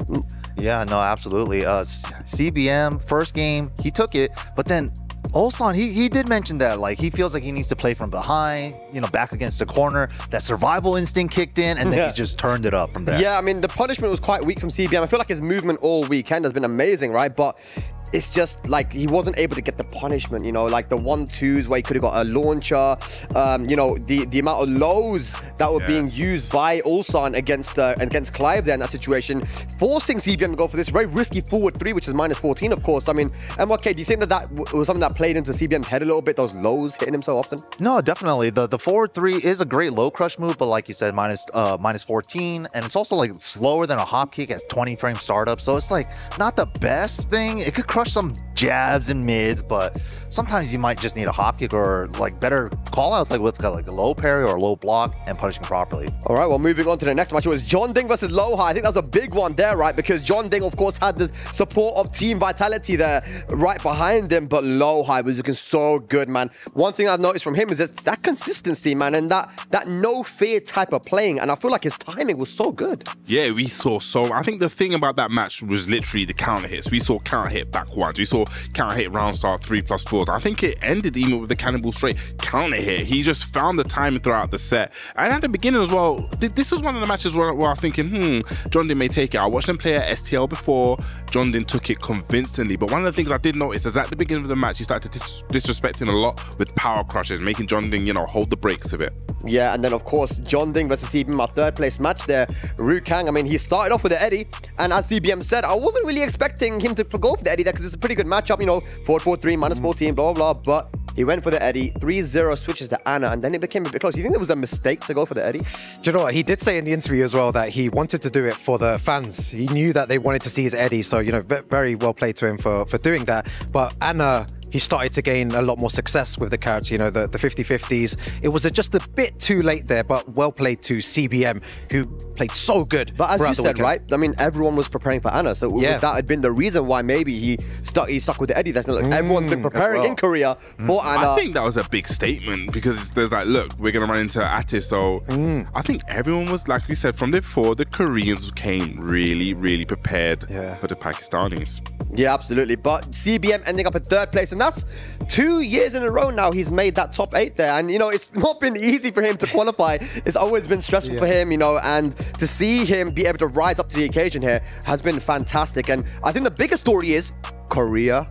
Yeah, no, absolutely. CBM, first game, he took it, but then Ulsan, he did mention that, like, he feels like he needs to play from behind, you know, back against the corner. That survival instinct kicked in, and then he just turned it up from there. Yeah, I mean, the punishment was quite weak from CBM. I feel like his movement all weekend has been amazing, right? But it's just like he wasn't able to get the punishment, you know, like the 1-2s where he could have got a launcher. You know, the amount of lows that were being used by Ulsan against Clive there in that situation, forcing CBM to go for this very risky forward 3, which is -14, of course. I mean, MYK, do you think that was something that played into CBM's head a little bit, those lows hitting him so often? No, definitely. The forward 3 is a great low crush move, but like you said, -14, and it's also like slower than a hop kick at 20 frame startup. So it's like not the best thing. It could crush some jabs and mids, but sometimes you might just need a hop kick or like better call outs, like with like a low parry or a low block and punishing properly. All right, well, moving on to the next match, it was John Ding versus Lohai. I think that was a big one there, right? Because John Ding, of course, had the support of Team Vitality there right behind him, but Lohai was looking so good, man. One thing I've noticed from him is that consistency, man, and that no fear type of playing, and I feel like his timing was so good. Yeah, we saw I think the thing about that match was literally the counter hits. We saw counter hit back ones. We saw counter hit round start 3+4s. I think it ended even with the cannonball straight counter hit. He just found the timing throughout the set. And at the beginning as well, this was one of the matches where I was thinking, John Ding may take it. I watched him play at STL before. John Ding took it convincingly. But one of the things I did notice is at the beginning of the match, he started disrespecting a lot with power crushes, making John Ding, you know, hold the brakes a bit. Yeah, and then of course, John Ding versus CBM, our third place match there. Rukang, I mean, he started off with the Eddie, and as CBM said, I wasn't really expecting him to go for the Eddie there because it's a pretty good matchup, you know, 4-4-3, -14, blah, blah, blah, but he went for the Eddie, 3-0 switches to Anna, and then it became a bit close. You think there was a mistake to go for the Eddie? Do you know what? He did say in the interview as well that he wanted to do it for the fans. He knew that they wanted to see his Eddie, so, you know, very well played to him for doing that. But Anna, he started to gain a lot more success with the character, you know, the 50-50s. It was just a bit too late there, but well played to CBM, who played so good. But as you said, right? I mean, everyone was preparing for Anna, so that had been the reason why maybe he stuck with the Eddie. That's like, everyone's been preparing in Korea for Anna. I think that was a big statement because there's like, look, we're gonna run into Atif, so I think everyone was, like we said from before, the Koreans came really prepared for the Pakistanis. Yeah, absolutely. But CBM ending up at third place, and that's 2 years in a row now he's made that top 8 there. And, you know, it's not been easy for him to qualify. It's always been stressful for him, you know, and to see him be able to rise up to the occasion here has been fantastic. And I think the biggest story is Korea,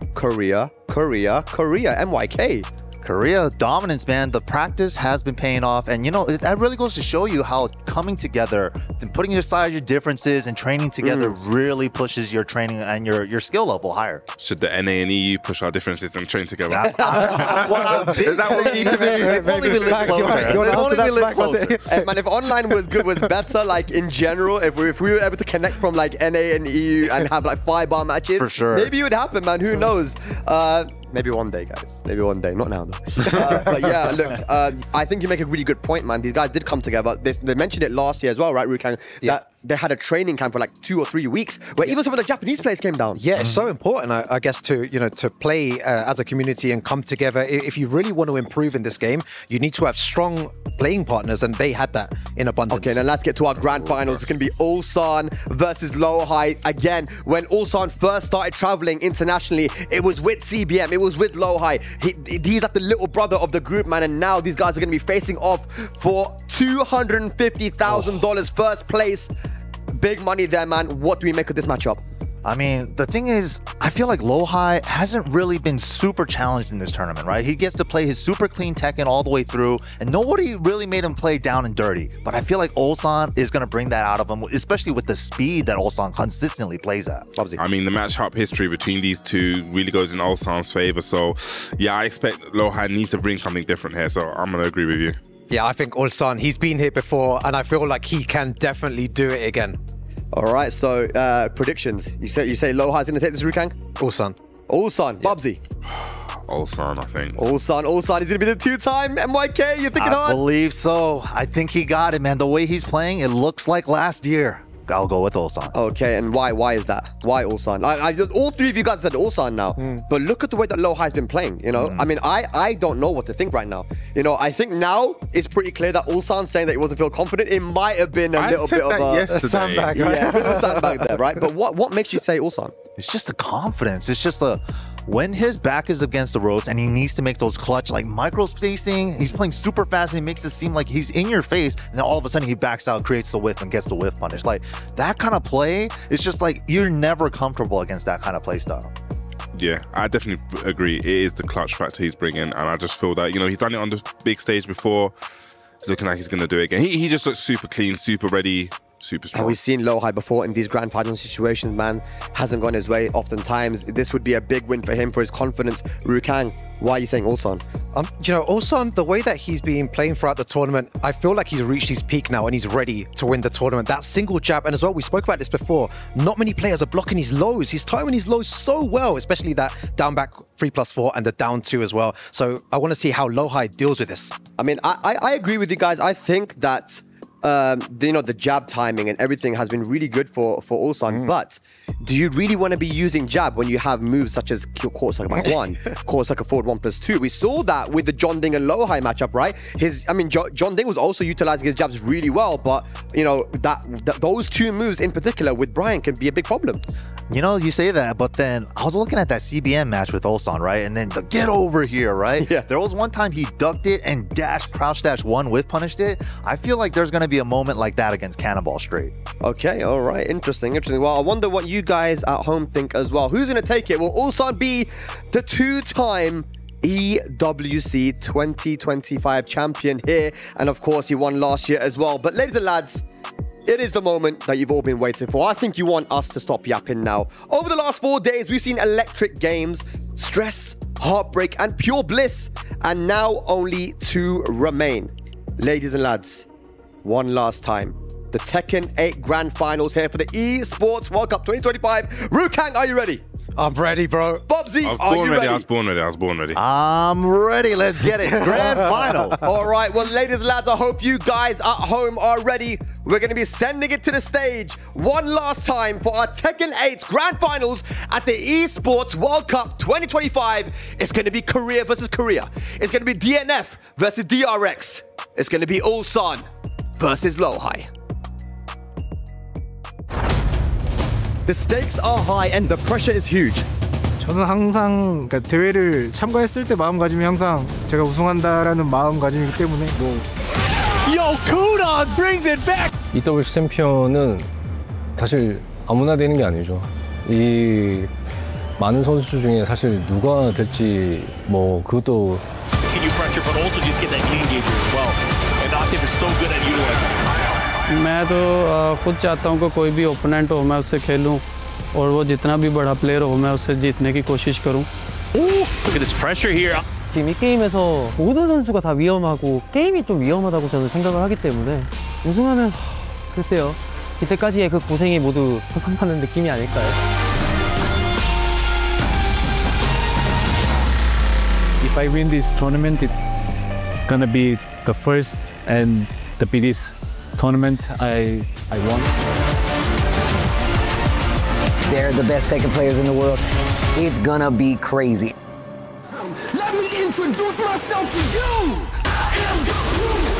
MYK. Korea dominance, man. The practice has been paying off, and you know that really goes to show you how coming together and putting aside your differences and training together really pushes your training and your skill level higher. Should the NA and EU push our differences and train together? Is that what we need to do? Man, if online was better, like in general, if we were able to connect from like NA and EU and have like 5-bar matches, for sure, maybe it would happen, man. Who knows? Maybe one day, guys. Maybe one day. Not now, though. But yeah, look, I think you make a really good point, man. These guys did come together. They mentioned it last year as well, right, Rukang? That they had a training camp for like 2 or 3 weeks where even some of the Japanese players came down. Yeah, it's so important, I guess, to play as a community and come together. If you really want to improve in this game, you need to have strong playing partners, and they had that in abundance. Okay, now let's get to our grand finals. It's going to be Ulsan versus Lohai. Again, when Ulsan first started traveling internationally, it was with CBM, it was with Lohai. He's like the little brother of the group, man, and now these guys are going to be facing off for $250,000 first place. Big money there, man. What do we make of this matchup? I mean, the thing is, I feel like Lohai hasn't really been super challenged in this tournament, right? He gets to play his super clean Tekken all the way through, and nobody really made him play down and dirty. But I feel like Ulsan is going to bring that out of him, especially with the speed that Ulsan consistently plays at. I mean, the matchup history between these two really goes in Ulsan's favor. So, yeah, I expect Lohai needs to bring something different here. So, I'm going to agree with you. Yeah, I think Ulsan, he's been here before, and I feel like he can definitely do it again. All right, so predictions. You say Lohai's going to take this, Rukang? Ulsan. Ulsan. Bubsy. Ulsan, I think. Ulsan is going to be the two-time MYK. You're thinking hard? I believe so. I think he got it, man. The way he's playing, it looks like last year. I'll go with Ulsan. Okay, and why? Why is that? Why Ulsan? All three of you guys said Ulsan now, but look at the way that Lo-Hi's been playing. You know, I mean, I don't know what to think right now. You know, I think now it's pretty clear that Ulsan saying that he wasn't feel confident. It might have been a little bit of a sandbag, right? Yeah, a bit of a sandbag there, right? But what makes you say Ulsan? It's just the confidence. It's just when his back is against the ropes and he needs to make those clutch, like micro spacing, he's playing super fast and he makes it seem like he's in your face, and then all of a sudden he backs out, creates the whiff, and gets the whiff punish. Like that kind of play, it's just like you're never comfortable against that kind of play style. Yeah, I definitely agree. It is the clutch factor he's bringing, and I just feel that, you know, he's done it on the big stage before. It's looking like he's going to do it again. He just looks super clean, super ready, super strong. And we've seen Lo-Hi before in these grand final situations, man. Hasn't gone his way oftentimes. This would be a big win for him, for his confidence. Rukang, why are you saying Ulsan? You know, Ulsan, the way that he's been playing throughout the tournament, I feel like he's reached his peak now and he's ready to win the tournament. That single jab, and as well, we spoke about this before, not many players are blocking his lows. He's timing his lows so well, especially that down back 3+4 and the down 2 as well. So I want to see how Lo-Hi deals with this. I mean, I agree with you guys. I think that you know, the jab timing and everything has been really good for Ulsan, but do you really want to be using jab when you have moves such as court sucker back 1, court sucker forward 1+2? We saw that with the John Ding and Lo-Hi matchup, right? John Ding was also utilizing his jabs really well, but you know those two moves in particular with Brian can be a big problem. You know, you say that, but then I was looking at that CBM match with Ulsan, right? And then the get over here, right? Yeah. There was one time he ducked it and crouch dash 1 with punished it. I feel like there's going to be a moment like that against Cannonball Straight. Okay, all right. Interesting. Well, I wonder what you guys at home think as well. Who's going to take it? Will Ulsan be the two-time EWC 2025 champion here? And of course, he won last year as well. But ladies and lads, it is the moment that you've all been waiting for. I think you want us to stop yapping now. Over the last 4 days, we've seen electric games, stress, heartbreak, and pure bliss. And now only 2 remain. Ladies and lads, one last time. The Tekken 8 Grand Finals here for the Esports World Cup 2025. Rukang, are you ready? I'm ready, bro. Bobsy, are you ready? I was born ready. I'm ready. Let's get it. Grand Finals. All right. Well, ladies and lads, I hope you guys at home are ready. We're going to be sending it to the stage one last time for our Tekken 8 Grand Finals at the Esports World Cup 2025. It's going to be Korea versus Korea. It's going to be DNF versus DRX. It's going to be Ulsan versus Lo-Hi. The stakes are high and the pressure is huge. 저는 항상 그러니까 대회를 참가했을 때 마음가짐이 항상 제가 우승한다라는 마음가짐이기 때문에 뭐. Yo, Kuda brings it back. EWC 챔피언은 사실 아무나 되는 게 아니죠. 이 많은 선수 중에 사실 누가 될지 뭐 그것도. Continue pressure, but also just get that knee engager as well. And Atif is so good at utilizing. मैं तो खुद चाहता हूँ कि कोई भी opponent हो मैं उससे खेलूँ और वो जितना भी बड़ा प्लेयर हो मैं उससे जीतने की कोशिश करूँ. Look at this pressure here. 지금 이 게임에서 모든 선수가 다 위험하고 게임이 좀 위험하다고 저는 생각을 하기 때문에 우승하면 글쎄요. 이때까지의 그 고생이 모두 보상받는 느낌이 아닐까요? If I win this tournament, it's gonna be the first and the biggest tournament I won. They're the best Tekken players in the world. It's gonna be crazy. Let me introduce myself to you. I am the proof.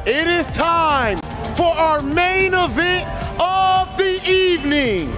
It is time for our main event of the evening.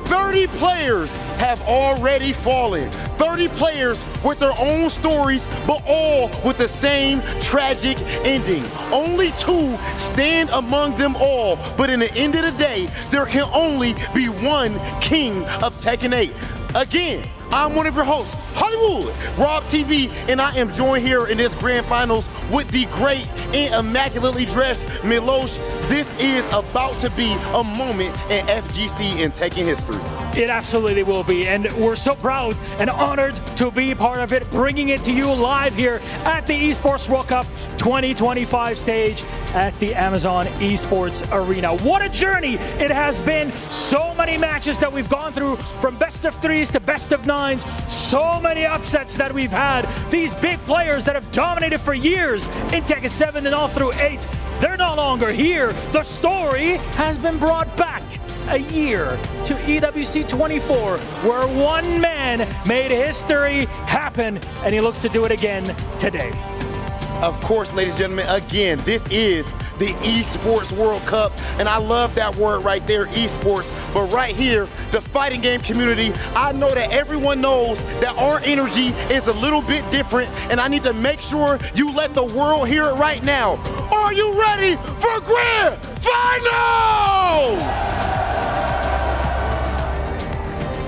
30 players have already fallen. 30 players with their own stories, but all with the same tragic ending. Only 2 stand among them all, but in the end of the day, there can only be one king of Tekken 8. Again, I'm one of your hosts, Hollywood, Rob TV, and I am joined here in this grand finals with the great and immaculately dressed Milosh. This is about to be a moment in FGC and Tekken history. It absolutely will be, and we're so proud and honored to be part of it, bringing it to you live here at the Esports World Cup 2025 stage at the Amazon Esports Arena. What a journey it has been. So many matches that we've gone through, from best of 3s to best of 9s. So many upsets that we've had. These big players that have dominated for years in Tekken 7 and all through 8, they're no longer here. The story has been brought back a year to EWC 24, where one man made history happen, and he looks to do it again today. Of course, ladies and gentlemen, again, this is the Esports World Cup, and I love that word right there, esports. But right here, the fighting game community, I know that everyone knows that our energy is a little bit different, and I need to make sure you let the world hear it right now. Are you ready for grand finals?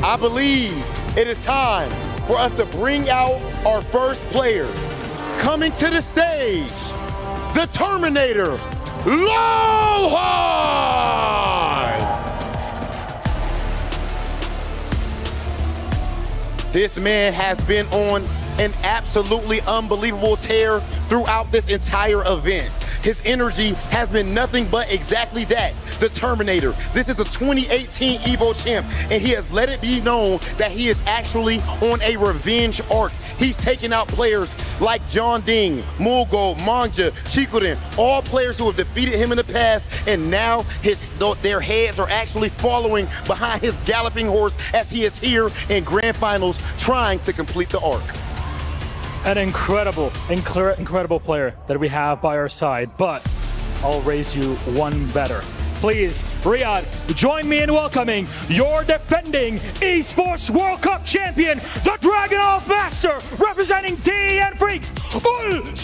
I believe it is time for us to bring out our first player. Coming to the stage, the Terminator, Lohan! This man has been on an absolutely unbelievable tear throughout this entire event. His energy has been nothing but exactly that, the Terminator. This is a 2018 Evo champ, and he has let it be known that he is actually on a revenge arc. He's taken out players like John Ding, Mulgo, Manja, Chikurin, all players who have defeated him in the past, and now their heads are actually following behind his galloping horse as he is here in grand finals trying to complete the arc. An incredible player that we have by our side, but I'll raise you one better. Please, Riyadh, join me in welcoming your defending Esports World Cup champion, the Dragunov Master, representing TEKKEN8 Freaks, Ulsan!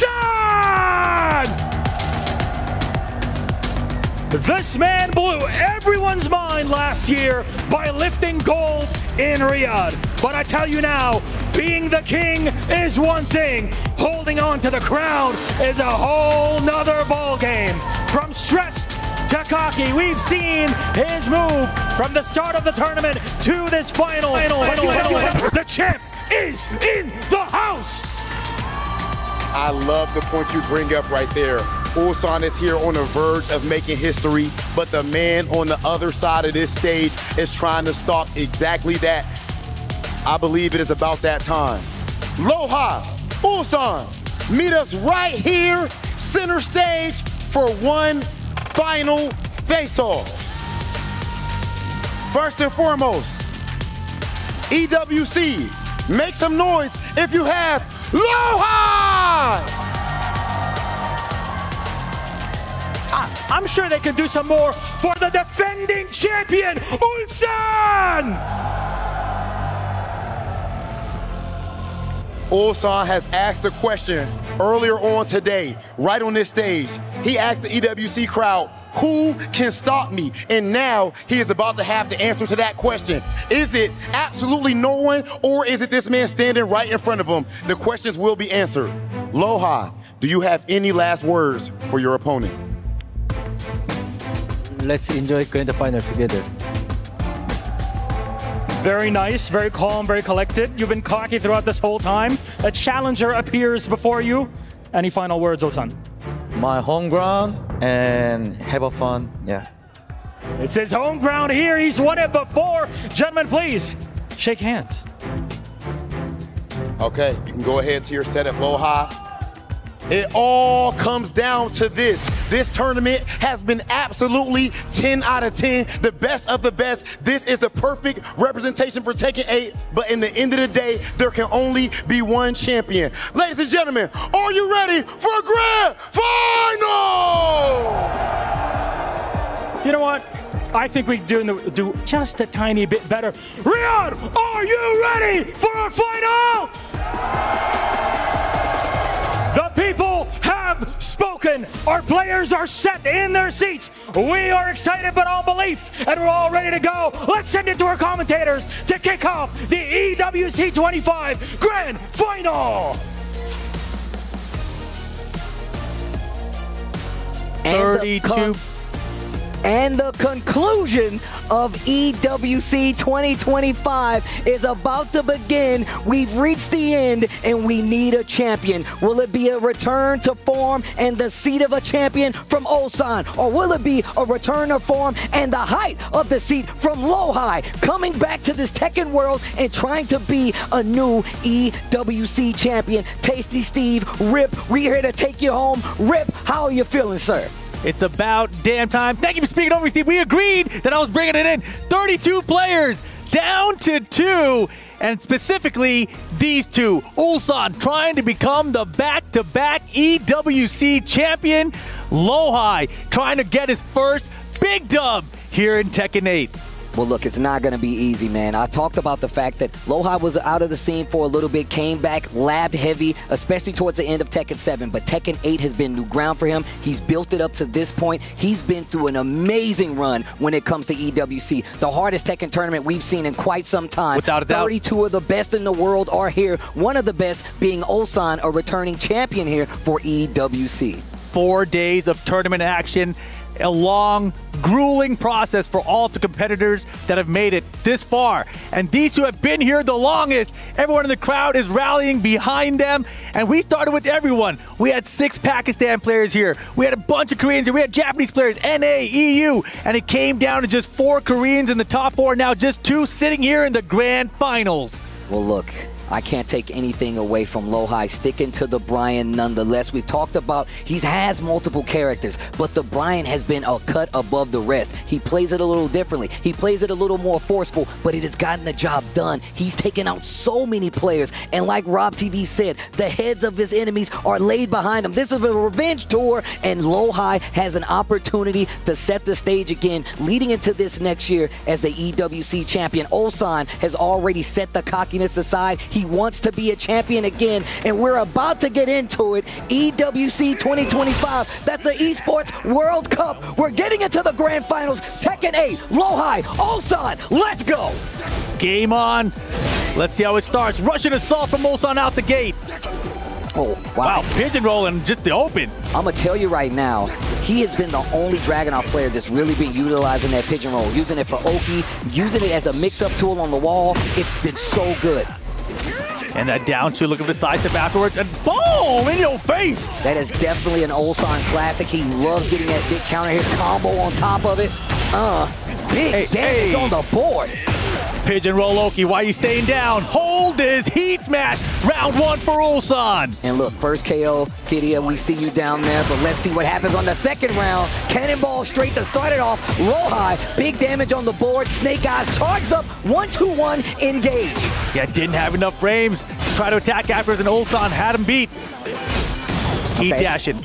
This man blew everyone's mind last year by lifting gold in Riyadh. But I tell you now, being the king is one thing. Holding on to the crown is a whole nother ball game. From stressed to cocky, we've seen his move from the start of the tournament to this final. The champ is in the house. I love the point you bring up right there. Ulsan is here on the verge of making history, but the man on the other side of this stage is trying to stop exactly that. I believe it is about that time. Lohan, Ulsan, meet us right here, center stage, for one final face-off. First and foremost, EWC, make some noise if you have Lohan! I'm sure they can do some more for the defending champion, Ulsan! Ulsan has asked a question earlier on today, right on this stage. He asked the EWC crowd, who can stop me? And now he is about to have the answer to that question. Is it absolutely no one, or is it this man standing right in front of him? The questions will be answered. Lohan, do you have any last words for your opponent? Let's enjoy grand final together. Very nice, very calm, very collected. You've been cocky throughout this whole time. A challenger appears before you. Any final words, Ulsan? My home ground and have a fun, yeah. It's his home ground here. He's won it before. Gentlemen, please shake hands. Okay, you can go ahead to your setup, Lohan. It all comes down to this. This tournament has been absolutely 10 out of 10, the best of the best. This is the perfect representation for Tekken 8, but in the end of the day, there can only be one champion. Ladies and gentlemen, are you ready for a grand final? You know what? I think we do just a tiny bit better. Riyadh, are you ready for our final? The people have spoken. Our players are set in their seats. We are excited beyond belief, and we're all ready to go. Let's send it to our commentators to kick off the EWC 25 Grand Final. And 32. And the conclusion of EWC 2025 is about to begin. We've reached the end, and we need a champion. Will it be a return to form and the seat of a champion from Ulsan? Or will it be a return to form and the height of the seat from Lo-Hi? Coming back to this Tekken world and trying to be a new EWC champion. Tasty Steve, Rip, we're here to take you home. Rip, how are you feeling, sir? It's about damn time. Thank you for speaking over me, Steve. We agreed that I was bringing it in. 32 players down to 2, and specifically these two. Ulsan trying to become the back-to-back EWC champion. Lo-Hi trying to get his first big dub here in Tekken 8. Well, look, it's not going to be easy, man. I talked about the fact that Lo-Hi was out of the scene for a little bit, came back, labbed heavy, especially towards the end of Tekken 7. But Tekken 8 has been new ground for him. He's built it up to this point. He's been through an amazing run when it comes to EWC. The hardest Tekken tournament we've seen in quite some time. Without a doubt. 32 of the best in the world are here. One of the best being Ulsan, a returning champion here for EWC. 4 days of tournament action. A long, grueling process for all the competitors that have made it this far. And these two have been here the longest. Everyone in the crowd is rallying behind them. And we started with everyone. We had 6 Pakistan players here. We had a bunch of Koreans here. We had Japanese players, NA, EU. And it came down to just 4 Koreans in the top 4. Now just 2 sitting here in the grand finals. Well, look, I can't take anything away from Lo-Hi, sticking to the Brian nonetheless. We've talked about he has multiple characters, but the Brian has been a cut above the rest. He plays it a little differently. He plays it a little more forceful, but it has gotten the job done. He's taken out so many players, and like Rob TV said, the heads of his enemies are laid behind him. This is a revenge tour, and Lo-Hi has an opportunity to set the stage again, leading into this next year as the EWC champion. Ulsan has already set the cockiness aside. He wants to be a champion again, and we're about to get into it. EWC 2025, that's the Esports World Cup. We're getting into the grand finals. Tekken 8, Lo-Hi, Ulsan, let's go. Game on. Let's see how it starts. Russian assault from Ulsan out the gate. Oh, wow. Pigeon rolling just the open. I'm going to tell you right now, he has been the only Dragunov player that's really been utilizing that pigeon roll, using it for Oki, using it as a mix-up tool on the wall. It's been so good. And that down 2, looking for the side step afterwards, and boom, in your face. That is definitely an Ulsan classic. He loves getting that big counter hit combo on top of it. Big damage on the board. Pigeon roll Oki, why are you staying down? Hold his heat smash. Round 1 for Ulsan. And look, first KO, Kidia, we see you down there, but let's see what happens on the second round. Cannonball straight to start it off. Lo-Hi, big damage on the board. Snake Eyes charged up. 1-2-1, engage. Yeah, didn't have enough frames. Try to attack afterwards, and Ulsan had him beat. Keep dashing.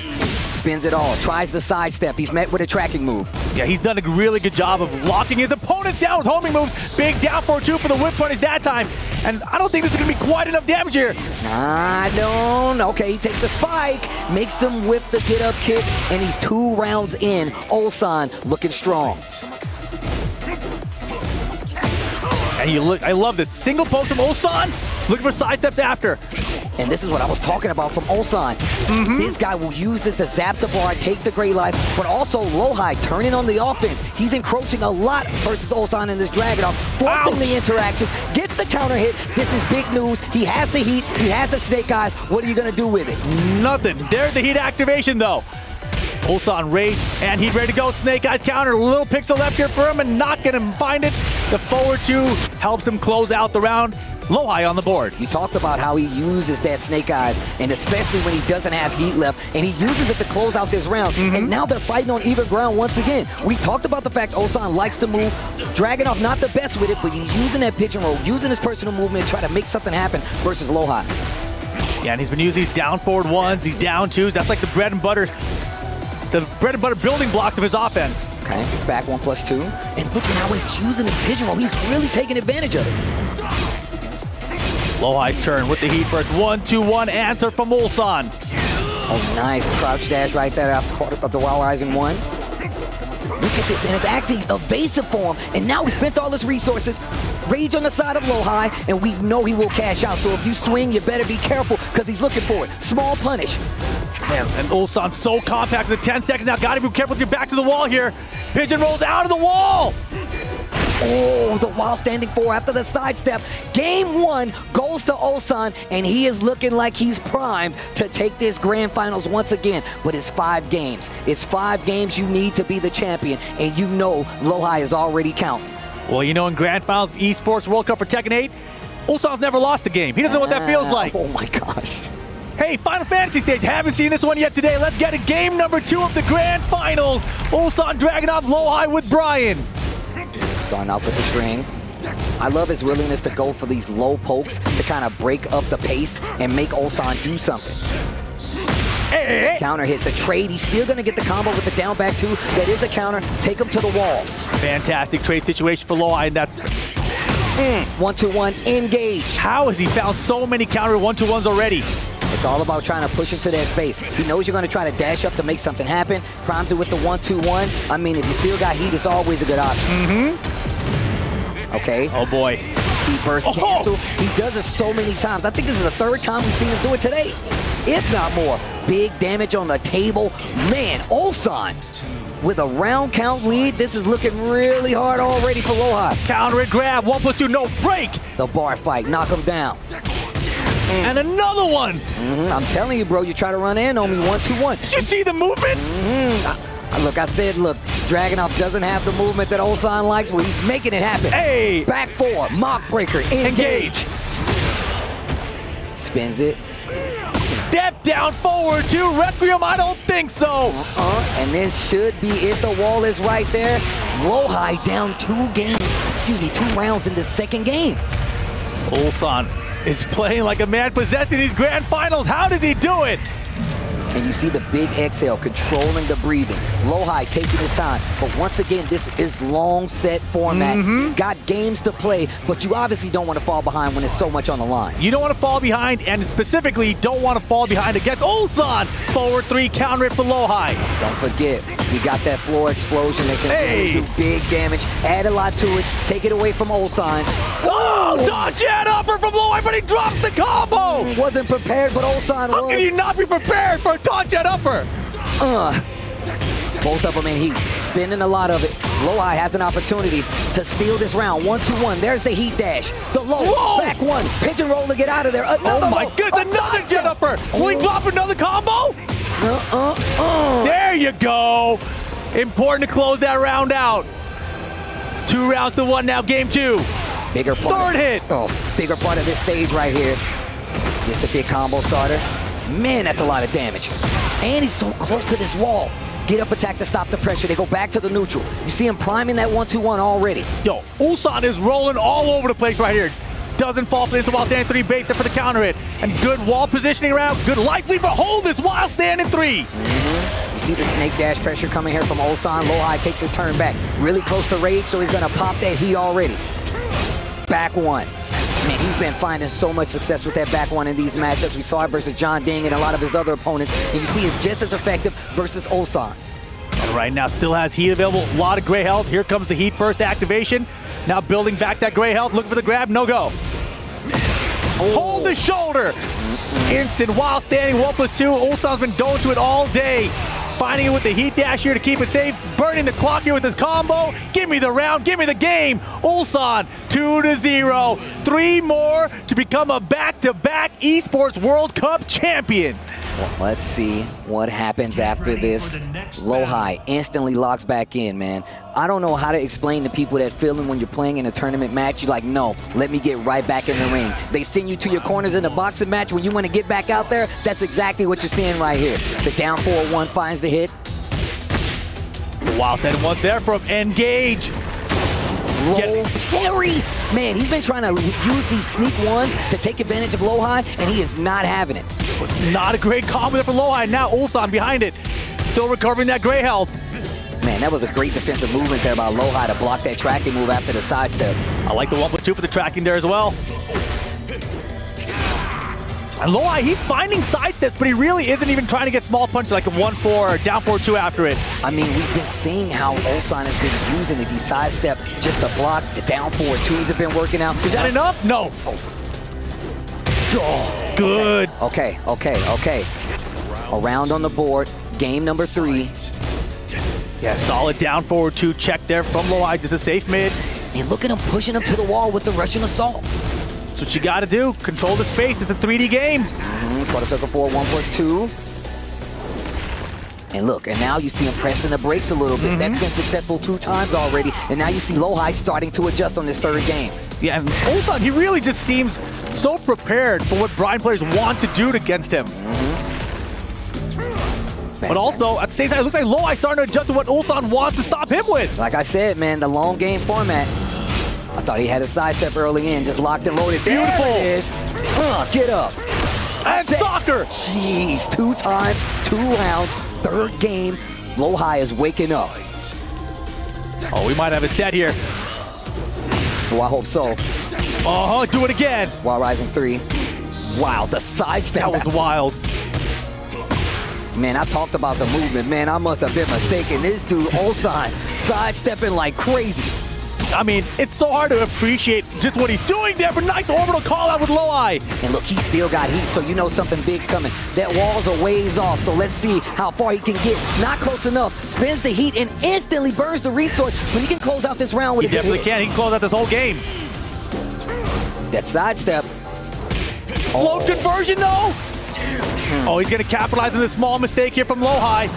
Spins it all, tries the sidestep. He's met with a tracking move. Yeah, he's done a really good job of locking his opponents down with homing moves. Big down 4-2 for the whip punish that time. And I don't think this is going to be quite enough damage here. I don't. Okay, he takes the spike, makes him whip the get up kick, and he's 2 rounds in. Ulsan looking strong. And you look, I love this. Single post from Ulsan, looking for side steps after. And this is what I was talking about from Ulsan. This guy will use this to zap the bar, take the gray life, but also Lo-Hi turning on the offense. He's encroaching a lot versus Ulsan in this Dragunov, forcing the interaction, gets the counter hit. This is big news. He has the heat, he has the snake eyes. What are you going to do with it? Nothing. There's the heat activation, though. Ulsan rage, and he's ready to go. Snake Eyes counter, little pixel left here for him, and not going to find it. The forward 2 helps him close out the round. Lo-Hai on the board. You talked about how he uses that snake eyes, and especially when he doesn't have heat left, and he uses it to close out this round. And now they're fighting on even ground once again. We talked about the fact Ulsan likes to move. Dragunov not the best with it, but he's using that pigeon roll, using his personal movement to try to make something happen versus Lo-Hai. Yeah, and he's been using these down forward ones, these down twos. That's like the bread and butter building blocks of his offense. Okay, back 1+2. And look at how he's using his pigeon roll. He's really taking advantage of it. Lo-Hai's turn with the heat first. 1-2-1 answer from Ulsan. Oh, nice crouch dash right there after the Wild Rising 1. Look at this, and it's actually evasive for him. And now he spent all his resources. Rage on the side of Lo-Hai, and we know he will cash out. So if you swing, you better be careful because he's looking for it. Small punish. Man, and Ulsan's so compact with the 10 seconds now. Gotta be careful with your back to the wall here. Pigeon rolls out of the wall. Oh, the wild standing 4 after the sidestep. Game 1 goes to Ulsan, and he is looking like he's primed to take this grand finals once again. But it's 5 games. It's 5 games you need to be the champion, and you know Lo-Hai is already counting. Well, you know, in grand finals of Esports World Cup for Tekken 8, Ulsan's never lost the game. He doesn't know what that feels like. Oh my gosh. Hey, Final Fantasy stage, haven't seen this one yet today. Let's get it. Game number 2 of the grand finals. Ulsan Dragunov, Lo-Hai with Brian. Starting off with the string. I love his willingness to go for these low pokes to kind of break up the pace and make Ulsan do something. Hey. Counter hit the trade. He's still going to get the combo with the down back 2. That is a counter. Take him to the wall. Fantastic trade situation for Lo-Hai, and that's 1-2-1 engage. How has he found so many counter 1-2-1s already? It's all about trying to push into that space. He knows you're going to try to dash up to make something happen. Primes it with the 1-2-1. I mean, if you still got heat, it's always a good option. Okay. Oh, boy. He burst cancel. He does it so many times. I think this is the 3rd time we've seen him do it today, if not more. Big damage on the table. Man, Ulsan with a round count lead. This is looking really hard already for Lo-Hai. Counter and grab. 1+2, no break. The bar fight. Knock him down. And another one. I'm telling you, bro, you try to run in on me 1-2-1. Did you see the movement? Look, I said, look, Dragunov doesn't have the movement that Ulsan likes. Well, he's making it happen. Hey! Back 4, mock breaker, engage. Spins it. Step down forward to Requiem, I don't think so. And this should be it. The wall is right there. Lo-Hai down 2 rounds in the 2nd game. Ulsan is playing like a man possessed in these grand finals. How does he do it? And you see the big exhale, controlling the breathing. Lo-Hai taking his time. But once again, this is long set format. He's got games to play, but you obviously don't want to fall behind when there's so much on the line. You don't want to fall behind, and specifically don't want to fall behind against Ulsan. Forward 3, counter it for Lo-Hai. Don't forget, we got that floor explosion that can really do big damage. Add a lot to it. Take it away from Ulsan. Oh, dodge and upper from Lo-Hai, but he drops the combo. Wasn't prepared, but Ulsan How can you not be prepared for a dodge and upper? Both of them in heat, spending a lot of it. Lo-Hai has an opportunity to steal this round. 1-2-1. There's the heat dash. The low, back 1. Pigeon roll to get out of there. Oh my goodness, another jet upper. Will he drop another combo? There you go. Important to close that round out. 2 rounds to 1 now, game 2. Bigger part. 3rd hit. Bigger part of this stage right here. Just a big combo starter. Man, that's a lot of damage. And he's so close to this wall. Get up attack to stop the pressure. They go back to the neutral. You see him priming that 1-2-1 already. Yo, Ulsan is rolling all over the place right here. Doesn't fall for this while standing 3 bait there for the counter hit. And good wall positioning around. Good life lead, but hold this while standing 3. You see the snake dash pressure coming here from Ulsan. Lo-Hai takes his turn back. Really close to rage, so he's going to pop that heat already. Back 1. Man, he's been finding so much success with that back 1 in these matchups. We saw it versus John Ding and a lot of his other opponents. And you see it's just as effective versus Ulsan. And right now still has heat available. A lot of gray health. Here comes the heat burst activation. Now building back that gray health. Looking for the grab. No go. Hold the shoulder. Instant while standing 1+2. Ulsan's been going to it all day. Finding it with the heat dash here to keep it safe. Burning the clock here with his combo. Give me the round. Give me the game. Ulsan 2-0. 3 more to become a back-to-back Esports World Cup champion. Well, let's see what happens after this. Lo-Hi instantly locks back in, man. I don't know how to explain to people that feeling when you're playing in a tournament match. You're like, no, let me get right back in the ring. They send you to your corners in the boxing match. When you want to get back out there, that's exactly what you're seeing right here. The down 4-1 finds the hit. Wow, that one there from Engage. Low parry. Man, he's been trying to use these sneak ones to take advantage of Lo-Hi, and he is not having it. Not a great combo there for Lo-Hi. Now Ulsan behind it. Still recovering that gray health. Man, that was a great defensive movement there by Lo-Hi to block that tracking move after the sidestep. I like the 1+2 for the tracking there as well. And Lo-Hi, he's finding sidesteps, but he really isn't even trying to get small punches like a 1-4, down 4-2 after it. I mean, we've been seeing how Ulsan has been using it. These sidestep just to block. The down 4-2s have been working out. Is that enough? No. Oh, good. Okay. Around on the board. Game number 3. Yeah, solid down 4-2 check there from Lo-Hi. Just a safe mid. And look at him pushing him to the wall with the Russian assault. That's what you got to do. Control the space. It's a 3D game. Quarter circle 4, 1+2. And look, and now you see him pressing the brakes a little bit. That's been successful 2 times already. And now you see Lo-Hi starting to adjust on this 3rd game. Yeah, and Ulsan, he really just seems so prepared for what Brine players want to do against him. But also, at the same time, it looks like Lo-Hi starting to adjust to what Ulsan wants to stop him with. Like I said, man, the long game format. I thought he had a sidestep early in, just locked and loaded. Beautiful. There it is. Get up. And stalker. Jeez, 2 times, 2 rounds, 3rd game. Lo-Hi is waking up. Oh, we might have a set here. Oh, I hope so. Do it again. While rising 3. Wow, the sidestep. That was wild. Man, I talked about the movement. Man, I must have been mistaken. This dude, Ulsan, sidestepping like crazy. I mean, it's so hard to appreciate just what he's doing there, but nice orbital call out with Lo-Hi. And look, he still got heat, so you know something big's coming. That wall's a ways off, so let's see how far he can get. Not close enough. Spins the heat and instantly burns the resource, but he can close out this round with He definitely can. He can close out this whole game. That sidestep. Float conversion, though. Oh, he's going to capitalize on this small mistake here from Lo-Hi.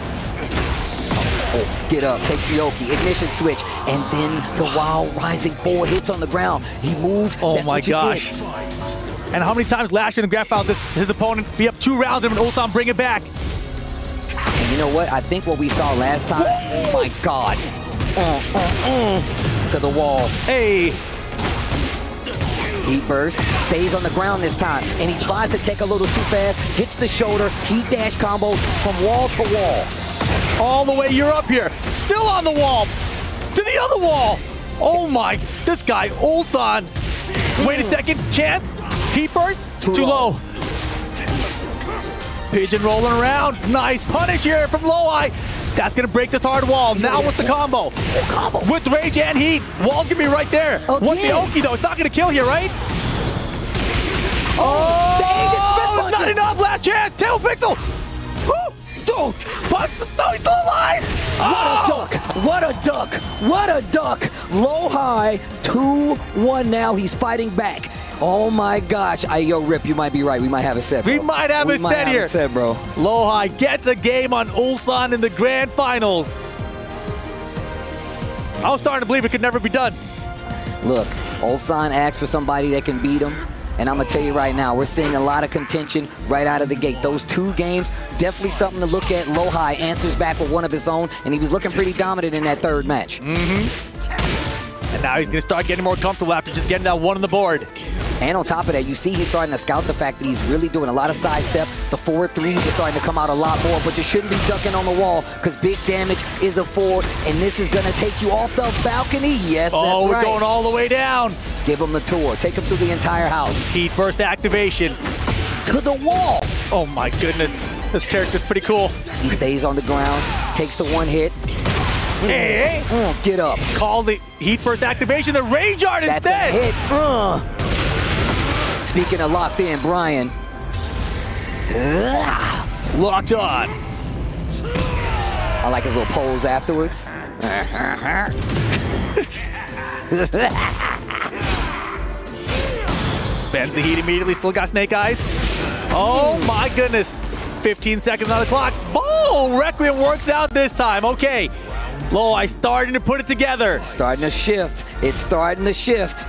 Get up, takes the Oki, ignition switch, and then the wild rising 4 hits on the ground. He moved. Oh my gosh. And how many times last year in the grand final his opponent be up 2 rounds and Ulsan bring it back? And you know what? I think what we saw last time, oh my God. To the wall. Hey. Heat burst, stays on the ground this time, and he tries to take a little too fast, hits the shoulder, heat dash combos from wall to wall. All the way, you're up here. Still on the wall. To the other wall. Oh my, this guy, Ulsan. Wait a second, chance. Heat burst, too low. Pigeon rolling around. Nice punish here from Lo-Hi. That's gonna break this hard wall. Now with the combo. With rage and heat. Wall's gonna be right there. What's the Oki though? It's not gonna kill here, right? Oh, not enough. Last chance. Tail pixel. Bucks. No, he's still alive. What a duck. What a duck. Lo-Hi 2-1 now. He's fighting back. Oh my gosh. Yo, Rip, you might be right. We might have a set, bro. We might have a set here. Bro. Lo-Hi gets a game on Ulsan in the grand finals. I was starting to believe it could never be done. Look, Ulsan asked for somebody that can beat him. And I'm going to tell you right now, we're seeing a lot of contention right out of the gate. Those 2 games, definitely something to look at. Lo-Hi answers back with one of his own, and he was looking pretty dominant in that 3rd match. And now he's going to start getting more comfortable after just getting that 1 on the board. And on top of that, you see he's starting to scout the fact that he's really doing a lot of sidestep. The 4-3s are starting to come out a lot more, but you shouldn't be ducking on the wall because big damage is a 4, and this is going to take you off the balcony. Yes, oh, that's right. We're going all the way down. Give him the tour. Take him through the entire house. Heat burst activation. To the wall. Oh my goodness. This character's pretty cool. He stays on the ground, takes the 1 hit. Hey. Get up. Call the heat burst activation, the rage art instead. That's a hit. Speaking of locked in, Brian. Locked on. I like his little pose afterwards. Spends the heat immediately, still got snake eyes. Oh my goodness. 15 seconds on the clock. Oh, Requiem works out this time. Okay. Lo-I starting to put it together. Starting to shift. It's starting to shift.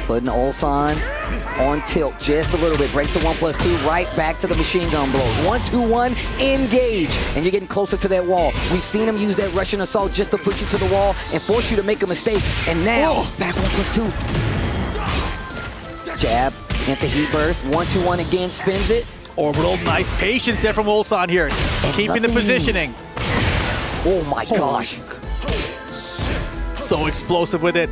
Putting Ulsan on tilt just a little bit. Breaks the 1+2 right back to the machine gun blows. 1-2-1, engage. And you're getting closer to that wall. We've seen him use that Russian assault just to push you to the wall and force you to make a mistake. And now, back 1+2. Jab into heat burst. 1-2-1 again, spins it. Orbital, nice patience there from Ulsan here. And keeping the positioning. Oh my gosh. So explosive with it.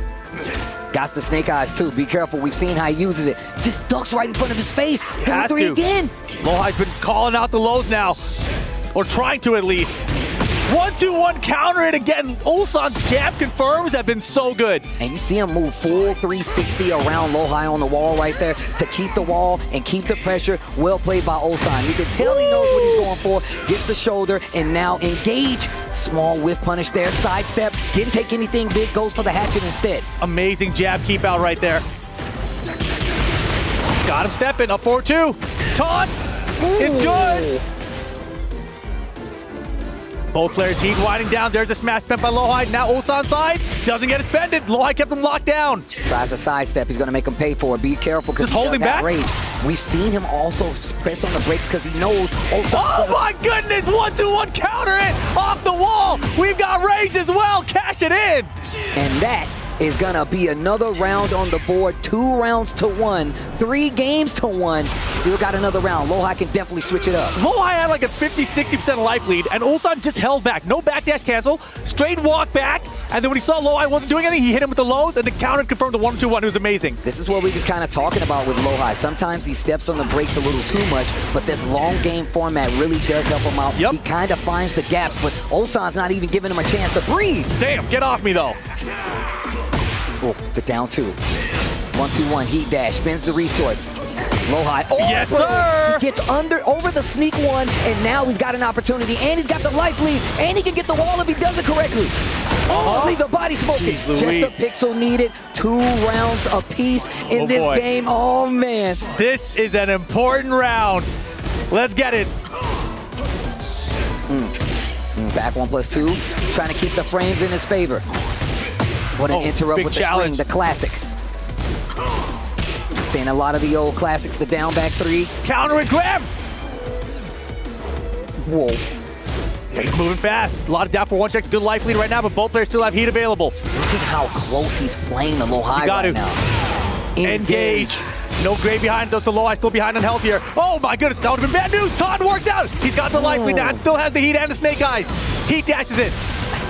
Got the snake eyes too. Be careful. We've seen how he uses it. Just ducks right in front of his face. Has 3 to. again. Lo-I's been calling out the lows now. Or trying to at least. 1-2-1 counter it again. Ulsan's jab confirms have been so good. And you see him move full 360 around Lo-I on the wall right there to keep the wall and keep the pressure. Well played by Ulsan. You can tell he knows what he's going for. Gets the shoulder and now engage. Small whiff punish there. Sidestep. Didn't take anything big. Goes for the hatchet instead. Amazing jab keep out right there. Got him stepping. Up 4-2. Taunt. It's good. Both players heat winding down. There's a smash spent by Lo-I. Now Ulsan's side. Doesn't get it spended. Lo-I kept him locked down. Tries a sidestep. He's going to make him pay for it. Be careful because he does have rage. We've seen him also press on the brakes because he knows. Oh my goodness! 1-2-1 counter it off the wall. We've got rage as well. Cash it in. And that is going to be another round on the board. 2 rounds to 1. 3 games to 1. Still got another round. Lo-I can definitely switch it up. Lo-I had like a 50-60% life lead, and Ulsan just held back. No backdash cancel. Straight walk back. And then when he saw Lo-I wasn't doing anything, he hit him with the lows, and the counter confirmed the 1-2-1. It was amazing. This is what we was kind of talking about with Lo-I. Sometimes he steps on the brakes a little too much, but this long game format really does help him out. Yep. He kind of finds the gaps, but Ulsan's not even giving him a chance to breathe. Damn, get off me, though. Oh, the down 2. 1-2-1 heat dash, spins the resource. Lo-I, yes sir! He gets over the sneak 1, and now he's got an opportunity, and he's got the life lead, and he can get the wall if he does it correctly. Leave the body smoking. Just a pixel needed. 2 rounds apiece in this game. Oh man. This is an important round. Let's get it. Back 1+2, trying to keep the frames in his favor. What an interrupt with the string, the classic. Seeing a lot of the old classics, the down back 3. Counter and grab! Whoa. He's moving fast. A lot of down for 1 checks. Good life lead right now, but both players still have heat available. Look at how close he's playing the Lo-I right now. Engage. No gray behind though, so Lo-I still behind on health here. Oh my goodness, that would have been bad news. Todd works out. He's got the life lead now. Still has the heat and the snake eyes. Heat dashes it.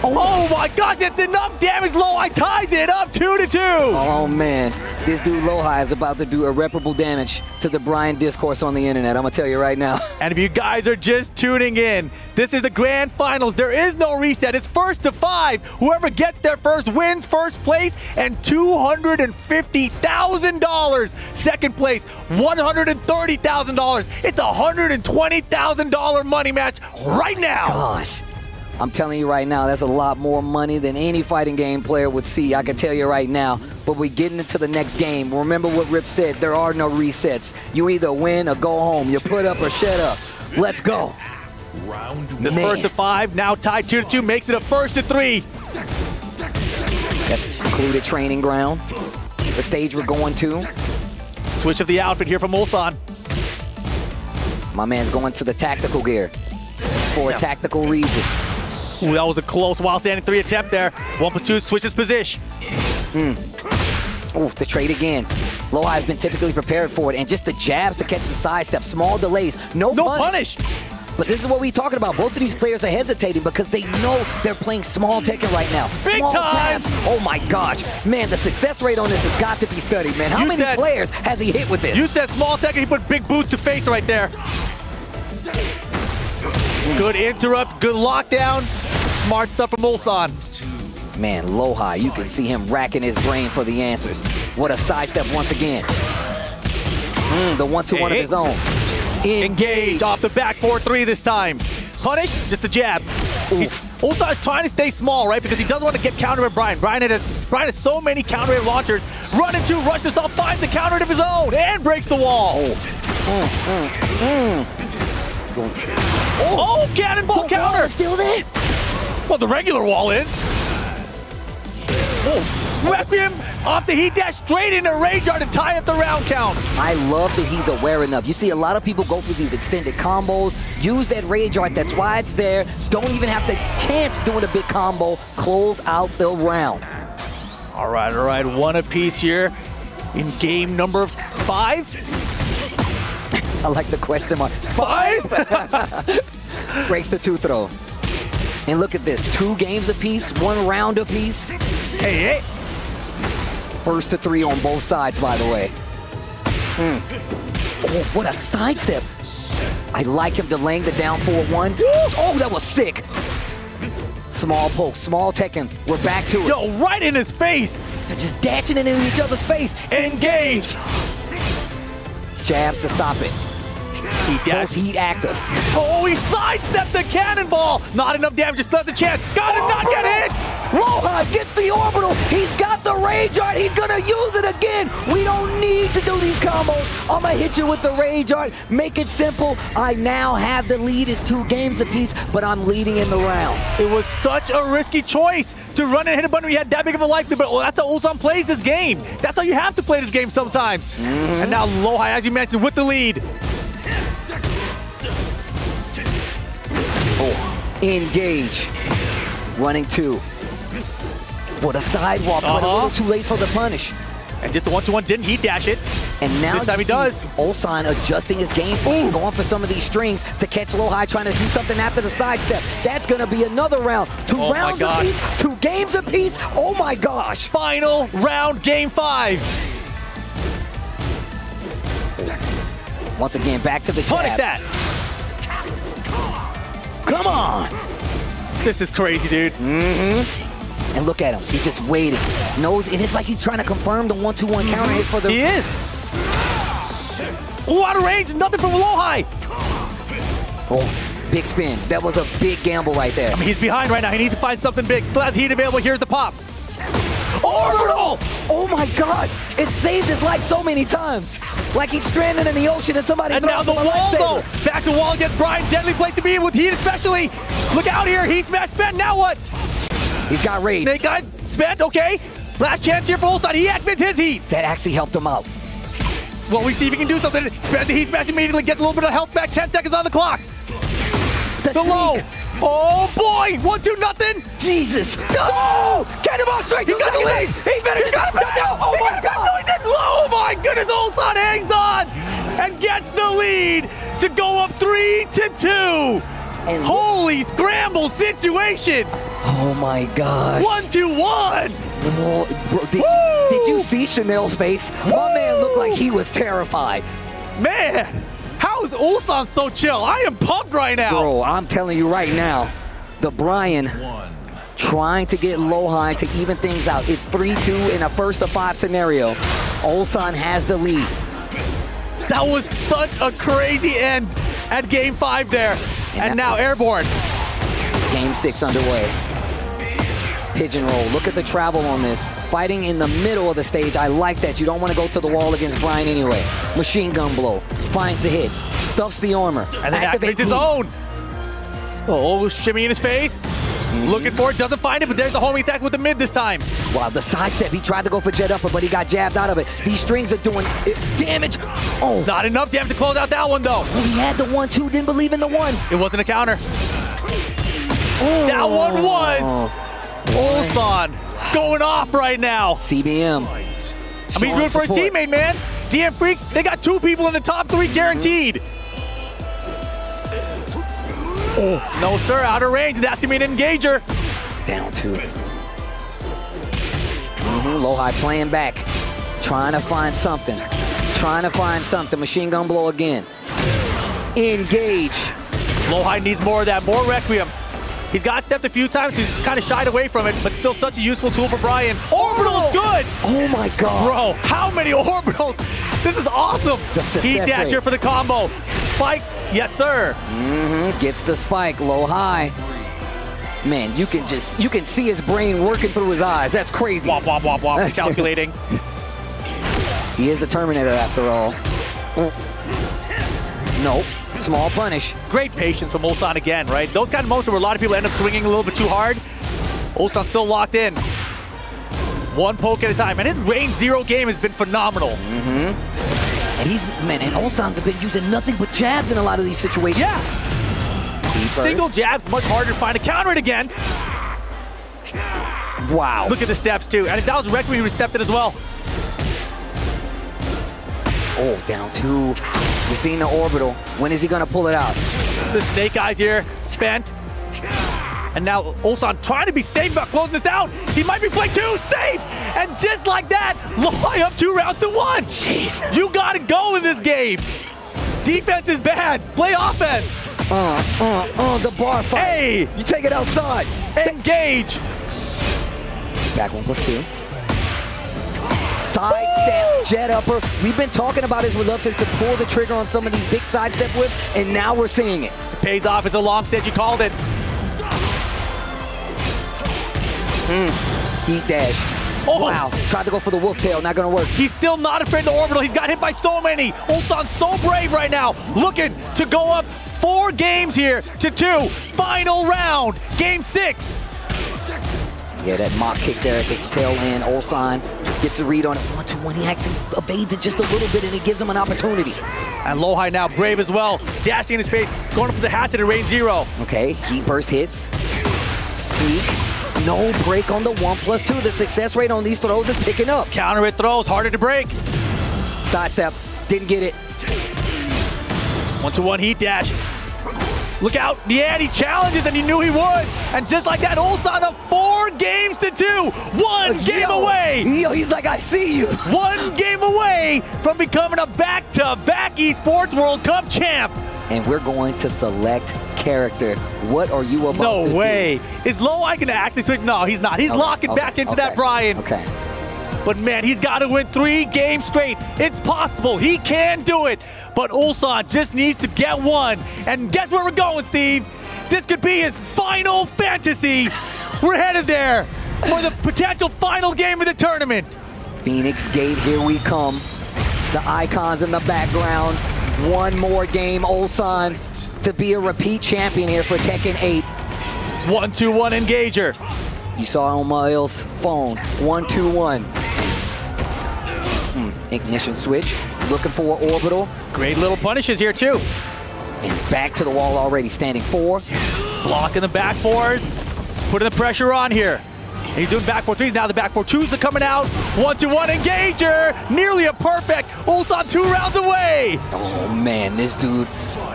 Oh my gosh, that's enough damage. Lo-I ties it up 2-2. Oh man, this dude Lo-I is about to do irreparable damage to the Brian discourse on the internet. I'm gonna tell you right now. And if you guys are just tuning in, this is the grand finals. There is no reset. It's first to 5. Whoever gets there first wins first place and $250,000. Second place, $130,000. It's a $120,000 money match right now. Gosh. I'm telling you right now, that's a lot more money than any fighting game player would see. I can tell you right now. But we're getting into the next game. Remember what Rip said, there are no resets. You either win or go home. You put up or shut up. Let's go. This first to 5, now tied 2-2, makes it a first to 3. That's secluded training ground. The stage we're going to. Switch of the outfit here from Ulsan. My man's going to the tactical gear for a tactical reason. Ooh, that was a close while standing 3 attempt there. 1+2 switches position. Ooh, the trade again. Lo-I has been typically prepared for it, and just the jabs to catch the sidestep, small delays, no punish. But this is what we're talking about. Both of these players are hesitating because they know they're playing small Tekken right now. Big small time! Jabs. Oh my gosh. Man, the success rate on this has got to be studied, man. How many players has he hit with this? You said small Tekken, he put big boots to face right there. Good interrupt, good lockdown. Smart stuff from Ulsan. Man, Lo-I, you can see him racking his brain for the answers. What a sidestep once again. The 1-2-1 of his own. Engage off the back 4-3 this time. Punish, just a jab. Ulsan is trying to stay small, right? Because he doesn't want to get countered by Brian. Brian has so many counter launchers. Run into, rush this off, finds the counter of his own, and breaks the wall. Oh, cannonball counter! Still there? Well, the regular wall is. Oh, Requiem off the heat dash straight into Rage Art to tie up the round count. I love that he's aware enough. You see a lot of people go through these extended combos, use that Rage Art, that's why it's there. Don't even have the chance doing a big combo, close out the round. All right, one apiece here in game number 5. I like the question mark. 5? Breaks the 2 throw. And look at this, 2 games apiece, 1 round apiece. Hey. First to 3 on both sides, by the way. Oh, what a sidestep. I like him delaying the down 4-1. Oh, that was sick. Small poke, small Tekken. We're back to it. Yo, right in his face. They're just dashing it into each other's face. Engage. Jabs to stop it. Both heat active. Oh, he sidestepped the cannonball. Not enough damage, just left the chance. Gotta not get hit. Rohan gets the orbital. He's got the Rage Art. He's gonna use it again. We don't need to do these combos. I'm gonna hit you with the Rage Art. Make it simple. I now have the lead. It's 2 games apiece, but I'm leading in the rounds. It was such a risky choice to run and hit a button when you had that big of a life lead, but that's how Ulsan plays this game. That's how you have to play this game sometimes. And now Lohai, as you mentioned, with the lead. Engage. Running 2. What a sidewalk, but a little too late for the punish. And just the 1-2-1 didn't heat dash it. And now this time he does. Ulsan adjusting his game, going for some of these strings to catch Lohai, trying to do something after the sidestep. That's going to be another round. 2 rounds apiece, 2 games apiece. Oh my gosh. Final round, game 5. Once again, back to the jabs. Punish that. Come on. This is crazy, dude. And look at him. He's just waiting. Knows, and it's like he's trying to confirm the 1-2-1 counter hit for the... He is. Oh, out of range. Nothing from Lohai. Oh, big spin. That was a big gamble right there. I mean, he's behind right now. He needs to find something big. Still has heat available. Here's the pop. Orbital! Oh my God! It saved his life so many times. Like he's stranded in the ocean and somebody. And now the wall though. Back to wall against Brian. Deadly place to be in with heat especially. Look out here. Heat smash spent. Now what? He's got rage. Snake eye spent. Okay. Last chance here for Ulsan. He activates his heat. That actually helped him out. Well, we see if he can do something. Spend the heat smash immediately. Gets a little bit of health back. 10 seconds on the clock. The low. Oh boy! 1-2 nothing! Jesus! Oh! Cannonball straight! He's got the lead! He finished! Oh my God! Oh my goodness! Ulsan hangs on and gets the lead to go up 3-2. And holy scramble situation! Oh my gosh! 1-2-1. Bro, did you see Chanel's face? My man looked like he was terrified. Man! How is Ulsan so chill? I am pumped right now. Bro, I'm telling you right now, the Brian trying to get Lohai to even things out. It's 3-2 in a first of 5 scenario. Ulsan has the lead. That was such a crazy end at game 5 there. And now airborne. Game 6 underway. Pigeon roll. Look at the travel on this. Fighting in the middle of the stage. I like that. You don't want to go to the wall against Brian anyway. Machine gun blow. Finds the hit. Stuffs the armor. And then activates his own. Oh, shimmy in his face. Looking for it. Doesn't find it, but there's the homing attack with the mid this time. Wow, the sidestep. He tried to go for jet upper, but he got jabbed out of it. These strings are doing damage. Oh. Not enough damage to close out that one, though. Oh, he had the 1-2. Didn't believe in the 1. It wasn't a counter. That one was. Ulsan going off right now. CBM. I mean, he's doing for a teammate, man. DM Freaks, they got 2 people in the top 3 guaranteed. Oh, no, sir, out of range. That's going to be an engager. Down 2. Lohai playing back. Trying to find something. Machine gun blow again. Engage. Lohai needs more of that, more Requiem. He's got stepped a few times, he's kind of shied away from it, but still such a useful tool for Brian. Orbital is good! Oh my God. Bro, how many orbitals? This is awesome! Heat dash here for the combo. Spike, yes sir. Gets the spike, Lohai. Man, you can see his brain working through his eyes. That's crazy. Wop, wop, wop, wop, calculating. He is the Terminator after all. Nope. Small punish. Great patience from Ulsan again, right? Those kind of moments where a lot of people end up swinging a little bit too hard. Ulsan still locked in. One poke at a time. And his range 0 game has been phenomenal. And and Ulsan's been using nothing but jabs in a lot of these situations. Yeah. Single jab, much harder to find a counter it against. Wow. Look at the steps too. And if that was Requiem, he would have stepped it as well. Oh, down 2. We're seeing the orbital. When is he gonna pull it out? The snake eyes here, spent. And now Ulsan trying to be safe about closing this out. He might be playing 2, safe! And just like that, Loy up 2 rounds to 1. Jeez. You gotta go in this game. Defense is bad, play offense. The bar fight. Hey! You take it outside. Engage. Back 1+2. Side step, jet upper. We've been talking about his reluctance to pull the trigger on some of these big side step whips, and now we're seeing it. It pays off. It's a long set. You called it. Heat dash. Oh. Wow. Tried to go for the wolf tail. Not going to work. He's still not afraid of the orbital. He's got hit by so many. Ulsan's so brave right now. Looking to go up 4 games here to 2. Final round. Game 6. Yeah, that mock kick there at the tail end. Ulsan gets a read on it. 1-2-1. He actually evades it just a little bit, and it gives him an opportunity. And Lohai now brave as well. Dashing in his face. Going up for the hatchet at range 0. Okay, heat burst hits. Sneak. No break on the 1+2. The success rate on these throws is picking up. Counter it throws. Harder to break. Side step. Didn't get it. 1-2-1 heat dash. Look out. Yeah, he challenges, and he knew he would. And just like that, Ulsan up 4 games to 2. 1 game away. Yo, he's like, I see you. 1 game away from becoming a back-to-back Esports World Cup champ. And we're going to select character. What are you about No to way. do? Is Lohai going to actually switch? No, he's not. He's locking back into that Brian. Okay. But man, he's got to win 3 games straight. It's possible. He can do it. But Ulsan just needs to get 1. And guess where we're going, Steve? This could be his final fantasy. We're headed there for the potential final game of the tournament. Phoenix Gate, here we come. The icons in the background. 1 more game, Ulsan, to be a repeat champion here for Tekken 8. 1-2-1 engager. You saw on Meo-IL's phone. 1-2-1. Ignition switch. Looking for orbital. Great little punishes here too. And back to the wall already. Standing 4. Blocking the back 4s. Putting the pressure on here. He's doing back 4-3s. Now the back 4-2s are coming out. 1-2-1 engager. Nearly a perfect. Ulsan 2 rounds away. Oh man, this dude,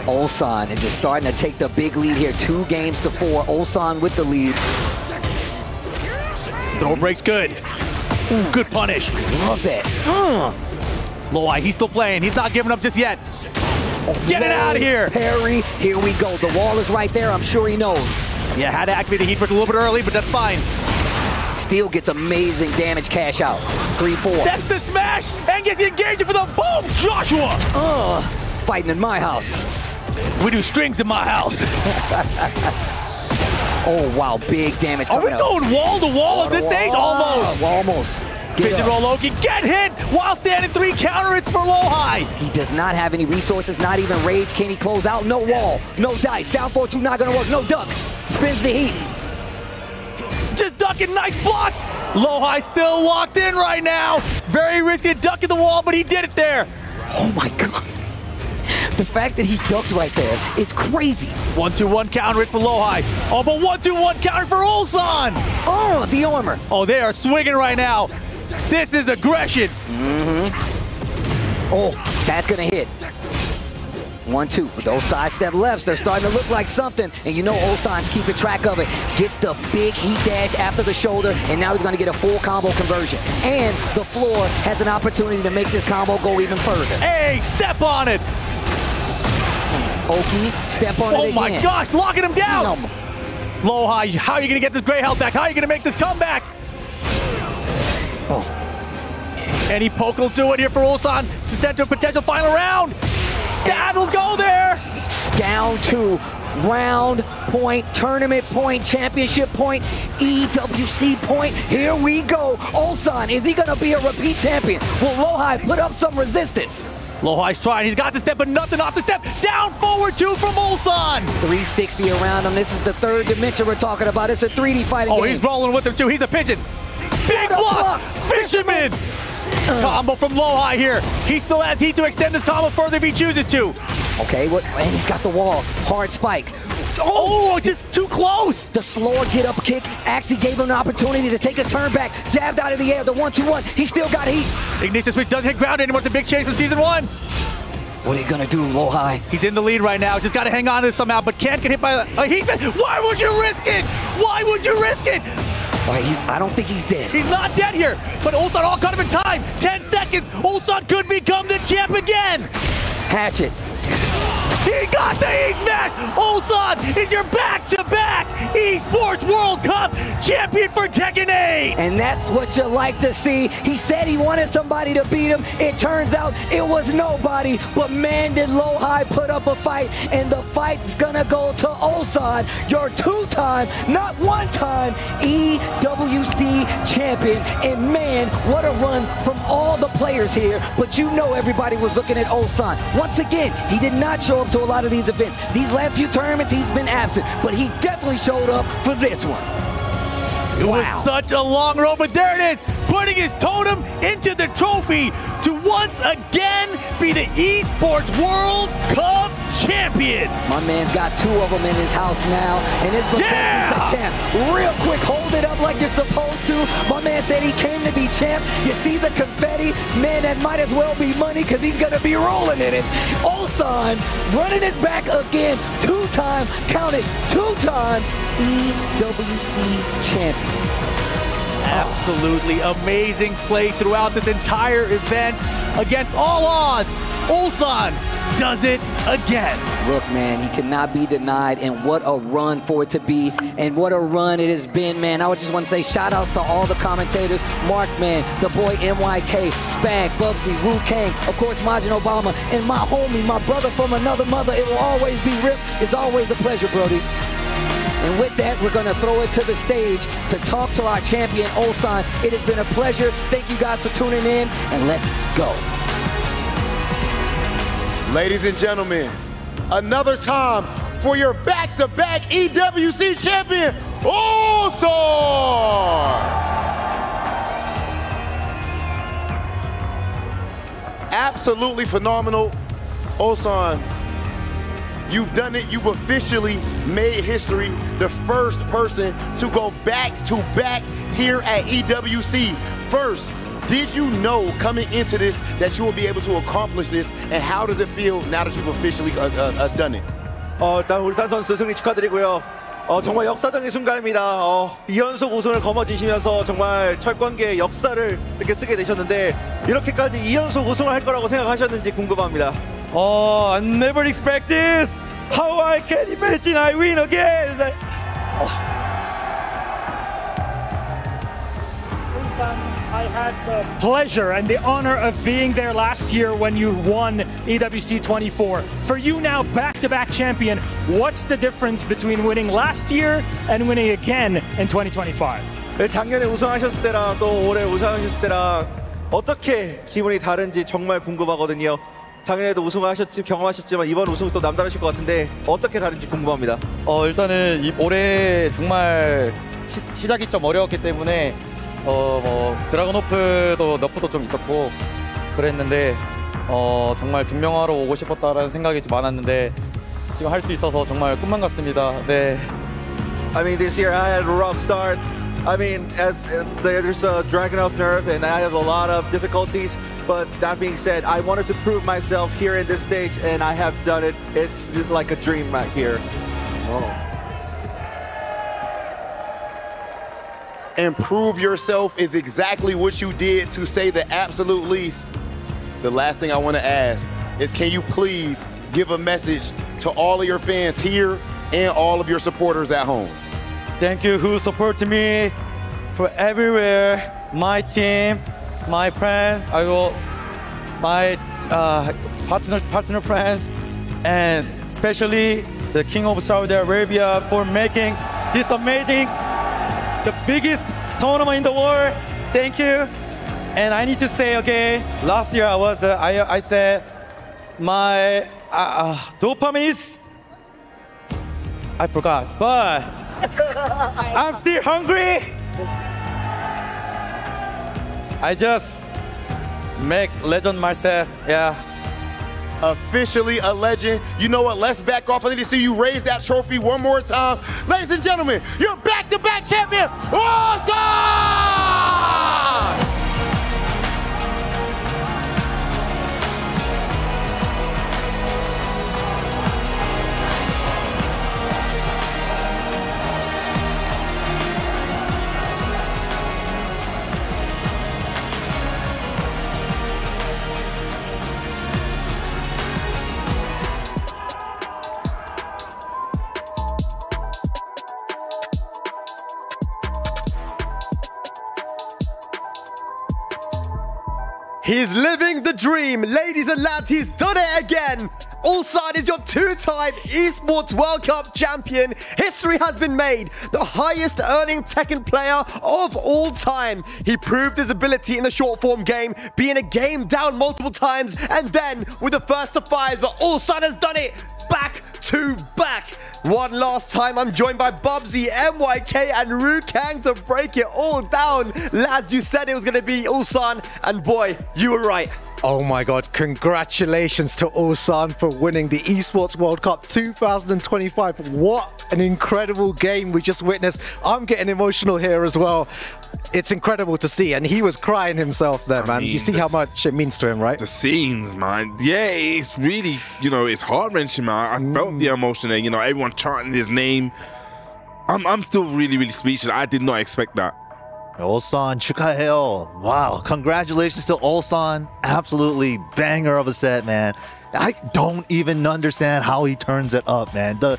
Ulsan, is just starting to take the big lead here. 2 games to 4. Ulsan with the lead. Throw breaks good. Ooh, good punish. Love that. Lohai, he's still playing. He's not giving up just yet. Get it out of here. Parry, here we go. The wall is right there. I'm sure he knows. Yeah, had to activate the heat burst a little bit early, but that's fine. Still gets amazing damage cash out. 3-4. That's the smash and gets the engagement for the boom. Joshua. Fighting in my house. We do strings in my house. Oh, wow. Big damage Are we coming out. going wall to wall at this stage? Almost. Almost. Pigeon roll Loki. Get hit while standing 3 counter hits for Lohai. He does not have any resources, not even rage. Can he close out? No wall. No dice. Down 4-2, not going to work. No duck. Spins the heat. Just ducking, nice block. Lohai still locked in right now. Very risky to duck in the wall, but he did it there. Oh my God. The fact that he ducked right there is crazy. 1-2-1 counter hit for Lohai. Oh, but 1-2-1 counter for Ulsan. Oh, the armor. Oh, they are swinging right now. This is aggression. Oh, that's going to hit. 1-2. Those sidestep lefts, they're starting to look like something. And you know Ulsan's keeping track of it. Gets the big heat dash after the shoulder, and now he's going to get a full combo conversion. And the floor has an opportunity to make this combo go even further. Hey, step on it. Oki, step on it again. Oh my gosh, locking him down. Lohai, how are you going to get this gray health back? How are you going to make this comeback? Oh. Any poke will do it here for Ulsan to send to a potential final round. That'll go there. Down to round point, tournament point, championship point, EWC point. Here we go. Ulsan, is he going to be a repeat champion? Will Lohai put up some resistance? Lohai's trying. He's got the step, but nothing off the step. Down 2 from Ulsan. 360 around him. This is the third dimension we're talking about. It's a 3D fighting game. Oh, he's rolling with him too. He's a pigeon. Big block. Fisherman. Combo from Lo-Hi here. He still has heat to extend this combo further if he chooses to. Okay, and he's got the wall. Hard spike. Oh, just too close. The slower get-up kick actually gave him an opportunity to take a turn back. Jabbed out of the air, the 1-2-1. He still got heat. Ignition Switch doesn't hit ground anymore. It's a big change from Season 1. What are you gonna do, Lo-Hi? He's in the lead right now. Just got to hang on to this somehow, but can't get hit by a heat. Why would you risk it? Why would you risk it? I don't think he's dead. He's not dead here, but Ulsan all caught him in time. 10 seconds. Ulsan could become the champ again. Hatchet. He got the E-Smash! Ulsan is your back-to-back Esports World Cup champion for Tekken8! And that's what you like to see. He said he wanted somebody to beat him. It turns out it was nobody, but man, did Lo-Hi put up a fight, and the fight's gonna go to Ulsan, your 2-time, not 1-time, EWC champion. And man, what a run from all the players here, but you know everybody was looking at Ulsan. Once again, he did not show up to a lot of these events. These last few tournaments, he's been absent, but he definitely showed up for this one. It was such a long road, but there it is, putting his totem into the trophy to once again be the Esports World Cup champion. My man's got 2 of them in his house now, and it's the champ. Real quick, hold it up like you're supposed to. My man said he came to be champ. You see the confetti? Man, that might as well be money because he's going to be rolling in it. Ulsan running it back again. 2-time, count it, 2-time EWC champion. Absolutely amazing play throughout this entire event. Against all odds, Ulsan does it again. Look, man, he cannot be denied, and what a run for it to be, and what a run it has been, man. I would just want to say shout outs to all the commentators, Mark, man, the boy MYK, Spag, Bubsy, Ru Kang, of course, Majin Obama, and my homie, my brother from another mother. It will always be Rip. It's always a pleasure, Brody. And with that, we're going to throw it to the stage to talk to our champion, Ulsan. It has been a pleasure. Thank you guys for tuning in, and let's go. Ladies and gentlemen, another time for your back-to-back EWC champion, Ulsan! Absolutely phenomenal. Ulsan, you've done it. You've officially made history. The first person to go back-to-back here at EWC. First, did you know coming into this that you will be able to accomplish this, and how does it feel now that you've officially done it? 일단 울산 선수 승리 축하드리고요. 정말 역사적인 순간입니다. 2연속 우승을 거머쥐시면서 정말 철권계의 역사를 이렇게 쓰게 되셨는데 이렇게까지 2연속 우승을 할 거라고 생각하셨는지 궁금합니다. I never expect this. How I can imagine I win again. I had the pleasure and the honor of being there last year when you won EWC 24. For you now, back-to-back champion, what's the difference between winning last year and winning again in 2025? 작년에 우승하셨을 때랑 또 올해 우승하셨을 때랑 어떻게 기분이 다른지 정말 궁금하거든요. 작년에도 우승하셨지 경험하셨지만 이번 우승은 또 남다르실 것 같은데 어떻게 다른지 궁금합니다. 일단은 올해 정말 시작이 좀 어려웠기 때문에 드래곤 오프도 너프도 좀 있었고 그랬는데 정말 증명하러 오고 싶었다라는 생각이 좀 많았는데 지금 할 수 있어서 정말 꿈만 같습니다. 네. I mean, this year I had a rough start. I mean, there's a Dragunov nerf and I have a lot of difficulties. But that being said, I wanted to prove myself here in this stage, and I have done it. It's like a dream right here. And prove yourself is exactly what you did, to say the absolute least. The last thing I want to ask is, can you please give a message to all of your fans here and all of your supporters at home? Thank you who support me for everywhere. My team, my friends, my partner friends, and especially the King of Saudi Arabia for making this amazing, the biggest tournament in the world. Thank you. And I need to say, okay, last year I said my dopamine is I forgot. But I'm still hungry. I just make legend myself. Yeah. Officially a legend. You know what? Let's back off. I need to see you raise that trophy one more time. Ladies and gentlemen, your back-to-back champion, Ulsan! He's living the dream. Ladies and lads, he's done it again. Ulsan is your two-time Esports World Cup champion. History has been made. The highest earning Tekken player of all time. He proved his ability in the short form game, being a game down multiple times, and then with the first to five, but Ulsan has done it back to back. One last time, I'm joined by Bubsy, MYK, and Rukang to break it all down. Lads, you said it was going to be Ulsan, and boy, you were right. Oh my God, congratulations to Ulsan for winning the Esports World Cup 2025. What an incredible game we just witnessed. I'm getting emotional here as well. It's incredible to see, and he was crying himself there, man. You see how much it means to him, right? The scenes, man. Yeah, it's really, you know, it's heart-wrenching, man. I felt the emotion there, you know, everyone chanting his name. I'm still really, really speechless. I did not expect that. Ulsan, 축하해요. Wow, congratulations to Ulsan. Absolutely banger of a set, man. I don't even understand how he turns it up, man. The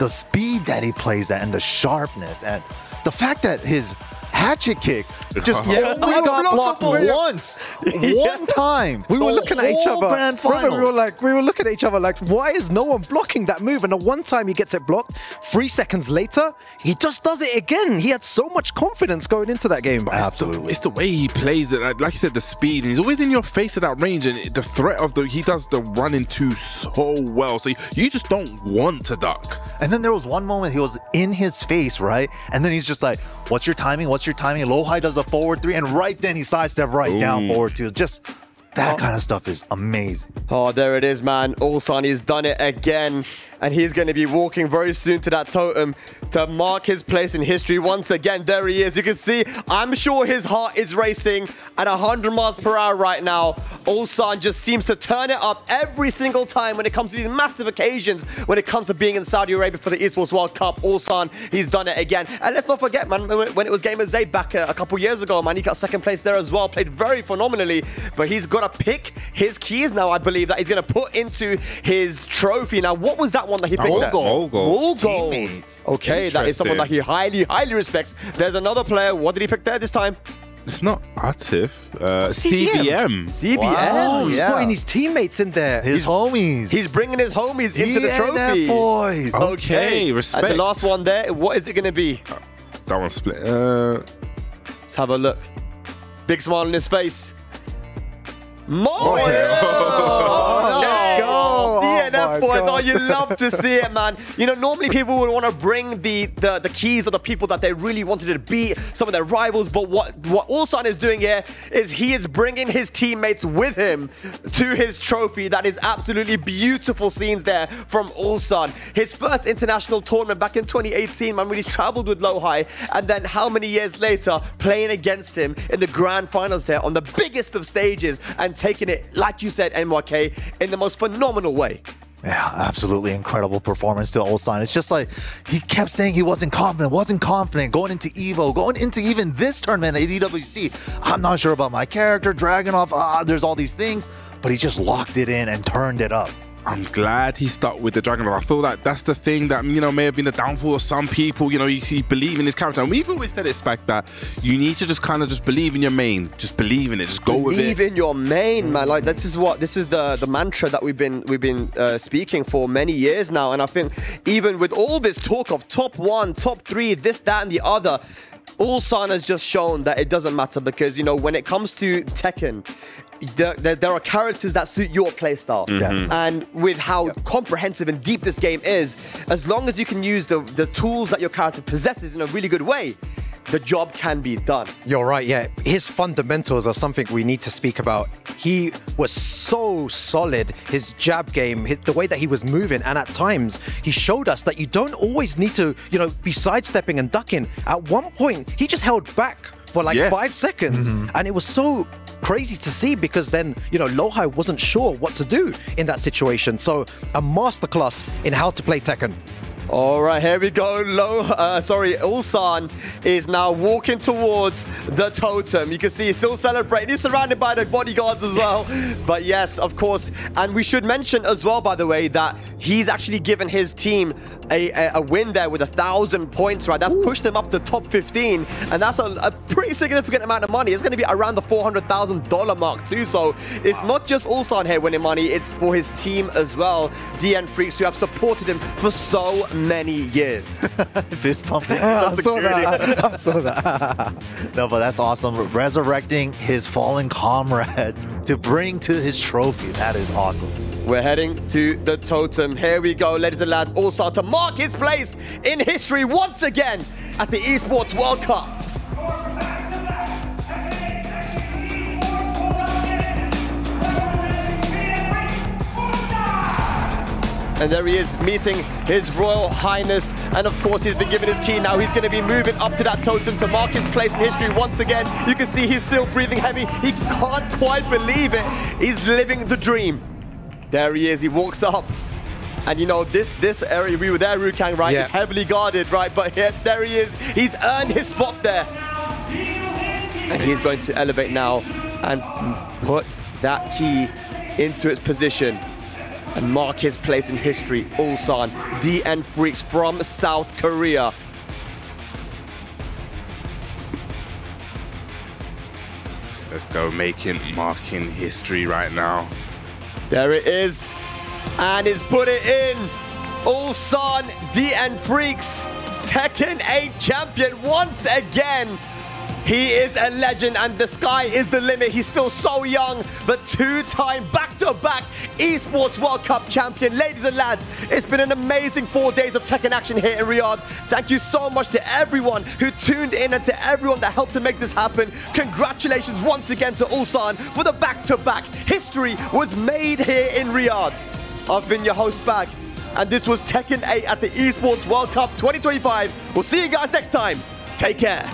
speed that he plays at and the sharpness and the fact that his hatchet kick just only got blocked once. One time. We were looking at each other. Grand final. We were looking at each other like, why is no one blocking that move? And the one time he gets it blocked, 3 seconds later, he just does it again. He had so much confidence going into that game. Absolutely. It's the way he plays it. Like you said, the speed. And he's always in your face at that range. And the threat of he does the running too so well. So you just don't want to duck. And then there was one moment he was in his face, right? And then he's just like, what's your timing? What's your timing? Lohai does a forward 3, and right then he sidestepped right down forward 2. Just that kind of stuff is amazing. Oh, there it is, man. Ulsan, he's done it again. And he's going to be walking very soon to that totem to mark his place in history. Once again, there he is. You can see, I'm sure his heart is racing at 100 miles per hour right now. Ulsan just seems to turn it up every single time when it comes to these massive occasions, when it comes to being in Saudi Arabia for the Esports World Cup. Ulsan, he's done it again. And let's not forget, man, when it was Game of Zayd back a couple years ago, man, he got second place there as well. Played very phenomenally. But he's got to pick his keys now, I believe, that he's going to put into his trophy. Now, what was that one that he picked? World Teammates. Okay, that is someone that he highly respects. There's another player. What did he pick there this time? It's not Atif. CBM. CBM. Wow, he's putting his teammates in there. His homies. He's bringing his homies into the trophy. Boys. Okay, respect. And the last one there, what is it going to be? That one's split. Let's have a look. Big smile on his face. Meo-IL! Let's go! DNF boys, oh, you love to see it, man. You know, normally people would want to bring the keys of the people that they really wanted to beat, some of their rivals, but what Ulsan is doing here is he is bringing his teammates with him to his trophy. That is absolutely beautiful scenes there from Ulsan. His first international tournament back in 2018, man, when he traveled with Lohai, and then how many years later, playing against him in the grand finals there on the biggest of stages, and taking it, like you said, NYK, in the most phenomenal way. Yeah, absolutely incredible performance to Ulsan. It's just like he kept saying he wasn't confident going into Evo, going into even this tournament at EWC. I'm not sure about my character, Dragunov, there's all these things, but he just locked it in and turned it up. I'm glad he stuck with the Dragunov. I feel like that's the thing that, you know, may have been the downfall of some people. You know, you believe in his character. And we've always said it, Spec, that you need to just kind of just believe in your main. Just believe in it. Just go with it. Believe in your main, man. Like, this is the mantra that we've been speaking for many years now. And I think even with all this talk of top 1, top 3, this, that, and the other, Ulsan has just shown that it doesn't matter, because, you know, when it comes to Tekken, there are characters that suit your playstyle. And with how comprehensive and deep this game is, as long as you can use the tools that your character possesses in a really good way, the job can be done. You're right, yeah. His fundamentals are something we need to speak about. He was so solid, his jab game, the way that he was moving, and at times he showed us that you don't always need to, be sidestepping and ducking. At one point, he just held back for like 5 seconds, and it was so crazy to see because then, Lohai wasn't sure what to do in that situation. So a masterclass in how to play Tekken. All right, here we go. Ulsan is now walking towards the totem. You can see he's still celebrating. He's surrounded by the bodyguards as well. But yes, of course. And we should mention as well, by the way, that he's actually given his team a win there with 1,000 points, right? That's pushed them up to top 15. And that's a pretty significant amount of money. It's going to be around the $400,000 mark too. So it's not just Ulsan here winning money. It's for his team as well. DN Freaks, who have supported him for so many years. Fist pumping. I saw that. No, but that's awesome. Resurrecting his fallen comrades to bring to his trophy. That is awesome. We're heading to the totem. Here we go, ladies and lads. Ulsan to mark his place in history once again at the Esports World Cup. And there he is, meeting his Royal Highness. And of course, he's been given his key. Now he's going to be moving up to that totem to mark his place in history once again. You can see he's still breathing heavy. He can't quite believe it. He's living the dream. There he is. He walks up. And this area, we were there, Rukang, right? It's heavily guarded, right? But there he is. He's earned his spot there. And he's going to elevate now and put that key into its position and mark his place in history. Ulsan, DN Freaks from South Korea. Let's go, marking history right now. There it is. And he's put it in. Ulsan, DN Freaks, Tekken 8 champion once again. He is a legend and the sky is the limit. He's still so young, but two-time back-to-back Esports World Cup champion. Ladies and lads, it's been an amazing 4 days of Tekken action here in Riyadh. Thank you so much to everyone who tuned in and to everyone that helped to make this happen. Congratulations once again to Ulsan for the back-to-back. History was made here in Riyadh. I've been your host, Bag, and this was Tekken 8 at the Esports World Cup 2025. We'll see you guys next time. Take care.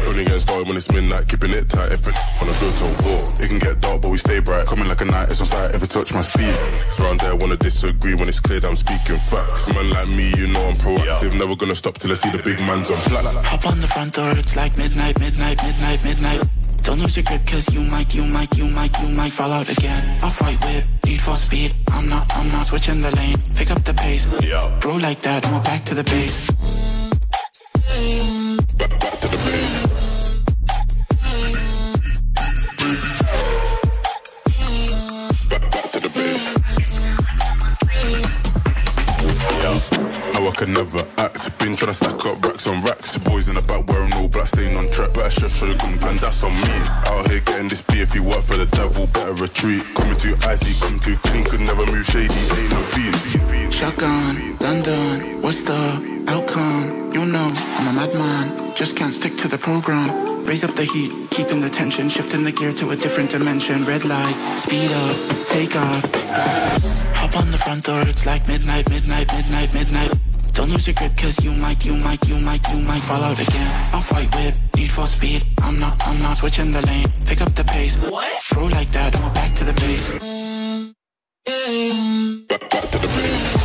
Only get started when it's midnight, keeping it tight. If wanna go to war, it can get dark, but we stay bright. Coming like a night, it's on sight. If it touch my sleeve, around there wanna disagree when it's clear that I'm speaking facts. Man like me, I'm proactive. Never gonna stop till I see the big man's on flats. Hop on the front door, it's like midnight. Don't lose your grip, cause you might fall out again. Off-white whip, need for speed. I'm not switching the lane. Pick up the pace. Bro like that, and we're back to the base. Back to the base. Back to the base. How I can never act. Been trying to stack up racks on racks. Boys in the back wearing all black, staying on track. Better chef, show you and that's on me. Out here getting this beer. If you work for the devil, better retreat. Coming too icy, coming too clean. Could never move shady, ain't no fiend. Shotgun, London, what's the outcome? You know, I'm a madman. Just can't stick to the program. Raise up the heat, keeping the tension. Shifting the gear to a different dimension. Red light, speed up, take off. Hop on the front door, it's like midnight. Don't lose your grip, cause you might fall out again. Off-white whip, need for speed. I'm not switching the lane. Pick up the pace. Bro like that, and we're back to the base. Back to the base.